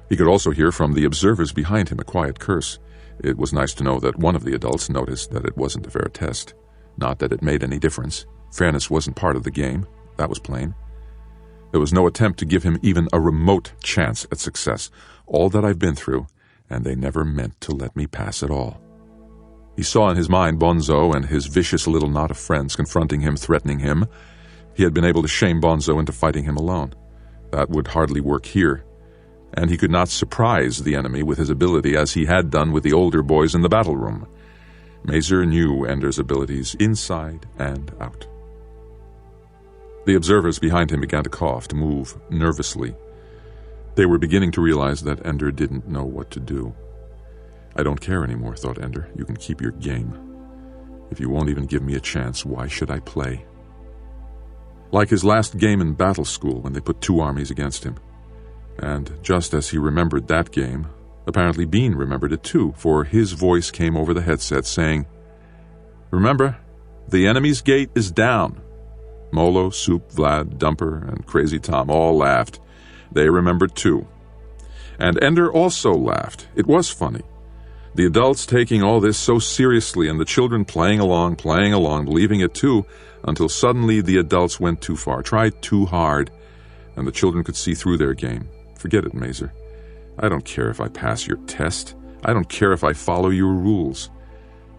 He could also hear from the observers behind him a quiet curse. It was nice to know that one of the adults noticed that it wasn't a fair test. Not that it made any difference. Fairness wasn't part of the game. That was plain. There was no attempt to give him even a remote chance at success. All that I've been through, and they never meant to let me pass at all. He saw in his mind Bonzo and his vicious little knot of friends confronting him, threatening him. He had been able to shame Bonzo into fighting him alone. That would hardly work here. And he could not surprise the enemy with his ability as he had done with the older boys in the battle room. Mazer knew Ender's abilities inside and out. The observers behind him began to cough, to move nervously. They were beginning to realize that Ender didn't know what to do. I don't care anymore, thought Ender. You can keep your game. If you won't even give me a chance, why should I play? Like his last game in battle school when they put 2 armies against him. And just as he remembered that game, Apparently Bean remembered it too, for his voice came over the headset saying, "Remember, the enemy's gate is down." Molo, Soup, Vlad, Dumper, and Crazy Tom all laughed. They remembered too. And Ender also laughed. It was funny. The adults taking all this so seriously and the children playing along, believing it too, until suddenly the adults went too far, tried too hard, and the children could see through their game. Forget it, Mazer. I don't care if I pass your test. I don't care if I follow your rules.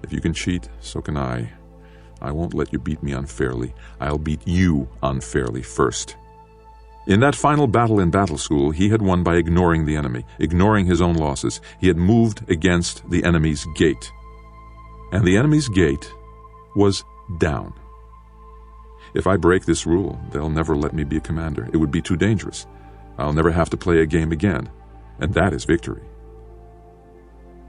If you can cheat, so can I. I won't let you beat me unfairly. I'll beat you unfairly first. In that final battle in Battle School, he had won by ignoring the enemy, ignoring his own losses. He had moved against the enemy's gate. And the enemy's gate was down. If I break this rule, they'll never let me be a commander. It would be too dangerous. I'll never have to play a game again. And that is victory.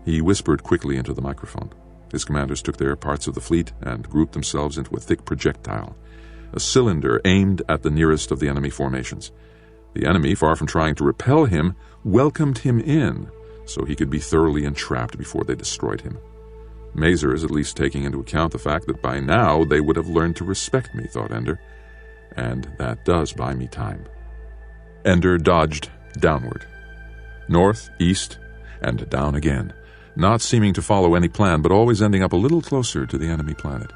He whispered quickly into the microphone. His commanders took their parts of the fleet and grouped themselves into a thick projectile, a cylinder aimed at the nearest of the enemy formations. The enemy, far from trying to repel him, welcomed him in, so he could be thoroughly entrapped before they destroyed him. Mazer is at least taking into account the fact that by now they would have learned to respect me, thought Ender, and that does buy me time. Ender dodged downward, north, east, and down again, not seeming to follow any plan, but always ending up a little closer to the enemy planet.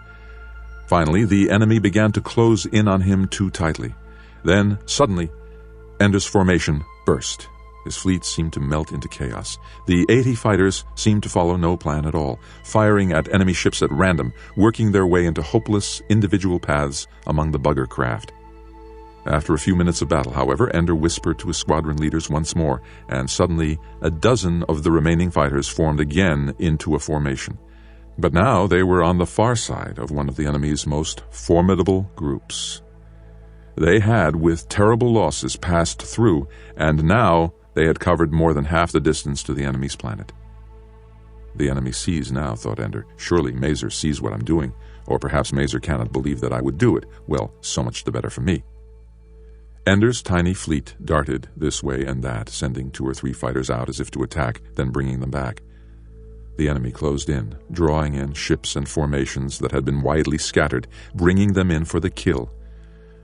Finally, the enemy began to close in on him too tightly. Then, suddenly, Ender's formation burst. His fleet seemed to melt into chaos. The 80 fighters seemed to follow no plan at all, firing at enemy ships at random, working their way into hopeless individual paths among the bugger craft. After a few minutes of battle, however, Ender whispered to his squadron leaders once more, and suddenly a dozen of the remaining fighters formed again into a formation. But now they were on the far side of one of the enemy's most formidable groups. They had, with terrible losses, passed through, and now they had covered more than half the distance to the enemy's planet. The enemy sees now, thought Ender. Surely Mazer sees what I'm doing, or perhaps Mazer cannot believe that I would do it. Well, so much the better for me. Ender's tiny fleet darted this way and that, sending 2 or 3 fighters out as if to attack, then bringing them back. The enemy closed in, drawing in ships and formations that had been widely scattered, bringing them in for the kill.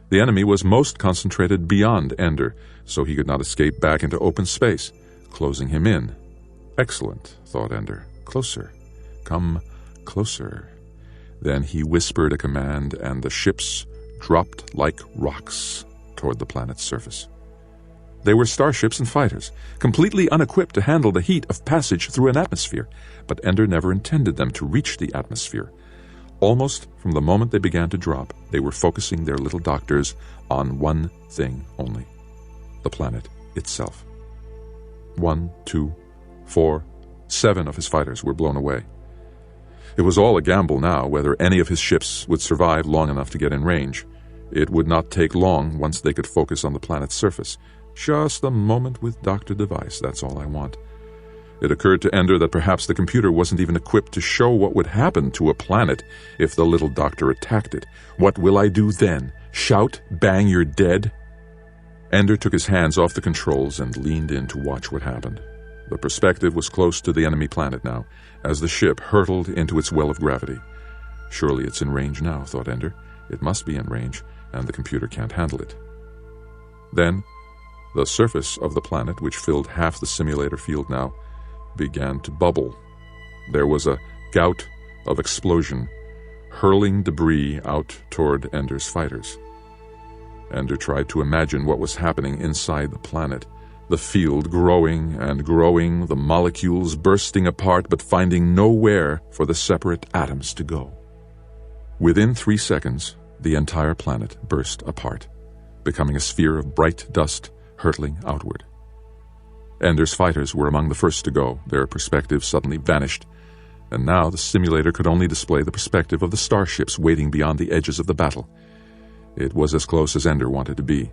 The enemy was most concentrated beyond Ender, so he could not escape back into open space, closing him in. Excellent, thought Ender. Closer. Come closer. Then he whispered a command, and the ships dropped like rocks toward the planet's surface. They were starships and fighters, completely unequipped to handle the heat of passage through an atmosphere, but Ender never intended them to reach the atmosphere. Almost from the moment they began to drop, they were focusing their little doctors on one thing only: the planet itself. 1, 2, 4, 7 of his fighters were blown away. It was all a gamble now whether any of his ships would survive long enough to get in range. It would not take long once they could focus on the planet's surface. Just a moment with Dr. Device, that's all I want. It occurred to Ender that perhaps the computer wasn't even equipped to show what would happen to a planet if the little doctor attacked it. What will I do then? Shout, "Bang, you're dead"? Ender took his hands off the controls and leaned in to watch what happened. The perspective was close to the enemy planet now, as the ship hurtled into its well of gravity. Surely it's in range now, thought Ender. It must be in range, and the computer can't handle it. Then, the surface of the planet, which filled half the simulator field now, began to bubble. There was a gout of explosion, hurling debris out toward Ender's fighters. Ender tried to imagine what was happening inside the planet, the field growing and growing, the molecules bursting apart but finding nowhere for the separate atoms to go. Within 3 seconds, the entire planet burst apart, becoming a sphere of bright dust hurtling outward. Ender's fighters were among the first to go. Their perspective suddenly vanished, and now the simulator could only display the perspective of the starships waiting beyond the edges of the battle. It was as close as Ender wanted to be.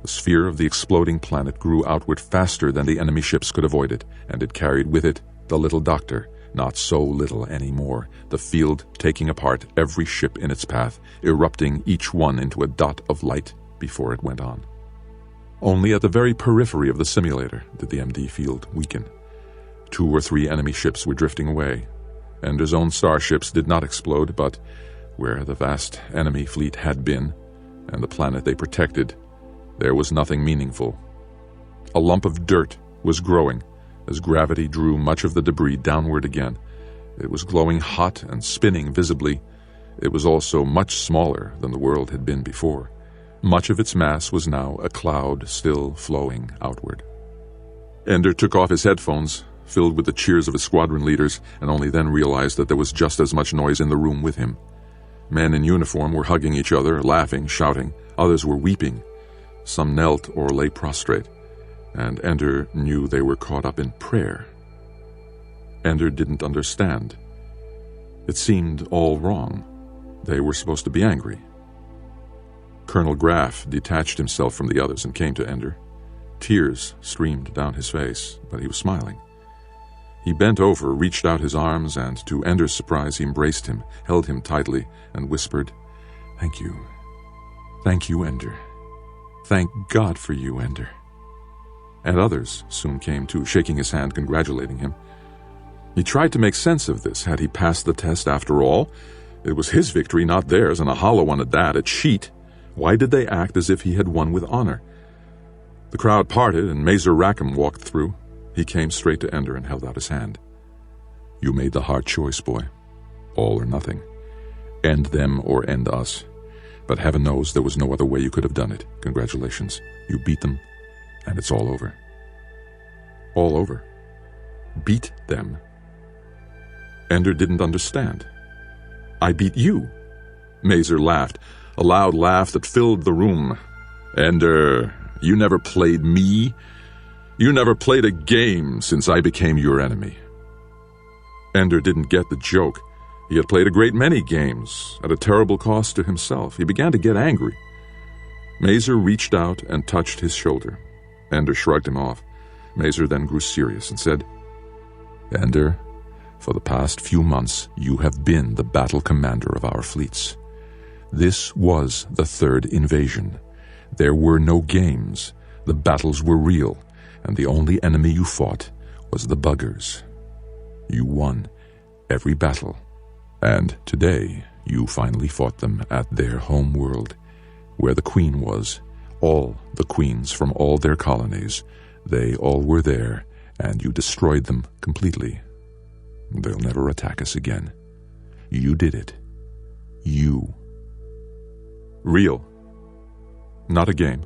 The sphere of the exploding planet grew outward faster than the enemy ships could avoid it, and it carried with it the little doctor, not so little anymore, the field taking apart every ship in its path, erupting each one into a dot of light before it went on. Only at the very periphery of the simulator did the MD field weaken. 2 or 3 enemy ships were drifting away. Ender's own starships did not explode, but where the vast enemy fleet had been, and the planet they protected, there was nothing meaningful. A lump of dirt was growing as gravity drew much of the debris downward again. It was glowing hot and spinning visibly. It was also much smaller than the world had been before. Much of its mass was now a cloud still flowing outward. Ender took off his headphones, filled with the cheers of his squadron leaders, and only then realized that there was just as much noise in the room with him. Men in uniform were hugging each other, laughing, shouting. Others were weeping. Some knelt or lay prostrate, and Ender knew they were caught up in prayer. Ender didn't understand. It seemed all wrong. They were supposed to be angry. Colonel Graff detached himself from the others and came to Ender. Tears streamed down his face, but he was smiling. He bent over, reached out his arms, and to Ender's surprise he embraced him, held him tightly, and whispered, "Thank you. Thank you, Ender. Thank God for you, Ender." And others soon came too, shaking his hand, congratulating him. He tried to make sense of this. Had he passed the test after all? It was his victory, not theirs, and a hollow one at that, a cheat. Why did they act as if he had won with honor? The crowd parted, and Mazer Rackham walked through. He came straight to Ender and held out his hand. "You made the hard choice, boy. All or nothing. End them or end us. But heaven knows there was no other way you could have done it. Congratulations. You beat them, and it's all over." All over? Beat them? Ender didn't understand. "I beat you." Mazer laughed, a loud laugh that filled the room. "Ender, you never played me. You never played a game since I became your enemy." Ender didn't get the joke. He had played a great many games, at a terrible cost to himself. He began to get angry. Mazer reached out and touched his shoulder. Ender shrugged him off. Mazer then grew serious and said, "Ender, for the past few months you have been the battle commander of our fleets. This was the 3rd invasion. There were no games. The battles were real, and the only enemy you fought was the buggers. You won every battle, and today you finally fought them at their home world, where the Queen was. All the queens from all their colonies, they all were there, and you destroyed them completely. They'll never attack us again. You did it. You. Real. Not a game."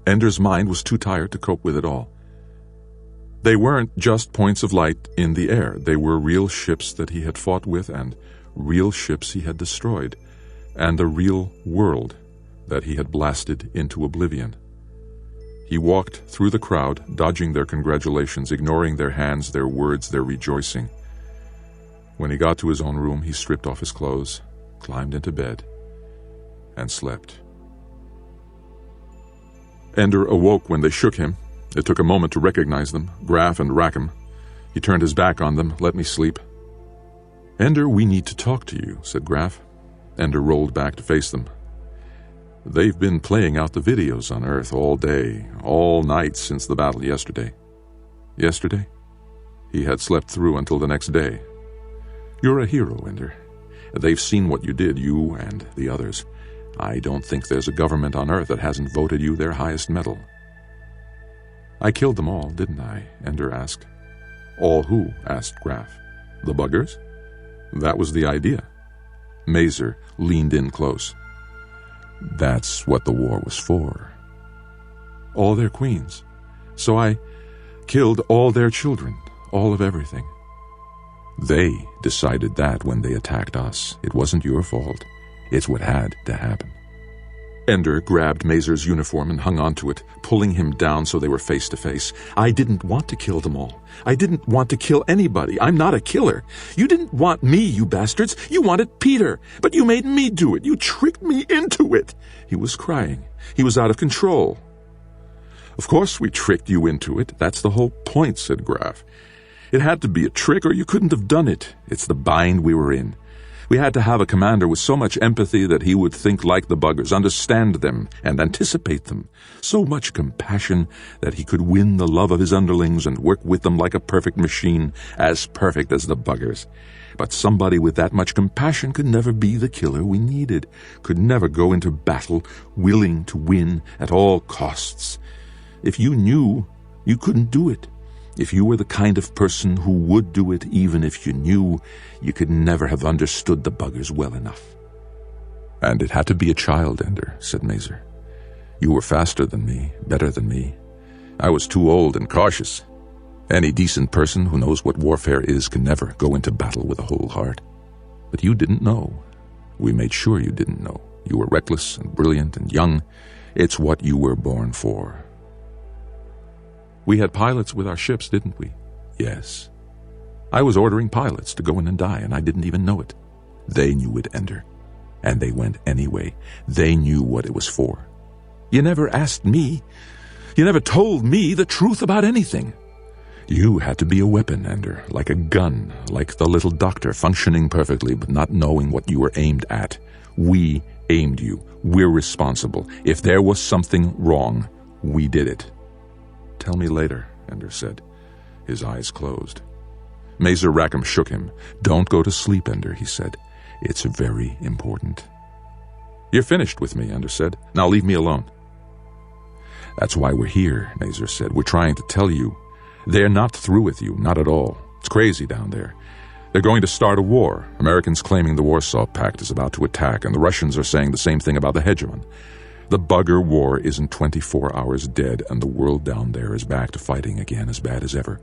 Ender's mind was too tired to cope with it all. They weren't just points of light in the air. They were real ships that he had fought with, and real ships he had destroyed, and a real world that he had blasted into oblivion. He walked through the crowd, dodging their congratulations, ignoring their hands, their words, their rejoicing. When he got to his own room, he stripped off his clothes, climbed into bed, and slept. Ender awoke when they shook him. It took a moment to recognize them, Graff and Rackham. He turned his back on them. "Let me sleep." "Ender, we need to talk to you," said Graff. Ender rolled back to face them. "They've been playing out the videos on Earth all day, all night since the battle yesterday." Yesterday? He had slept through until the next day. "You're a hero, Ender. They've seen what you did, you and the others. I don't think there's a government on Earth that hasn't voted you their highest medal." "I killed them all, didn't I?" Ender asked. "All who?" asked Graff. "The buggers?" "That was the idea." Mazer leaned in close. "That's what the war was for." "All their queens. So I killed all their children, all of everything." "They decided that when they attacked us. It wasn't your fault. It's what had to happen." Ender grabbed Mazer's uniform and hung onto it, pulling him down so they were face to face. "I didn't want to kill them all. I didn't want to kill anybody. I'm not a killer. You didn't want me, you bastards. You wanted Peter. But you made me do it. You tricked me into it." He was crying. He was out of control. "Of course we tricked you into it. That's the whole point," said Graff. "It had to be a trick or you couldn't have done it. It's the bind we were in. We had to have a commander with so much empathy that he would think like the buggers, understand them, and anticipate them. So much compassion that he could win the love of his underlings and work with them like a perfect machine, as perfect as the buggers. But somebody with that much compassion could never be the killer we needed, could never go into battle willing to win at all costs. If you knew, you couldn't do it. If you were the kind of person who would do it even if you knew, you could never have understood the buggers well enough. And it had to be a child, Ender, said Mazer. You were faster than me, better than me. I was too old and cautious. Any decent person who knows what warfare is can never go into battle with a whole heart. But you didn't know. We made sure you didn't know. You were reckless and brilliant and young. It's what you were born for. We had pilots with our ships, didn't we? Yes. I was ordering pilots to go in and die, and I didn't even know it. They knew it, Ender. And they went anyway. They knew what it was for. You never asked me. You never told me the truth about anything. You had to be a weapon, Ender, like a gun, like the little doctor, functioning perfectly but not knowing what you were aimed at. We aimed you. We're responsible. If there was something wrong, we did it. Tell me later, Ender said. His eyes closed. Mazer Rackham shook him. Don't go to sleep, Ender, he said. It's very important. You're finished with me, Ender said. Now leave me alone. That's why we're here, Mazer said. We're trying to tell you. They're not through with you, not at all. It's crazy down there. They're going to start a war. Americans claiming the Warsaw Pact is about to attack, and the Russians are saying the same thing about the hegemon. The bugger war isn't 24 hours dead, and the world down there is back to fighting again as bad as ever.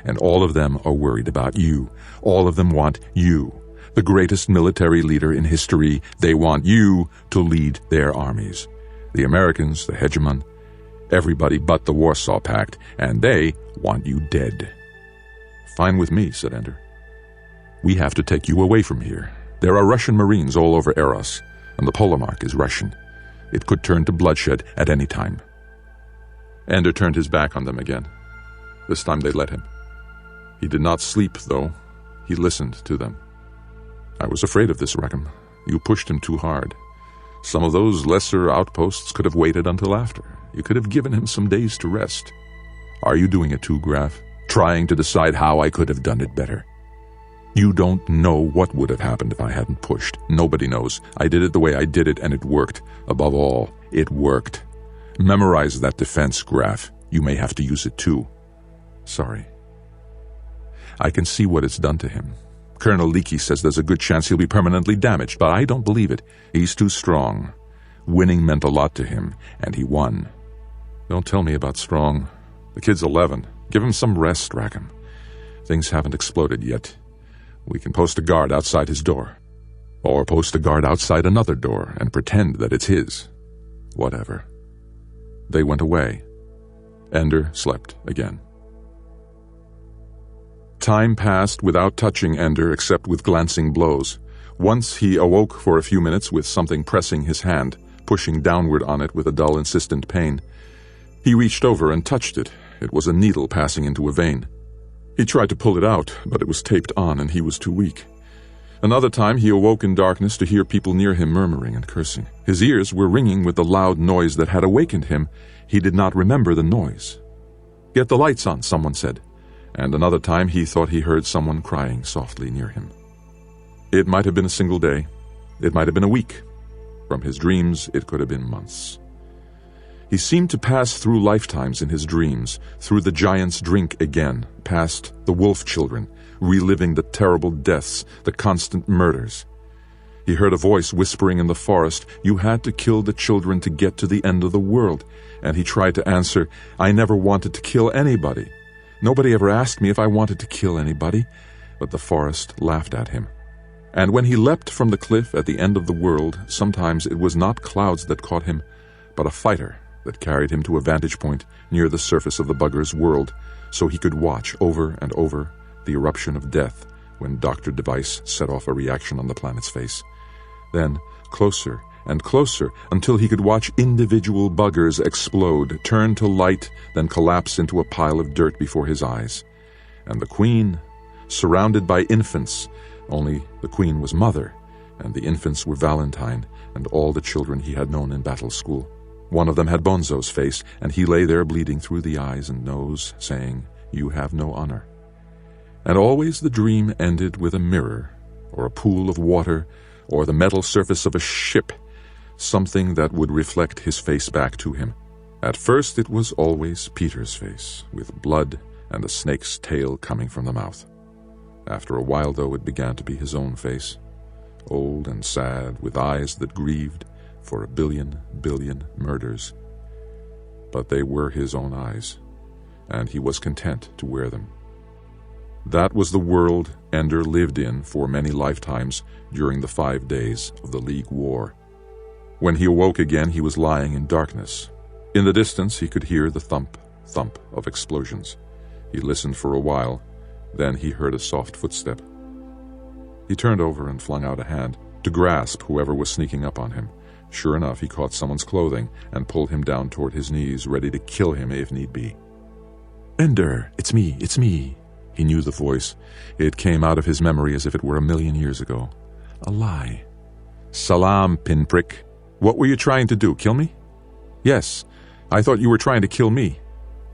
And all of them are worried about you. All of them want you. The greatest military leader in history. They want you to lead their armies. The Americans, the hegemon, everybody but the Warsaw Pact, and they want you dead. Fine with me, said Ender. We have to take you away from here. There are Russian Marines all over Eros, and the Polemark is Russian. It could turn to bloodshed at any time. Ender turned his back on them again. This time they let him. He did not sleep, though. He listened to them. I was afraid of this, Rackham. You pushed him too hard. Some of those lesser outposts could have waited until after. You could have given him some days to rest. Are you doing it too, Graf? Trying to decide how I could have done it better? You don't know what would have happened if I hadn't pushed. Nobody knows. I did it the way I did it, and it worked. Above all, it worked. Memorize that defense, Graf. You may have to use it too. Sorry. I can see what it's done to him. Colonel Leakey says there's a good chance he'll be permanently damaged, but I don't believe it. He's too strong. Winning meant a lot to him, and he won. Don't tell me about Strong. The kid's 11. Give him some rest, Rackham. Things haven't exploded yet. We can post a guard outside his door. Or post a guard outside another door and pretend that it's his. Whatever. They went away. Ender slept again. Time passed without touching Ender except with glancing blows. Once he awoke for a few minutes with something pressing his hand, pushing downward on it with a dull, insistent pain. He reached over and touched it. It was a needle passing into a vein. He tried to pull it out, but it was taped on and he was too weak. Another time he awoke in darkness to hear people near him murmuring and cursing. His ears were ringing with the loud noise that had awakened him. He did not remember the noise. Get the lights on, someone said. And another time he thought he heard someone crying softly near him. It might have been a single day. It might have been a week. From his dreams, it could have been months. He seemed to pass through lifetimes in his dreams, through the giant's drink again, past the wolf children, reliving the terrible deaths, the constant murders. He heard a voice whispering in the forest, "You had to kill the children to get to the end of the world." And he tried to answer, "I never wanted to kill anybody. Nobody ever asked me if I wanted to kill anybody." But the forest laughed at him. And when he leapt from the cliff at the end of the world, sometimes it was not clouds that caught him, but a fighter that carried him to a vantage point near the surface of the bugger's world, so he could watch over and over the eruption of death when Dr. Device set off a reaction on the planet's face. Then, closer and closer, until he could watch individual buggers explode, turn to light, then collapse into a pile of dirt before his eyes. And the Queen, surrounded by infants, only the Queen was mother, and the infants were Valentine and all the children he had known in battle school. One of them had Bonzo's face, and he lay there bleeding through the eyes and nose, saying, "You have no honor." And always the dream ended with a mirror, or a pool of water, or the metal surface of a ship, something that would reflect his face back to him. At first it was always Peter's face, with blood and a snake's tail coming from the mouth. After a while, though, it began to be his own face, old and sad, with eyes that grieved for a billion murders. But they were his own eyes, and he was content to wear them. That was the world Ender lived in for many lifetimes during the 5 days of the League War. When he awoke again, he was lying in darkness. In the distance, he could hear the thump of explosions. He listened for a while, then he heard a soft footstep. He turned over and flung out a hand to grasp whoever was sneaking up on him. Sure enough, he caught someone's clothing and pulled him down toward his knees, ready to kill him if need be. "Ender, it's me. He knew the voice. It came out of his memory as if it were 1,000,000 years ago. A lie. "Salam, pinprick. What were you trying to do, kill me?" "Yes, I thought you were trying to kill me.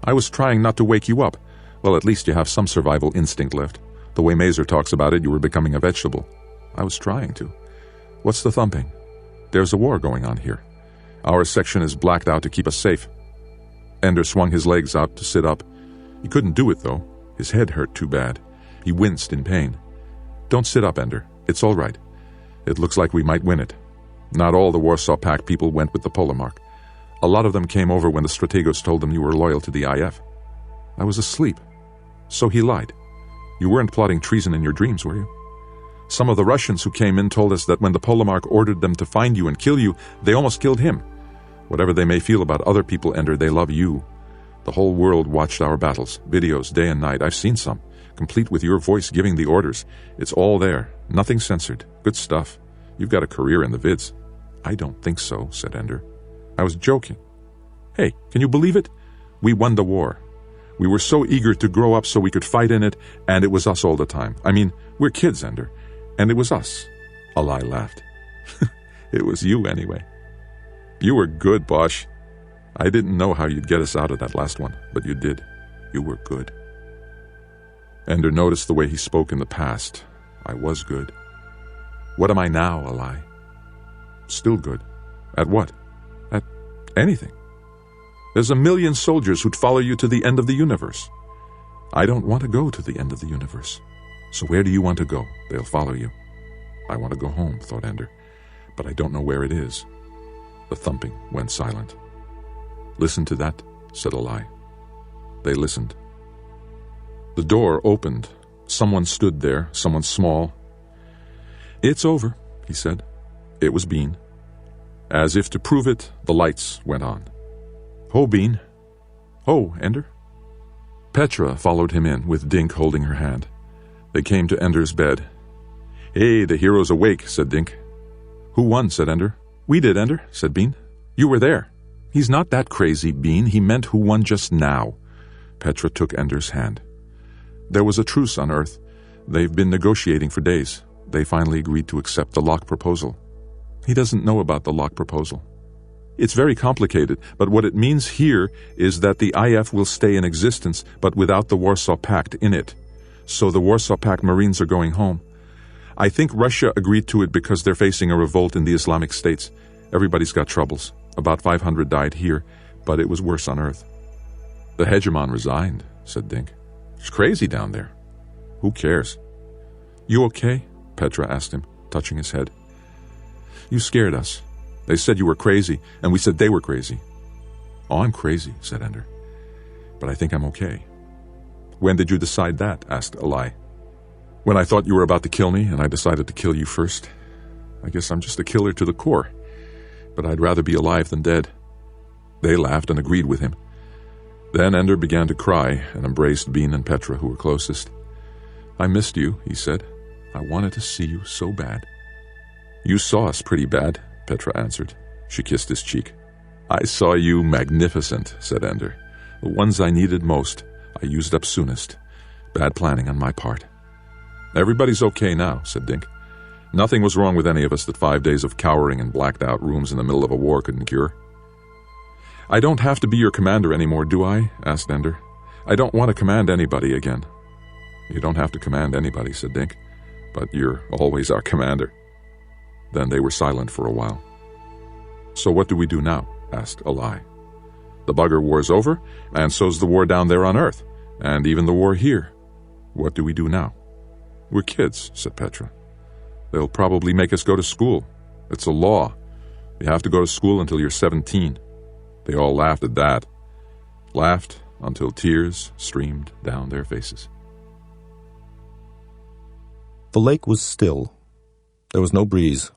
I was trying not to wake you up. Well, at least you have some survival instinct left. The way Mazer talks about it, you were becoming a vegetable." "I was trying to." "What's the thumping?" "There's a war going on here. Our section is blacked out to keep us safe." Ender swung his legs out to sit up. He couldn't do it, though. His head hurt too bad. He winced in pain. "Don't sit up, Ender. It's all right. It looks like we might win it. Not all the Warsaw Pact people went with the Polomark. A lot of them came over when the Strategos told them you were loyal to the IF. I was asleep. So he lied. You weren't plotting treason in your dreams, were you? Some of the Russians who came in told us that when the Polomark ordered them to find you and kill you, they almost killed him. Whatever they may feel about other people, Ender, they love you. The whole world watched our battles, videos, day and night. I've seen some, complete with your voice giving the orders. It's all there, nothing censored. Good stuff. You've got a career in the vids." "I don't think so," said Ender. "I was joking. Hey, can you believe it? We won the war. We were so eager to grow up so we could fight in it, and it was us all the time. I mean, we're kids, Ender, and it was us." Alai laughed. "It was you, anyway. You were good, Bosch. I didn't know how you'd get us out of that last one, but you did. You were good." Ender noticed the way he spoke in the past. "I was good. What am I now, Alai?" "Still good. At what?" "At anything. There's 1,000,000 soldiers who'd follow you to the end of the universe." "I don't want to go to the end of the universe. So where do you want to go? They'll follow you." "I want to go home," thought Ender, "but I don't know where it is." The thumping went silent. "Listen to that," said Alai. They listened. The door opened. Someone stood there, someone small. "It's over," he said. It was Bean. As if to prove it, the lights went on. "Ho, Bean." "Ho, Ender." Petra followed him in, with Dink holding her hand. They came to Ender's bed. "Hey, the hero's awake," said Dink. "Who won?" said Ender. "We did, Ender," said Bean. "You were there." "He's not that crazy, Bean. He meant who won just now." Petra took Ender's hand. "There was a truce on Earth. They've been negotiating for days. They finally agreed to accept the Locke proposal." "He doesn't know about the Locke proposal." "It's very complicated, but what it means here is that the IF will stay in existence, but without the Warsaw Pact in it. So the Warsaw Pact Marines are going home. I think Russia agreed to it because they're facing a revolt in the Islamic States. Everybody's got troubles. About 500 died here, but it was worse on Earth." "The hegemon resigned," said Dink. "It's crazy down there." "Who cares?" "You okay?" Petra asked him, touching his head. "You scared us. They said you were crazy, and we said they were crazy." "Oh, I'm crazy," said Ender. "But I think I'm okay." "When did you decide that?" asked Alai. "When I thought you were about to kill me, and I decided to kill you first. I guess I'm just a killer to the core. But I'd rather be alive than dead." They laughed and agreed with him. Then Ender began to cry and embraced Bean and Petra, who were closest. "I missed you," he said. "I wanted to see you so bad." "You saw us pretty bad," Petra answered. She kissed his cheek. "I saw you magnificent," said Ender. "The ones I needed most, I used up soonest. Bad planning on my part." "Everybody's okay now," said Dink. Nothing was wrong with any of us that 5 days of cowering in blacked-out rooms in the middle of a war couldn't cure. "I don't have to be your commander anymore, do I?" asked Ender. "I don't want to command anybody again." "You don't have to command anybody," said Dink, "but you're always our commander." Then they were silent for a while. "So what do we do now?" asked Eli. "The bugger war's over, and so's the war down there on Earth, and even the war here. What do we do now?" "We're kids," said Petra. "They'll probably make us go to school. It's a law. You have to go to school until you're 17. They all laughed at that. Laughed until tears streamed down their faces. The lake was still. There was no breeze.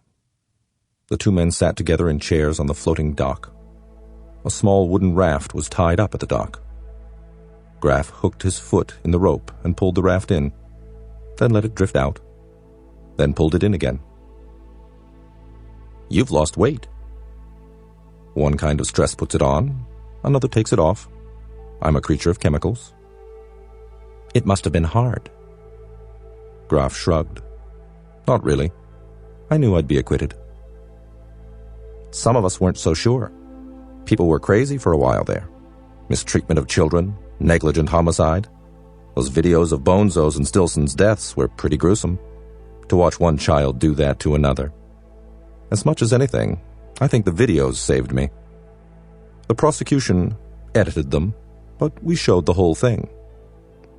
The two men sat together in chairs on the floating dock. A small wooden raft was tied up at the dock. Graf hooked his foot in the rope and pulled the raft in, then let it drift out, then pulled it in again. "You've lost weight." "One kind of stress puts it on, another takes it off. I'm a creature of chemicals." "It must have been hard." Graf shrugged. "Not really. I knew I'd be acquitted." "Some of us weren't so sure. People were crazy for a while there. Mistreatment of children, negligent homicide. Those videos of Bonzo's and Stilson's deaths were pretty gruesome. To watch one child do that to another. As much as anything, I think the videos saved me. The prosecution edited them, but we showed the whole thing.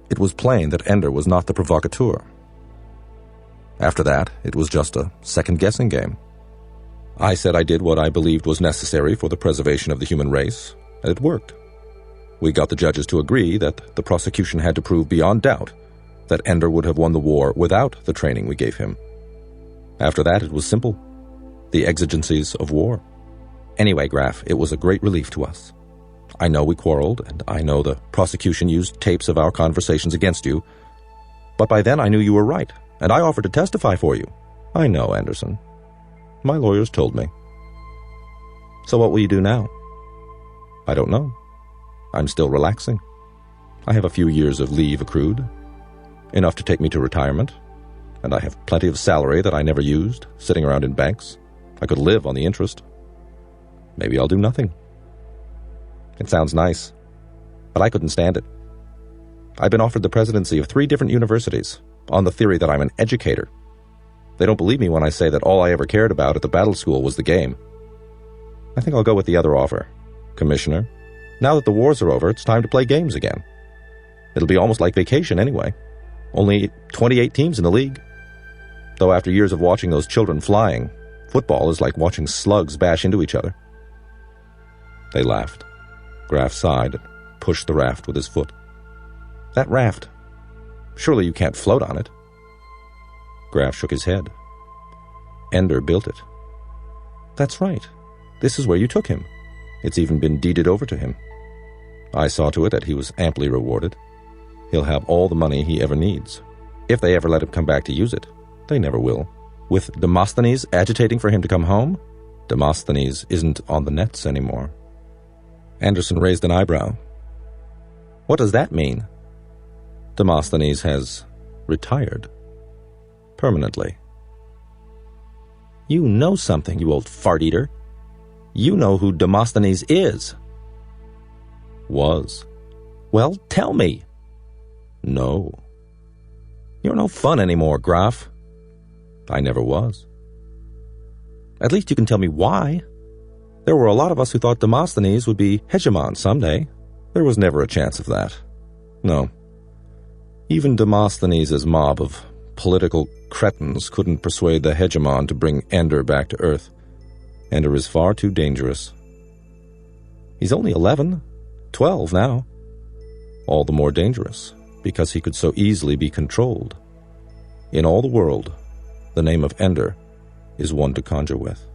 It was plain that Ender was not the provocateur. After that, it was just a second-guessing game. I said I did what I believed was necessary for the preservation of the human race, and it worked. We got the judges to agree that the prosecution had to prove beyond doubt that Ender would have won the war without the training we gave him. After that, it was simple. The exigencies of war. Anyway, Graf, it was a great relief to us. I know we quarreled, and I know the prosecution used tapes of our conversations against you, but by then I knew you were right, and I offered to testify for you. I know, Anderson. My lawyers told me. So what will you do now? I don't know. I'm still relaxing. I have a few years of leave accrued, enough to take me to retirement, and I have plenty of salary that I never used, sitting around in banks. I could live on the interest. Maybe I'll do nothing. It sounds nice, but I couldn't stand it. I've been offered the presidency of 3 different universities, on the theory that I'm an educator. They don't believe me when I say that all I ever cared about at the battle school was the game. I think I'll go with the other offer. Commissioner, now that the wars are over, it's time to play games again. It'll be almost like vacation anyway. Only 28 teams in the league. Though after years of watching those children flying, football is like watching slugs bash into each other. They laughed. Graf sighed and pushed the raft with his foot. That raft, surely you can't float on it. Graf shook his head. Ender built it. That's right. This is where you took him. It's even been deeded over to him. I saw to it that he was amply rewarded. He'll have all the money he ever needs. If they ever let him come back to use it. They never will. With Demosthenes agitating for him to come home, Demosthenes isn't on the nets anymore. Anderson raised an eyebrow. What does that mean? Demosthenes has retired. Permanently. You know something, you old fart-eater. You know who Demosthenes is. Was. Well, tell me. No. You're no fun anymore, Graf. I never was. At least you can tell me why. There were a lot of us who thought Demosthenes would be hegemon someday. There was never a chance of that. No. Even Demosthenes' mob of political cretins couldn't persuade the hegemon to bring Ender back to Earth. Ender is far too dangerous. He's only 11, 12 now. All the more dangerous, because he could so easily be controlled. In all the world, the name of Ender is one to conjure with.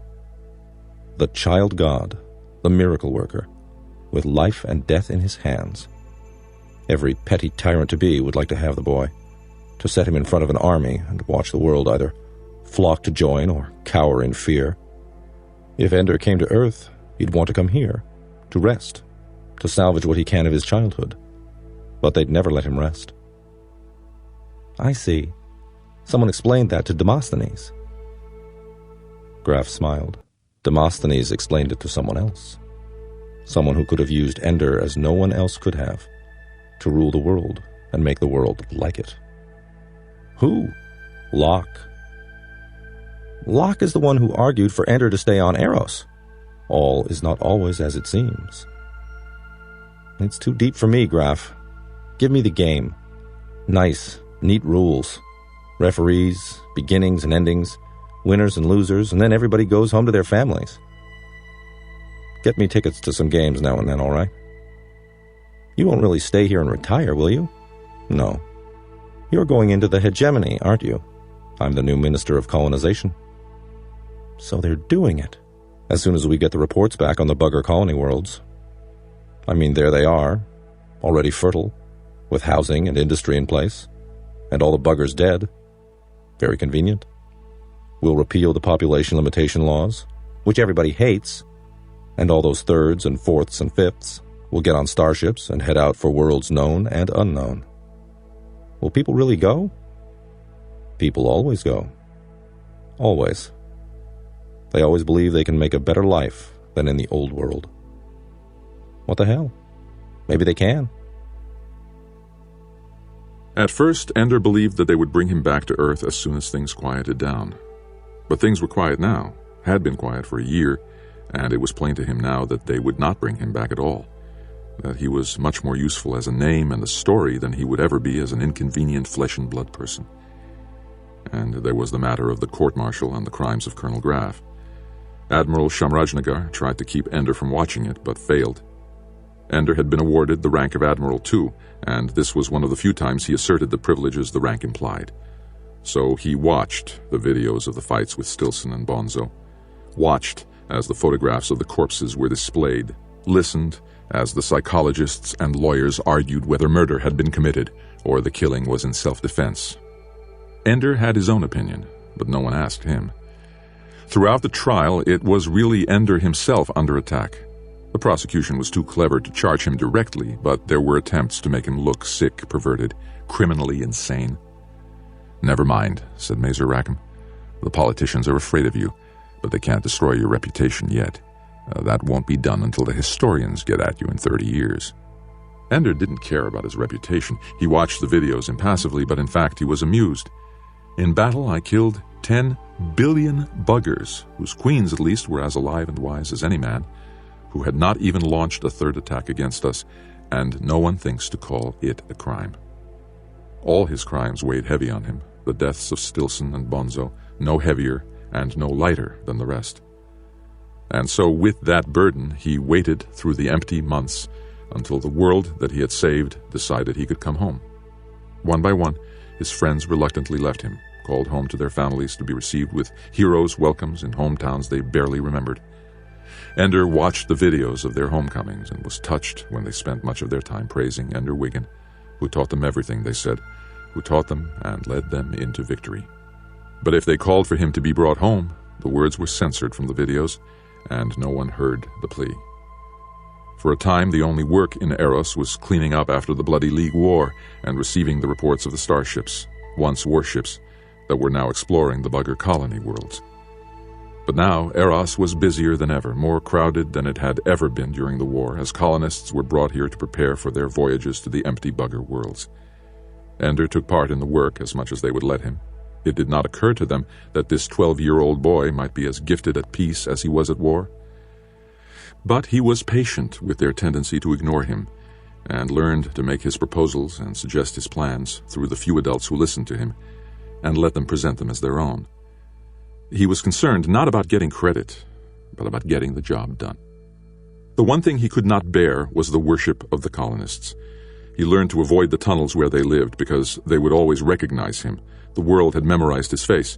The child god, the miracle worker, with life and death in his hands. Every petty tyrant-to-be would like to have the boy, to set him in front of an army and watch the world either flock to join or cower in fear. If Ender came to Earth, he'd want to come here, to rest, to salvage what he can of his childhood. But they'd never let him rest. I see. Someone explained that to Demosthenes. Graf smiled. Demosthenes explained it to someone else. Someone who could have used Ender as no one else could have, to rule the world and make the world like it. Who? Locke. Locke is the one who argued for Ender to stay on Eros. All is not always as it seems. It's too deep for me, Graf. Give me the game. Nice, neat rules. Referees, beginnings and endings, winners and losers, and then everybody goes home to their families. Get me tickets to some games now and then, all right? You won't really stay here and retire, will you? No. You're going into the hegemony, aren't you? I'm the new Minister of Colonization. So they're doing it. As soon as we get the reports back on the bugger colony worlds. I mean, there they are, already fertile, with housing and industry in place, and all the buggers dead. Very convenient. We'll repeal the population limitation laws, which everybody hates, and all those thirds and fourths and fifths will get on starships and head out for worlds known and unknown. Will people really go? People always go. Always. They always believe they can make a better life than in the old world. What the hell? Maybe they can. At first, Ender believed that they would bring him back to Earth as soon as things quieted down. But things were quiet now, had been quiet for a year, and it was plain to him now that they would not bring him back at all. That he was much more useful as a name and a story than he would ever be as an inconvenient flesh-and-blood person. And there was the matter of the court-martial and the crimes of Colonel Graf. Admiral Shamrajnagar tried to keep Ender from watching it, but failed. Ender had been awarded the rank of Admiral too, and this was one of the few times he asserted the privileges the rank implied. So he watched the videos of the fights with Stilson and Bonzo, watched as the photographs of the corpses were displayed, listened as the psychologists and lawyers argued whether murder had been committed or the killing was in self-defense. Ender had his own opinion, but no one asked him. Throughout the trial, it was really Ender himself under attack. The prosecution was too clever to charge him directly, but there were attempts to make him look sick, perverted, criminally insane. "Never mind," said Mazer Rackham. "The politicians are afraid of you, but they can't destroy your reputation yet. That won't be done until the historians get at you in 30 years. Ender didn't care about his reputation. He watched the videos impassively, but in fact he was amused. "In battle I killed 10 billion buggers, whose queens at least were as alive and wise as any man, who had not even launched a third attack against us, and no one thinks to call it a crime." All his crimes weighed heavy on him, the deaths of Stilson and Bonzo, no heavier and no lighter than the rest. And so with that burden he waited through the empty months until the world that he had saved decided he could come home. One by one, his friends reluctantly left him, called home to their families to be received with heroes' welcomes in hometowns they barely remembered. Ender watched the videos of their homecomings and was touched when they spent much of their time praising Ender Wiggin, who taught them everything, they said, who taught them and led them into victory. But if they called for him to be brought home, the words were censored from the videos, and no one heard the plea. For a time, the only work in Eros was cleaning up after the Bloody League War and receiving the reports of the starships, once warships, that were now exploring the bugger colony worlds. But now Eros was busier than ever, more crowded than it had ever been during the war, as colonists were brought here to prepare for their voyages to the empty bugger worlds. Ender took part in the work as much as they would let him. It did not occur to them that this 12-year-old boy might be as gifted at peace as he was at war. But he was patient with their tendency to ignore him, and learned to make his proposals and suggest his plans through the few adults who listened to him, and let them present them as their own. He was concerned not about getting credit, but about getting the job done. The one thing he could not bear was the worship of the colonists. He learned to avoid the tunnels where they lived because they would always recognize him. The world had memorized his face.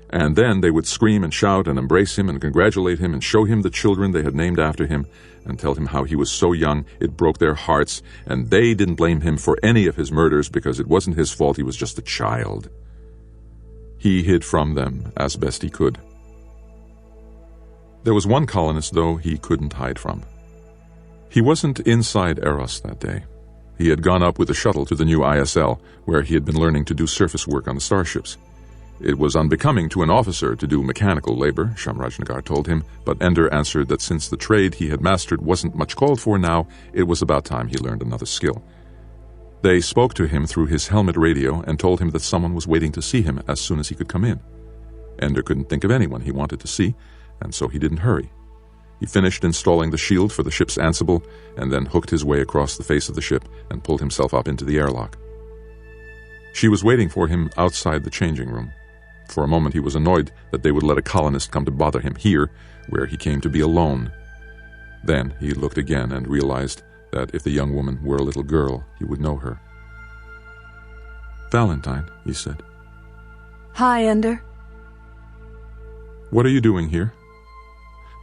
And then they would scream and shout and embrace him and congratulate him and show him the children they had named after him and tell him how he was so young it broke their hearts, and they didn't blame him for any of his murders because it wasn't his fault, he was just a child. He hid from them as best he could. There was one colonist, though, he couldn't hide from. He wasn't inside Eros that day. He had gone up with a shuttle to the new ISL, where he had been learning to do surface work on the starships. It was unbecoming to an officer to do mechanical labor, Shamrajnagar told him, but Ender answered that since the trade he had mastered wasn't much called for now, it was about time he learned another skill. They spoke to him through his helmet radio and told him that someone was waiting to see him as soon as he could come in. Ender couldn't think of anyone he wanted to see, and so he didn't hurry. He finished installing the shield for the ship's ansible, and then hooked his way across the face of the ship and pulled himself up into the airlock. She was waiting for him outside the changing room. For a moment he was annoyed that they would let a colonist come to bother him here, where he came to be alone. Then he looked again and realized that if the young woman were a little girl, he would know her. "Valentine," he said. Hi, Ender. "What are you doing here?"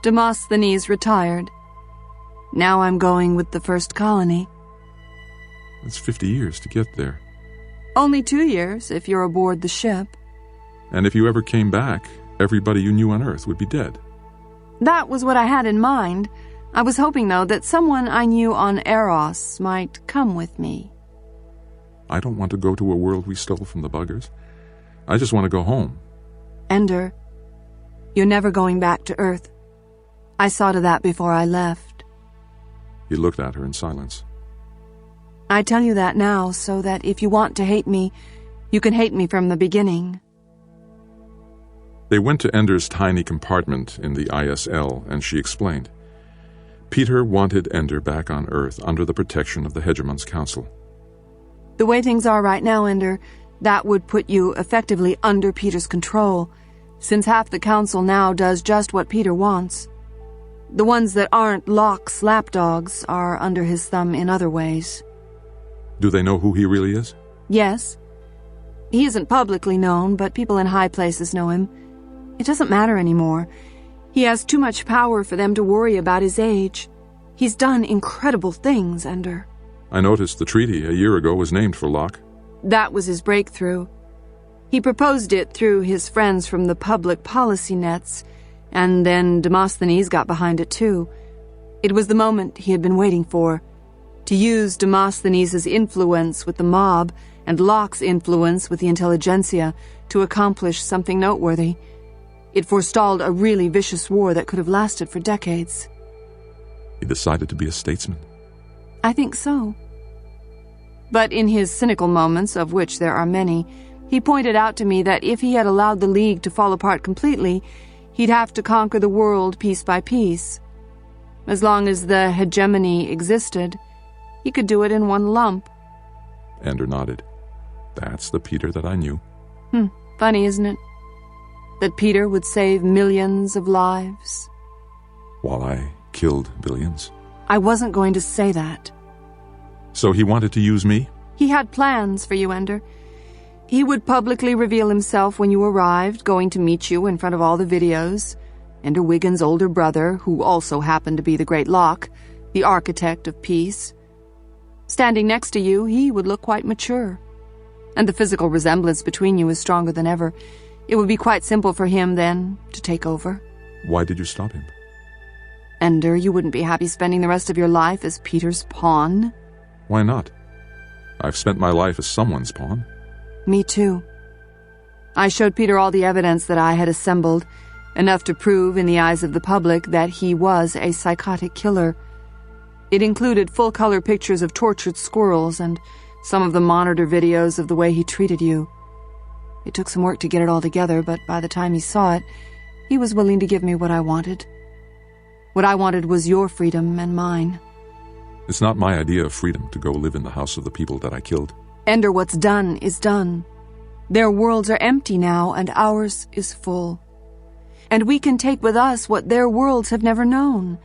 Demosthenes retired. Now I'm going with the first colony. It's 50 years to get there. Only 2 years if you're aboard the ship. And if you ever came back, everybody you knew on Earth would be dead. That was what I had in mind. I was hoping, though, that someone I knew on Eros might come with me. I don't want to go to a world we stole from the buggers. I just want to go home. Ender, you're never going back to Earth. I saw to that before I left. He looked at her in silence. I tell you that now so that if you want to hate me, you can hate me from the beginning. They went to Ender's tiny compartment in the ISL, and she explained. Peter wanted Ender back on Earth under the protection of the Hegemon's Council. The way things are right now, Ender, that would put you effectively under Peter's control, since half the Council now does just what Peter wants. The ones that aren't Locke's lapdogs are under his thumb in other ways. Do they know who he really is? Yes. He isn't publicly known, but people in high places know him. It doesn't matter anymore. He has too much power for them to worry about his age. He's done incredible things, Ender. I noticed the treaty a year ago was named for Locke. That was his breakthrough. He proposed it through his friends from the public policy nets, and then Demosthenes got behind it too. It was the moment he had been waiting for, to use Demosthenes' influence with the mob and Locke's influence with the intelligentsia to accomplish something noteworthy. It forestalled a really vicious war that could have lasted for decades. He decided to be a statesman. I think so. But in his cynical moments, of which there are many, he pointed out to me that if he had allowed the League to fall apart completely, he'd have to conquer the world piece by piece. As long as the hegemony existed, he could do it in one lump. Ender nodded. That's the Peter that I knew. Funny, isn't it? That Peter would save millions of lives. While I killed billions. I wasn't going to say that. So he wanted to use me? He had plans for you, Ender. He would publicly reveal himself when you arrived, going to meet you in front of all the videos. Ender Wiggins' older brother, who also happened to be the Great Locke, the architect of peace. Standing next to you, he would look quite mature. And the physical resemblance between you is stronger than ever. It would be quite simple for him, then, to take over. Why did you stop him? Ender, you wouldn't be happy spending the rest of your life as Peter's pawn? Why not? I've spent my life as someone's pawn. Me too. I showed Peter all the evidence that I had assembled, enough to prove in the eyes of the public that he was a psychotic killer. It included full-color pictures of tortured squirrels and some of the monitor videos of the way he treated you. It took some work to get it all together, but by the time he saw it, he was willing to give me what I wanted. What I wanted was your freedom and mine. It's not my idea of freedom to go live in the house of the people that I killed. Ender, what's done is done. Their worlds are empty now, and ours is full. And we can take with us what their worlds have never known.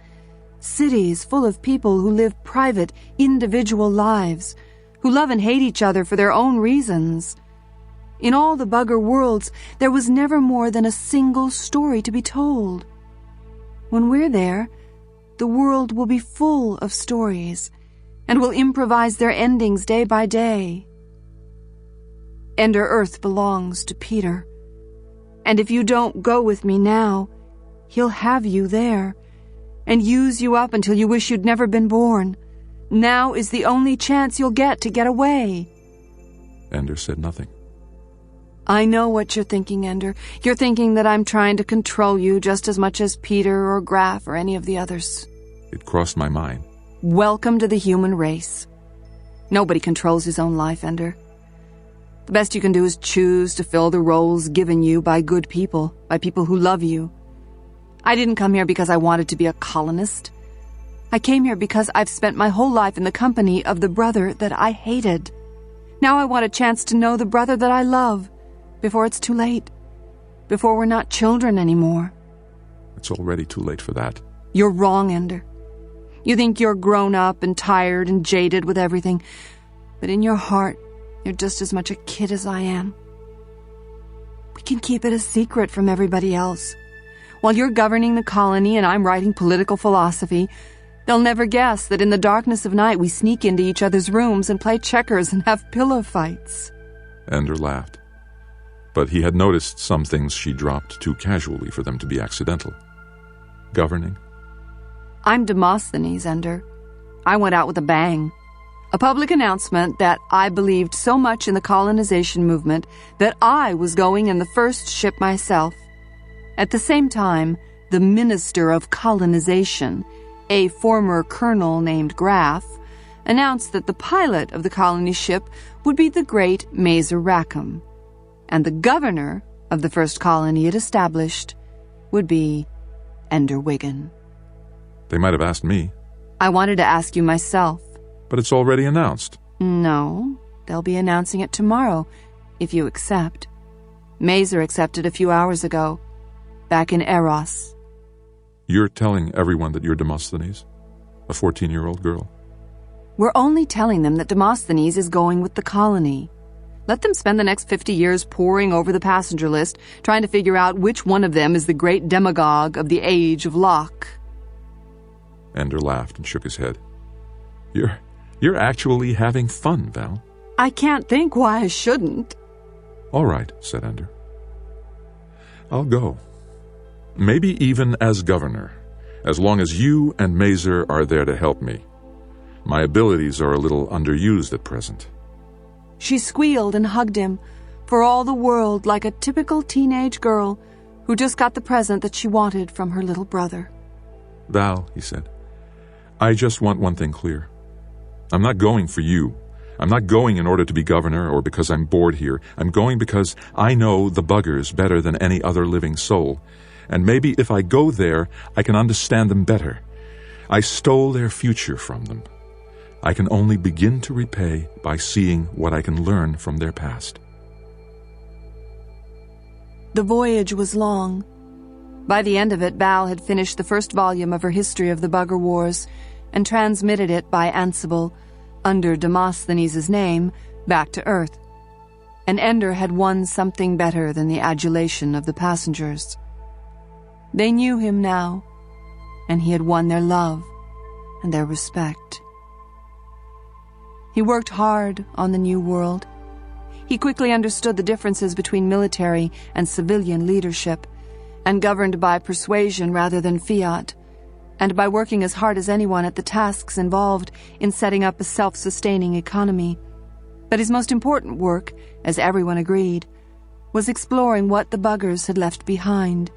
Cities full of people who live private, individual lives, who love and hate each other for their own reasons. In all the bugger worlds, there was never more than a single story to be told. When we're there, the world will be full of stories, and will improvise their endings day by day. Ender Earth belongs to Peter. And if you don't go with me now, he'll have you there, and use you up until you wish you'd never been born. Now is the only chance you'll get to get away. Ender said nothing. I know what you're thinking, Ender. You're thinking that I'm trying to control you just as much as Peter or Graf or any of the others. It crossed my mind. Welcome to the human race. Nobody controls his own life, Ender. The best you can do is choose to fill the roles given you by good people, by people who love you. I didn't come here because I wanted to be a colonist. I came here because I've spent my whole life in the company of the brother that I hated. Now I want a chance to know the brother that I love, before it's too late, before we're not children anymore. It's already too late for that. You're wrong, Ender. You think you're grown up and tired and jaded with everything, but in your heart, you're just as much a kid as I am. We can keep it a secret from everybody else. While you're governing the colony and I'm writing political philosophy, they'll never guess that in the darkness of night we sneak into each other's rooms and play checkers and have pillow fights. Ender laughed. But he had noticed some things she dropped too casually for them to be accidental. Governing? I'm Demosthenes, Ender. I went out with a bang. A public announcement that I believed so much in the colonization movement that I was going in the first ship myself. At the same time, the Minister of Colonization, a former colonel named Graf, announced that the pilot of the colony ship would be the great Mazer Rackham, and the governor of the first colony it established would be Ender Wiggin. They might have asked me. I wanted to ask you myself. But it's already announced. No, they'll be announcing it tomorrow, if you accept. Mazer accepted a few hours ago, back in Eros. You're telling everyone that you're Demosthenes? A 14-year-old girl? We're only telling them that Demosthenes is going with the colony. Let them spend the next 50 years poring over the passenger list, trying to figure out which one of them is the great demagogue of the age of Locke. Ender laughed and shook his head. You're actually having fun, Val. I can't think why I shouldn't. All right, said Ender. I'll go. Maybe even as governor, as long as you and Mazer are there to help me. My abilities are a little underused at present. She squealed and hugged him, for all the world like a typical teenage girl who just got the present that she wanted from her little brother. Val, he said, I just want one thing clear. I'm not going for you. I'm not going in order to be governor or because I'm bored here. I'm going because I know the buggers better than any other living soul. And maybe if I go there, I can understand them better. I stole their future from them. I can only begin to repay by seeing what I can learn from their past. The voyage was long. By the end of it, Val had finished the first volume of her history of the Bugger Wars and transmitted it by Ansible, under Demosthenes' name, back to Earth. And Ender had won something better than the adulation of the passengers. They knew him now, and he had won their love and their respect. He worked hard on the new world. He quickly understood the differences between military and civilian leadership, and governed by persuasion rather than fiat, and by working as hard as anyone at the tasks involved in setting up a self-sustaining economy. But his most important work, as everyone agreed, was exploring what the buggers had left behind,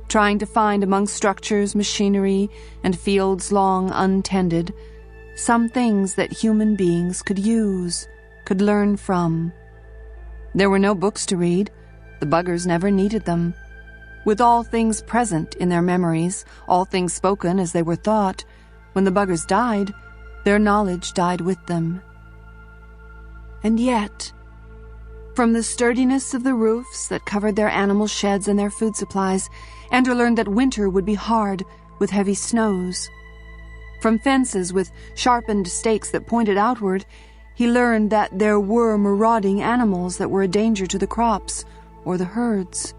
trying to find among structures, machinery, and fields long untended, some things that human beings could use, could learn from. There were no books to read. The buggers never needed them. With all things present in their memories, all things spoken as they were thought, when the buggers died, their knowledge died with them. And yet, from the sturdiness of the roofs that covered their animal sheds and their food supplies, Ender learned that winter would be hard with heavy snows. From fences with sharpened stakes that pointed outward, he learned that there were marauding animals that were a danger to the crops or the herds.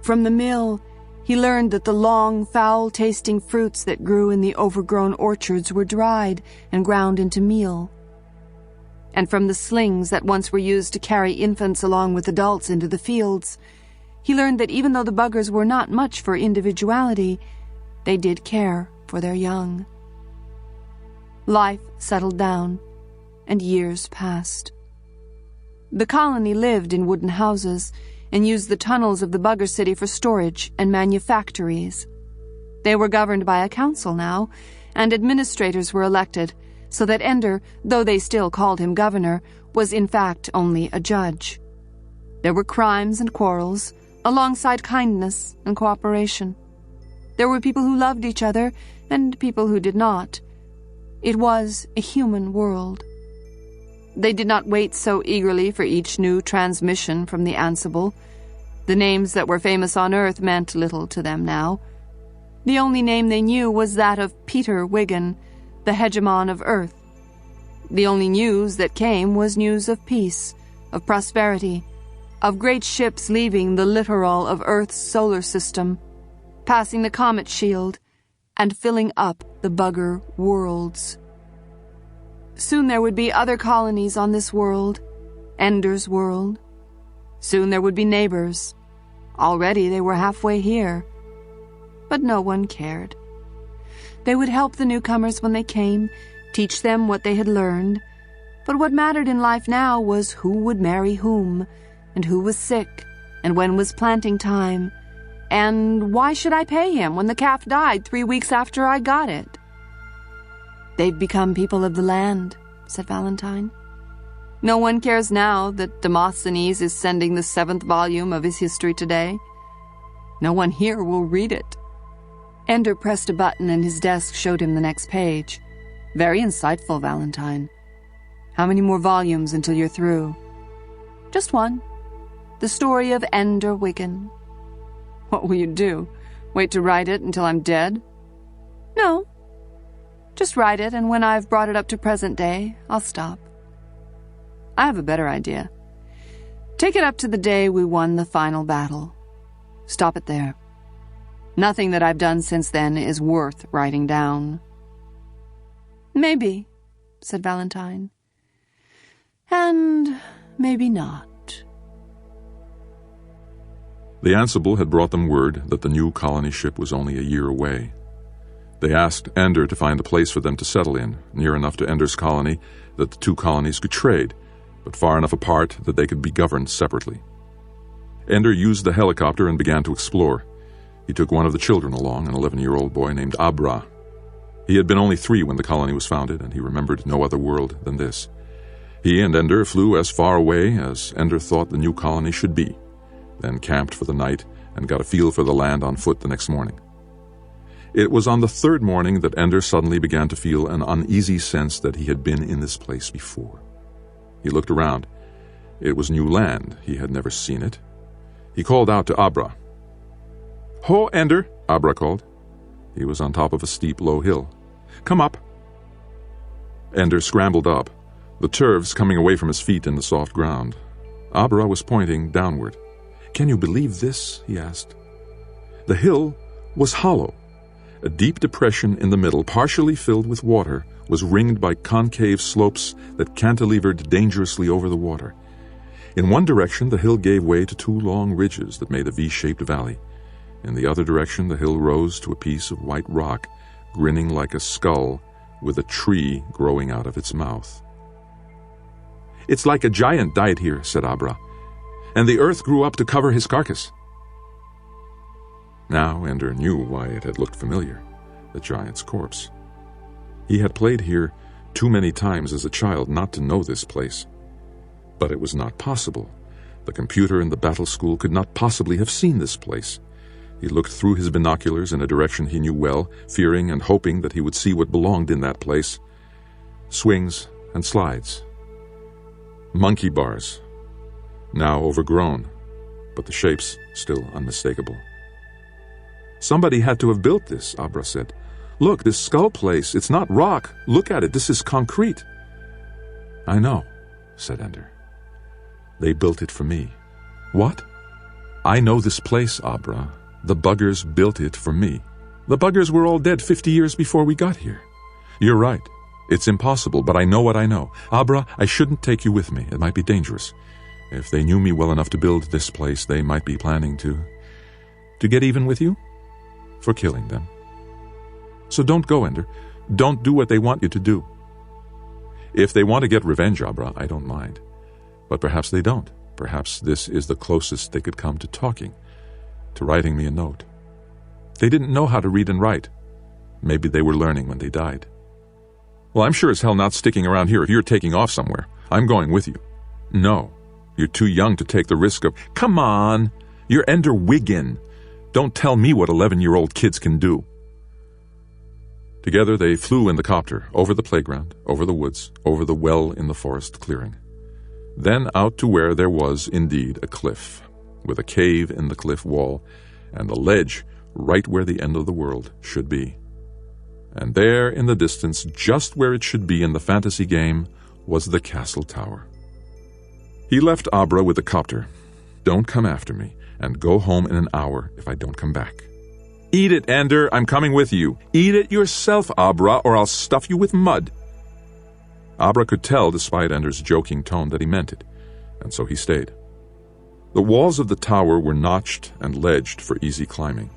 From the mill, he learned that the long, foul-tasting fruits that grew in the overgrown orchards were dried and ground into meal. And from the slings that once were used to carry infants along with adults into the fields, he learned that even though the buggers were not much for individuality, they did care for their young. Life settled down, and years passed. The colony lived in wooden houses and used the tunnels of the Bugger City for storage and manufactories. They were governed by a council now, and administrators were elected, so that Ender, though they still called him governor, was in fact only a judge. There were crimes and quarrels, alongside kindness and cooperation. There were people who loved each other and people who did not. It was a human world. They did not wait so eagerly for each new transmission from the Ansible. The names that were famous on Earth meant little to them now. The only name they knew was that of Peter Wiggin, the hegemon of Earth. The only news that came was news of peace, of prosperity, of great ships leaving the littoral of Earth's solar system, passing the comet shield, and filling up the Bugger worlds. Soon there would be other colonies on this world, Ender's world. Soon there would be neighbors. Already they were halfway here. But no one cared. They would help the newcomers when they came, teach them what they had learned. But what mattered in life now was who would marry whom, and who was sick, and when was planting time, and why should I pay him when the calf died 3 weeks after I got it? They've become people of the land, said Valentine. No one cares now that Demosthenes is sending the 7th volume of his history today. No one here will read it. Ender pressed a button and his desk showed him the next page. Very insightful, Valentine. How many more volumes until you're through? Just one. The story of Ender Wiggin. What will you do? Wait to write it until I'm dead? No. Just write it, and when I've brought it up to present day, I'll stop. I have a better idea. Take it up to the day we won the final battle. Stop it there. Nothing that I've done since then is worth writing down. Maybe, said Valentine. And maybe not. The Ansible had brought them word that the new colony ship was only a year away. They asked Ender to find a place for them to settle in, near enough to Ender's colony that the two colonies could trade, but far enough apart that they could be governed separately. Ender used the helicopter and began to explore. He took one of the children along, an 11-year-old boy named Abra. He had been only 3 when the colony was founded, and he remembered no other world than this. He and Ender flew as far away as Ender thought the new colony should be, then camped for the night and got a feel for the land on foot the next morning. It was on the 3rd morning that Ender suddenly began to feel an uneasy sense that he had been in this place before. He looked around. It was new land. He had never seen it. He called out to Abra. "Ho, Ender," Abra called. He was on top of a steep, low hill. "Come up." Ender scrambled up, the turves coming away from his feet in the soft ground. Abra was pointing downward. "Can you believe this?" he asked. The hill was hollow. A deep depression in the middle, partially filled with water, was ringed by concave slopes that cantilevered dangerously over the water. In one direction, the hill gave way to 2 long ridges that made a V-shaped valley. In the other direction, the hill rose to a piece of white rock, grinning like a skull, with a tree growing out of its mouth. "It's like a giant died here," said Abra, "and the earth grew up to cover his carcass." Now Ender knew why it had looked familiar, the giant's corpse. He had played here too many times as a child not to know this place. But it was not possible. The computer in the battle school could not possibly have seen this place. He looked through his binoculars in a direction he knew well, fearing and hoping that he would see what belonged in that place. Swings and slides. Monkey bars. Now overgrown, but the shapes still unmistakable. "Somebody had to have built this," Abra said. "Look, this skull place, it's not rock. Look at it, this is concrete." "I know," said Ender. "They built it for me." "What?" "I know this place, Abra. The Buggers built it for me. The Buggers were all dead 50 years before we got here." "You're right. It's impossible, but I know what I know. Abra, I shouldn't take you with me. It might be dangerous. If they knew me well enough to build this place, they might be planning to get even with you? For killing them. So don't go, Ender. Don't do what they want you to do. If they want to get revenge, Abra, I don't mind. But perhaps they don't. Perhaps this is the closest they could come to talking, to writing me a note. They didn't know how to read and write. Maybe they were learning when they died. Well, I'm sure as hell not sticking around here if you're taking off somewhere. I'm going with you. No, you're too young to take the risk of... Come on! You're Ender Wiggin. Don't tell me what 11-year-old kids can do. Together they flew in the copter, over the playground, over the woods, over the well in the forest clearing. Then out to where there was indeed a cliff, with a cave in the cliff wall, and a ledge right where the end of the world should be. And there in the distance, just where it should be in the fantasy game, was the castle tower. He left Abra with the copter. Don't come after me, and go home in an hour if I don't come back. Eat it, Ender, I'm coming with you. Eat it yourself, Abra, or I'll stuff you with mud. Abra could tell, despite Ender's joking tone, that he meant it, and so he stayed. The walls of the tower were notched and ledged for easy climbing.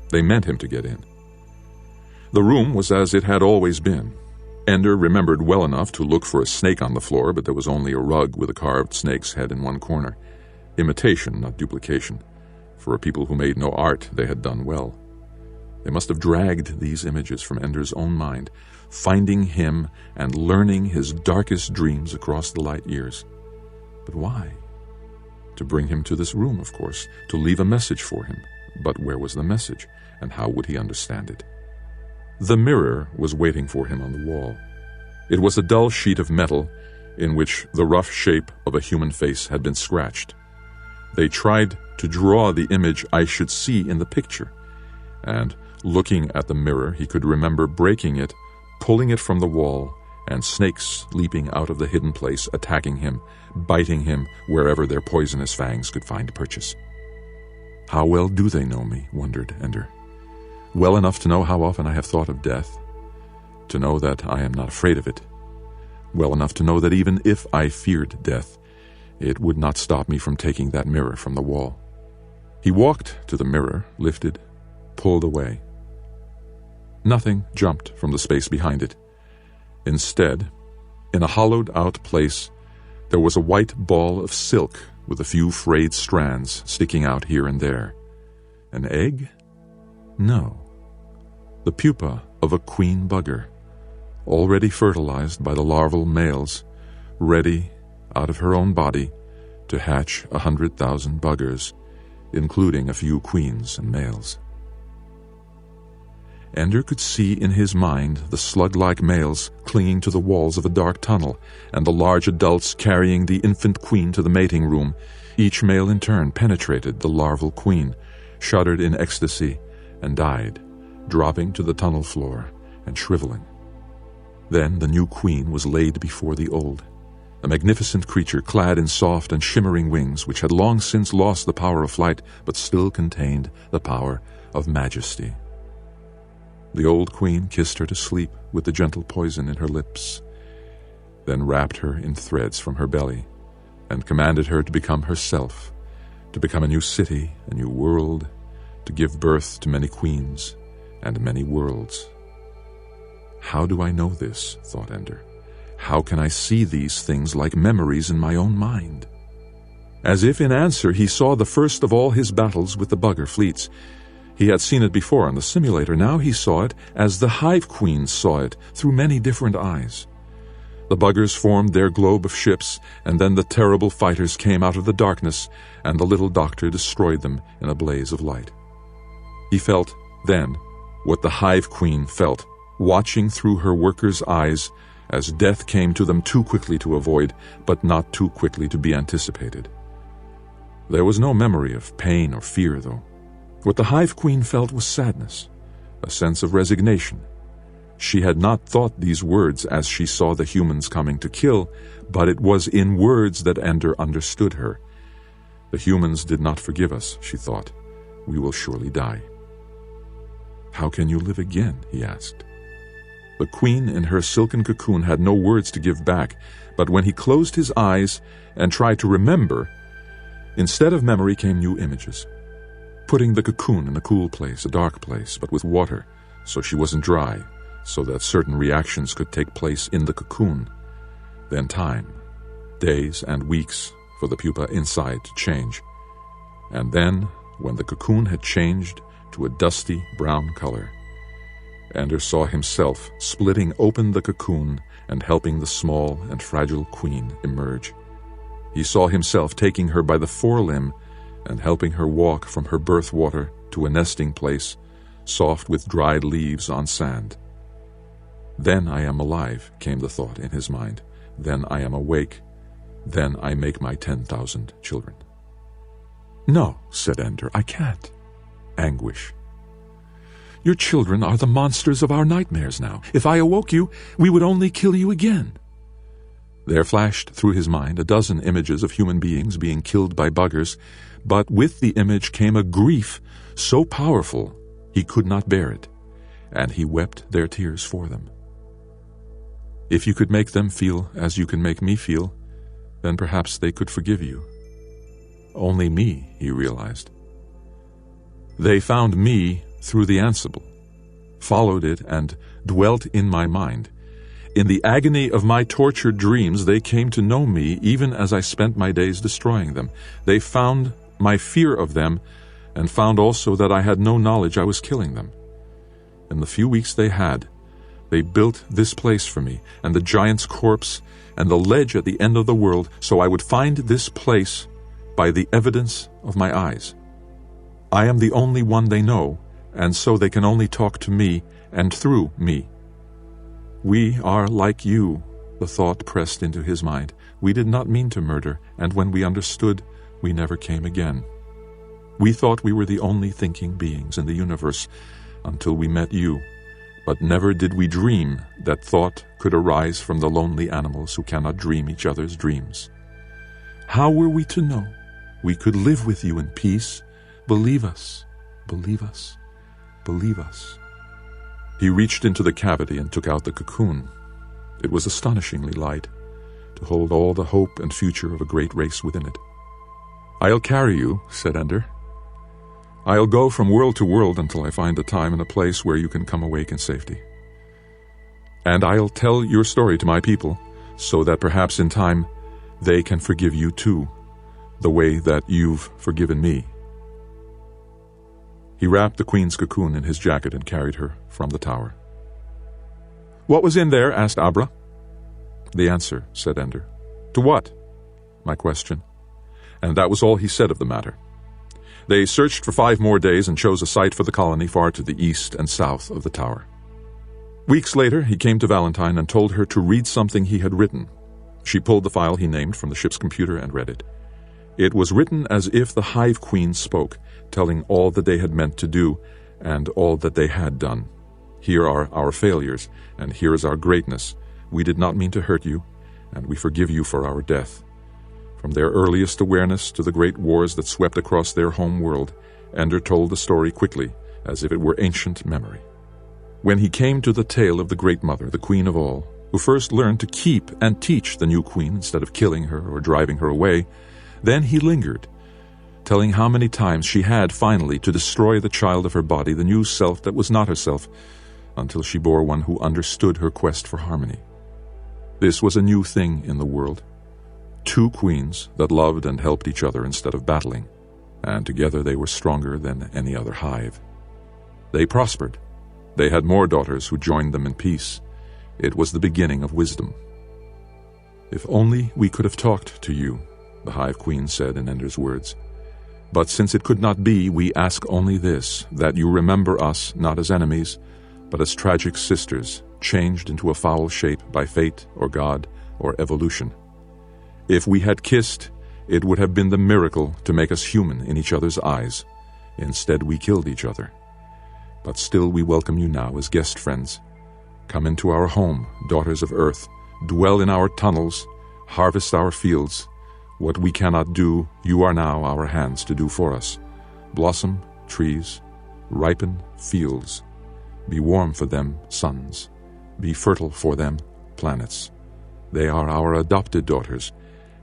They meant him to get in. The room was as it had always been. Ender remembered well enough to look for a snake on the floor, but there was only a rug with a carved snake's head in one corner. Imitation, not duplication. For a people who made no art, they had done well. They must have dragged these images from Ender's own mind, finding him and learning his darkest dreams across the light years. But why? To bring him to this room, of course, to leave a message for him. But where was the message, and how would he understand it? The mirror was waiting for him on the wall. It was a dull sheet of metal in which the rough shape of a human face had been scratched. They tried to draw the image I should see in the picture, and, looking at the mirror, he could remember breaking it, pulling it from the wall, and snakes leaping out of the hidden place, attacking him, biting him wherever their poisonous fangs could find purchase. How well do they know me, wondered Ender. Well enough to know how often I have thought of death, to know that I am not afraid of it. Well enough to know that even if I feared death, it would not stop me from taking that mirror from the wall. He walked to the mirror, lifted, pulled away. Nothing jumped from the space behind it. Instead, in a hollowed-out place, there was a white ball of silk with a few frayed strands sticking out here and there. An egg? No. The pupa of a queen bugger, already fertilized by the larval males, ready, out of her own body, to hatch 100,000 buggers, including a few queens and males. Ender could see in his mind the slug-like males clinging to the walls of a dark tunnel, and the large adults carrying the infant queen to the mating room. Each male in turn penetrated the larval queen, shuddered in ecstasy, and died, dropping to the tunnel floor and shriveling. Then the new queen was laid before the old, a magnificent creature clad in soft and shimmering wings which had long since lost the power of flight but still contained the power of majesty. The old queen kissed her to sleep with the gentle poison in her lips, then wrapped her in threads from her belly, and commanded her to become herself, to become a new city, a new world, to give birth to many queens and many worlds. How do I know this? Thought Ender. How can I see these things like memories in my own mind? As if in answer, he saw the first of all his battles with the bugger fleets. He had seen it before on the simulator. Now he saw it as the hive queens saw it, through many different eyes. The buggers formed their globe of ships, and then the terrible fighters came out of the darkness, and the little doctor destroyed them in a blaze of light. He felt, then, what the hive queen felt, watching through her workers' eyes as death came to them too quickly to avoid, but not too quickly to be anticipated. There was no memory of pain or fear, though. What the hive queen felt was sadness, a sense of resignation. She had not thought these words as she saw the humans coming to kill, but it was in words that Ender understood her. The humans did not forgive us, she thought. We will surely die. How can you live again? He asked. The queen in her silken cocoon had no words to give back, but when he closed his eyes and tried to remember, instead of memory came new images. Putting the cocoon in a cool place, a dark place, but with water, so she wasn't dry, so that certain reactions could take place in the cocoon. Then time. days and weeks for the pupa inside to change. And then, when the cocoon had changed to a dusty brown color, Ender saw himself splitting open the cocoon and helping the small and fragile queen emerge. He saw himself taking her by the forelimb and helping her walk from her birth water to a nesting place, soft with dried leaves on sand. Then I am alive, came the thought in his mind. Then I am awake. Then I make my 10,000 children. No, said Ender, I can't. Anguish. Your children are the monsters of our nightmares now. If I awoke you, we would only kill you again. There flashed through his mind a dozen images of human beings being killed by buggers, but with the image came a grief so powerful he could not bear it, and he wept their tears for them. If you could make them feel as you can make me feel, then perhaps they could forgive you. Only me, he realized. They found me through the Ansible, followed it, and dwelt in my mind. In the agony of my tortured dreams, they came to know me even as I spent my days destroying them. They found my fear of them, and found also that I had no knowledge I was killing them. In the few weeks they had, they built this place for me, and the giant's corpse, and the ledge at the end of the world, so I would find this place by the evidence of my eyes. I am the only one they know, and so they can only talk to me and through me. We are like you, the thought pressed into his mind. We did not mean to murder, and when we understood, we never came again. We thought we were the only thinking beings in the universe until we met you, but never did we dream that thought could arise from the lonely animals who cannot dream each other's dreams. How were we to know we could live with you in peace? Believe us, believe us, believe us. He reached into the cavity and took out the cocoon. It was astonishingly light, to hold all the hope and future of a great race within it. I'll carry you, said Ender. I'll go from world to world until I find a time and a place where you can come awake in safety. And I'll tell your story to my people, so that perhaps in time they can forgive you too, the way that you've forgiven me. He wrapped the queen's cocoon in his jacket and carried her from the tower. What was in there? Asked Abra. The answer, said Ender. To what? My question. And that was all he said of the matter. They searched for 5 more days and chose a site for the colony far to the east and south of the tower. Weeks later, he came to Valentine and told her to read something he had written. She pulled the file he named from the ship's computer and read it. It was written as if the Hive Queen spoke, telling all that they had meant to do and all that they had done. Here are our failures, and here is our greatness. We did not mean to hurt you, and we forgive you for our death. From their earliest awareness to the great wars that swept across their home world, Ender told the story quickly, as if it were ancient memory. When he came to the tale of the Great Mother, the Queen of all, who first learned to keep and teach the new queen instead of killing her or driving her away, then he lingered, telling how many times she had finally to destroy the child of her body, the new self that was not herself, until she bore one who understood her quest for harmony. This was a new thing in the world. 2 queens that loved and helped each other instead of battling, and together they were stronger than any other hive. They prospered. They had more daughters who joined them in peace. It was the beginning of wisdom. If only we could have talked to you, the Hive Queen said in Ender's words. But since it could not be, we ask only this, that you remember us not as enemies, but as tragic sisters, changed into a foul shape by fate or God or evolution. If we had kissed, it would have been the miracle to make us human in each other's eyes. Instead, we killed each other. But still we welcome you now as guest friends. Come into our home, daughters of Earth. Dwell in our tunnels, harvest our fields. What we cannot do, you are now our hands to do for us. Blossom, trees, ripen, fields. Be warm for them, suns. Be fertile for them, planets. They are our adopted daughters,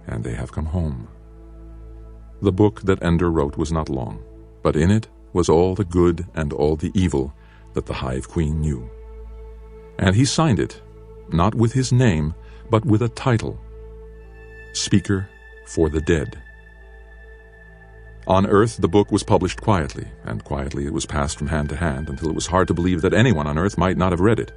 and they have come home. The book that Ender wrote was not long, but in it was all the good and all the evil that the Hive Queen knew. And he signed it, not with his name, but with a title. Speaker for the Dead. On Earth, the book was published quietly, and quietly it was passed from hand to hand until it was hard to believe that anyone on Earth might not have read it.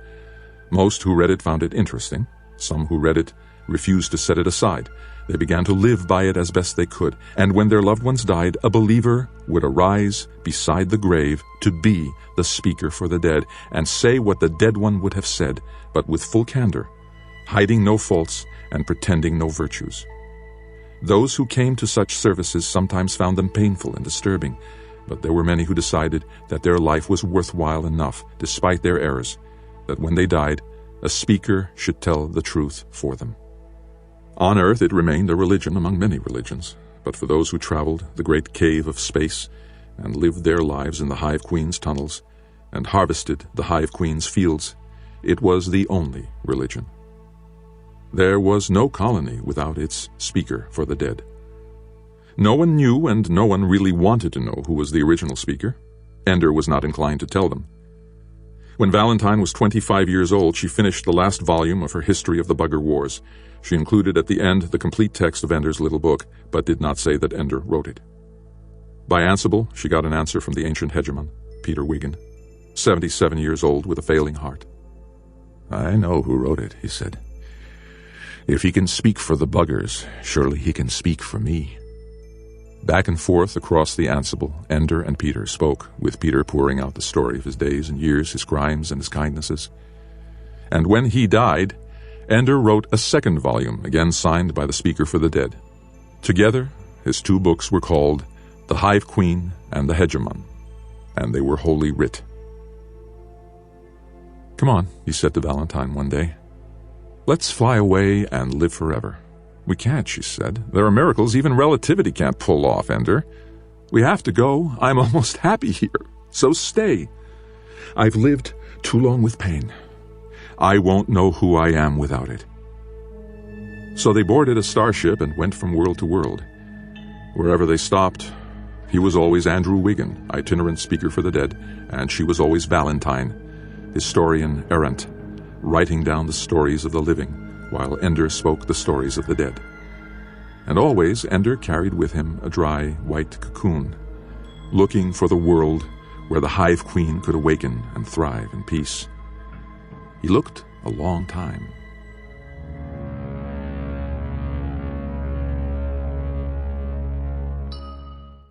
Most who read it found it interesting. Some who read it refused to set it aside. They began to live by it as best they could, and when their loved ones died, a believer would arise beside the grave to be the speaker for the dead and say what the dead one would have said, but with full candor, hiding no faults and pretending no virtues. Those who came to such services sometimes found them painful and disturbing, but there were many who decided that their life was worthwhile enough, despite their errors, that when they died, a speaker should tell the truth for them. On Earth it remained a religion among many religions, but for those who traveled the great cave of space and lived their lives in the Hive Queen's tunnels and harvested the Hive Queen's fields, it was the only religion. There was no colony without its speaker for the dead. No one knew and no one really wanted to know who was the original speaker. Ender was not inclined to tell them. When Valentine was 25 years old, she finished the last volume of her History of the Bugger Wars. She included at the end the complete text of Ender's little book, but did not say that Ender wrote it. By Ansible, she got an answer from the ancient hegemon, Peter Wiggin, 77 years old with a failing heart. "I know who wrote it," he said. "If he can speak for the buggers, surely he can speak for me." Back and forth across the Ansible, Ender and Peter spoke, with Peter pouring out the story of his days and years, his crimes and his kindnesses. And when he died, Ender wrote a second volume, again signed by the Speaker for the Dead. Together, his two books were called The Hive Queen and the Hegemon, and they were holy writ. "Come on," he said to Valentine one day. "Let's fly away and live forever." "We can't," she said. "There are miracles even relativity can't pull off, Ender. We have to go. I'm almost happy here. So stay. I've lived too long with pain. I won't know who I am without it." So they boarded a starship and went from world to world. Wherever they stopped, he was always Andrew Wiggin, itinerant speaker for the dead, and she was always Valentine, historian errant, writing down the stories of the living, while Ender spoke the stories of the dead. And always Ender carried with him a dry, white cocoon, looking for the world where the Hive Queen could awaken and thrive in peace. He looked a long time.